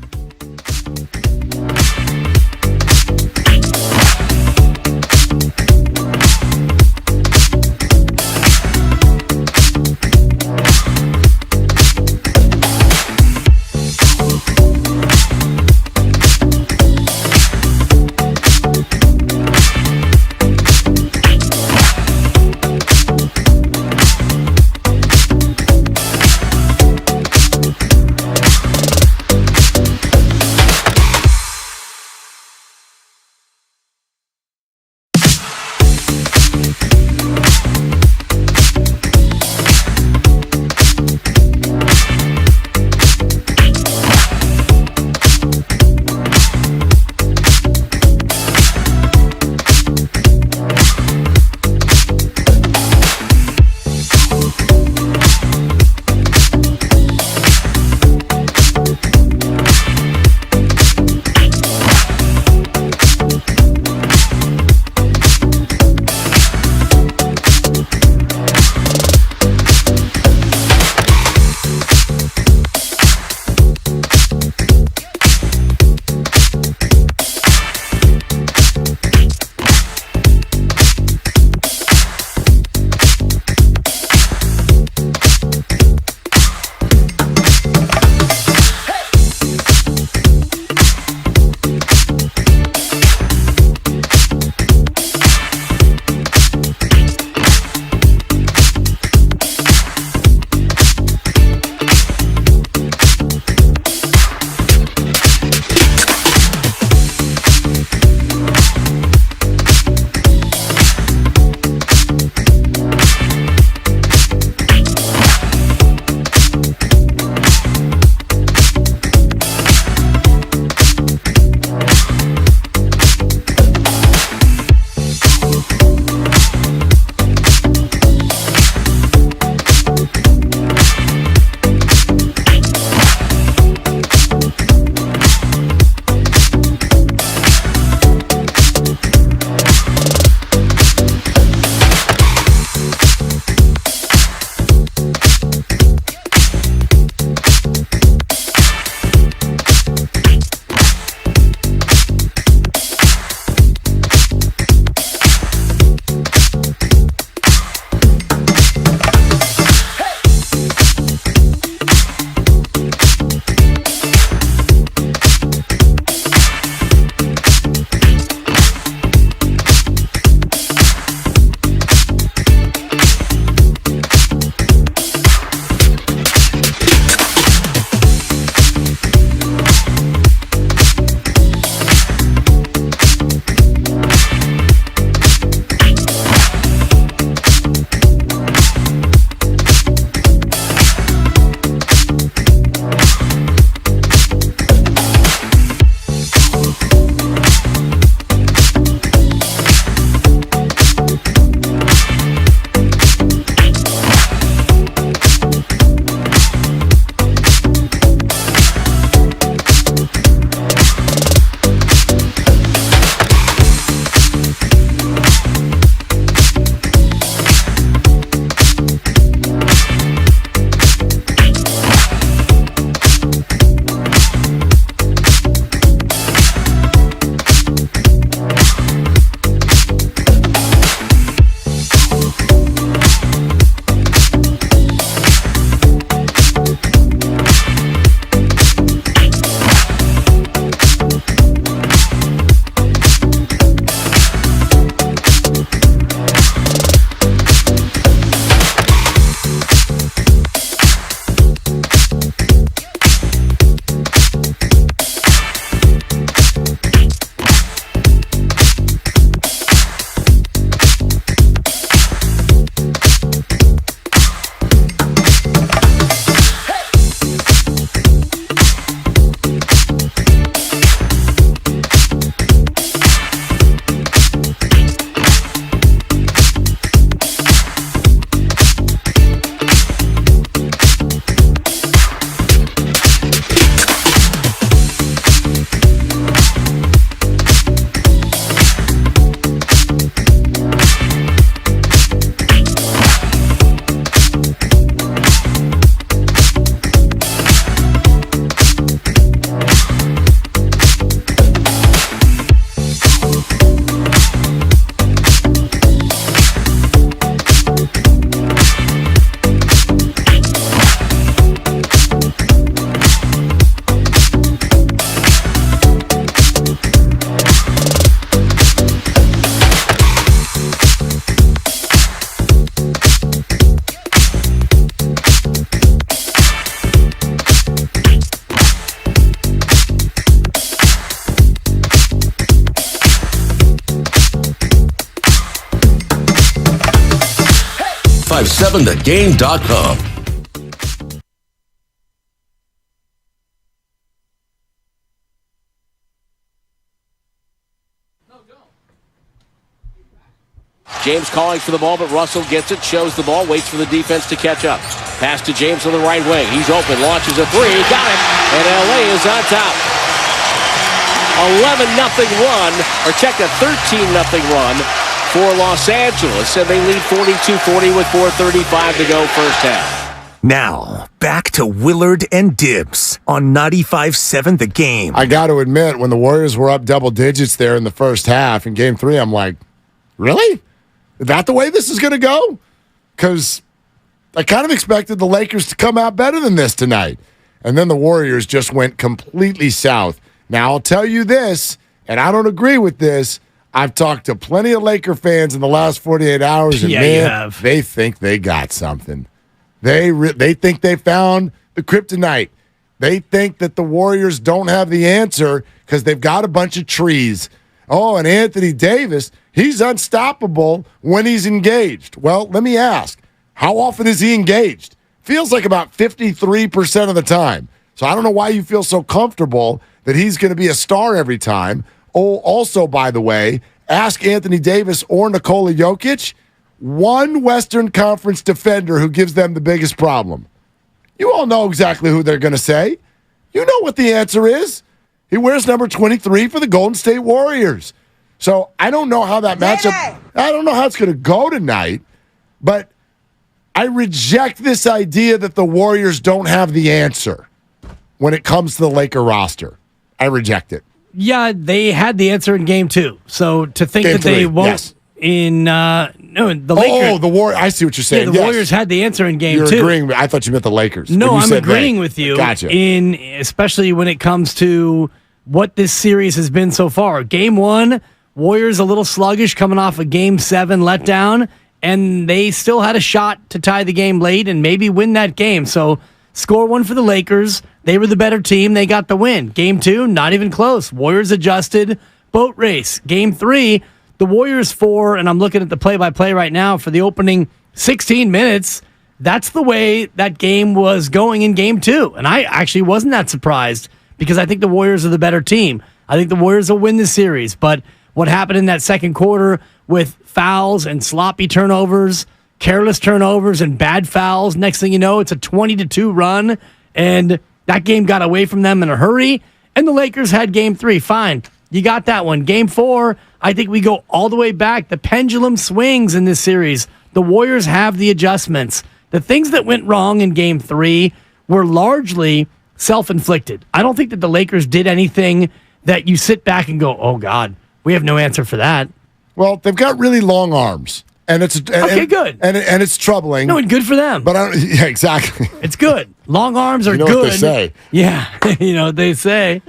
S8: 957thegame.com.
S9: James calling for the ball, but Russell gets it, shows the ball, waits for the defense to catch up. Pass to James on the right wing. He's open, launches a three, got it, and LA is on top. 11-0 run, or check a 13-0 run for Los Angeles, and they lead 42-40 with 4:35 to go first half.
S17: Now, back to Willard and Dibs on 95.7 The Game.
S7: I got to admit, when the Warriors were up double digits there in the first half in Game 3, I'm like, really? Is that the way this is going to go? Because I kind of expected the Lakers to come out better than this tonight. And then the Warriors just went completely south. Now, I'll tell you this, and I don't agree with this. I've talked to plenty of Laker fans in the last 48 hours, and man, they think they got something. They think they found the kryptonite. They think that the Warriors don't have the answer because they've got a bunch of trees. Oh, and Anthony Davis, he's unstoppable when he's engaged. Well, let me ask, how often is he engaged? Feels like about 53% of the time. So I don't know why you feel so comfortable that he's going to be a star every time. Oh, also, by the way, ask Anthony Davis or Nikola Jokic, one Western Conference defender who gives them the biggest problem. You all know exactly who they're going to say. You know what the answer is. He wears number 23 for the Golden State Warriors. So I don't know how that matchup, I don't know how it's going to go tonight, but I reject this idea that the Warriors don't have the answer when it comes to the Laker roster. I reject it.
S13: Yeah, they had the answer in Game 2. So to think that they won't in the Lakers.
S7: Oh, the Warriors. I see what you're saying.
S13: Yeah, the Warriors had the answer in Game 2.
S7: You're agreeing. I thought you meant the Lakers.
S13: No, I'm agreeing with you.
S7: Gotcha.
S13: Especially when it comes to what this series has been so far. Game 1, Warriors a little sluggish coming off a Game 7 letdown, and they still had a shot to tie the game late and maybe win that game. So score 1 for the Lakers. They were the better team. They got the win. Game 2, not even close. Warriors adjusted. Boat race. Game 3, the Warriors 4, and I'm looking at the play-by-play right now for the opening 16 minutes. That's the way that game was going in Game 2. And I actually wasn't that surprised because I think the Warriors are the better team. I think the Warriors will win the series. But what happened in that second quarter with fouls and sloppy turnovers, careless turnovers and bad fouls, next thing you know, it's a 20-2 run, and that game got away from them in a hurry, and the Lakers had Game 3. Fine. You got that one. Game 4, I think we go all the way back. The pendulum swings in this series. The Warriors have the adjustments. The things that went wrong in Game 3 were largely self-inflicted. I don't think that the Lakers did anything that you sit back and go, oh, God, we have no answer for that.
S7: Well, they've got really long arms. And it's
S13: good.
S7: And it's troubling.
S13: No, and good for them.
S7: But yeah, exactly.
S13: It's good. Long arms are
S7: good.
S13: What
S7: they say.
S13: Yeah, you know what they say.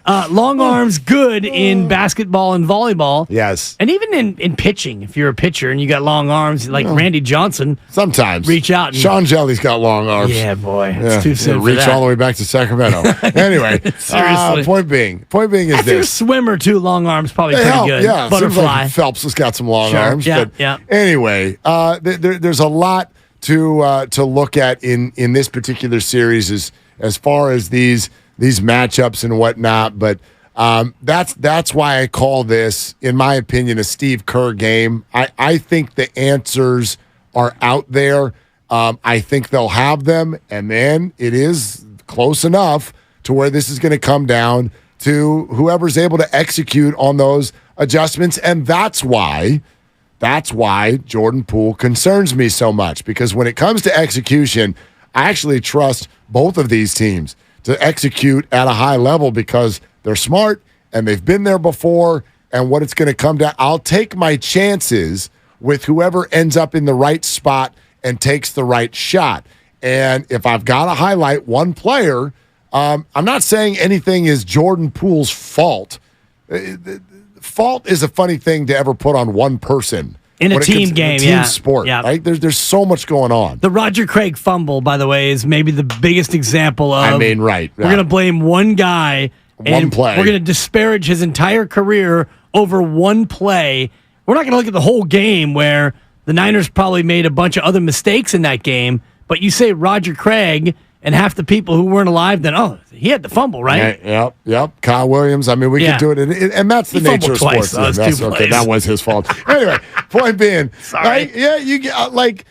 S13: Long arms good in basketball and volleyball.
S7: Yes.
S13: And even in pitching, if you're a pitcher and you got long arms, like Randy Johnson.
S7: Sometimes.
S13: Reach out. And,
S7: Sean Jelly's got long arms.
S13: Yeah, boy. It's too soon for
S7: reach
S13: that.
S7: all the way back to Sacramento. Anyway.
S13: Seriously.
S7: Point being is
S13: if you're a
S7: this.
S13: swimmer, too, long arms probably pretty
S7: help,
S13: good.
S7: Yeah.
S13: Butterfly.
S7: Seems like Phelps has got some long arms.
S13: Yeah,
S7: but
S13: yeah.
S7: Anyway, there's a lot to look at in this particular series as far as these matchups and whatnot. But that's why I call this, in my opinion, a Steve Kerr game. I think the answers are out there. I think they'll have them, and then it is close enough to where this is going to come down to whoever's able to execute on those adjustments, and that's why Jordan Poole concerns me so much, because when it comes to execution, I actually trust both of these teams to execute at a high level because they're smart and they've been there before, and what it's going to come down, I'll take my chances with whoever ends up in the right spot and takes the right shot. And if I've got to highlight one player, I'm not saying anything is Jordan Poole's fault. Fault is a funny thing to ever put on one person.
S13: In a team game,
S7: team sport, right? There's so much going on.
S13: The Roger Craig fumble, by the way, is maybe the biggest example of.
S7: Right.
S13: We're going to blame one guy.
S7: One play.
S13: We're going to disparage his entire career over one play. We're not going to look at the whole game where The Niners probably made a bunch of other mistakes in that game, but you say Roger Craig, and half the people who weren't alive then, he had the fumble, right?
S7: Yep. Kyle Williams. I mean, we can do it. And that's the nature of sports. That was his fault. Anyway, point being,
S13: sorry.
S7: You get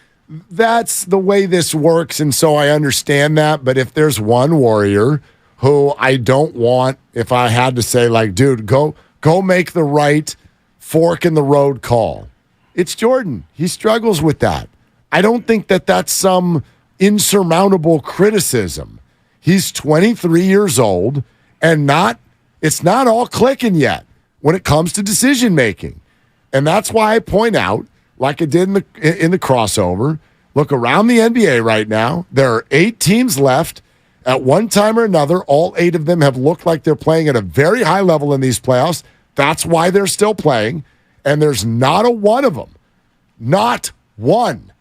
S7: that's the way this works, and so I understand that. But if there's one Warrior who I don't want, if I had to say, dude, go make the right fork in the road call, it's Jordan. He struggles with that. I don't think that that's some insurmountable criticism. He's 23 years old, and it's not all clicking yet when it comes to decision making. And that's why I point out, like I did in the crossover, look around the NBA right now. There are 8 teams left. At one time or another, all 8 of them have looked like they're playing at a very high level in these playoffs. That's why they're still playing. And there's not a one of them, not one,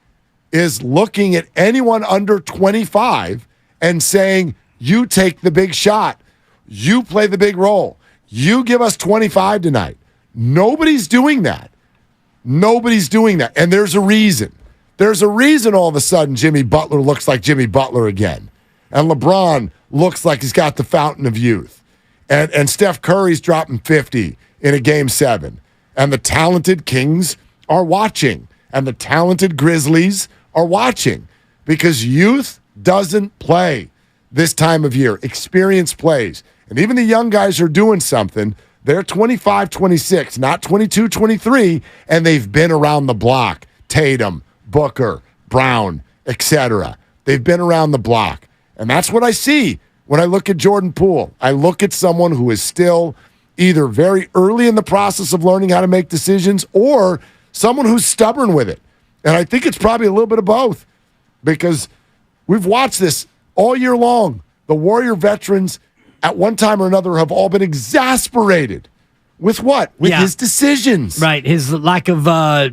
S7: is looking at anyone under 25 and saying, you take the big shot. You play the big role. You give us 25 tonight. Nobody's doing that. Nobody's doing that. And there's a reason. There's a reason all of a sudden Jimmy Butler looks like Jimmy Butler again. And LeBron looks like he's got the fountain of youth. And Steph Curry's dropping 50 in a Game 7. And the talented Kings are watching. And the talented Grizzlies are watching. Because youth doesn't play this time of year. Experience plays. And even the young guys are doing something. They're 25, 26, not 22, 23, and they've been around the block. Tatum, Booker, Brown, etc. They've been around the block. And that's what I see when I look at Jordan Poole. I look at someone who is still either very early in the process of learning how to make decisions or someone who's stubborn with it. And I think it's probably a little bit of both because we've watched this all year long. The Warrior veterans at one time or another have all been exasperated. With what? With his decisions.
S13: Right. His lack of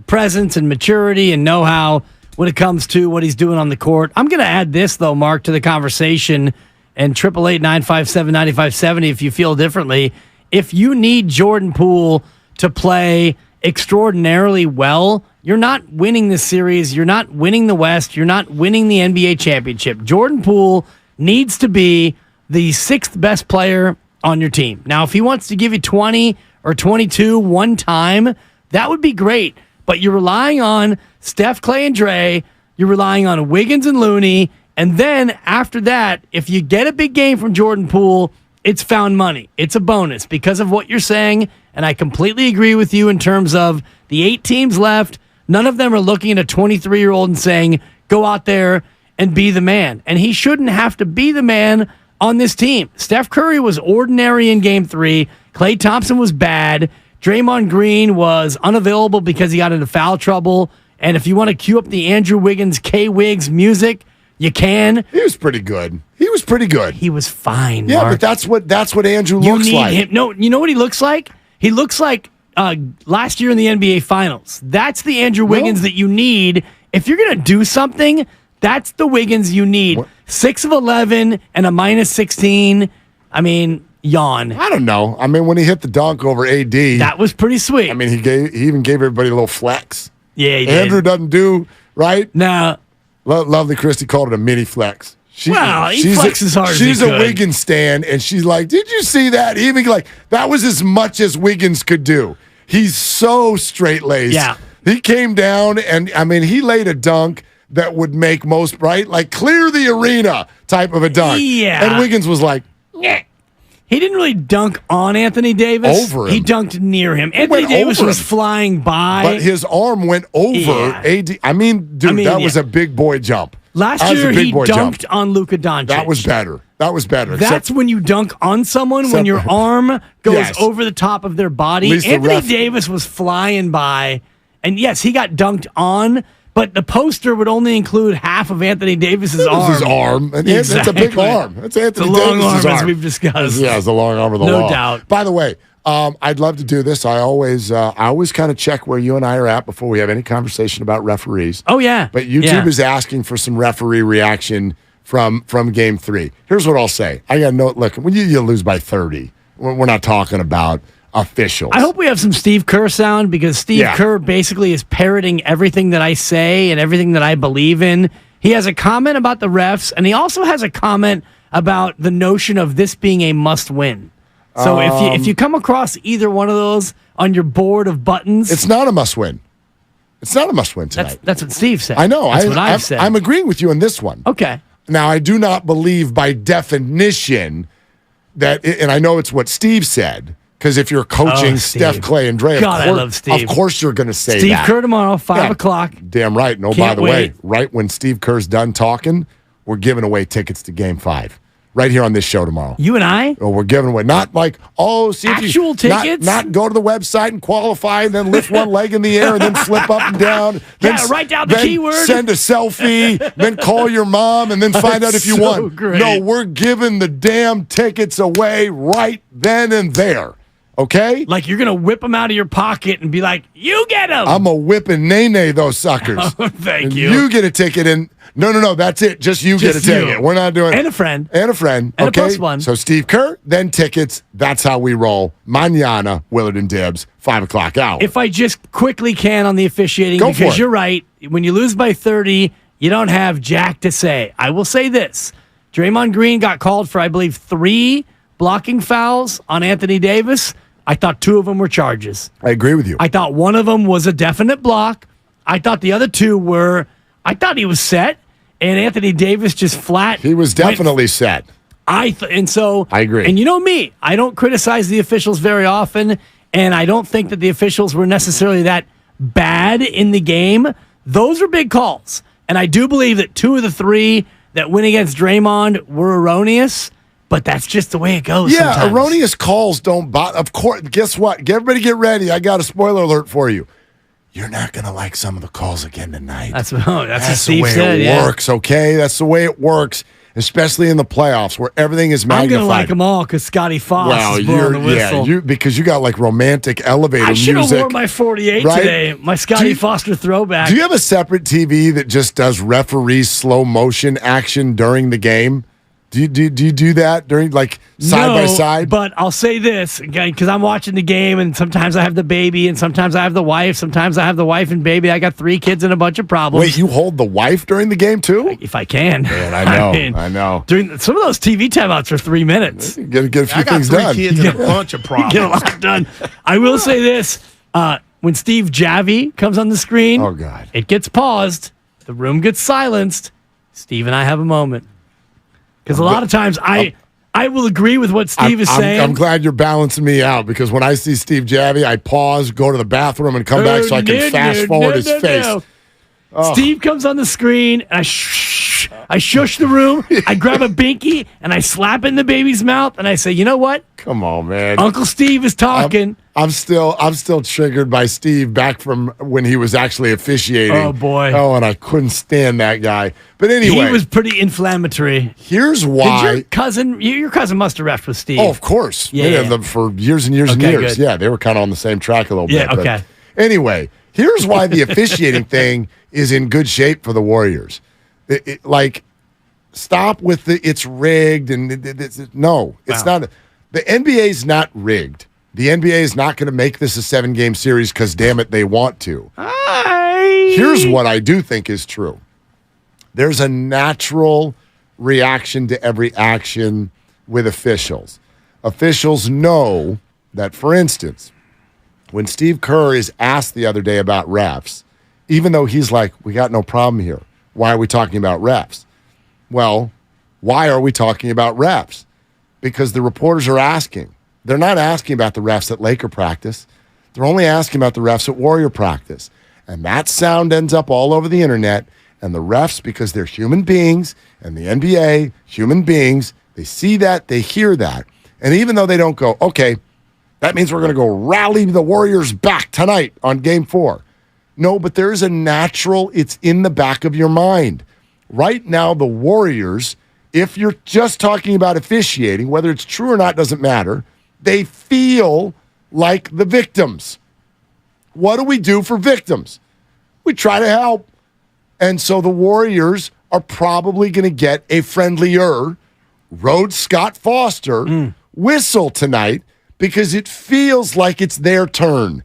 S13: presence and maturity and know-how when it comes to what he's doing on the court. I'm going to add this, though, Mark, to the conversation, and 888-957-9570 if you feel differently. If you need Jordan Poole to play extraordinarily well, you're not winning this series. You're not winning the West. You're not winning the NBA championship. Jordan Poole needs to be the 6th best player on your team. Now, if he wants to give you 20 or 22 one time, that would be great. But you're relying on Steph, Clay, and Dre. You're relying on Wiggins and Looney. And then after that, if you get a big game from Jordan Poole, it's found money. It's a bonus because of what you're saying. And I completely agree with you in terms of the 8 teams left. None of them are looking at a 23-year-old and saying, go out there and be the man. And he shouldn't have to be the man on this team. Steph Curry was ordinary in Game 3. Klay Thompson was bad. Draymond Green was unavailable because he got into foul trouble. And if you want to cue up the Andrew Wiggins K-Wigs music, you can.
S7: He was pretty good. He was
S13: fine,
S7: Yeah,
S13: Mark.
S7: but that's what Andrew looks like.
S13: Him. No, you know what he looks like? He looks like last year in the NBA Finals. That's the Andrew Wiggins that you need. If you're going to do something, that's the Wiggins you need. 6 of 11 and a minus 16. I mean, yawn.
S7: I don't know. I mean, when he hit the dunk over AD.
S13: That was pretty sweet.
S7: I mean, he even gave everybody a little flex.
S13: Yeah, he
S7: Andrew doesn't do, right?
S13: No.
S7: Lovely Christy called it a mini flex.
S13: He flexes hard as he
S7: She's a Wiggins stan, and she's like, did you see that? Even that was as much as Wiggins could do. He's so straight-laced.
S13: Yeah.
S7: He came down, and, I mean, he laid a dunk that would make most, right? Like, clear the arena type of a dunk.
S13: Yeah.
S7: And Wiggins was like,
S13: yeah. He didn't really dunk on Anthony Davis.
S7: Over him.
S13: He dunked near him. Anthony Davis was flying by.
S7: But his arm went over AD. I mean, that was a big boy jump.
S13: Last year, he dunked on Luka Doncic.
S7: That was better.
S13: That's when you dunk on someone, when your arm goes over the top of their body. Anthony Davis was flying by. And yes, he got dunked on, but the poster would only include half of Anthony Davis's arm.
S7: His arm. And
S13: exactly.
S7: It's a big arm. It's Anthony
S13: Davis's long
S7: Davis's
S13: arm, as we've discussed.
S7: Yeah, it's the long arm of the law.
S13: No doubt.
S7: By the way, I'd love to do this. I always kind of check where you and I are at before we have any conversation about referees.
S13: Oh, yeah.
S7: But YouTube is asking for some referee reaction from Game 3. Here's what I'll say. I got no look. When you lose by 30, we're not talking about officials.
S13: I hope we have some Steve Kerr sound because Steve Kerr basically is parroting everything that I say and everything that I believe in. He has a comment about the refs, and he also has a comment about the notion of this being a must-win. So if you come across either one of those on your board of buttons...
S7: It's not a must-win. It's not a must-win tonight.
S13: That's what Steve said.
S7: I know.
S13: That's what I've said.
S7: I'm agreeing with you on this one.
S13: Okay.
S7: Now, I do not believe by definition that, and I know it's what Steve said, because if you're coaching Steph, Clay, and Dre,
S13: I love Steve.
S7: Of course you're going to say
S13: Steve
S7: that.
S13: Kerr tomorrow, 5 o'clock.
S7: Damn right. No, by the way, right when Steve Kerr's done talking, we're giving away tickets to Game 5. Right here on this show tomorrow.
S13: You and I?
S7: Oh, we're giving away. Not like, see if
S13: actual tickets?
S7: Not go to the website and qualify and then lift one leg in the air and then flip up and down. Then
S13: write down the keyword.
S7: Send a selfie, then call your mom and then find out if you won.
S13: Great.
S7: No, we're giving the damn tickets away right then and there. Okay?
S13: Like you're going to whip them out of your pocket and be like, you get them.
S7: I'm a whipping nay those suckers.
S13: Thank you.
S7: You get a ticket and no, that's it. Just you get a ticket. We're not doing
S13: And a friend.
S7: And a friend.
S13: And
S7: okay?
S13: a plus one.
S7: So Steve Kerr, then tickets. That's how we roll. Mañana, Willard and Dibbs, 5 o'clock hour.
S13: If I just quickly can on the officiating,
S7: Go for
S13: because
S7: it.
S13: you're right. When you lose by 30, you don't have jack to say. I will say this. Draymond Green got called for, I believe, 3 blocking fouls on Anthony Davis. I thought 2 of them were charges.
S7: I agree with you.
S13: I thought one of them was a definite block. I thought the other 2 were, I thought he was set, and Anthony Davis just flat.
S7: He was definitely set.
S13: And so
S7: I agree.
S13: And you know me, I don't criticize the officials very often, and I don't think that the officials were necessarily that bad in the game. Those are big calls, and I do believe that 2 of the 3 that went against Draymond were erroneous. But that's just the way it goes.
S7: Yeah,
S13: sometimes.
S7: erroneous calls don't bother. Of course, guess what? Everybody get ready. I got a spoiler alert for you. You're not going to like some of the calls again tonight.
S13: That's what Steve
S7: the way
S13: said,
S7: it works, okay? That's the way it works, especially in the playoffs where everything is magnified.
S13: I'm going to like them all because Scotty Foss is blowing the whistle.
S7: Because you got like romantic elevator
S13: I should
S7: music.
S13: have worn my 48
S7: right?
S13: today, my Scotty Foster throwback.
S7: Do you have a separate TV that just does referee slow motion action during the game? Do you do that during side by side?
S13: But I'll say this because I'm watching the game, and sometimes I have the baby, and sometimes I have the wife. Sometimes I have the wife and baby. I got 3 kids and a bunch of problems.
S7: Wait, you hold the wife during the game too?
S13: If I can.
S7: Man, I know.
S13: During some of those TV timeouts are 3 minutes.
S7: Get a few things
S5: done.
S7: done.
S5: Kids and a bunch of problems.
S13: Get a lot done. I will say this: when Steve Javi comes on the screen,
S7: oh god,
S13: it gets paused. The room gets silenced. Steve and I have a moment. Because a lot of times I will agree with what Steve is saying.
S7: I'm glad you're balancing me out because when I see Steve Javi, I pause, go to the bathroom, and come back so I can fast forward his face. Oh.
S13: Steve comes on the screen, and I shush the room. I grab a binky, and I slap it in the baby's mouth, and I say, you know what?
S7: Come on, man.
S13: Uncle Steve is talking.
S7: I'm still triggered by Steve back from when he was actually officiating.
S13: Oh, boy.
S7: Oh, and I couldn't stand that guy. But anyway.
S13: He was pretty inflammatory.
S7: Here's why.
S13: Did your cousin must have refed with Steve.
S7: Oh, of course.
S13: Yeah.
S7: For years and years and years.
S13: Good.
S7: Yeah, they were kind of on the same track a little bit.
S13: Yeah, okay.
S7: But anyway, here's why the officiating thing is in good shape for the Warriors. Stop with it's rigged and no, it's not. The NBA is not rigged. The NBA is not going to make this a 7-game series because, damn it, they want to. Here's what I do think is true. There's a natural reaction to every action with officials. Officials know that, for instance, when Steve Kerr is asked the other day about refs, even though he's like, we got no problem here. Why are we talking about refs? Well, why are we talking about refs? Because the reporters are asking. They're not asking about the refs at Laker practice. They're only asking about the refs at Warrior practice. And that sound ends up all over the internet. And the refs, because they're human beings, and the NBA, human beings, they see that, they hear that. And even though they don't go, okay, that means we're going to go rally the Warriors back tonight on Game 4. No, but there's a natural, it's in the back of your mind. Right now, the Warriors, if you're just talking about officiating, whether it's true or not doesn't matter, they feel like the victims. What do we do for victims? We try to help. And so the Warriors are probably going to get a friendlier Rhodes Scott Foster whistle tonight because it feels like it's their turn.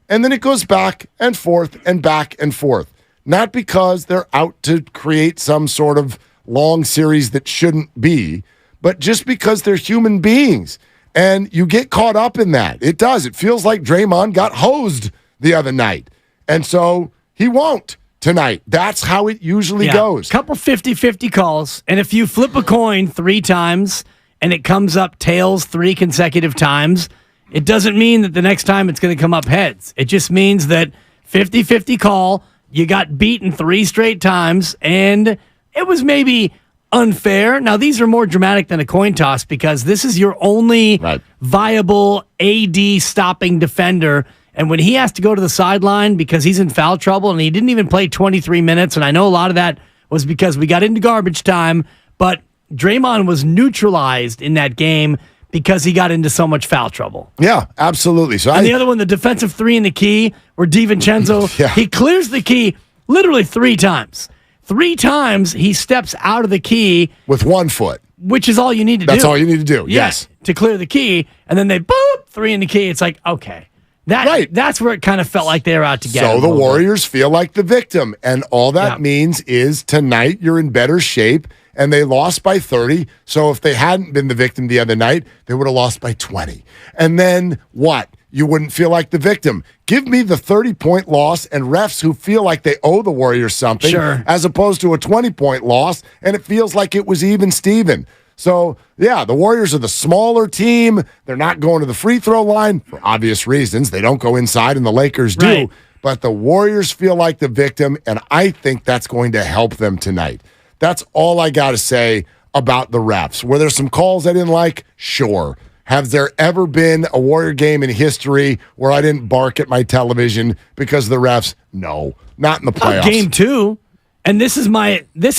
S7: And then it goes back and forth and back and forth. Not because they're out to create some sort of long series that shouldn't be, but just because they're human beings. And you get caught up in that. It does. It feels like Draymond got hosed the other night. And so he won't tonight. That's how it usually goes.
S13: Couple 50-50 calls. And if you flip a coin 3 times and it comes up tails 3 consecutive times, it doesn't mean that the next time it's going to come up heads. It just means that 50-50 call, you got beaten 3 straight times, and it was maybe unfair. Now, these are more dramatic than a coin toss because this is your only viable AD stopping defender. And when he has to go to the sideline because he's in foul trouble and he didn't even play 23 minutes, and I know a lot of that was because we got into garbage time, but Draymond was neutralized in that game because he got into so much foul trouble.
S7: Yeah, absolutely. So
S13: the other one, the defensive 3 in the key, where DiVincenzo, he clears the key literally 3 times. 3 times he steps out of the key.
S7: With 1 foot.
S13: Which is all you need to do.
S7: That's all you need to do, yes.
S13: To clear the key, and then they, boop, 3 in the key. It's like, okay. That's where it kind of felt like they were out to get him.
S7: So the Warriors feel like the victim, and all that means is tonight you're in better shape, and they lost by 30. So if they hadn't been the victim the other night, they would have lost by 20. And then what? You wouldn't feel like the victim. Give me the 30-point loss and refs who feel like they owe the Warriors something, as opposed to a 20-point loss, and it feels like it was even Steven. So, yeah, the Warriors are the smaller team. They're not going to the free throw line for obvious reasons. They don't go inside, and the Lakers do.
S13: Right.
S7: But the Warriors feel like the victim, and I think that's going to help them tonight. That's all I got to say about the refs. Were there some calls I didn't like? Sure. Has there ever been a Warrior game in history where I didn't bark at my television because of the refs? No. Not in the playoffs.
S13: Game 2. And this is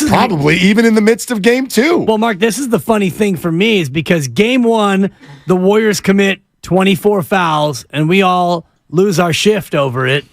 S7: probably even in the midst of game 2.
S13: Well, Mark, this is the funny thing for me is because game 1, the Warriors commit 24 fouls, and we all lose our shift over it.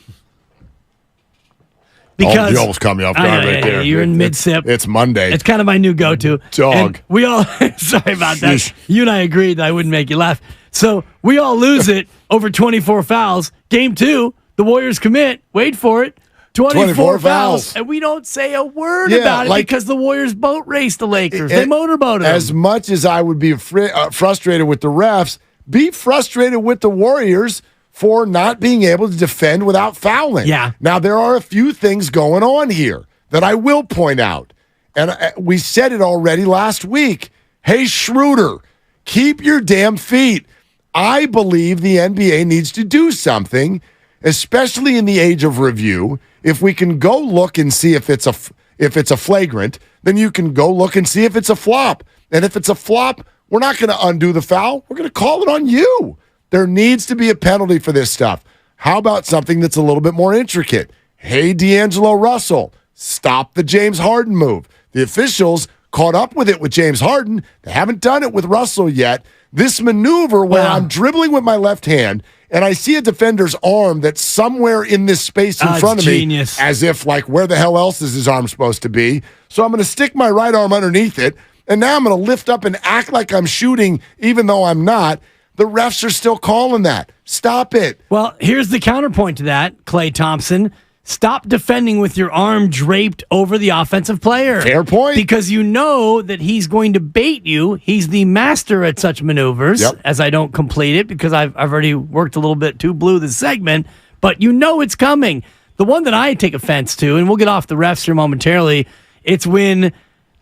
S13: Because
S7: you almost caught me off guard right there.
S13: You're in mid-sip.
S7: It's Monday.
S13: It's kind of my new go-to.
S7: Dog.
S13: And we all, sorry about that. You and I agreed that I wouldn't make you laugh. So we all lose it over 24 fouls. Game 2, the Warriors commit, wait for it, 24 fouls. And we don't say a word about it because the Warriors boat raced the Lakers. They motorboated them.
S7: As much as I would be frustrated with the refs, be frustrated with the Warriors for not being able to defend without fouling.
S13: Yeah.
S7: Now, there are a few things going on here that I will point out. And we said it already last week. Hey, Schroeder, keep your damn feet. I believe the NBA needs to do something, especially in the age of review. If we can go look and see if it's a flagrant, then you can go look and see if it's a flop. And if it's a flop, we're not going to undo the foul. We're going to call it on you. There needs to be a penalty for this stuff. How about something that's a little bit more intricate? Hey, D'Angelo Russell, stop the James Harden move. The officials caught up with it with James Harden. They haven't done it with Russell yet. This maneuver where I'm dribbling with my left hand and I see a defender's arm that's somewhere in this space in front of me, as if like where the hell else is his arm supposed to be? So I'm going to stick my right arm underneath it, and now I'm going to lift up and act like I'm shooting even though I'm not. The refs are still calling that. Stop it.
S13: Well, here's the counterpoint to that, Klay Thompson. Stop defending with your arm draped over the offensive player.
S7: Fair point.
S13: Because you know that he's going to bait you. He's the master at such maneuvers, as I don't complete it because I've already worked a little bit too blue this segment, but you know it's coming. The one that I take offense to, and we'll get off the refs here momentarily, it's when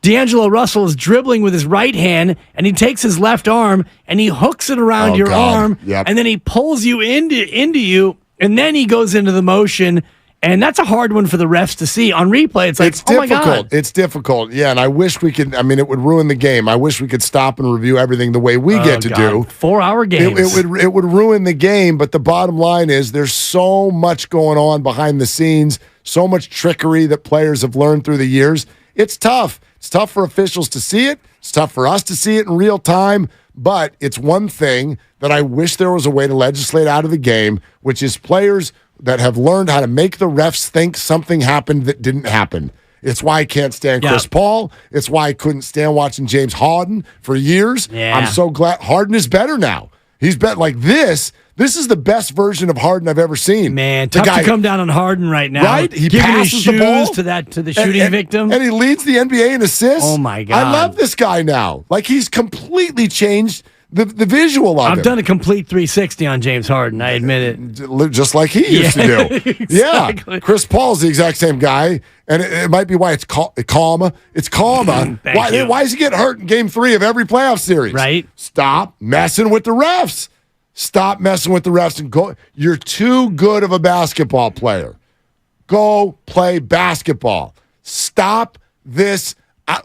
S13: D'Angelo Russell is dribbling with his right hand, and he takes his left arm, and he hooks it around your arm, and then he pulls you into you, and then he goes into the motion. And that's a hard one for the refs to see. On replay, it's like,
S7: it's difficult.
S13: My God.
S7: It's difficult. Yeah, and I wish we could, it would ruin the game. I wish we could stop and review everything the way we get to do.
S13: 4-hour games.
S7: It would ruin the game, but the bottom line is there's so much going on behind the scenes, so much trickery that players have learned through the years. It's tough. It's tough for officials to see it. It's tough for us to see it in real time, but it's one thing that I wish there was a way to legislate out of the game, which is players that have learned how to make the refs think something happened that didn't happen. It's why I can't stand Chris Paul. It's why I couldn't stand watching James Harden for years. I'm so glad Harden is better now. He's bet like this. This is the best version of Harden I've ever seen.
S13: Man, tough to come down on Harden right now.
S7: Right? He
S13: giving
S7: passes
S13: his
S7: the ball
S13: shoes to the shooting victim.
S7: And he leads the NBA in assists.
S13: Oh, my God.
S7: I love this guy now. Like, he's completely changed the visual of him.
S13: I've done a complete 360 on James Harden, I admit it.
S7: Just like he used to do.
S13: Exactly.
S7: Yeah. Chris Paul's the exact same guy, and it might be why it's calma. It's calma. Why does he get hurt in game 3 of every playoff series?
S13: Right.
S7: Stop messing with the refs. Stop messing with the refs and go. You're too good of a basketball player. Go play basketball. Stop this.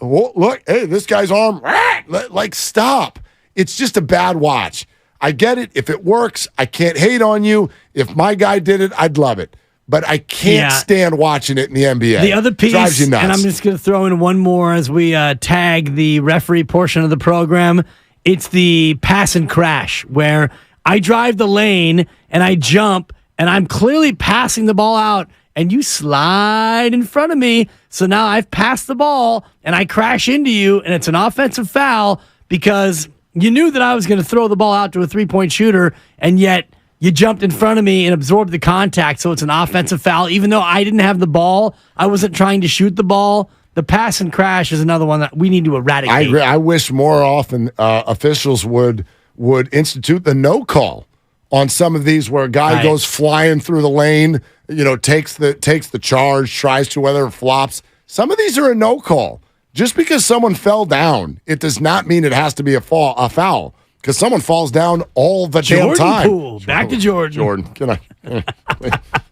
S7: Look, hey, this guy's arm. Like, stop. It's just a bad watch. I get it. If it works, I can't hate on you. If my guy did it, I'd love it. But I can't stand watching it in the NBA.
S13: The other piece,
S7: drives you nuts.
S13: and I'm just going to throw in one more as we tag the referee portion of the program. It's the pass and crash, where I drive the lane and I jump and I'm clearly passing the ball out and you slide in front of me. So now I've passed the ball and I crash into you and it's an offensive foul because you knew that I was going to throw the ball out to a 3-point shooter, and yet you jumped in front of me and absorbed the contact, so it's an offensive foul. Even though I didn't have the ball, I wasn't trying to shoot the ball. The pass and crash is another one that we need to eradicate.
S7: I agree. I wish more often officials would institute the no call on some of these where a guy goes flying through the lane, takes the charge, tries to, whether it flops. Some of these are a no call. Just because someone fell down, it does not mean it has to be a foul. Because someone falls down all the damn time.
S13: Poole. Back to Jordan.
S7: Jordan, can I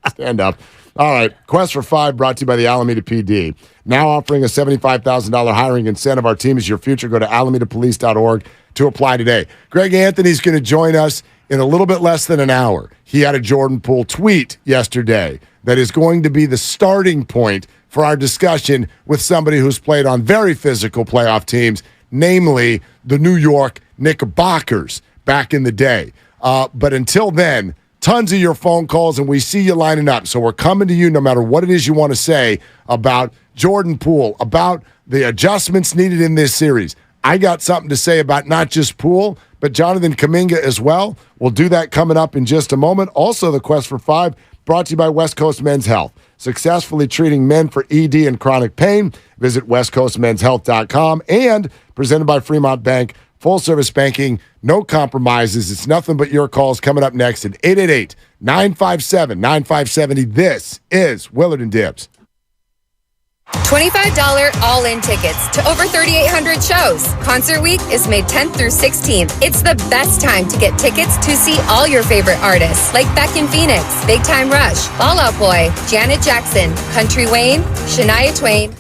S7: stand up? All right. Quest for 5 brought to you by the Alameda PD. Now offering a $75,000 hiring incentive. Our team is your future. Go to alamedapolice.org to apply today. Greg Anthony's going to join us in a little bit less than an hour. He had a Jordan Poole tweet yesterday that is going to be the starting point for our discussion with somebody who's played on very physical playoff teams, namely the New York Knickerbockers back in the day. But until then, tons of your phone calls, and we see you lining up. So we're coming to you no matter what it is you want to say about Jordan Poole, about the adjustments needed in this series. I got something to say about not just Poole, but Jonathan Kuminga as well. We'll do that coming up in just a moment. Also, the Quest for 5 brought to you by West Coast Men's Health. Successfully treating men for ED and chronic pain. Visit westcoastmenshealth.com. And presented by Fremont Bank. Full-service banking, no compromises. It's nothing but your calls coming up next at 888-957-9570. This is Willard and Dibbs.
S2: $25 all-in tickets to over 3,800 shows. Concert Week is May 10th through 16th. It's the best time to get tickets to see all your favorite artists like Beck in Phoenix, Big Time Rush, Fall Out Boy, Janet Jackson, Country Wayne, Shania Twain.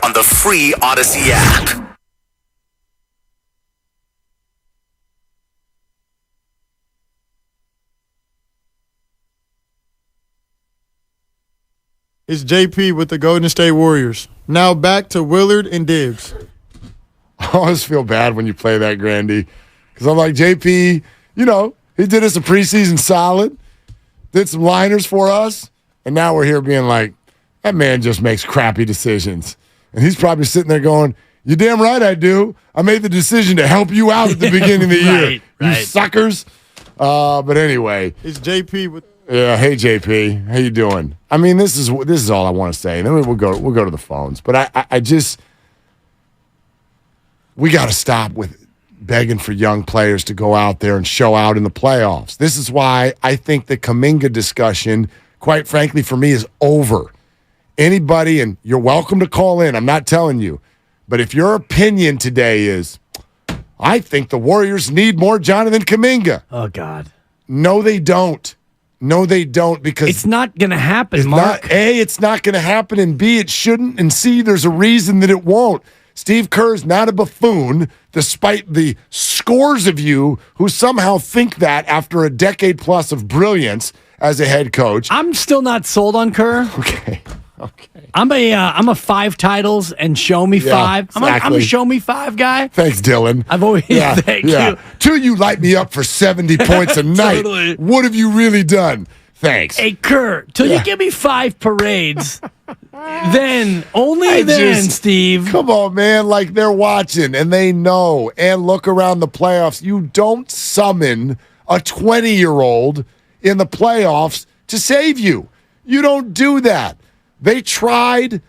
S17: on the free Odyssey app.
S8: It's JP with the Golden State Warriors. Now back to Willard and Dibbs.
S7: I always feel bad when you play that, Grandy, because I'm like, JP, he did us a preseason solid, did some liners for us, and now we're here being like, that man just makes crappy decisions. And he's probably sitting there going, you're damn right I do. I made the decision to help you out at the beginning of the year. You suckers. But anyway.
S8: It's JP with...
S7: Yeah, hey JP, how you doing? I mean, this is all I want to say. Then we'll go to the phones. But I just we got to stop with begging for young players to go out there and show out in the playoffs. This is why I think the Kuminga discussion, quite frankly, for me, is over. Anybody, and you're welcome to call in. I'm not telling you, but if your opinion today is, I think the Warriors need more Jonathan Kuminga.
S13: Oh God,
S7: no, they don't. No, they don't, because
S13: it's not going to happen, Mark.
S7: It's not going to happen, and B, it shouldn't, and C, there's a reason that it won't. Steve Kerr is not a buffoon, despite the scores of you who somehow think that after a decade plus of brilliance as a head coach.
S13: I'm still not sold on Kerr.
S7: Okay.
S13: I'm a 5 titles and show me 5. I'm a show me 5 guy.
S7: Thanks, Dylan.
S13: I've always thank you.
S7: Till you light me up for 70 points a night.
S13: Totally.
S7: What have you really done? Thanks.
S13: Hey, Kerr, till you give me 5 parades, then, Steve.
S7: Come on, man. Like, they're watching and they know. And look around the playoffs. You don't summon a 20-year-old in the playoffs to save you. You don't do that. They tried,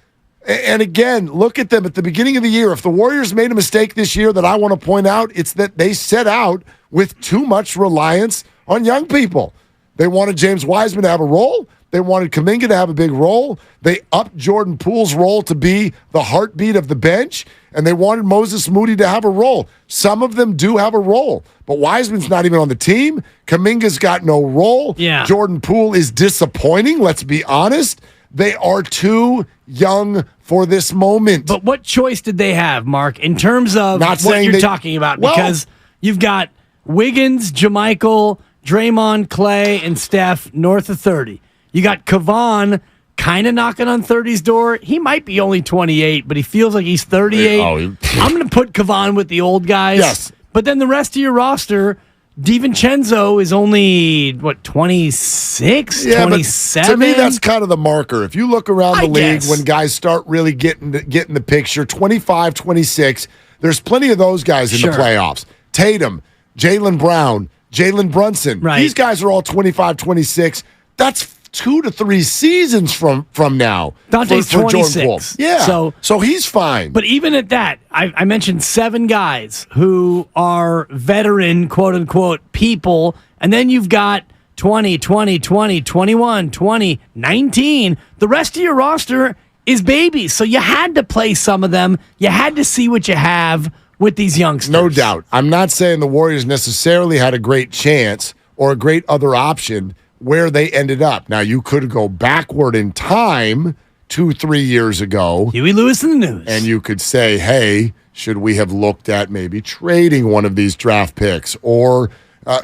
S7: and again, look at them at the beginning of the year. If the Warriors made a mistake this year that I want to point out, it's that they set out with too much reliance on young people. They wanted James Wiseman to have a role. They wanted Kuminga to have a big role. They upped Jordan Poole's role to be the heartbeat of the bench, and they wanted Moses Moody to have a role. Some of them do have a role, but Wiseman's not even on the team. Kuminga's got no role.
S13: Yeah.
S7: Jordan Poole is disappointing, let's be honest. They are too young for this moment.
S13: But what choice did they have, Mark, in terms of what you're talking about? Because you've got Wiggins, JaMychal, Draymond, Clay, and Steph north of 30. You got Kevon kind of knocking on 30's door. He might be only 28, but he feels like he's 38. I'm going to put Kevon with the old guys.
S7: Yes.
S13: But then the rest of your roster, DiVincenzo is only, 26, 27?
S7: To me, that's kind of the marker. If you look around the league when guys start really getting the picture, 25, 26, there's plenty of those guys in the playoffs. Tatum, Jaylen Brown, Jalen Brunson.
S13: Right.
S7: These guys are all 25, 26. That's 2 to 3 seasons from now.
S13: Dante's
S7: for
S13: 26.
S7: Jordan Poole. Yeah. So he's fine.
S13: But even at that, I mentioned 7 guys who are veteran, quote-unquote, people, and then you've got 20, 20, 20, 21, 20, 19. The rest of your roster is babies. So you had to play some of them. You had to see what you have with these youngsters.
S7: No doubt. I'm not saying the Warriors necessarily had a great chance or a great other option where they ended up. Now, you could go backward in time 2-3 years ago.
S13: Huey Lewis in the news.
S7: And you could say, hey, should we have looked at maybe trading one of these draft picks or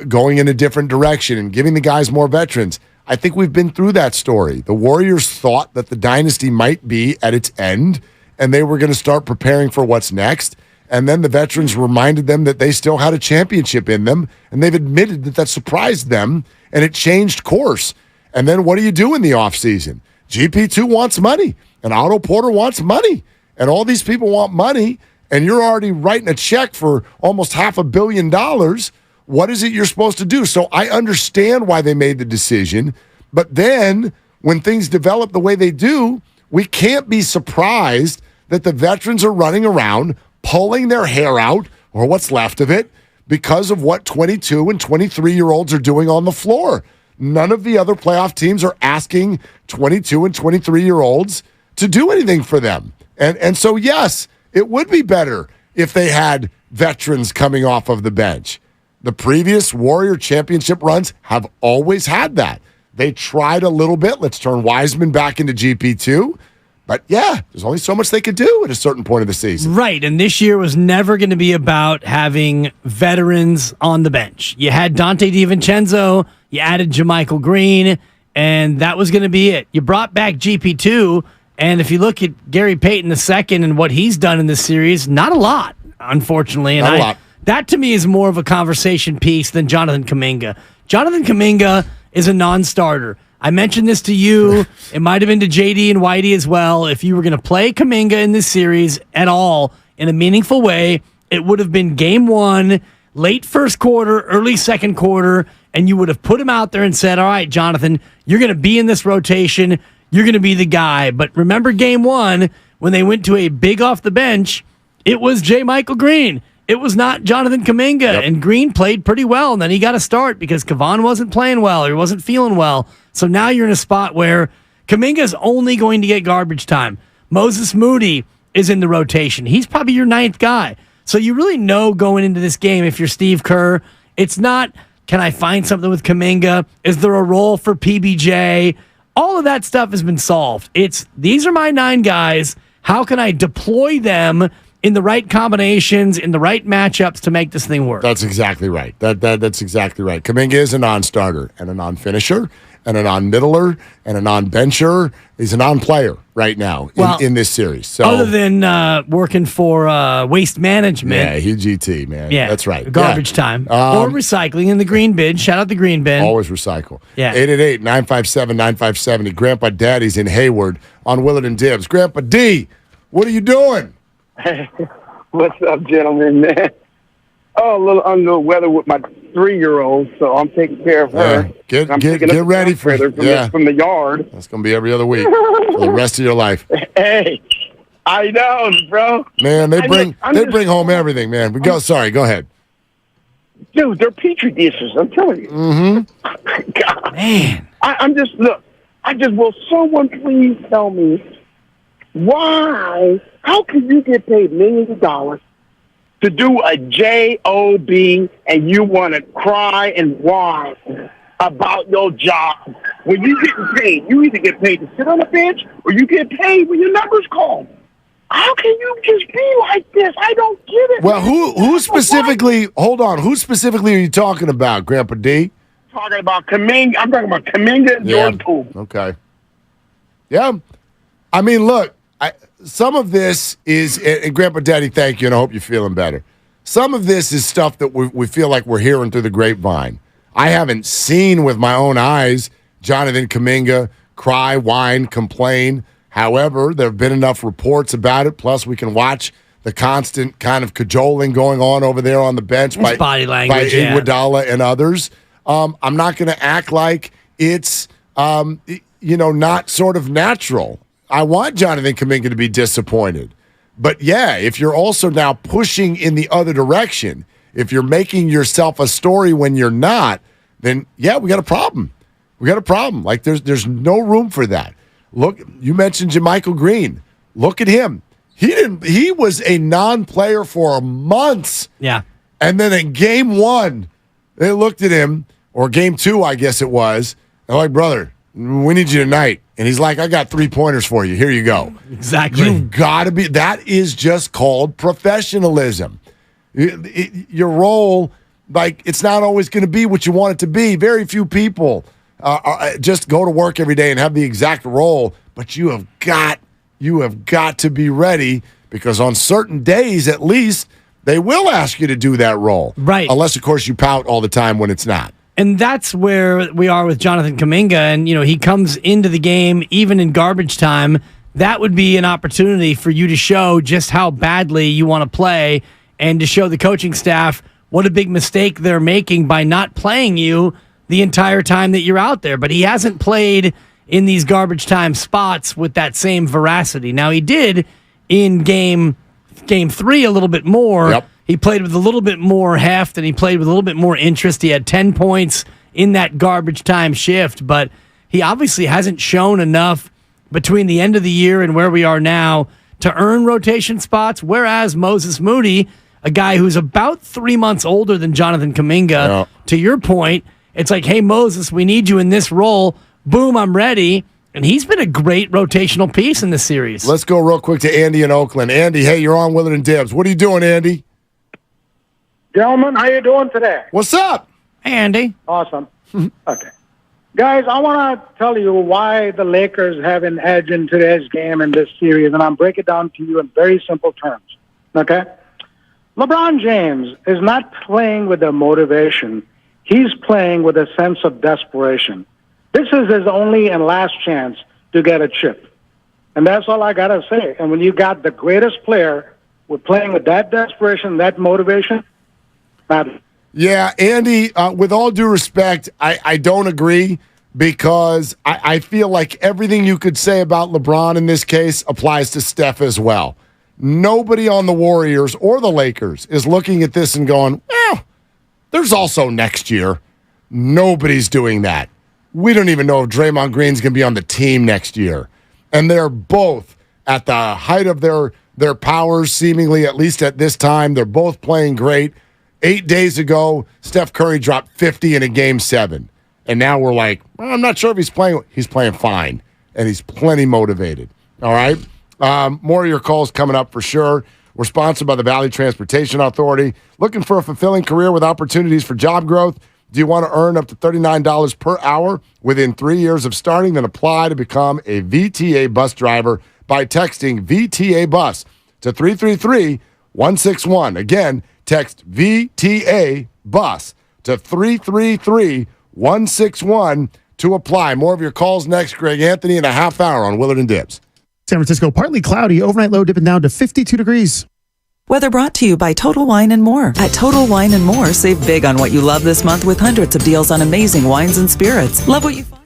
S7: going in a different direction and giving the guys more veterans? I think we've been through that story. The Warriors thought that the dynasty might be at its end, and they were going to start preparing for what's next. And then the veterans reminded them that they still had a championship in them, and they've admitted that surprised them, and it changed course. And then what do you do in the offseason? GP2 wants money, and Otto Porter wants money, and all these people want money, and you're already writing a check for almost $500 million. What is it you're supposed to do? So I understand why they made the decision, but then when things develop the way they do, we can't be surprised that the veterans are running around pulling their hair out, or what's left of it, because of what 22 and 23-year-olds are doing on the floor. None of the other playoff teams are asking 22 and 23-year-olds to do anything for them. And so, yes, it would be better if they had veterans coming off of the bench. The previous Warrior championship runs have always had that. They tried a little bit. Let's turn Wiseman back into GP2. But yeah, there's only so much they could do at a certain point of the season.
S13: Right, and this year was never going to be about having veterans on the bench. You had Dante DiVincenzo, you added JaMychal Green, and that was going to be it. You brought back GP2, and if you look at Gary Payton II and what he's done in this series, not a lot, unfortunately. And
S7: Not a lot.
S13: That to me is more of a conversation piece than Jonathan Kuminga. Jonathan Kuminga is a non-starter. I mentioned this to you. It might have been to JD and Whitey as well. If you were going to play Kuminga in this series at all in a meaningful way, it would have been game one, late first quarter, early second quarter, and you would have put him out there and said, all right, Jonathan, you're going to be in this rotation. You're going to be the guy. But remember game one, when they went to a big off the bench, it was JaMychal Green. It was not Jonathan Kuminga, and Green played pretty well, and then he got a start because Kevon wasn't playing well or he wasn't feeling well. So now you're in a spot where Kuminga's only going to get garbage time. Moses Moody is in the rotation. He's probably your ninth guy. So you really know going into this game, if you're Steve Kerr, it's not, can I find something with Kuminga? Is there a role for PBJ? All of that stuff has been solved. It's, these are my 9 guys. How can I deploy them in the right combinations, in the right matchups to make this thing work?
S7: That's exactly right. That's exactly right. Kuminga is a non-starter and a non-finisher and a non-middler and a non-bencher. He's a non-player right now in this series. So
S13: other than working for waste management.
S7: Yeah, he's GT, man.
S13: Yeah,
S7: that's right.
S13: Garbage time. Or recycling in the green bin. Shout out the green bin.
S7: Always recycle.
S13: Yeah.
S7: 888-957-9570. Grandpa Daddy's in Hayward on Willard and Dibbs. Grandpa D, what are you doing?
S12: Hey, what's up, gentlemen, man? Oh, a little under the weather with my 3-year-old, so I'm taking care of her.
S7: Get
S12: I'm
S7: ready for
S12: it from the yard.
S7: That's going to be every other week for the rest of your life.
S12: Hey, I know, bro.
S7: Man, they bring home everything, man. Sorry, go ahead.
S12: Dude, they're Petri dishes, I'm telling you.
S7: Mm-hmm.
S12: God. Man. Will someone please tell me how can you get paid millions of dollars to do a job and you want to cry and whine about your job when you getting paid? You either get paid to sit on the bench or you get paid when your number's called. How can you just be like this? I don't get it.
S7: Well, who specifically? Hold on. Who specifically are you talking about, Grandpa D?
S12: Talking about Kuminga. I'm talking about Kuminga and Jordan Poole.
S7: Okay. Yeah. I mean, look. Some of this is, and Grandpa Daddy, thank you, and I hope you're feeling better. Some of this is stuff that we feel like we're hearing through the grapevine. I haven't seen with my own eyes Jonathan Kuminga cry, whine, complain. However, there have been enough reports about it. Plus, we can watch the constant kind of cajoling going on over there on the bench by
S13: body language,
S7: Iguodala and others. I'm not going to act like it's not sort of natural. I want Jonathan Kuminga to be disappointed. But, yeah, if you're also now pushing in the other direction, if you're making yourself a story when you're not, then, yeah, we got a problem. We got a problem. Like, there's no room for that. Look, you mentioned JaMychal Green. Look at him. He was a non-player for months.
S13: Yeah.
S7: And then in game 1, they looked at him, or game 2, I guess it was, they're like, brother, we need you tonight. And he's like, I got 3-pointers for you. Here you go.
S13: Exactly.
S7: You've got to be. That is just called professionalism. Your role, like, it's not always going to be what you want it to be. Very few people just go to work every day and have the exact role. But you have got to be ready, because on certain days, at least, they will ask you to do that role.
S13: Right.
S7: Unless, of course, you pout all the time when it's not.
S13: And that's where we are with Jonathan Kuminga. And, he comes into the game even in garbage time. That would be an opportunity for you to show just how badly you want to play and to show the coaching staff what a big mistake they're making by not playing you the entire time that you're out there. But he hasn't played in these garbage time spots with that same veracity. Now, he did in game 3 a little bit more.
S7: Yep.
S13: He played with a little bit more heft, and he played with a little bit more interest. He had 10 points in that garbage time shift, but he obviously hasn't shown enough between the end of the year and where we are now to earn rotation spots, whereas Moses Moody, a guy who's about 3 months older than Jonathan Kuminga, to your point, it's like, hey, Moses, we need you in this role. Boom, I'm ready. And he's been a great rotational piece in this series.
S7: Let's go real quick to Andy in Oakland. Andy, hey, you're on Willard and Dibs. What are you doing, Andy?
S15: Gentlemen, how you doing today?
S7: What's up?
S13: Hey, Andy.
S15: Awesome. Okay. Guys, I want to tell you why the Lakers have an edge in today's game in this series, and I'll break it down to you in very simple terms. Okay? LeBron James is not playing with a motivation. He's playing with a sense of desperation. This is his only and last chance to get a chip. And that's all I got to say. And when you got the greatest player with playing with that desperation, that motivation,
S7: yeah, Andy, with all due respect, I don't agree because I feel like everything you could say about LeBron in this case applies to Steph as well. Nobody on the Warriors or the Lakers is looking at this and going, well, there's also next year. Nobody's doing that. We don't even know if Draymond Green's going to be on the team next year. And they're both at the height of their powers, seemingly, at least at this time. They're both playing great. 8 days ago, Steph Curry dropped 50 in a Game 7. And now we're like, well, I'm not sure if he's playing. He's playing fine, and he's plenty motivated. All right? More of your calls coming up for sure. We're sponsored by the Valley Transportation Authority. Looking for a fulfilling career with opportunities for job growth? Do you want to earn up to $39 per hour within 3 years of starting? Then apply to become a VTA bus driver by texting VTA bus to 333-161. Again, text VTA bus to 333-161 to apply. More of your calls next. Greg Anthony in a half hour on Willard and Dibs.
S16: San Francisco, partly cloudy. Overnight low dipping down to 52 degrees.
S23: Weather brought to you by Total Wine & More. At Total Wine & More, save big on what you love this month with hundreds of deals on amazing wines and spirits. Love what you find.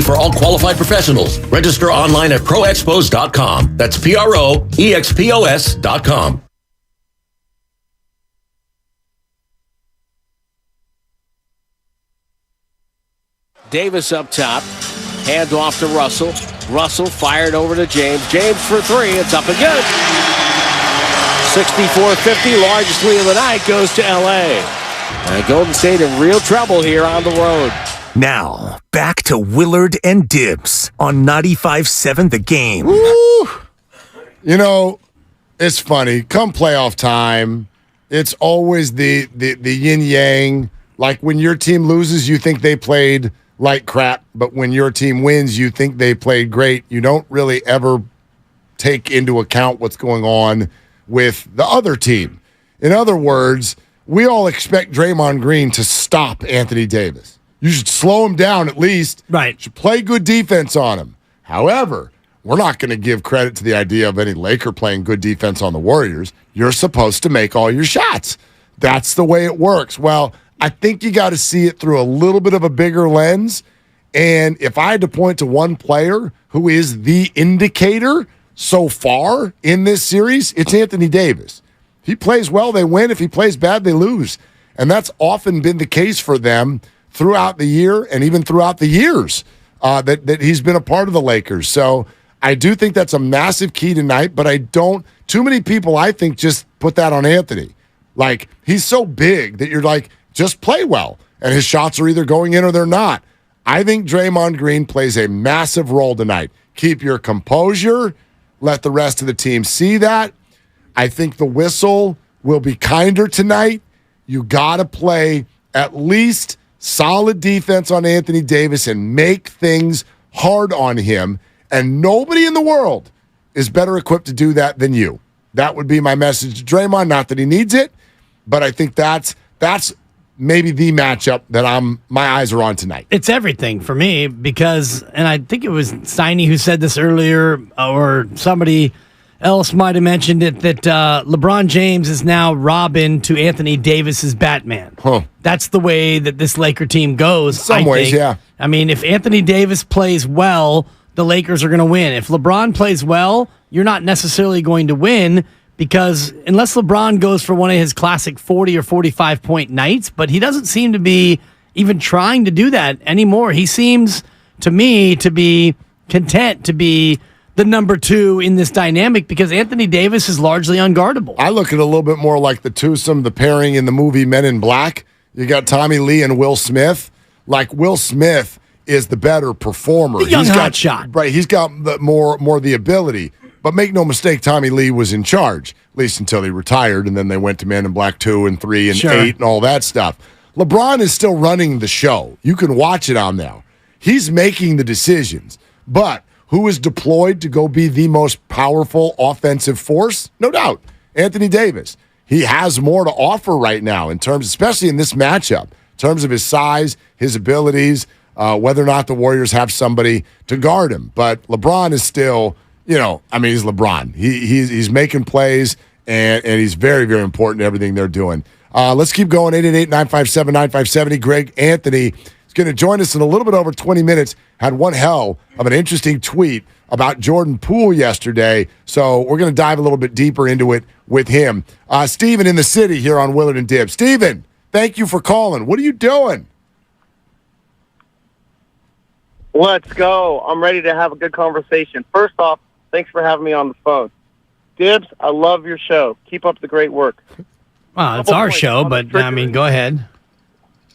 S3: for all qualified professionals. Register online at proexpos.com. That's PROEXPOS.com.
S9: Davis up top. Hand off to Russell. Russell fired over to James. James for three. It's up and good. 64-50, largest lead of the night goes to L.A. Golden State in real trouble here on the road.
S17: Now, back to Willard and Dibs on 95.7 The Game.
S7: Woo! You know, it's funny. Come playoff time, it's always the yin-yang. Like when your team loses, you think they played like crap, but when your team wins, you think they played great. You don't really ever take into account what's going on with the other team. In other words, we all expect Draymond Green to stop Anthony Davis. You should slow him down at least.
S13: Right.
S7: You should play good defense on him. However, we're not going to give credit to the idea of any Laker playing good defense on the Warriors. You're supposed to make all your shots. That's the way it works. Well, I think you got to see it through a little bit of a bigger lens. And if I had to point to one player who is the indicator so far in this series, it's Anthony Davis. If he plays well, they win. If he plays bad, they lose. And that's often been the case for them throughout the year and even throughout the years that he's been a part of the Lakers. So I do think that's a massive key tonight, but too many people, I think, just put that on Anthony. Like, he's so big that you're like, just play well. And his shots are either going in or they're not. I think Draymond Green plays a massive role tonight. Keep your composure. Let the rest of the team see that. I think the whistle will be kinder tonight. You got to play at least solid defense on Anthony Davis and make things hard on him. And nobody in the world is better equipped to do that than you. That would be my message to Draymond. Not that he needs it, but I think that's maybe the matchup that my eyes are on tonight.
S13: It's everything for me because, and I think it was Steiny who said this earlier, or somebody else might have mentioned it, that LeBron James is now Robin to Anthony Davis's Batman.
S7: Huh.
S13: That's the way that this Laker team goes.
S7: Some ways, yeah.
S13: I mean, if Anthony Davis plays well, the Lakers are going to win. If LeBron plays well, you're not necessarily going to win, because unless LeBron goes for one of his classic 40 or 45-point nights, but he doesn't seem to be even trying to do that anymore. He seems, to me, to be content to be the number two in this dynamic because Anthony Davis is largely unguardable.
S7: I look at it a little bit more like the twosome, the pairing in the movie Men in Black. You got Tommy Lee and Will Smith. Like, Will Smith is the better performer.
S13: The young hotshot.
S7: Right, he's got more the ability. But make no mistake, Tommy Lee was in charge, at least until he retired, and then they went to Men in Black 2 and 3 and 8 and all that stuff. LeBron is still running the show. You can watch it on now. He's making the decisions. But who is deployed to go be the most powerful offensive force? No doubt, Anthony Davis. He has more to offer right now in terms, especially in this matchup, in terms of his size, his abilities, whether or not the Warriors have somebody to guard him. But LeBron is still... he's LeBron. He's making plays, and he's very, very important to everything they're doing. Let's keep going. 888-957-9570. Greg Anthony is going to join us in a little bit over 20 minutes. Had one hell of an interesting tweet about Jordan Poole yesterday, so we're going to dive a little bit deeper into it with him. Steven in the city here on Willard and Dibs. Steven, thank you for calling. What are you doing?
S22: Let's go. I'm ready to have a good conversation. First off, thanks for having me on the phone. Dibs, I love your show. Keep up the great work.
S13: Well, it's our show, but, go ahead.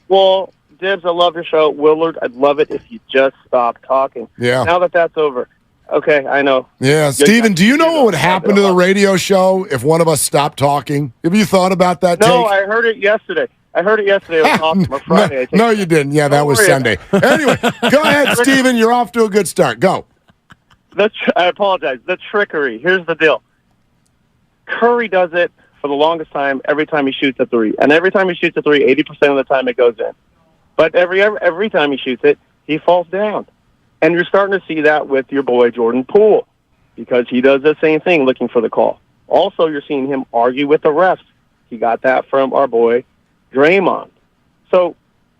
S22: Well, Dibs, I love your show. Willard, I'd love it if you just stopped talking.
S7: Yeah.
S22: Now that that's over. Okay, I know.
S7: Yeah, Steven, do you know what would happen to the radio show if one of us stopped talking? Have you thought about that
S22: No,
S7: take?
S22: I heard it yesterday. It was awesome. Or Friday.
S7: No, you didn't. Yeah, that was Sunday. Anyway, go ahead, Steven. You're off to a good start. Go.
S22: I apologize. The trickery. Here's the deal. Curry does it for the longest time every time he shoots a three. And every time he shoots a three, 80% of the time it goes in. But every time he shoots it, he falls down. And you're starting to see that with your boy Jordan Poole because he does the same thing looking for the call. Also, you're seeing him argue with the refs. He got that from our boy Draymond. So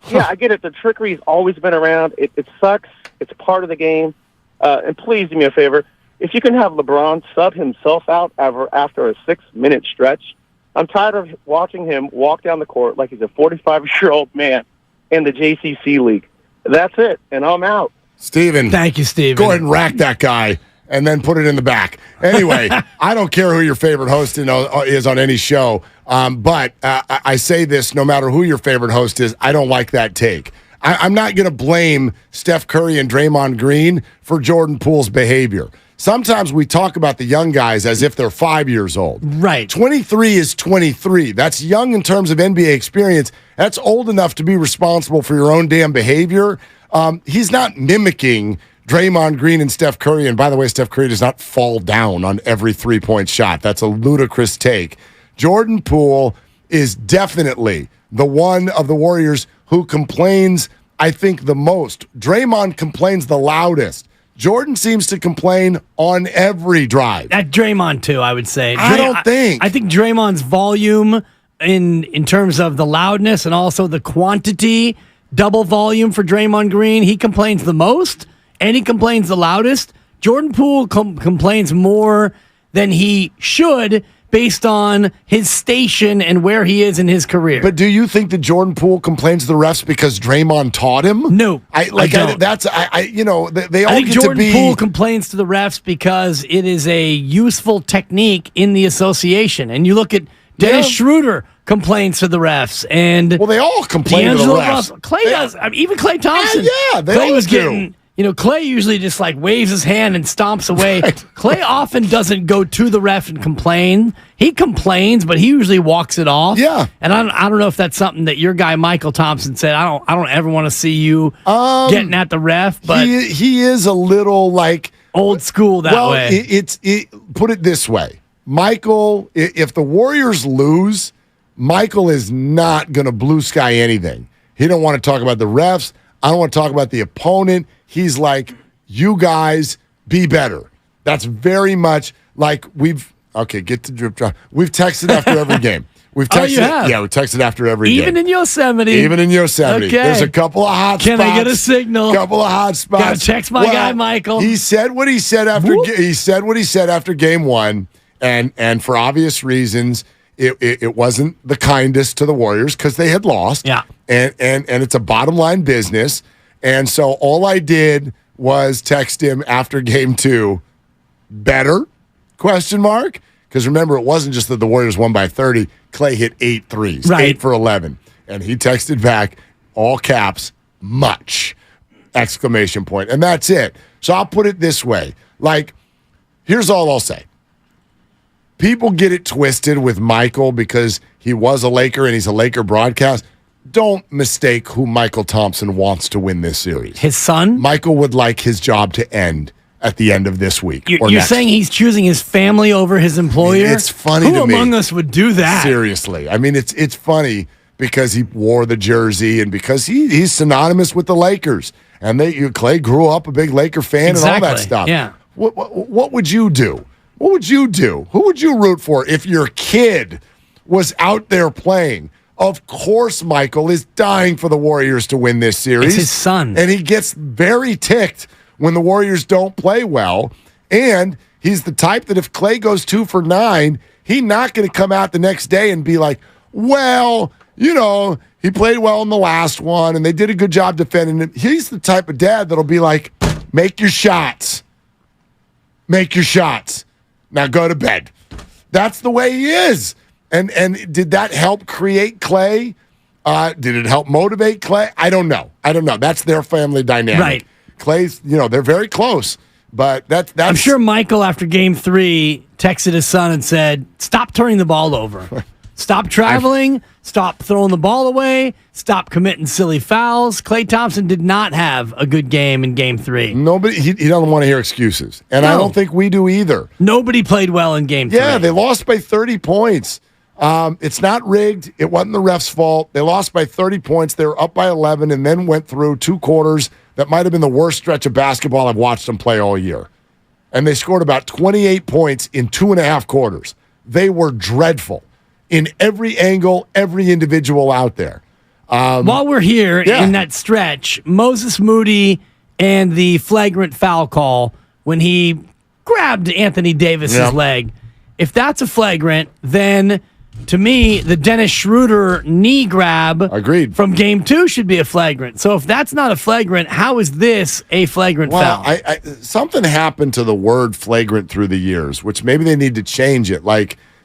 S22: Yeah, I get it. The trickery's always been around. It sucks. It's part of the game. And please do me a favor. If you can have LeBron sub himself out after a 6-minute stretch, I'm tired of watching him walk down the court like he's a 45-year-old man in the JCC league. That's it, and I'm out.
S7: Steven.
S13: Thank you, Steven.
S7: Go ahead and rack that guy and then put it in the back. Anyway, I don't care who your favorite host is on any show, but I say this no matter who your favorite host is, I don't like that take. I'm not going to blame Steph Curry and Draymond Green for Jordan Poole's behavior. Sometimes we talk about the young guys as if they're 5 years old.
S13: Right.
S7: 23 is 23. That's young in terms of NBA experience. That's old enough to be responsible for your own damn behavior. He's not mimicking Draymond Green and Steph Curry. And by the way, Steph Curry does not fall down on every three-point shot. That's a ludicrous take. Jordan Poole is definitely the one of the Warriors who complains, I think, the most. Draymond complains the loudest. Jordan seems to complain on every drive.
S13: At Draymond, too, I would say.
S7: I don't think.
S13: I think Draymond's volume in terms of the loudness and also the quantity, double volume for Draymond Green, he complains the most and he complains the loudest. Jordan Poole complains more than he should based on his station and where he is in his career.
S7: But do you think that Jordan Poole complains to the refs because Draymond taught him?
S13: No,
S7: I don't. They all
S13: I think
S7: get
S13: Jordan
S7: to be.
S13: Poole complains to the refs because it is a useful technique in the association. And you look at Dennis Schroeder complains to the refs, and
S7: they all complain to the refs.
S13: Russell. Clay does. I mean, even Clay Thompson.
S7: They
S13: Clay
S7: all
S13: was
S7: do.
S13: getting. Clay usually just like waves his hand and stomps away.
S7: Right.
S13: Clay often doesn't go to the ref and complain. He complains, but he usually walks it off.
S7: Yeah.
S13: And I don't know if that's something that your guy Michael Thompson said. I don't ever want to see you getting at the ref. But
S7: he is a little like
S13: old school that way.
S7: Put it this way, Michael. If the Warriors lose, Michael is not going to blue sky anything. He don't want to talk about the refs. I don't want to talk about the opponent. He's like, you guys be better. That's very much like get to drip drop. We've texted after every game. We've texted.
S13: You have?
S7: Yeah, we texted after every game.
S13: Even in Yosemite.
S7: Okay. There's a couple of hot spots.
S13: Can I get a signal?
S7: Couple of hot spots.
S13: Gotta text my guy Michael.
S7: He said what he said after game one, and for obvious reasons, it wasn't the kindest to the Warriors because they had lost.
S13: Yeah.
S7: And it's a bottom line business. And so all I did was text him after game two, better? Because remember, it wasn't just that the Warriors won by 30. Clay hit 8 threes,
S13: right.
S7: 8 for 11. And he texted back, all caps, much, ! And that's it. So I'll put it this way. Like, here's all I'll say. People get it twisted with Michael because he was a Laker and he's a Laker broadcast. Don't mistake who Michael Thompson wants to win this series.
S13: His son?
S7: Michael would like his job to end at the end of this week.
S13: You're saying he's choosing his family over his employer?
S7: It's funny to me.
S13: Who among us would do that?
S7: Seriously. I mean, it's funny because he wore the jersey and because he's synonymous with the Lakers. And Clay grew up a big Laker fan and all that stuff.
S13: Yeah.
S7: What would you do? What would you do? Who would you root for if your kid was out there playing? Of course, Michael is dying for the Warriors to win this series.
S13: It's his son.
S7: And he gets very ticked when the Warriors don't play well. And he's the type that if Clay goes 2 for 9, he's not going to come out the next day and be like, well, he played well in the last one and they did a good job defending him. He's the type of dad that'll be like, make your shots. Make your shots. Now go to bed. That's the way he is. And did that help create Clay? Did it help motivate Clay? I don't know. That's their family dynamic.
S13: Right.
S7: Clay's, they're very close. But that's
S13: I'm sure Michael, after game 3, texted his son and said, stop turning the ball over. Stop traveling. Stop throwing the ball away. Stop committing silly fouls. Klay Thompson did not have a good game in game 3.
S7: Nobody, he doesn't want to hear excuses. And I don't think we do either.
S13: Nobody played well in game 3.
S7: Yeah, they lost by 30 points. It's not rigged. It wasn't the ref's fault. They lost by 30 points. They were up by 11 and then went through 2 quarters that might have been the worst stretch of basketball I've watched them play all year. And they scored about 28 points in 2.5 quarters. They were dreadful in every angle, every individual out there.
S13: While we're here in that stretch, Moses Moody and the flagrant foul call when he grabbed Anthony Davis's leg. If that's a flagrant, then to me, the Dennis Schroeder knee grab from game 2 should be a flagrant. So if that's not a flagrant, how is this a flagrant foul?
S7: Something happened to the word flagrant through the years, which maybe they need to change it.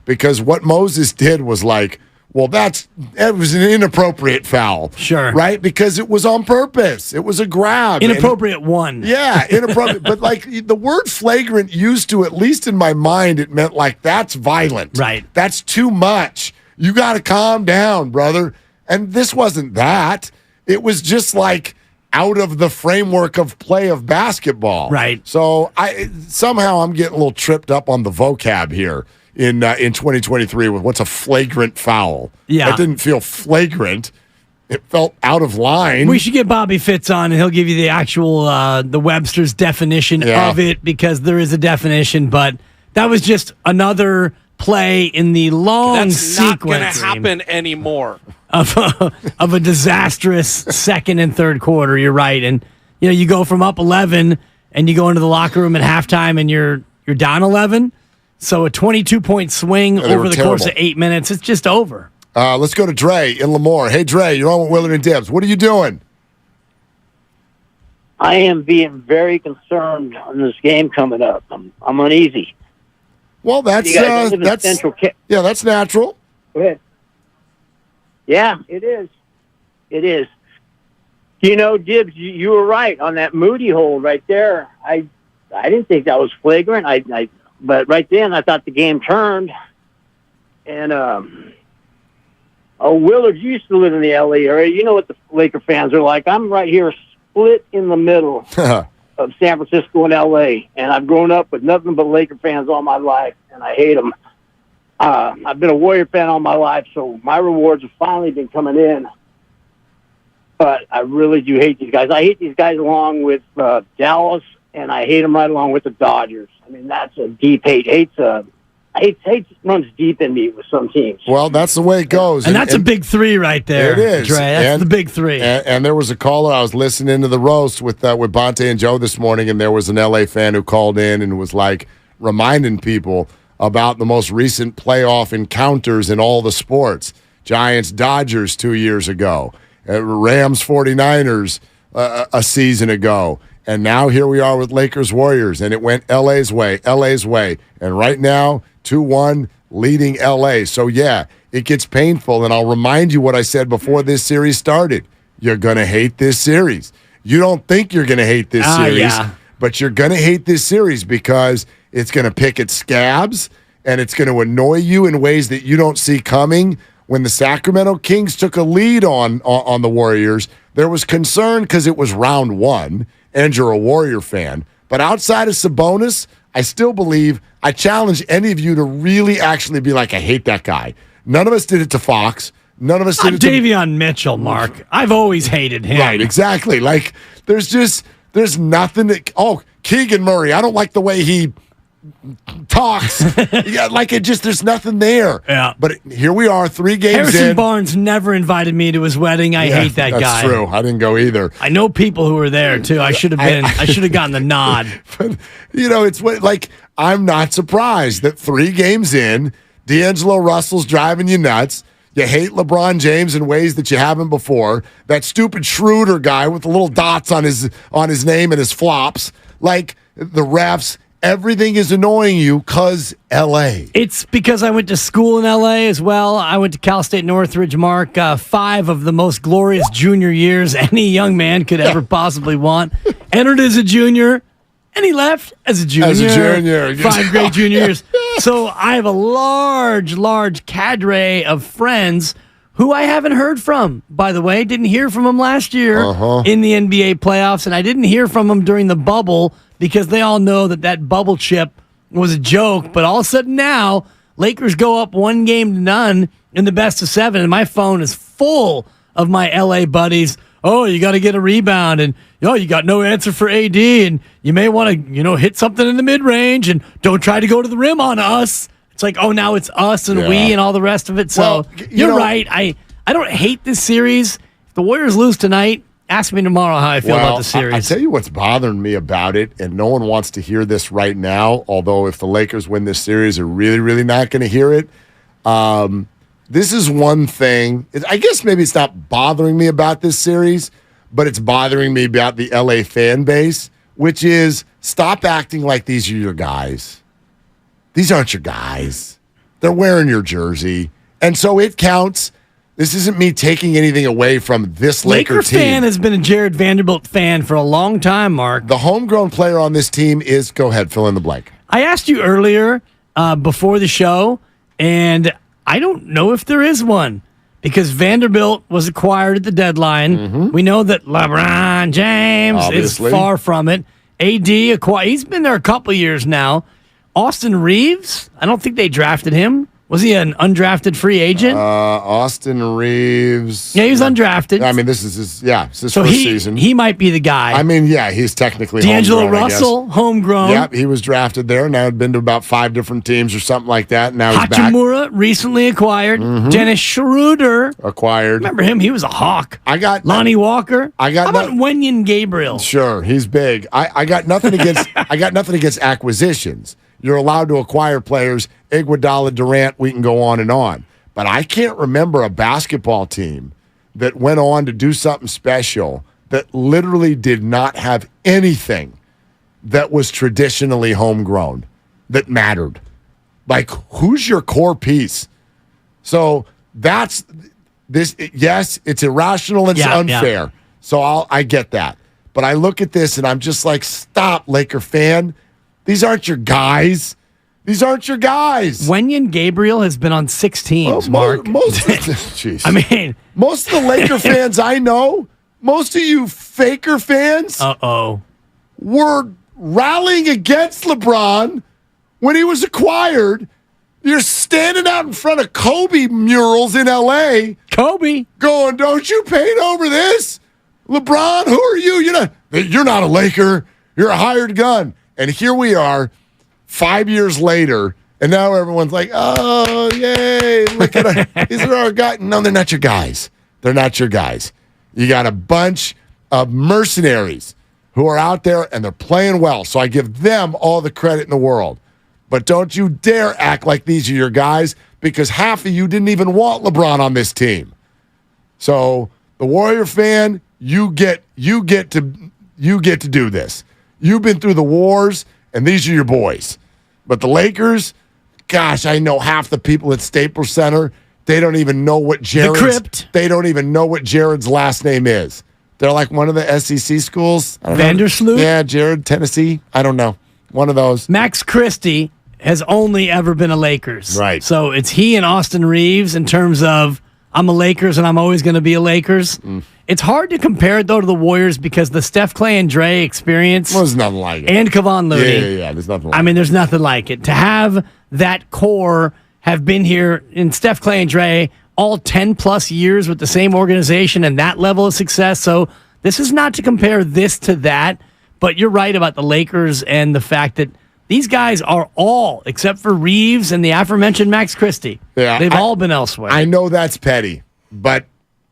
S7: Because what Moses did was it was an inappropriate foul.
S13: Sure.
S7: Right? Because it was on purpose. It was a grab.
S13: Inappropriate one.
S7: Yeah, inappropriate. But the word flagrant used to, at least in my mind, it meant that's violent.
S13: Right.
S7: That's too much. You got to calm down, brother. And this wasn't that. It was just out of the framework of play of basketball.
S13: Right.
S7: So somehow I'm getting a little tripped up on the vocab here. In 2023 with what's a flagrant foul.
S13: Yeah.
S7: It didn't feel flagrant. It felt out of line.
S13: We should get Bobby Fitz on, and he'll give you the actual, the Webster's definition of it, because there is a definition, but that was just another play in the long
S1: sequence. That's not going to happen anymore.
S13: Of a disastrous second and third quarter, you're right. And, you go from up 11, and you go into the locker room at halftime, and you're down 11. So a 22-point swing over the course of 8 minutes, it's just over.
S7: Let's go to Dre in Lemoore. Hey, Dre, you're on with Willard and Dibbs. What are you doing?
S10: I am being very concerned on this game coming up. I'm uneasy.
S7: Well, that's that's natural.
S10: Go ahead. Yeah, it is. It is. Dibbs, you were right on that Moody hold right there. I didn't think that was flagrant. But right then, I thought the game turned. And, Willard, you used to live in the L.A. area. You know what the Laker fans are like. I'm right here split in the middle of San Francisco and L.A., and I've grown up with nothing but Laker fans all my life, and I hate them. I've been a Warrior fan all my life, so my rewards have finally been coming in. But I really do hate these guys. I hate these guys along with Dallas, and I hate them right along with the Dodgers. I mean, that's a deep hate. Hate runs deep in me with some teams.
S7: Well, that's the way it goes.
S13: And that's a big three right there.
S7: It is.
S13: Dre. That's the big three.
S7: And there was a caller. I was listening to the roast with Bonte and Joe this morning, and there was an LA fan who called in and was reminding people about the most recent playoff encounters in all the sports. Giants-Dodgers 2 years ago. Rams-49ers a season ago. And now here we are with Lakers-Warriors, and it went LA's way. And right now, 2-1, leading LA. So, yeah, it gets painful. And I'll remind you what I said before this series started. You're going to hate this series. You don't think you're going to hate this series, but you're going to hate this series because it's going to pick its scabs, and it's going to annoy you in ways that you don't see coming. When the Sacramento Kings took a lead on the Warriors, there was concern because it was round one, and you're a Warrior fan. But outside of Sabonis, I still believe, I challenge any of you to really actually be like, I hate that guy. None of us did it to Fox. None of us did it to
S13: Davion Mitchell, Mark. I've always hated him.
S7: Right, exactly. There's nothing that, Keegan Murray, I don't like the way he talks. There's nothing there.
S13: Yeah.
S7: But here we are, 3 games
S13: Harrison
S7: in.
S13: Barnes never invited me to his wedding. I hate that guy.
S7: That's true. I didn't go either.
S13: I know people who were there too. I should have been. I should have gotten the nod.
S7: But it's I'm not surprised that 3 games in, D'Angelo Russell's driving you nuts. You hate LeBron James in ways that you haven't before. That stupid Schroeder guy with the little dots on his name and his flops. The refs. Everything is annoying you because L.A.
S13: It's because I went to school in L.A. as well. I went to Cal State Northridge, Mark. 5 of the most glorious junior years any young man could ever possibly want. Entered as a junior, and he left as a junior. 5 great junior years. So I have a large cadre of friends who I haven't heard from, by the way. Didn't hear from them last year in the NBA playoffs, and I didn't hear from them during the bubble because they all know that bubble chip was a joke. But all of a sudden now, Lakers go up 1-0 in the best of 7, and my phone is full of my LA buddies. Oh, you got to get a rebound, and you got no answer for AD, and you may want to hit something in the mid-range, and don't try to go to the rim on us. It's now it's us and we and all the rest of it. So you're right. I don't hate this series. The Warriors lose tonight. Ask me tomorrow how I feel about the series.
S7: I tell you what's bothering me about it, and no one wants to hear this right now, although if the Lakers win this series, they're really, really not going to hear it. This is one thing. I guess maybe it's not bothering me about this series, but it's bothering me about the LA fan base, which is stop acting like these are your guys. These aren't your guys. They're wearing your jersey. And so it counts. This isn't me taking anything away from this Laker team.
S13: Fan has been a Jared Vanderbilt fan for a long time, Mark.
S7: The homegrown player on this team is, go ahead, fill in the blank.
S13: I asked you earlier before the show, and I don't know if there is one because Vanderbilt was acquired at the deadline.
S7: Mm-hmm.
S13: We know that LeBron James is far from it. AD acquired. He's been there a couple years now. Austin Reeves, I don't think they drafted him. Was he an undrafted free agent?
S7: Austin Reeves.
S13: Yeah, he was undrafted.
S7: I mean, this is his first season.
S13: He might be the guy.
S7: I mean, yeah, he's technically
S13: D'Angelo Russell, homegrown.
S7: Yep, he was drafted there. Now had been to about 5 different teams or something like that. Now he's back.
S13: Hachimura recently acquired.
S7: Mm-hmm.
S13: Dennis Schroeder
S7: acquired.
S13: Remember him? He was a hawk.
S7: I got
S13: Lonnie Walker.
S7: How
S13: about Wenyen Gabriel?
S7: Sure, he's big. I got nothing against. I got nothing against acquisitions. You're allowed to acquire players. Iguodala, Durant, we can go on and on. But I can't remember a basketball team that went on to do something special that literally did not have anything that was traditionally homegrown that mattered. Like, who's your core piece? So that's this. Yes, it's irrational and it's unfair. Yeah. So I get that. But I look at this and I'm just like, stop, Laker fan. These aren't your guys. These aren't your guys.
S13: Wenyen Gabriel has been on 6 teams, Mark.
S7: Most of
S13: I mean,
S7: most of the Laker fans I know, most of you faker fans, were rallying against LeBron when he was acquired. You're standing out in front of Kobe murals in L.A.
S13: Kobe
S7: going, don't you paint over this? LeBron, who are you? You're not a Laker. You're a hired gun. And here we are 5 years later, and now everyone's like, oh, yay, look at these are our guys. No, they're not your guys. They're not your guys. You got a bunch of mercenaries who are out there, and they're playing well. So I give them all the credit in the world. But don't you dare act like these are your guys, because half of you didn't even want LeBron on this team. So the Warrior fan, you get to do this. You've been through the wars, and these are your boys. But the Lakers, gosh, I know half the people at Staples Center, they don't even know what they don't even know what Jared's last name is. They're like one of the SEC schools.
S13: Vandersloot?
S7: Yeah, Jared, Tennessee. I don't know. One of those.
S13: Max Christie has only ever been a Lakers.
S7: Right.
S13: So it's he and Austin Reeves in terms of I'm a Lakers and I'm always going to be a Lakers. It's hard to compare it, though, to the Warriors because the Steph, Clay, and Dre experience.
S7: Well, there's nothing like it.
S13: And Kevon Looney.
S7: Yeah. There's nothing like it.
S13: I mean, there's nothing like it. To have that core have been here in Steph, Clay, and Dre all 10-plus years with the same organization and that level of success. So this is not to compare this to that, but you're right about the Lakers and the fact that these guys are all, except for Reeves and the aforementioned Max Christie.
S7: Yeah,
S13: they've all been elsewhere.
S7: I know that's petty, but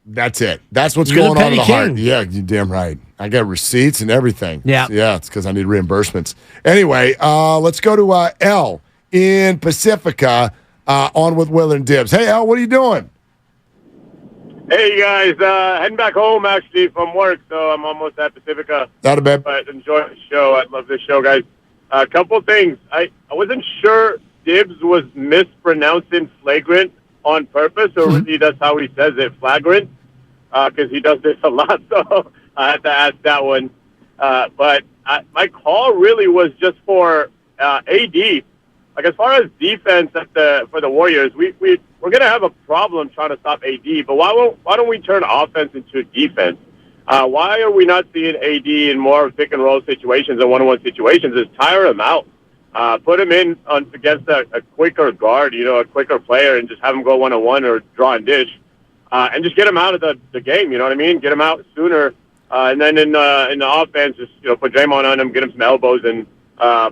S7: that's it. That's what's going on in the heart. Yeah, you're damn right. I got receipts and everything.
S13: Yeah.
S7: It's because I need reimbursements. Anyway, let's go to L in Pacifica on with Will and Dibbs. Hey, L, what are you doing?
S6: Hey, guys. Heading back home, actually, from work, so I'm almost at Pacifica.
S7: Not a bad.
S6: But enjoy the show. I love this show, guys. A couple things. I wasn't sure Dibbs was mispronouncing flagrant on purpose, or really that's how he says it, flagrant, because he does this a lot, so I had to ask that one. But my call really was just for AD. Like, as far as defense for the Warriors, we're going to have a problem trying to stop AD, but why don't we turn offense into defense? Why are we not seeing AD in more pick-and-roll situations and one-on-one situations? Is tire him out. Put him in against a quicker guard, a quicker player, and just have him go one-on-one or draw and dish, and just get him out of the game, you know what I mean? Get him out sooner, and then in the offense, just put Draymond on him, get him some elbows, and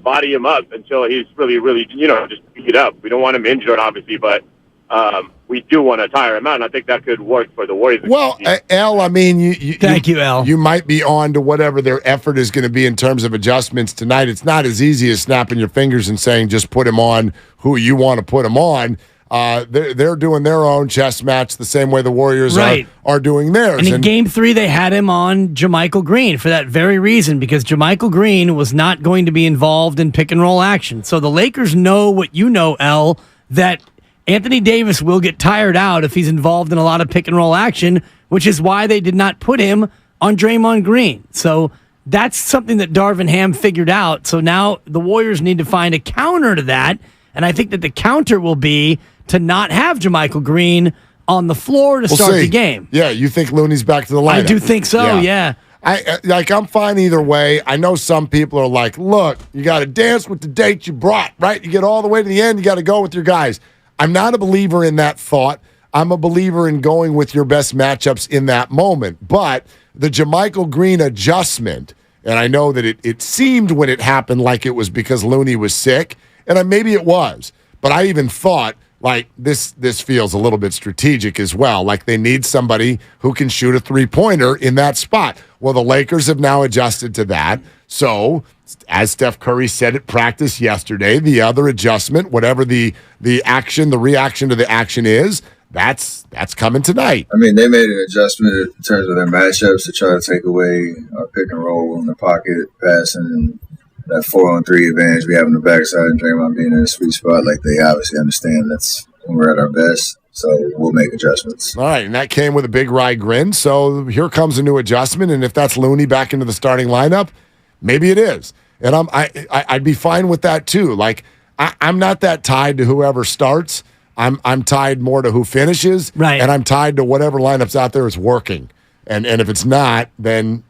S6: body him up until he's really, really, just beat up. We don't want him injured, obviously, but we do want to tire him out, and I think that could work for the Warriors.
S7: Well, L, I mean,
S13: Thank you, L.
S7: You might be on to whatever their effort is going to be in terms of adjustments tonight. It's not as easy as snapping your fingers and saying just put him on who you want to put him on. They're doing their own chess match the same way the Warriors are doing theirs.
S13: And in Game 3, they had him on JaMychal Green for that very reason, because JaMychal Green was not going to be involved in pick-and-roll action. So the Lakers know what you know, L, that Anthony Davis will get tired out if he's involved in a lot of pick-and-roll action, which is why they did not put him on Draymond Green. So that's something that Darvin Ham figured out. So now the Warriors need to find a counter to that, and I think that the counter will be to not have JaMychal Green on the floor to start the game.
S7: Yeah, you think Looney's back to the lineup?
S13: I do think so, yeah.
S7: I'm fine either way. I know some people are like, look, you got to dance with the date you brought, right? You get all the way to the end, you got to go with your guys. I'm not a believer in that thought. I'm a believer in going with your best matchups in that moment. But the JaMychal Green adjustment, and I know that it seemed when it happened like it was because Looney was sick, and maybe it was. But I even thought, like, this feels a little bit strategic as well. Like, they need somebody who can shoot a three-pointer in that spot. Well, the Lakers have now adjusted to that. So, as Steph Curry said at practice yesterday, the other adjustment, whatever the reaction to the action is, that's coming tonight.
S19: I mean, they made an adjustment in terms of their matchups to try to take away our pick and roll in the pocket, passing, and that 4-on-3 advantage we have in the backside, and Draymond being in a sweet spot. Like, they obviously understand that's when we're at our best. So we'll make adjustments.
S7: All right, and that came with a big wry grin. So here comes a new adjustment, and if that's Looney back into the starting lineup, maybe it is. And I'd be fine with that too. Like, I'm not that tied to whoever starts. I'm tied more to who finishes,
S13: right?
S7: And I'm tied to whatever lineups out there is working. And if it's not, then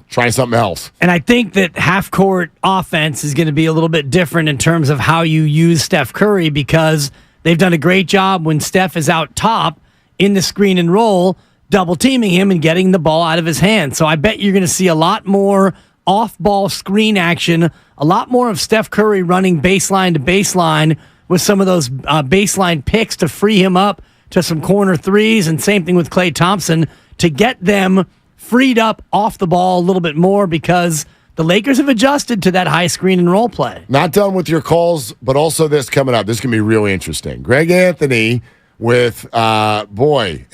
S7: try something else.
S13: And I think that half-court offense is going to be a little bit different in terms of how you use Steph Curry, because they've done a great job when Steph is out top in the screen and roll, double-teaming him and getting the ball out of his hand. So I bet you're going to see a lot more off-ball screen action, a lot more of Steph Curry running baseline to baseline with some of those baseline picks to free him up to some corner threes, and same thing with Klay Thompson to get them freed up off the ball a little bit more, because the Lakers have adjusted to that high screen and roll play.
S7: Not done with your calls, but also this coming up. This can be really interesting. Greg Anthony with, I don't want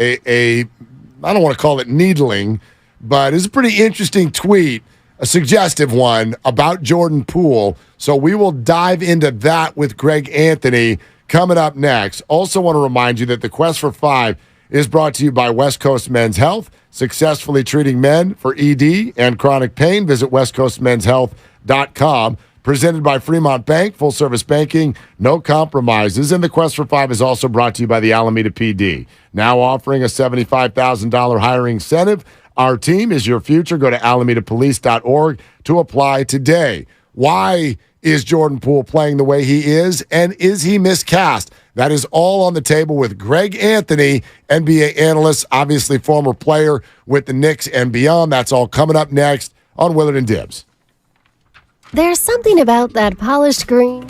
S7: to call it needling, but it's a pretty interesting tweet, a suggestive one about Jordan Poole. So we will dive into that with Greg Anthony coming up next. Also want to remind you that the Quest for 5 is brought to you by West Coast Men's Health, successfully treating men for ED and chronic pain. Visit westcoastmenshealth.com. Presented by Fremont Bank, full-service banking, no compromises. And the Quest for 5 is also brought to you by the Alameda PD, now offering a $75,000 hiring incentive. Our team is your future. Go to alamedapolice.org to apply today. Why is Jordan Poole playing the way he is, and is he miscast? That is all on the table with Greg Anthony, NBA analyst, obviously former player with the Knicks and beyond. That's all coming up next on Willard and Dibs.
S14: There's something about that polished green.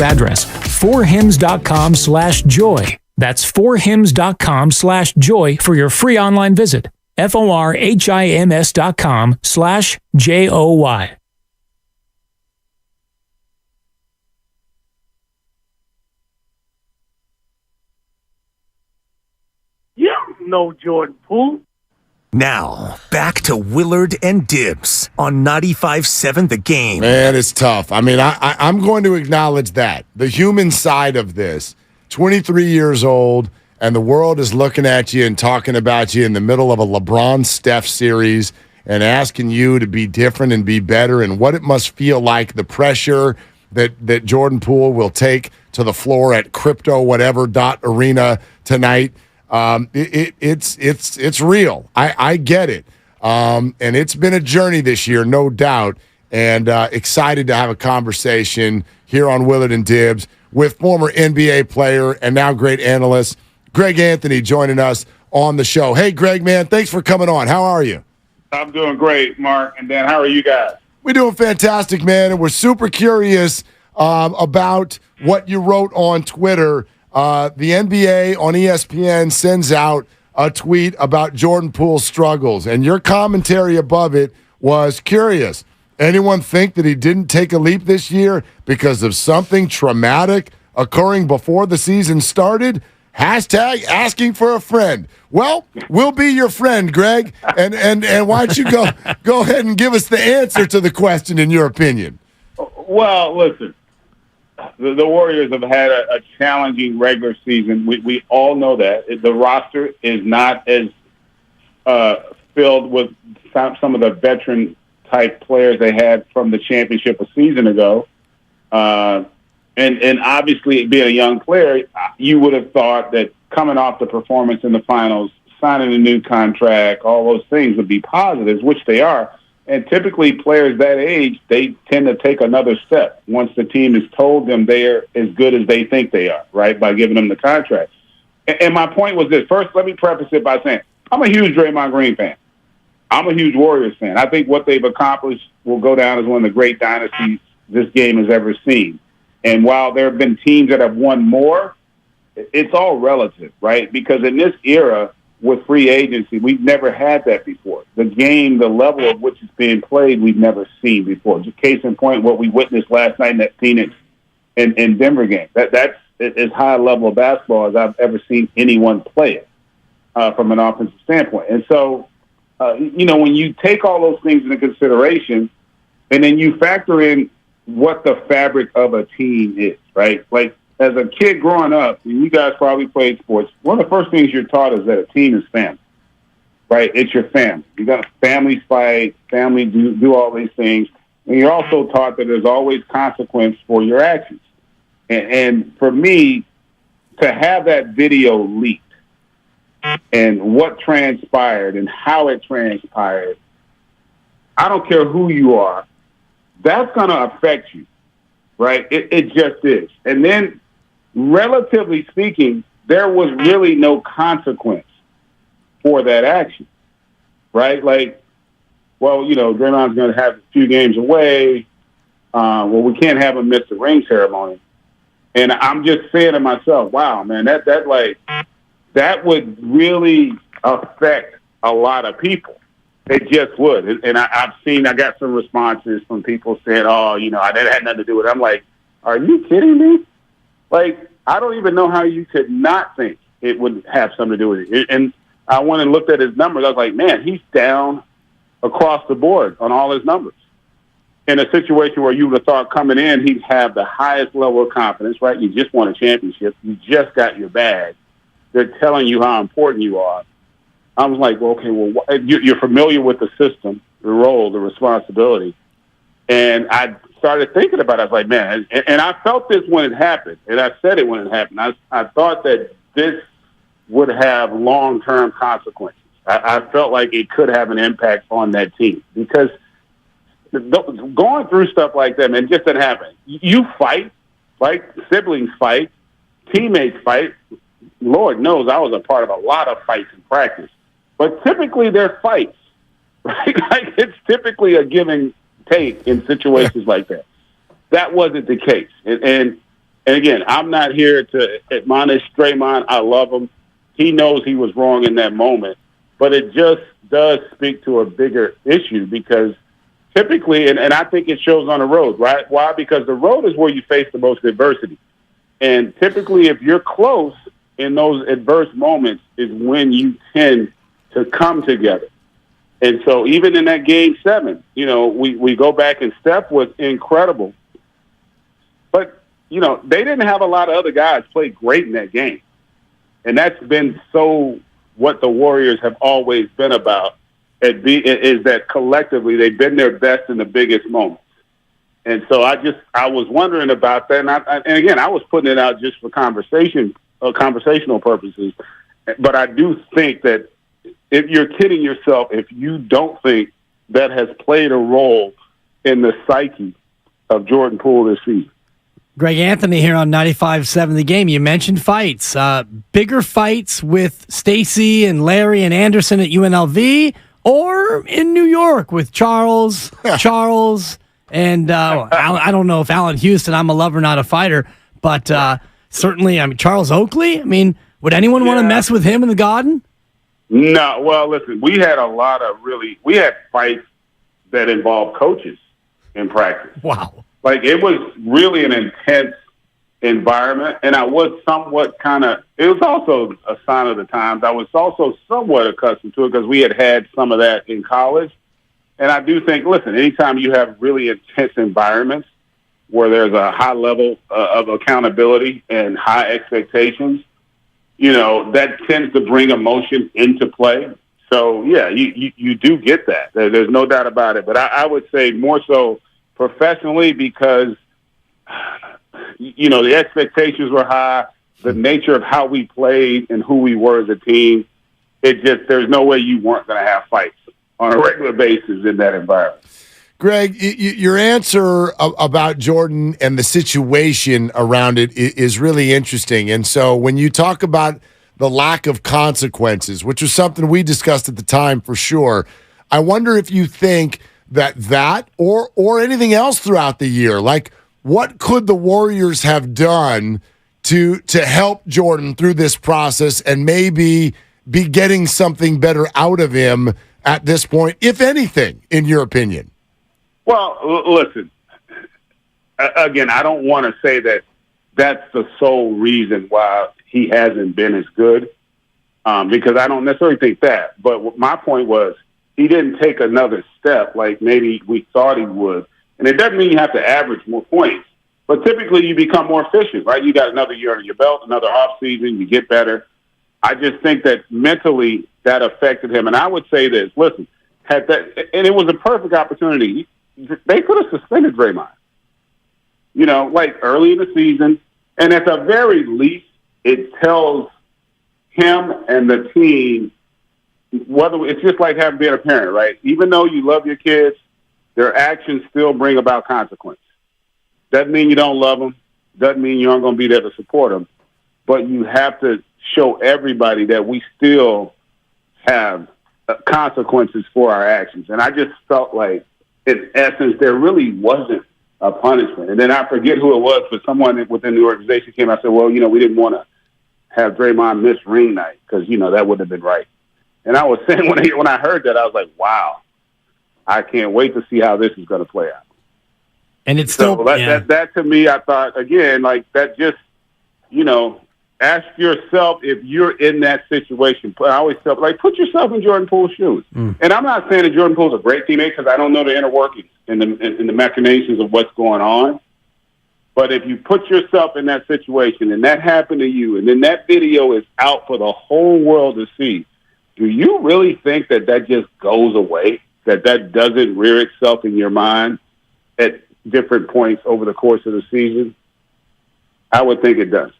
S4: web address, forhims.com/joy. That's forhims.com/joy for your free online visit. forhims.com/JOY.
S12: You don't know Jordan Poole.
S17: Now, back to Willard and Dibbs on 95.7 The Game.
S7: Man, it's tough. I mean, I'm going to acknowledge that. The human side of this, 23 years old, and the world is looking at you and talking about you in the middle of a LeBron-Steph series and asking you to be different and be better and what it must feel like, the pressure that Jordan Poole will take to the floor at crypto-whatever.arena tonight. It's real. I get it. And it's been a journey this year, no doubt. And excited to have a conversation here on Willard and Dibbs with former NBA player and now great analyst Greg Anthony joining us on the show. Hey, Greg, man, thanks for coming on. How are you?
S18: I'm doing great, Mark. And Dan, how are you guys?
S7: We're doing fantastic, man. And we're super curious about what you wrote on Twitter. The NBA on ESPN sends out a tweet about Jordan Poole's struggles, and your commentary above it was curious. Anyone think that he didn't take a leap this year because of something traumatic occurring before the season started? Hashtag asking for a friend. Well, we'll be your friend, Greg, and why don't you go ahead and give us the answer to the question in your opinion?
S18: Well, listen. The Warriors have had a challenging regular season. We all know that. The roster is not as filled with some of the veteran-type players they had from the championship a season ago. And obviously, being a young player, you would have thought that coming off the performance in the finals, signing a new contract, all those things would be positives, which they are. And typically players that age, they tend to take another step once the team has told them they are as good as they think they are, right, by giving them the contract. And my point was this. First, let me preface it by saying I'm a huge Draymond Green fan. I'm a huge Warriors fan. I think what they've accomplished will go down as one of the great dynasties this game has ever seen. And while there have been teams that have won more, it's all relative, right? Because in this era, with free agency, we've never had that before. The game, the level of which is being played, we've never seen before. Just case in point, what we witnessed last night in that Phoenix and Denver game. That's as high a level of basketball as I've ever seen anyone play it from an offensive standpoint. And so, when you take all those things into consideration, and then you factor in what the fabric of a team is, right? Like, as a kid growing up, and you guys probably played sports, one of the first things you're taught is that a team is family, right? It's your family. You got families fight, family do all these things. And you're also taught that there's always consequence for your actions. And for me, to have that video leaked and what transpired and how it transpired, I don't care who you are, that's going to affect you, right? It just is. And then, relatively speaking, there was really no consequence for that action, right? Like, well, Draymond's going to have a few games away. We can't have him miss the ring ceremony. And I'm just saying to myself, wow, man, that would really affect a lot of people. It just would. And I got some responses from people saying, that had nothing to do with it. I'm like, are you kidding me? Like, I don't even know how you could not think it would have something to do with it. And I went and looked at his numbers. I was like, man, he's down across the board on all his numbers. In a situation where you would have thought coming in, he'd have the highest level of confidence, right? You just won a championship. You just got your bag. They're telling you how important you are. I was like, you're familiar with the system, the role, the responsibility. And I started thinking about it. I was like, man, and I felt this when it happened, and I said it when it happened. I thought that this would have long-term consequences. I felt like it could have an impact on that team because going through stuff like that, man, just didn't happen. You fight, right? Siblings fight, teammates fight. Lord knows I was a part of a lot of fights in practice. But typically they're fights, right? Like it's typically a give and take in situations like that. That wasn't the case. And And again, I'm not here to admonish Draymond. I love him. He knows he was wrong in that moment. But it just does speak to a bigger issue because typically, and I think it shows on the road, right? Why? Because the road is where you face the most adversity. And typically, if you're close in those adverse moments is when you tend to come together. And so even in that Game 7, we go back and Steph was incredible. But, they didn't have a lot of other guys play great in that game. And that's been so what the Warriors have always been about, is that collectively they've been their best in the biggest moments. And so I was wondering about that. And again, I was putting it out just for conversational purposes. But I do think that if you're kidding yourself, if you don't think that has played a role in the psyche of Jordan Poole this season.
S13: Greg Anthony here on 95.7 The Game. You mentioned fights. Bigger fights with Stacey and Larry and Anderson at UNLV or in New York with Charles, and I don't know if Allen Houston, I'm a lover, not a fighter, but certainly, Charles Oakley, would anyone want to mess with him in the Garden?
S18: No. Well, listen, we had fights that involved coaches in practice.
S13: Wow.
S18: It was really an intense environment, and I was somewhat it was also a sign of the times. I was also somewhat accustomed to it because we had some of that in college. And I do think, listen, anytime you have really intense environments where there's a high level of accountability and high expectations, that tends to bring emotion into play. So, yeah, you do get that. There's no doubt about it. But I would say more so professionally because, the expectations were high, the nature of how we played and who we were as a team, there's no way you weren't going to have fights on a regular basis in that environment.
S7: Greg, your answer about Jordan and the situation around it is really interesting. And so when you talk about the lack of consequences, which was something we discussed at the time for sure, I wonder if you think that or anything else throughout the year, what could the Warriors have done to help Jordan through this process and maybe be getting something better out of him at this point, if anything, in your opinion?
S18: Well, listen, again, I don't want to say that that's the sole reason why he hasn't been as good, because I don't necessarily think that. But my point was he didn't take another step like maybe we thought he would. And it doesn't mean you have to average more points, but typically you become more efficient, right? You got another year under your belt, another offseason, you get better. I just think that mentally that affected him. And I would say this, listen, and it was a perfect opportunity. They could have suspended Draymond, early in the season. And at the very least, it tells him and the team, whether it's just like being a parent, right? Even though you love your kids, their actions still bring about consequence. Doesn't mean you don't love them. Doesn't mean you aren't going to be there to support them. But you have to show everybody that we still have consequences for our actions. And I just felt like, in essence, there really wasn't a punishment. And then I forget who it was, but someone within the organization came out and said, well, we didn't want to have Draymond miss ring night because, that wouldn't have been right. And I was saying when I heard that, I was like, wow, I can't wait to see how this is going to play out.
S13: And it's still
S18: that to me, I thought again, that just ask yourself if you're in that situation. I always tell put yourself in Jordan Poole's shoes. And I'm not saying that Jordan Poole's a great teammate because I don't know the inner workings and the machinations of what's going on. But if you put yourself in that situation and that happened to you, and then that video is out for the whole world to see, do you really think that just goes away? That doesn't rear itself in your mind at different points over the course of the season? I would think it does.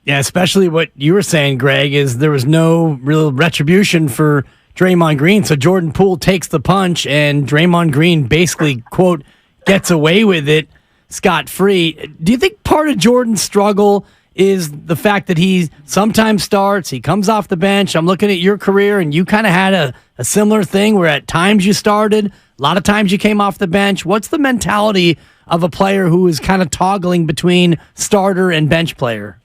S13: Yeah, especially what you were saying, Greg, is there was no real retribution for Draymond Green. So Jordan Poole takes the punch and Draymond Green basically, quote, gets away with it scot-free. Do you think part of Jordan's struggle is the fact that he sometimes starts, he comes off the bench? I'm looking at your career, and you kind of had a similar thing where at times you started, a lot of times you came off the bench. What's the mentality of a player who is kind of toggling between starter and bench player?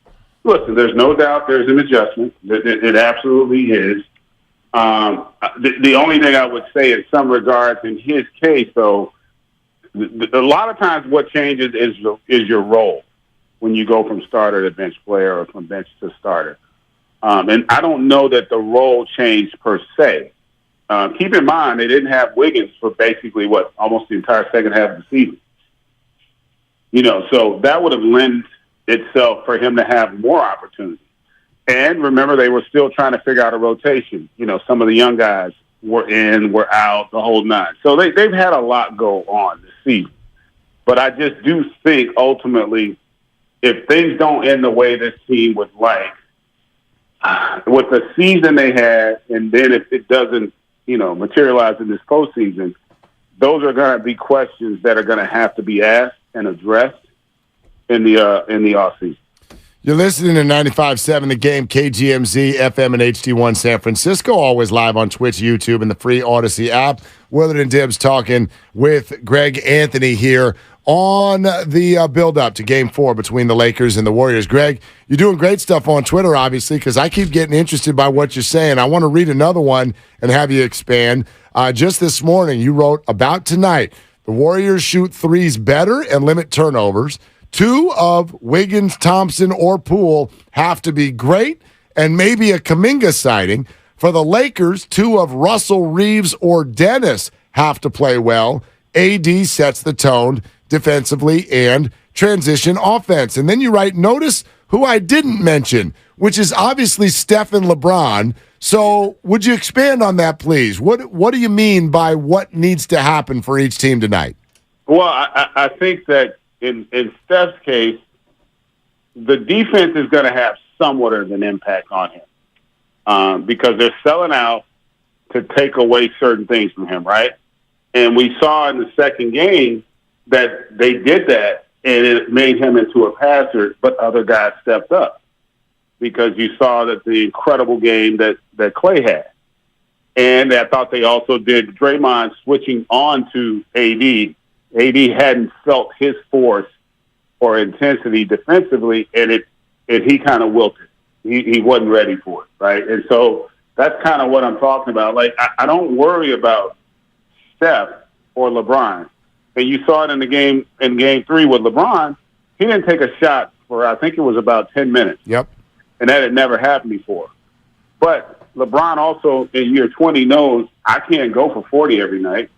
S18: Listen, there's no doubt there's an adjustment. It absolutely is. The only thing I would say in some regards in his case, though, a lot of times what changes is your role when you go from starter to bench player or from bench to starter. And I don't know that the role changed per se. Keep in mind, they didn't have Wiggins for basically, almost the entire second half of the season. So that would have lent itself for him to have more opportunity. And remember, they were still trying to figure out a rotation. Some of the young guys were in, were out, the whole nine. So they've had a lot go on this season. But I just do think ultimately, if things don't end the way this team would like, with the season they had, and then if it doesn't, materialize in this postseason, those are going to be questions that are going to have to be asked and addressed in the offseason.
S7: You're listening to 95.7 The Game, KGMZ, FM, and HD1 San Francisco. Always live on Twitch, YouTube, and the free Odyssey app. Willard and Dibbs talking with Greg Anthony here on the build-up to Game 4 between the Lakers and the Warriors. Greg, you're doing great stuff on Twitter, obviously, because I keep getting interested by what you're saying. I want to read another one and have you expand. Just this morning, you wrote about tonight, the Warriors shoot threes better and limit turnovers. 2 of Wiggins, Thompson, or Poole have to be great, and maybe a Kuminga sighting. For the Lakers, 2 of Russell, Reeves, or Dennis have to play well. AD sets the tone defensively and transition offense. And then you write, notice who I didn't mention, which is obviously Steph and LeBron. So would you expand on that, please? What do you mean by what needs to happen for each team tonight?
S18: Well, I think that in Steph's case, the defense is going to have somewhat of an impact on him because they're selling out to take away certain things from him, right? And we saw in the second game that they did that, and it made him into a passer, but other guys stepped up because you saw that the incredible game that Klay had. And I thought they also did Draymond switching on to AD. AD hadn't felt his force or intensity defensively, and he kind of wilted. He wasn't ready for it, right? And so that's kind of what I'm talking about. Like, I don't worry about Steph or LeBron. And you saw it in Game 3 with LeBron. He didn't take a shot for, I think it was about 10 minutes.
S7: Yep.
S18: And that had never happened before. But LeBron also, in year 20, knows I can't go for 40 every night.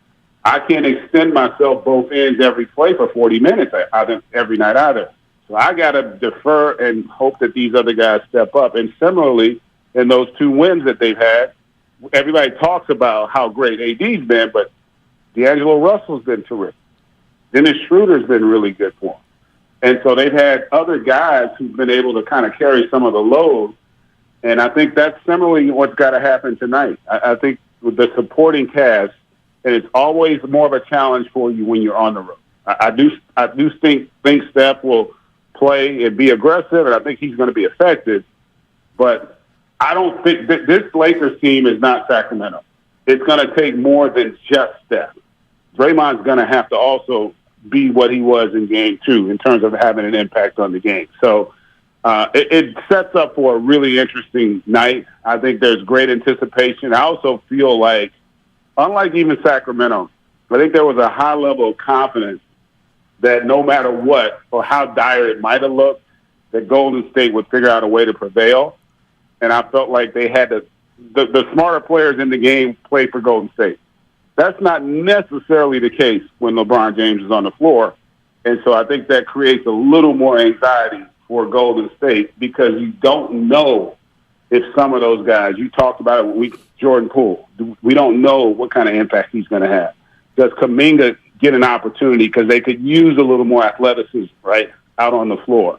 S18: I can't extend myself both ends every play for 40 minutes every night either. So I got to defer and hope that these other guys step up. And similarly, in those 2 wins that they've had, everybody talks about how great AD's been, but D'Angelo Russell's been terrific. Dennis Schroeder's been really good for them. And so they've had other guys who've been able to kind of carry some of the load. And I think that's similarly what's got to happen tonight. I think with the supporting cast, and it's always more of a challenge for you when you're on the road. I do think Steph will play and be aggressive, and I think he's going to be effective. But I don't think this Lakers team is not Sacramento. It's going to take more than just Steph. Draymond's going to have to also be what he was in Game 2 in terms of having an impact on the game. So it sets up for a really interesting night. I think there's great anticipation. I also feel like, unlike even Sacramento, I think there was a high level of confidence that no matter what or how dire it might have looked, that Golden State would figure out a way to prevail. And I felt like they had the smarter players in the game play for Golden State. That's not necessarily the case when LeBron James is on the floor. And so I think that creates a little more anxiety for Golden State because you don't know if some of those guys, you talked about it, Jordan Poole, we don't know what kind of impact he's going to have. Does Kuminga get an opportunity because they could use a little more athleticism, right, out on the floor?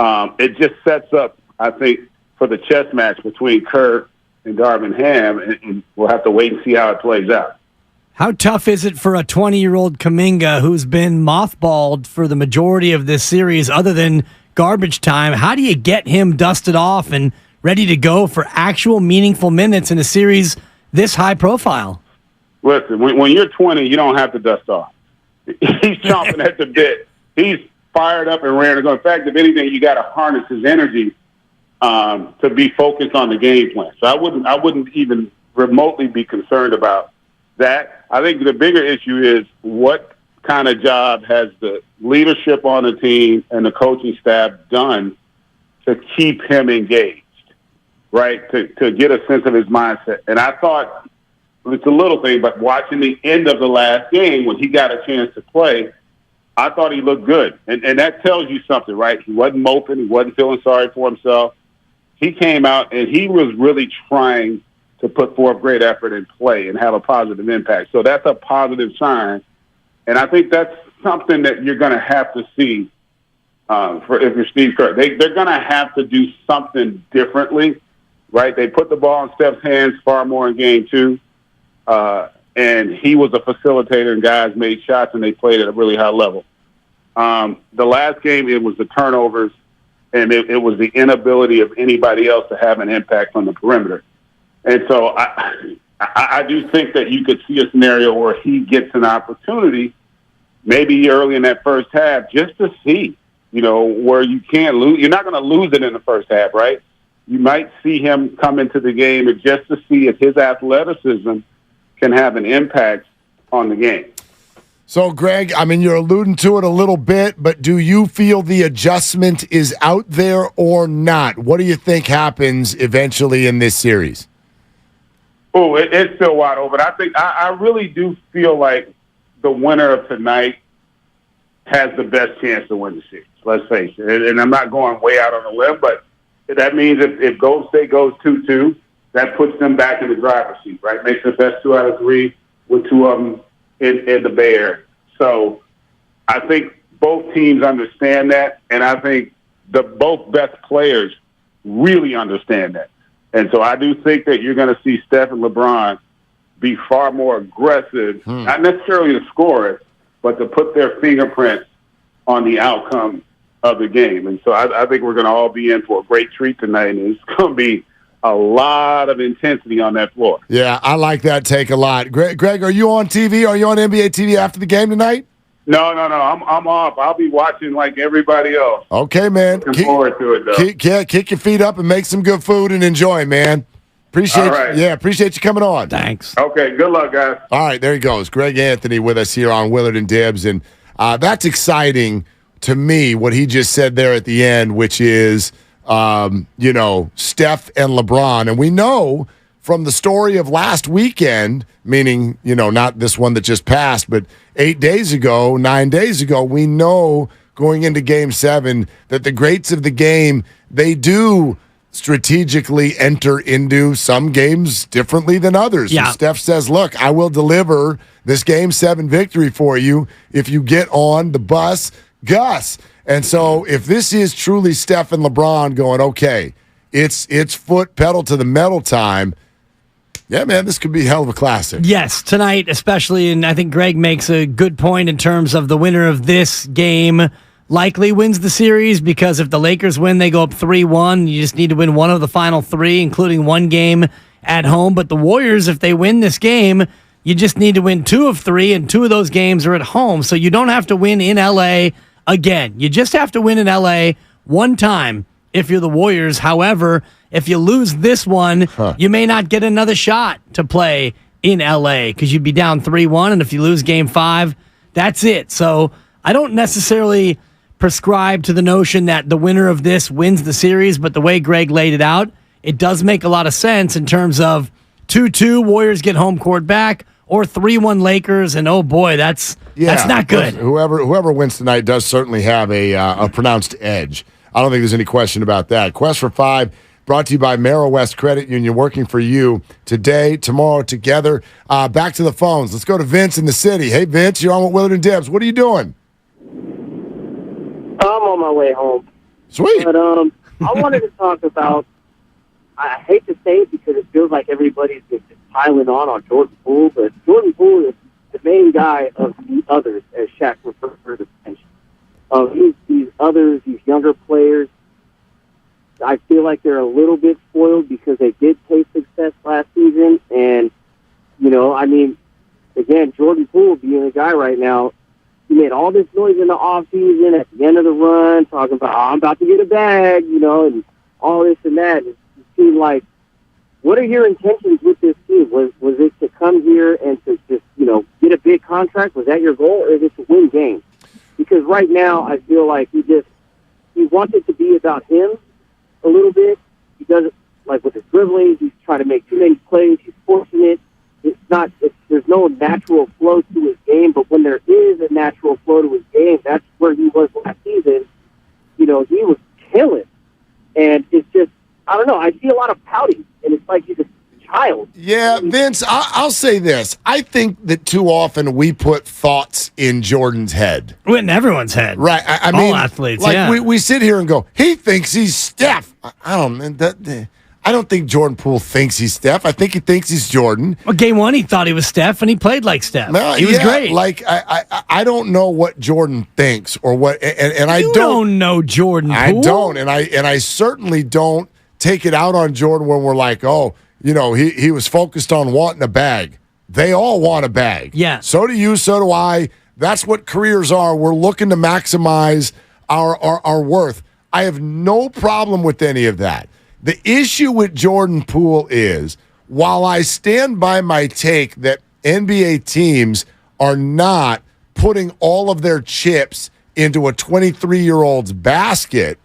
S18: It just sets up, I think, for the chess match between Kerr and Darvin Ham, and we'll have to wait and see how it plays out.
S13: How tough is it for a 20-year-old Kuminga who's been mothballed for the majority of this series other than garbage time? How do you get him dusted off and ready to go for actual meaningful minutes in a series this high profile?
S18: Listen, when you're 20, you don't have to dust off. He's chomping at the bit. He's fired up and ready to go. In fact, if anything, you got to harness his energy to be focused on the game plan. So I wouldn't even remotely be concerned about that. I think the bigger issue is what kind of job has the leadership on the team and the coaching staff done to keep him engaged, right? To get a sense of his mindset. And I thought it's a little thing, but watching the end of the last game when he got a chance to play, I thought he looked good. And that tells you something, right? He wasn't moping. He wasn't feeling sorry for himself. He came out and he was really trying to put forth great effort and play and have a positive impact. So that's a positive sign. And I think that's something that you're going to have to see if you're Steve Kerr. They're going to have to do something differently, right? They put the ball in Steph's hands far more in game 2. And he was a facilitator and guys made shots and they played at a really high level. The last game, it was the turnovers and it was the inability of anybody else to have an impact on the perimeter. And so I do think that you could see a scenario where he gets an opportunity, maybe early in that first half, just to see, where you can't lose. You're not going to lose it in the first half, right? You might see him come into the game and just to see if his athleticism can have an impact on the game.
S7: So, Greg, you're alluding to it a little bit, but do you feel the adjustment is out there or not? What do you think happens eventually in this series?
S18: Oh, it's still wide open. I really do feel like the winner of tonight has the best chance to win the series. Let's face it. And I'm not going way out on a limb, but that means if Golden State goes 2-2, that puts them back in the driver's seat, right? Makes the best 2 out of 3 with 2 of them in the Bay Area. So I think both teams understand that, and I think the both best players really understand that. And so I do think that you're going to see Steph and LeBron be far more aggressive, not necessarily to score it, but to put their fingerprints on the outcome of the game. And so I think we're going to all be in for a great treat tonight, and it's going to be a lot of intensity on that floor.
S7: Yeah, I like that take a lot. Greg, are you on TV? Are you on NBA TV after the game tonight?
S18: No. I'm off. I'll be watching like everybody else.
S7: Okay, man.
S18: Looking forward to it, though.
S7: Kick your feet up and make some good food and enjoy, man. Appreciate you coming on.
S13: Thanks.
S18: Okay, good luck, guys.
S7: All right, there he goes. Greg Anthony with us here on Willard and Dibs. And that's exciting to me, what he just said there at the end, which is, Steph and LeBron. And we know from the story of last weekend, meaning, not this one that just passed, but 9 days ago, we know going into Game 7 that the greats of the game, they do strategically enter into some games differently than others.
S13: Yeah.
S7: And Steph says, look, I will deliver this Game 7 victory for you if you get on the bus, Gus. And so if this is truly Steph and LeBron going, okay, it's foot pedal to the metal time, yeah, man, this could be a hell of a classic.
S13: Yes, tonight especially, and I think Greg makes a good point in terms of the winner of this game likely wins the series, because if the Lakers win, they go up 3-1. You just need to win one of the final 3, including one game at home. But the Warriors, if they win this game, you just need to win 2 of 3, and 2 of those games are at home. So you don't have to win in L.A. again. You just have to win in L.A. one time if you're the Warriors. However, if you lose this one, you may not get another shot to play in L.A. because you'd be down 3-1, and if you lose Game 5, that's it. So I don't necessarily prescribe to the notion that the winner of this wins the series, but the way Greg laid it out, it does make a lot of sense in terms of 2-2, Warriors get home court back, or 3-1 Lakers, and oh boy, that's not good.
S7: Whoever wins tonight does certainly have a pronounced edge. I don't think there's any question about that. Quest for 5, brought to you by Merrill West Credit Union, working for you today, tomorrow, together. Back to the phones. Let's go to Vince in the city. Hey, Vince, you're on with Willard and Dibs. What are you doing?
S10: I'm on my way home.
S7: Sweet.
S10: But I wanted to talk about, I hate to say it because it feels like everybody's just piling on Jordan Poole, but Jordan Poole is the main guy of the others, as Shaq referred to mention. These others, these younger players, I feel like they're a little bit spoiled because they did taste success last season. And, again, Jordan Poole being a guy right now, he made all this noise in the offseason at the end of the run, talking about, I'm about to get a bag, and all this and that. It seemed like, what are your intentions with this team? Was it to come here and to just, get a big contract? Was that your goal, or is it to win games? Because right now, I feel like he wants it to be about him a little bit. He does it, like, with his dribbling. He's trying to make too many plays. He's forcing it. There's no natural flow to his game, but when there is a natural flow to his game, that's where he was last season. He was killing. And it's just, I don't know, I see a lot of pouting, and it's like he's a child.
S7: Yeah, Vince, I'll say this. I think that too often we put thoughts in Jordan's head.
S13: In everyone's head.
S7: Right. I mean,
S13: all athletes,
S7: like
S13: yeah.
S7: we sit here and go, he thinks he's Steph. I don't think Jordan Poole thinks he's Steph. I think he thinks he's Jordan.
S13: Well, game one, he thought he was Steph, and he played like Steph.
S7: No,
S13: he was great.
S7: Like, I don't know what Jordan thinks or what, and I
S13: don't know Jordan Poole.
S7: I don't, and I certainly don't take it out on Jordan when we're like, oh, he was focused on wanting a bag. They all want a bag.
S13: Yeah.
S7: So do you, so do I. That's what careers are. We're looking to maximize our worth. I have no problem with any of that. The issue with Jordan Poole is, while I stand by my take that NBA teams are not putting all of their chips into a 23-year-old's basket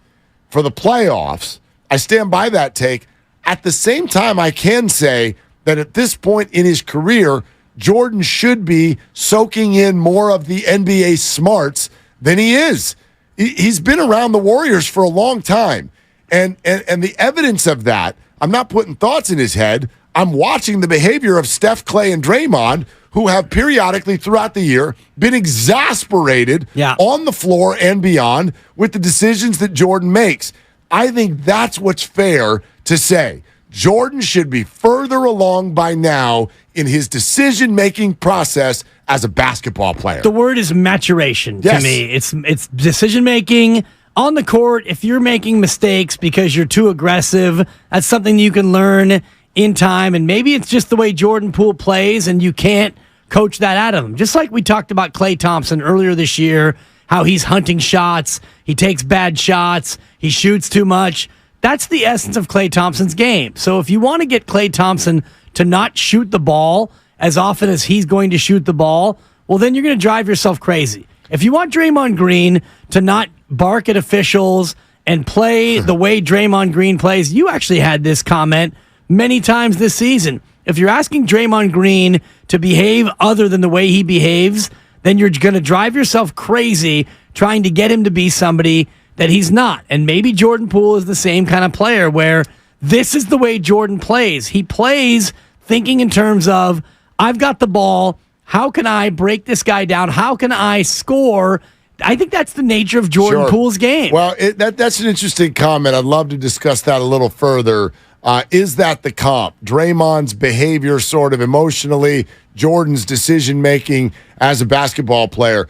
S7: for the playoffs, I stand by that take. At the same time, I can say that at this point in his career, Jordan should be soaking in more of the NBA smarts than he is. He's been around the Warriors for a long time. And the evidence of that, I'm not putting thoughts in his head. I'm watching the behavior of Steph, Clay, and Draymond, who have periodically throughout the year been exasperated on the floor and beyond with the decisions that Jordan makes. I think that's what's fair to say. Jordan should be further along by now in his decision-making process as a basketball player.
S13: The word is maturation to me. It's decision-making. On the court, if you're making mistakes because you're too aggressive, that's something you can learn in time. And maybe it's just the way Jordan Poole plays, and you can't coach that out of him. Just like we talked about Klay Thompson earlier this year, how he's hunting shots, he takes bad shots, he shoots too much. That's the essence of Klay Thompson's game. So if you want to get Klay Thompson to not shoot the ball as often as he's going to shoot the ball, well, then you're going to drive yourself crazy. If you want Draymond Green to not bark at officials and play the way Draymond Green plays, you actually had this comment many times this season. If you're asking Draymond Green to behave other than the way he behaves, then you're going to drive yourself crazy trying to get him to be somebody that he's not. And maybe Jordan Poole is the same kind of player where this is the way Jordan plays. He plays thinking in terms of, I've got the ball. How can I break this guy down? How can I score? I think that's the nature of Jordan Poole's game.
S7: Well, that's an interesting comment. I'd love to discuss that a little further. Is that the comp? Draymond's behavior sort of emotionally, Jordan's decision-making as a basketball player.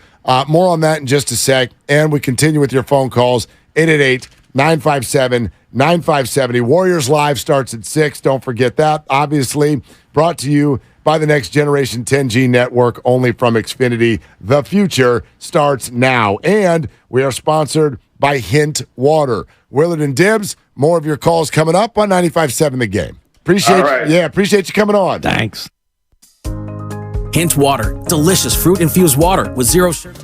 S7: More on that in just a sec. And we continue with your phone calls, 888-957-9570. Warriors Live starts at 6. Don't forget that. Obviously, brought to you by the Next Generation 10G network, only from Xfinity. The future starts now. And we are sponsored by Hint Water. Willard and Dibbs, more of your calls coming up on 95.7 The Game. Appreciate you coming on.
S13: Thanks.
S11: Hint Water, delicious fruit-infused water with zero sugar.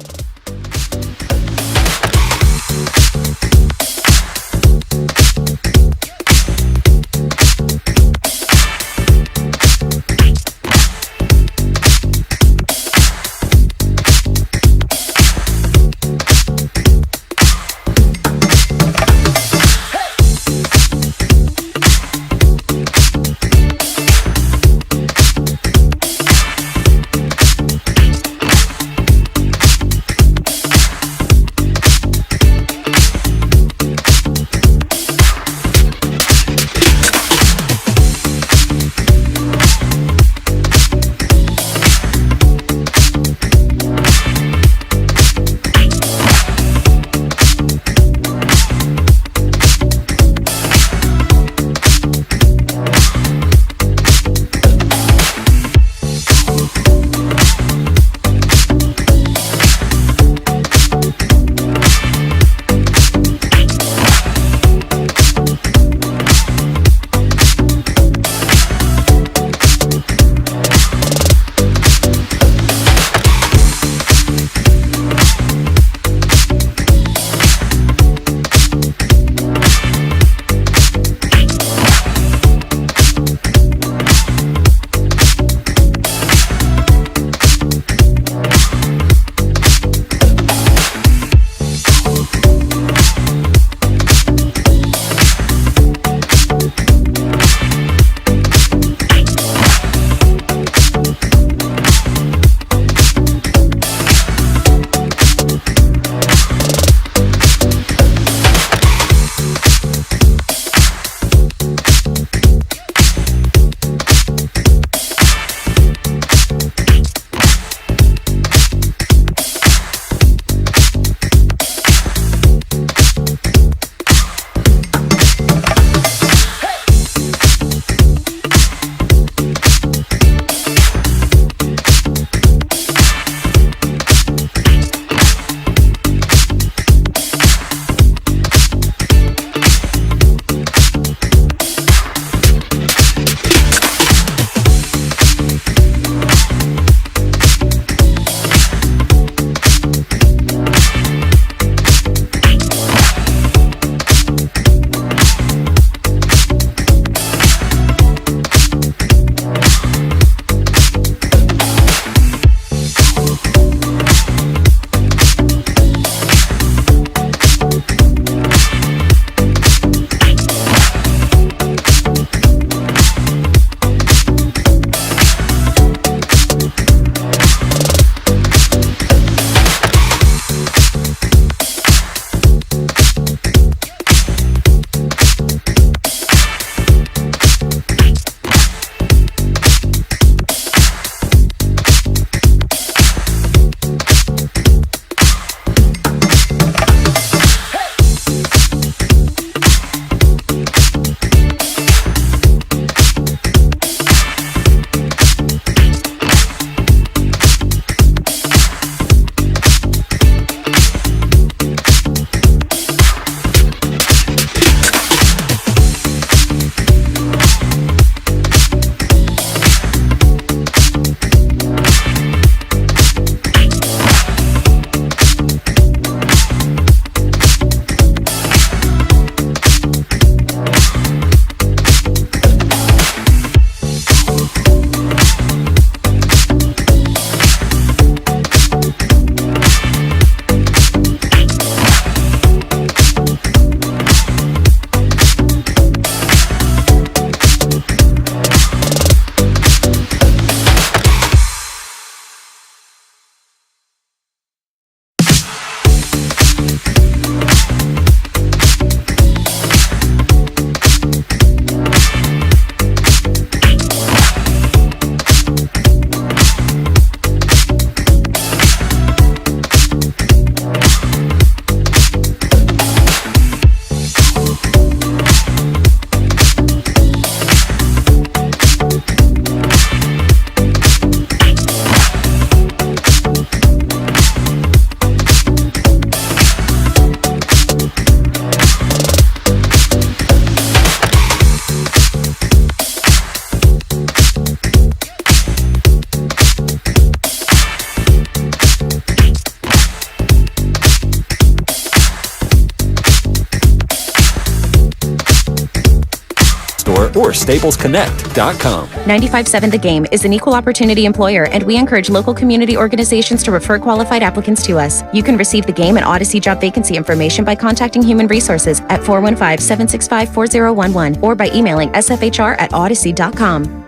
S5: store or staplesconnect.com.
S20: 95.7 The Game is an equal opportunity employer, and we encourage local community organizations to refer qualified applicants to us. You can receive The Game and Odyssey job vacancy information by contacting Human Resources at 415-765-4011 or by emailing sfhr@odyssey.com.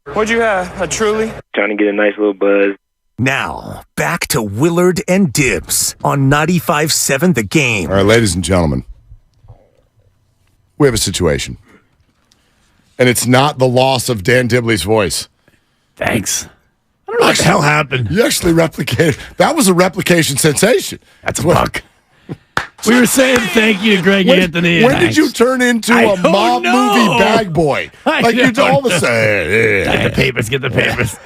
S21: What'd you have? A Truly?
S24: Trying to get a nice little buzz.
S17: Now, back to Willard and Dibbs on 95.7 The Game.
S7: All right, ladies and gentlemen, we have a situation. And it's not the loss of Dan Dibley's voice.
S13: Thanks. I don't know what the hell happened.
S7: You actually replicated. That was a replication sensation.
S13: That's a buck. We were saying thank you to Greg Anthony.
S7: When did you turn into a mob movie bag boy? Like you all of a sudden.
S13: Get the papers. Get the papers.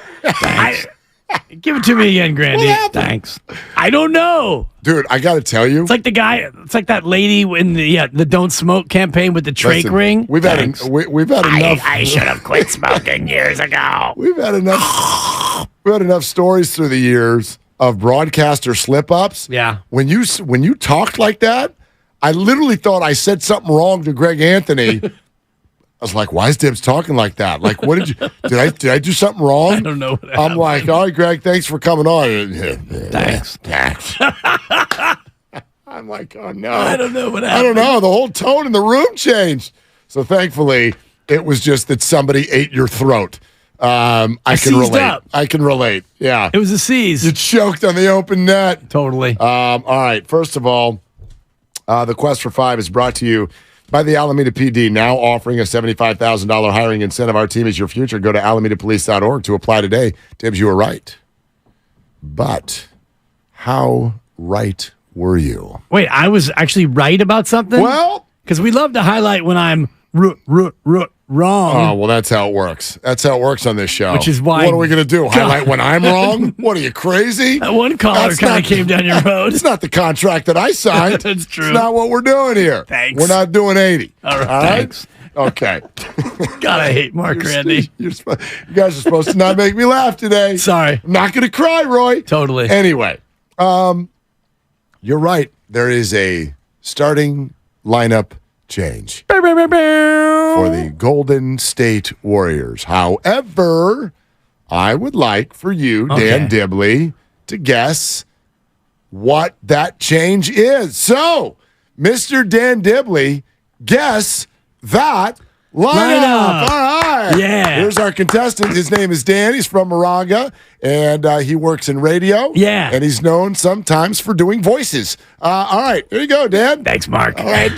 S13: Give it to me again, Grandy. Thanks. I don't know.
S7: Dude, I got to tell you.
S13: It's like the guy, it's like that lady in the Don't Smoke campaign with the trach ring.
S7: We've had enough.
S13: I should have quit smoking years ago.
S7: We've had enough stories through the years of broadcaster slip-ups.
S13: Yeah.
S7: When you talked like that, I literally thought I said something wrong to Greg Anthony. I was like, why is Dibbs talking like that? Like, what did you did I do something wrong?
S13: I don't know what happened.
S7: I'm like, all right, Greg, thanks for coming on.
S13: Thanks.
S7: I'm like, oh no.
S13: I don't know what happened.
S7: I don't know. The whole tone in the room changed. So thankfully, it was just that somebody ate your throat. I can relate.
S13: Up.
S7: I can relate. Yeah.
S13: It was a seize.
S7: You choked on the open net.
S13: Totally.
S7: All right. First of all, the Quest for Five is brought to you by the Alameda PD, now offering a $75,000 hiring incentive. Our team is your future. Go to alamedapolice.org to apply today. Tibbs, you were right. But how right were you?
S13: Wait, I was actually right about something?
S7: Well,
S13: because we love to highlight when I'm wrong.
S7: Oh, well, that's how it works. That's how it works on this show.
S13: Which is why.
S7: What are we going to do? Highlight when I'm wrong? What are you, crazy?
S13: That one caller kind of came down your road.
S7: It's not the contract that I signed.
S13: That's true.
S7: It's not what we're doing here.
S13: Thanks.
S7: We're not doing 80.
S13: All right. Thanks.
S7: Okay.
S13: God, I hate Mark Randy.
S7: You guys are supposed to not make me laugh today.
S13: Sorry.
S7: I'm not going to cry, Roy.
S13: Totally.
S7: Anyway, you're right. There is a starting lineup change for the Golden State Warriors. However, I would like for you, Dan Dibley, to guess what that change is. So, Mr. Dan Dibley, guess that lineup. All right.
S13: Yeah.
S7: Here's our contestant. His name is Dan. He's from Moraga, and he works in radio.
S13: Yeah.
S7: And he's known sometimes for doing voices. All right. Here you go, Dan.
S13: Thanks, Mark.
S7: All right.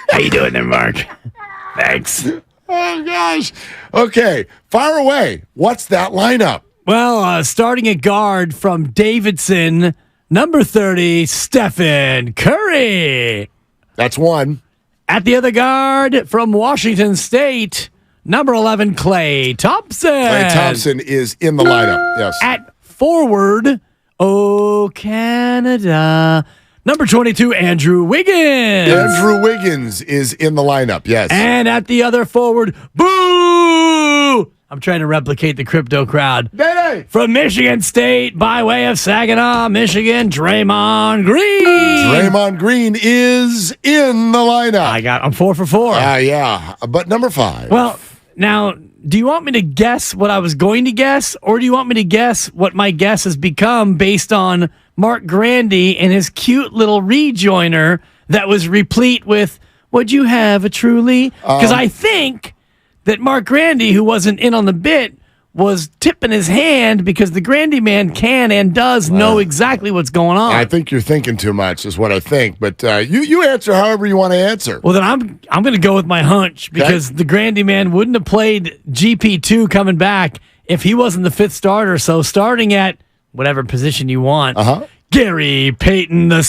S13: How you doing there, Mark? Thanks.
S7: Oh, gosh. Okay. Fire away. What's that lineup?
S13: Well, starting at guard from Davidson, number 30, Stephen Curry.
S7: That's one.
S13: At the other guard from Washington State, number 11, Klay Thompson.
S7: Klay Thompson is in the lineup. Yes.
S13: At forward, Canada, number 22, Andrew Wiggins.
S7: Andrew Wiggins is in the lineup. Yes.
S13: And at the other forward, boo! I'm trying to replicate the crypto crowd.
S7: Day-day.
S13: From Michigan State, by way of Saginaw, Michigan, Draymond Green.
S7: Draymond Green is in the lineup.
S13: I'm 4 for 4.
S7: Yeah. But number 5.
S13: Well, now, do you want me to guess what I was going to guess, or do you want me to guess what my guess has become based on Mark Grandy and his cute little rejoiner that was replete with, would you have a truly? Because I think that Mark Grandy, who wasn't in on the bit, was tipping his hand because the Grandy man can and does know exactly what's going on.
S7: I think you're thinking too much is what I think. But you answer however you want to answer.
S13: Well, then I'm going to go with my hunch because the Grandy man wouldn't have played GP2 coming back if he wasn't the 5th starter. So starting at whatever position you want, Gary Payton II.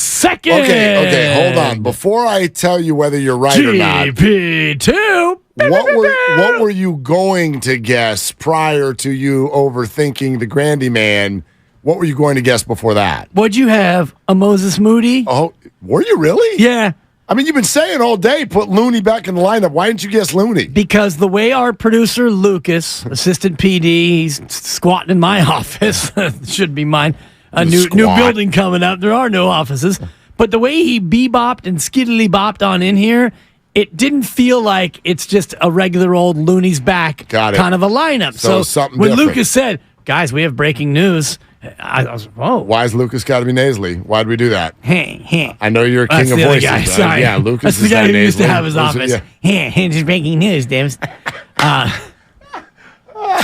S7: Okay, hold on. Before I tell you whether you're right or not.
S13: GP2.
S7: What were you going to guess prior to you overthinking the Grandy man? What were you going to guess before that?
S13: Would you have a Moses Moody?
S7: Oh, were you really?
S13: Yeah.
S7: I mean, you've been saying all day, put Looney back in the lineup. Why didn't you guess Looney?
S13: Because the way our producer, Lucas, assistant PD, he's squatting in my office, should be mine, a new building coming up. There are no offices. But the way he bebopped and skiddly bopped on in here, it didn't feel like it's just a regular old Looney's back kind of a lineup. So
S7: something
S13: when
S7: different.
S13: Lucas said, guys, we have breaking news, I was, whoa.
S7: Why is Lucas got to be nasally? Why'd we do that?
S13: Hey.
S7: I know you're a king
S13: That's
S7: of
S13: the other
S7: voices.
S13: guy. Sorry.
S7: Yeah, Lucas
S13: That's the
S7: is
S13: guy
S7: that
S13: who used to
S7: nasally.
S13: have his office.
S7: Yeah.
S13: Just breaking news, Dims.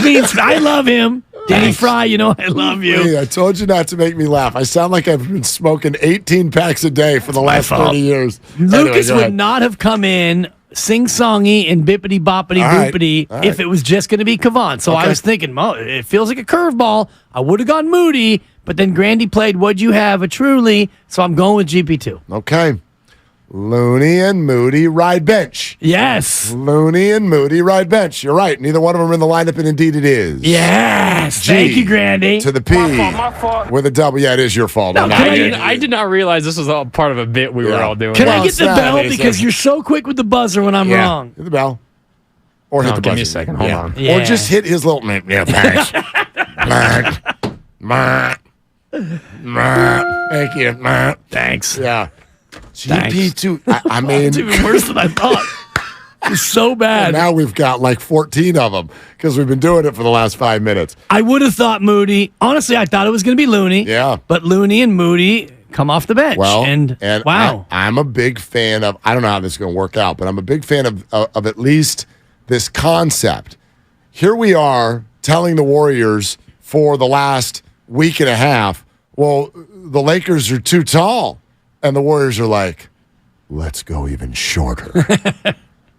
S13: Means I love him. Danny Fry, you know I love you.
S7: Hey, I told you not to make me laugh. I sound like I've been smoking 18 packs a day for the last 30 years.
S13: Lucas
S7: Anyway,
S13: would not have come in sing-songy and bippity-boppity boopity
S7: All right.
S13: if it was just going to be Kevon. So I was thinking, it feels like a curveball. I would have gone Moody, but then Grandy played What'd You Have, a Truly, so I'm going with GP2.
S7: Okay. Looney and Moody ride bench.
S13: Yes.
S7: Looney and Moody ride bench. You're right. Neither one of them are in the lineup, and indeed it is.
S13: Yes.
S7: G
S13: Thank you, Grandy.
S7: to the P.
S2: My fault.
S7: With a double. Yeah, it is your fault.
S2: No, I did not realize this was all part of a bit we were all doing.
S13: Can I get the bell? Because you're so quick with the buzzer when I'm wrong.
S7: Hit the bell. Or hit the buzzer.
S2: Give me a second. Hold on.
S7: Or just hit his little... Yeah, thanks. Thank you.
S13: Thanks.
S7: Yeah. GP2. I mean...
S13: It's even worse than I thought. It's so bad.
S7: Now we've got like 14 of them because we've been doing it for the last 5 minutes.
S13: I would have thought Moody. Honestly, I thought it was going to be Looney.
S7: Yeah.
S13: But Looney and Moody come off the bench.
S7: Well,
S13: and wow.
S7: I'm a big fan of, I don't know how this is going to work out, but I'm a big fan of at least this concept. Here we are telling the Warriors for the last week and a half, well, the Lakers are too tall. And the Warriors are like, let's go even shorter.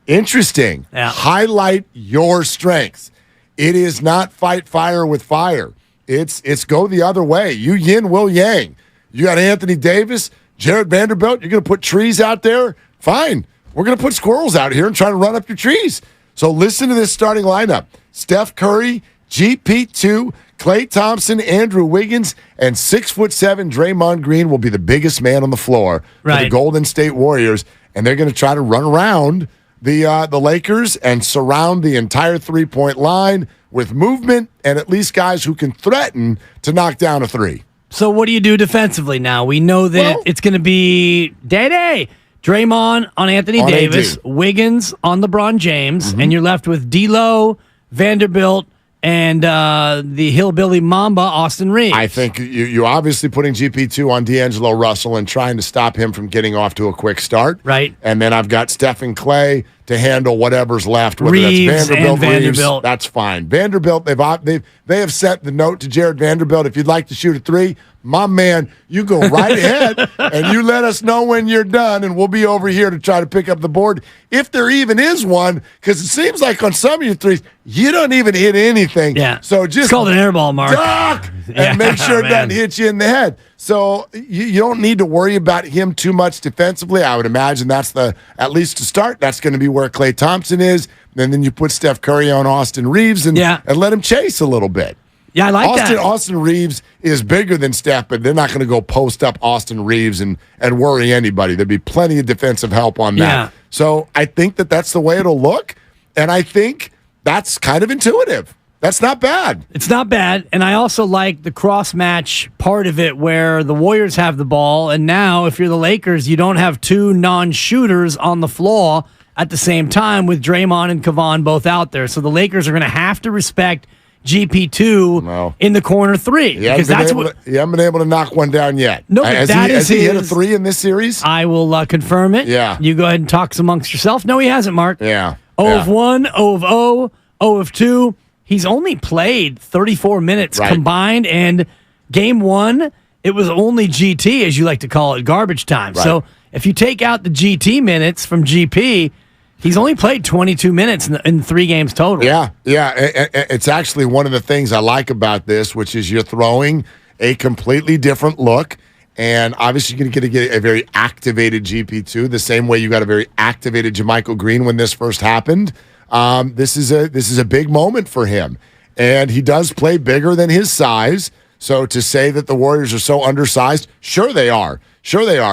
S7: Interesting.
S13: Yeah.
S7: Highlight your strengths. It is not fight fire with fire. It's go the other way. You yin, will yang. You got Anthony Davis, Jared Vanderbilt. You're going to put trees out there? Fine. We're going to put squirrels out here and try to run up your trees. So listen to this starting lineup. Steph Curry, GP2, Klay Thompson, Andrew Wiggins, and 6'7" Draymond Green will be the biggest man on the floor for the Golden State Warriors. And they're going to try to run around the Lakers and surround the entire three-point line with movement and at least guys who can threaten to knock down a three.
S13: So what do you do defensively now? We know that it's going to be Day-Day. Draymond on Anthony Davis, Wiggins on LeBron James, and you're left with D'Lo, Vanderbilt, and the hillbilly Mamba, Austin Reeves.
S7: I think you're obviously putting GP2 on D'Angelo Russell and trying to stop him from getting off to a quick start.
S13: Right.
S7: And then I've got Steph and Klay to handle whatever's left, whether
S13: Reeves
S7: that's Vanderbilt,
S13: and
S7: Reeves,
S13: Vanderbilt.
S7: that's fine. Vanderbilt, they have sent the note to Jared Vanderbilt, if you'd like to shoot a three, my man, you go right ahead and you let us know when you're done, and we'll be over here to try to pick up the board, if there even is one, because it seems like on some of your threes, you don't even hit anything.
S13: Yeah.
S7: So just
S13: it's called an airball, Mark.
S7: Duck, and make sure it doesn't hit you in the head. So you don't need to worry about him too much defensively. I would imagine that's at least to start, that's going to be where Klay Thompson is. And then you put Steph Curry on Austin Reeves and let him chase a little bit.
S13: Yeah, I like that.
S7: Austin Reeves is bigger than Steph, but they're not going to go post up Austin Reeves and worry anybody. There'd be plenty of defensive help on that.
S13: Yeah.
S7: So I think that's the way it'll look. And I think that's kind of intuitive. That's not bad.
S13: It's not bad. And I also like the cross-match part of it where the Warriors have the ball, and now if you're the Lakers, you don't have two non-shooters on the floor at the same time with Draymond and Kevon both out there. So the Lakers are going to have to respect GP2 in the corner three.
S7: You haven't been able to knock one down yet.
S13: No, but
S7: has he hit a three in this series?
S13: I will confirm it.
S7: Yeah.
S13: You go ahead and talk amongst yourself. No, he hasn't, Mark.
S7: Yeah.
S13: 0 of 1, 0 of 0, 0 of 2. He's only played 34 minutes combined, and game one, it was only GT, as you like to call it, garbage time.
S7: Right.
S13: So if you take out the GT minutes from GP, he's only played 22 minutes in 3 games total.
S7: Yeah. It's actually one of the things I like about this, which is you're throwing a completely different look. And obviously, you're going to get a very activated GP2, the same way you got a very activated JaMychal Green when this first happened. This is a big moment for him. And he does play bigger than his size. So to say that the Warriors are so undersized, sure they are.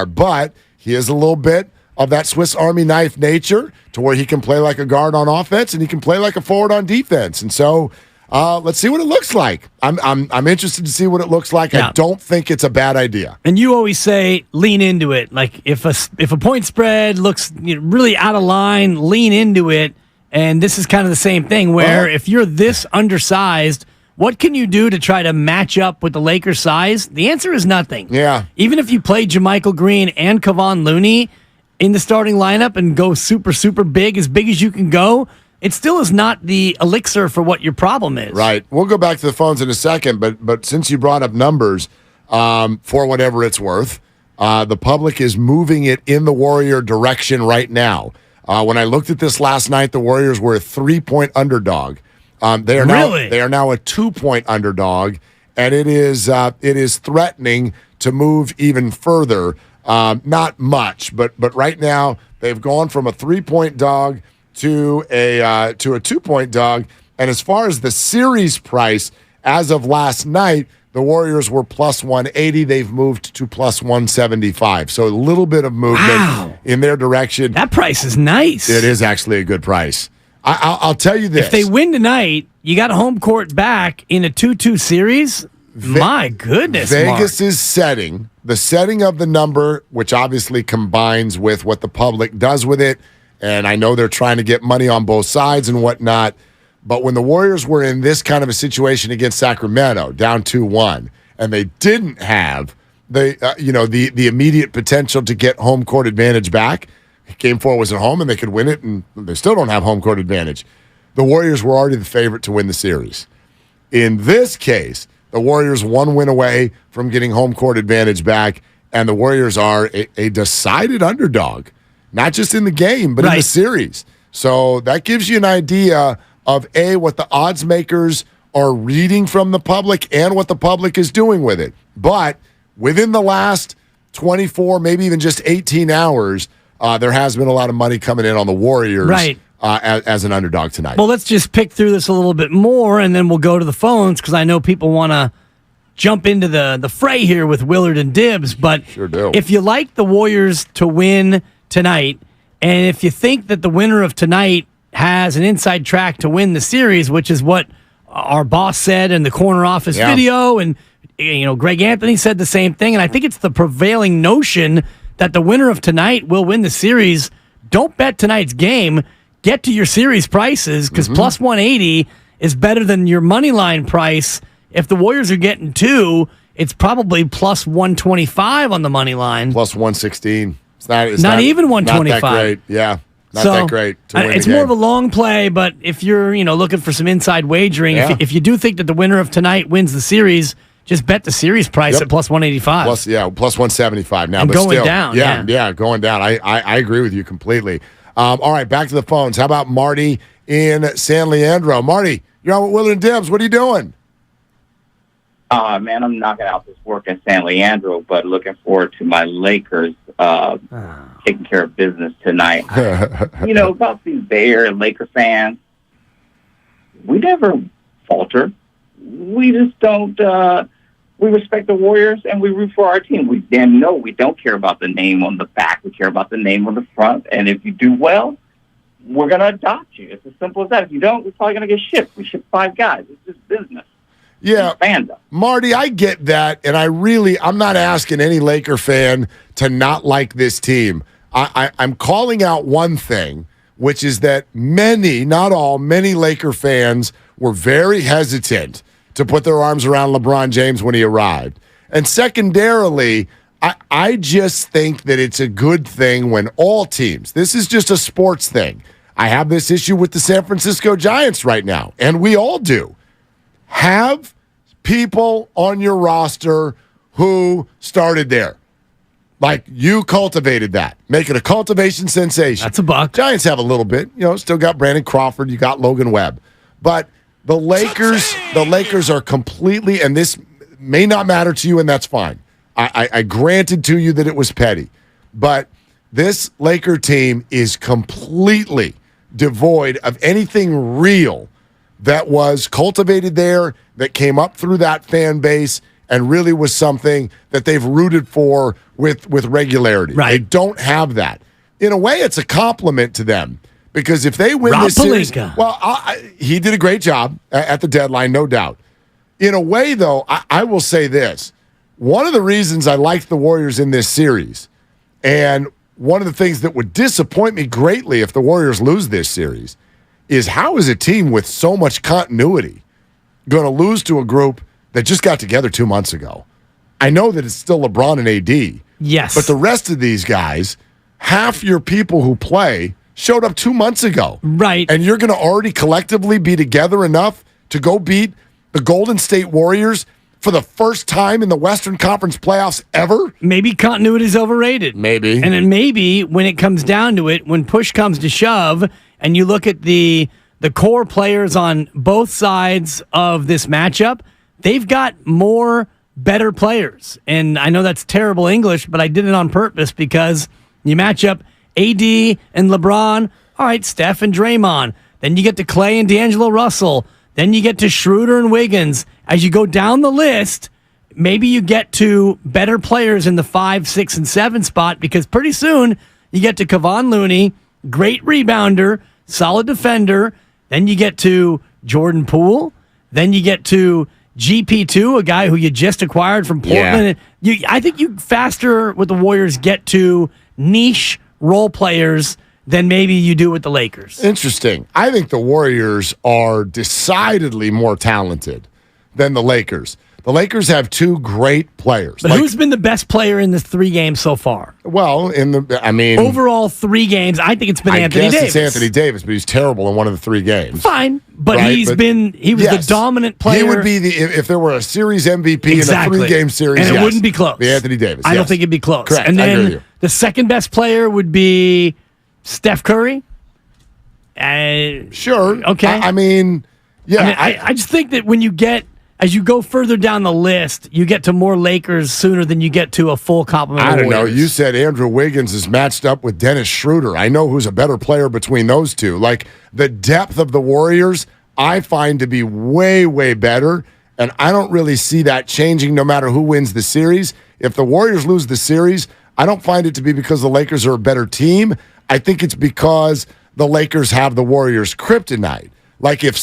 S7: But he has a little bit of that Swiss Army knife nature to where he can play like a guard on offense and he can play like a forward on defense. And so Let's see what it looks like. I'm interested to see what it looks like.
S13: Yeah.
S7: I don't think it's a bad idea.
S13: And you always say lean into it. Like if a point spread looks really out of line, lean into it. And this is kind of the same thing where if you're this undersized, what can you do to try to match up with the Lakers' size? The answer is nothing.
S7: Yeah.
S13: Even if you play JaMychal Green and Kevon Looney in the starting lineup and go super, super big as you can go, it still is not the elixir for what your problem is.
S7: Right. We'll go back to the phones in a second, but since you brought up numbers, for whatever it's worth, the public is moving it in the Warrior direction right now. When I looked at this last night, the Warriors were a 3-point underdog. They are now a 2-point underdog, and it is threatening to move even further. Not much, but right now they've gone from a 3-point dog to a 2-point dog. And as far as the series price, as of last night, the Warriors were plus 180. They've moved to plus 175. So a little bit of movement in their direction.
S13: That price is nice.
S7: It is actually a good price. I'll tell you this.
S13: If they win tonight, you got home court back in a 2-2 series. My goodness,
S7: Vegas
S13: Mark.
S7: is setting of the number, which obviously combines with what the public does with it. And I know they're trying to get money on both sides and whatnot. But when the Warriors were in this kind of a situation against Sacramento, down 2-1, and they didn't have the immediate potential to get home court advantage back, Game 4 was at home and they could win it, and they still don't have home court advantage. The Warriors were already the favorite to win the series. In this case, the Warriors 1 win away from getting home court advantage back, and the Warriors are a decided underdog. Not just in the game, but in the series. So that gives you an idea of, A, what the odds makers are reading from the public and what the public is doing with it. But within the last 24, maybe even just 18 hours, there has been a lot of money coming in on the Warriors as an underdog tonight.
S13: Well, let's just pick through this a little bit more, and then we'll go to the phones because I know people want to jump into the fray here with Willard and Dibs. But
S7: sure do.
S13: If you like the Warriors to win tonight, and if you think that the winner of tonight has an inside track to win the series, which is what our boss said in the corner office video, and Greg Anthony said the same thing, and I think it's the prevailing notion that the winner of tonight will win the series. Don't bet tonight's game. Get to your series prices because plus 180 is better than your money line price. If the Warriors are getting 2, it's probably plus 125 on the money line.
S7: Plus 116. It's
S13: not even 125.
S7: Not that great. Yeah. Not that great to win
S13: It's
S7: the game.
S13: more of a long play, but if you're looking for some inside wagering, if you do think that the winner of tonight wins the series, just bet the series price at plus 185.
S7: Plus 175 now.
S13: And
S7: but
S13: going
S7: still,
S13: down.
S7: Yeah, going down. I agree with you completely. All right, back to the phones. How about Marty in San Leandro? Marty, you're on with Willard and Dibs. What are you doing?
S8: Man, I'm knocking out this work in San Leandro, but looking forward to my Lakers taking care of business tonight. About these Bay Area Laker fans, we never falter. We just don't. We respect the Warriors and we root for our team. We damn know we don't care about the name on the back. We care about the name on the front. And if you do well, we're going to adopt you. It's as simple as that. If you don't, we're probably going to get shipped. We ship 5 guys. It's just business.
S7: Yeah, Marty, I get that, and I'm not asking any Laker fan to not like this team. I'm calling out one thing, which is that many, not all, many Laker fans were very hesitant to put their arms around LeBron James when he arrived. And secondarily, I just think that it's a good thing when all teams, this is just a sports thing. I have this issue with the San Francisco Giants right now, and we all do. Have people on your roster who started there. Like, you cultivated that. Make it a cultivation sensation.
S13: That's a buck.
S7: Giants have a little bit. Still got Brandon Crawford. You got Logan Webb. But the Lakers are completely, and this may not matter to you, and that's fine. I granted to you that it was petty. But this Laker team is completely devoid of anything real that was cultivated there, that came up through that fan base, and really was something that they've rooted for with regularity.
S13: Right.
S7: They don't have that. In a way, it's a compliment to them Because if they win this series, he did a great job at the deadline, no doubt. In a way, though, I will say this. One of the reasons I liked the Warriors in this series, and one of the things that would disappoint me greatly if the Warriors lose this series, is how is a team with so much continuity going to lose to a group that just got together 2 months ago? I know that it's still LeBron and AD.
S13: Yes.
S7: But the rest of these guys, half your people who play showed up 2 months ago.
S13: Right.
S7: And you're going to already collectively be together enough to go beat the Golden State Warriors for the first time in the Western Conference playoffs ever?
S13: Maybe continuity is overrated.
S7: Maybe.
S13: And then maybe when it comes down to it, when push comes to shove, and you look at the core players on both sides of this matchup, they've got more better players. And I know that's terrible English, but I did it on purpose because you match up AD and LeBron, all right, Steph and Draymond. Then you get to Clay and D'Angelo Russell. Then you get to Schroeder and Wiggins. As you go down the list, maybe you get to better players in the 5, 6, and 7 spot because pretty soon you get to Kevon Looney, great rebounder, solid defender. Then you get to Jordan Poole. Then you get to GP2, a guy who you just acquired from Portland. Yeah. I think you faster with the Warriors get to niche role players than maybe you do with the Lakers.
S7: Interesting. I think the Warriors are decidedly more talented than the Lakers. The Lakers have two great players.
S13: But who's been the best player in the 3 games so far?
S7: Well,
S13: overall 3 games, I think it's been Anthony Davis.
S7: It's Anthony Davis, but he's terrible in one of the 3 games.
S13: Fine, but right? he was the dominant player.
S7: He would be if there were a series MVP in a 3-game series,
S13: and it wouldn't be close.
S7: Be Anthony Davis.
S13: I don't think it'd be close.
S7: Correct.
S13: And
S7: I agree with
S13: then
S7: you.
S13: The second best player would be Steph Curry.
S7: Sure.
S13: Okay.
S7: I
S13: just think that as you go further down the list, you get to more Lakers sooner than you get to a full complement of
S7: I don't know.
S13: Warriors.
S7: You said Andrew Wiggins is matched up with Dennis Schroeder. I know who's a better player between those two. Like, the depth of the Warriors, I find to be way, way better, and I don't really see that changing no matter who wins the series. If the Warriors lose the series, I don't find it to be because the Lakers are a better team. I think it's because the Lakers have the Warriors' kryptonite. Like, if the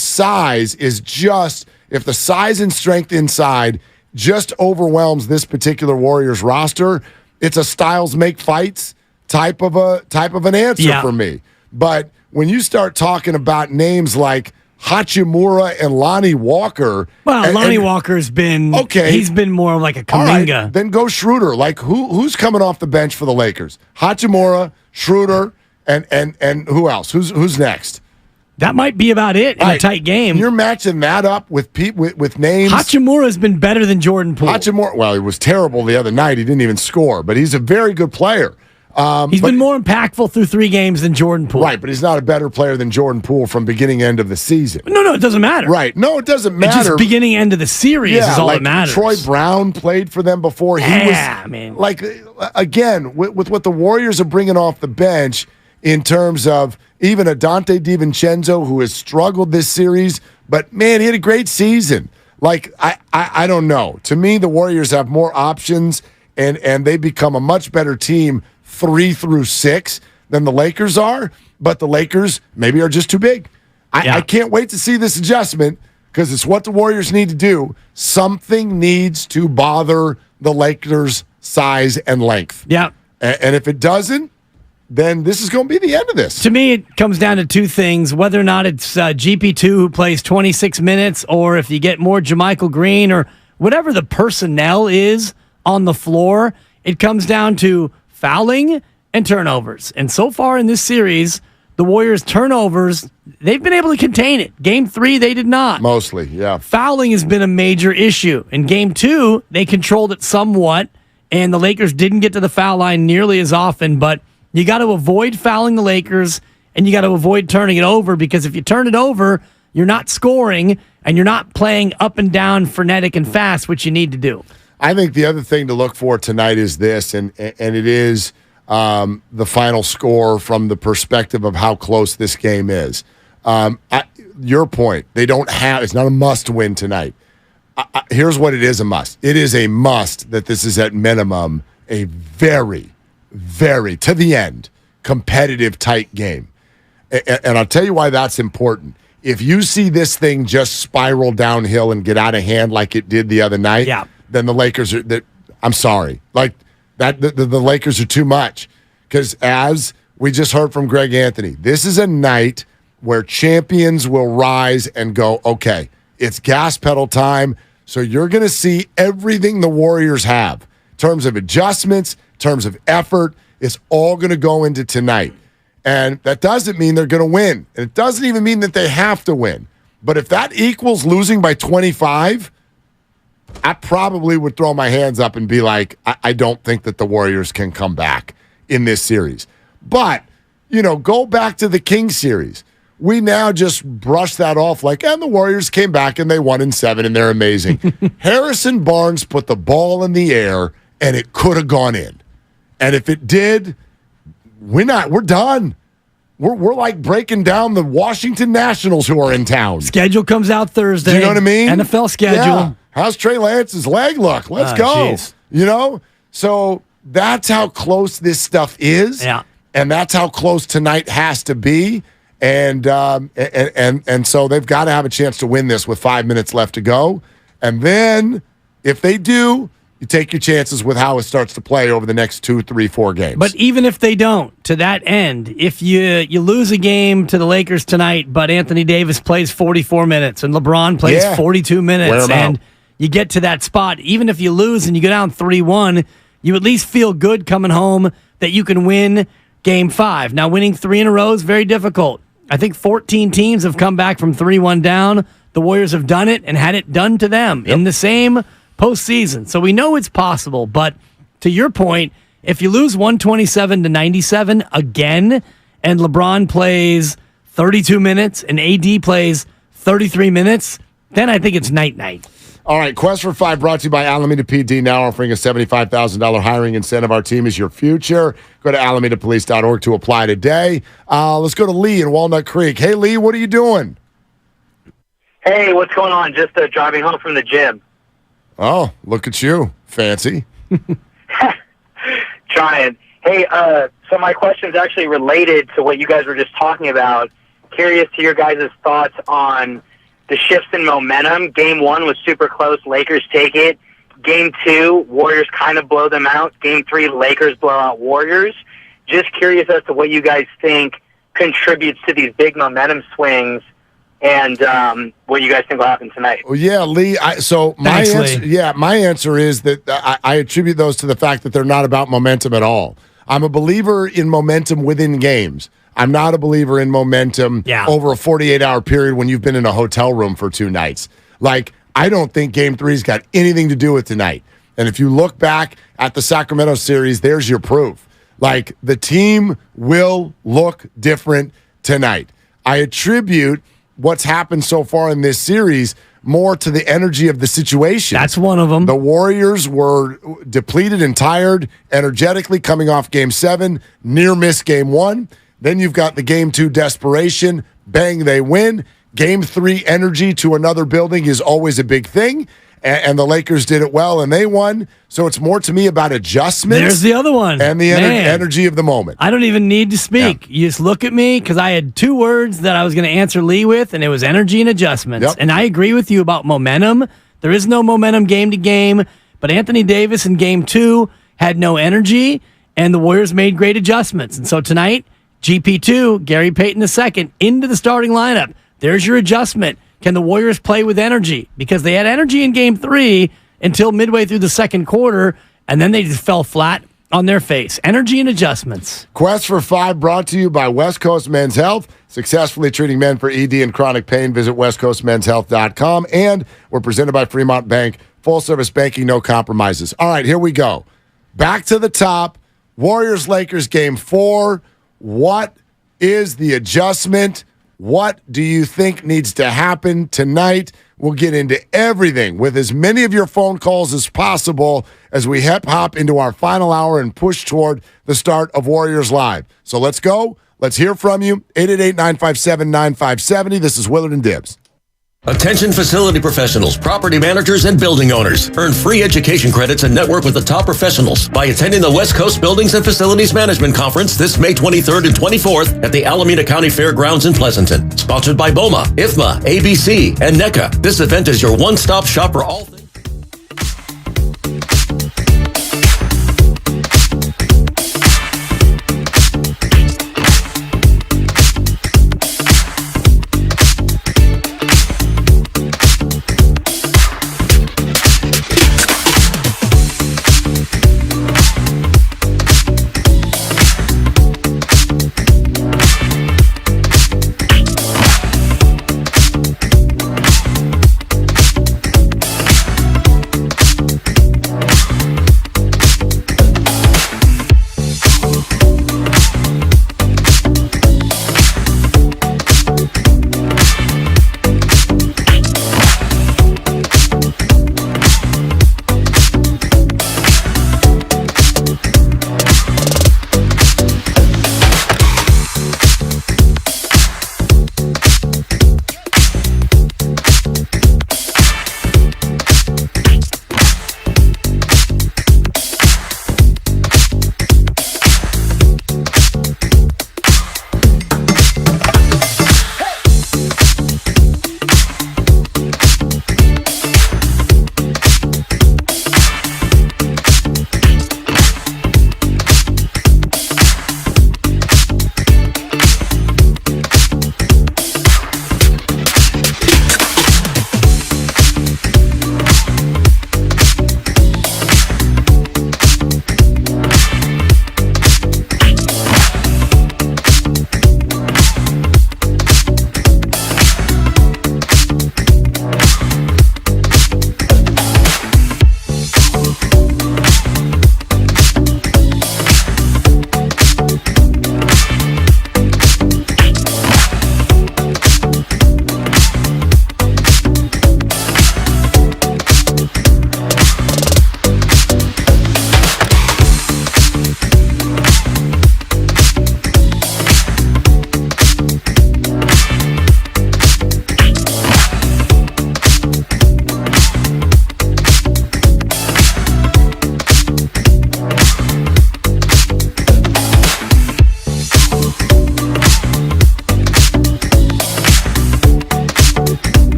S7: size and strength inside just overwhelms this particular Warriors roster, it's a styles make fights type of an answer for me. But when you start talking about names like Hachimura and Lonnie Walker,
S13: Lonnie Walker's been okay. He's been more like a Kuminga.
S7: Right, then go Schroeder. Like who's coming off the bench for the Lakers? Hachimura, Schroeder, and who else? Who's next?
S13: That might be about it in a tight game.
S7: You're matching that up with names.
S13: Hachimura's been better than Jordan Poole.
S7: He was terrible the other night. He didn't even score, but he's a very good player.
S13: He's been more impactful through 3 games than Jordan Poole.
S7: Right, but he's not a better player than Jordan Poole from beginning end of the season.
S13: No, it doesn't matter.
S7: Right. No, it doesn't matter.
S13: It's just beginning end of the series is all that matters.
S7: Troy Brown played for them before. Like, again, with what the Warriors are bringing off the bench in terms of even a Dante DiVincenzo who has struggled this series, but man, he had a great season. Like, I don't know. To me, the Warriors have more options, and they become a much better team 3 through 6 than the Lakers are, but the Lakers maybe are just too big. I can't wait to see this adjustment because it's what the Warriors need to do. Something needs to bother the Lakers' size and length.
S13: Yeah.
S7: And if it doesn't, then this is going to be the end of this.
S13: To me, it comes down to 2 things, whether or not it's GP2 who plays 26 minutes or if you get more JaMychal Green or whatever the personnel is on the floor, it comes down to fouling and turnovers. And so far in this series, the Warriors' turnovers, they've been able to contain it. Game 3, they did not.
S7: Mostly, yeah.
S13: Fouling has been a major issue. In Game 2, they controlled it somewhat, and the Lakers didn't get to the foul line nearly as often, but you got to avoid fouling the Lakers, and you got to avoid turning it over, because if you turn it over, you're not scoring, and you're not playing up and down, frenetic and fast, which you need to do.
S7: I think the other thing to look for tonight is this, and it is the final score from the perspective of how close this game is. Your point, it's not a must-win tonight. Here's what it is a must. It is a must that this is at minimum a very, very, to the end, competitive, tight game. And I'll tell you why that's important. If you see this thing just spiral downhill and get out of hand like it did the other night, then the Lakers are. I'm sorry, like that. The Lakers are too much because, as we just heard from Greg Anthony, this is a night where champions will rise and go, okay, it's gas pedal time. So you're going to see everything the Warriors have in terms of adjustments, in terms of effort. It's all going to go into tonight. And that doesn't mean they're going to win. And it doesn't even mean that they have to win. But if that equals losing by 25, I probably would throw my hands up and be like, I don't think that the Warriors can come back in this series. But, go back to the Kings series. We now just brush that off like, and the Warriors came back and they won in 7 and they're amazing. Harrison Barnes put the ball in the air and it could have gone in. And if it did, we're done. We're like breaking down the Washington Nationals who are in town.
S13: Schedule comes out Thursday.
S7: Do you know what I mean?
S13: NFL schedule.
S7: Yeah. How's Trey Lance's leg look? Let's go. Geez. So that's how close this stuff is.
S13: Yeah.
S7: And that's how close tonight has to be. And so they've got to have a chance to win this with 5 minutes left to go. And then if they do, you take your chances with how it starts to play over the next 2, 3, 4 games.
S13: But even if they don't, to that end, if you lose a game to the Lakers tonight, but Anthony Davis plays 44 minutes and LeBron plays 42 minutes, and you get to that spot, even if you lose and you go down 3-1, you at least feel good coming home that you can win Game 5. Now, winning 3 in a row is very difficult. I think 14 teams have come back from 3-1 down. The Warriors have done it and had it done to them in the same postseason. So we know it's possible. But to your point, if you lose 127-97 again and LeBron plays 32 minutes and AD plays 33 minutes, then I think it's night-night.
S7: All right, Quest for 5 brought to you by Alameda PD, now offering a $75,000 hiring incentive. Our team is your future. Go to alamedapolice.org to apply today. Let's go to Lee in Walnut Creek. Hey, Lee, what are you doing?
S3: Hey, what's going on? Just driving home from the gym.
S7: Oh, look at you. Fancy.
S3: Trying. Hey, so my question is actually related to what you guys were just talking about. Curious to your guys' thoughts on the shifts in momentum. Game 1 was super close. Lakers take it. Game 2, Warriors kind of blow them out. Game 3, Lakers blow out Warriors. Just curious as to what you guys think contributes to these big momentum swings and what you guys think will happen tonight.
S7: Well, yeah, Lee. My answer is that I attribute those to the fact that they're not about momentum at all. I'm a believer in momentum within games. I'm not a believer in momentum over a 48-hour period when you've been in a hotel room for 2 nights. Like, I don't think Game 3's got anything to do with tonight. And if you look back at the Sacramento series, there's your proof. Like, the team will look different tonight. I attribute what's happened so far in this series more to the energy of the situation.
S13: That's one of them.
S7: The Warriors were depleted and tired energetically coming off Game 7, near miss Game 1. Then you've got the Game 2 desperation. Bang, they win. Game 3 energy to another building is always a big thing. And the Lakers did it well, and they won. So it's more to me about adjustments.
S13: There's the other one.
S7: And the energy of the moment.
S13: I don't even need to speak. You just look at me, because I had 2 words that I was going to answer Lee with, and it was energy and adjustments. And I agree with you about momentum. There is no momentum game to game, but Anthony Davis in Game 2 had no energy, and the Warriors made great adjustments. And so tonight, GP2, Gary Payton II, into the starting lineup. There's your adjustment. Can the Warriors play with energy? Because they had energy in Game 3 until midway through the second quarter, and then they just fell flat on their face. Energy and adjustments.
S7: Quest for 5 brought to you by West Coast Men's Health. Successfully treating men for ED and chronic pain. Visit westcoastmenshealth.com. And we're presented by Fremont Bank. Full-service banking, no compromises. All right, here we go. Back to the top. Warriors-Lakers Game 4. What is the adjustment? What do you think needs to happen tonight? We'll get into everything with as many of your phone calls as possible as we hop into our final hour and push toward the start of Warriors Live. So let's go. Let's hear from you. 888-957-9570. This is Willard and Dibbs.
S9: Attention facility professionals, property managers, and building owners. Earn free education credits and network with the top professionals by attending the West Coast Buildings and Facilities Management Conference this May 23rd and 24th at the Alameda County Fairgrounds in Pleasanton. Sponsored by BOMA, IFMA, ABC, and NECA. This event is your one-stop shop for all things.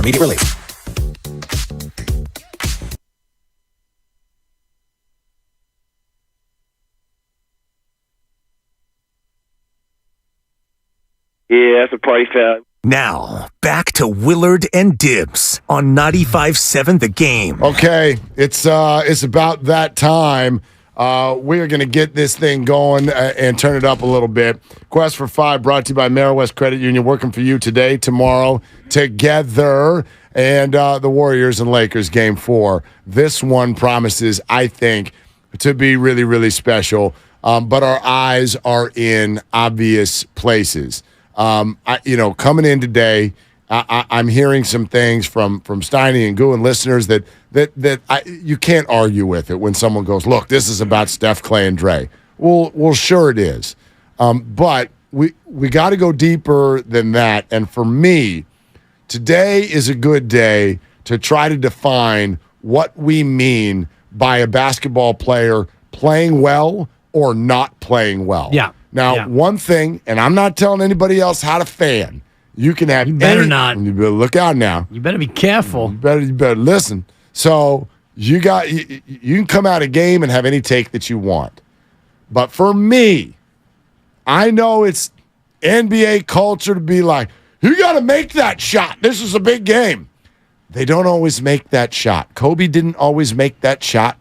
S5: immediate relief.
S24: Yeah, that's a party foul.
S17: Now, back to Willard and Dibbs on 95.7 The Game.
S7: Okay, it's about that time. We are going to get this thing going and turn it up a little bit. Quest for 5 brought to you by Merrill West Credit Union, working for you today, tomorrow, together. And the Warriors and Lakers game 4. This one promises, I think, to be really, really special. But our eyes are in obvious places. Coming in today, I'm hearing some things from Steiny and Goo and listeners that you can't argue with it when someone goes, look, this is about Steph, Clay, and Dre. Well, sure it is. But we got to go deeper than that. And for me, today is a good day to try to define what we mean by a basketball player playing well or not playing well.
S13: Yeah.
S7: Now, one thing, and I'm not telling anybody else how to fan. You can have.
S13: You better not.
S7: You better look out now.
S13: You better be careful.
S7: You better listen. So you can come out a game and have any take that you want, but for me, I know it's NBA culture to be like, you got to make that shot. This is a big game. They don't always make that shot. Kobe didn't always make that shot.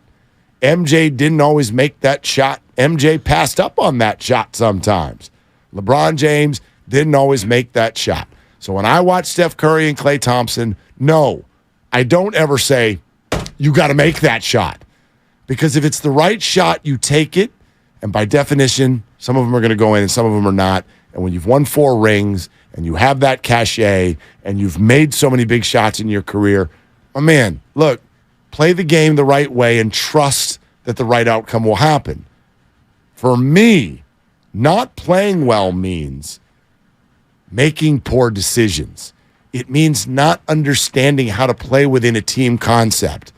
S7: MJ didn't always make that shot. MJ passed up on that shot sometimes. LeBron James didn't always make that shot. So when I watch Steph Curry and Klay Thompson, no, I don't ever say, you got to make that shot. Because if it's the right shot, you take it. And by definition, some of them are going to go in and some of them are not. And when you've won 4 rings and you have that cachet and you've made so many big shots in your career, my man, look, play the game the right way and trust that the right outcome will happen. For me, not playing well means making poor decisions. It means not understanding how to play within a team concept.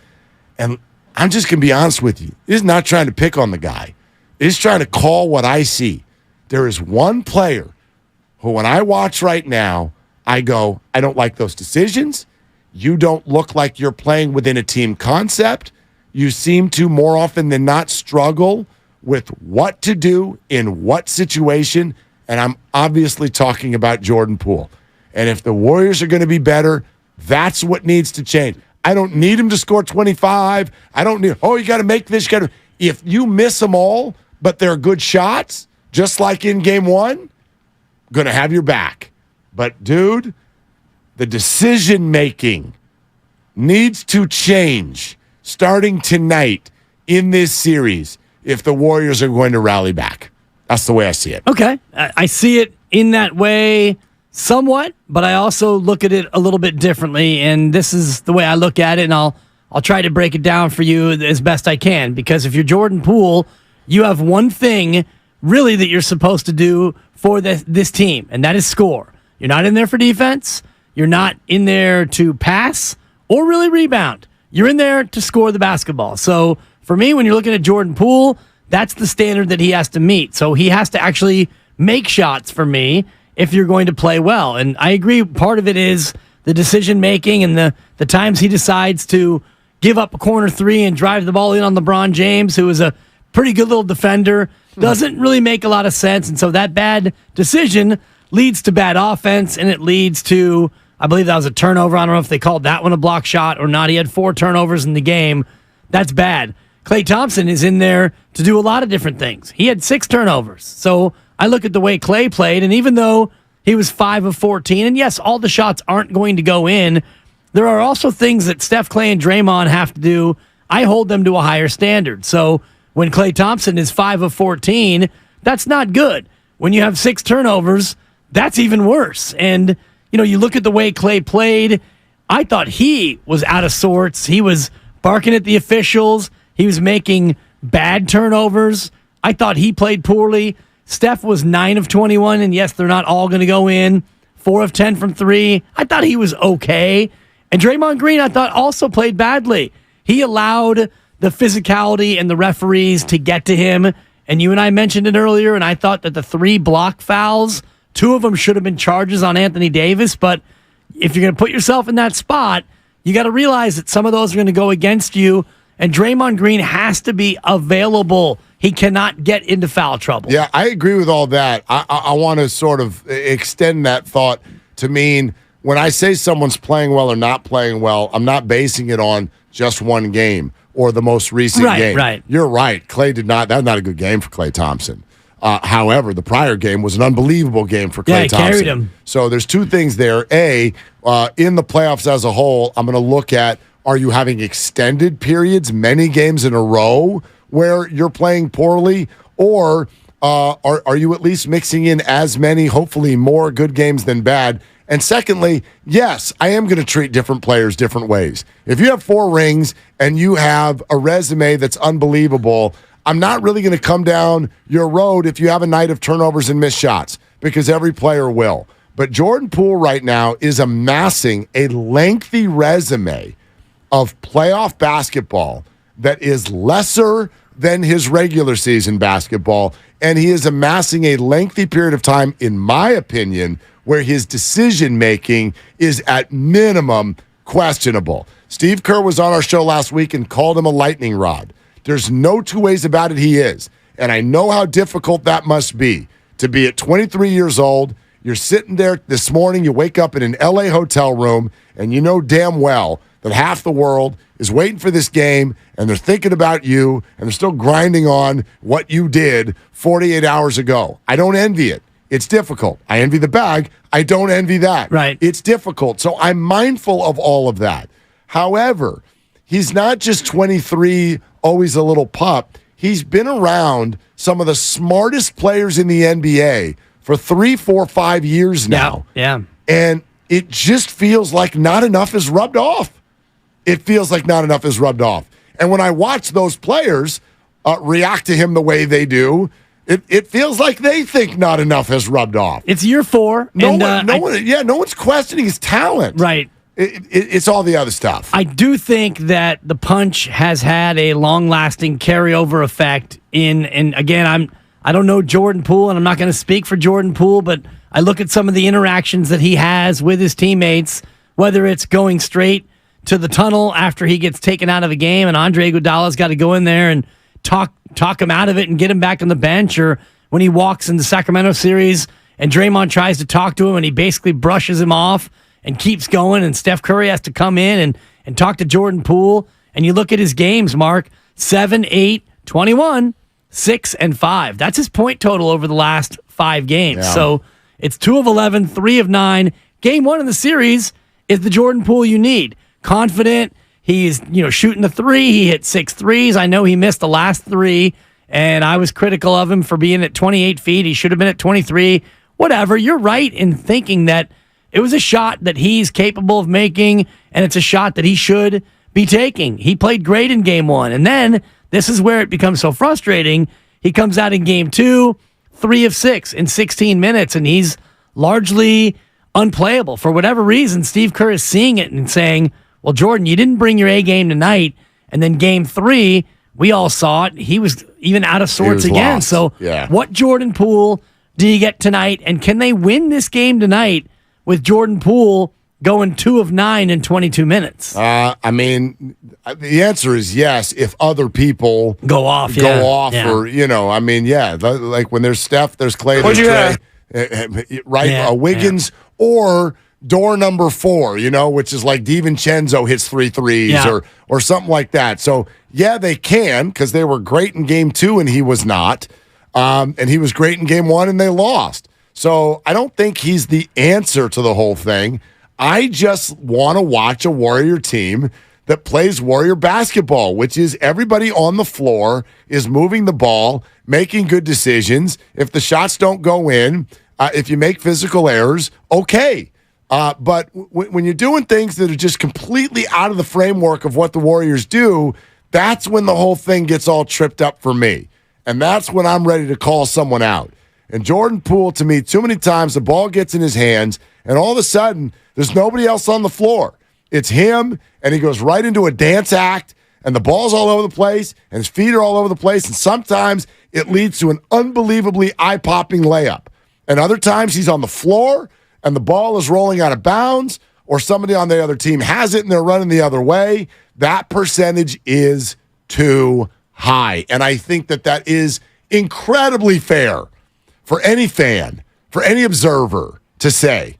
S7: And I'm just going to be honest with you. This is not trying to pick on the guy. It's trying to call what I see. There is one player who, when I watch right now, I go, I don't like those decisions. You don't look like you're playing within a team concept. You seem to, more often than not, struggle with what to do in what situation. And I'm obviously talking about Jordan Poole. And if the Warriors are going to be better, that's what needs to change. I don't need him to score 25. I don't need, you got to make this. If you miss them all, but they're good shots, just like in game 1, going to have your back. But, dude, the decision-making needs to change starting tonight in this series if the Warriors are going to rally back. That's the way I see it.
S13: Okay. I see it in that way somewhat, but I also look at it a little bit differently, and this is the way I look at it, and I'll try to break it down for you as best I can, because if you're Jordan Poole, you have one thing really that you're supposed to do for this team, and that is score. You're not in there for defense. You're not in there to pass or really rebound. You're in there to score the basketball. So for me, when you're looking at Jordan Poole, that's the standard that he has to meet. So he has to actually make shots for me if you're going to play well. And I agree, part of it is the decision-making and the times he decides to give up a corner 3 and drive the ball in on LeBron James, who is a pretty good little defender, doesn't really make a lot of sense. And so that bad decision leads to bad offense, and it leads to, I believe that was a turnover. I don't know if they called that one a block shot or not. He had 4 turnovers in the game. That's bad. Klay Thompson is in there to do a lot of different things. He had 6 turnovers. So I look at the way Klay played, and even though he was 5 of 14, and yes, all the shots aren't going to go in, there are also things that Steph, Klay, and Draymond have to do. I hold them to a higher standard. So when Klay Thompson is 5 of 14, that's not good. When you have 6 turnovers, that's even worse. And, you look at the way Klay played, I thought he was out of sorts. He was barking at the officials. He was making bad turnovers. I thought he played poorly. Steph was 9 of 21, and yes, they're not all going to go in. 4 of 10 from 3. I thought he was okay. And Draymond Green, I thought, also played badly. He allowed the physicality and the referees to get to him. And you and I mentioned it earlier, and I thought that the 3 block fouls, 2 of them should have been charges on Anthony Davis, but if you're going to put yourself in that spot, you got to realize that some of those are going to go against you, and Draymond Green has to be available. He cannot get into foul trouble.
S7: Yeah, I agree with all that. I want to sort of extend that thought to mean when I say someone's playing well or not playing well, I'm not basing it on just one game or the most recent game.
S13: Right.
S7: You're right. That was not a good game for Klay Thompson. However, the prior game was an unbelievable game for Klay Thompson.
S13: Carried him.
S7: So there's two things there. A, in the playoffs as a whole, I'm going to look at, are you having extended periods, many games in a row, where you're playing poorly, or are you at least mixing in as many, hopefully more good games than bad? And secondly, yes, I am going to treat different players different ways. If you have 4 rings and you have a resume that's unbelievable, I'm not really going to come down your road if you have a night of turnovers and missed shots, because every player will. But Jordan Poole right now is amassing a lengthy resume of playoff basketball that is lesser than his regular season basketball, and he is amassing a lengthy period of time, in my opinion, where his decision-making is at minimum questionable. Steve Kerr was on our show last week and called him a lightning rod. There's no two ways about it, he is. And I know how difficult that must be, to be at 23 years old. You're sitting there this morning, you wake up in an LA hotel room, and you know damn well that half the world is waiting for this game, and they're thinking about you, and they're still grinding on what you did 48 hours ago. I don't envy it. It's difficult. I envy the bag. I don't envy that.
S13: Right.
S7: It's difficult. So I'm mindful of all of that. However, he's not just 23, always a little pup. He's been around some of the smartest players in the NBA for 3, 4, 5 years now.
S13: Yeah.
S7: And it just feels like not enough is rubbed off. It feels like not enough is rubbed off. And when I watch those players react to him the way they do, it feels like they think not enough has rubbed off.
S13: It's year 4.
S7: No one's questioning his talent.
S13: Right.
S7: It's all the other stuff.
S13: I do think that the punch has had a long-lasting carryover effect and again, I don't know Jordan Poole, and I'm not going to speak for Jordan Poole, but I look at some of the interactions that he has with his teammates, whether it's going straight to the tunnel after he gets taken out of a game and Andre Iguodala's got to go in there and talk him out of it and get him back on the bench, or when he walks in the Sacramento series and Draymond tries to talk to him and he basically brushes him off and keeps going, and Steph Curry has to come in and talk to Jordan Poole. And you look at his games, Mark, 7, 8, 21, 6, and 5. That's his point total over the last 5 games.
S7: Yeah.
S13: So it's 2 of 11, 3 of 9. Game 1 of the series is the Jordan Poole you need. Confident. He's shooting the 3. He hit 6 threes. I know he missed the last 3, and I was critical of him for being at 28 feet. He should have been at 23. Whatever. You're right in thinking that it was a shot that he's capable of making, and it's a shot that he should be taking. He played great in game 1, and then this is where it becomes so frustrating. He comes out in game 2, 3 of 6 in 16 minutes, and he's largely unplayable. For whatever reason, Steve Kerr is seeing it and saying, well, Jordan, you didn't bring your A game tonight. And then game 3, we all saw it. He was even out of sorts again.
S7: Lost.
S13: So What Jordan Poole do you get tonight? And can they win this game tonight with Jordan Poole going 2 of 9 in 22 minutes?
S7: I mean, the answer is yes if other people
S13: go off,
S7: or, like when there's Steph, there's Klay, there's Trey, right? Wiggins or door number 4, which is like DiVincenzo hits 3 threes or something like that. So, they can, because they were great in game 2 and he was not. And he was great in game 1 and they lost. So I don't think he's the answer to the whole thing. I just want to watch a Warrior team that plays Warrior basketball, which is everybody on the floor is moving the ball, making good decisions. If the shots don't go in, if you make physical errors, okay. But when you're doing things that are just completely out of the framework of what the Warriors do, that's when the whole thing gets all tripped up for me. And that's when I'm ready to call someone out. And Jordan Poole, to me, too many times the ball gets in his hands, and all of a sudden, there's nobody else on the floor. It's him, and he goes right into a dance act, and the ball's all over the place, and his feet are all over the place, and sometimes it leads to an unbelievably eye-popping layup. And other times he's on the floor, and the ball is rolling out of bounds, or somebody on the other team has it and they're running the other way, that percentage is too high. And I think that is incredibly fair for any fan, for any observer to say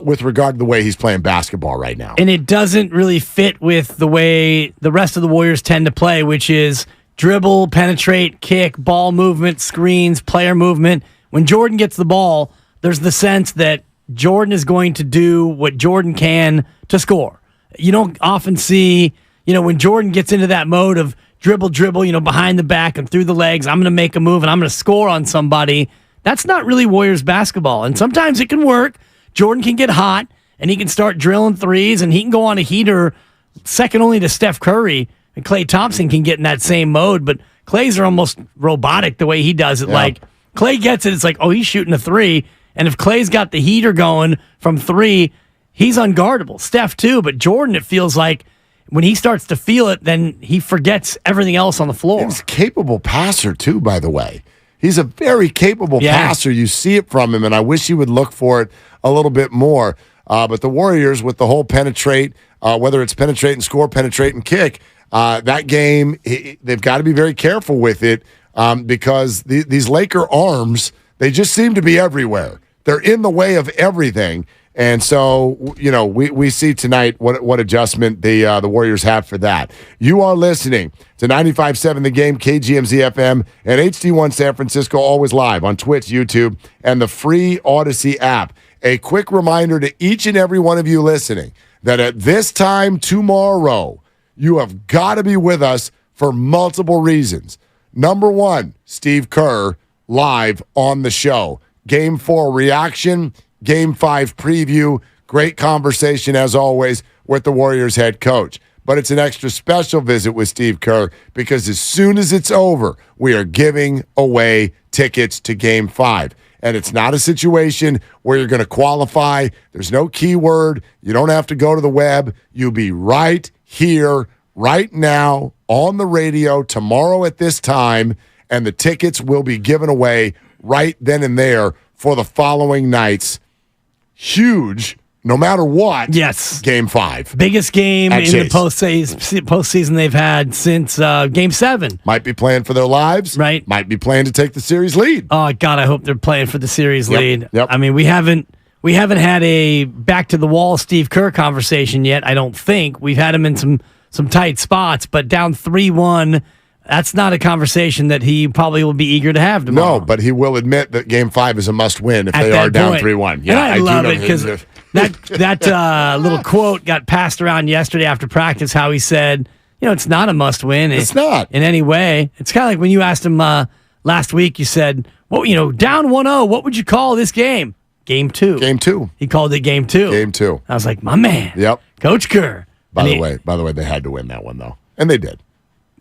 S7: with regard to the way he's playing basketball right now.
S13: And it doesn't really fit with the way the rest of the Warriors tend to play, which is dribble, penetrate, kick, ball movement, screens, player movement. When Jordan gets the ball, there's the sense that Jordan is going to do what Jordan can to score. You don't often see, when Jordan gets into that mode of dribble, behind the back and through the legs, I'm going to make a move and I'm going to score on somebody. That's not really Warriors basketball. And sometimes it can work. Jordan can get hot and he can start drilling threes and he can go on a heater second only to Steph Curry. And Klay Thompson can get in that same mode, but Klay's are almost robotic the way he does it. Yeah. Like, Klay gets it, it's like, oh, he's shooting a three. And if Klay's got the heater going from three, he's unguardable. Steph, too. But Jordan, it feels like when he starts to feel it, then he forgets everything else on the floor.
S7: He's a capable passer, too, by the way. He's a very capable passer. You see it from him, and I wish he would look for it a little bit more. But the Warriors, with the whole penetrate, whether it's penetrate and score, penetrate and kick, that game, they've got to be very careful with it because these Laker arms, they just seem to be everywhere. They're in the way of everything. And so, we see tonight what adjustment the Warriors have for that. You are listening to 95.7 The Game, KGMZ FM, and HD1 San Francisco, always live on Twitch, YouTube, and the free Odyssey app. A quick reminder to each and every one of you listening that at this time tomorrow, you have got to be with us for multiple reasons. Number one, Steve Kerr live on the show. Game 4 reaction, Game 5 preview. Great conversation, as always, with the Warriors head coach. But it's an extra special visit with Steve Kerr because as soon as it's over, we are giving away tickets to Game 5. And it's not a situation where you're going to qualify. There's no keyword. You don't have to go to the web. You'll be right here, right now, on the radio tomorrow at this time, and the tickets will be given away right then and there for the following night's huge, no matter what, Game 5.
S13: Biggest game in the postseason they've had since Game 7.
S7: Might be playing for their lives.
S13: Right.
S7: Might be playing to take the series lead.
S13: Oh, God, I hope they're playing for the series lead.
S7: Yep.
S13: I mean, we haven't had a back-to-the-wall Steve Kerr conversation yet, I don't think. We've had him in some tight spots, but down 3-1, that's not a conversation that he probably will be eager to have tomorrow.
S7: No, but he will admit that Game 5 is a must-win if they are down 3-1.
S13: Yeah, and I love it because that little quote got passed around yesterday after practice, how he said, it's not a must-win.
S7: It's not.
S13: In any way. It's kind of like when you asked him last week, you said, well, down 1-0, what would you call this game? Game 2.
S7: Game 2.
S13: He called it Game 2.
S7: Game 2.
S13: I was like, my man.
S7: Yep.
S13: Coach Kerr.
S7: By the way, they had to win that one, though. And they did.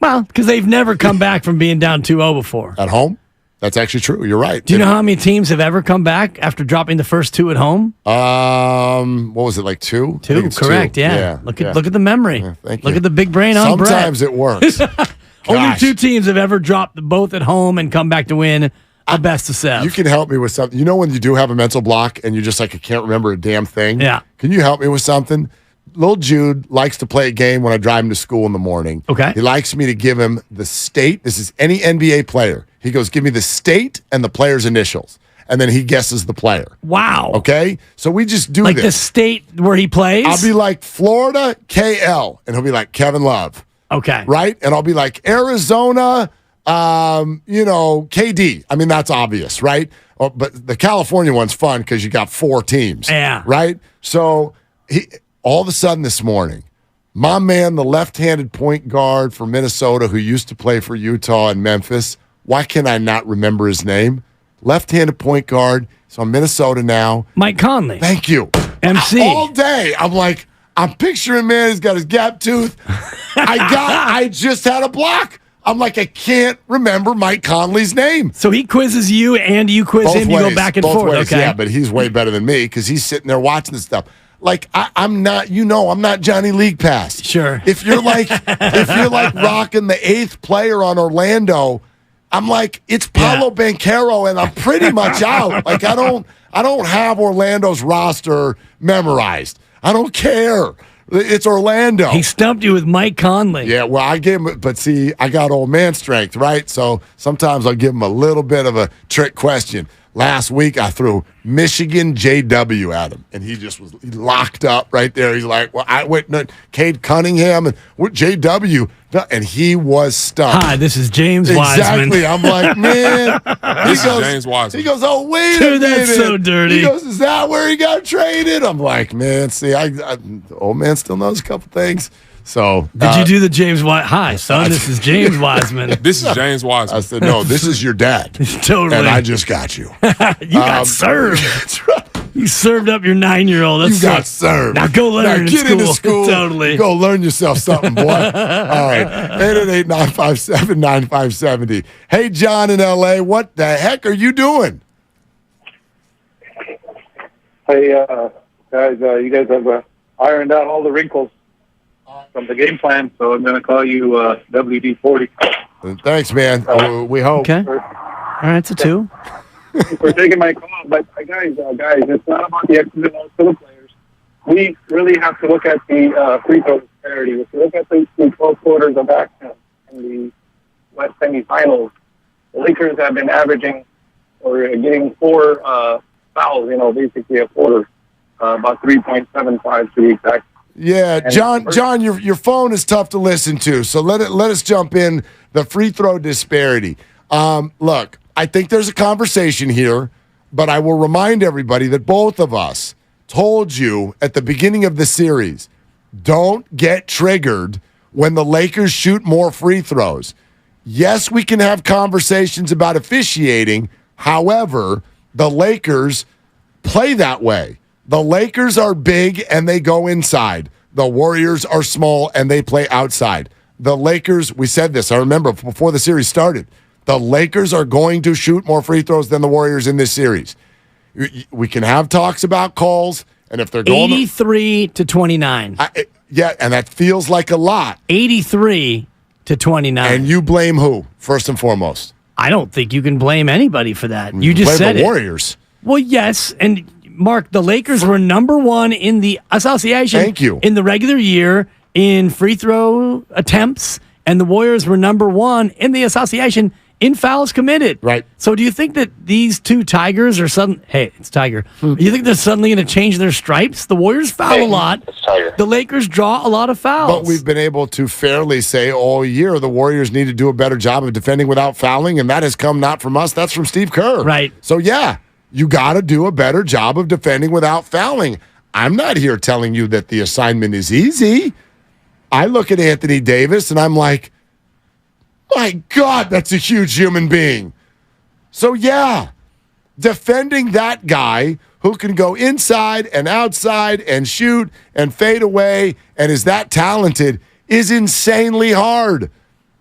S13: Well, because they've never come back from being down 2-0 before.
S7: At home? That's actually true. You're right.
S13: Do you know how many teams have ever come back after dropping the first 2 at home?
S7: What was it, like 2?
S13: 2, correct, yeah. Look at the memory. Yeah,
S7: thank
S13: Look
S7: you.
S13: at the big brain on Brett.
S7: Sometimes it works.
S13: Only 2 teams have ever dropped both at home and come back to win a best of 7.
S7: You can help me with something. You know when you do have a mental block and you're just like, I can't remember a damn thing?
S13: Yeah.
S7: Can you help me with something? Little Jude likes to play a game when I drive him to school in the morning.
S13: Okay.
S7: He likes me to give him the state. This is any NBA player. He goes, give me the state and the player's initials. And then he guesses the player.
S13: Wow.
S7: Okay? So we just do
S13: like
S7: this.
S13: The state where he plays?
S7: I'll be like, Florida, KL. And he'll be like, Kevin Love.
S13: Okay.
S7: Right? And I'll be like, Arizona, KD. I mean, that's obvious, right? But the California one's fun because you got 4 teams.
S13: Yeah.
S7: Right? So all of a sudden this morning, my man, the left-handed point guard for Minnesota who used to play for Utah and Memphis, why can I not remember his name? Left-handed point guard. So I'm Minnesota now.
S13: Mike Conley.
S7: Thank you.
S13: MC.
S7: All day, I'm picturing, man, he's got his gap tooth. I just had a block. I'm like, I can't remember Mike Conley's name.
S13: So he quizzes you and you quiz
S7: both
S13: him.
S7: Ways,
S13: you go back and
S7: both
S13: forth.
S7: Ways,
S13: okay.
S7: Yeah, but he's way better than me because he's sitting there watching this stuff. Like I'm not Johnny League Pass.
S13: Sure.
S7: If you're like rocking the 8th player on Orlando, I'm like, it's Paolo Banchero, and I'm pretty much out. Like I don't have Orlando's roster memorized. I don't care. It's Orlando.
S13: He stumped you with Mike Conley.
S7: Yeah, well, I gave him, but see, I got old man strength, right? So sometimes I'll give him a little bit of a trick question. Last week, I threw Michigan JW at him, and he was locked up right there. He's like, well, I went, no, Cade Cunningham, and what JW, and he was stumped.
S13: Hi, this is James
S7: Exactly.
S13: Wiseman.
S7: I'm like, man.
S15: This is James Wiseman.
S7: He goes, oh, wait
S13: Dude,
S7: a minute.
S13: that's so dirty.
S7: He goes, is that where he got traded? I'm like, man, see, old man still knows a couple things. So
S13: Did you do the James Wiseman? Hi, son, this is James Wiseman.
S15: This is James Wiseman.
S7: I said, no, this is your dad.
S13: Totally.
S7: And I just got you.
S13: You got served.
S7: That's right.
S13: You served up your 9-year-old. That's
S7: You got served.
S13: Now go learn
S7: Get into school.
S13: Totally.
S7: Go learn yourself something, boy. All right. 888-957-9570. Hey, John in L.A., what the heck are you doing?
S16: Hey, guys, you guys have ironed out all the wrinkles from the game plan, so I'm going to call you WD-40.
S7: Thanks, man. We hope.
S13: Okay. All right, it's a 2.
S16: For taking my call, but guys, it's not about the X's and O's for the players. We really have to look at the free throw disparity. If you look at the 12 quarters of action in the West semifinals, the Lakers have been averaging or getting 4 fouls, basically a quarter, about 3.75 to be exact.
S7: Yeah, John, your phone is tough to listen to, so let us jump in the free throw disparity. Look, I think there's a conversation here, but I will remind everybody that both of us told you at the beginning of the series, don't get triggered when the Lakers shoot more free throws. Yes, we can have conversations about officiating. However, the Lakers play that way. The Lakers are big and they go inside. The Warriors are small and they play outside. The Lakers, we said this, I remember before the series started, the Lakers are going to shoot more free throws than the Warriors in this series. We can have talks about calls, and if they're going
S13: 83 to 29.
S7: Yeah, and that feels like a lot.
S13: 83 to 29.
S7: And you blame who, first and foremost?
S13: I don't think you can blame anybody for that. You just
S7: blame
S13: said
S7: the
S13: it.
S7: Warriors.
S13: Well, yes, and Mark, the Lakers were number 1 in the association.
S7: Thank you.
S13: In the regular year in free throw attempts, and the Warriors were number 1 in the association in fouls committed.
S7: Right.
S13: So do you think that these two Tigers are suddenly... Hey, it's Tiger. Do you think they're suddenly going to change their stripes? The Warriors foul a lot. The Lakers draw a lot of fouls.
S7: But we've been able to fairly say all year the Warriors need to do a better job of defending without fouling, and that has come not from us, that's from Steve Kerr.
S13: Right.
S7: So, yeah, you got to do a better job of defending without fouling. I'm not here telling you that the assignment is easy. I look at Anthony Davis, and I'm like, my God, that's a huge human being. So, yeah, defending that guy who can go inside and outside and shoot and fade away and is that talented is insanely hard.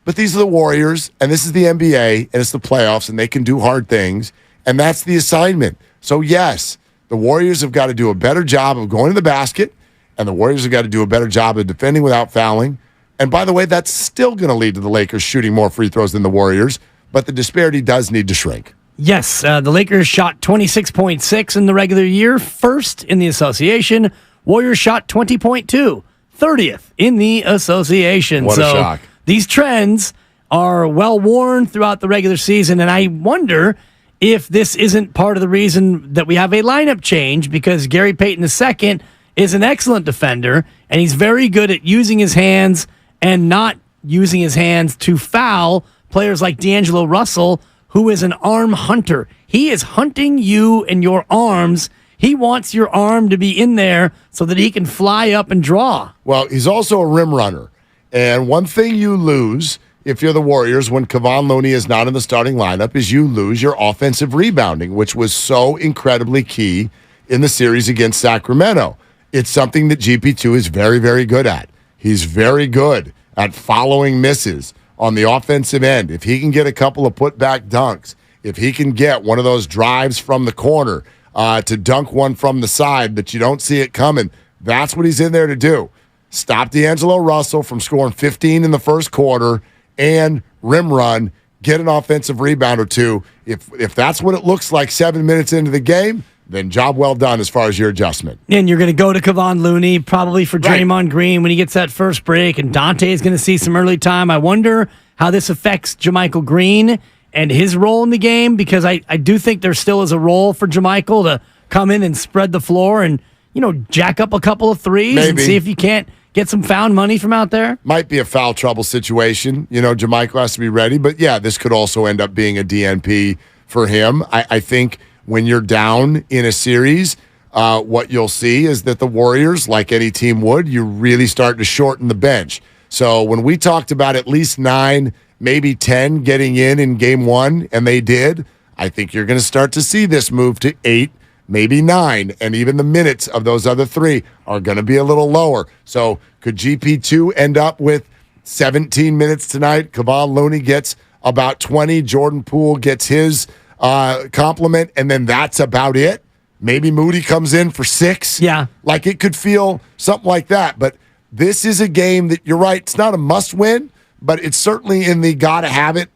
S7: But these are the Warriors, and this is the NBA, and it's the playoffs, and they can do hard things, and that's the assignment. So, yes, the Warriors have got to do a better job of going to the basket, and the Warriors have got to do a better job of defending without fouling. And by the way, that's still going to lead to the Lakers shooting more free throws than the Warriors, but the disparity does need to shrink.
S13: Yes, the Lakers shot 26.6 in the regular year, first in the association. Warriors shot 20.2, 30th in the association.
S7: What a shock.
S13: These trends are well worn throughout the regular season, and I wonder if this isn't part of the reason that we have a lineup change, because Gary Payton II is an excellent defender, and he's very good at using his hands and not using his hands to foul players like D'Angelo Russell, who is an arm hunter. He is hunting you and your arms. He wants your arm to be in there so that he can fly up and draw.
S7: Well, he's also a rim runner. And one thing you lose if you're the Warriors when Kevon Looney is not in the starting lineup is you lose your offensive rebounding, which was so incredibly key in the series against Sacramento. It's something that GP2 is very, very good at. He's very good at following misses on the offensive end. If he can get a couple of putback dunks, if he can get one of those drives from the corner to dunk one from the side that you don't see it coming, that's what he's in there to do. Stop D'Angelo Russell from scoring 15 in the first quarter and rim run, get an offensive rebound or two. If that's what it looks like 7 minutes into the game, then job well done as far as your adjustment.
S13: And you're going to go to Kevon Looney, probably for Draymond Green when he gets that first break, and Dante is going to see some early time. I wonder how this affects JaMychal Green and his role in the game, because I do think there still is a role for JaMychal to come in and spread the floor and, jack up a couple of threes and see if you can't get some found money from out there.
S7: Might be a foul trouble situation. JaMychal has to be ready. But, yeah, this could also end up being a DNP for him. I think when you're down in a series, what you'll see is that the Warriors, like any team would, you really start to shorten the bench. So when we talked about at least 9, maybe 10 getting in game 1, and they did, I think you're going to start to see this move to 8, maybe 9, and even the minutes of those other 3 are going to be a little lower. So could GP2 end up with 17 minutes tonight? Kevon Looney gets about 20. Jordan Poole gets his compliment, and then that's about it. Maybe Moody comes in for 6.
S13: Yeah.
S7: Like it could feel something like that. But this is a game that, you're right, it's not a must-win, but it's certainly in the gotta-have-it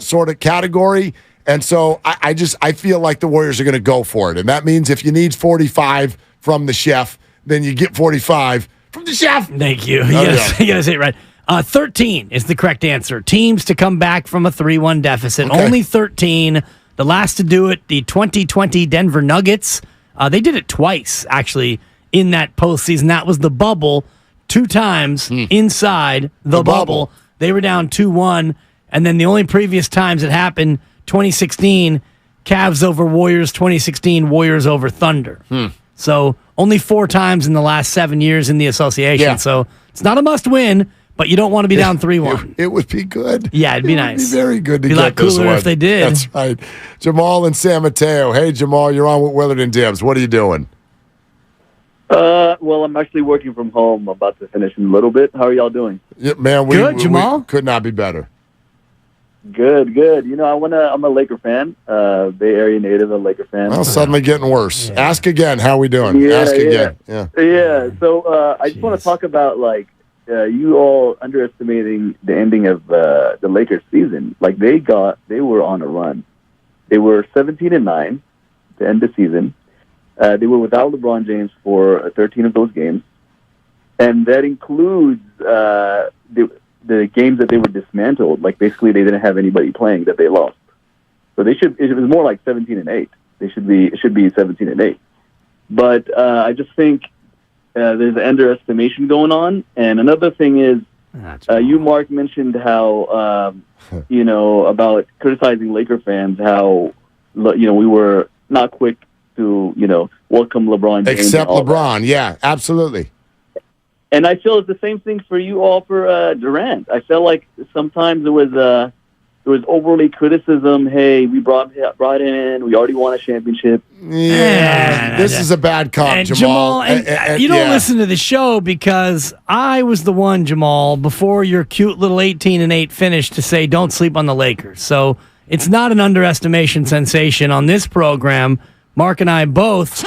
S7: sort of category. And so I feel like the Warriors are going to go for it. And that means if you need 45 from the chef, then you get 45 from the chef.
S13: Thank you. You got to say it right. 13 is the correct answer. Teams to come back from a 3-1 deficit.
S7: Okay.
S13: Only 13. The last to do it, the 2020 Denver Nuggets. They did it twice, actually, in that postseason. That was the bubble, 2 times inside the bubble. They were down 2-1. And then the only previous times it happened, 2016, Cavs over Warriors, 2016, Warriors over Thunder. So only 4 times in the last 7 years in the association.
S7: Yeah.
S13: So it's not a must-win, but you don't want to be down 3-1.
S7: It would be good.
S13: Yeah, it'd be nice.
S7: It'd be very good to
S13: Be a
S7: get
S13: lot
S7: this
S13: cooler
S7: one.
S13: if they did.
S7: That's right. Jamal and San Mateo. Hey, Jamal, you're on with Willard and Dibbs. What are you doing?
S1: Well, I'm actually working from home. I'm about to finish in a little bit. How are y'all doing?
S7: Yeah, man, we could not be better.
S1: Good. I'm a Laker fan, Bay Area native, a Laker fan.
S7: Well, suddenly getting worse.
S1: Yeah.
S7: Ask again. How we doing?
S1: Yeah,
S7: Ask
S1: yeah.
S7: again. Yeah.
S1: Yeah. So I just want to talk about you all underestimating the ending of the Lakers season. Like they were on a run. They were 17-9 to end the season. They were without LeBron James for 13 of those games, and that includes the games that they were dismantled. Like basically, they didn't have anybody playing that they lost. So they should. It was more like 17-8. It should be 17-8. But I just think there's an underestimation going on. And another thing is, you, Mark, mentioned how about criticizing Laker fans. How we were not quick to welcome LeBron James.
S7: Except LeBron, yeah, absolutely.
S1: And I feel it's the same thing for you all for Durant. I felt like sometimes there was overly criticism. Hey, we brought him in. We already won a championship.
S7: Yeah, this is a bad comp,
S13: And
S7: Jamal.
S13: and you don't listen to the show because I was the one, Jamal, before your cute little 18-8 finish to say don't sleep on the Lakers. So it's not an underestimation sensation on this program. Mark and I both.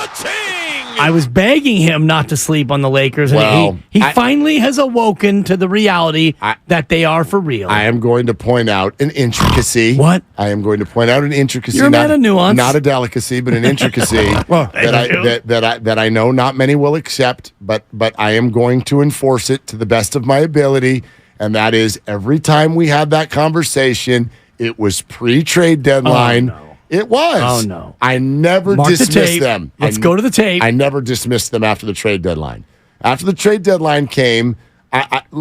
S13: I was begging him not to sleep on the Lakers, and he finally has awoken to the reality that they are for real.
S7: I am going to point out an intricacy.
S13: What?
S7: I am going to point out an intricacy.
S13: You're a man of nuance.
S7: Not a delicacy, but an intricacy that I know not many will accept, but I am going to enforce it to the best of my ability, and that is every time we had that conversation, it was pre-trade deadline.
S13: Oh, no.
S7: It was.
S13: Oh, no.
S7: I never
S13: Mark the
S7: dismissed
S13: tape.
S7: them.
S13: Let's go to the tape.
S7: I never dismissed them after the trade deadline. After the trade deadline came,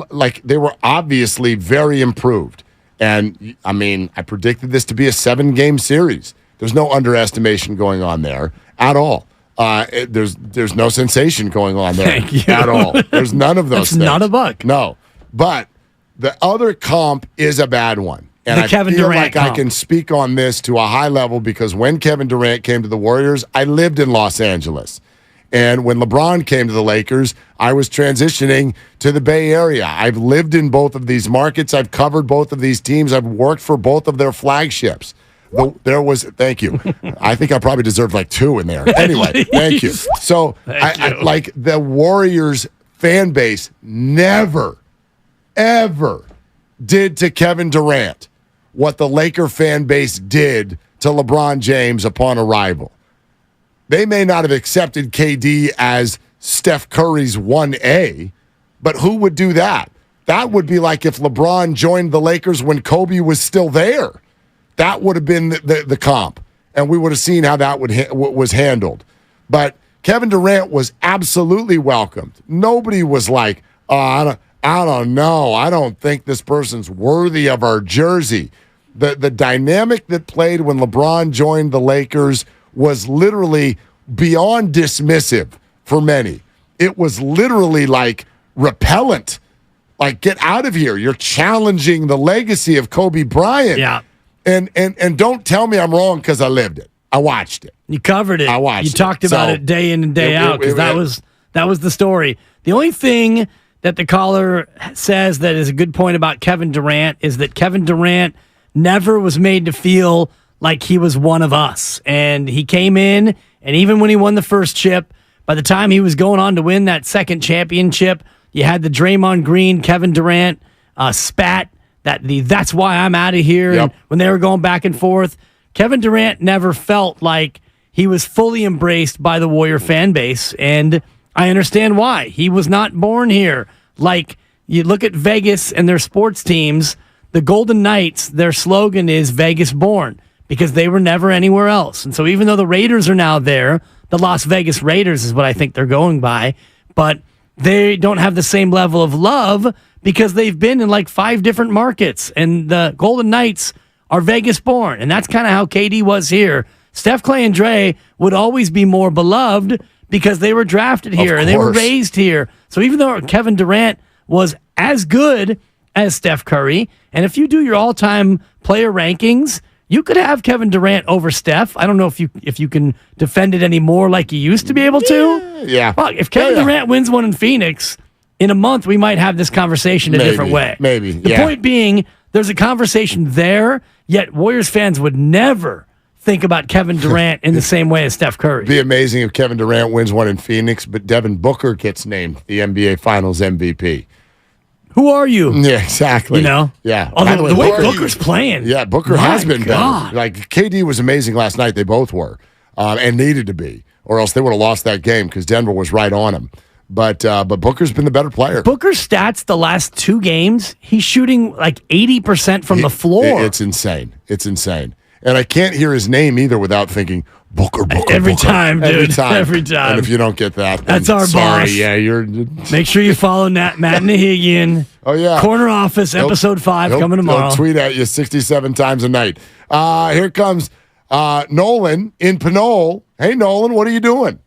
S7: like they were obviously very improved. And, I mean, I predicted this to be a 7-game series. There's no underestimation going on there at all. There's no sensation going on there at all. There's none of those things.
S13: Not a buck.
S7: No. But the other comp is a bad one. And
S13: The Kevin
S7: I feel
S13: Durant
S7: like
S13: comp.
S7: I can speak on this to a high level because when Kevin Durant came to the Warriors, I lived in Los Angeles. And when LeBron came to the Lakers, I was transitioning to the Bay Area. I've lived in both of these markets. I've covered both of these teams. I've worked for both of their flagships. Thank you. I think I probably deserved like 2 in there. Anyway, thank you. So, like the Warriors fan base never, ever did to Kevin Durant what the Laker fan base did to LeBron James upon arrival. They may not have accepted KD as Steph Curry's 1A, but who would do that? That would be like if LeBron joined the Lakers when Kobe was still there. That would have been the comp, and we would have seen how that was handled. But Kevin Durant was absolutely welcomed. Nobody was like, oh, I don't know. I don't think this person's worthy of our jersey. The dynamic that played when LeBron joined the Lakers was literally beyond dismissive for many. It was literally like repellent. Like, get out of here. You're challenging the legacy of Kobe Bryant.
S13: Yeah.
S7: And don't tell me I'm wrong because I lived it. I watched it.
S13: You covered it.
S7: I watched it.
S13: You talked about it day in and day out because that was the story. The only thing that the caller says that is a good point about Kevin Durant is that Kevin Durant never was made to feel like he was one of us. And he came in, and even when he won the first chip, by the time he was going on to win that second championship, you had the Draymond Green, Kevin Durant spat, that's why I'm out of here.
S7: Yep.
S13: And when they were going back and forth, Kevin Durant never felt like he was fully embraced by the Warrior fan base, and I understand why. He was not born here. Like, you look at Vegas and their sports teams, the Golden Knights, their slogan is Vegas born because they were never anywhere else. And so even though the Raiders are now there, the Las Vegas Raiders is what I think they're going by, but they don't have the same level of love because they've been in like 5 different markets, and the Golden Knights are Vegas born, and that's kind of how KD was here. Steph, Clay, and Dre would always be more beloved because they were drafted here and they were raised here. So even though Kevin Durant was as good as Steph Curry, and if you do your all-time player rankings, you could have Kevin Durant over Steph. I don't know if you can defend it anymore like you used to be able to.
S7: Yeah.
S13: Well, if Kevin Durant wins one in Phoenix, in a month we might have this conversation a different way.
S7: Maybe.
S13: The point being, there's a conversation there, yet Warriors fans would never think about Kevin Durant in the same way as Steph Curry.
S7: It'd be amazing if Kevin Durant wins one in Phoenix, but Devin Booker gets named the NBA Finals MVP.
S13: Who are you?
S7: Yeah, exactly.
S13: You know?
S7: Yeah.
S13: Although the way Booker's playing.
S7: Yeah, Booker has been better. Like, KD was amazing last night. They both were, and needed to be, or else they would have lost that game because Denver was right on him. But Booker's been the better player.
S13: Booker's stats the last 2 games, he's shooting like 80% from the floor.
S7: It's insane. It's insane. And I can't hear his name either without thinking Booker.
S13: Every time, dude.
S7: Every time.
S13: Every time.
S7: And if you don't get that, then
S13: that's our boss.
S7: Yeah, you're.
S13: Make sure you follow Matt Nahigian.
S7: Oh yeah.
S13: Corner Office, episode 5 coming tomorrow.
S7: He'll tweet at you 67 times a night. Here comes Nolan in Pinole. Hey Nolan, what are you doing?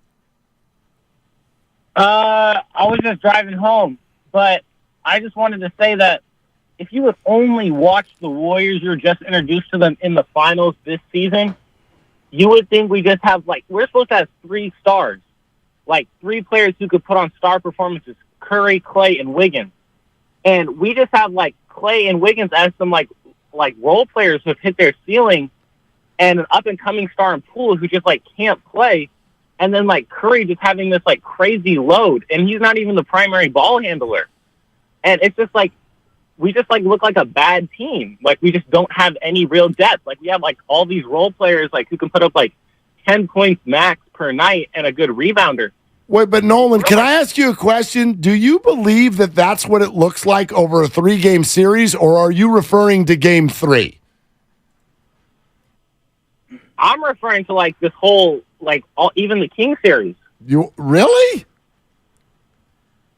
S6: I was just driving home, but I just wanted to say that if you would only watch the Warriors, you're just introduced to them in the finals this season, you would think we just have, like, we're supposed to have 3 stars, like 3 players who could put on star performances, Curry, Clay, and Wiggins. And we just have, like, Clay and Wiggins as some, like role players who have hit their ceiling, and an up-and-coming star in Poole who just, like, can't play. And then, like, Curry just having this, like, crazy load, and he's not even the primary ball handler. And it's just, like, we just, like, look like a bad team. Like, we just don't have any real depth. Like, we have, like, all these role players, like, who can put up, like, 10 points max per night and a good rebounder.
S7: Wait, but Nolan, can I ask you a question? Do you believe that that's what it looks like over a 3-game series, or are you referring to Game 3?
S6: I'm referring to, like, this whole, like, even the King series.
S7: You really?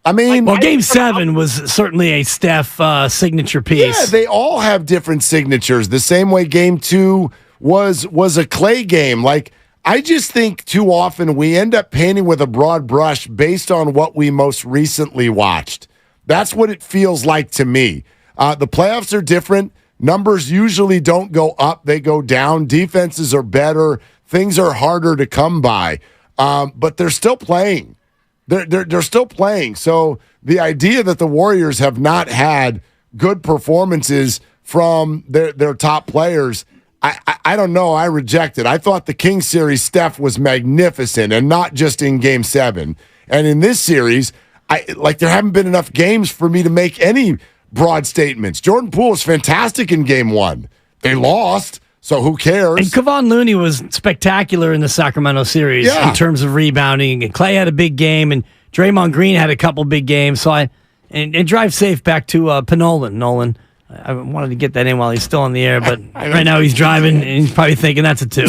S7: I mean,
S13: well, Game 7 was certainly a Steph signature piece.
S7: Yeah, they all have different signatures. The same way Game 2 was a Clay game. Like, I just think too often we end up painting with a broad brush based on what we most recently watched. That's what it feels like to me. The playoffs are different. Numbers usually don't go up, they go down. Defenses are better. Things are harder to come by. But they're still playing. They're still playing. So the idea that the Warriors have not had good performances from their top players, I don't know. I reject it. I thought the King series, Steph was magnificent, and not just in Game 7. And in this series, there haven't been enough games for me to make any broad statements. Jordan Poole was fantastic in Game 1. They lost, So who cares?
S13: And Kevon Looney was spectacular in the Sacramento series in terms of rebounding. And Clay had a big game, and Draymond Green had a couple big games. So and drive safe back to Nolan. I wanted to get that in while he's still on the air, but right now he's driving, and he's probably thinking that's a 2.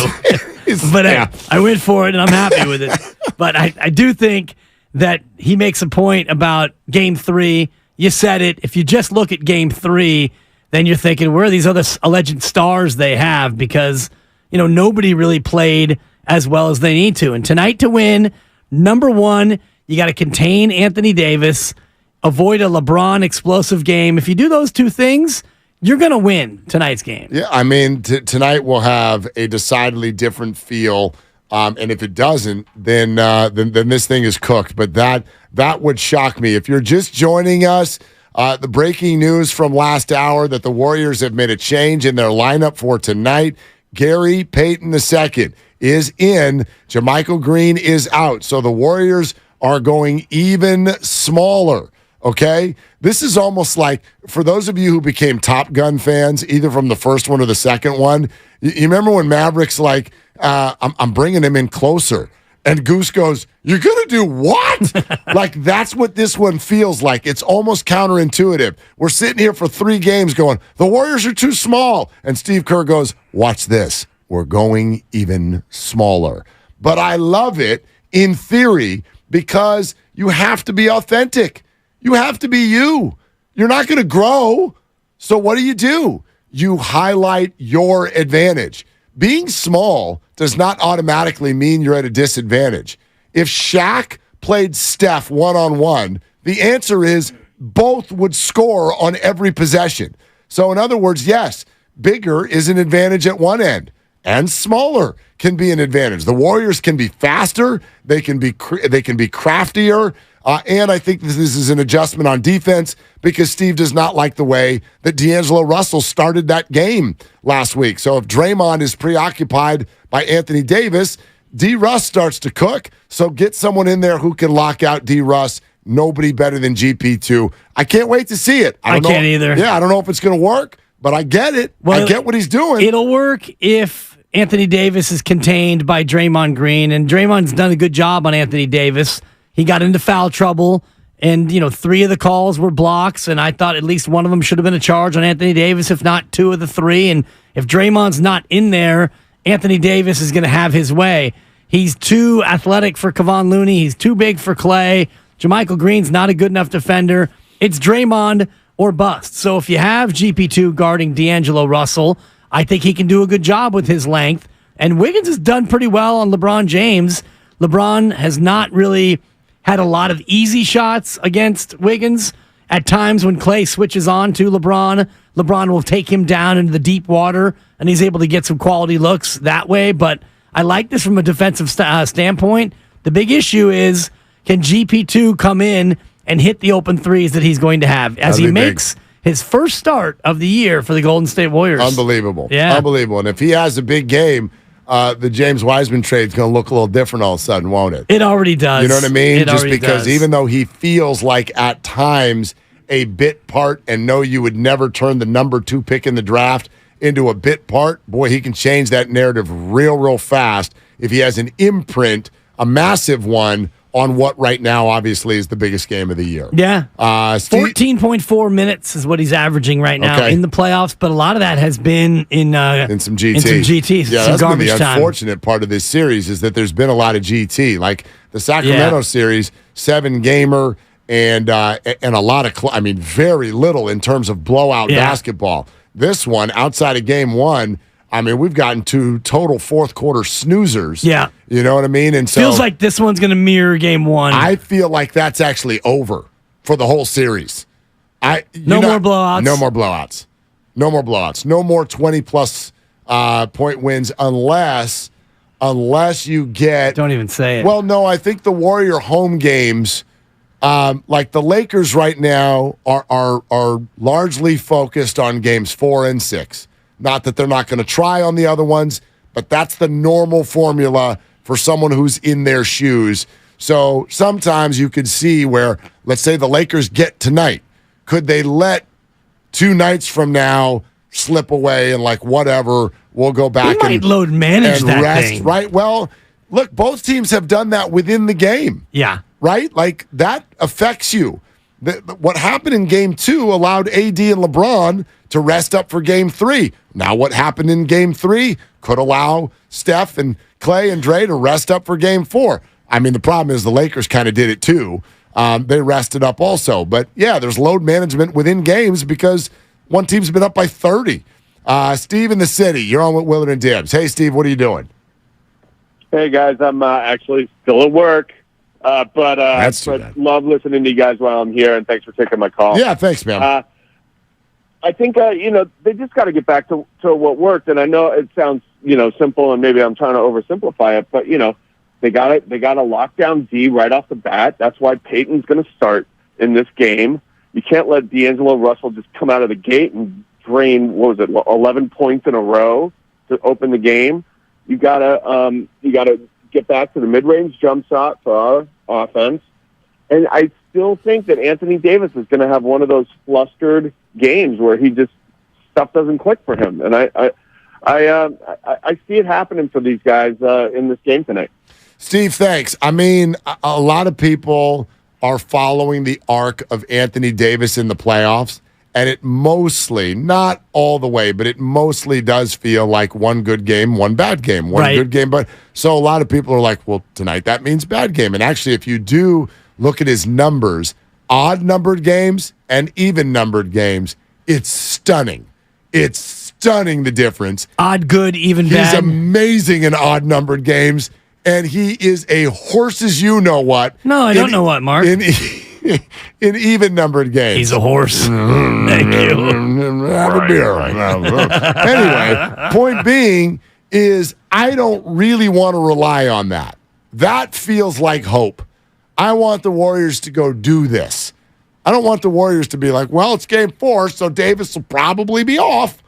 S13: But I went for it, and I'm happy with it. But I do think that he makes a point about Game 3. You said it. If you just look at Game 3, then you're thinking, where are these other alleged stars they have? Because, nobody really played as well as they need to. And tonight to win, number one, you got to contain Anthony Davis, avoid a LeBron explosive game. If you do those two things, you're going to win tonight's game.
S7: Yeah, I mean, tonight will have a decidedly different feel. And if it doesn't, then this thing is cooked. But that would shock me. If you're just joining us, the breaking news from last hour that the Warriors have made a change in their lineup for tonight. Gary Payton II is in. JaMychal Green is out. So the Warriors are going even smaller. Okay? This is almost like, for those of you who became Top Gun fans, either from the first one or the second one, you remember when Maverick's like, I'm bringing him in closer. And Goose goes, you're going to do what? Like, that's what this one feels like. It's almost counterintuitive. We're sitting here for 3 games going, the Warriors are too small. And Steve Kerr goes, watch this. We're going even smaller. But I love it in theory because you have to be authentic. You have to be you. You're not going to grow. So what do? You highlight your advantage. Being small does not automatically mean you're at a disadvantage. If Shaq played Steph one-on-one, the answer is both would score on every possession. So in other words, yes, bigger is an advantage at one end, and smaller can be an advantage. The Warriors can be faster. They can be craftier. And I think this is an adjustment on defense because Steve does not like the way that D'Angelo Russell started that game last week. So if Draymond is preoccupied by Anthony Davis, D-Russ starts to cook. So get someone in there who can lock out D-Russ. Nobody better than GP2. I can't wait to see it.
S13: I can't either.
S7: Yeah, I don't know if it's going to work, but I get it.
S13: Well,
S7: I get what he's doing.
S13: It'll work if Anthony Davis is contained by Draymond Green. And Draymond's done a good job on Anthony Davis. He got into foul trouble, and 3 of the calls were blocks, and I thought at least one of them should have been a charge on Anthony Davis, if not 2 of the 3. And if Draymond's not in there, Anthony Davis is going to have his way. He's too athletic for Kevon Looney. He's too big for Clay. JaMychal Green's not a good enough defender. It's Draymond or bust. So if you have GP2 guarding D'Angelo Russell, I think he can do a good job with his length. And Wiggins has done pretty well on LeBron James. LeBron has not really had a lot of easy shots against Wiggins. At times when Clay switches on to LeBron, LeBron will take him down into the deep water, and he's able to get some quality looks that way. But I like this from a defensive standpoint. The big issue is, can GP2 come in and hit the open threes that he's going to have as he makes his first start of the year for the Golden State Warriors?
S7: Unbelievable.
S13: Yeah.
S7: Unbelievable. And if he has a big game, the James Wiseman trade's going to look a little different all of a sudden, won't it?
S13: It already does.
S7: You know what I mean?
S13: It
S7: Just
S13: already
S7: because
S13: does.
S7: even though he feels like at times a bit part, and no, you would never turn the number 2 pick in the draft into a bit part, boy, he can change that narrative real fast if he has an imprint, a massive one, on what right now obviously is the biggest game of the year.
S13: Yeah. 14.4 minutes is what he's averaging right now in the playoffs, but a lot of that has been in
S7: some GT.
S13: In some GT,
S7: yeah,
S13: some
S7: that's been the
S13: garbage time.
S7: unfortunate part of this series is that there's been a lot of GT. Like the Sacramento series, 7-gamer, and a lot of, very little in terms of blowout basketball. This one, outside of game 1, we've gotten 2 total fourth-quarter snoozers.
S13: Yeah.
S7: You know what I mean? And so
S13: feels like this one's going to mirror game 1.
S7: I feel like that's actually over for the whole series.
S13: No more blowouts.
S7: No more blowouts. No more blowouts. No more 20-plus point wins unless you get...
S13: Don't even say it.
S7: Well, no, I think the Warrior home games, like the Lakers right now, are largely focused on games 4 and 6. Not that they're not going to try on the other ones, but that's the normal formula for someone who's in their shoes. So sometimes you could see where, let's say the Lakers get tonight. Could they let 2 nights from now slip away and like whatever, we'll go back
S13: and load manage that
S7: rest.
S13: thing.
S7: Right? Well, look, both teams have done that within the game.
S13: Yeah.
S7: Right? Like, that affects you. What happened in Game 2 allowed AD and LeBron to rest up for Game 3. Now what happened in Game 3 could allow Steph and Clay and Dre to rest up for Game 4. I mean, the problem is the Lakers kind of did it too. They rested up also. But, yeah, there's load management within games because one team's been up by 30. Steve in the city, you're on with Willard and Dibbs. Hey, Steve, what are you doing?
S14: Hey, guys, I'm actually still at work. But love listening to you guys while I'm here, and thanks for taking my call.
S7: Yeah, thanks, man.
S14: I think, they just got to get back to what worked, and I know it sounds, simple, and maybe I'm trying to oversimplify it, but, they got to lock down D right off the bat. That's why Peyton's going to start in this game. You can't let D'Angelo Russell just come out of the gate and drain, 11 points in a row to open the game. You gotta get back to the mid-range jump shot for our offense. And I still think that Anthony Davis is going to have one of those flustered games where stuff doesn't click for him. And I see it happening for these guys in this game tonight.
S7: Steve, thanks. I mean, a lot of people are following the arc of Anthony Davis in the playoffs, and it mostly, not all the way, but it mostly does feel like one good game, one bad game, one good game. But so a lot of people are like, well, tonight that means bad game. And actually, if you do look at his numbers, odd-numbered games and even-numbered games, it's stunning. It's stunning, the difference.
S13: Odd, good, even, bad.
S7: He's amazing in odd-numbered games, and he is a horse's you-know-what.
S13: No, I don't know what, Mark.
S7: In even-numbered games.
S13: He's a horse. Thank you.
S7: Have a beer. Anyway, point being is I don't really want to rely on that. That feels like hope. I want the Warriors to go do this. I don't want the Warriors to be like, well, it's Game 4, so Davis will probably be off.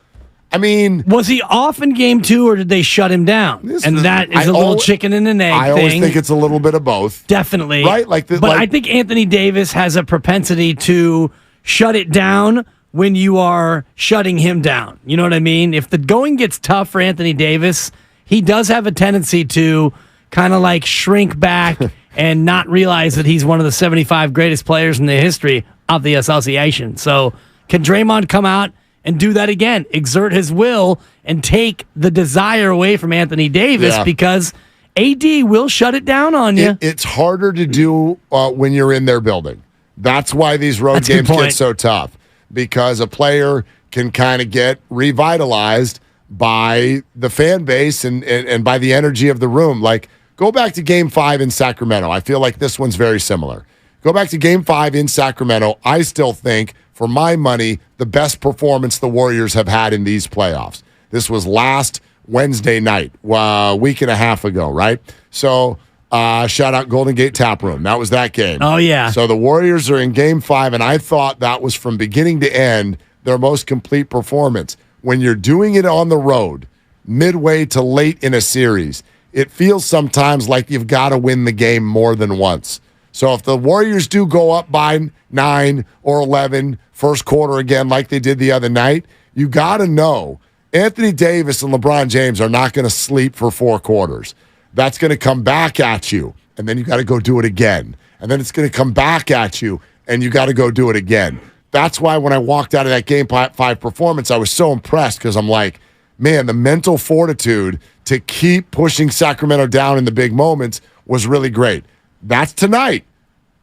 S7: I mean,
S13: was he off in Game 2, or did they shut him down? That is a little chicken and an egg thing.
S7: I always think it's a little bit of both.
S13: Definitely.
S7: Right?
S13: But I think Anthony Davis has a propensity to shut it down when you are shutting him down. You know what I mean? If the going gets tough for Anthony Davis, he does have a tendency to kind of like shrink back and not realize that he's one of the 75 greatest players in the history of the association. So can Draymond come out and do that again, exert his will, and take the desire away from Anthony Davis because AD will shut it down on you.
S7: It's harder to do when you're in their building. That's why these road games get so tough, because a player can kind of get revitalized by the fan base and by the energy of the room. Like, go back to Game 5 in Sacramento. I feel like this one's very similar. Go back to Game 5 in Sacramento. I still think, for my money, the best performance the Warriors have had in these playoffs. This was last Wednesday night, a week and a half ago, right? So, shout out Golden Gate Tap Room. That was that game.
S13: Oh, yeah.
S7: So the Warriors are in Game 5, and I thought that was, from beginning to end, their most complete performance. When you're doing it on the road, midway to late in a series, it feels sometimes like you've got to win the game more than once. So if the Warriors do go up by 9 or 11 first quarter again like they did the other night, you got to know Anthony Davis and LeBron James are not going to sleep for 4 quarters. That's going to come back at you, and then you got to go do it again. And then it's going to come back at you, and you got to go do it again. That's why when I walked out of that Game 5 performance, I was so impressed, because I'm like, man, the mental fortitude to keep pushing Sacramento down in the big moments was really great. That's tonight.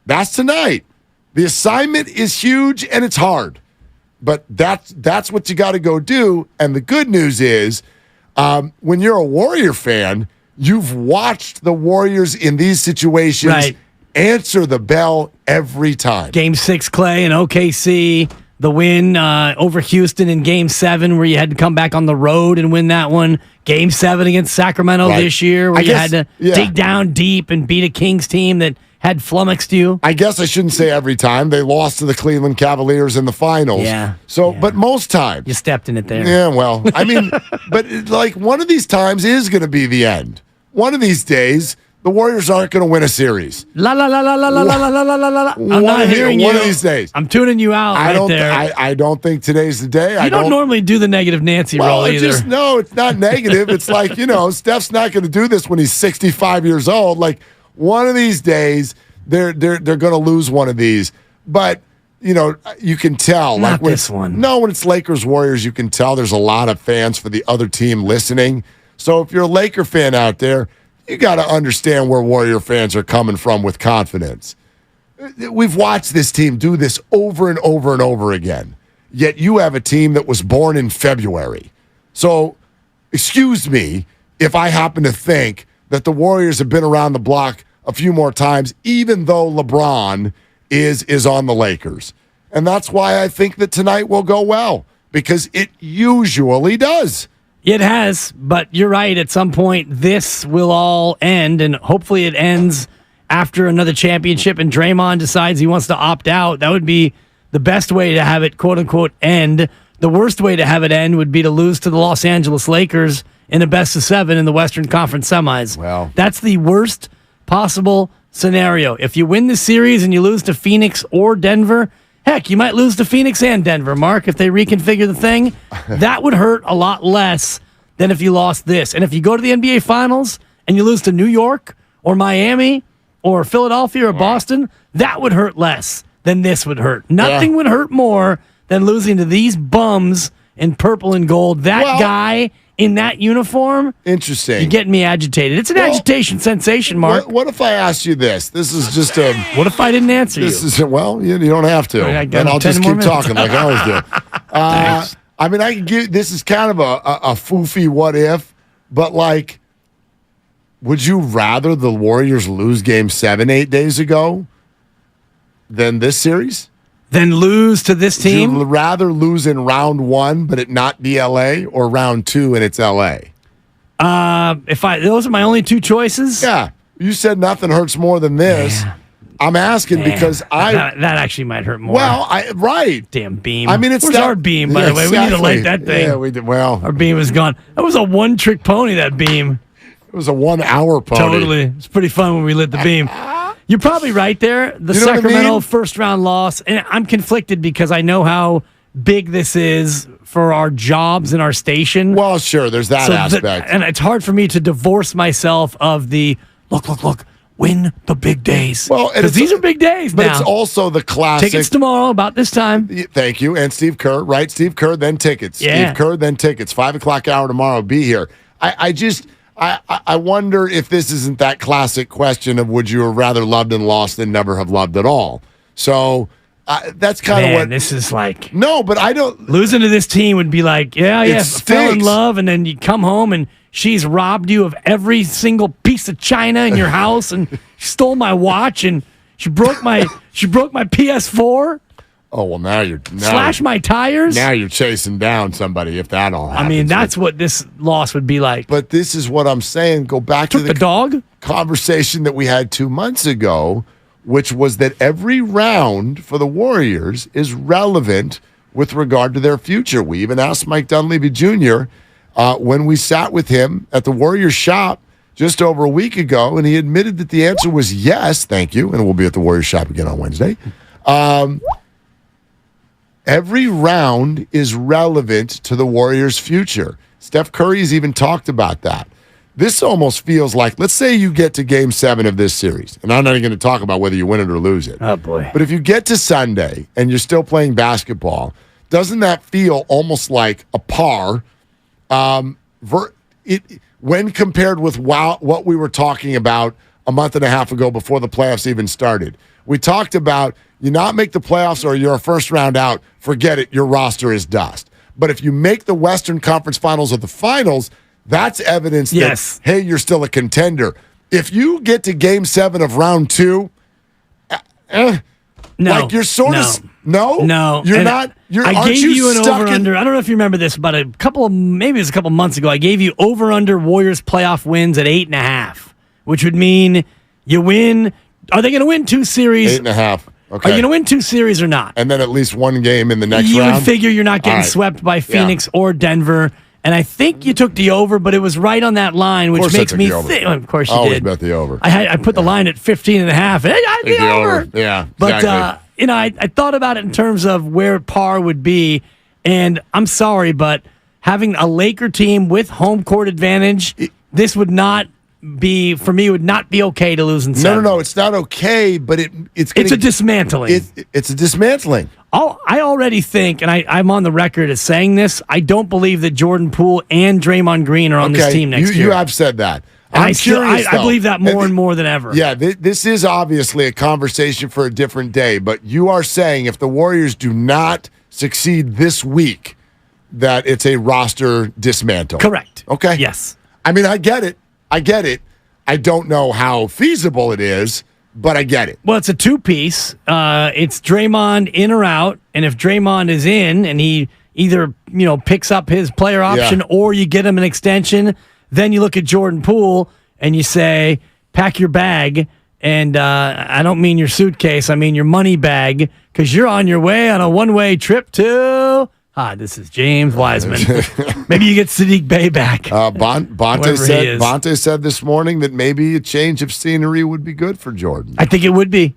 S7: That's tonight. The assignment is huge, and it's hard. But that's what you got to go do. And the good news is, when you're a Warrior fan, you've watched the Warriors in these situations answer the bell every time.
S13: Game 6, Clay, and OKC. The win over Houston in Game 7, where you had to come back on the road and win that one. Game 7 against Sacramento this year, where you had to dig down deep and beat a Kings team that had flummoxed you.
S7: I guess I shouldn't say every time. They lost to the Cleveland Cavaliers in the finals. But most times.
S13: You stepped in it there.
S7: Yeah, well, I mean, but like one of these times is going to be the end. One of these days, The Warriors aren't going to win a series.
S13: La la la la la la la la la la la. I'm not hearing you.
S7: One of these days.
S13: I'm tuning you out there.
S7: I don't think today's the day.
S13: You don't normally do the negative Nancy roll either.
S7: No, it's not negative. It's like, Steph's not going to do this when he's 65 years old. Like, one of these days, they're going to lose one of these. But, you can tell.
S13: Not this one.
S7: No, when it's Lakers-Warriors, you can tell there's a lot of fans for the other team listening. So if you're a Laker fan out there, you got to understand where Warrior fans are coming from with confidence. We've watched this team do this over and over and over again. Yet you have a team that was born in February. So, excuse me if I happen to think that the Warriors have been around the block a few more times, even though LeBron is on the Lakers. And that's why I think that tonight will go well, because it usually does.
S13: It has, but you're right. At some point, this will all end, and hopefully it ends after another championship and Draymond decides he wants to opt out. That would be the best way to have it, quote-unquote, end. The worst way to have it end would be to lose to the Los Angeles Lakers in a best-of-7 in the Western Conference semis.
S7: Well,
S13: that's the worst possible scenario. If you win the series and you lose to Phoenix or Denver, heck, you might lose to Phoenix and Denver, Mark, if they reconfigure the thing. That would hurt a lot less than if you lost this. And if you go to the NBA Finals and you lose to New York or Miami or Philadelphia or Boston, that would hurt less than this would hurt. Nothing would hurt more than losing to these bums in purple and gold. That guy in that uniform.
S7: Interesting.
S13: You're getting me agitated. It's an agitation sensation, Mark.
S7: What if I asked you this? This is just a...
S13: What if I didn't answer you?
S7: You don't have to. And I'll just keep talking like I always do. I mean, I can give... This is kind of a foofy what if, but like, would you rather the Warriors lose Game 7 8 days ago than this series?
S13: Then lose to this team?
S7: Would you rather lose in round 1, but it not be LA, or round 2 and it's LA?
S13: Those are my only two choices.
S7: Yeah, you said nothing hurts more than this. Yeah. I'm asking because
S13: that actually might hurt more.
S7: Well, right.
S13: Damn beam.
S7: I mean, it's
S13: our beam, by the way.
S7: Exactly.
S13: We need to light that thing.
S7: Yeah, we did. Well,
S13: our beam is gone. That was a one-trick pony. That beam.
S7: It was a 1 hour pony.
S13: Totally. It's pretty fun when we lit the beam. You're probably right there. The
S7: you know
S13: Sacramento first-round loss, and I'm conflicted because I know how big this is for our jobs and our station.
S7: Well, sure, there's that aspect.
S13: And it's hard for me to divorce myself of the, look, win the big days.
S7: Well,
S13: because these are big days
S7: but
S13: now.
S7: It's also the classic.
S13: Tickets tomorrow about this time.
S7: Thank you. And Steve Kerr, right? Steve Kerr, then tickets.
S13: Yeah.
S7: Steve Kerr, then tickets. 5 o'clock hour tomorrow. Be here. I wonder if this isn't that classic question of would you have rather loved and lost than never have loved at all. So that's kind of what
S13: this is like.
S7: No, but I don't.
S13: Losing to this team would be like, fell in love, and then you come home and she's robbed you of every single piece of china in your house, and she stole my watch, and she broke my PS4.
S7: Oh, well, now
S13: slash my tires.
S7: Now you're chasing down somebody if that all happens.
S13: I mean, that's what this loss would be like.
S7: But this is what I'm saying. Go back to the
S13: dog
S7: conversation that we had 2 months ago, which was that every round for the Warriors is relevant with regard to their future. We even asked Mike Dunleavy Jr. When we sat with him at the Warriors shop just over a week ago, and he admitted that the answer was yes, thank you, and we'll be at the Warriors shop again on Wednesday. Every round is relevant to the Warriors' future. Steph Curry's even talked about that. This almost feels like, let's say you get to Game 7 of this series, and I'm not even going to talk about whether you win it or lose it.
S13: Oh, boy.
S7: But if you get to Sunday and you're still playing basketball, doesn't that feel almost like a par when compared with what we were talking about a month and a half ago before the playoffs even started? We talked about you not make the playoffs or you're a first round out, forget it, your roster is dust. But if you make the Western Conference Finals or the Finals, that's evidence that, hey, you're still a contender. If you get to Game 7 of round 2, like you're sort of... No, you're not.
S13: I gave you an over-under. I don't know if you remember this, but maybe it was a couple months ago, I gave you over-under Warriors playoff wins at 8.5, which would mean you win... Are they going to win 2 series?
S7: 8.5. Okay.
S13: Are you going to win 2 series or not?
S7: And then at least one game in the next round?
S13: You would figure you're not getting swept by Phoenix or Denver, And I think you took the over, but it was right on that line, which makes me think. Of course you
S7: always
S13: did.
S7: bet the over.
S13: I put the line at 15.5. I had the over.
S7: Yeah,
S13: But,
S7: exactly.
S13: I thought about it in terms of where par would be. And I'm sorry, but having a Laker team with home court advantage, this would not be, for me, would not be okay to lose in 7.
S7: No, it's not okay, but it's
S13: a dismantling.
S7: It's a dismantling.
S13: I already think, and I'm on the record as saying this, I don't believe that Jordan Poole and Draymond Green are on this team next year.
S7: You have said that.
S13: And
S7: I'm curious,
S13: I believe that more and more than ever.
S7: Yeah, this is obviously a conversation for a different day, but you are saying if the Warriors do not succeed this week, that it's a roster dismantle.
S13: Correct.
S7: Okay.
S13: Yes.
S7: I mean, I get it. I don't know how feasible it is, but I get it.
S13: Well, it's a two-piece. It's Draymond in or out, and if Draymond is in and he either picks up his player option or you get him an extension, then you look at Jordan Poole and you say, pack your bag. And I don't mean your suitcase, I mean your money bag, because you're on your way on a one-way trip to... this is James Wiseman. Maybe you get Sadiq Bey back.
S7: Bonte said this morning that maybe a change of scenery would be good for Jordan.
S13: I think it would be.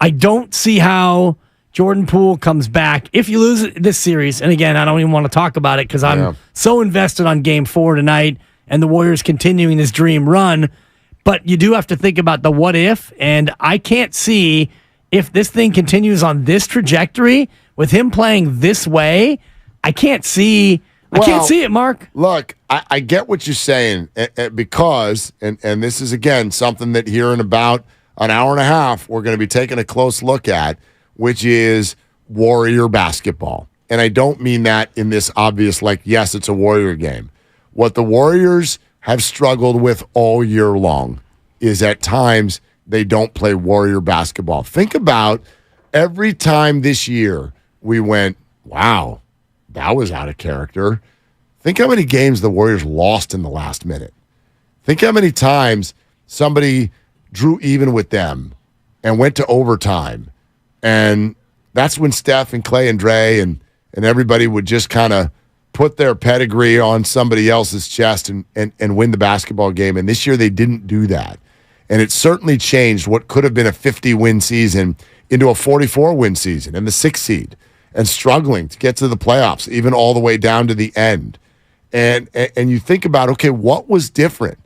S13: I don't see how Jordan Poole comes back. If you lose this series, and again, I don't even want to talk about it because I'm so invested on Game 4 tonight and the Warriors continuing this dream run, but you do have to think about the what if, and I can't see if this thing continues on this trajectory with him playing this way. I can't see it, Mark.
S7: Look, I get what you're saying because, and this is, again, something that here in about an hour and a half we're going to be taking a close look at, which is Warrior basketball. And I don't mean that in this obvious, yes, it's a Warrior game. What the Warriors have struggled with all year long is at times they don't play Warrior basketball. Think about every time this year we went, wow, that was out of character. Think how many games the Warriors lost in the last minute. Think how many times somebody drew even with them and went to overtime. And that's when Steph and Clay and Dre and everybody would just kind of put their pedigree on somebody else's chest and win the basketball game. And this year they didn't do that. And it certainly changed what could have been a 50-win season into a 44-win season and the 6th seed, and struggling to get to the playoffs, even all the way down to the end. And you think about, okay, what was different?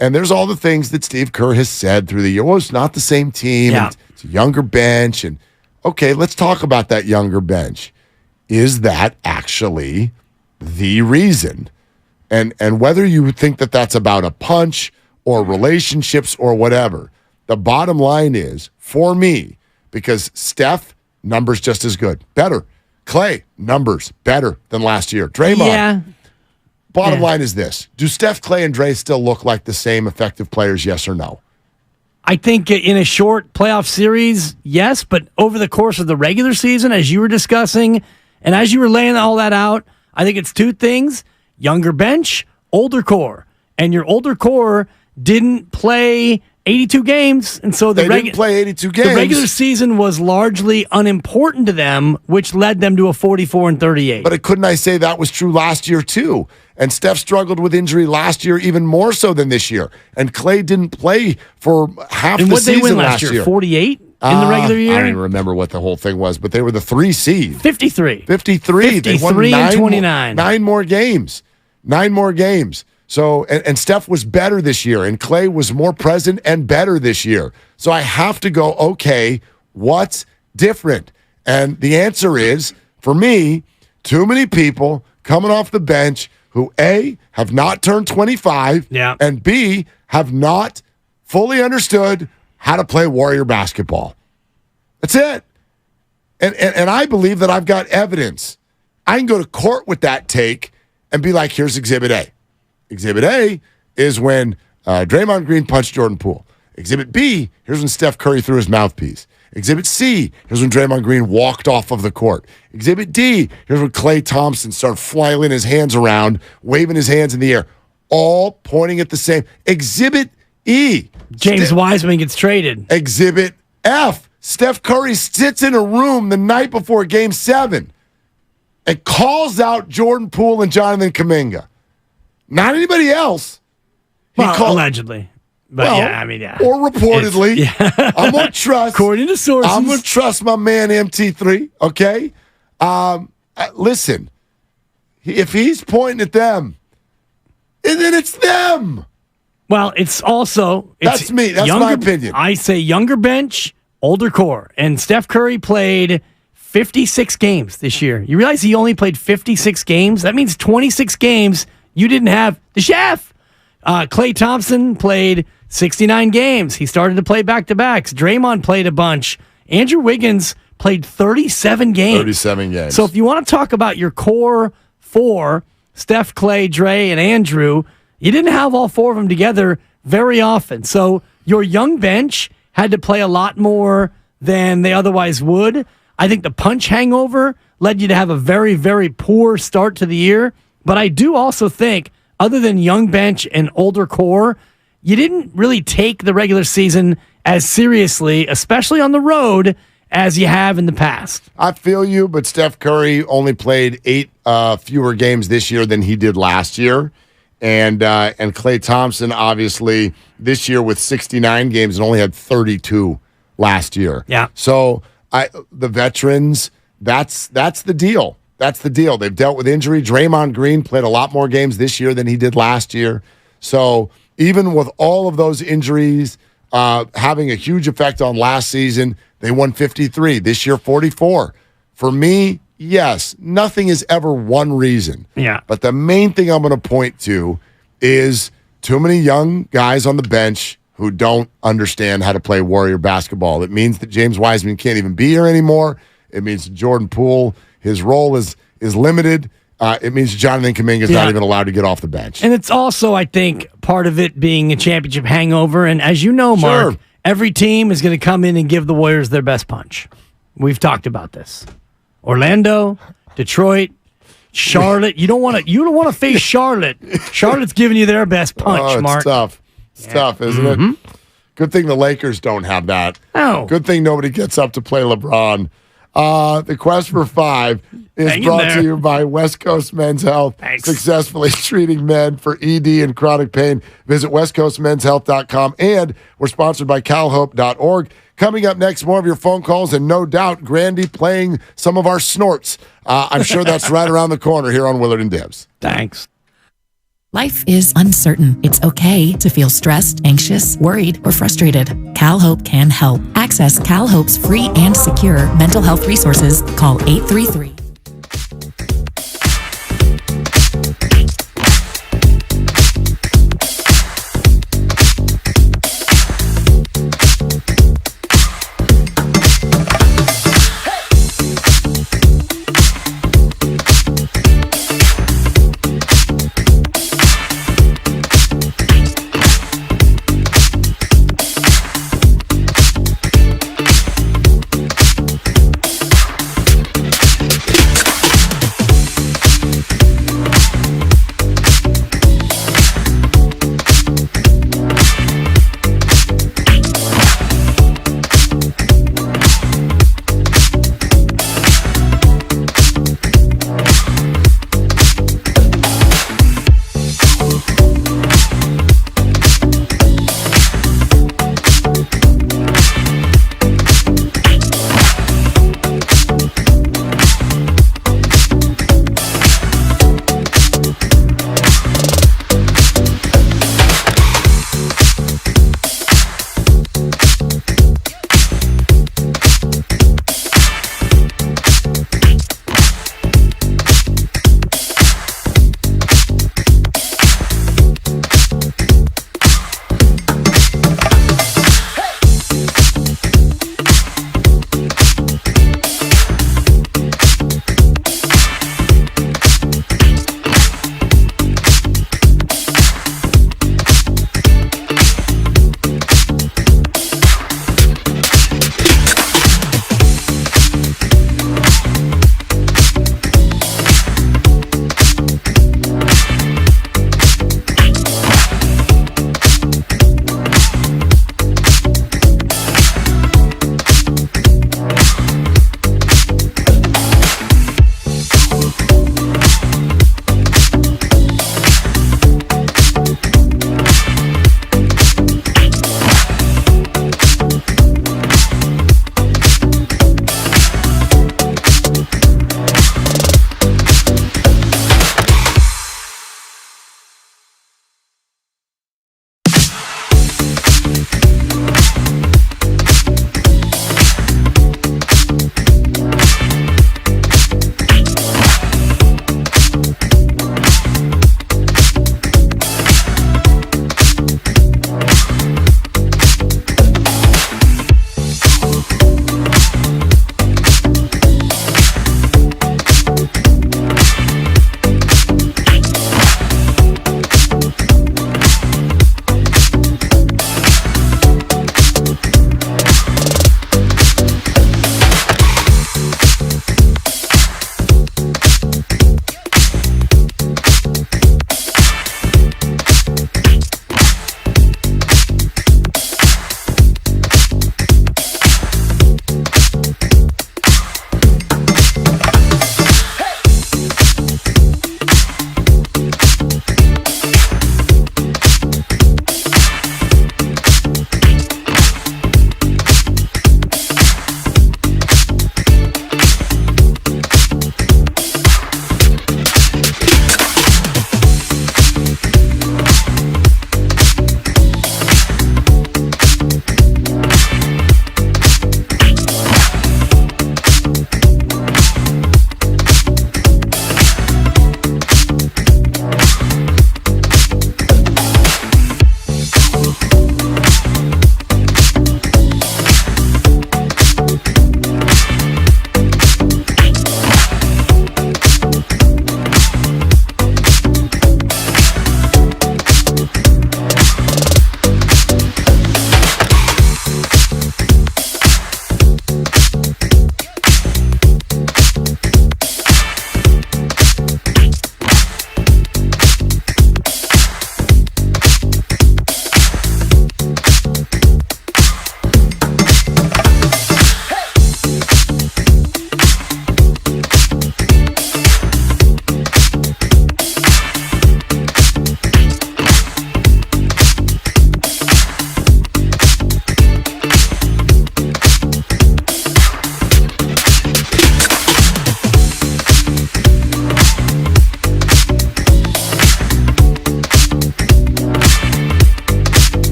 S7: And there's all the things that Steve Kerr has said through the year. Well, it's not the same team.
S13: Yeah.
S7: It's a younger bench. And, okay, let's talk about that younger bench. Is that actually the reason? And whether you think that that's about a punch or relationships or whatever, the bottom line is, for me, because Steph, numbers just as good, better. Clay, numbers better than last year. Draymond.
S13: Yeah.
S7: Bottom line is this. Do Steph, Clay, and Dre still look like the same effective players, yes or no?
S13: I think in a short playoff series, yes, but over the course of the regular season, as you were discussing, and as you were laying all that out, I think it's two things: younger bench, older core. And your older core didn't play 82 games, and so
S7: they didn't play 82 games.
S13: The regular season was largely unimportant to them, which led them to a 44-38.
S7: But couldn't I say that was true last year too? And Steph struggled with injury last year even more so than this year. And Clay didn't play for half the season
S13: they win
S7: last year.
S13: 48 in the regular year?
S7: I don't even remember what the whole thing was, but they were the 3 seed.
S13: 53.
S7: 53. They won
S13: 29.
S7: 9 more games. 9 more games. So, and Steph was better this year, and Clay was more present and better this year. So I have to go, okay, what's different? And the answer is, for me, too many people coming off the bench who, A, have not turned 25, and B, have not fully understood how to play Warrior basketball. That's it. And I believe that I've got evidence. I can go to court with that take and be like, here's Exhibit A. Exhibit A is when Draymond Green punched Jordan Poole. Exhibit B, here's when Steph Curry threw his mouthpiece. Exhibit C, here's when Draymond Green walked off of the court. Exhibit D, here's when Klay Thompson started flailing his hands around, waving his hands in the air, all pointing at the same. Exhibit E.
S13: James Wiseman gets traded.
S7: Exhibit F, Steph Curry sits in a room the night before Game 7 and calls out Jordan Poole and Jonathan Kuminga. Not anybody else.
S13: Allegedly. But
S7: Or reportedly. I'm going to trust.
S13: According to sources.
S7: I'm going to trust my man MT3, okay? Listen, if he's pointing at them, and then it's them.
S13: Well, it's also...
S7: That's me. That's my opinion.
S13: I say younger bench, older core. And Steph Curry played 56 games this year. You realize he only played 56 games? That means 26 games you didn't have the chef. Klay Thompson played 69 games. He started to play back-to-backs. Draymond played a bunch. Andrew Wiggins played 37 games.
S7: 37 games.
S13: So if you want to talk about your core four, Steph, Klay, Dre, and Andrew, you didn't have all four of them together very often. So your young bench had to play a lot more than they otherwise would. I think the punch hangover led you to have a very, very poor start to the year. But I do also think, other than young bench and older core, you didn't really take the regular season as seriously, especially on the road, as you have in the past.
S7: I feel you, but Steph Curry only played 8 fewer games this year than he did last year. And Klay Thompson, obviously, this year with 69 games and only had 32 last year.
S13: Yeah.
S7: So the veterans, that's the deal. That's the deal. They've dealt with injury. Draymond Green played a lot more games this year than he did last year. So even with all of those injuries having a huge effect on last season, they won 53. This year, 44. For me, yes, nothing is ever one reason.
S13: Yeah.
S7: But the main thing I'm going to point to is too many young guys on the bench who don't understand how to play Warrior basketball. It means that James Wiseman can't even be here anymore. It means Jordan Poole, his role is limited. It means Jonathan Kuminga is not even allowed to get off the bench.
S13: And it's also, I think, part of it being a championship hangover. And as you know, Mark, every team is going to come in and give the Warriors their best punch. We've talked about this. Orlando, Detroit, Charlotte. You don't want to face Charlotte. Charlotte's giving you their best punch,
S7: it's
S13: Mark.
S7: Tough. It's tough, isn't it? Good thing the Lakers don't have that.
S13: Oh.
S7: Good thing nobody gets up to play LeBron. The quest for 5 is
S13: Hang in
S7: brought
S13: there.
S7: to you by West Coast Men's Health, successfully treating men for ED and chronic pain. Visit westcoastmenshealth.com, and we're sponsored by calhope.org. Coming up next, more of your phone calls, and no doubt, Grandy playing some of our snorts. I'm sure that's right around the corner here on Willard and Dibs.
S13: Thanks.
S4: Life is uncertain. It's okay to feel stressed, anxious, worried, or frustrated. CalHope can help. Access CalHope's free and secure mental health resources. Call 833.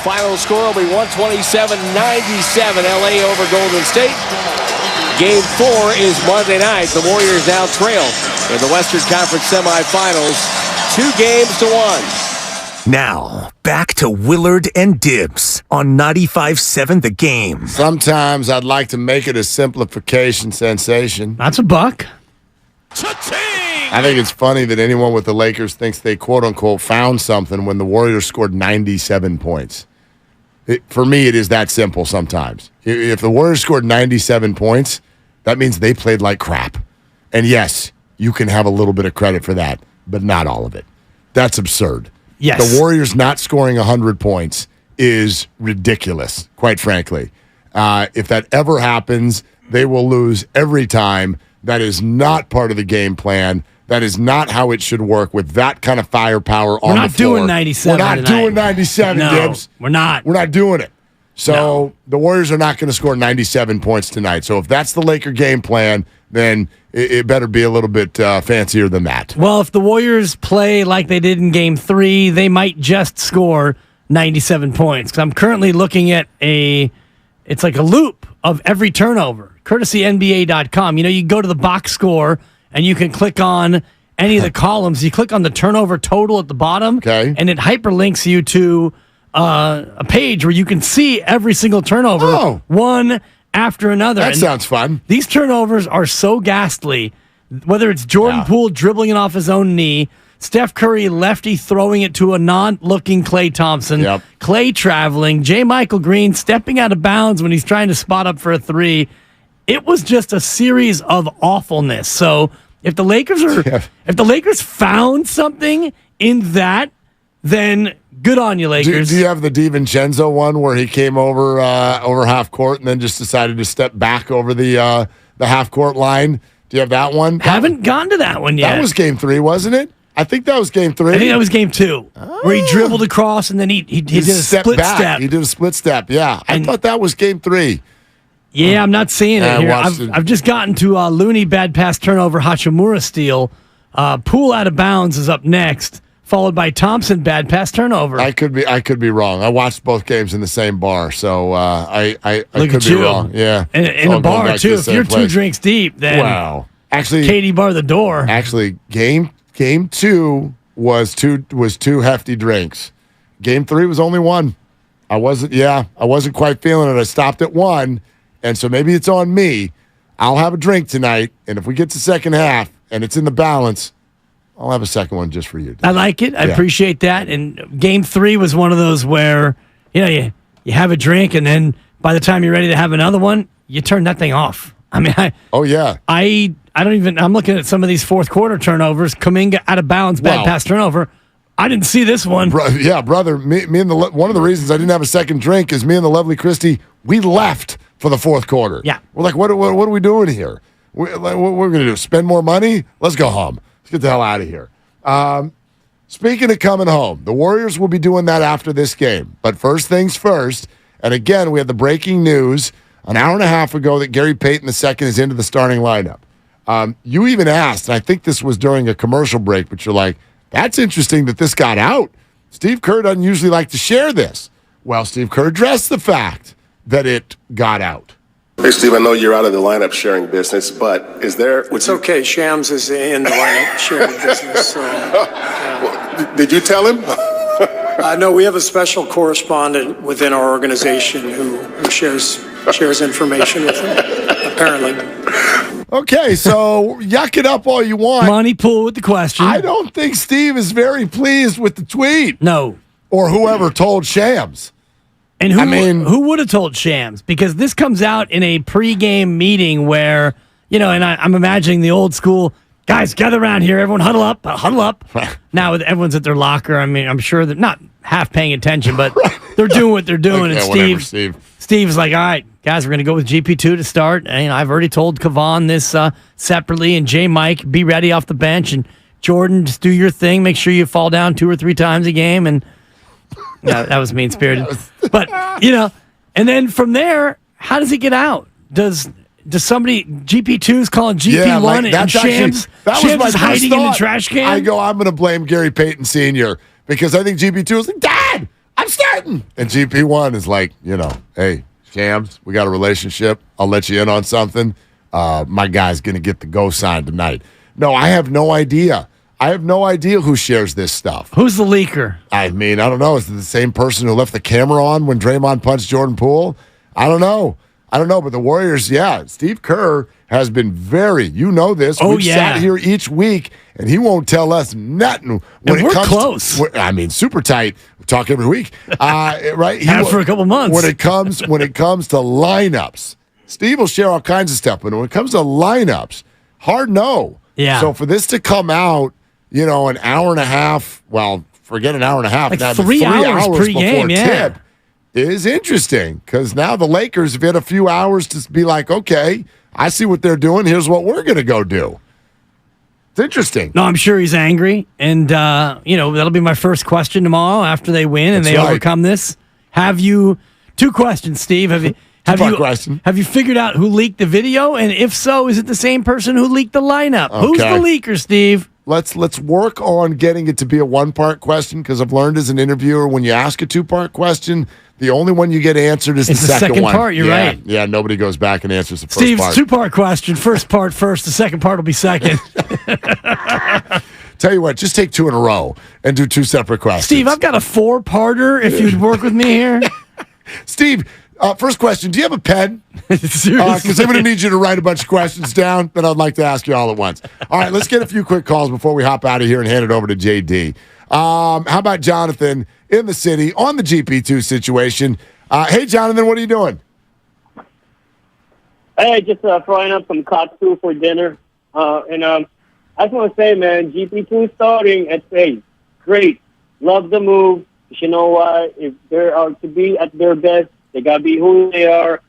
S12: Final score will be 127-97. LA over Golden State. Game 4 is Monday night. The Warriors now trail in the Western Conference semifinals, 2-1.
S17: Now, back to Willard and Dibbs on 95.7 The Game.
S7: Sometimes I'd like to make it a simplification sensation.
S13: That's a buck.
S7: I think it's funny that anyone with the Lakers thinks they quote-unquote found something when the Warriors scored 97 points. For me, it is that simple sometimes. If the Warriors scored 97 points, that means they played like crap. And yes, you can have a little bit of credit for that, but not all of it. That's absurd.
S13: Yes.
S7: The Warriors not scoring 100 points is ridiculous, quite frankly. If that ever happens, they will lose every time. That is not part of the game plan. That is not how it should work with that kind of firepower on the floor.
S13: We're not doing 97
S7: We're not doing 97,
S13: no,
S7: Gibbs.
S13: We're not.
S7: We're not doing it. So the Warriors are not going to score 97 points tonight. So if that's the Laker game plan, then it better be a little bit fancier than that.
S13: Well, if the Warriors play like they did in Game 3, they might just score 97 points. Because I'm currently looking at it's like a loop of every turnover, courtesy NBA.com. You know, you go to the box score, and you can click on any of the columns. You click on the turnover total at the bottom, and it hyperlinks you to a page where you can see every single turnover, one after another.
S7: That sounds fun.
S13: These turnovers are so ghastly, whether it's Jordan Poole dribbling it off his own knee, Steph Curry lefty throwing it to a non-looking Klay Thompson, Klay traveling, J. Michael Green stepping out of bounds when he's trying to spot up for a three. It was just a series of awfulness. So if the Lakers found something in that, then good on you, Lakers.
S7: Do you have the DiVincenzo one where he came over half court and then just decided to step back over the half court line? Do you have that one?
S13: Haven't gone to that one yet.
S7: That was Game 3, wasn't it? I think that was Game 3.
S13: I think that was Game 2, where he dribbled across and then he did a split step.
S7: He did a split step. Yeah, I thought that was Game 3.
S13: Yeah, I'm not seeing it here. I've just gotten to Looney bad pass turnover, Hachimura steal. Poole out of bounds is up next, followed by Thompson bad pass turnover.
S7: I could be wrong. I watched both games in the same bar, so I could be wrong. Yeah,
S13: in a bar too. If you're 2 drinks deep, then
S7: actually,
S13: Katie bar the door.
S7: Actually, Game 2 was two hefty drinks. Game 3 was only 1. I wasn't quite feeling it. I stopped at 1. And so maybe it's on me. I'll have a drink tonight, and if we get to second half and it's in the balance, I'll have a second one just for you.
S13: I like it. I appreciate that. And Game 3 was one of those where you have a drink, and then by the time you're ready to have another one, you turn that thing off. I mean, I don't even. I'm looking at some of these fourth quarter turnovers. Kuminga out of bounds, bad pass turnover. I didn't see this one.
S7: Brother. Me and one of the reasons I didn't have a second drink is me and the lovely Christy, we left for the fourth quarter.
S13: Yeah.
S7: We're like, what are we doing here? What we're going to do? Spend more money? Let's go home. Let's get the hell out of here. Speaking of coming home, the Warriors will be doing that after this game. But first things first, and again, we had the breaking news an hour and a half ago that Gary Payton II is into the starting lineup. You even asked, and I think this was during a commercial break, but you're like, that's interesting that this got out. Steve Kerr doesn't usually like to share this. Well, Steve Kerr addressed the fact that it got out.
S19: Hey, Steve, I know you're out of the lineup sharing business, but is there...
S22: It's okay. Shams is in the lineup sharing business. So,
S19: did you tell him?
S22: No, we have a special correspondent within our organization who shares information with him, apparently.
S7: Okay, so yuck it up all you want.
S13: Monty Poole with the question.
S7: I don't think Steve is very pleased with the tweet.
S13: No.
S7: Or whoever told Shams.
S13: And who would have told Shams? Because this comes out in a pregame meeting where, and I'm imagining the old school, guys, gather around here, everyone huddle up. Now everyone's at their locker. I mean, I'm sure they're not half paying attention, but they're doing what they're doing.
S7: Okay,
S13: and Steve's like, all right, guys, we're going to go with GP2 to start. And I've already told Kavan this separately, and J. Mike, be ready off the bench. And Jordan, just do your thing. Make sure you fall down 2 or 3 times a game. And that was mean-spirited. But, and then from there, how does it get out? Does somebody, GP2's calling GP1 and Shams is hiding in the trash can?
S7: I'm going to blame Gary Payton Sr. because I think GP2 was like, Dad, I'm starting. And GP1 is like, hey, Shams, we got a relationship. I'll let you in on something. My guy's going to get the go sign tonight. No, I have no idea. I have no idea who shares this stuff.
S13: Who's the leaker?
S7: I mean, I don't know. Is it the same person who left the camera on when Draymond punched Jordan Poole? I don't know. But the Warriors, Steve Kerr has been very, this. We've sat here each week, and he won't tell us nothing.
S13: We're close.
S7: Super tight. We talk every week. Right?
S13: For a couple months.
S7: When it comes to lineups, Steve will share all kinds of stuff, but when it comes to lineups, hard no.
S13: Yeah.
S7: So for this to come out, an hour and a half, forget an hour and a half.
S13: Like 3 hours pre-game,
S7: before tip is interesting because now the Lakers have had a few hours to be like, okay, I see what they're doing. Here's what we're going to go do. It's interesting.
S13: No, I'm sure he's angry. And, that'll be my first question tomorrow after they win and overcome this. Two questions, Steve. Have you figured out who leaked the video? And if so, is it the same person who leaked the lineup? Okay. Who's the leaker, Steve?
S7: Let's work on getting it to be a one-part question because I've learned as an interviewer when you ask a two-part question, the only one you get answered is the second one.
S13: Part. You're right.
S7: Yeah, nobody goes back and answers the first
S13: part.
S7: Steve's
S13: two-part question. First part first. The second part will be second.
S7: Tell you what, just take two in a row and do two separate questions.
S13: Steve, I've got a four-parter if you'd work with me here.
S7: Steve, first question, do you have a pen?
S13: Seriously?
S7: Because I'm going to need you to write a bunch of questions down that I'd like to ask you all at once. All right, let's get a few quick calls before we hop out of here and hand it over to JD. How about Jonathan in the city on the GP2 situation? Hey, Jonathan, what are you doing?
S6: Hey, just frying up some katsu for dinner. I just want to say, man, GP2 starting at 8. Great. Love the move. You know why? If they are to be at their best, they got to be who they are.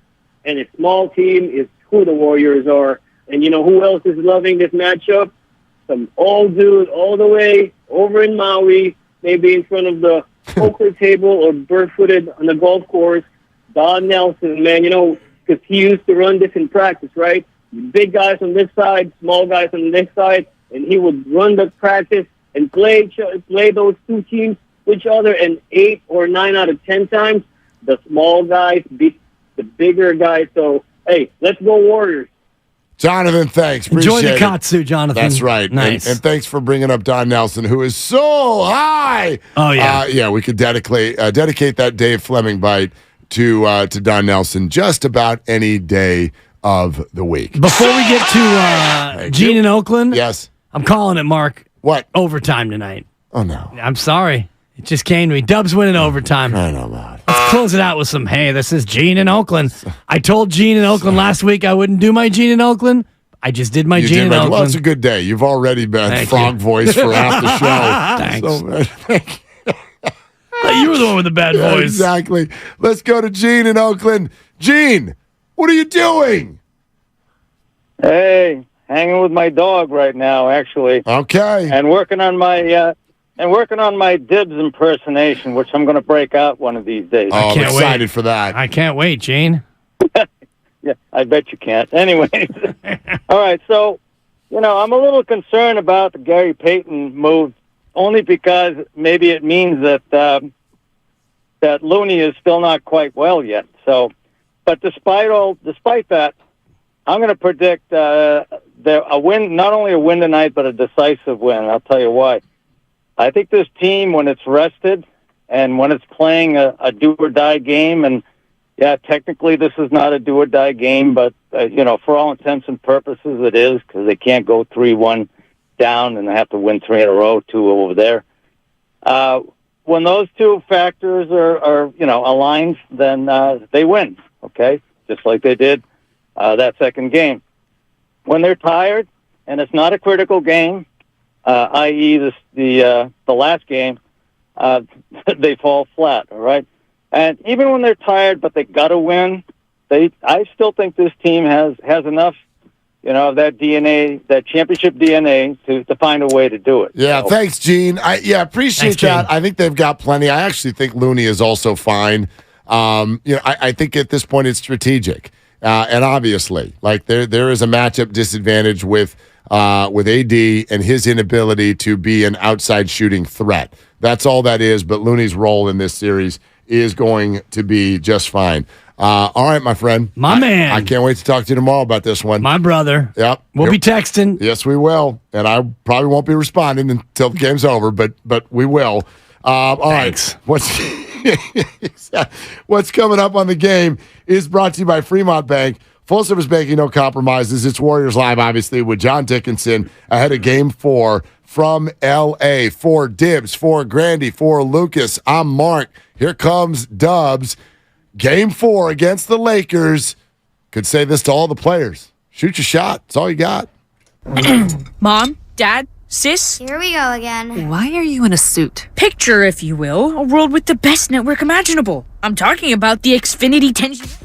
S6: And a small team is who the Warriors are. And who else is loving this matchup? Some old dude all the way over in Maui, maybe in front of the poker table or barefooted on the golf course. Don Nelson, man, because he used to run this in practice, right? Big guys on this side, small guys on this side, and he would run the practice and play those two teams with each other, and 8 or 9 out of 10 times, the small guys beat the bigger guys. So, hey, let's go Warriors.
S7: Jonathan, thanks. Appreciate
S13: Enjoy the katsu, Jonathan.
S7: That's right.
S13: Nice.
S7: And thanks for bringing up Don Nelson, who is so high.
S13: Oh, yeah.
S7: We could dedicate that Dave Fleming bite to Don Nelson just about any day of the week.
S13: Before we get to Gene in Oakland,
S7: yes,
S13: I'm calling it, Mark.
S7: What?
S13: Overtime tonight.
S7: Oh, no.
S13: I'm sorry. It just came to me. Dubs winning overtime.
S7: I know that.
S13: Let's close it out with some, hey, this is Gene in Oakland. I told Gene in Oakland last week I wouldn't do my Gene in Oakland. I just did my Gene in Oakland.
S7: Well, it's a good day. You've already been frog voice for half the show.
S13: Thanks. You were the one with the bad voice.
S7: Exactly. Let's go to Gene in Oakland. Gene, what are you doing?
S10: Hey, hanging with my dog right now, actually.
S7: Okay.
S10: And working on my Dibs impersonation, which I'm going to break out one of these days.
S7: Oh, I'm excited for that.
S13: I can't wait, Gene.
S10: Yeah, I bet you can't. Anyways, all right. So, I'm a little concerned about the Gary Payton move, only because maybe it means that that Looney is still not quite well yet. So, but despite that, I'm going to predict a win, not only a win tonight, but a decisive win. I'll tell you why. I think this team, when it's rested and when it's playing a do-or-die game, and yeah, technically this is not a do-or-die game, but, for all intents and purposes it is, because they can't go 3-1 down and they have to win 3 in a row, 2 over there. When those two factors are aligned, then they win, okay, just like they did that second game. When they're tired and it's not a critical game, i.e. the last game, they fall flat, all right? And even when they're tired, but they got to win, I still think this team has enough, that DNA, that championship DNA to find a way to do it.
S7: Yeah, thanks, Gene. Appreciate that. Gene. I think they've got plenty. I actually think Looney is also fine. I think at this point it's strategic. And obviously, like there is a matchup disadvantage with with AD and his inability to be an outside shooting threat. That's all that is, but Looney's role in this series is going to be just fine. All right, my friend.
S13: My man.
S7: I can't wait to talk to you tomorrow about this one.
S13: My brother.
S7: Yep.
S13: We'll be texting.
S7: Yes, we will. And I probably won't be responding until the game's over, but we will. All right. What's coming up on the game is brought to you by Fremont Bank. Full service banking, no compromises. It's Warriors Live, obviously, with John Dickinson ahead of Game 4 from L.A. For Dibs, for Grandy, for Lucas, I'm Mark. Here comes Dubs. Game 4 against the Lakers. Could say this to all the players. Shoot your shot. That's all you got.
S11: Mom, Dad, Sis?
S18: Here we go again.
S11: Why are you in a suit? Picture, if you will, a world with the best network imaginable. I'm talking about the Xfinity 10G.